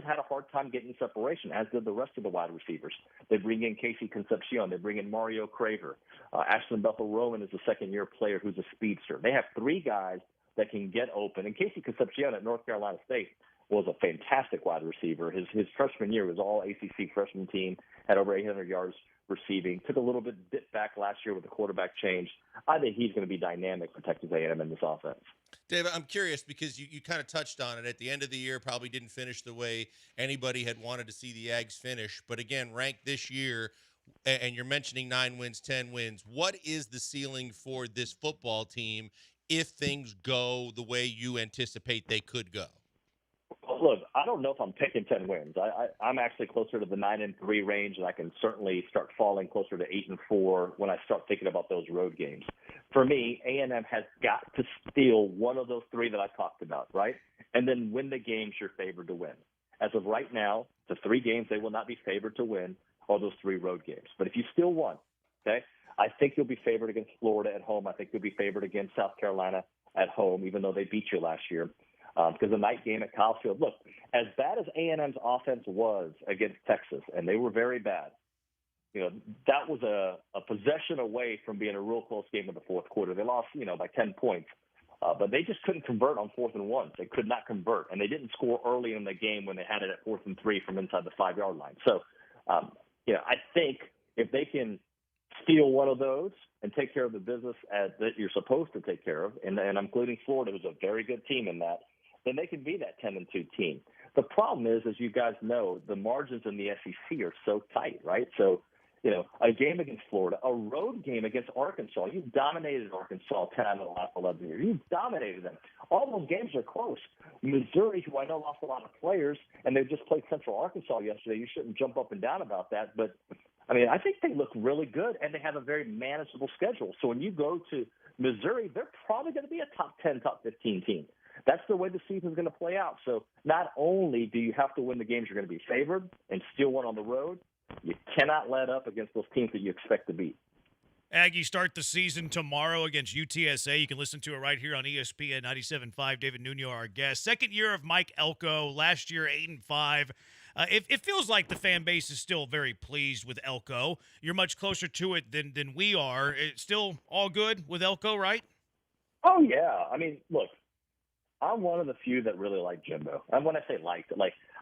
had a hard time getting separation, as did the rest of the wide receivers. They bring in Casey Concepcion. They bring in Mario Craver. Ashton Bethel-Roman is a second-year player who's a speedster. They have 3 guys that can get open. And Casey Concepcion at North Carolina State was a fantastic wide receiver. His freshman year was all ACC freshman team, had over 800 yards receiving. Took a little bit dip back last year with the quarterback change. I think he's going to be dynamic for Texas A&M in this offense. Dave, I'm curious because you kind of touched on it. At the end of the year, probably didn't finish the way anybody had wanted to see the Aggies finish. But again, ranked this year, and you're mentioning 9 wins, 10 wins. What is the ceiling for this football team if things go the way you anticipate they could go? Look, I don't know if I'm picking 10 wins. I'm actually closer to the 9-3 range, and I can certainly start falling closer to 8-4 when I start thinking about those road games. For me, A&M has got to steal one of those 3 that I talked about, right? And then win the games you're favored to win. As of right now, the 3 games they will not be favored to win are those 3 road games. But if you steal one, okay, I think you'll be favored against Florida at home. I think you'll be favored against South Carolina at home, even though they beat you last year. Because the night game at Kyle Field, look, as bad as A&M's offense was against Texas, and they were very bad, that was a possession away from being a real close game in the fourth quarter. They lost, by 10 points. But they just couldn't convert on 4th and 1. They could not convert. And they didn't score early in the game when they had it at 4th and 3 from inside the 5-yard line. So, I think if they can steal one of those and take care of the business that you're supposed to take care of, and I'm including Florida, who's a very good team in that, then they can be that 10-2 team. The problem is, as you guys know, the margins in the SEC are so tight, right? So, a game against Florida, a road game against Arkansas. You've dominated Arkansas 10 out of the last 11 years. You've dominated them. All those games are close. Missouri, who I know lost a lot of players, and they just played Central Arkansas yesterday. You shouldn't jump up and down about that. But, I think they look really good, and they have a very manageable schedule. So when you go to Missouri, they're probably going to be a top 10, top 15 team. That's the way the season's going to play out. So not only do you have to win the games you're going to be favored and steal one on the road, you cannot let up against those teams that you expect to beat. Aggies start the season tomorrow against UTSA. You can listen to it right here on ESPN 97.5. David Nuno, our guest. Second year of Mike Elko. Last year, 8-5. It feels like the fan base is still very pleased with Elko. You're much closer to it than we are. It's still all good with Elko, right? Oh, yeah. Look, I'm one of the few that really like Jimbo. And when I say liked,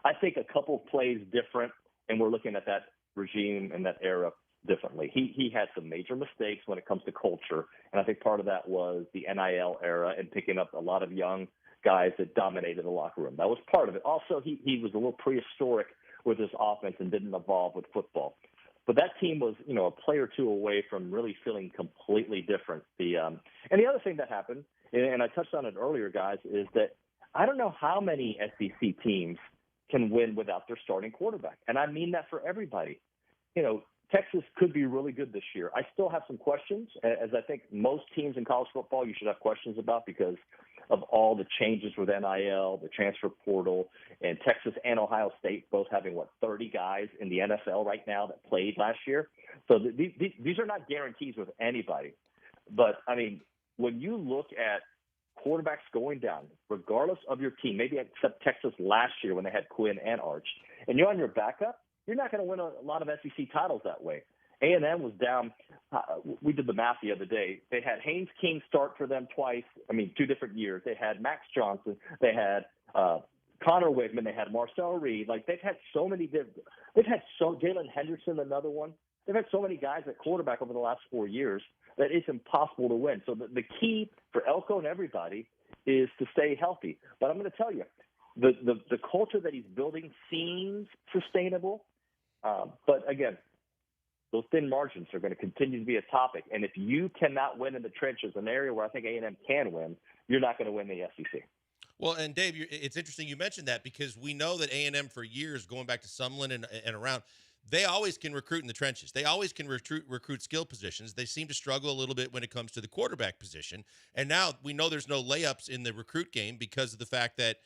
I think a couple plays different, and we're looking at that regime and that era differently. He had some major mistakes when it comes to culture, and I think part of that was the NIL era and picking up a lot of young guys that dominated the locker room. That was part of it. Also, he was a little prehistoric with his offense and didn't evolve with football. But that team was, a player or two away from really feeling completely different. And the other thing that happened, and I touched on it earlier, guys, is that I don't know how many SEC teams can win without their starting quarterback. And I mean that for everybody. Texas could be really good this year. I still have some questions, as I think most teams in college football you should have questions about because of all the changes with NIL, the transfer portal, and Texas and Ohio State both having, 30 guys in the NFL right now that played last year. So these are not guarantees with anybody. But, when you look at quarterbacks going down, regardless of your team, maybe except Texas last year when they had Quinn and Arch, and you're on your backup, you're not going to win a lot of SEC titles that way. A&M was down. We did the math the other day. They had Haynes King start for them twice. 2 different years. They had Max Johnson. They had Connor Wigman. They had Marcel Reed. They've had so many. They've had Jalen Henderson, another one. They've had so many guys at quarterback over the last 4 years that it's impossible to win. So the key for Elko and everybody is to stay healthy. But I'm going to tell you, the culture that he's building seems sustainable. But again, those thin margins are going to continue to be a topic. And if you cannot win in the trenches, an area where I think A&M can win, you're not going to win the SEC. Well, and Dave, it's interesting you mentioned that because we know that A&M for years, going back to Sumlin and around, they always can recruit in the trenches. They always can recruit skill positions. They seem to struggle a little bit when it comes to the quarterback position. And now we know there's no layups in the recruit game because of the fact that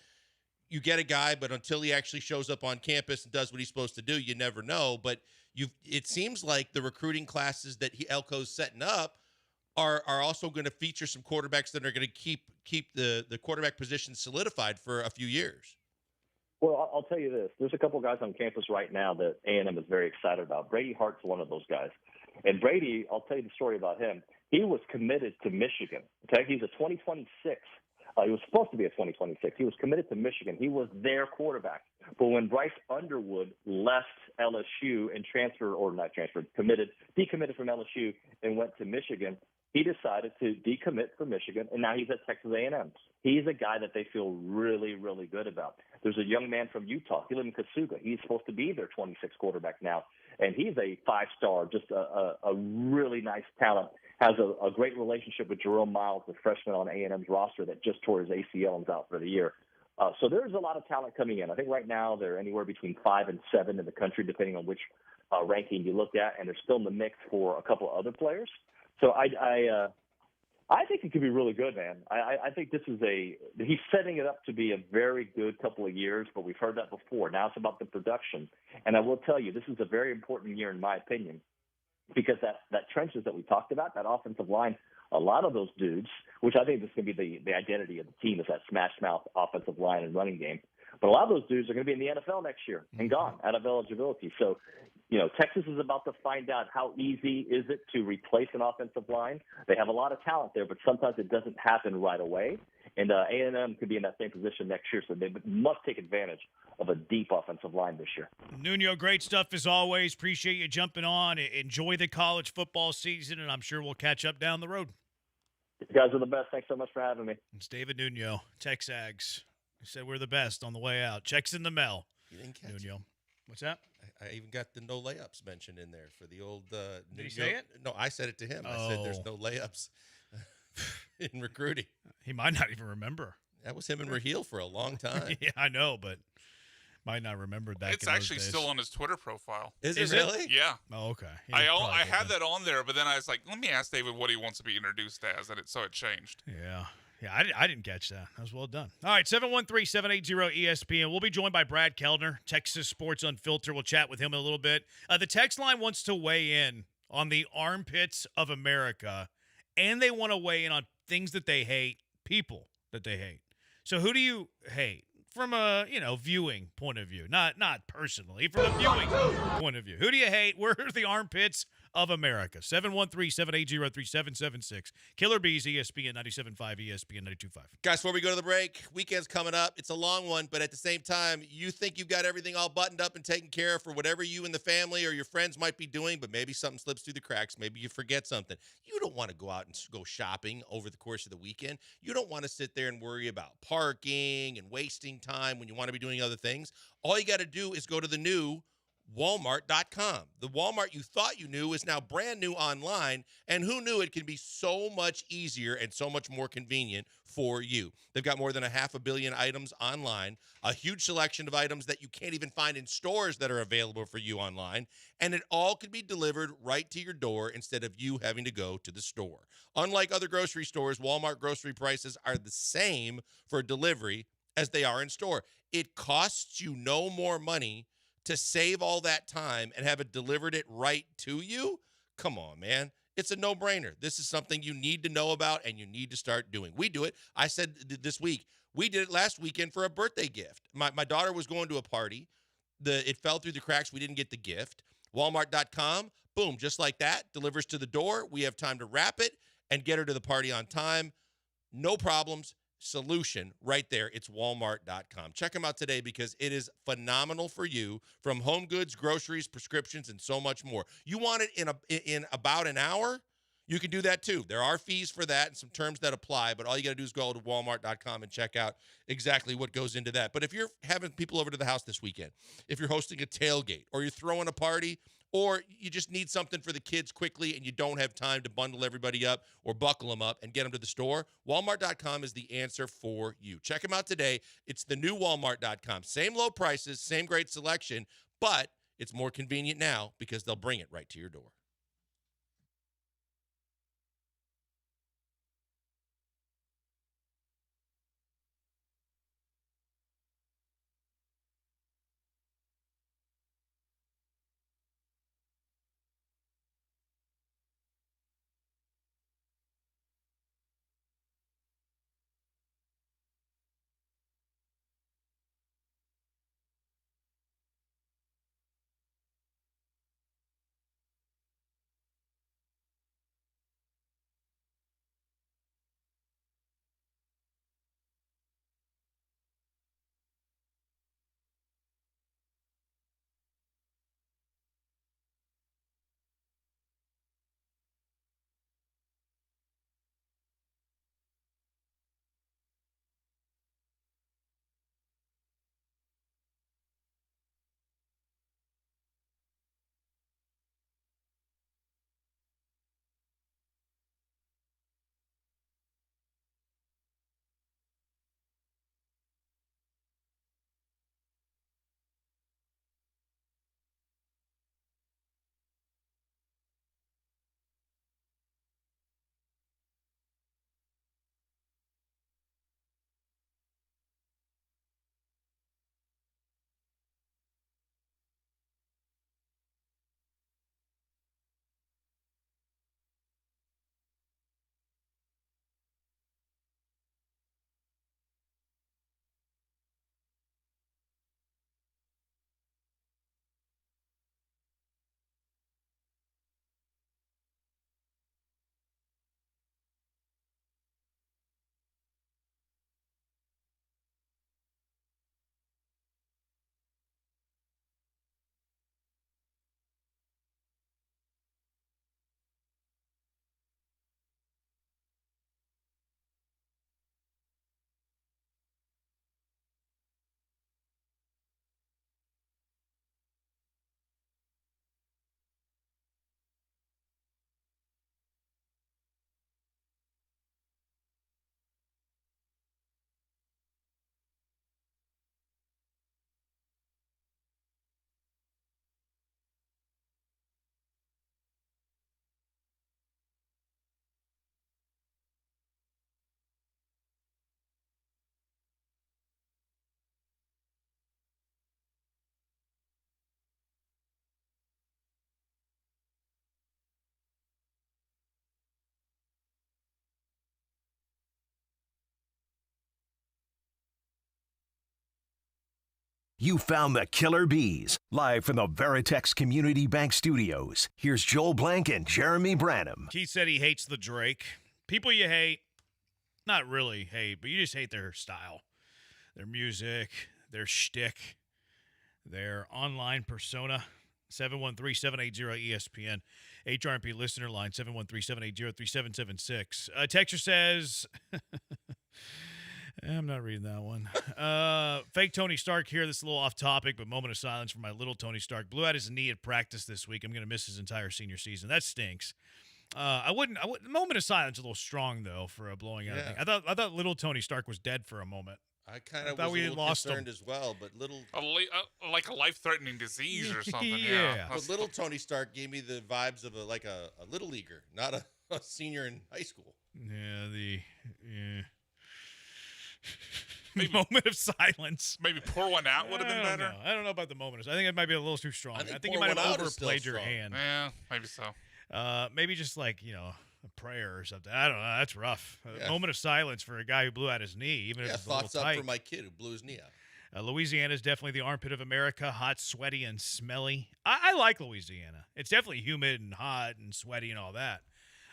you get a guy, but until he actually shows up on campus and does what he's supposed to do, you never know. But it seems like the recruiting classes that Elko's setting up are also going to feature some quarterbacks that are going to keep the quarterback position solidified for a few years. Well, I'll tell you this. There's a couple guys on campus right now that A&M is very excited about. Brady Hart's one of those guys. And Brady, I'll tell you the story about him. He was committed to Michigan. Okay, he's a 2026 He was supposed to be a 2026. He was committed to Michigan. He was their quarterback. But when Bryce Underwood left LSU and decommitted from LSU and went to Michigan, he decided to decommit from Michigan, and now he's at Texas A&M. He's a guy that they feel really, really good about. There's a young man from Utah. He lives in Kasuga. He's supposed to be their 26 quarterback now, and he's a five-star, just a really nice talent. Has a great relationship with Jerome Miles, the freshman on A&M's roster that just tore his ACL and is out for the year. So there's a lot of talent coming in. I think right now they're anywhere between 5 and 7 in the country, depending on which ranking you look at, and they're still in the mix for a couple of other players. So I think it could be really good, man. I think he's setting it up to be a very good couple of years, but we've heard that before. Now it's about the production. And I will tell you, this is a very important year in my opinion, because that trenches that we talked about, that offensive line, a lot of those dudes, which I think this is going to be the identity of the team, is that smash mouth offensive line and running game. But a lot of those dudes are going to be in the NFL next year and gone out of eligibility. So, Texas is about to find out how easy is it to replace an offensive line. They have a lot of talent there, but sometimes it doesn't happen right away. And A&M could be in that same position next year, so they must take advantage of a deep offensive line this year. Nuno, great stuff as always. Appreciate you jumping on. Enjoy the college football season, and I'm sure we'll catch up down the road. You guys are the best. Thanks so much for having me. It's David Nuno, Texags. He said we're the best on the way out. Checks in the mail. You didn't catch Nuno. What's that? I even got the no layups mentioned in there for the old. Did he say it? No, I said it to him. I said there's no layups in recruiting. He might not even remember. That was him and Raheel for a long time. Yeah, I know, but might not remember that. It's actually still on his Twitter profile. Is it really? Yeah. Oh, okay. I had that on there, but then I was like, let me ask David what he wants to be introduced as, so it changed. Yeah. Yeah, I didn't catch that. That was well done. All right, 713-780-ESPN. We'll be joined by Brad Keldner, Texas Sports Unfiltered. We'll chat with him in a little bit. The text line wants to weigh in on the armpits of America, and they want to weigh in on things that they hate, people that they hate. So who do you hate? From a, viewing point of view. Not personally, from a viewing point of view. Who do you hate? Where are the armpits of America? 713-780-3776. Killer Bees, ESPN 97.5, ESPN 92.5. Guys, before we go to the break, weekend's coming up. It's a long one, but at the same time, you think you've got everything all buttoned up and taken care of for whatever you and the family or your friends might be doing, but maybe something slips through the cracks. Maybe you forget something. You don't want to go out and go shopping over the course of the weekend. You don't want to sit there and worry about parking and wasting time when you want to be doing other things. All you got to do is go to the new Walmart.com. The Walmart you thought you knew is now brand new online, and who knew it can be so much easier and so much more convenient for you. They've got more than 500 million items online, a huge selection of items that you can't even find in stores that are available for you online, and it all can be delivered right to your door instead of you having to go to the store. Unlike other grocery stores, Walmart grocery prices are the same for delivery as they are in store. It costs you no more money to save all that time and have it delivered it right to you. Come on, man. It's a no-brainer. This is something you need to know about and you need to start doing. We do it. I said this week. We did it last weekend for a birthday gift. My daughter was going to a party. It fell through the cracks. We didn't get the gift. Walmart.com, boom, just like that, delivers to the door. We have time to wrap it and get her to the party on time. No problems. Solution right there. It's Walmart.com. Check them out today because it is phenomenal for you, from home goods, groceries, prescriptions, and so much more. You want it in about an hour? You can do that too. There are fees for that and some terms that apply, but all you got to do is go to Walmart.com and check out exactly what goes into that. But if you're having people over to the house this weekend, if you're hosting a tailgate or you're throwing a party, or you just need something for the kids quickly and you don't have time to bundle everybody up or buckle them up and get them to the store, Walmart.com is the answer for you. Check them out today. It's the new Walmart.com. Same low prices, same great selection, but it's more convenient now because they'll bring it right to your door. You found the killer bees. Live from the Veritex Community Bank Studios, here's Joel Blank and Jeremy Branham. Keith said he hates the Drake. People you hate, not really hate, but you just hate their style, their music, their shtick, their online persona. 713-780-ESPN. HRMP listener line, 713-780-3776. Texture says... I'm not reading that one. Fake Tony Stark here. This is a little off topic, but moment of silence for my little Tony Stark. Blew out his knee at practice this week. I'm going to miss his entire senior season. That stinks. I wouldn't. Moment of silence a little strong though for a blowing out. Yeah. Thing. I thought little Tony Stark was dead for a moment. I kind of was a little concerned as well, but little like a life-threatening disease or something. Yeah. But little Tony Stark gave me the vibes of a little leaguer, not a senior in high school. Yeah. Maybe moment of silence. Maybe pour one out would have been better. I don't know about the moment. I think it might be a little too strong. I think you might have overplayed your hand. Yeah, maybe so. Maybe just like, a prayer or something. I don't know. That's rough. A moment of silence for a guy who blew out his knee, even if it's a little thoughts up tight. for my kid who blew his knee out. Louisiana is definitely the armpit of America. Hot, sweaty, and smelly. I like Louisiana. It's definitely humid and hot and sweaty and all that.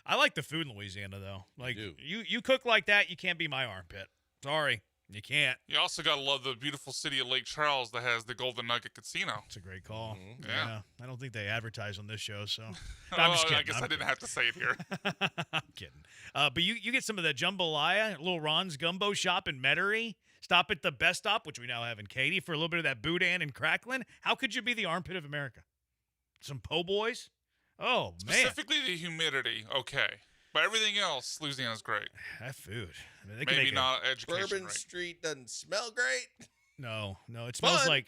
I like the food in Louisiana, though. Like, you cook like that, you can't be my armpit. Sorry, you can't. You also got to love the beautiful city of Lake Charles that has the Golden Nugget Casino. It's a great call. Mm-hmm. Yeah. I don't think they advertise on this show, so. No, I'm just kidding. I guess I didn't have to say it here. I'm kidding. But you get some of the jambalaya, Little Ron's Gumbo Shop in Metairie. Stop at the Best Stop, which we now have in Katy, for a little bit of that boudin and crackling. How could you be the armpit of America? Some po' boys? Oh, man. Specifically the humidity, okay. But everything else, Louisiana's great. That food. I mean, maybe not education. Bourbon Street doesn't smell great. No. It smells like...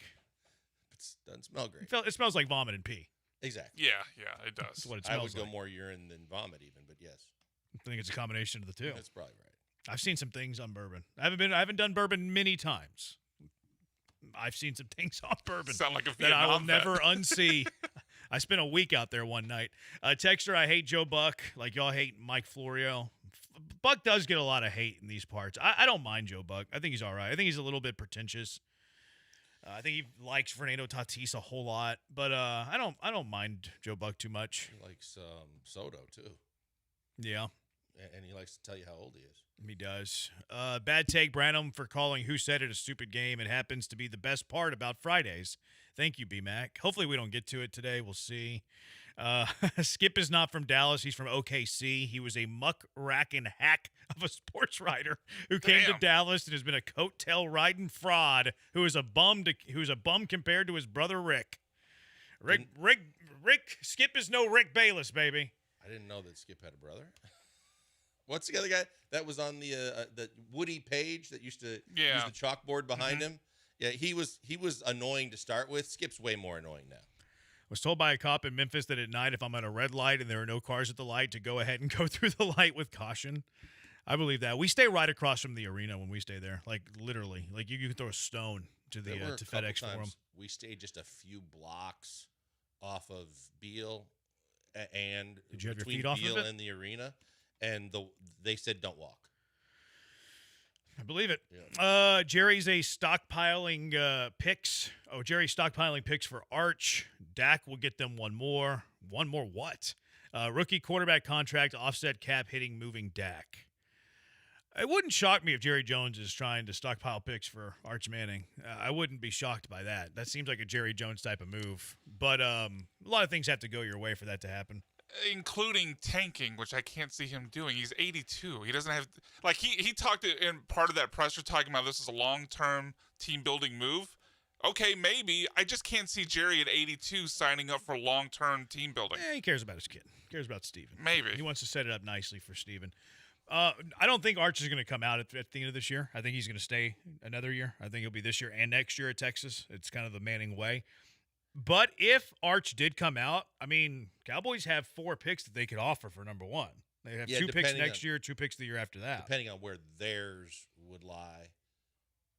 It doesn't smell great. It smells like vomit and pee. Exactly. Yeah, it does. That's what it I smells would like. go more urine than vomit even, but yes. I think it's a combination of the two. That's probably right. I've seen some things on bourbon. I haven't done bourbon many times. I've seen some things on bourbon Sound like a that I will Vietnam vet. never unsee. I spent a week out there one night. Texter, I hate Joe Buck. Like y'all hate Mike Florio. Buck does get a lot of hate in these parts. I don't mind Joe Buck. I think he's all right. I think he's a little bit pretentious. I think he likes Fernando Tatis a whole lot, but I don't mind Joe Buck too much. He likes Soto too. Yeah. And he likes to tell you how old he is. He does. Bad take, Branham, for calling Who Said It a stupid game. It happens to be the best part about Fridays. Thank you, B-Mac. Hopefully we don't get to it today. We'll see. Skip is not from Dallas. He's from OKC. He was a muck-racking hack of a sports writer who came to Dallas and has been a coattail-riding fraud who is a bum compared to his brother Rick. Rick, Skip is no Rick Bayless, baby. I didn't know that Skip had a brother. What's the other guy that was on the Woody Page that used to use the chalkboard behind him? Yeah, he was annoying to start with. Skip's way more annoying now. Was told by a cop in Memphis that at night, if I'm at a red light and there are no cars at the light, to go ahead and go through the light with caution. I believe that. We stay right across from the arena when we stay there, like literally. Like you can throw a stone to the to FedEx Forum. We stayed just a few blocks off of Beale and did you have between your feet Beale off of it? and the arena, and they said don't walk. I believe it. Yeah. Jerry's stockpiling picks. Oh, Jerry's stockpiling picks for Arch. Dak will get them one more. One more what? Rookie quarterback contract, offset cap hitting, moving Dak. It wouldn't shock me if Jerry Jones is trying to stockpile picks for Arch Manning. I wouldn't be shocked by that. That seems like a Jerry Jones type of move. But a lot of things have to go your way for that to happen. Including tanking, which I can't see him doing. He's 82. He doesn't have like he talked in part of that presser talking about this is a long-term team building move. Okay, maybe. I just can't see Jerry at 82 signing up for long-term team building. He cares about his kid. He cares about Steven. Maybe. He wants to set it up nicely for Steven. I don't think Arch is going to come out at the end of this year. I think he's going to stay another year. I think he'll be this year and next year at Texas. It's kind of the Manning way. But if Arch did come out, I mean, Cowboys have 4 picks that they could offer for number one. They have 2 picks next year, 2 picks the year after that. Depending on where theirs would lie.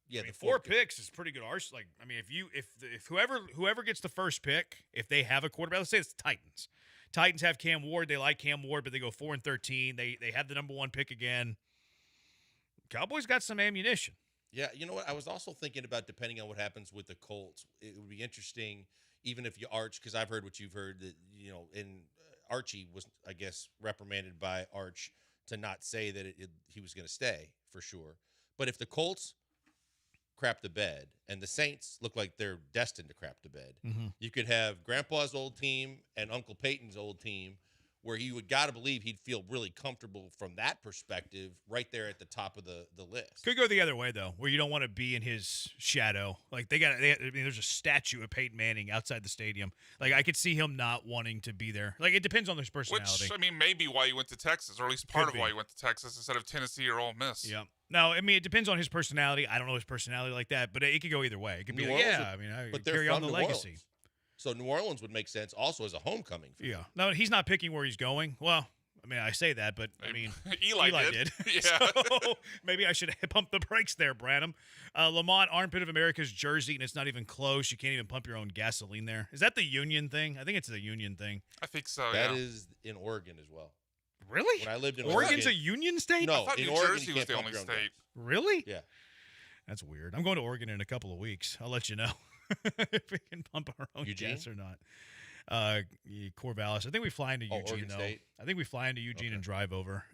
Yeah, I mean, 4 picks is pretty good. Arch, like, I mean, if whoever gets the first pick, if they have a quarterback, let's say it's the Titans. Titans have Cam Ward. They like Cam Ward, but they go 4-13. They have the number 1 pick again. Cowboys got some ammunition. Yeah, you know what? I was also thinking about depending on what happens with the Colts. It would be interesting, even if you Arch, because I've heard what you've heard that Archie was, I guess, reprimanded by Arch to not say that he was going to stay for sure. But if the Colts crap the bed and the Saints look like they're destined to crap the bed, you could have Grandpa's old team and Uncle Peyton's old team, where he would got to believe he'd feel really comfortable from that perspective right there at the top of the list. Could go the other way, though, where you don't want to be in his shadow. Like, there's a statue of Peyton Manning outside the stadium. Like, I could see him not wanting to be there. Like, it depends on his personality. Which, I mean, maybe why you went to Texas, or at least part of why you went to Texas instead of Tennessee or Ole Miss. Yeah. No, I mean, it depends on his personality. I don't know his personality like that, but it could go either way. It could be like, I carry on the legacy. Orleans. So New Orleans would make sense also as a homecoming. Yeah. No, he's not picking where he's going. Well, I mean, I say that, but I mean, Eli did. Yeah. So maybe I should pump the brakes there, Branham. Lamont, Armpit of America's jersey, and it's not even close. You can't even pump your own gasoline there. Is that the union thing? I think it's the union thing. I think so, That is in Oregon as well. Really? When I lived in Oregon's Oregon, a union state? No, I thought in New Oregon, Jersey you was can't the pump only your own state. gas. Really? Yeah. That's weird. I'm going to Oregon in a couple of weeks. I'll let you know if we can pump our own gas or not. Corvallis. I think we fly into Eugene, Oregon though. State? I think we fly into Eugene and drive over.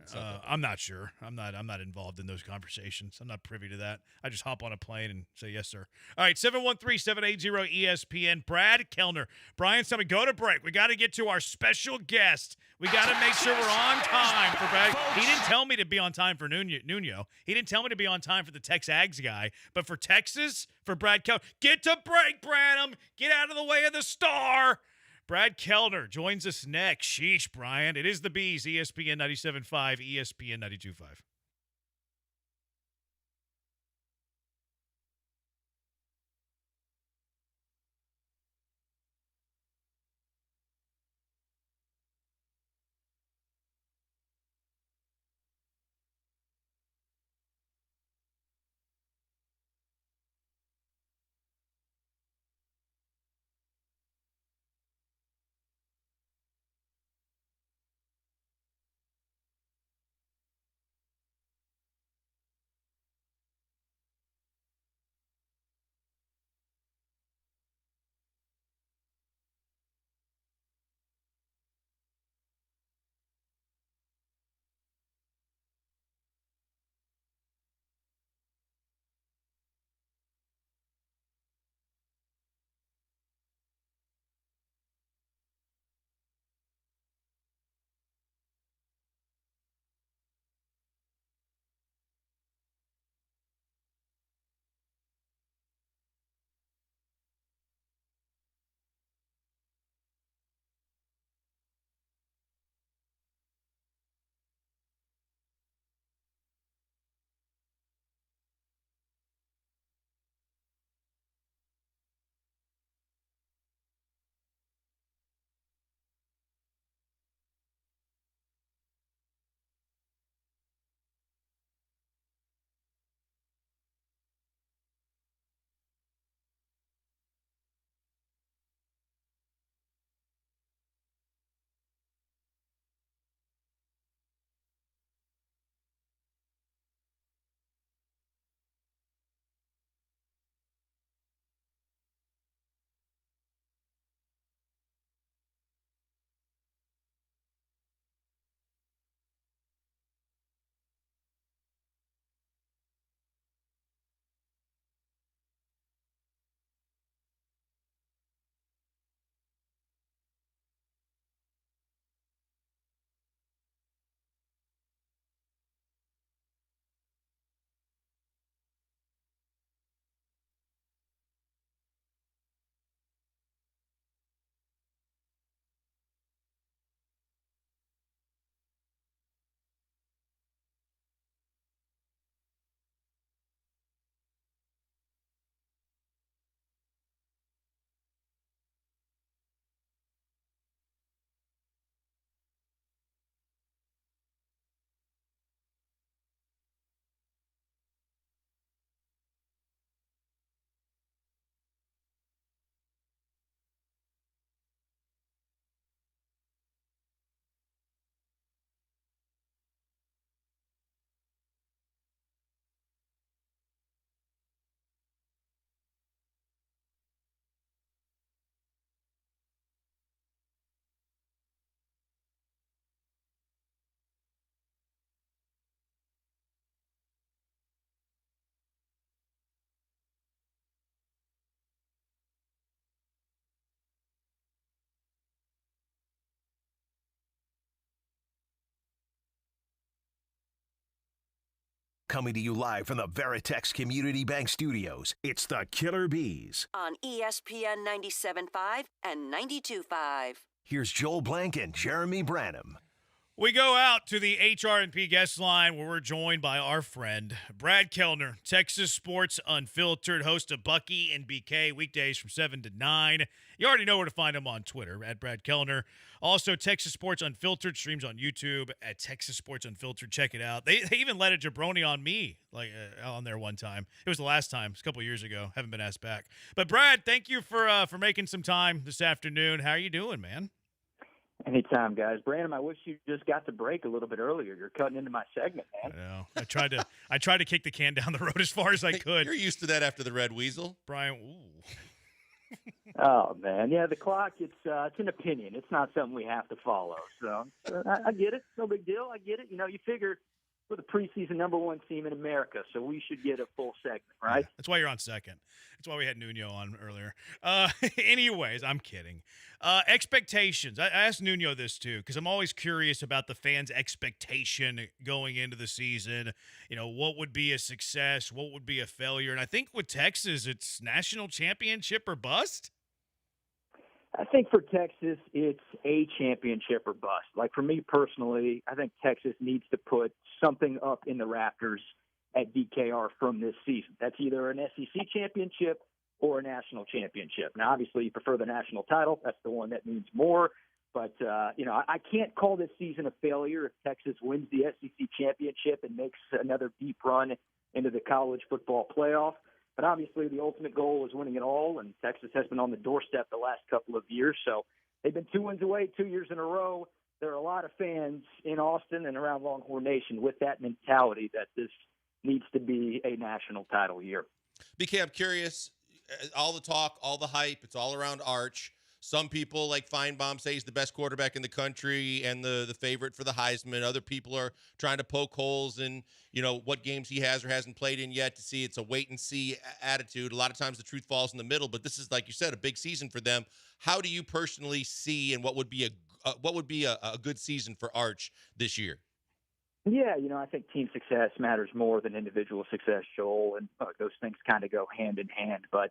I'm not sure. I'm not involved in those conversations. I'm not privy to that. I just hop on a plane and say yes, sir. All right, 713-780-ESPN. Brad Kellner. Brian, tell me, go to break. We got to get to our special guest. We got to make sure we're on time for Brad. He didn't tell me to be on time for Nuno. He didn't tell me to be on time for the Tex Ags guy. But for Texas, for Brad Kellner, get to break, Branham. Get out of the way of the star. Brad Kellner joins us next. Sheesh, Brian. It is the Bees, ESPN 97.5, ESPN 92.5. coming to you live from the Veritex Community Bank Studios, it's the Killer Bees. On ESPN 97.5 and 92.5. Here's Joel Blank and Jeremy Branham. We go out to the HR&P guest line where we're joined by our friend Brad Kellner, Texas Sports Unfiltered, host of Bucky and BK weekdays from 7 to 9. You already know where to find him on Twitter, at Brad Kellner. Also, Texas Sports Unfiltered streams on YouTube at Texas Sports Unfiltered. Check it out. They even let a jabroni on me on there one time. It was the last time. It was a couple years ago. Haven't been asked back. But, Brad, thank you for making some time this afternoon. How are you doing, man? Anytime, guys. Brandon, I wish you just got to break a little bit earlier. You're cutting into my segment, man. I know. I tried to kick the can down the road as far as I could. You're used to that after the Red Weasel. Brian, ooh. Oh, man. Yeah, the clock, it's an opinion. It's not something we have to follow. So I get it. No big deal. I get it. You know, you figure we're the preseason #1 team in America, so we should get a full segment, right? Yeah, that's why you're on second. That's why we had Nuno on earlier. Anyways, I'm kidding. Expectations. I asked Nuno this too because I'm always curious about the fans' expectation going into the season. You know, what would be a success? What would be a failure? And I think with Texas, it's national championship or bust. I think for Texas, it's a championship or bust. Like for me personally, I think Texas needs to put something up in the rafters at DKR from this season. That's either an SEC championship or a national championship. Now, obviously, you prefer the national title. That's the one that means more. But, I can't call this season a failure if Texas wins the SEC championship and makes another deep run into the college football playoff. But obviously the ultimate goal is winning it all, and Texas has been on the doorstep the last couple of years. So they've been 2 wins away 2 years in a row. There are a lot of fans in Austin and around Longhorn Nation with that mentality that this needs to be a national title year. BK, I'm curious, all the talk, all the hype, it's all around Arch. Some people, like Feinbaum, say he's the best quarterback in the country and the favorite for the Heisman. Other people are trying to poke holes in, what games he has or hasn't played in yet to see. It's a wait-and-see attitude. A lot of times the truth falls in the middle, but this is, like you said, a big season for them. How do you personally see and what would be a good season for Arch this year? Yeah, I think team success matters more than individual success, Joel, and those things kind of go hand in hand. But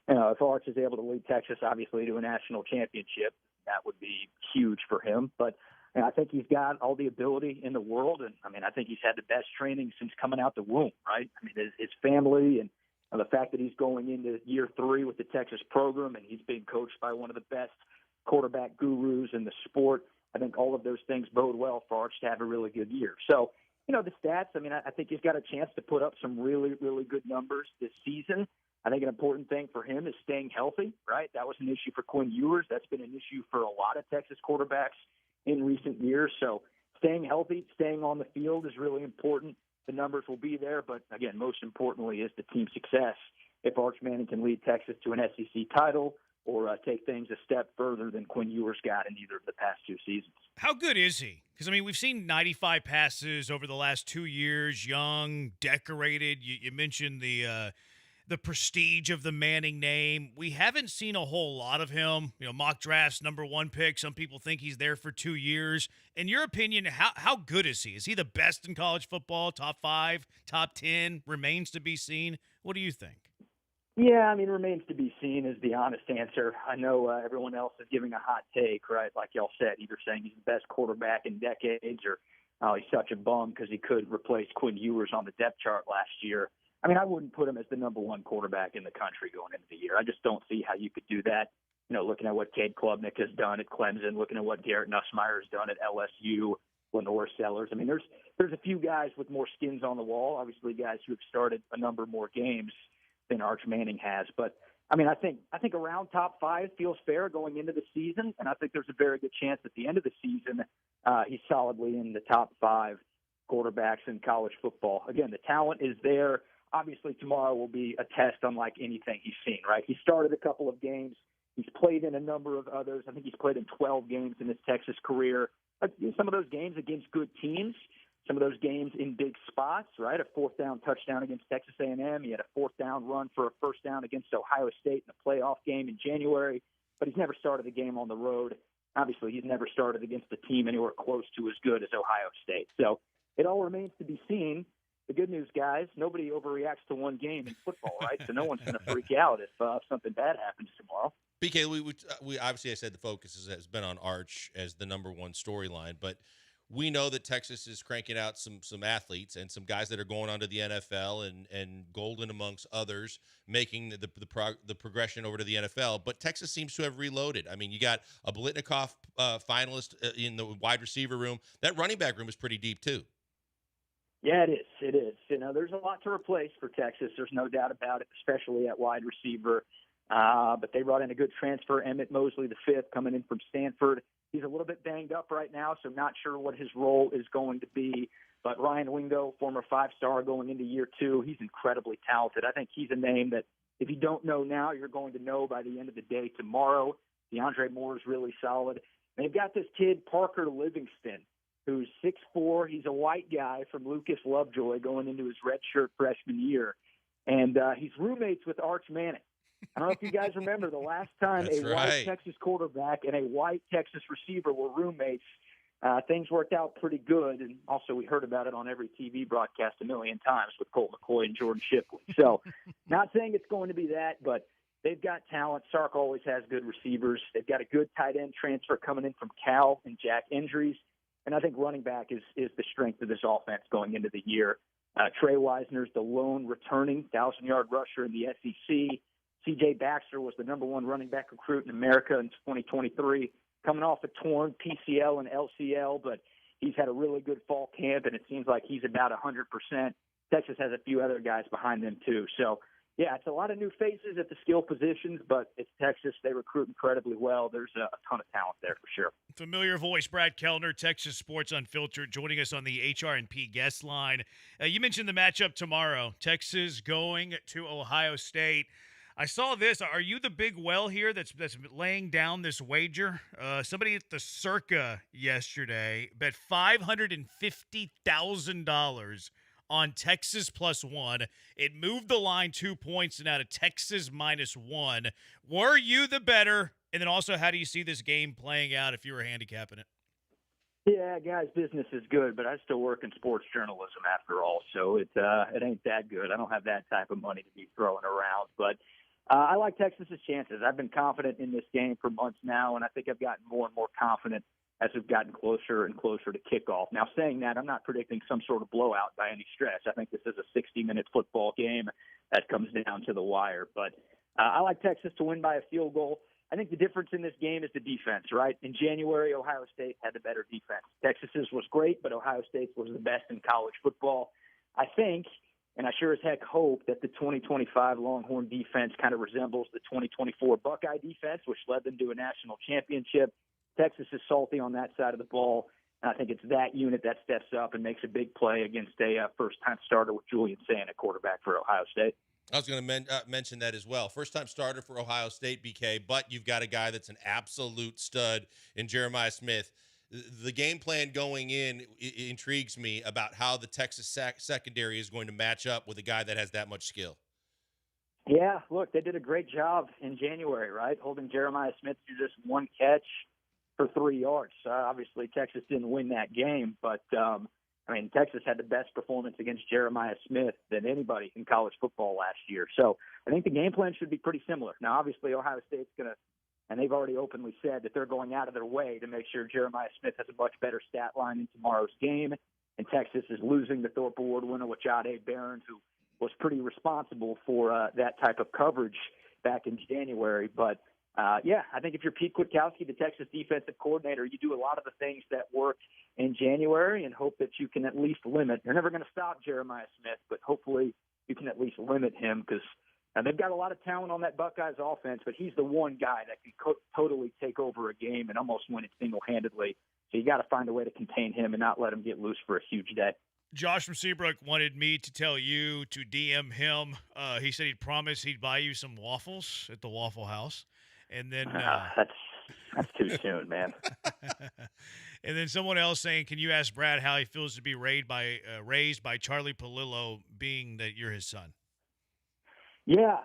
if Arch is able to lead Texas, obviously, to a national championship, that would be huge for him. But I think he's got all the ability in the world, and I think he's had the best training since coming out the womb, right? His family and the fact that he's going into year 3 with the Texas program, and he's being coached by one of the best quarterback gurus in the sport. I think all of those things bode well for Arch to have a really good year. So, the stats, I think he's got a chance to put up some really, really good numbers this season. I think an important thing for him is staying healthy, right? That was an issue for Quinn Ewers. That's been an issue for a lot of Texas quarterbacks in recent years. So staying healthy, staying on the field is really important. The numbers will be there, but again, most importantly is the team success. If Arch Manning can lead Texas to an SEC title or take things a step further than Quinn Ewers got in either of the past 2 seasons. How good is he? Because, we've seen 95 passes over the last 2 years, young, decorated. You mentioned the prestige of the Manning name. We haven't seen a whole lot of him. Mock drafts, #1 pick. Some people think he's there for 2 years. In your opinion, how good is he? Is he the best in college football? Top 5, top 10? Remains to be seen. What do you think? Yeah, remains to be seen is the honest answer. I know everyone else is giving a hot take, right? Like y'all said, either saying he's the best quarterback in decades or he's such a bum because he could replace Quinn Ewers on the depth chart last year. I wouldn't put him as the #1 quarterback in the country going into the year. I just don't see how you could do that. Looking at what Cade Klubnik has done at Clemson, looking at what Garrett Nussmeier has done at LSU, Lenore Sellers. There's a few guys with more skins on the wall, obviously guys who have started a number more games than Arch Manning has. But, I think around top 5 feels fair going into the season, and I think there's a very good chance at the end of the season he's solidly in the top 5 quarterbacks in college football. Again, the talent is there. Obviously, tomorrow will be a test unlike anything he's seen, right? He started a couple of games. He's played in a number of others. I think he's played in 12 games in his Texas career. Some of those games against good teams, some of those games in big spots, right? A 4th down touchdown against Texas A&M. He had a 4th down run for a 1st down against Ohio State in a playoff game in January, but he's never started a game on the road. Obviously, he's never started against a team anywhere close to as good as Ohio State. So it all remains to be seen. the good news, guys, nobody overreacts to one game in football, right? So no one's going to freak out if something bad happens tomorrow. BK, we obviously, I said the focus has been on Arch as the number one storyline, but we know that Texas is cranking out some athletes and some guys that are going on to the NFL and Golden amongst others making the progression over to the NFL. But Texas seems to have reloaded. I mean, you got a Blitnikoff finalist in the wide receiver room. That running back room is pretty deep too. Yeah, it is. It is. There's a lot to replace for Texas. There's no doubt about it, especially at wide receiver. But they brought in a good transfer, Emmett Mosley, the fifth, coming in from Stanford. He's a little bit banged up right now, so not sure what his role is going to be. But Ryan Wingo, former five-star going into year two, he's incredibly talented. I think he's a name that if you don't know now, you're going to know by the end of the day tomorrow. DeAndre Moore is really solid. And they've got this kid, Parker Livingston, who's 6'4". He's a white guy from Lucas Lovejoy going into his redshirt freshman year. And he's roommates with Arch Manning. I don't know if you guys remember the last time white Texas quarterback and a white Texas receiver were roommates. Things worked out pretty good, and also we heard about it on every TV broadcast a million times with Colt McCoy and Jordan Shipley. So not saying it's going to be that, but they've got talent. Sark always has good receivers. They've got a good tight end transfer coming in from Cal and Jack Indries. And I think running back is the strength of this offense going into the year. Trey Wisner's the lone returning 1,000-yard rusher in the SEC. C.J. Baxter was the number one running back recruit in America in 2023, coming off a torn PCL and LCL, but he's had a really good fall camp, and it seems like he's about 100%. Texas has a few other guys behind them, too. So, yeah, it's a lot of new faces at the skill positions, but it's Texas. They recruit incredibly well. There's a ton of talent there for sure. Familiar voice, Brad Kellner, Texas Sports Unfiltered, joining us on the HR&P guest line. You mentioned the matchup tomorrow, Texas going to Ohio State. I saw this. Are you the big well here that's laying down this wager? Somebody at the Circa yesterday bet $550,000 on Texas +1. It moved the line 2 points and out of Texas -1. Were you the better? And then also, how do you see this game playing out if you were handicapping it? Yeah, guys, business is good, but I still work in sports journalism after all, so it ain't that good. I don't have that type of money to be throwing around, but I like Texas's chances. I've been confident in this game for months now, and I think I've gotten more and more confident as we've gotten closer and closer to kickoff. Now, saying that, I'm not predicting some sort of blowout by any stretch. I think this is a 60-minute football game that comes down to the wire. But I like Texas to win by a field goal. I think the difference in this game is the defense, right? In January, Ohio State had the better defense. Texas's was great, but Ohio State's was the best in college football. I think, and I sure as heck hope, that the 2025 Longhorn defense kind of resembles the 2024 Buckeye defense, which led them to a national championship. Texas is salty on that side of the ball, and I think it's that unit that steps up and makes a big play against a first-time starter with Julian Sand at quarterback for Ohio State. I was going to mention that as well. First-time starter for Ohio State, BK, but you've got a guy that's an absolute stud in Jeremiah Smith. The game plan going in intrigues me about how the Texas secondary is going to match up with a guy that has that much skill. Yeah, look, they did a great job in January, right, holding Jeremiah Smith to just one catch for 3 yards. Obviously, Texas didn't win that game, but, Texas had the best performance against Jeremiah Smith than anybody in college football last year. So I think the game plan should be pretty similar. Now, obviously, Ohio State's going to, and they've already openly said that they're going out of their way to make sure Jeremiah Smith has a much better stat line in tomorrow's game. And Texas is losing the Thorpe Award winner with Jahdae Barron, who was pretty responsible for that type of coverage back in January. But, I think if you're Pete Kwiatkowski, the Texas defensive coordinator, you do a lot of the things that worked in January and hope that you can at least limit. You're never going to stop Jeremiah Smith, but hopefully you can at least limit him because they've got a lot of talent on that Buckeyes offense, but he's the one guy that can totally take over a game and almost win it single-handedly. So you got to find a way to contain him and not let him get loose for a huge day. Josh from Seabrook wanted me to tell you to DM him. He said he'd promise he'd buy you some waffles at the Waffle House. And then that's too soon, man. And then someone else saying, can you ask Brad how he feels to be raised by Charlie Palillo, being that you're his son? Yeah,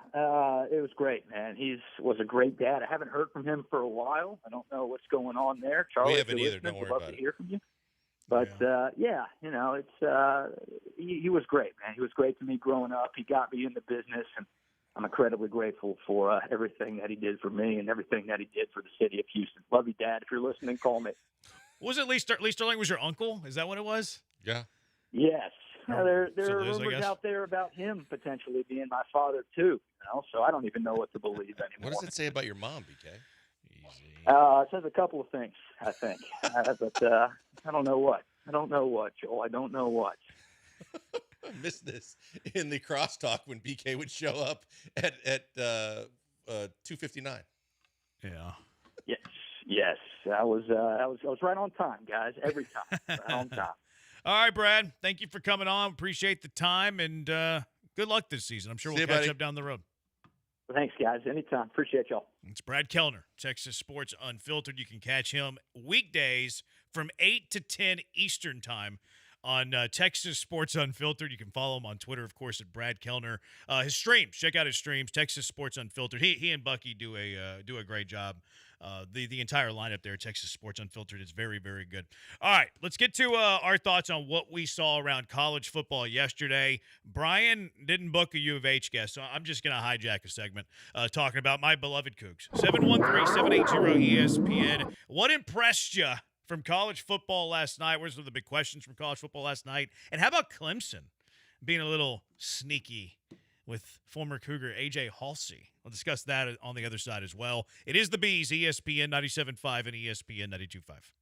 it was great, man. He was a great dad. I haven't heard from him for a while. I don't know what's going on there. Charlie, we haven't either. Don't worry about it. Hear from you. But he was great, man. He was great to me growing up. He got me in the business, and I'm incredibly grateful for everything that he did for me and everything that he did for the city of Houston. Love you, Dad. If you're listening, call me. Was it Lee Sterling was your uncle? Is that what it was? Yeah. Yes. There So are Liz, I rumors guess? out there about him potentially being my father too. So I don't even know what to believe anymore. What does it say about your mom, BK? It says a couple of things, I think, but I don't know what. I don't know what, Joel. I don't know what. I missed this in the crosstalk when BK would show up at 2:59. Yeah. Yes. I was right on time, guys. Every time, right on time. All right, Brad. Thank you for coming on. Appreciate the time, and good luck this season. I'm sure we'll catch up down the road. Thanks, guys. Anytime. Appreciate y'all. It's Brad Kellner, Texas Sports Unfiltered. You can catch him weekdays from 8 to 10 Eastern Time on Texas Sports Unfiltered. You can follow him on Twitter, of course, at Brad Kellner. His streams, check out his streams, Texas Sports Unfiltered. He and Bucky do a great job. The entire lineup there, Texas Sports Unfiltered, is very, very good. All right, let's get to our thoughts on what we saw around college football yesterday. Brian didn't book a U of H guest, so I'm just going to hijack a segment talking about my beloved Cougs. 713-780-ESPN. What impressed you from college football last night? What were some of the big questions from college football last night? And how about Clemson being a little sneaky with former Cougar A.J. Halsey? We'll discuss that on the other side as well. It is the Bees, ESPN 97.5 and ESPN 92.5.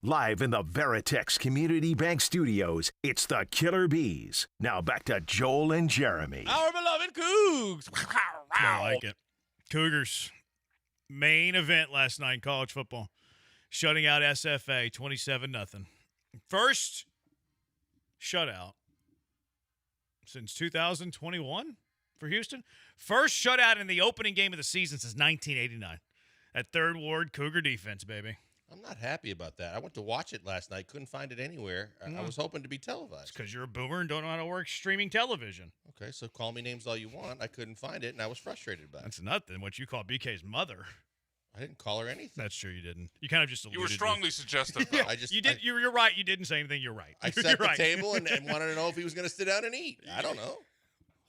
Live in the Veritex Community Bank Studios, it's the Killer Bees. Now back to Joel and Jeremy. Our beloved Cougs. I like it. Cougars. Main event last night in college football. Shutting out SFA 27-0. First shutout since 2021 for Houston. First shutout in the opening game of the season since 1989. That Third Ward Cougar defense, baby. I'm not happy about that. I went to watch it last night. Couldn't find it anywhere. I was hoping to be televised. It's because you're a boomer and don't know how to work streaming television. Okay, so call me names all you want. I couldn't find it, and I was frustrated by it. That's nothing. What you call BK's mother. I didn't call her anything. That's true, you didn't. You kind of just alluded. You were strongly suggestive. Yeah, you did. You're right. You didn't say anything. You're right. I set the table and wanted to know if he was going to sit down and eat. I don't know.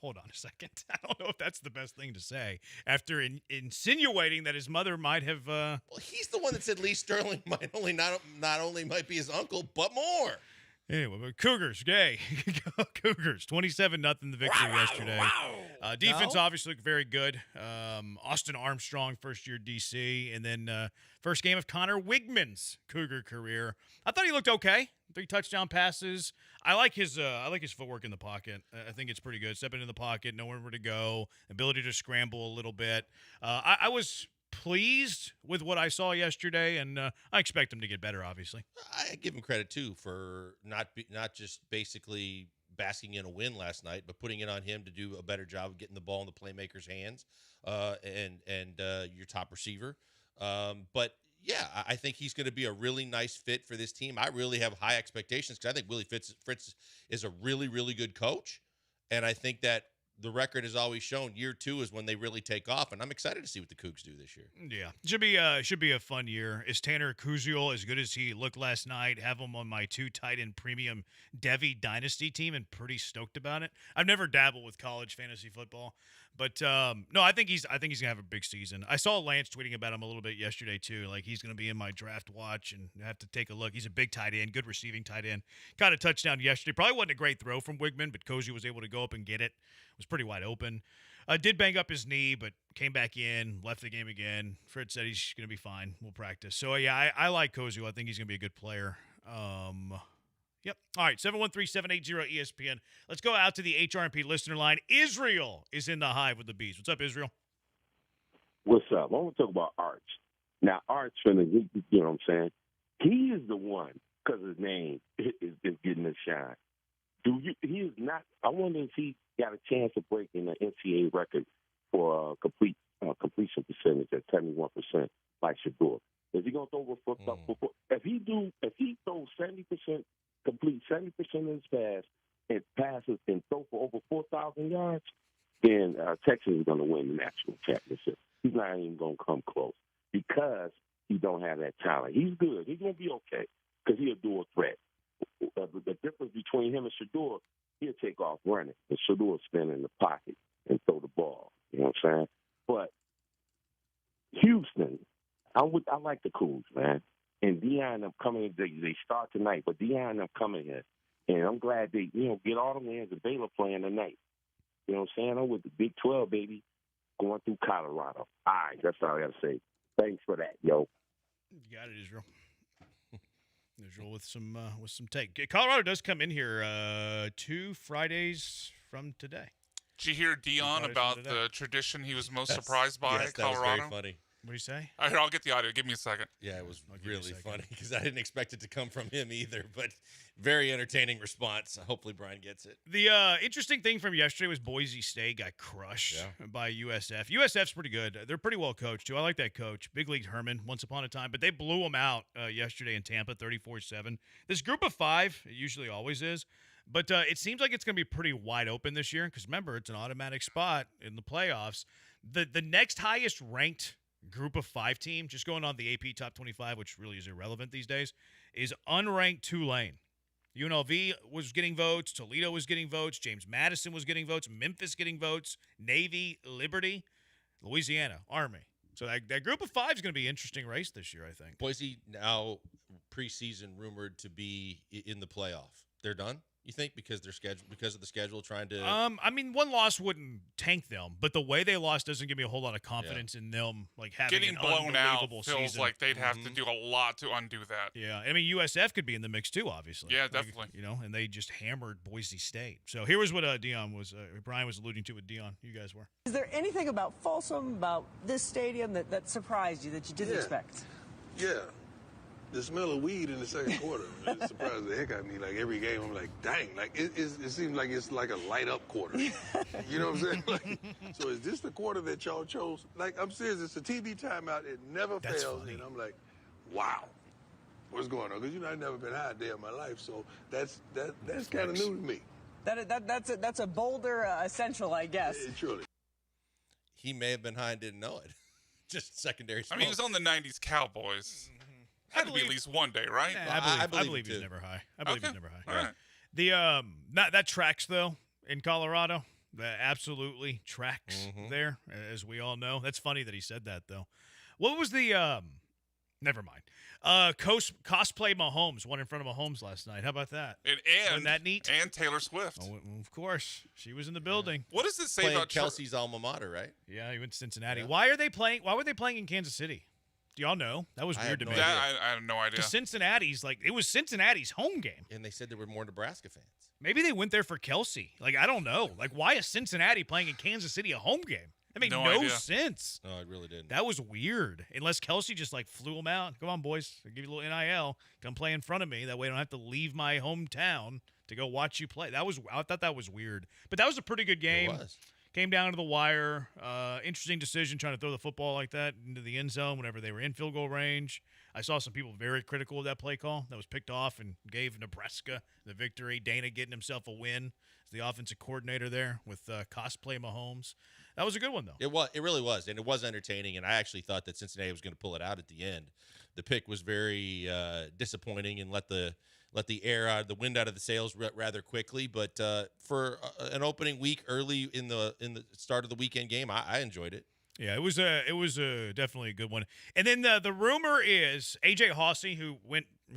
Hold on a second. I don't know if that's the best thing to say after insinuating that his mother might have. Well, he's the one that said Lee Sterling might only not only might be his uncle, but more. Anyway, but Cougars, gay. Cougars, 27-0 the victory yesterday. Defense obviously looked very good. Austin Armstrong, first-year DC, and then first game of Connor Wigman's Cougar career. I thought he looked okay. 3 touchdown passes. I like his footwork in the pocket. I think it's pretty good. Stepping in the pocket, knowing where to go, ability to scramble a little bit. I was pleased with what I saw yesterday, and I expect him to get better, obviously. I give him credit, too, for not just basically basking in a win last night, but putting it on him to do a better job of getting the ball in the playmaker's hands and your top receiver. But, yeah, I think he's going to be a really nice fit for this team. I really have high expectations because I think Willie Fritz is a really, really good coach, and I think that the record has always shown year 2 is when they really take off, and I'm excited to see what the Cougs do this year. Yeah, should be a fun year. Is Tanner Kuziel as good as he looked last night? Have him on my 2 tight end premium Devi Dynasty team, and pretty stoked about it. I've never dabbled with college fantasy football, but no, I think he's gonna have a big season. I saw Lance tweeting about him a little bit yesterday too. Like he's gonna be in my draft watch, and I have to take a look. He's a big tight end, good receiving tight end. Got a touchdown yesterday. Probably wasn't a great throw from Wigman, but Cozy was able to go up and get it. Was pretty wide open. Did bang up his knee, but came back in, left the game again. Fred said he's going to be fine. We'll practice. So, yeah, I like Kozu. I think he's going to be a good player. Yep. All right, 713-780-ESPN. Let's go out to the HRMP listener line. Israel is in the hive with the Bees. What's up, Israel? What's up? I want to talk about Arch. Now, Arch, you know what I'm saying? He is the one, because his name is getting a shine. He is not. I wonder if he got a chance of breaking the NCAA record for completion percentage at 71%, like Shador. Is he gonna throw over 4,000? If he throws 70%, complete 70% of his pass and passes and throw for over 4,000 yards, then Texas is gonna win the national championship. He's not even gonna come close because he don't have that talent. He's good. He's gonna be okay because he's a dual threat. The difference between him and Shador, he'll take off running, and Shador spin in the pocket and throw the ball. You know what I'm saying? But Houston, I like the Cougs, man. And Deion, them coming. They start tonight, but Deion, them coming here, and I'm glad they get all them hands. The Baylor playing tonight. You know what I'm saying? I'm with the Big 12, baby, going through Colorado. All right, that's all I got to say. Thanks for that, yo. You got it, Israel. Israel with some take. Colorado does come in here 2 Fridays from today. Did you hear Dion about the tradition he was most surprised by at Colorado? That was very funny. What do you say? All right, I'll get the audio. Give me a second. Yeah, it was really funny because I didn't expect it to come from him either, but very entertaining response. Hopefully Brian gets it. The interesting thing from yesterday was Boise State got crushed by USF. USF's pretty good. They're pretty well coached, too. I like that coach. Big League Herman, once upon a time. But they blew them out yesterday in Tampa, 34-7. This group of 5, it usually always is, but it seems like it's going to be pretty wide open this year because, remember, it's an automatic spot in the playoffs. The next highest ranked group of 5 team, just going on the AP Top 25, which really is irrelevant these days, is unranked Tulane. UNLV was getting votes. Toledo was getting votes. James Madison was getting votes. Memphis getting votes. Navy, Liberty, Louisiana, Army. So that group of 5 is going to be an interesting race this year, I think. Boise now preseason rumored to be in the playoff. they're done? You think because of the schedule trying to? I mean, one loss wouldn't tank them, but the way they lost doesn't give me a whole lot of confidence in them, like having getting an blown out unbelievable feels season. like they'd have to do a lot to undo that. Yeah, I mean USF could be in the mix too, obviously. Yeah, definitely. And they just hammered Boise State. So here was what Brian was alluding to with Dion. You guys were. Is there anything about Folsom, about this stadium that surprised you that you didn't expect? Yeah. The smell of weed in the second quarter, man, it surprised the heck out of me. Like every game, I'm like, dang, like it seems like it's like a light up quarter. You know what I'm saying? Like, so is this the quarter that y'all chose? Like, I'm serious. It's a TV timeout. It never fails. Funny. And I'm like, wow, what's going on? Because I've never been high a day in my life, so that's kind of new to me. That's a Boulder essential, I guess. Truly. He may have been high and didn't know it. Just secondary smoke. I mean, he was on the '90s Cowboys. Had to be at least one day, right? Yeah, I believe he's never high. I believe he's never high. All right. The that tracks though in Colorado. That absolutely tracks there, as we all know. That's funny that he said that though. What was the? Never mind. Cosplay Mahomes won in front of Mahomes last night. How about that? Wasn't that neat? And Taylor Swift. Oh, of course, she was in the building. What does it say Playing about Kelsey's alma mater, right? Yeah, he went to Cincinnati. Yeah. Why were they playing in Kansas City? Do y'all know? That was weird to me. I have no idea. Cincinnati's it was Cincinnati's home game. And they said there were more Nebraska fans. Maybe they went there for Kelsey. I don't know. Why is Cincinnati playing in Kansas City a home game? That made no sense. No, it really didn't. That was weird. Unless Kelsey just flew them out. Come on, boys. I'll give you a little NIL. Come play in front of me. That way I don't have to leave my hometown to go watch you play. I thought that was weird. But that was a pretty good game. It was. Came down to the wire. Interesting decision trying to throw the football like that into the end zone whenever they were in field goal range. I saw some people very critical of that play call that was picked off and gave Nebraska the victory. Dana getting himself a win as the offensive coordinator there with Cosplay Mahomes. That was a good one, though. It really was, and it was entertaining, and I actually thought that Cincinnati was going to pull it out at the end. The pick was very disappointing and let the wind out of the sails rather quickly. But for an opening week early in the start of the weekend game, I enjoyed it. Yeah, it was definitely a good one. And then the rumor is AJ Hawsey, who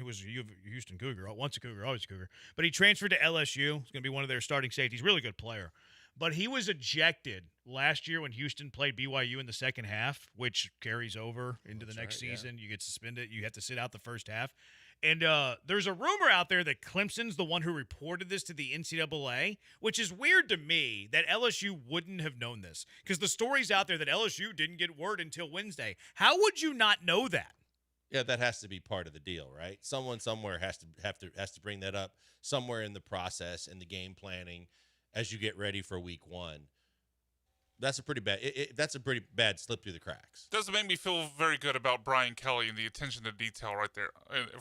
was a Houston Cougar, once a Cougar, always a Cougar, but he transferred to LSU. He's going to be one of their starting safeties. Really good player. But he was ejected last year when Houston played BYU in the second half, which carries over into the next season. Yeah. You get suspended. You have to sit out the first half. And there's a rumor out there that Clemson's the one who reported this to the NCAA, which is weird to me that LSU wouldn't have known this because the story's out there that LSU didn't get word until Wednesday. How would you not know that? Yeah, that has to be part of the deal, right? Someone somewhere has to bring that up somewhere in the process and the game planning as you get ready for week one. That's a pretty bad slip through the cracks. Doesn't make me feel very good about Brian Kelly and the attention to detail right there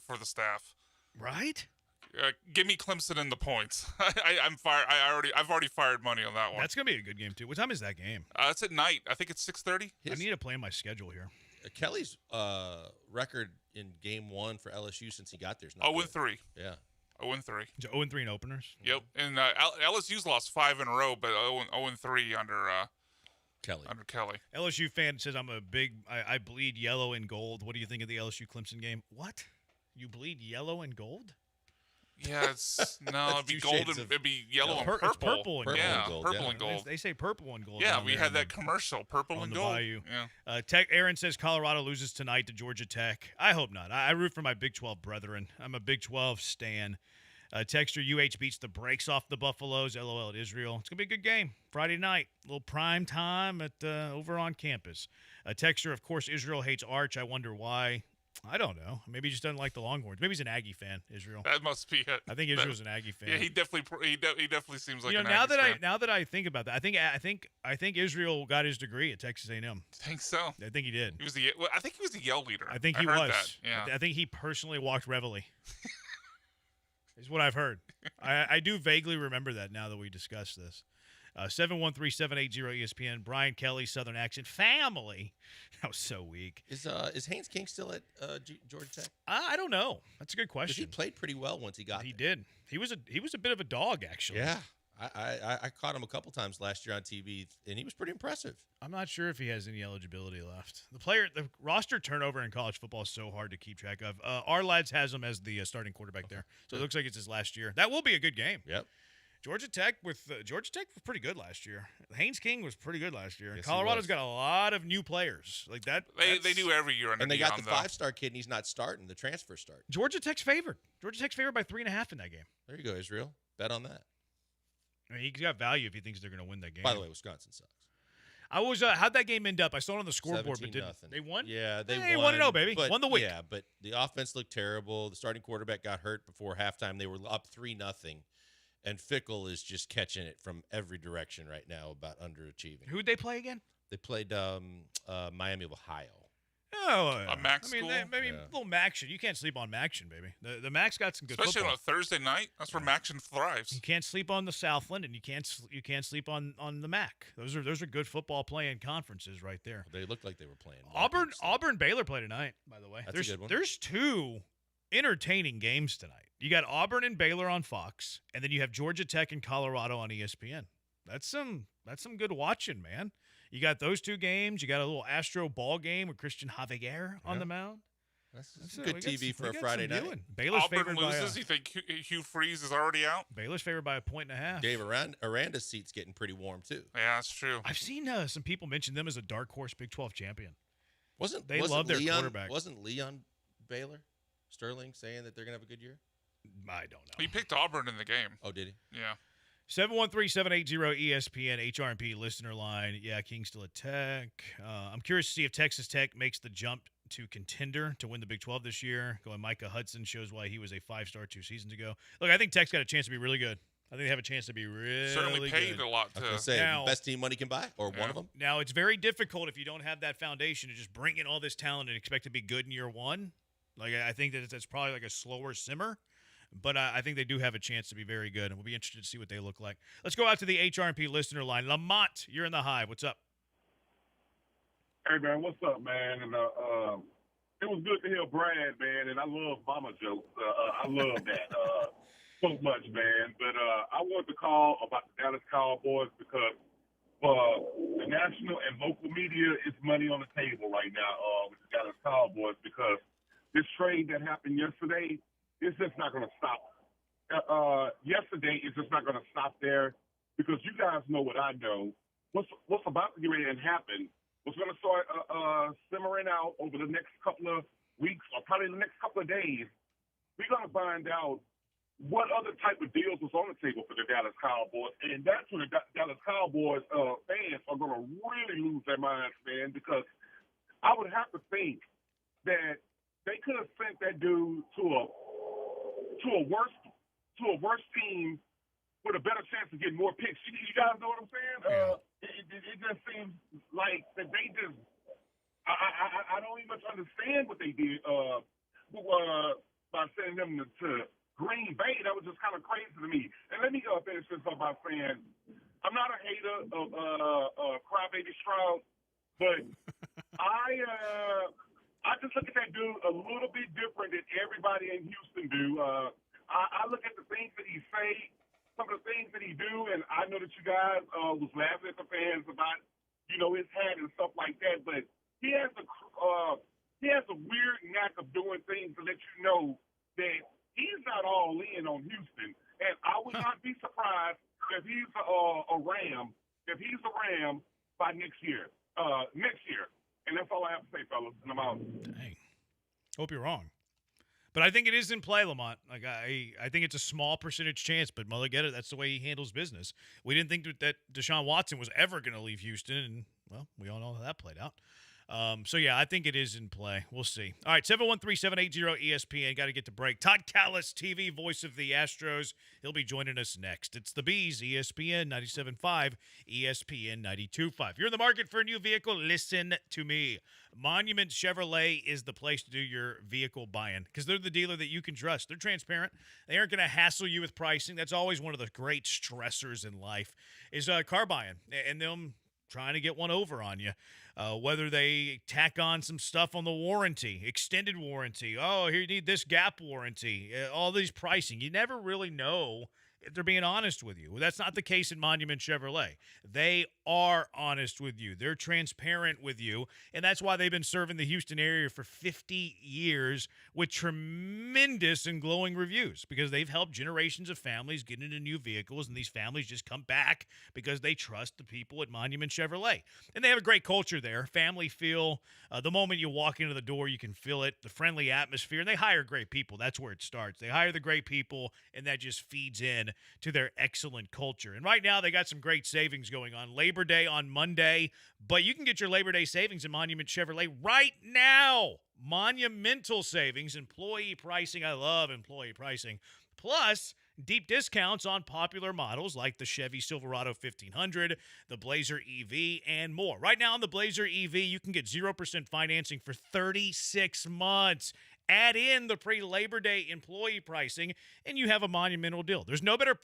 for the staff. Right? Give me Clemson in the points. I'm fired. I've already fired money on that one. That's gonna be a good game too. What time is that game? It's at night. I think it's 6:30. I need to plan my schedule here. Kelly's record in game one for LSU since he got there is not 0-3. Yeah. 0-3. 0-3 in openers. Yep. And LSU's lost 5 in a row, but 0-3 under Kelly. Under Kelly. LSU fan says I bleed yellow and gold. What do you think of the LSU Clemson game? What? You bleed yellow and gold? Yeah, it'd be gold and it'd be yellow and purple. It's purple and gold. Yeah, purple and gold. They say purple and gold. Yeah, we had that commercial, purple and gold. Bayou. Yeah. Aaron says Colorado loses tonight to Georgia Tech. I hope not. I root for my Big 12 brethren. I'm a Big 12 stan. Texter UH beats the brakes off the Buffaloes. LOL at Israel. It's gonna be a good game. Friday night, a little prime time at over on campus. Texter, of course, Israel hates Arch. I wonder why. I don't know. Maybe he just doesn't like the Longhorns. Maybe he's an Aggie fan. Israel. That must be it. I think Israel's an Aggie fan. Yeah, he definitely seems like an Aggie fan. Now that I think about that, I think Israel got his degree at Texas A&M. Think so? I think he did. I think he was the yell leader. I think he was. That. Yeah. I think he personally walked Reveille. Is what I've heard. I do vaguely remember that now that we discussed this. 713-780-ESPN. Brian Kelly, Southern accent. Family. That was so weak. Is Haynes King still at Georgia Tech? I don't know. That's a good question. He played pretty well once he got there. He did. He was a bit of a dog, actually. Yeah. I caught him a couple times last year on TV, and he was pretty impressive. I'm not sure if he has any eligibility left. The roster turnover in college football is so hard to keep track of. Our lads has him as the starting quarterback there, so it looks like it's his last year. That will be a good game. Yep. Georgia Tech was pretty good last year. Haynes King was pretty good last year. Yes, Colorado's got a lot of new players like that. They do every year, and they got the 5-star kid, and he's not starting. The transfer start. Georgia Tech's favored. Georgia Tech's favored by 3.5 in that game. There you go, Israel. Bet on that. I mean, he's got value if he thinks they're going to win that game. By the way, Wisconsin sucks. I was how'd that game end up? I saw it on the scoreboard, but they won. Yeah, they won. 1-0, baby. But, won the week. Yeah, but the offense looked terrible. The starting quarterback got hurt before halftime. They were up 3-0. And Fickle is just catching it from every direction right now about underachieving. Who'd they play again? They played Miami of Ohio. Oh, a MAC school? Maybe a little Maction. You can't sleep on Maction, baby. The Mac's got some good Especially football. on a Thursday night. That's where Maction thrives. You can't sleep on the Southland, and you can't sleep on the MAC. Those are good football playing conferences right there. They looked like they were playing. Auburn Baylor play tonight, by the way. That's a good one. There's two entertaining games tonight. You got Auburn and Baylor on Fox, and then you have Georgia Tech and Colorado on ESPN. That's some good watching, man. You got those two games. You got a little Astro ball game with Christian Javier on the mound. That's good TV for a Friday night. Baylor's Auburn favored loses. You think Hugh Freeze is already out? Baylor's favored by 1.5. Dave Aranda's seat's getting pretty warm too. Yeah, that's true. I've seen some people mention them as a dark horse Big 12 champion. Wasn't love their Leon, quarterback? Wasn't Leon Baylor Sterling saying that they're gonna have a good year? I don't know. He picked Auburn in the game. Oh, did he? Yeah. 713-780-ESPN HRMP listener line. Yeah, King's still at Tech. I'm curious to see if Texas Tech makes the jump to contender to win the Big 12 this year. Going Micah Hudson shows why he was a 5-star 2 seasons ago. Look, I think Tech's got a chance to be really good. I think they have a chance to be really Certainly paid good. a lot I was gonna say Now- best team money can buy, or one of them. Now, it's very difficult if you don't have that foundation to just bring in all this talent and expect to be good in year one. Like, I think that's probably like a slower simmer. But I think they do have a chance to be very good, and we'll be interested to see what they look like. Let's go out to the HRMP listener line. Lamont, you're in the Hive. What's up? Hey, man, what's up, man? And it was good to hear Brad, man, and I love mama jokes. I love that so much, man. But I wanted to call about the Dallas Cowboys because for the national and local media, it's money on the table right now with the Dallas Cowboys because this trade that happened yesterday, it's just not going to stop. Yesterday, it's just not going to stop there because you guys know what I know. What's about to get ready to happen, what's going to start simmering out over the next couple of weeks or probably the next couple of days, we're going to find out what other type of deals was on the table for the Dallas Cowboys. And that's when the Dallas Cowboys fans are going to really lose their minds, man, because I would have to think that they could have sent that dude to a worse team with a better chance of getting more picks. You guys know what I'm saying? It just seems like that they just I don't even much understand what they did by sending them to Green Bay. That was just kind of crazy to me. And let me finish this up by saying I'm not a hater of Crybaby Stroud, but I just look at that dude a little bit different than everybody in Houston do. I look at the things that he say, some of the things that he do, and I know that you guys was laughing at the fans about, his hat and stuff like that, but he has a weird knack of doing things to let you know that he's not all in on Houston. And I would not be surprised if he's a Ram by next year. And that's all I have to say, fellas. And I'm out. Dang. Hope you're wrong. But I think it is in play, Lamont. Like I think it's a small percentage chance, but Mullen get it. That's the way he handles business. We didn't think that Deshaun Watson was ever going to leave Houston, and, well, we all know how that played out. So, yeah, I think it is in play. We'll see. All right, 713-780-ESPN. Got to get to break. Todd Callis, TV voice of the Astros. He'll be joining us next. It's the Bees, ESPN 97.5, ESPN 92.5. You're in the market for a new vehicle? Listen to me. Monument Chevrolet is the place to do your vehicle buying because they're the dealer that you can trust. They're transparent. They aren't going to hassle you with pricing. That's always one of the great stressors in life is car buying and them trying to get one over on you. Whether they tack on some stuff on the warranty, extended warranty. Oh, here you need this gap warranty. All these pricing. You never really know they're being honest with you. Well, that's not the case in Monument Chevrolet. They are honest with you. They're transparent with you, and that's why they've been serving the Houston area for 50 years with tremendous and glowing reviews, because they've helped generations of families get into new vehicles, and these families just come back because they trust the people at Monument Chevrolet. And they have a great culture there, family feel. The moment you walk into the door, you can feel it, the friendly atmosphere, and they hire great people. That's where it starts. They hire the great people, and that just feeds in to their excellent culture. And right now, they got some great savings going on. Labor Day on Monday, but you can get your Labor Day savings in Monument Chevrolet right now. Monumental savings, employee pricing. I love employee pricing. Plus, deep discounts on popular models like the Chevy Silverado 1500, the Blazer EV, and more. Right now on the Blazer EV, you can get 0% financing for 36 months. Add in the pre-Labor Day employee pricing, and you have a monumental deal. There's no better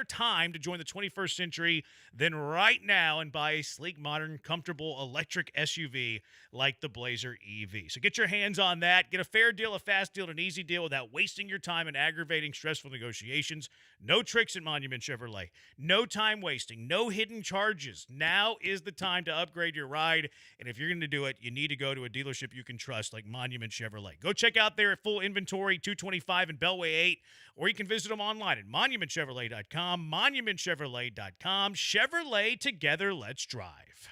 time to join the 21st century than right now and buy a sleek, modern, comfortable electric SUV like the Blazer EV. So get your hands on that. Get a fair deal, a fast deal, and an easy deal without wasting your time in aggravating, stressful negotiations. No tricks at Monument Chevrolet. No time wasting. No hidden charges. Now is the time to upgrade your ride, and if you're going to do it, you need to go to a dealership you can trust like Monument Chevrolet. Go check out there at Full Inventory, 225 and Beltway 8, or you can visit them online at monumentchevrolet.com, monumentchevrolet.com. Chevrolet, together, let's drive.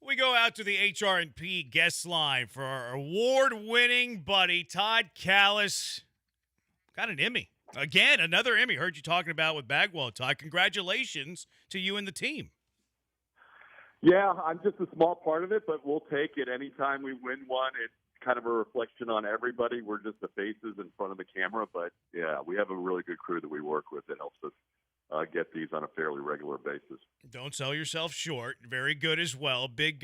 We go out to the HR&P guest line for our award-winning buddy, Todd Callis. Got an Emmy. Again, another Emmy. Heard you talking about with Bagwell, Todd. Congratulations to you and the team. Yeah, I'm just a small part of it, but we'll take it. Anytime we win one, it's kind of a reflection on everybody. We're just the faces in front of the camera, but yeah, we have a really good crew that we work with that helps us get these on a fairly regular basis. Don't sell yourself short. Very good as well. Big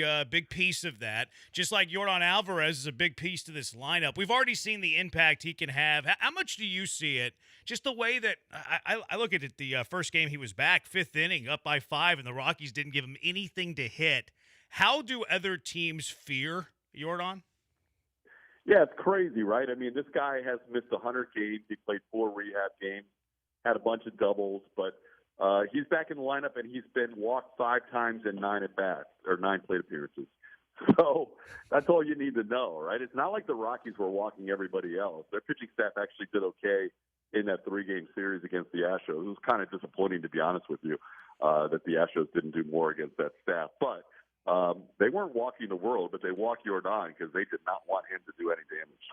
piece of that. Just like Yordan Alvarez is a big piece to this lineup. We've already seen the impact he can have. How much do you see it? Just the way that I look at it, the first game he was back, fifth inning, up by 5, and the Rockies didn't give him anything to hit. How do other teams fear Yordan? Yeah, it's crazy, right? I mean, this guy has missed 100 games. He played 4 rehab games, had a bunch of doubles, but he's back in the lineup, and he's been walked 5 times in 9 at-bats, or 9 plate appearances. So that's all you need to know, right? It's not like the Rockies were walking everybody else. Their pitching staff actually did okay in that 3-game series against the Astros. It was kind of disappointing, to be honest with you, that the Astros didn't do more against that staff. But they weren't walking the world, but they walked Jordan because they did not want him to do any damage.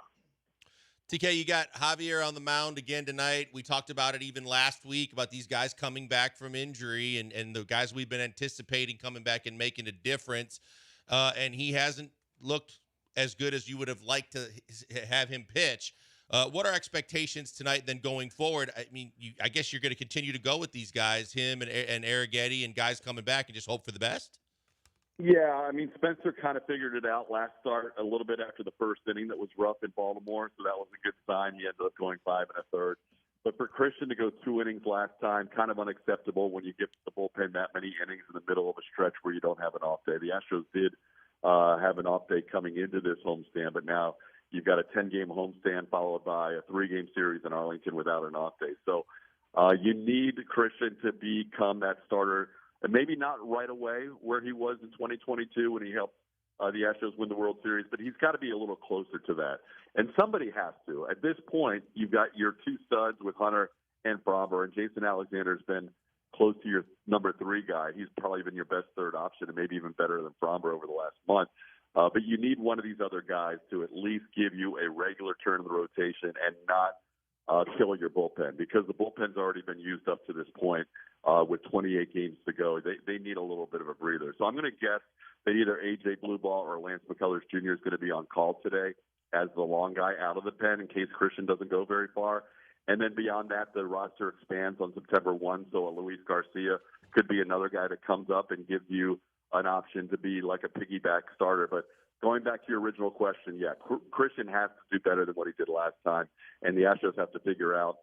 TK, you got Javier on the mound again tonight. We talked about it even last week about these guys coming back from injury and the guys we've been anticipating coming back and making a difference. And he hasn't looked as good as you would have liked to have him pitch. What are expectations tonight then going forward? I mean, I guess you're going to continue to go with these guys, him and Arrighetti and guys coming back, and just hope for the best? Yeah, I mean, Spencer kind of figured it out last start a little bit after the first inning that was rough in Baltimore, so that was a good sign. He ended up going 5 1/3. But for Christian to go 2 innings last time, kind of unacceptable when you give the bullpen that many innings in the middle of a stretch where you don't have an off day. The Astros did have an off day coming into this homestand, but now you've got a 10-game homestand followed by a 3-game series in Arlington without an off day. So you need Christian to become that starter, and maybe not right away where he was in 2022 when he helped the Astros win the World Series, but he's got to be a little closer to that. And somebody has to. At this point, you've got your 2 studs with Hunter and Framber, and Jason Alexander's been close to your number 3 guy. He's probably been your best third option and maybe even better than Framber over the last month. But you need one of these other guys to at least give you a regular turn in the rotation and not kill your bullpen, because the bullpen's already been used up to this point with 28 games to go. They need a little bit of a breather. So I'm going to guess that either A.J. Blueball or Lance McCullers Jr. is going to be on call today as the long guy out of the pen in case Christian doesn't go very far. And then beyond that, the roster expands on September 1, so a Luis Garcia could be another guy that comes up and gives you an option to be like a piggyback starter. But going back to your original question, yeah, Christian has to do better than what he did last time, and the Astros have to figure out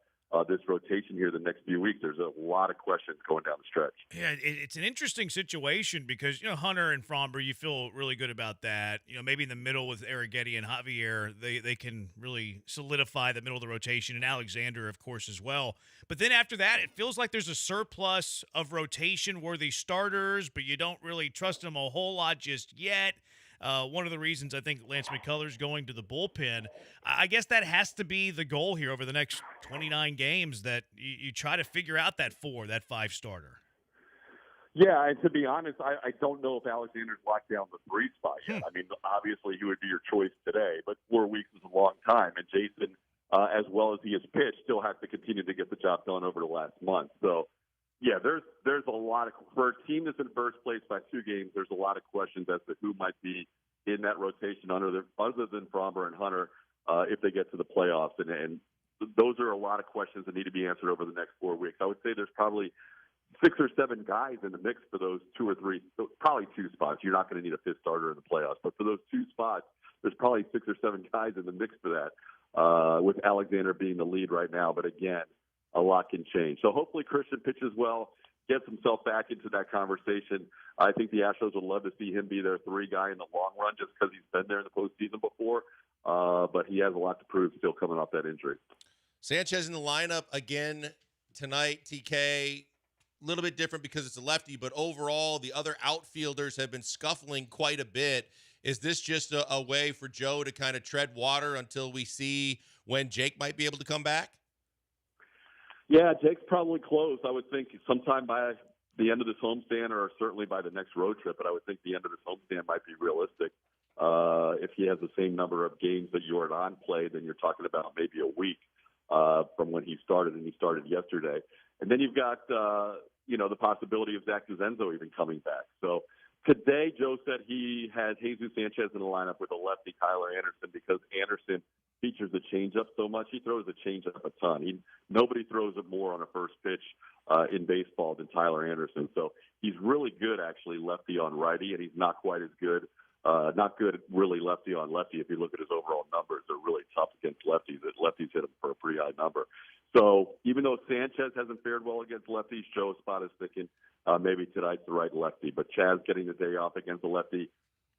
this rotation here the next few weeks. There's a lot of questions going down the stretch. Yeah, it's an interesting situation because, Hunter and Framber, you feel really good about that. Maybe in the middle with Arrighetti and Javier, they can really solidify the middle of the rotation, and Alexander, of course, as well. But then after that, it feels like there's a surplus of rotation-worthy starters, but you don't really trust them a whole lot just yet. One of the reasons I think Lance McCullers going to the bullpen, I guess that has to be the goal here over the next 29 games, that you try to figure out that 5 starter. Yeah, and to be honest, I don't know if Alexander's locked down the 3 spot yet. I mean, obviously he would be your choice today, but 4 weeks is a long time. And Jason, as well as he has pitched, still has to continue to get the job done over the last month. So, yeah, there's a lot of – for a team that's in first place by 2 games, there's a lot of questions as to who might be in that rotation other than Framber and Hunter if they get to the playoffs. And those are a lot of questions that need to be answered over the next 4 weeks. I would say there's probably 6 or 7 guys in the mix for those 2 or 3 – probably 2 spots. You're not going to need a 5th starter in the playoffs. But for those 2 spots, there's probably 6 or 7 guys in the mix for that, with Alexander being the lead right now. But, again, a lot can change. So hopefully Christian pitches well, gets himself back into that conversation. I think the Astros would love to see him be their 3 guy in the long run just because he's been there in the postseason before. But he has a lot to prove still coming off that injury. Sanchez in the lineup again tonight, TK. A little bit different because it's a lefty, but overall the other outfielders have been scuffling quite a bit. Is this just a way for Joe to kind of tread water until we see when Jake might be able to come back? Yeah, Jake's probably close. I would think sometime by the end of this homestand, or certainly by the next road trip, but I would think the end of this homestand might be realistic. If he has the same number of games that Jordan played, then you're talking about maybe a week from when he started, and he started yesterday. And then you've got, the possibility of Zach DeZenzo even coming back. So today, Joe said he had Jesus Sanchez in the lineup with a lefty, Tyler Anderson, because Anderson features the changeup so much. He throws the changeup a ton. Nobody throws it more on a first pitch in baseball than Tyler Anderson. So he's really good, actually, lefty on righty, and he's not quite as good. Not good, really, lefty on lefty. If you look at his overall numbers, they're really tough against lefties. Lefties hit him for a pretty high number. So even though Sanchez hasn't fared well against lefties, Joe's spot is thinking maybe tonight's the right lefty. But Chaz getting the day off against a lefty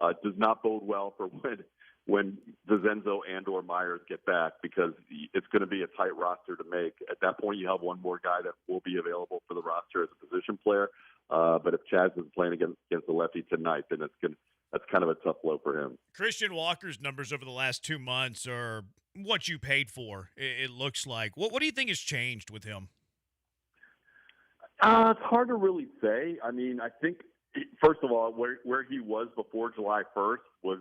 does not bode well for when when Vincenzo and or Myers get back, because it's going to be a tight roster to make. At that point, you have one more guy that will be available for the roster as a position player. But if Chaz is playing against the lefty tonight, then that's kind of a tough blow for him. Christian Walker's numbers over the last 2 months are what you paid for, it looks like. What do you think has changed with him? It's hard to really say. I mean, I think, first of all, where he was before July 1st was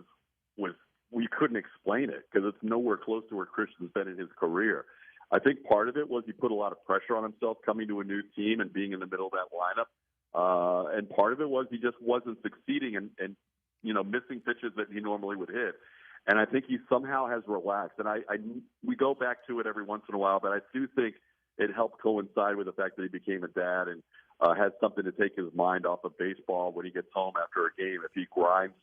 we couldn't explain it, because it's nowhere close to where Christian's been in his career. I think part of it was he put a lot of pressure on himself coming to a new team and being in the middle of that lineup. And part of it was he just wasn't succeeding and missing pitches that he normally would hit. And I think he somehow has relaxed. And we go back to it every once in a while, but I do think it helped coincide with the fact that he became a dad and has something to take his mind off of baseball when he gets home after a game. If he grinds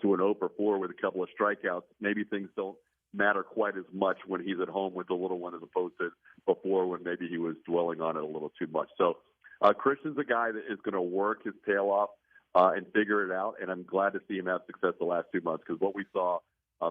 to an 0 for 4 with a couple of strikeouts, maybe things don't matter quite as much when he's at home with the little one as opposed to before, when maybe he was dwelling on it a little too much. So Christian's a guy that is going to work his tail off and figure it out, and I'm glad to see him have success the last 2 months, because what we saw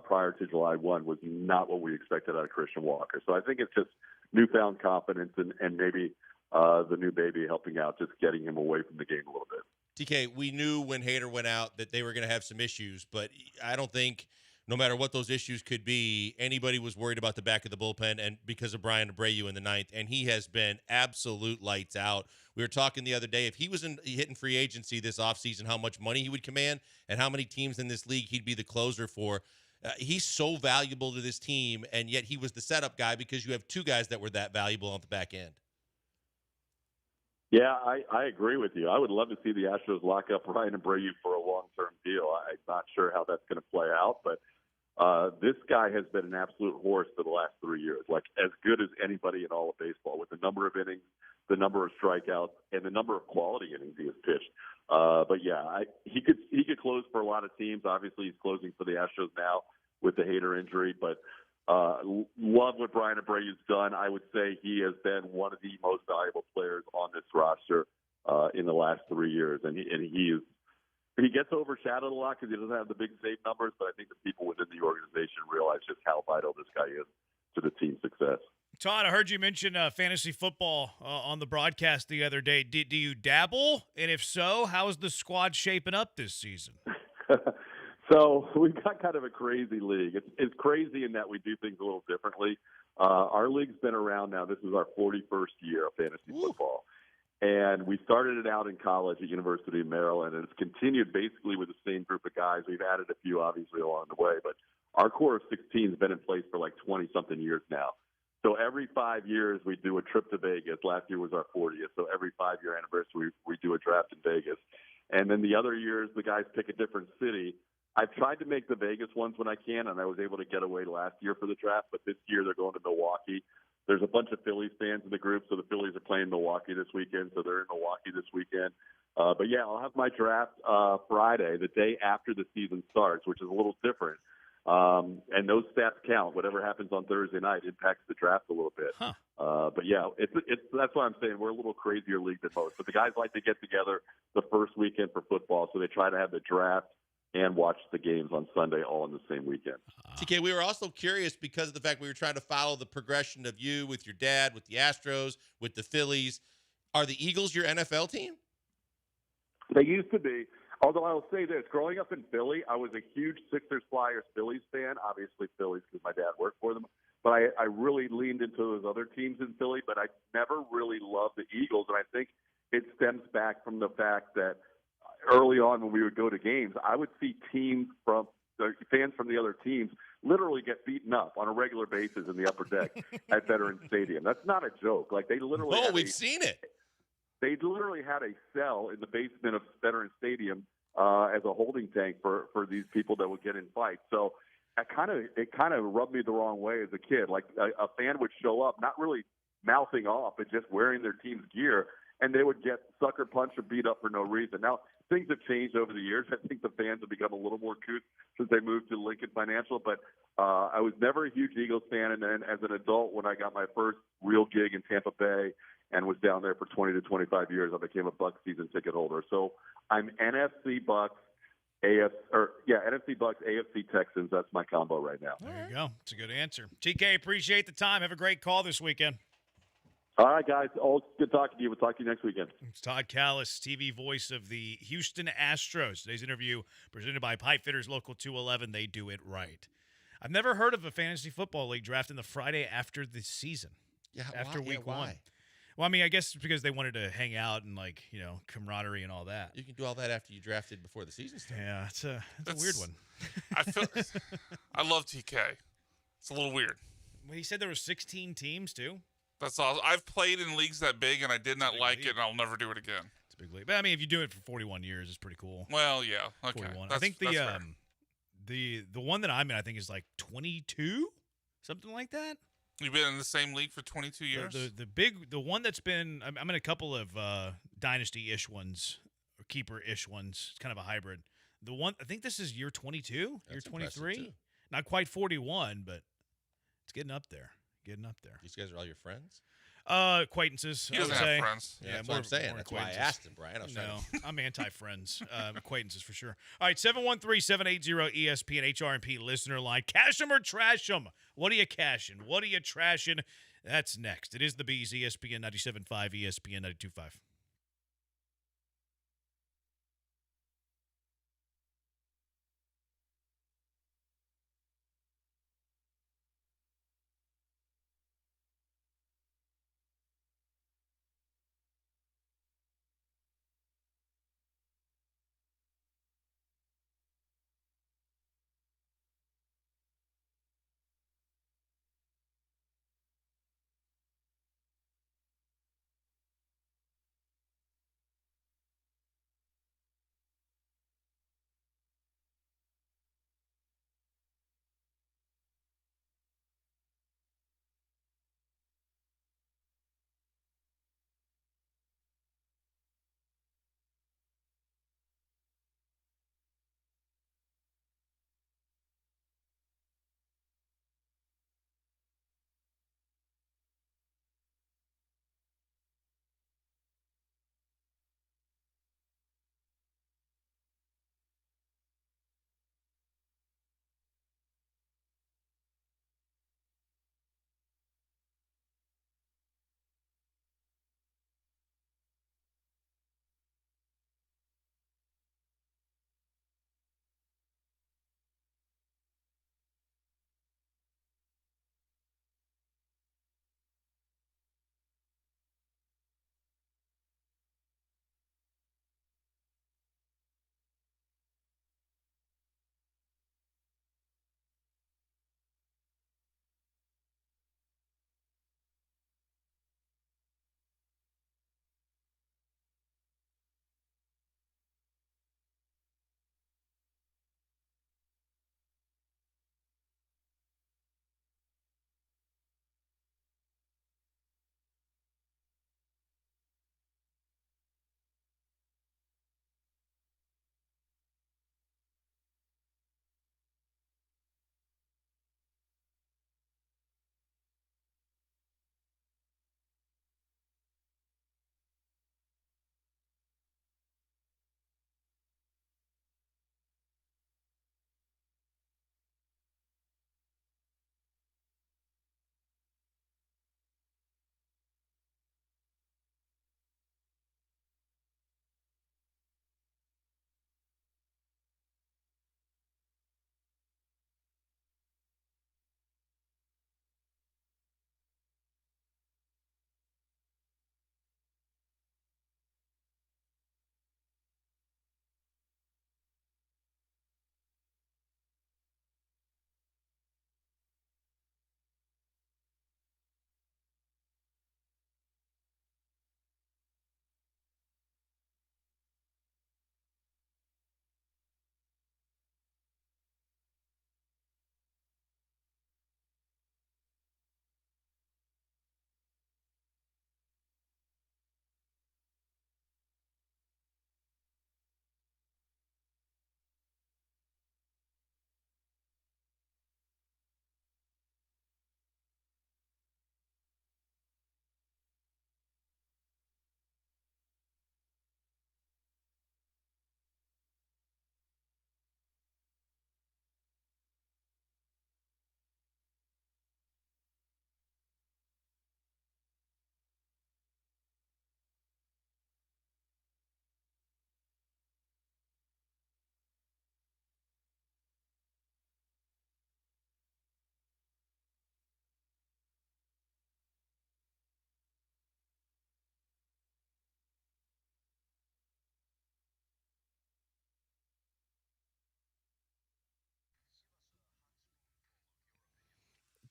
prior to July 1 was not what we expected out of Christian Walker. So I think it's just newfound confidence and maybe the new baby helping out, just getting him away from the game a little bit. TK, we knew when Hader went out that they were going to have some issues, but I don't think, no matter what those issues could be, anybody was worried about the back of the bullpen, and because of Brian Abreu in the ninth, and he has been absolute lights out. We were talking the other day, if he was hitting free agency this offseason, how much money he would command and how many teams in this league he'd be the closer for. He's so valuable to this team, and yet he was the setup guy because you have two guys that were that valuable on the back end. Yeah, I agree with you. I would love to see the Astros lock up Ryan Abreu for a long-term deal. I'm not sure how that's going to play out, but this guy has been an absolute horse for the last 3 years, like as good as anybody in all of baseball, with the number of innings, the number of strikeouts, and the number of quality innings he has pitched. But yeah, he could close for a lot of teams. Obviously, he's closing for the Astros now with the Hader injury, but love what Brian Abreu's done. I would say he has been one of the most valuable players on this roster in the last 3 years, and he gets overshadowed a lot because he doesn't have the big save numbers, but I think the people within the organization realize just how vital this guy is to the team's success. Todd, I heard you mention fantasy football on the broadcast the other day. Do you dabble? And if so, how is the squad shaping up this season? So we've got kind of a crazy league. It's crazy in that we do things a little differently. Our league's been around now. This is our 41st year of fantasy football. And we started it out in college at University of Maryland, and it's continued basically with the same group of guys. We've added a few, obviously, along the way, but our core of 16 has been in place for like 20-something years now. So every 5 years, we do a trip to Vegas. Last year was our 40th. So every 5-year anniversary, we do a draft in Vegas. And then the other years, the guys pick a different city. I've tried to make the Vegas ones when I can, and I was able to get away last year for the draft, but this year they're going to Milwaukee. There's a bunch of Phillies fans in the group, so the Phillies are playing Milwaukee this weekend, so they're in Milwaukee this weekend. But, yeah, I'll have my draft Friday, the day after the season starts, which is a little different. And those stats count. Whatever happens on Thursday night impacts the draft a little bit. Huh. But, yeah, it's that's why I'm saying we're a little crazier league than most. But the guys like to get together the first weekend for football, so they try to have the draft and watch the games on Sunday all in the same weekend. TK, we were also curious because of the fact we were trying to follow the progression of you with your dad, with the Astros, with the Phillies. Are the Eagles your NFL team? They used to be. Although I will say this, growing up in Philly, I was a huge Sixers, Flyers, Phillies fan. Obviously Phillies because my dad worked for them. But I really leaned into those other teams in Philly, but I never really loved the Eagles. And I think it stems back from the fact that early on when we would go to games, I would see fans from the other teams literally get beaten up on a regular basis in the upper deck at Veterans Stadium. That's not a joke. Like they literally we've seen it. They literally had a cell in the basement of Veterans Stadium as a holding tank for these people that would get in fights. So it kind of rubbed me the wrong way as a kid. Like a fan would show up, not really mouthing off, but just wearing their team's gear, and they would get sucker punched or beat up for no reason. Now, things have changed over the years. I think the fans have become a little more couth since they moved to Lincoln Financial, but I was never a huge Eagles fan. And then as an adult, when I got my first real gig in Tampa Bay and was down there for 20 to 25 years, I became a Bucs season ticket holder. So I'm NFC Bucs, NFC Bucks, AFC Texans. That's my combo right now. There you go. It's a good answer. TK, appreciate the time. Have a great call this weekend. All right, guys. Always good talking to you. We'll talk to you next weekend. It's Todd Callis, TV voice of the Houston Astros. Today's interview presented by Pipefitters Local 211. They do it right. I've never heard of a fantasy football league drafting the Friday after the season. Yeah, after why? week Yeah, one. why? Well, I mean, I guess it's because they wanted to hang out and, like, you know, camaraderie and all that. You can do all that after you drafted before the season started. Yeah, it's a weird one. I love TK. It's a little weird. Well, he said there were 16 teams, too. That's all. I've played in leagues that big, and I did not like it, and I'll never do it again. It's a big league. But, I mean, if you do it for 41 years, it's pretty cool. Well, yeah. Okay. 41. I think the one that I'm in, I think, is like 22, something like that. You've been in the same league for 22 years? The one that's been, I'm in a couple of dynasty-ish ones, or keeper-ish ones. It's kind of a hybrid. The one, I think this is year 22, year 23. Not quite 41, but it's getting up there. These guys are all your friends? Acquaintances. He doesn't have friends. Yeah, that's what I'm saying. That's why I asked him, Brian. I'm anti-friends. Acquaintances for sure. All right, 713-780-ESPN HRP listener line. Cash them or trash them? What are you cashing? What are you trashing? That's next. It is the Bees, ESPN 97.5, ESPN 92.5.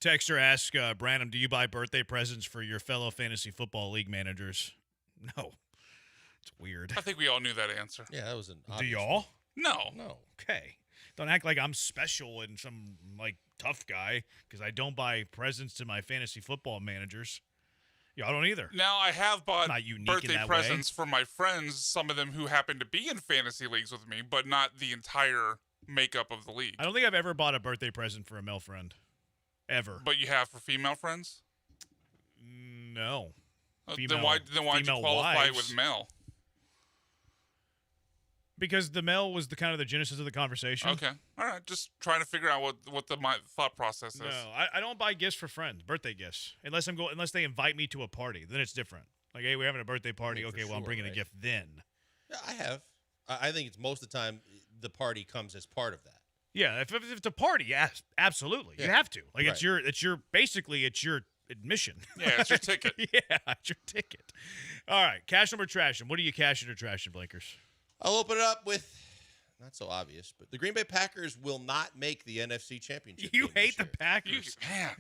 Texter asks Branham, do you buy birthday presents for your fellow fantasy football league managers? No. It's weird. I think we all knew that answer. Yeah, that was an Do obvious y'all? No. No. Okay. Don't act like I'm special and some, like, tough guy because I don't buy presents to my fantasy football managers. Y'all don't either. Now, I have bought Not unique birthday in that presents for my friends, some of them who happen to be in fantasy leagues with me, but not the entire makeup of the league. I don't think I've ever bought a birthday present for a male friend. Ever. But you have for female friends? No. Then why'd you qualify with male? Because the male was the kind of the genesis of the conversation. Okay. All right. Just trying to figure out what my thought process is. No, I don't buy gifts for friends, birthday gifts, unless they invite me to a party. Then it's different. Like, hey, we're having a birthday party. Okay, well, I'm bringing a gift then. Yeah, I have. I think it's most of the time the party comes as part of that. Yeah, if it's a party, absolutely, you have to. Like, Right. it's your admission. Yeah, it's your ticket. Yeah, it's your ticket. All right, cash them or trash them. What are you cashing or trashing, Blankers? I'll open it up with, not so obvious, but the Green Bay Packers will not make the NFC Championship. You hate the Packers.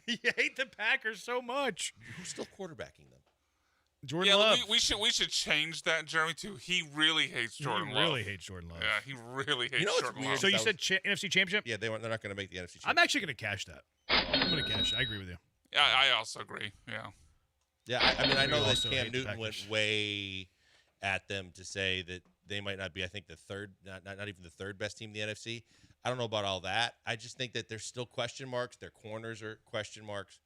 You hate the Packers so much. Who's still quarterbacking them? Jordan Love. We should change that, Jeremy, too. He really hates Jordan Love. He really hates Jordan Love. Yeah, he really hates Jordan Love. So you said NFC Championship? Yeah, they're not going to make the NFC Championship. I'm actually going to cash that. I'm going to cash it. I agree with you. Yeah, I also agree. Yeah. Yeah, I mean, I know that also Cam hate the Newton went way at them to say that they might not be, I think, the third, not even the third best team in the NFC. I don't know about all that. I just think that there's still question marks. Their corners are question marks.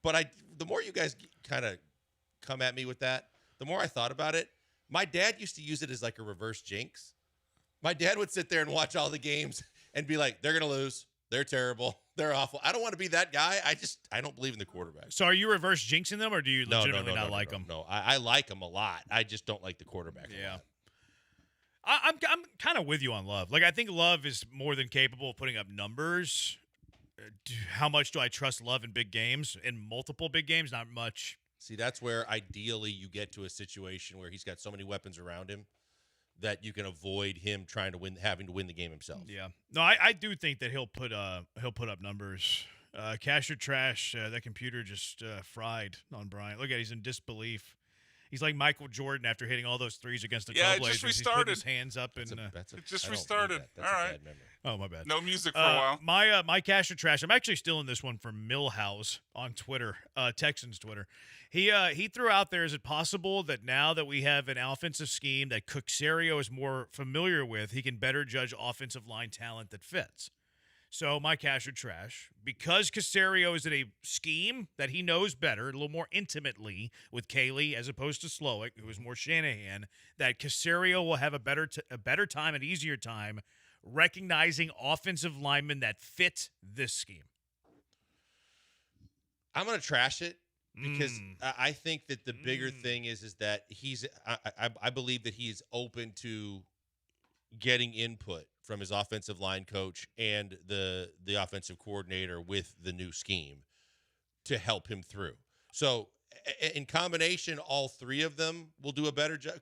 But the more you guys kind of come at me with that, the more I thought about it. My dad used to use it as like a reverse jinx. My dad would sit there and watch all the games and be like, they're going to lose. They're terrible. They're awful. I don't want to be that guy. I don't believe in the quarterback. So are you reverse jinxing them, or do you legitimately not like them? No, I like them a lot. I just don't like the quarterback. Yeah. I'm kind of with you on Love. Like, I think Love is more than capable of putting up numbers. How much do I trust Love in big games? In multiple big games? Not much. See, that's where ideally you get to a situation where he's got so many weapons around him that you can avoid him having to win the game himself. Yeah. No, I do think that he'll put up numbers. Cash or trash, that computer just fried on Bryant. Look at it, he's in disbelief. He's like Michael Jordan after hitting all those threes against the Trailblazers. It just restarted. He's putting his hands up and it just restarted. All right. Oh, my bad. No music for a while. My cash or trash. I'm actually still in this one from Millhouse on Twitter, Texans Twitter. He threw out there, is it possible that now that we have an offensive scheme that Caserio is more familiar with, he can better judge offensive line talent that fits? So my cash or trash, because Caserio is in a scheme that he knows better, a little more intimately with Caley as opposed to Slowick, who is more Shanahan, that Caserio will have a better time, an easier time recognizing offensive linemen that fit this scheme. I'm going to trash it because I think that the bigger thing is that I believe that he's open to getting input from his offensive line coach and the offensive coordinator with the new scheme to help him through. So in combination, all three of them will do a better job.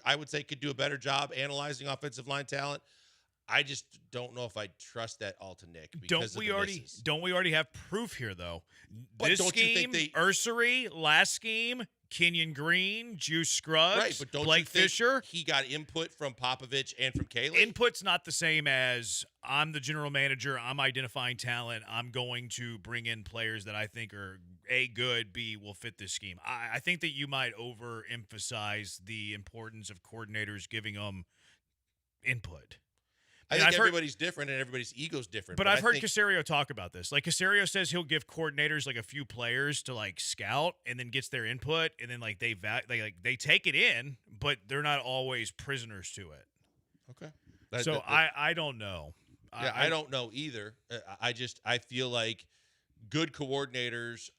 I would say could do a better job analyzing offensive line talent. I just don't know if I trust that all to Nick. Don't we already have proof here, though? But this don't scheme, you think Ursery, last scheme, Kenyon Green, Juice Scruggs, right, but don't Blake you think Fisher. He got input from Popovich and from Caley. Input's not the same as I'm the general manager, I'm identifying talent, I'm going to bring in players that I think are A, good, B, will fit this scheme. I think that you might overemphasize the importance of coordinators giving them input. I think everybody's different and everybody's ego's different. But I've heard Caserio talk about this. Like, Caserio says he'll give coordinators like a few players to like scout and then gets their input, and then like they take it in, but they're not always prisoners to it. Okay. I don't know. Yeah, I don't know either. I feel like good coordinators,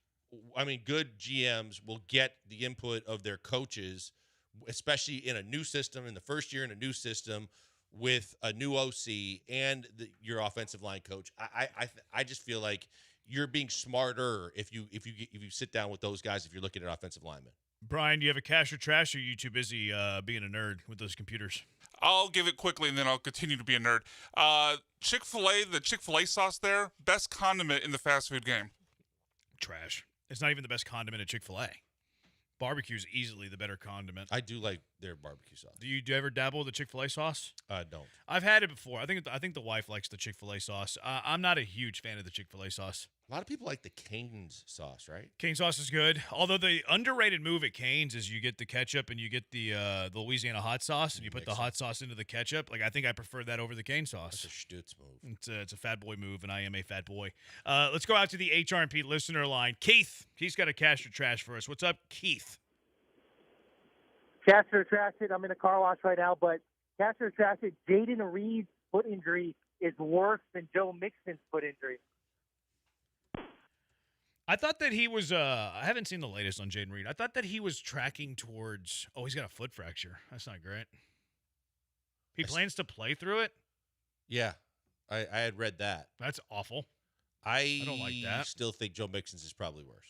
good GMs will get the input of their coaches, especially in a new system, in the first year in a new system, with a new OC and your offensive line coach. I just feel like you're being smarter if you sit down with those guys if you're looking at offensive linemen. Brian, do you have a cash or trash, or are you too busy being a nerd with those computers? I'll give it quickly, and then I'll continue to be a nerd. Chick-fil-A, the Chick-fil-A sauce there, best condiment in the fast food game. trash. It's not even the best condiment at Chick-fil-A. Barbecue is easily the better condiment. I do like their barbecue sauce. Do you ever dabble with the Chick-fil-A sauce? Don't. I've had it before. I think the wife likes the Chick-fil-A sauce. I'm not a huge fan of the Chick-fil-A sauce. A lot of people like the Cane's sauce, right? Cane's sauce is good. Although the underrated move at Cane's is you get the ketchup and you get the Louisiana hot sauce and you put the hot sauce into the ketchup. Like I think I prefer that over the Cane sauce. That's a Stutz move. It's a fat boy move, and I am a fat boy. Let's go out to the HRP listener line. Keith's got a cash or trash for us. What's up, Keith? Cash or trash it. I'm in a car wash right now, but cash or trash it. Jaden Reed's foot injury is worse than Joe Mixon's foot injury. I thought that he was I haven't seen the latest on Jaden Reed. I thought that he was tracking towards he's got a foot fracture. That's not great. He plans to play through it? Yeah. I had read that. That's awful. I don't like that. Still think Joe Mixon's is probably worse.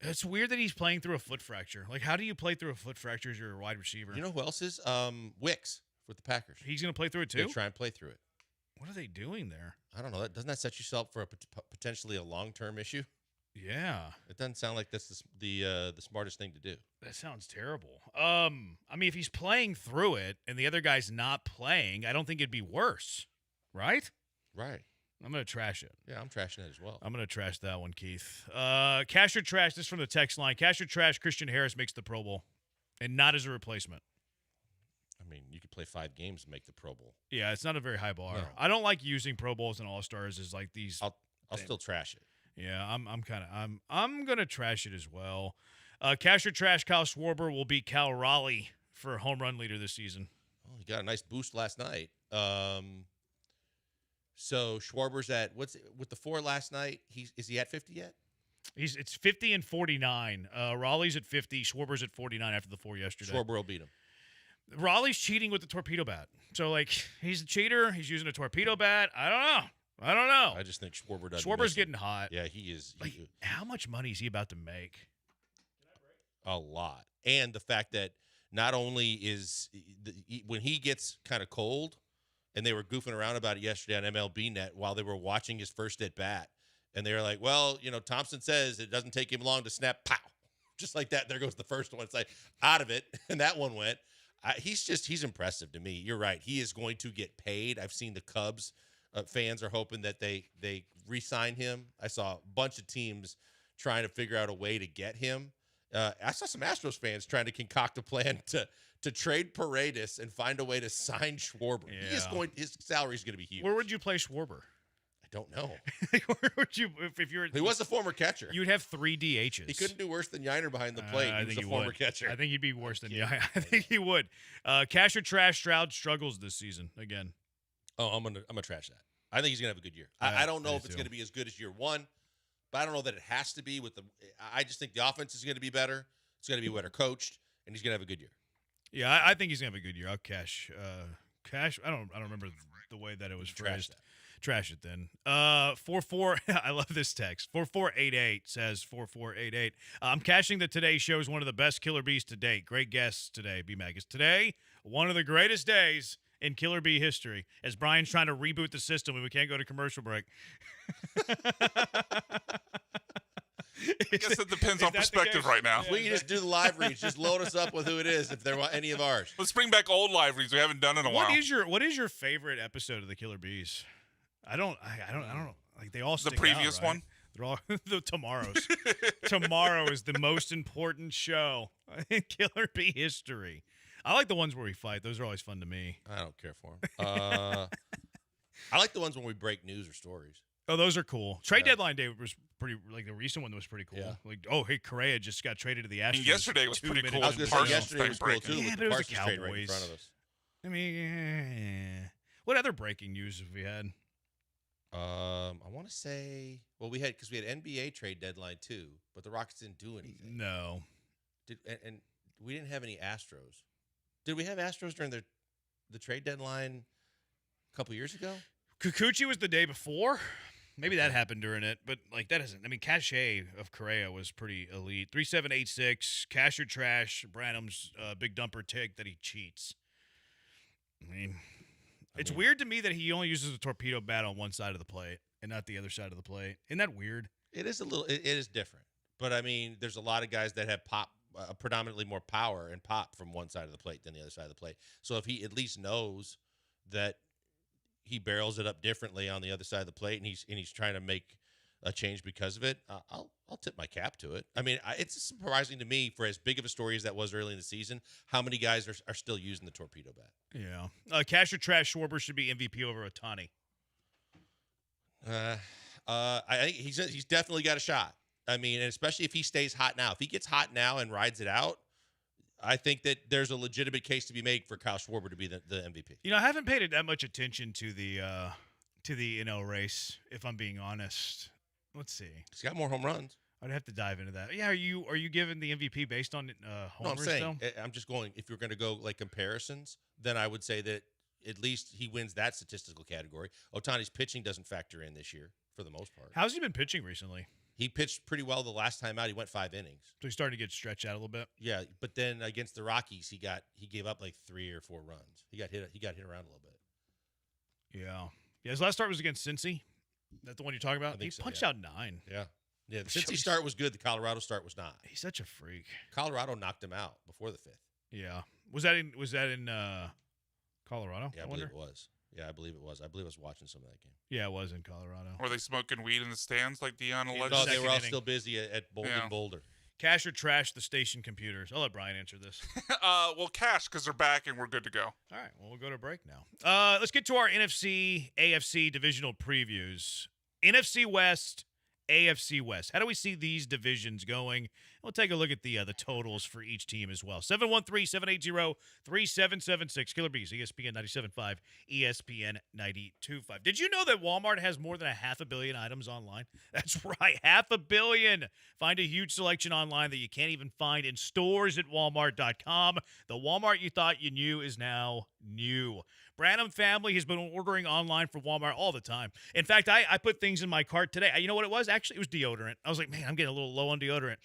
It's weird that he's playing through a foot fracture. Like, how do you play through a foot fracture as you're a wide receiver? You know who else is? Wicks with the Packers. He's going to play through it too? They'll try and play through it. What are they doing there? I don't know. Doesn't that set yourself for potentially a long-term issue? Yeah. It doesn't sound like that's the smartest thing to do. That sounds terrible. I mean, if he's playing through it and the other guy's not playing, I don't think it'd be worse, right? Right. I'm going to trash it. Yeah, I'm trashing it as well. I'm going to trash that one, Keith. Cash or trash, this is from the text line. Cash or trash, Christian Harris makes the Pro Bowl, and not as a replacement. I mean, you could play 5 games and make the Pro Bowl. Yeah, it's not a very high bar. No. I don't like using Pro Bowls and All-Stars as like these. I'll still trash it. Yeah, I'm going to trash it as well. Cash or trash, Kyle Schwarber will beat Cal Raleigh for home run leader this season. Oh, he got a nice boost last night. So Schwarber's at with the 4 last night? Is he at 50 yet? It's 50 and 49. Raleigh's at 50. Schwarber's at 49 after the 4 yesterday. Schwarber will beat him. Raleigh's cheating with the torpedo bat. So like he's a cheater. He's using a torpedo bat. I don't know. I just think Schwarber doesn't. Schwarber's getting hot. Yeah, he is. How much money is he about to make? A lot. And the fact that not only is when he gets kind of cold. And they were goofing around about it yesterday on MLB Net while they were watching his first at bat. And they were like, well, Thompson says it doesn't take him long to snap. Pow. Just like that. There goes the first one. It's like out of it. And that one went. He's impressive to me. You're right. He is going to get paid. I've seen the Cubs fans are hoping that they re-sign him. I saw a bunch of teams trying to figure out a way to get him. I saw some Astros fans trying to concoct a plan to trade Paredes and find a way to sign Schwarber. Yeah. His salary is going to be huge. Where would you play Schwarber? I don't know. Where would you if you're? He was a former catcher. You'd have 3 DHs. He couldn't do worse than Yiner behind the plate. He was a former catcher. I think he'd be worse than Yiner. I think he would. Cash or trash, Stroud struggles this season again. Oh, I'm gonna trash that. I think he's gonna have a good year. I don't know if it's gonna be as good as year 1, but I don't know that it has to be. I just think the offense is gonna be better. It's gonna be better coached, and he's gonna have a good year. Yeah, I think he's gonna have a good year. I'll cash. Cash. I don't remember the way that it was phrased. Trash it then. 44. I love this text. 4488 says 4488. I'm cashing that today's show is one of the best Killer Bees to date. Great guests today, B-Mag. Is today one of the greatest days in Killer Bee history as Brian's trying to reboot the system and we can't go to commercial break. I guess it depends on perspective right now. We can just do the live reads. Just load us up with who it is if there are any of ours. Let's bring back old live reads we haven't done in a while. What is your favorite episode of the Killer Bees? I don't know. Like they all stick the previous out, right? one. They're all tomorrow's. Tomorrow is the most important show in Killer Bee history. I like the ones where we fight. Those are always fun to me. I don't care for them. I like the ones when we break news or stories. Oh, those are cool. Trade deadline day was pretty. Like the recent one was pretty cool. Yeah. Like, oh, hey, Correa just got traded to the Astros. And yesterday was pretty cool. I was going to say yesterday was cool too. Yeah, with but it was the Parsons trade Cowboys. right in front of us. I mean, what other breaking news have we had? I want to say, well, we had NBA trade deadline too, but the Rockets didn't do anything. No. And we didn't have any Astros. Did we have Astros during the trade deadline a couple years ago? Kikuchi was the day before. Maybe that happened during it, but like that isn't. I mean, cachet of Correa was pretty elite. 3786, cash or trash. Branham's big dumper take that he cheats. I mean, it's weird to me that he only uses a torpedo bat on one side of the plate and not the other side of the plate. Isn't that weird? It is it is different. But, I mean, there's a lot of guys that have predominantly more power and pop from one side of the plate than the other side of the plate. So if he at least knows that he barrels it up differently on the other side of the plate and he's trying to make a change because of it, I'll tip my cap to it. I mean, it's surprising to me, for as big of a story as that was early in the season, how many guys are still using the torpedo bat. Yeah. Cash or trash, Schwarber should be MVP over Ohtani. I think he's definitely got a shot. I mean, and especially if he stays hot now. If he gets hot now and rides it out, I think that there's a legitimate case to be made for Kyle Schwarber to be the MVP. I haven't paid that much attention to the NL race, if I'm being honest. Let's see. He's got more home runs. I'd have to dive into that. Yeah, are you giving the MVP based on homers? No, I'm saying, though? I'm just going, if you're going to go like comparisons, then I would say that at least he wins that statistical category. Ohtani's pitching doesn't factor in this year for the most part. How's he been pitching recently? He pitched pretty well the last time out. He went 5 innings. So he's starting to get stretched out a little bit. Yeah, but then against the Rockies, he gave up like 3 or 4 runs. He got hit around a little bit. Yeah. His last start was against Cincy. That the one you're talking about? He punched out 9. Yeah. The Cincy start was good. The Colorado start was not. He's such a freak. Colorado knocked him out before the 5th. Yeah. Was that in Colorado? Yeah, I believe it was. Yeah, I believe it was. I believe I was watching some of that game. Yeah, it was in Colorado. Were they smoking weed in the stands like Dion alleged? No, they were all still busy at Boulder. Cash or trash the station computers? I'll let Brian answer this. Well, cash, because they're back and we're good to go. All right, well, we'll go to break now. Let's get to our NFC, AFC divisional previews. NFC West, AFC West. How do we see these divisions going? We'll take a look at the totals for each team as well. 713-780-3776. Killer Bees, ESPN 97.5, ESPN 92.5. Did you know that Walmart has more than 500 million items online? That's right, 500 million. Find a huge selection online that you can't even find in stores at Walmart.com. The Walmart you thought you knew is now new. Branham family has been ordering online for Walmart all the time. In fact, I put things in my cart today. You know what it was? Actually, it was deodorant. I was like, man, I'm getting a little low on deodorant.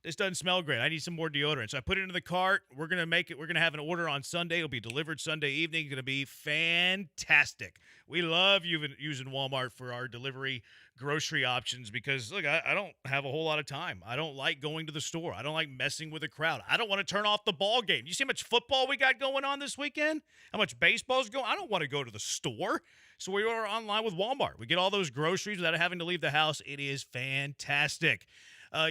This doesn't smell great. I need some more deodorant. So I put it into the cart. We're going to make it. We're going to have an order on Sunday. It'll be delivered Sunday evening. It's going to be fantastic. We love using Walmart for our delivery grocery options because, look, I don't have a whole lot of time. I don't like going to the store. I don't like messing with a crowd. I don't want to turn off the ball game. You see how much football we got going on this weekend? How much baseball's going? I don't want to go to the store. So we order online with Walmart. We get all those groceries without having to leave the house. It is fantastic.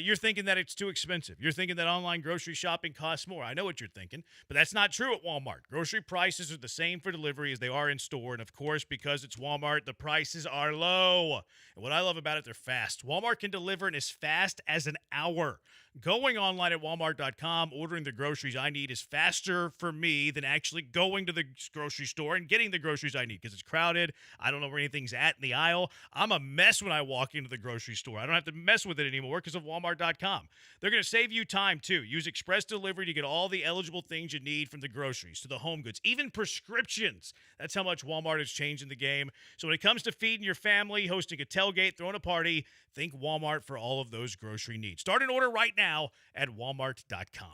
You're thinking that it's too expensive. You're thinking that online grocery shopping costs more. I know what you're thinking, but that's not true at Walmart. Grocery prices are the same for delivery as they are in store, and of course, because it's Walmart, the prices are low. And what I love about it, they're fast. Walmart can deliver in as fast as an hour. Going online at Walmart.com, ordering the groceries I need is faster for me than actually going to the grocery store and getting the groceries I need because it's crowded. I don't know where anything's at in the aisle. I'm a mess when I walk into the grocery store. I don't have to mess with it anymore because of Walmart.com. They're going to save you time, too. Use express delivery to get all the eligible things you need from the groceries to the home goods, even prescriptions. That's how much Walmart has changed in the game. So when it comes to feeding your family, hosting a tailgate, throwing a party, think Walmart for all of those grocery needs. Start an order right now at Walmart.com.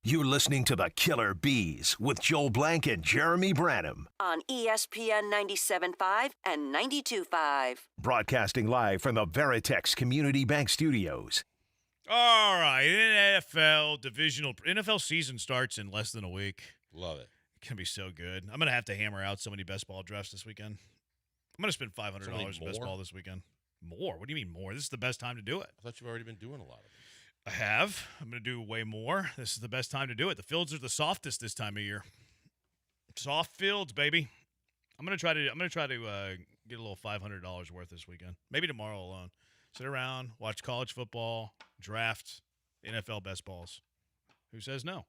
You're listening to the Killer Bees with Joel Blank and Jeremy Branham. On ESPN 97.5 and 92.5. Broadcasting live from the Veritex Community Bank Studios. All right, NFL season starts in less than a week. Love it. It's going to be so good. I'm going to have to hammer out so many best ball drafts this weekend. I'm going to spend $500 in best ball this weekend. More? What do you mean more? This is the best time to do it. I thought you've already been doing a lot of them. I have. I'm going to do way more. This is the best time to do it. The fields are the softest this time of year. Soft fields, baby. I'm going to try to get a little $500 worth this weekend. Maybe tomorrow alone. Sit around, watch college football, draft NFL best balls. Who says no?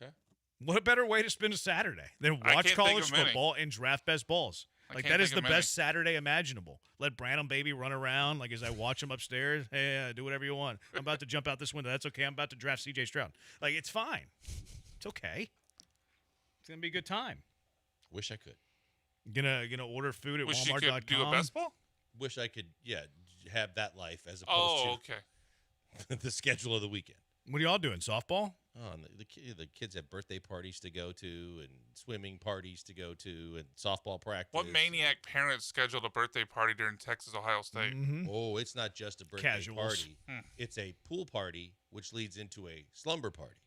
Okay. What a better way to spend a Saturday than watch college football and draft best balls. Like, that is the best Saturday imaginable. Let Branham baby run around, like, as I watch him upstairs. Hey, do whatever you want. I'm about to jump out this window. That's okay. I'm about to draft C.J. Stroud. Like, it's fine. It's okay. It's going to be a good time. Wish I could. Gonna order food at Walmart.com. Wish you could do a best ball? Wish I could, have that life as opposed to the schedule of the weekend. What are y'all doing, softball? Oh, and the kids have birthday parties to go to and swimming parties to go to and softball practice. What maniac parents scheduled a birthday party during Texas-Ohio State? Mm-hmm. Oh, it's not just a birthday Casuals. party. It's a pool party, which leads into a slumber party.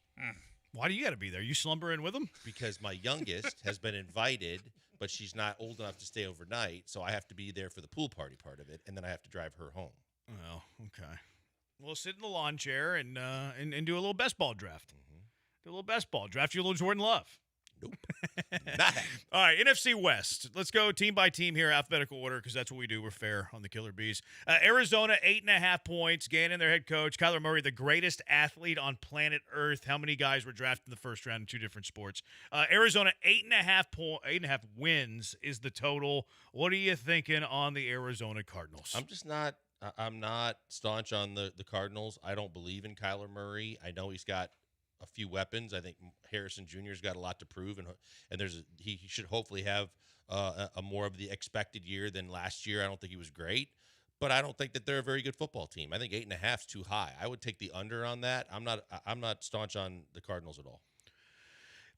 Why do you got to be there? You slumbering with them? Because my youngest has been invited, but she's not old enough to stay overnight, so I have to be there for the pool party part of it, and then I have to drive her home. Oh, okay. We'll sit in the lawn chair and do a little best ball draft. Do a little best ball draft. You a little Jordan Love. Nope. All right, NFC West. Let's go team by team here, alphabetical order, because that's what we do. We're fair on the Killer Bees. Arizona, 8.5 points. Gannon, their head coach. Kyler Murray, the greatest athlete on planet Earth. How many guys were drafted in the first round in two different sports? Arizona, 8.5 wins is the total. What are you thinking on the Arizona Cardinals? I'm not staunch on the Cardinals. I don't believe in Kyler Murray. I know he's got a few weapons. I think Harrison Jr.'s got a lot to prove, and he should hopefully have a more of the expected year than last year. I don't think he was great, but I don't think that they're a very good football team. I think 8.5 is too high. I would take the under on that. I'm not staunch on the Cardinals at all.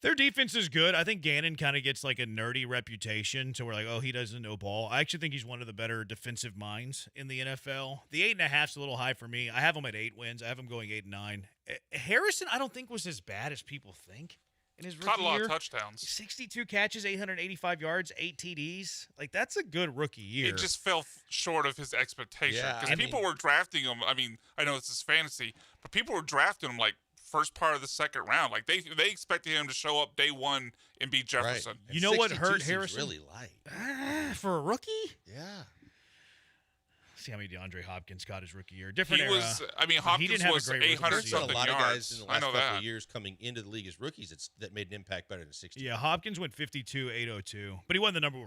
Their defense is good. I think Gannon kind of gets like a nerdy reputation, so we're like, oh, he doesn't know ball. I actually think he's one of the better defensive minds in the NFL. The 8.5 is a little high for me. I have him at 8 wins. I have him going 8-9. Harrison, I don't think was as bad as people think in his rookie year. Caught a lot of touchdowns. 62 catches, 885 yards, 8 TDs. Like, that's a good rookie year. It just fell short of his expectation. Because people were drafting him. I mean, I know this is fantasy, but people were drafting him like first part of the second round. Like, they expected him to show up day one and beat Jefferson. Right. You know what hurt Harrison? Really light. For a rookie? Yeah. See how many DeAndre Hopkins got his rookie year. Different era. Hopkins was 800 something a lot of yards. guys in the last couple of years coming into the league as rookies that made an impact better than 60. Yeah, Hopkins went 52, 802. But he wasn't the number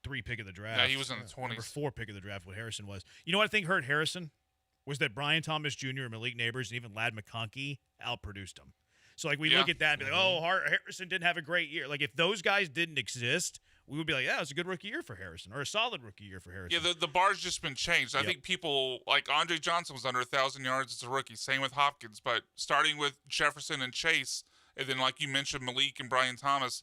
3 pick of the draft. Yeah, he was in the 20s. Number 4 pick of the draft, what Harrison was. You know what I think hurt Harrison? Was that Brian Thomas Jr. and Malik Neighbors and even Ladd McConkey outproduced him. So, like, we look at that and be like, oh, Harrison didn't have a great year. Like, if those guys didn't exist, we would be like, yeah, it was a good rookie year for Harrison or a solid rookie year for Harrison. Yeah, the bar's just been changed. I think people, like Andre Johnson was under 1,000 yards as a rookie. Same with Hopkins. But starting with Jefferson and Chase, and then, like you mentioned, Malik and Brian Thomas,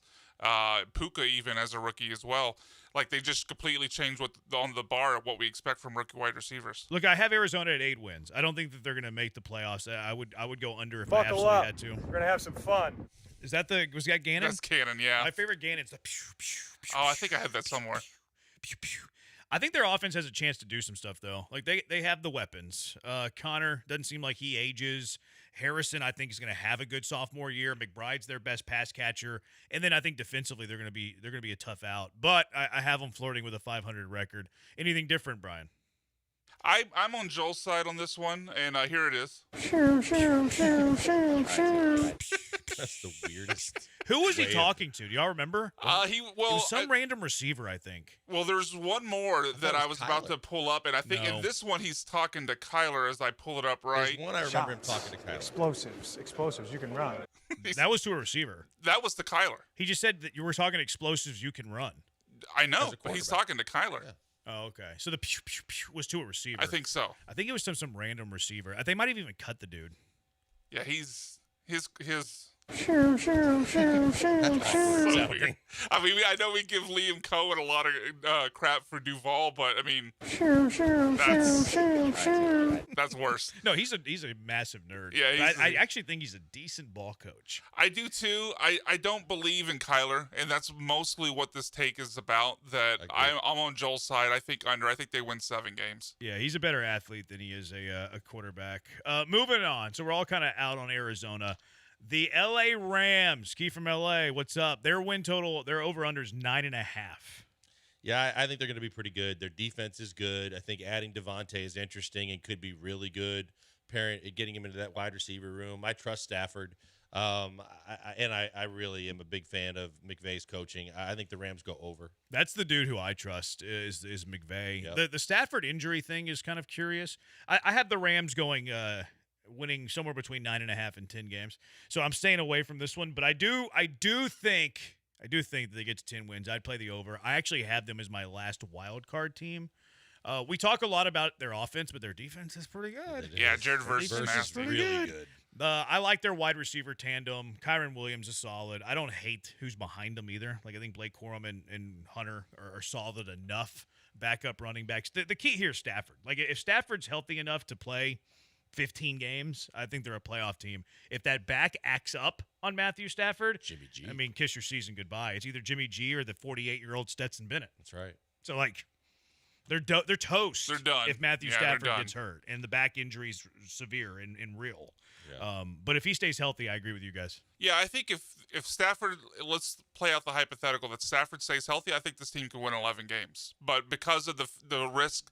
Puka even as a rookie as well. Like, they just completely changed on the bar of what we expect from rookie wide receivers. Look, I have Arizona at 8 wins. I don't think that they're going to make the playoffs. I would go under if I absolutely had to. We're going to have some fun. Was that Gannon? That's Gannon, yeah. My favorite Gannon's the pew, pew, pew. Oh, I think I had that somewhere. Pew, pew. I think their offense has a chance to do some stuff, though. Like, they have the weapons. Connor doesn't seem like he ages. Harrison, I think, is going to have a good sophomore year. McBride's their best pass catcher. And then I think defensively they're going to be a tough out. But I have them flirting with a 500 record. Anything different, Brian? I'm on Joel's side on this one, and here it is. That's the weirdest. Who was he talking to? Do y'all remember? It was some random receiver, I think. Well, there's one more that I was about to pull up, and I think in this one he's talking to Kyler as I pull it up right. There's one I remember him talking to Kyler. Explosives, you can run. That was to a receiver. That was to Kyler. He just said that you were talking explosives you can run. I know, but he's talking to Kyler. Yeah. Oh, okay. So the pew, pew, pew was to a receiver. I think so. I think it was some random receiver. They might have even cut the dude. Yeah, he's his. Shoo, shoo, shoo, shoo, shoo. I mean, I know we give Liam Cohen a lot of crap for Duval, but I mean, that's worse. No, he's a massive nerd. Yeah, I actually think he's a decent ball coach. I do too. I don't believe in Kyler, and that's mostly what this take is about. That I'm on Joel's side. I think they win 7 games. Yeah, he's a better athlete than he is a quarterback. Moving on. So we're all kind of out on Arizona. The L.A. Rams, Key from L.A., what's up? Their win total, their over-under is 9.5. Yeah, I think they're going to be pretty good. Their defense is good. I think adding Devontae is interesting and could be really good. Getting him into that wide receiver room. I trust Stafford. I really am a big fan of McVay's coaching. I think the Rams go over. That's the dude who I trust is McVay. Yep. The Stafford injury thing is kind of curious. I have the Rams going winning somewhere between 9.5 and 10 games. So I'm staying away from this one, but I do think that they get to 10 wins. I'd play the over. I actually have them as my last wild card team. We talk a lot about their offense, but their defense is pretty good. Yeah, Jared Verse is pretty really good. I like their wide receiver tandem. Kyron Williams is solid. I don't hate who's behind them either. Like I think Blake Corum and Hunter are solid enough backup running backs. The key here is Stafford. Like if Stafford's healthy enough to play 15 games, I think they're a playoff team. If that back acts up on Matthew Stafford, Jimmy G. I mean, kiss your season goodbye. It's either Jimmy G or the 48-year-old Stetson Bennett. That's right. So, like, they're toast. They're done. If Matthew Yeah, Stafford they're done. gets hurt and the back injury's severe and real. Yeah. But if he stays healthy, I agree with you guys. Yeah, I think if Stafford, let's play out the hypothetical that Stafford stays healthy, I think this team can win 11 games. But because of the risk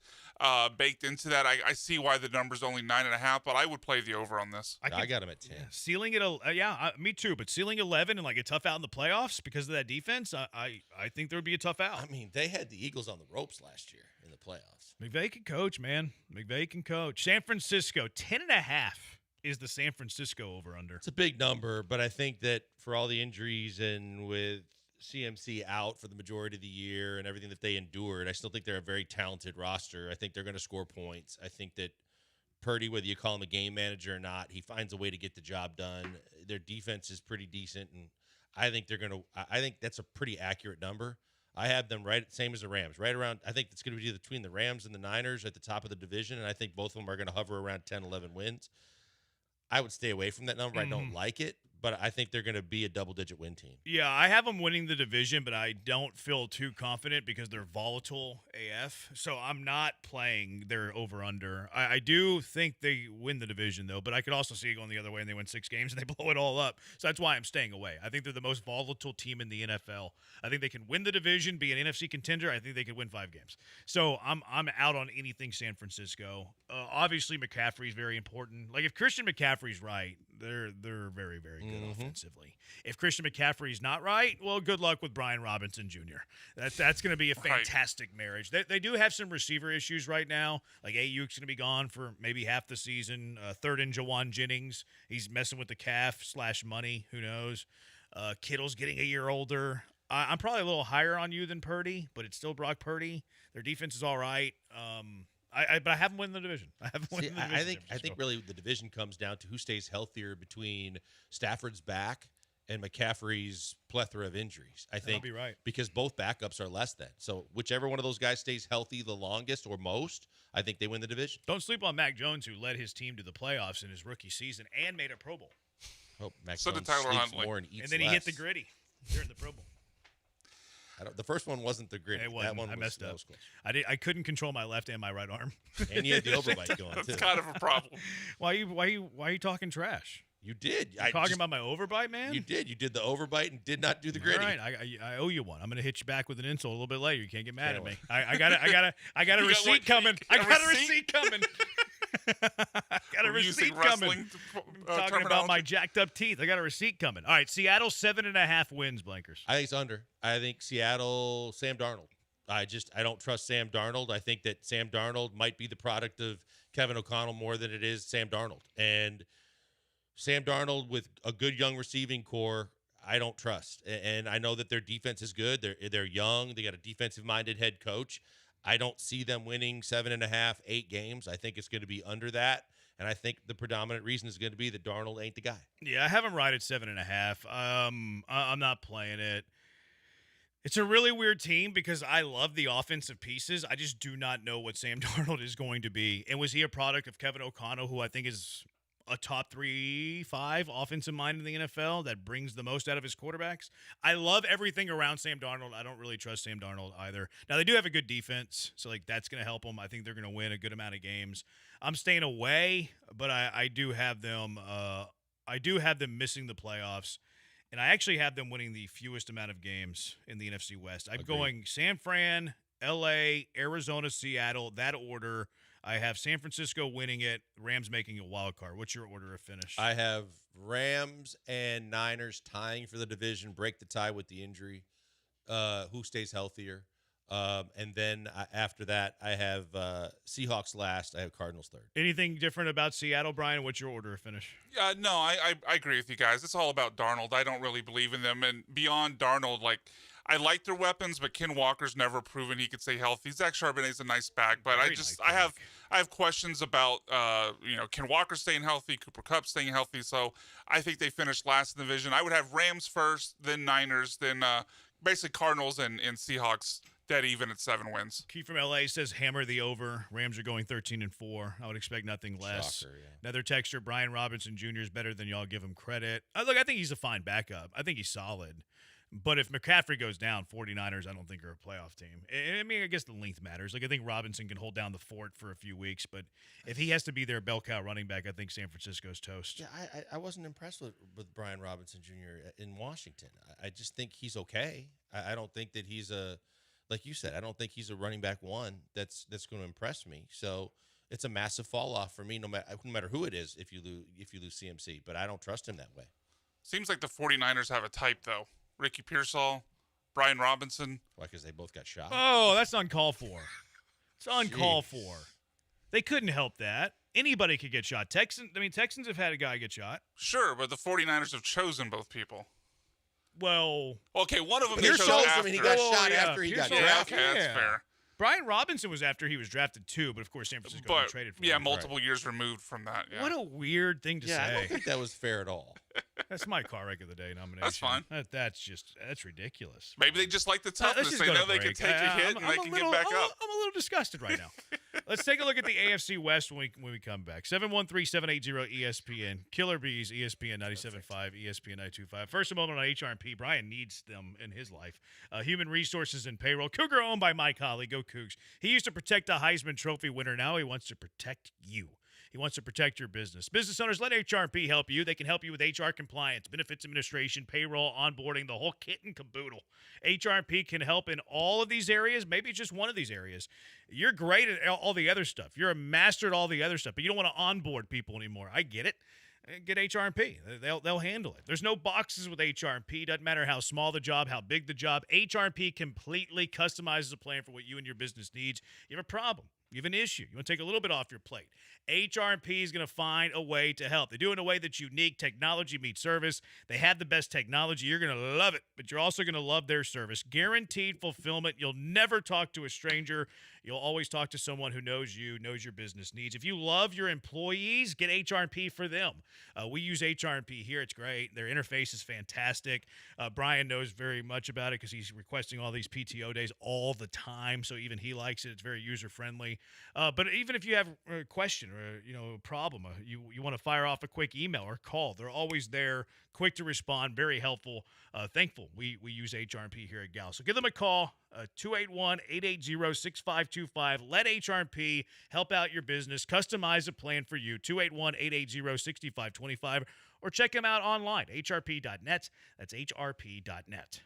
baked into that, I see why the number's only 9.5. But I would play the over on this. I got him at 10. Ceiling at me too. But ceiling 11 and like a tough out in the playoffs because of that defense, I think there would be a tough out. I mean, they had the Eagles on the ropes last year in the playoffs. McVay can coach, man. McVay can coach. San Francisco 10.5 is the San Francisco over under. It's a big number, but I think that for all the injuries and with CMC out for the majority of the year and everything that they endured, I still think they're a very talented roster. I think they're going to score points. I think that Purdy, whether you call him a game manager or not, he finds a way to get the job done. Their defense is pretty decent, and I think I think that's a pretty accurate number. I have them same as the Rams, right around. I think it's going to be between the Rams and the Niners at the top of the division, and I think both of them are going to hover around 10, 11 wins. I would stay away from that number. I don't like it, but I think they're going to be a double-digit win team. Yeah, I have them winning the division, but I don't feel too confident because they're volatile AF. So I'm not playing their over-under. I do think they win the division, though, but I could also see it going the other way and they win 6 games and they blow it all up. So that's why I'm staying away. I think they're the most volatile team in the NFL. I think they can win the division, be an NFC contender. I think they could win 5 games. So I'm out on anything San Francisco. Obviously, McCaffrey's very important. Like if Christian McCaffrey's right, they're very, very good offensively. If Christian McCaffrey's not right, well, good luck with Brian Robinson Jr. That's going to be a fantastic marriage. They do have some receiver issues right now. Like Ayuk's going to be gone for maybe half the season. Third in Jawan Jennings. He's messing with the calf / money. Who knows? Kittle's getting a year older. I'm probably a little higher on you than Purdy, but it's still Brock Purdy. Their defense is all right. But I haven't won the division. I think really the division comes down to who stays healthier between Stafford's back and McCaffrey's plethora of injuries. I think be right. Because both backups are less than. So whichever one of those guys stays healthy the longest or most, I think they win the division. Don't sleep on Mac Jones, who led his team to the playoffs in his rookie season and made a Pro Bowl. Oh, Mac So Jones did Tyler sleeps Huntley. more and eats And then he less. hit the gritty during the Pro Bowl. The first one wasn't the gritty. It wasn't. That one I messed up. was close. I couldn't control my left and my right arm. And you had the overbite going That's too. kind of a problem. Why are you talking trash? You did. You talking about my overbite, man? You did. You did the overbite and did not do the gritty. All right, I owe you one. I'm gonna hit you back with an insult a little bit later. You can't get mad at me. I got a receipt coming. I got a receipt coming. Got a receipt coming. Talking about my jacked up teeth. I got a receipt coming. All right, Seattle 7.5 wins, Blankers. I think it's under. I think Seattle, Sam Darnold. I don't trust Sam Darnold. I think that Sam Darnold might be the product of Kevin O'Connell more than it is Sam Darnold. And Sam Darnold with a good young receiving core, I don't trust. And I know that their defense is good. They're young. They got a defensive-minded head coach. I don't see them winning 7.5, 8 games. I think it's going to be under that. And I think the predominant reason is going to be that Darnold ain't the guy. Yeah, I have him right at 7.5. I'm not playing it. It's a really weird team because I love the offensive pieces. I just do not know what Sam Darnold is going to be. And was he a product of Kevin O'Connell, who I think is a top 3-5 offensive mind in the NFL that brings the most out of his quarterbacks? I love everything around Sam Darnold. I don't really trust Sam Darnold either. Now, they do have a good defense, so like that's going to help them. I think they're going to win a good amount of games. I'm staying away, but I do have them. I do have them missing the playoffs. And I actually have them winning the fewest amount of games in the NFC West. I'm going San Fran, LA, Arizona, Seattle, that order. I have San Francisco winning it, Rams making a wild card. What's your order of finish? I have Rams and Niners tying for the division, break the tie with the injury. Who stays healthier? And then after that, I have Seahawks last. I have Cardinals third. Anything different about Seattle, Brian? What's your order of finish? No, I agree with you guys. It's all about Darnold. I don't really believe in them. And beyond Darnold, like, I like their weapons, but Ken Walker's never proven he could stay healthy. Zach Charbonnet's a nice back, but I have questions about Ken Walker staying healthy, Cooper Kupp staying healthy. So I think they finished last in the division. I would have Rams first, then Niners, then basically Cardinals and Seahawks dead even at 7 wins. Key from LA says hammer the over. Rams are going 13-4. I would expect nothing less. Shocker, yeah. Another texture, Brian Robinson Jr. is better than y'all give him credit. Look, I think he's a fine backup. I think he's solid. But if McCaffrey goes down, 49ers, I don't think are a playoff team. I mean, I guess the length matters. Like, I think Robinson can hold down the fort for a few weeks, but if he has to be their bell cow running back, I think San Francisco's toast. Yeah, I wasn't impressed with Brian Robinson Jr. in Washington. I just think he's okay. I don't think that he's like you said, I don't think he's a running back one that's going to impress me. So it's a massive fall off for me, no matter who it is. If you lose CMC, but I don't trust him that way. Seems like the 49ers have a type though. Ricky Pearsall, Brian Robinson. Why? Because they both got shot. Oh, that's uncalled for. It's uncalled for. They couldn't help that. Anybody could get shot. Texans have had a guy get shot. Sure, but the 49ers have chosen both people. Well, okay, one of them Pearsall chose after. I mean, he got shot after he got drafted. Okay, that's fair. Brian Robinson was after he was drafted too, but of course San Francisco traded for him. Multiple years removed from that. Yeah. What a weird thing to say. I don't think that was fair at all. That's my car wreck of the day nomination. That's fine. That's ridiculous. Maybe they just like the toughness. They know they can take a hit and they can get back up. I'm a little disgusted right now. Let's take a look at the AFC West when we come back. 713-780-ESPN. Killer Bees, ESPN 97.5, ESPN 925. First, a moment on HRP. Brian needs them in his life. Human Resources and Payroll. Cougar owned by Mike Holly. Go Cougs. He used to protect a Heisman Trophy winner. Now he wants to protect you. He wants to protect your business. Business owners, let HRP help you. They can help you with HR compliance, benefits administration, payroll, onboarding, the whole kit and caboodle. HRP can help in all of these areas, maybe just one of these areas. You're great at all the other stuff. You're a master at all the other stuff, but you don't want to onboard people anymore. I get it. Get HRP. They'll handle it. There's no boxes with HRP. Doesn't matter how small the job, how big the job. HRP completely customizes a plan for what you and your business needs. You have a problem. You have an issue. You want to take a little bit off your plate. HRP is going to find a way to help. They do it in a way that's unique. Technology meets service. They have the best technology. You're going to love it, but you're also going to love their service. Guaranteed fulfillment. You'll never talk to a stranger. You'll always talk to someone who knows you, knows your business needs. If you love your employees, get HRP for them. We use HRP here. It's great. Their interface is fantastic. Brian knows very much about it because he's requesting all these PTO days all the time, so even he likes it. It's very user-friendly. But even if you have a question or a problem, you want to fire off a quick email or call, they're always there, quick to respond, very helpful. Thankful we use HRP here at Gal. So give them a call, 281-880-6525. Let HRP help out your business. Customize a plan for you, 281-880-6525. Or check them out online, hrp.net. That's hrp.net.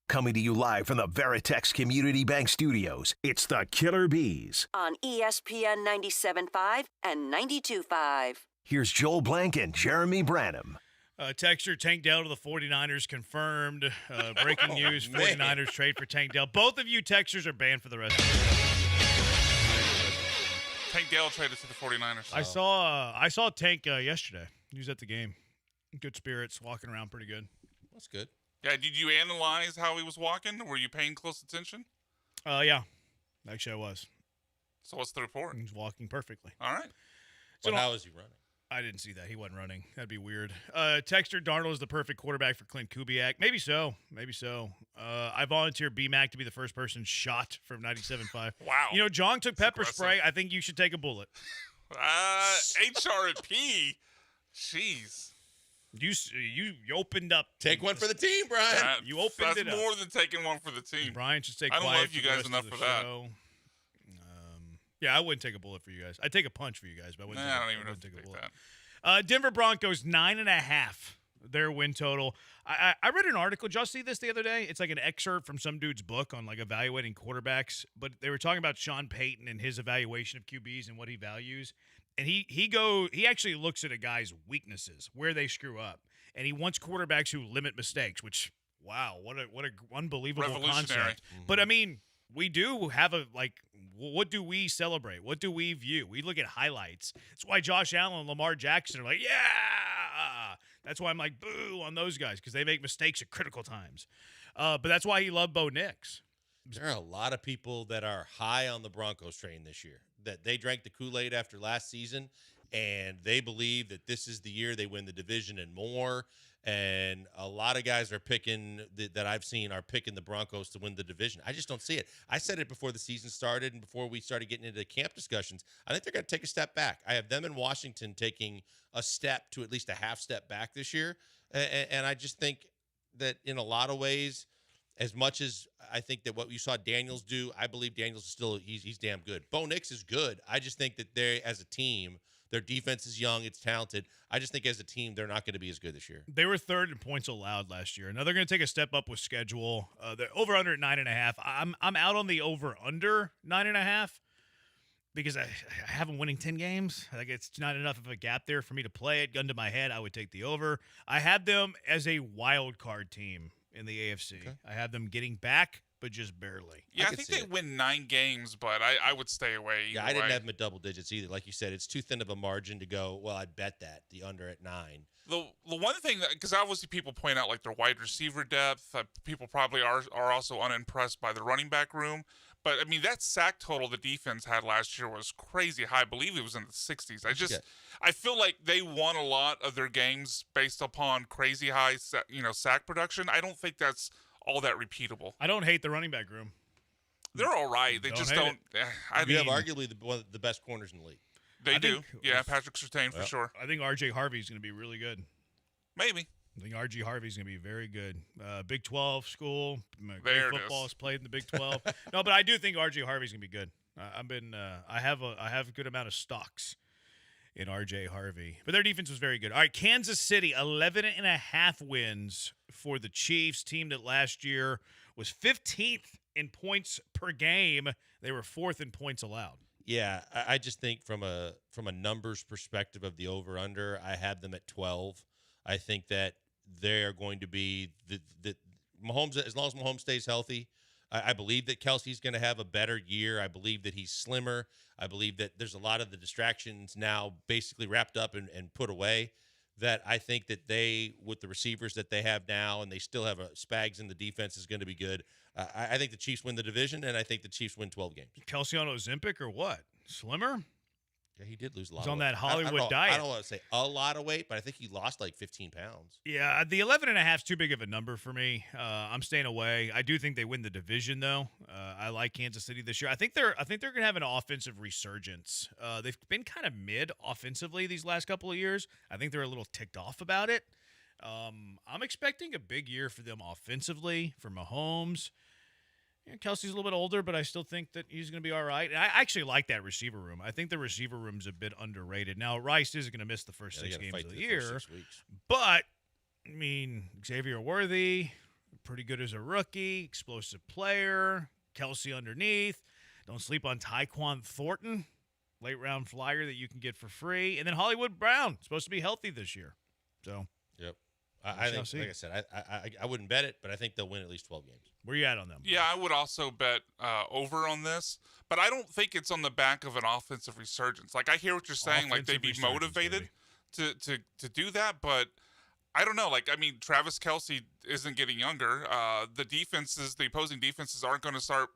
Coming to you live from the Veritex Community Bank Studios, it's the Killer Bees. On ESPN 97.5 and 92.5. Here's Joel Blank and Jeremy Branham. Texture Tank Dell to the 49ers confirmed. Breaking news, 49ers trade for Tank Dell. Both of you Textures are banned for the rest of the year. Tank Dell traded to the 49ers. I saw Tank yesterday. He was at the game. Good spirits, walking around pretty good. That's good. Yeah, did you analyze how he was walking? Were you paying close attention? Yeah. Actually, I was. So what's the report? He was walking perfectly. All right. So how is he running? I didn't see that. He wasn't running. That'd be weird. Texter Darnold is the perfect quarterback for Clint Kubiak. Maybe so. I volunteer B-Mac to be the first person shot from 97.5. Wow. You know, John took pepper spray. I think you should take a bullet. HRP. Jeez. You opened up. Take one for the team, Brian. You opened it up. That's more than taking one for the team. Brian should stay I quiet. don't love you guys enough for that. Yeah, I wouldn't take a bullet for you guys. I'd take a punch for you guys, but I wouldn't take a bullet. That. Denver Broncos 9.5. Their win total. I read an article. Did y'all see this the other day? It's like an excerpt from some dude's book on like evaluating quarterbacks. But they were talking about Sean Payton and his evaluation of QBs and what he values. And he actually looks at a guy's weaknesses, where they screw up, and he wants quarterbacks who limit mistakes. Which, wow, what a unbelievable concept. Mm-hmm. But I mean, we do have what do we celebrate? What do we view? We look at highlights. That's why Josh Allen and Lamar Jackson are like, yeah. That's why I'm like, boo on those guys, because they make mistakes at critical times. But that's why he loved Bo Nix. There are a lot of people that are high on the Broncos train this year, that they drank the Kool-Aid after last season, and they believe that this is the year they win the division and more. And a lot of guys are picking that I've seen are picking the Broncos to win the division. I just don't see it. I said it before the season started and before we started getting into camp discussions. I think they're going to take a step back. I have them in Washington taking a step to at least a half step back this year. And I just think that in a lot of ways, as much as I think that what you saw Daniels do, I believe Daniels is still he's damn good. Bo Nix is good. I just think that they, as a team, their defense is young, it's talented. I just think as a team, they're not going to be as good this year. They were third in points allowed last year. Now they're going to take a step up with schedule. They're over under at 9.5. I'm out on the over under 9.5 because I have them winning 10 games. Like it's not enough of a gap there for me to play it. Gun to my head, I would take the over. I had them as a wild card team in the AFC. Okay. I have them getting back, but just barely. Yeah, I think they win 9 games, but I would stay away. Yeah, I didn't have them at double digits either. Like you said, it's too thin of a margin to go, well, I'd bet that, the under at 9. The one thing, because obviously people point out like their wide receiver depth, people probably are also unimpressed by the running back room. But, I mean, that sack total the defense had last year was crazy high. I believe it was in the 60s. I feel like they won a lot of their games based upon crazy high sack production. I don't think that's all that repeatable. I don't hate the running back room. They're all right. They just don't. You have arguably one of the best corners in the league. They do. Yeah, Patrick Surtain for sure. I think R.J. Harvey's going to be really good. Maybe. I think R.J. Harvey's going to be very good. Big 12 school. There football is played in the Big 12. No, but I do think R.J. Harvey's going to be good. I have a good amount of stocks in R.J. Harvey. But their defense was very good. All right, Kansas City, 11.5 wins for the Chiefs, team that last year was 15th in points per game. They were 4th in points allowed. Yeah, I just think from a numbers perspective of the over-under, I have them at 12. I think that they are going to be the Mahomes, as long as Mahomes stays healthy. I believe that Kelsey's going to have a better year. I believe that he's slimmer. I believe that there's a lot of the distractions now basically wrapped up and put away, that I think that they, with the receivers that they have now, and they still have Spags in the defense, is going to be good. I think the Chiefs win the division, and I think the Chiefs win 12 games. Kelsey on Ozempic or what? Slimmer? Yeah, he did lose a lot. He's of on weight. that Hollywood diet. I don't want to say a lot of weight, but I think he lost like 15 pounds. Yeah, the 11.5 is too big of a number for me. I'm staying away. I do think they win the division, though. I like Kansas City this year. I think they're going to have an offensive resurgence. They've been kind of mid offensively these last couple of years. I think they're a little ticked off about it. I'm expecting a big year for them offensively, for Mahomes. Kelsey's a little bit older, but I still think that he's going to be all right. And I actually like that receiver room. I think the receiver room's a bit underrated. Now, Rice is going to miss the first 6 games of the year. But, I mean, Xavier Worthy, Pretty good as a rookie, explosive player. Kelsey underneath. Don't sleep on Tyquan Thornton, late round flyer that you can get for free. And then Hollywood Brown, supposed to be healthy this year. So, yep. I think, like I said, I wouldn't bet it, but I think they'll win at least 12 games. Where you at on them? Yeah, I would also bet over on this, but I don't think it's on the back of an offensive resurgence. Like, I hear what you're saying, like they'd be motivated to do that, but I don't know. Like, I mean, Travis Kelce isn't getting younger. The opposing defenses aren't going to start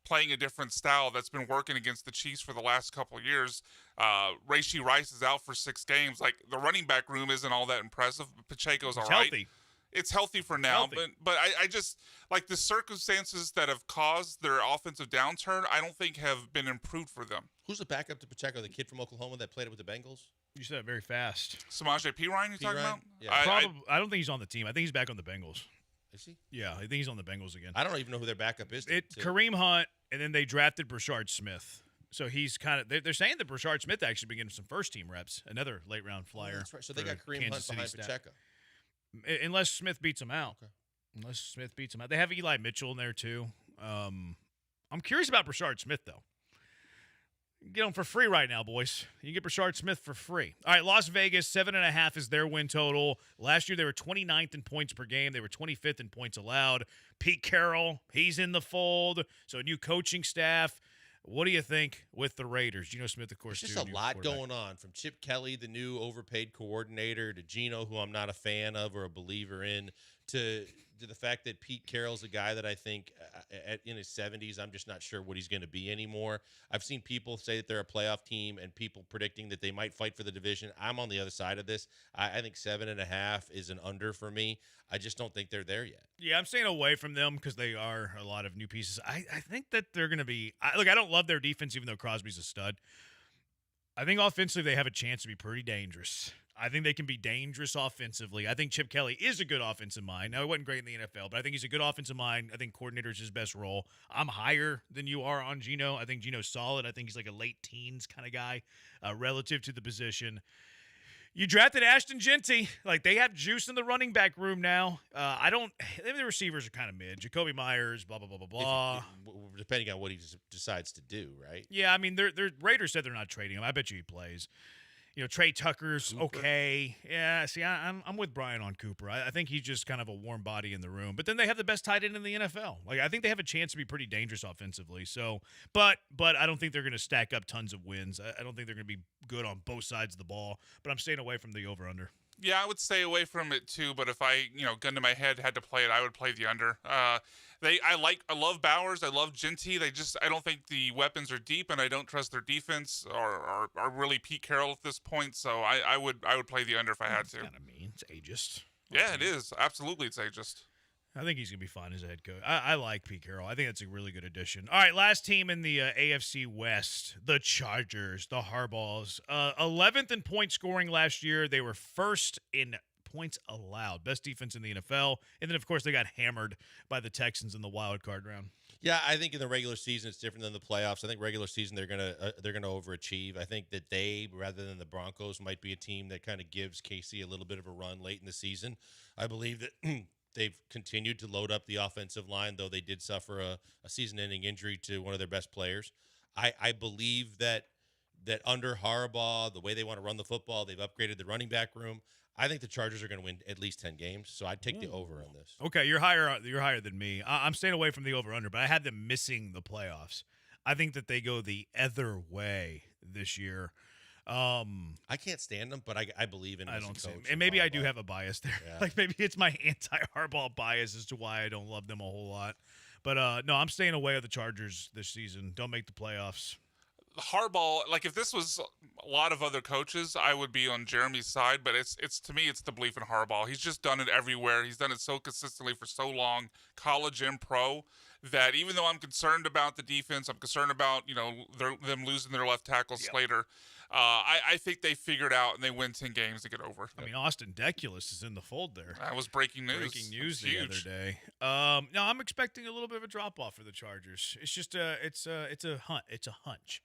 playing a different style that's been working against the Chiefs for the last couple of years. Rashee Rice is out for 6 games. Like, the running back room isn't all that impressive. Pacheco's all right. Healthy. It's healthy for now, but I just, like, the circumstances that have caused their offensive downturn, I don't think have been improved for them. Who's the backup to Pacheco, the kid from Oklahoma that played with the Bengals? You said it very fast. Samaje Perine you talking about? Yeah. I don't think he's on the team. I think he's back on the Bengals. Is he? Yeah, I think he's on the Bengals again. I don't even know who their backup is. It's Kareem Hunt, and then they drafted Brashard Smith. So he's kind of – they're saying that Brashard Smith actually been getting some first-team reps, another late-round flyer. Oh, that's right. So they got Kareem Hunt behind Pacheco. Unless Smith beats him out. Okay. Unless Smith beats him out. They have Eli Mitchell in there, too. I'm curious about Brashard Smith, though. Get him for free right now, boys. You can get Brashard Smith for free. All right, Las Vegas, 7.5 is their win total. Last year, they were 29th in points per game. They were 25th in points allowed. Pete Carroll, he's in the fold. So a new coaching staff. What do you think with the Raiders? Geno Smith, of course, There's just a lot going on, from Chip Kelly, the new overpaid coordinator, to Geno, who I'm not a fan of or a believer in, to the fact that Pete Carroll's a guy that I think in his 70s, I'm just not sure what he's going to be anymore. I've seen people say that they're a playoff team and people predicting that they might fight for the division. I'm on the other side of this. I think 7.5 is an under for me. I just don't think they're there yet. Yeah, I'm staying away from them because they are a lot of new pieces. I think that they're going to be look, I don't love their defense, even though Crosby's a stud. I think offensively they have a chance to be pretty dangerous. I think they can be dangerous offensively. I think Chip Kelly is a good offensive mind. Now, he wasn't great in the NFL, but I think he's a good offensive mind. I think coordinator is his best role. I'm higher than you are on Geno. I think Geno's solid. I think he's like a late teens kind of guy relative to the position. You drafted Ashton Genty. Like, they have juice in the running back room now. The receivers are kind of mid. Jacoby Myers, blah, blah, blah, blah, blah. Depending on what he decides to do, right? Yeah, I mean, Raiders said they're not trading him. I bet you he plays. You know, Trey Tucker's Cooper. okay. Yeah, see, I'm with Brian on Cooper. I think he's just kind of a warm body in the room. But then they have the best tight end in the NFL. Like, I think they have a chance to be pretty dangerous offensively. So, but I don't think they're going to stack up tons of wins. I don't think they're going to be good on both sides of the ball. But I'm staying away from the over-under. Yeah, I would stay away from it too. But if I, gun to my head, had to play it, I would play the under. I love Bowers. I love Genty. I don't think the weapons are deep, and I don't trust their defense or really Pete Carroll at this point. So I would play the under if I had to. Kind of mean. It's ageist. Yeah, it is. Absolutely, it's ageist. I think he's going to be fine as a head coach. I like Pete Carroll. I think that's a really good addition. All right, last team in the AFC West, the Chargers, the Harbaughs. 11th in point scoring last year. They were first in points allowed. Best defense in the NFL. And then, of course, they got hammered by the Texans in the wild card round. Yeah, I think in the regular season it's different than the playoffs. I think regular season they're gonna overachieve. I think that they, rather than the Broncos, might be a team that kind of gives KC a little bit of a run late in the season. I believe that they've continued to load up the offensive line, though they did suffer a season-ending injury to one of their best players. I believe that under Harbaugh, the way they want to run the football, they've upgraded the running back room. I think the Chargers are going to win at least 10 games, so I'd take the over on this. Okay, you're higher than me. I'm staying away from the over-under, but I had them missing the playoffs. I think that they go the other way this year. I can't stand them, but I believe in. I don't see them. And maybe I do have a bias there. Yeah. Like, maybe it's my anti-Harbaugh bias as to why I don't love them a whole lot. But no, I'm staying away with the Chargers this season. Don't make the playoffs. Harbaugh, like, if this was a lot of other coaches, I would be on Jeremy's side, but it's to me, it's the belief in Harbaugh. He's just done it everywhere. He's done it so consistently for so long, college and pro, that even though I'm concerned about the defense, I'm concerned about, them losing their left tackle Slater. I think they figured out and they win 10 games to get over. I mean, Austin Deculus is in the fold there. That was breaking news. Breaking news the other day. No, I'm expecting a little bit of a drop off for the Chargers. It's just it's a hunch.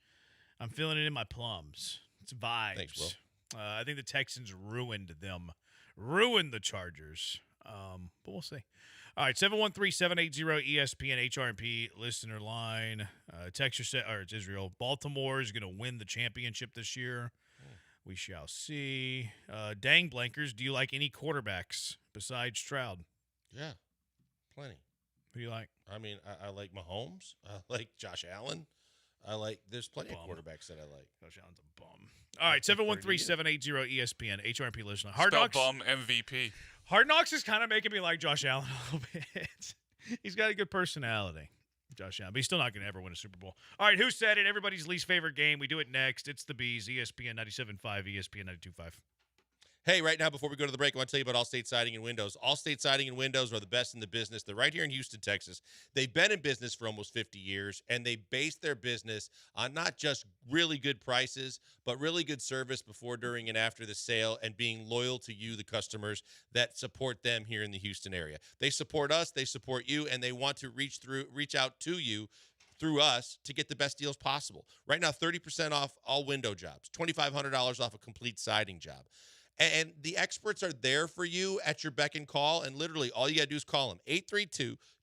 I'm feeling it in my plums. It's vibes. Thanks, bro. I think the Texans ruined the Chargers. But we'll see. All right, 713-780-ESPN HRP listener line. Texture said, or it's Israel. Baltimore is going to win the championship this year. We shall see. Dang Blankers, do you like any quarterbacks besides Stroud? Yeah, plenty. Who do you like? I mean, I like Mahomes. I like Josh Allen. There's plenty of quarterbacks that I like. Josh Allen's a bum. All right, 713-780-ESPN HRP listener. Hard Spell Knocks. bum MVP. Hard Knocks is kind of making me like Josh Allen a little bit. He's got a good personality, Josh Allen, but he's still not going to ever win a Super Bowl. All right, who said it? Everybody's least favorite game. We do it next. It's the Bees, ESPN 97.5, ESPN 92.5. Hey, right now, before we go to the break, I want to tell you about Allstate Siding and Windows. Allstate Siding and Windows are the best in the business. They're right here in Houston, Texas. They've been in business for almost 50 years, and they base their business on not just really good prices, but really good service before, during, and after the sale, and being loyal to you, the customers that support them here in the Houston area. They support us, they support you, and they want to reach out to you through us to get the best deals possible. Right now, 30% off all window jobs, $2,500 off a complete siding job. And the experts are there for you at your beck and call. And literally, all you got to do is call them.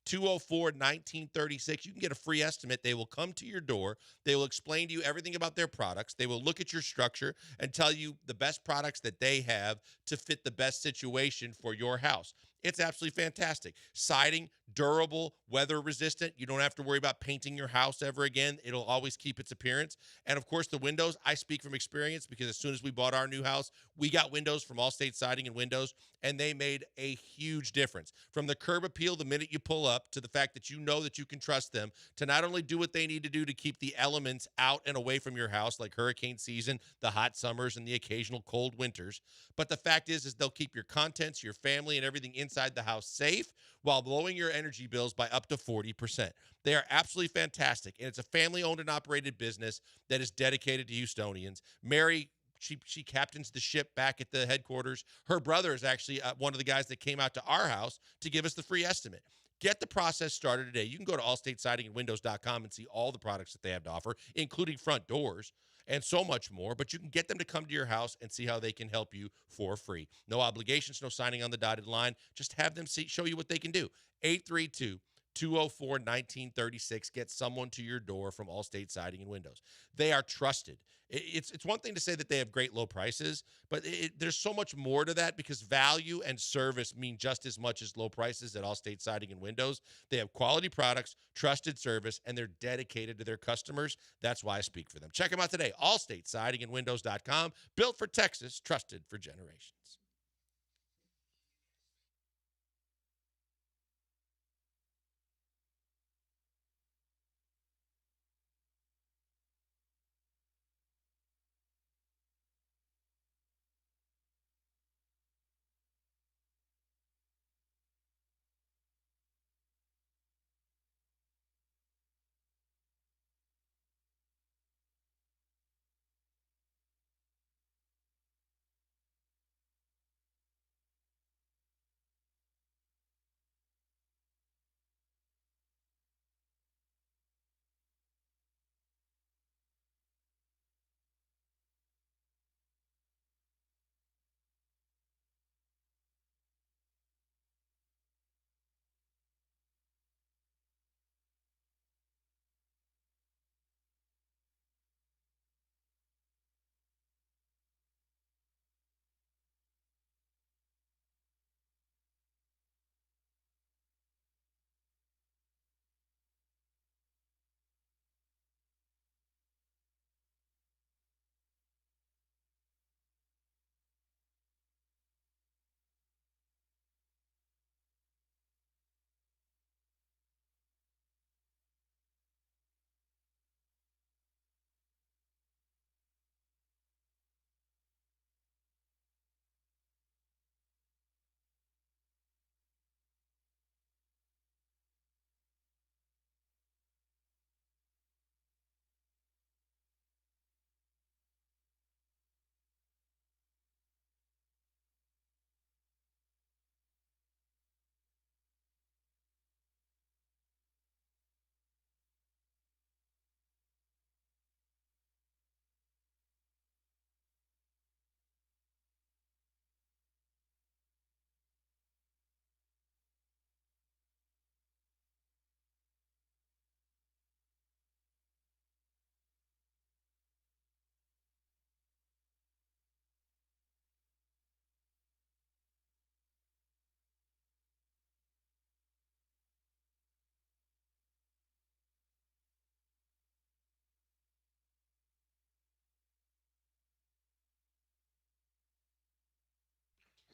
832-204-1936. You can get a free estimate. They will come to your door. They will explain to you everything about their products. They will look at your structure and tell you the best products that they have to fit the best situation for your house. It's absolutely fantastic. Siding, durable, weather resistant. You don't have to worry about painting your house ever again. It'll always keep its appearance. And of course, the windows, I speak from experience because as soon as we bought our new house, we got windows from Allstate Siding and Windows, and they made a huge difference. From the curb appeal the minute you pull up to the fact that you know that you can trust them to not only do what they need to do to keep the elements out and away from your house, like hurricane season, the hot summers, and the occasional cold winters, but the fact is they'll keep your contents, your family, and everything inside the house safe while lowering your energy bills by up to 40%. They are absolutely fantastic, and it's a family-owned and operated business that is dedicated to Houstonians. Mary, she captains the ship back at the headquarters. Her brother is actually one of the guys that came out to our house to give us the free estimate. Get the process started today. You can go to allstatesidingandwindows.com and see all the products that they have to offer, including front doors and so much more. But you can get them to come to your house and see how they can help you for free. No obligations, no signing on the dotted line. Just have them show you what they can do. 832-204-1936. Get someone to your door from Allstate Siding and Windows. They are trusted. It's one thing to say that they have great low prices, but there's so much more to that because value and service mean just as much as low prices at Allstate Siding and Windows. They have quality products, trusted service, and they're dedicated to their customers. That's why I speak for them. Check them out today. AllstateSidingandWindows.com. Built for Texas, trusted for generations.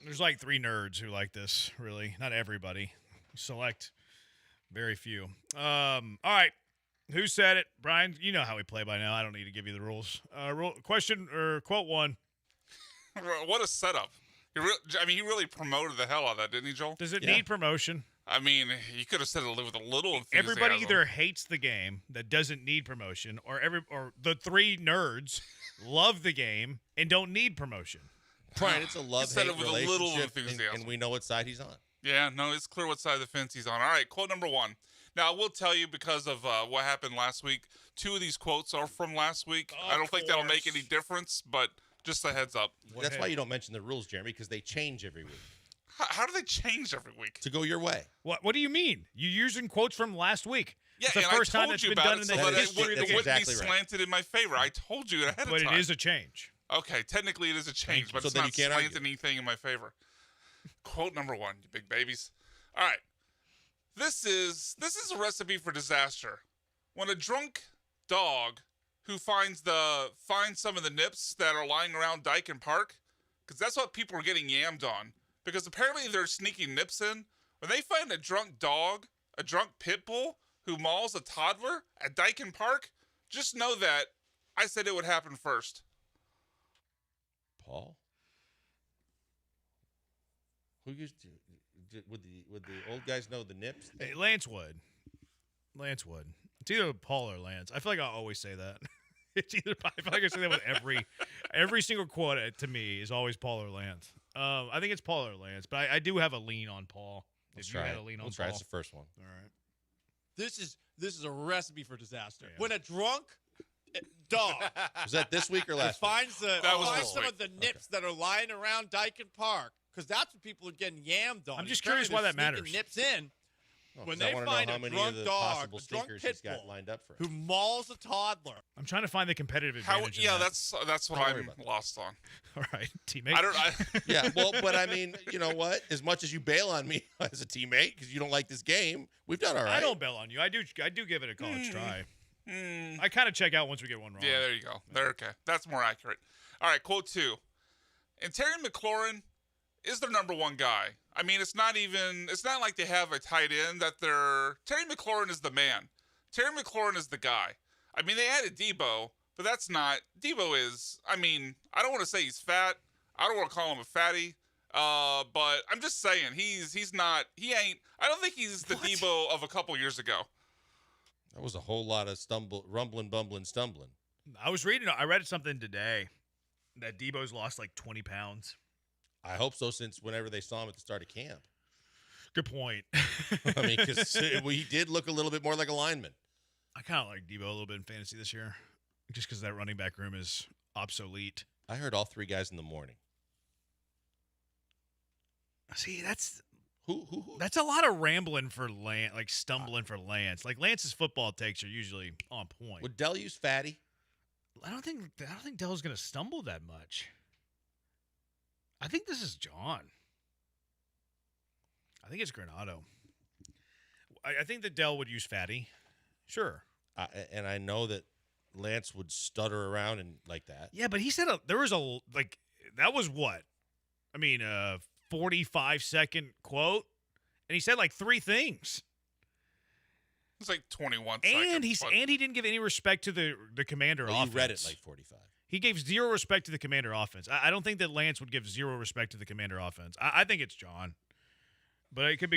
There's like 3 nerds who like this, really. Not everybody. Select very few. All right. Who said it? Brian, you know how we play by now. I don't need to give you the rules. Question or quote 1. What a setup. He really promoted the hell out of that, didn't he, Joel? Does it need promotion? I mean, you could have said it with a little enthusiasm. Everybody either hates the game that doesn't need promotion, or the 3 nerds love the game and don't need promotion. Brian, it's a love-hate with a little relationship, enthusiasm. and we know what side he's on. Yeah, no, it's clear what side of the fence he's on. All right, quote number 1. Now, I will tell you, because of what happened last week, 2 of these quotes are from last week. I don't think that'll make any difference, but just a heads up. That's why you don't mention the rules, Jeremy, because they change every week. How do they change every week? To go your way. What do you mean? You're using quotes from last week. Yeah, it's the and first I time told that's you been about done it, in so the that history it of the wouldn't game. be slanted in my favor. I told you ahead of time. But it is a change. Okay, technically it is a change, but So it's then not you can't slanted argue. anything in my favor. Quote number 1, you big babies. All right. This is a recipe for disaster. When a drunk dog who finds some of the nips that are lying around Dyke and Park, because that's what people are getting yammed on, because apparently they're sneaking nips in. When they find a drunk dog, a drunk pit bull who mauls a toddler at Dyke and Park, just know that I said it would happen first. Paul? Who used to would the old guys know the nips? Hey, Lance would. It's either Paul or Lance. I feel like I always say that. It's either. I feel like I say that with every single quote to me is always Paul or Lance. I think it's Paul or Lance, but I do have a lean on Paul. Let's If you try had it. a lean on Let's Paul. try. It's the first one. All right. This is a recipe for disaster. When a drunk dog Was that this week or last week? finds some of the nips that are lying around Dyke and Park, because that's what people are getting yammed on. I'm just Apparently curious why they're that sneaking matters. Nips in. When 'Cause I they wanna know find how a many drunk of the dog, possible a drunk stinkers pit he's got bull lined up for who mauls a toddler. I'm trying to find the competitive advantage. in that. That's what Don't worry I'm about that. lost on. All right, teammate. Yeah, well, but I mean, you know what? As much as you bail on me as a teammate because you don't like this game, we've done all right. I don't bail on you. I do give it a college try. I kind of check out once we get one wrong. Yeah, there you go. They're okay. That's more accurate. All right, quote 2. And Terry McLaurin is their number 1 guy. I mean, it's not like they have a tight end Terry McLaurin is the man. Terry McLaurin is the guy. I mean, they added Debo, but Debo is, I mean, I don't want to say he's fat. I don't want to call him a fatty. But I'm just saying, I don't think he's the Debo of a couple years ago. That was a whole lot of rumbling, bumbling, stumbling. I read something today that Debo's lost like 20 pounds. I hope so, since whenever they saw him at the start of camp. Good point. I mean, because he did look a little bit more like a lineman. I kind of like Debo a little bit in fantasy this year, just because that running back room is obsolete. I heard all 3 guys in the morning. See, that's who? That's a lot of rambling for Lance, like stumbling for Lance. Like Lance's football takes are usually on point. Would Dell use fatty? I don't think Dell's going to stumble that much. I think this is John. I think it's Granado. I think that Dell would use fatty. Sure. And I know that Lance would stutter around and like that. Yeah, but he said that was what? I mean, 45-second quote, and he said like 3 things. It's like 21 seconds. And he didn't give any respect to the commander offense. He read it like 45. He gave 0 respect to the commander offense. I don't think that Lance would give 0 respect to the commander offense. I think it's John, but it could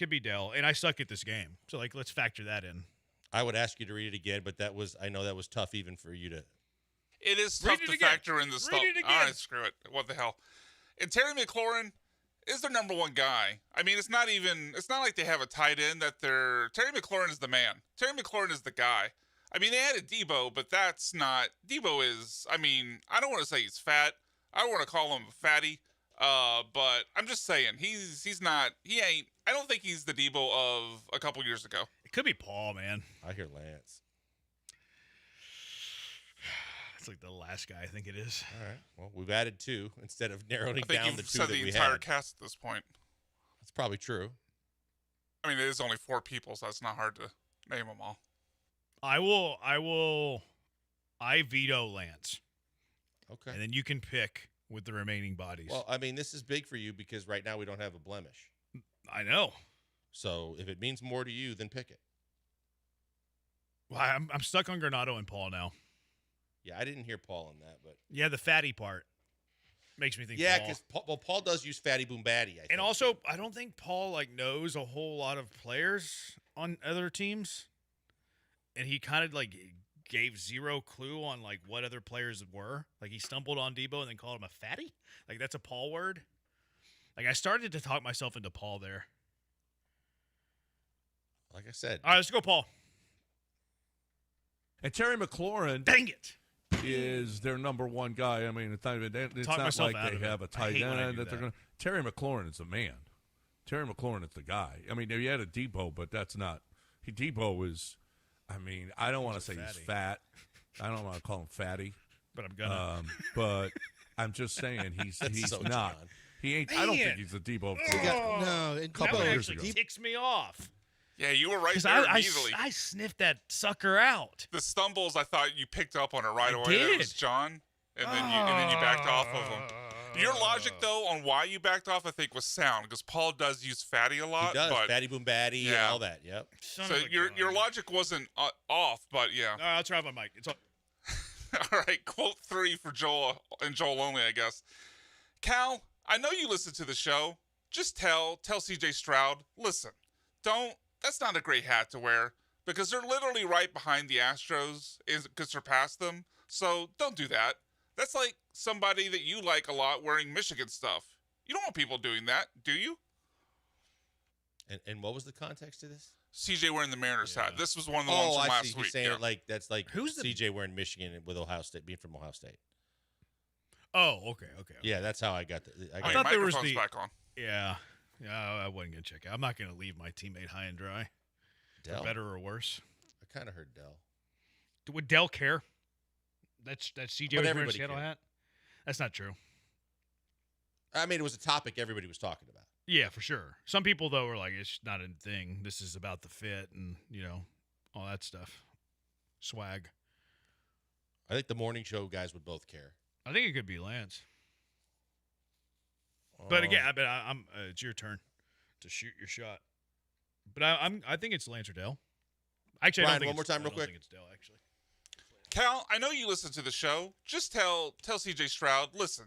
be Dell. And I suck at this game, so like let's factor that in. I would ask you to read it again, but I know that was tough even for you to. It is tough to factor in the stuff. All right, screw it. What the hell? And Terry McLaurin is their number 1 guy. I mean, it's not like they have a tight end Terry McLaurin is the man. Terry McLaurin is the guy. I mean, they added Debo, but Debo is, I mean, I don't want to say he's fat. I don't want to call him a fatty. But I'm just saying, I don't think he's the Debo of a couple years ago. It could be Paul, man. I hear Lance. It's like the last guy I think it is. All right. Well, we've added 2 instead of narrowing I think down you've the 2 said that the we entire had. cast at this point. That's probably true. I mean, it is only 4 people, so it's not hard to name them all. I veto Lance. Okay. And then you can pick with the remaining bodies. Well, I mean, this is big for you because right now we don't have a blemish. I know. So if it means more to you, then pick it. Well, I'm stuck on Granato and Paul now. Yeah, I didn't hear Paul in that, but yeah, the fatty part makes me think. Yeah, Paul. because Paul does use fatty boom batty. I think. And also, I don't think Paul knows a whole lot of players on other teams, and he kind of gave zero clue on what other players were. He stumbled on Debo and then called him a fatty. That's a Paul word. I started to talk myself into Paul there. Like I said. All right, let's go, Paul. And Terry McLaurin. Dang it. Is their number one guy. I mean, it's not like they have a tight end that they're going to. Terry McLaurin is the man. Terry McLaurin is the guy. I mean, you had a Debo, but that's not. Debo is. I mean, I don't want to say he's fat. I don't want to call him fatty. But I'm gonna. But I'm just saying he's so not. John. He ain't. I don't think he's a Debo. No, a couple that of years actually ago. ticks me off. Yeah, you were right there immediately. I sniffed that sucker out. The stumbles, I thought you picked up on it right away. Did. It was John, and then you backed off of him. Your logic, though, on why you backed off, I think, was sound because Paul does use fatty a lot. He does. But, fatty boom batty and all that. Yep. So your logic wasn't off, but yeah. All right, I'll try my mic. It's all right. Quote 3 for Joel and Joel only, I guess. Cal, I know you listen to the show. Just tell CJ Stroud, listen, that's not a great hat to wear because they're literally right behind the Astros and could surpass them. So don't do that. That's like somebody that you like a lot wearing Michigan stuff. You don't want people doing that, do you? And what was the context of this? CJ wearing the Mariners hat. This was one of the ones from last week. He's saying it that's who's CJ wearing Michigan with Ohio State, being from Ohio State. Oh, okay. Yeah, that's how I got the. I thought there was the back on. Yeah, I wasn't gonna check it. I'm not gonna leave my teammate high and dry. Dell. For better or worse. I kind of heard Dell. Would Dell care? That's CJ was wearing a Seattle cared. hat. That's not true. I mean, it was a topic everybody was talking about. Yeah, for sure. Some people though were like, it's not a thing. This is about the fit and all that stuff. Swag. I think the morning show guys would both care. I think it could be Lance. But again, I'm. It's your turn to shoot your shot. But I think it's Lance or Dell. Actually, Brian, I don't think one more time, real quick. I think it's Dell, actually. Cal, I know you listen to the show. Just tell CJ Stroud, listen,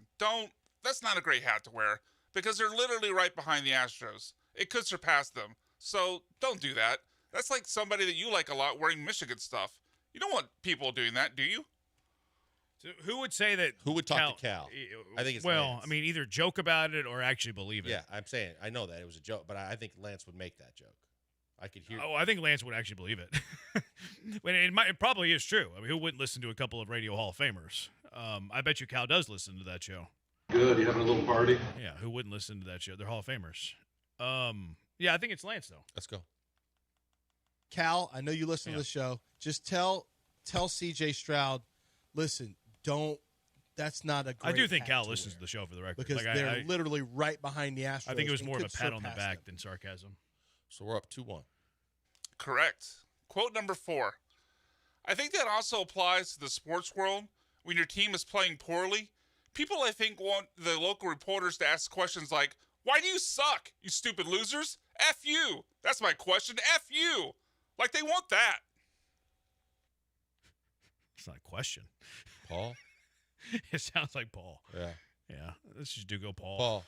that's not a great hat to wear because they're literally right behind the Astros. It could surpass them. So don't do that. That's like somebody that you like a lot wearing Michigan stuff. You don't want people doing that, do you? So who would say that? Who would talk to Cal? I think it's Lance. I mean, either joke about it or actually believe it. Yeah, I'm saying I know that it was a joke, but I think Lance would make that joke. I could hear. Oh, I think Lance would actually believe it. It probably is true. I mean, who wouldn't listen to a couple of Radio Hall of Famers? I bet you Cal does listen to that show. Good. You having a little party? Yeah, who wouldn't listen to that show? They're Hall of Famers. Yeah, I think it's Lance though. Let's go. Cal, I know you listen to the show. Just tell CJ Stroud, listen, that's not a great I do think hat Cal to listens wear. to the show for the record. Because they're literally right behind the Astros. I think it was more of a could pat on the surpass back them. than sarcasm. So we're up 2-1. Correct. Quote number 4. I think that also applies to the sports world. When your team is playing poorly, people, I think, want the local reporters to ask questions like, why do you suck, you stupid losers? F you. That's my question. F you. Like they want that. It's not a question. Paul? It sounds like Paul. Yeah. Yeah. Let's just go Paul. Paul.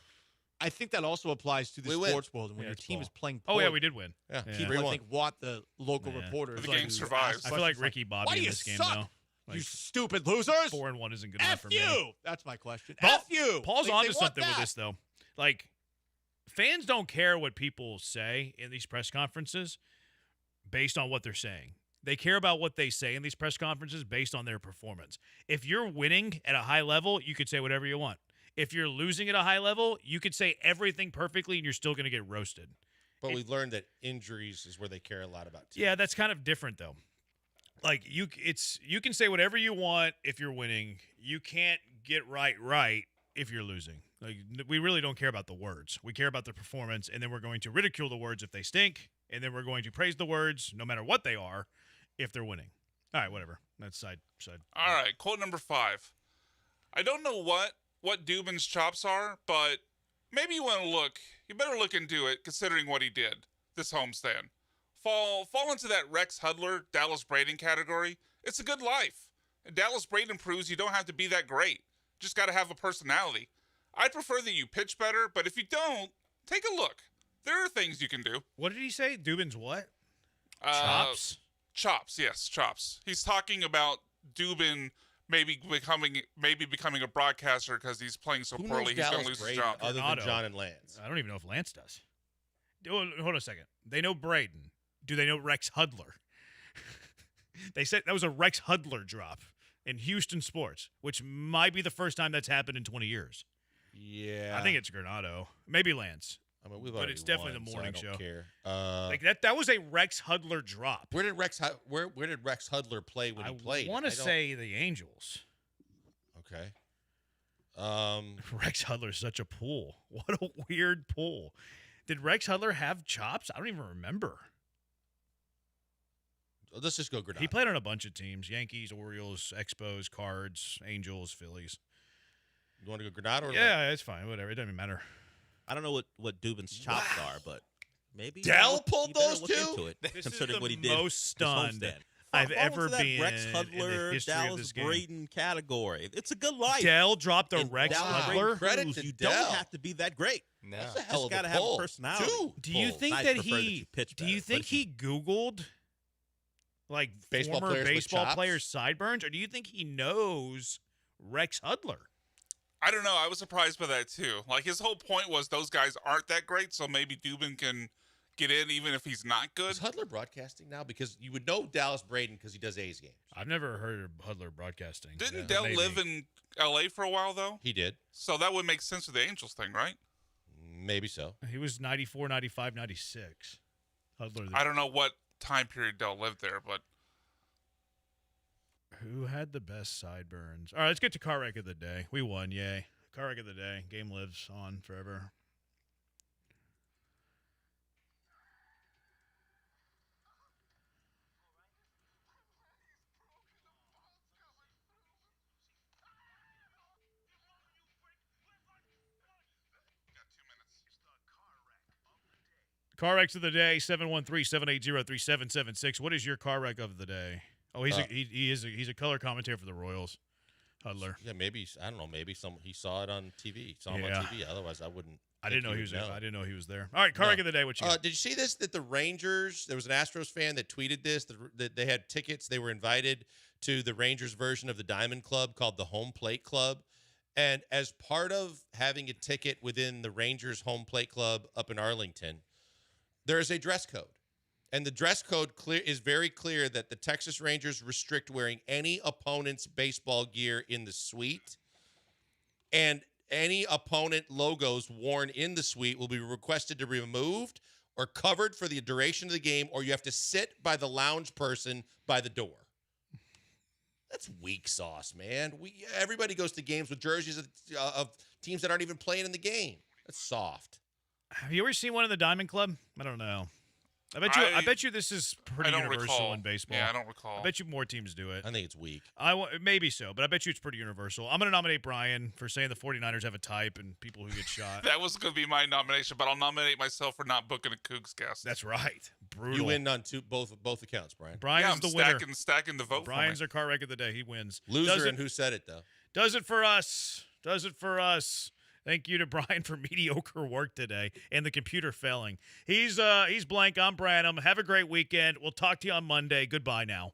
I think that also applies to the sports world. And when Yeah, your it's team Paul. is playing Oh, poorly, yeah, we did win. Yeah. people, I think, want the local reporters. The game survives. I feel like Ricky Bobby Why do in you this game, suck? though. You stupid losers! 4-1 isn't good enough F for you! me. That's my question. Paul, F you! Paul's They onto want something that. with this, though. Like, fans don't care what people say in these press conferences based on what they're saying. They care about what they say in these press conferences based on their performance. If you're winning at a high level, you could say whatever you want. If you're losing at a high level, you could say everything perfectly and you're still going to get roasted. But we've learned that injuries is where they care a lot about teams. Yeah, that's kind of different, though. Like, you can say whatever you want if you're winning. You can't get right if you're losing. Like, we really don't care about the words. We care about the performance, and then we're going to ridicule the words if they stink, and then we're going to praise the words, no matter what they are, if they're winning. All right, whatever. That's side. All right, quote number 5. I don't know what what Dubin's chops are, but maybe you better look into it considering what he did this homestand. Fall into that Rex Hudler, Dallas Braden category. It's a good life. And Dallas Braden proves you don't have to be that great. Just got to have a personality. I'd prefer that you pitch better, but if you don't, take a look. There are things you can do. What did he say? Dubin's what? Chops? Chops, yes, chops. He's talking about Dubin maybe becoming a broadcaster because he's playing so poorly he's going to lose his job. Other than John and Lance. I don't even know if Lance does. Hold on a second. They know Braden. Do they know Rex Hudler? They said that was a Rex Hudler drop in Houston sports, which might be the first time that's happened in 20 years. Yeah. I think it's Granado. Maybe Lance. I mean, but it's definitely the morning so I don't show. Care. Like that was a Rex Hudler drop. Where did Rex Hudler play when he played? I want to say the Angels. Okay. Rex Hudler's such a pull. What a weird pull. Did Rex Hudler have chops? I don't even remember. Let's just go Granado. He played on a bunch of teams: Yankees, Orioles, Expos, Cards, Angels, Phillies. You want to go Granado? Or yeah, it's fine. Whatever. It doesn't matter. I don't know what Dubin's chops are, but maybe Dell pulled those two. Into it, this considering is the what he did. Most stunned I've Fall ever into that been. Rex Hudler, in the history Dallas of this game. Braden category. It's a good life. Dell dropped a And Rex Dallas Hudler. Braden Credit proves to you Dell. don't have to be that great. No. That's a hell Just of a got to have pull. a personality. Do you think I that prefer he? you pitch Do you better, think but if he Googled like Baseball former players with baseball chops? players' sideburns, or do you think he knows Rex Hudler? I don't know. I was surprised by that too. Like his whole point was those guys aren't that great, so maybe Dubin can get in even if he's not good. Is Hudler broadcasting now? Because you would know Dallas Braden because he does A's games. I've never heard of Hudler broadcasting. Didn't Dell live in L.A. for a while though? He did. So that would make sense with the Angels thing, right? Maybe so. He was 94, 95, 96. Hudler. I don't know what time period Dell lived there, but who had the best sideburns? All right, let's get to car wreck of the day. We won, yay. Car wreck of the day. Game lives on forever. Car wrecks of the day, 713-780-3776. What is your car wreck of the day? Oh, he's a color commentator for the Royals, Hudler. Yeah, maybe I don't know. Maybe he saw it on TV. Saw him on TV. Otherwise, I wouldn't. I didn't know he was there. I didn't know he was there. All right, car wreck of the day. What you got? Did you see this? That the Rangers, there was an Astros fan that tweeted this. That they had tickets. They were invited to the Rangers version of the Diamond Club called the Home Plate Club. And as part of having a ticket within the Rangers Home Plate Club up in Arlington, there is a dress code. And the dress code is very clear that the Texas Rangers restrict wearing any opponent's baseball gear in the suite. And any opponent logos worn in the suite will be requested to be removed or covered for the duration of the game, or you have to sit by the lounge person by the door. That's weak sauce, man. Everybody goes to games with jerseys of teams that aren't even playing in the game. That's soft. Have you ever seen one in the Diamond Club? I don't know. I bet you this is pretty universal in baseball. Yeah, I don't recall. I bet you more teams do it. I think it's weak. Maybe so, but I bet you it's pretty universal. I'm going to nominate Brian for saying the 49ers have a type and people who get shot. That was going to be my nomination, but I'll nominate myself for not booking a Cougs guest. That's right. Brutal. You win on both accounts, Brian. Brian's the winner. Stacking the vote. Brian's our car wreck of the day. He wins. Loser, and who said it though? Does it for us. Does it for us. Thank you to Brian for mediocre work today and the computer failing. He's blank. I'm Branham. Have a great weekend. We'll talk to you on Monday. Goodbye now.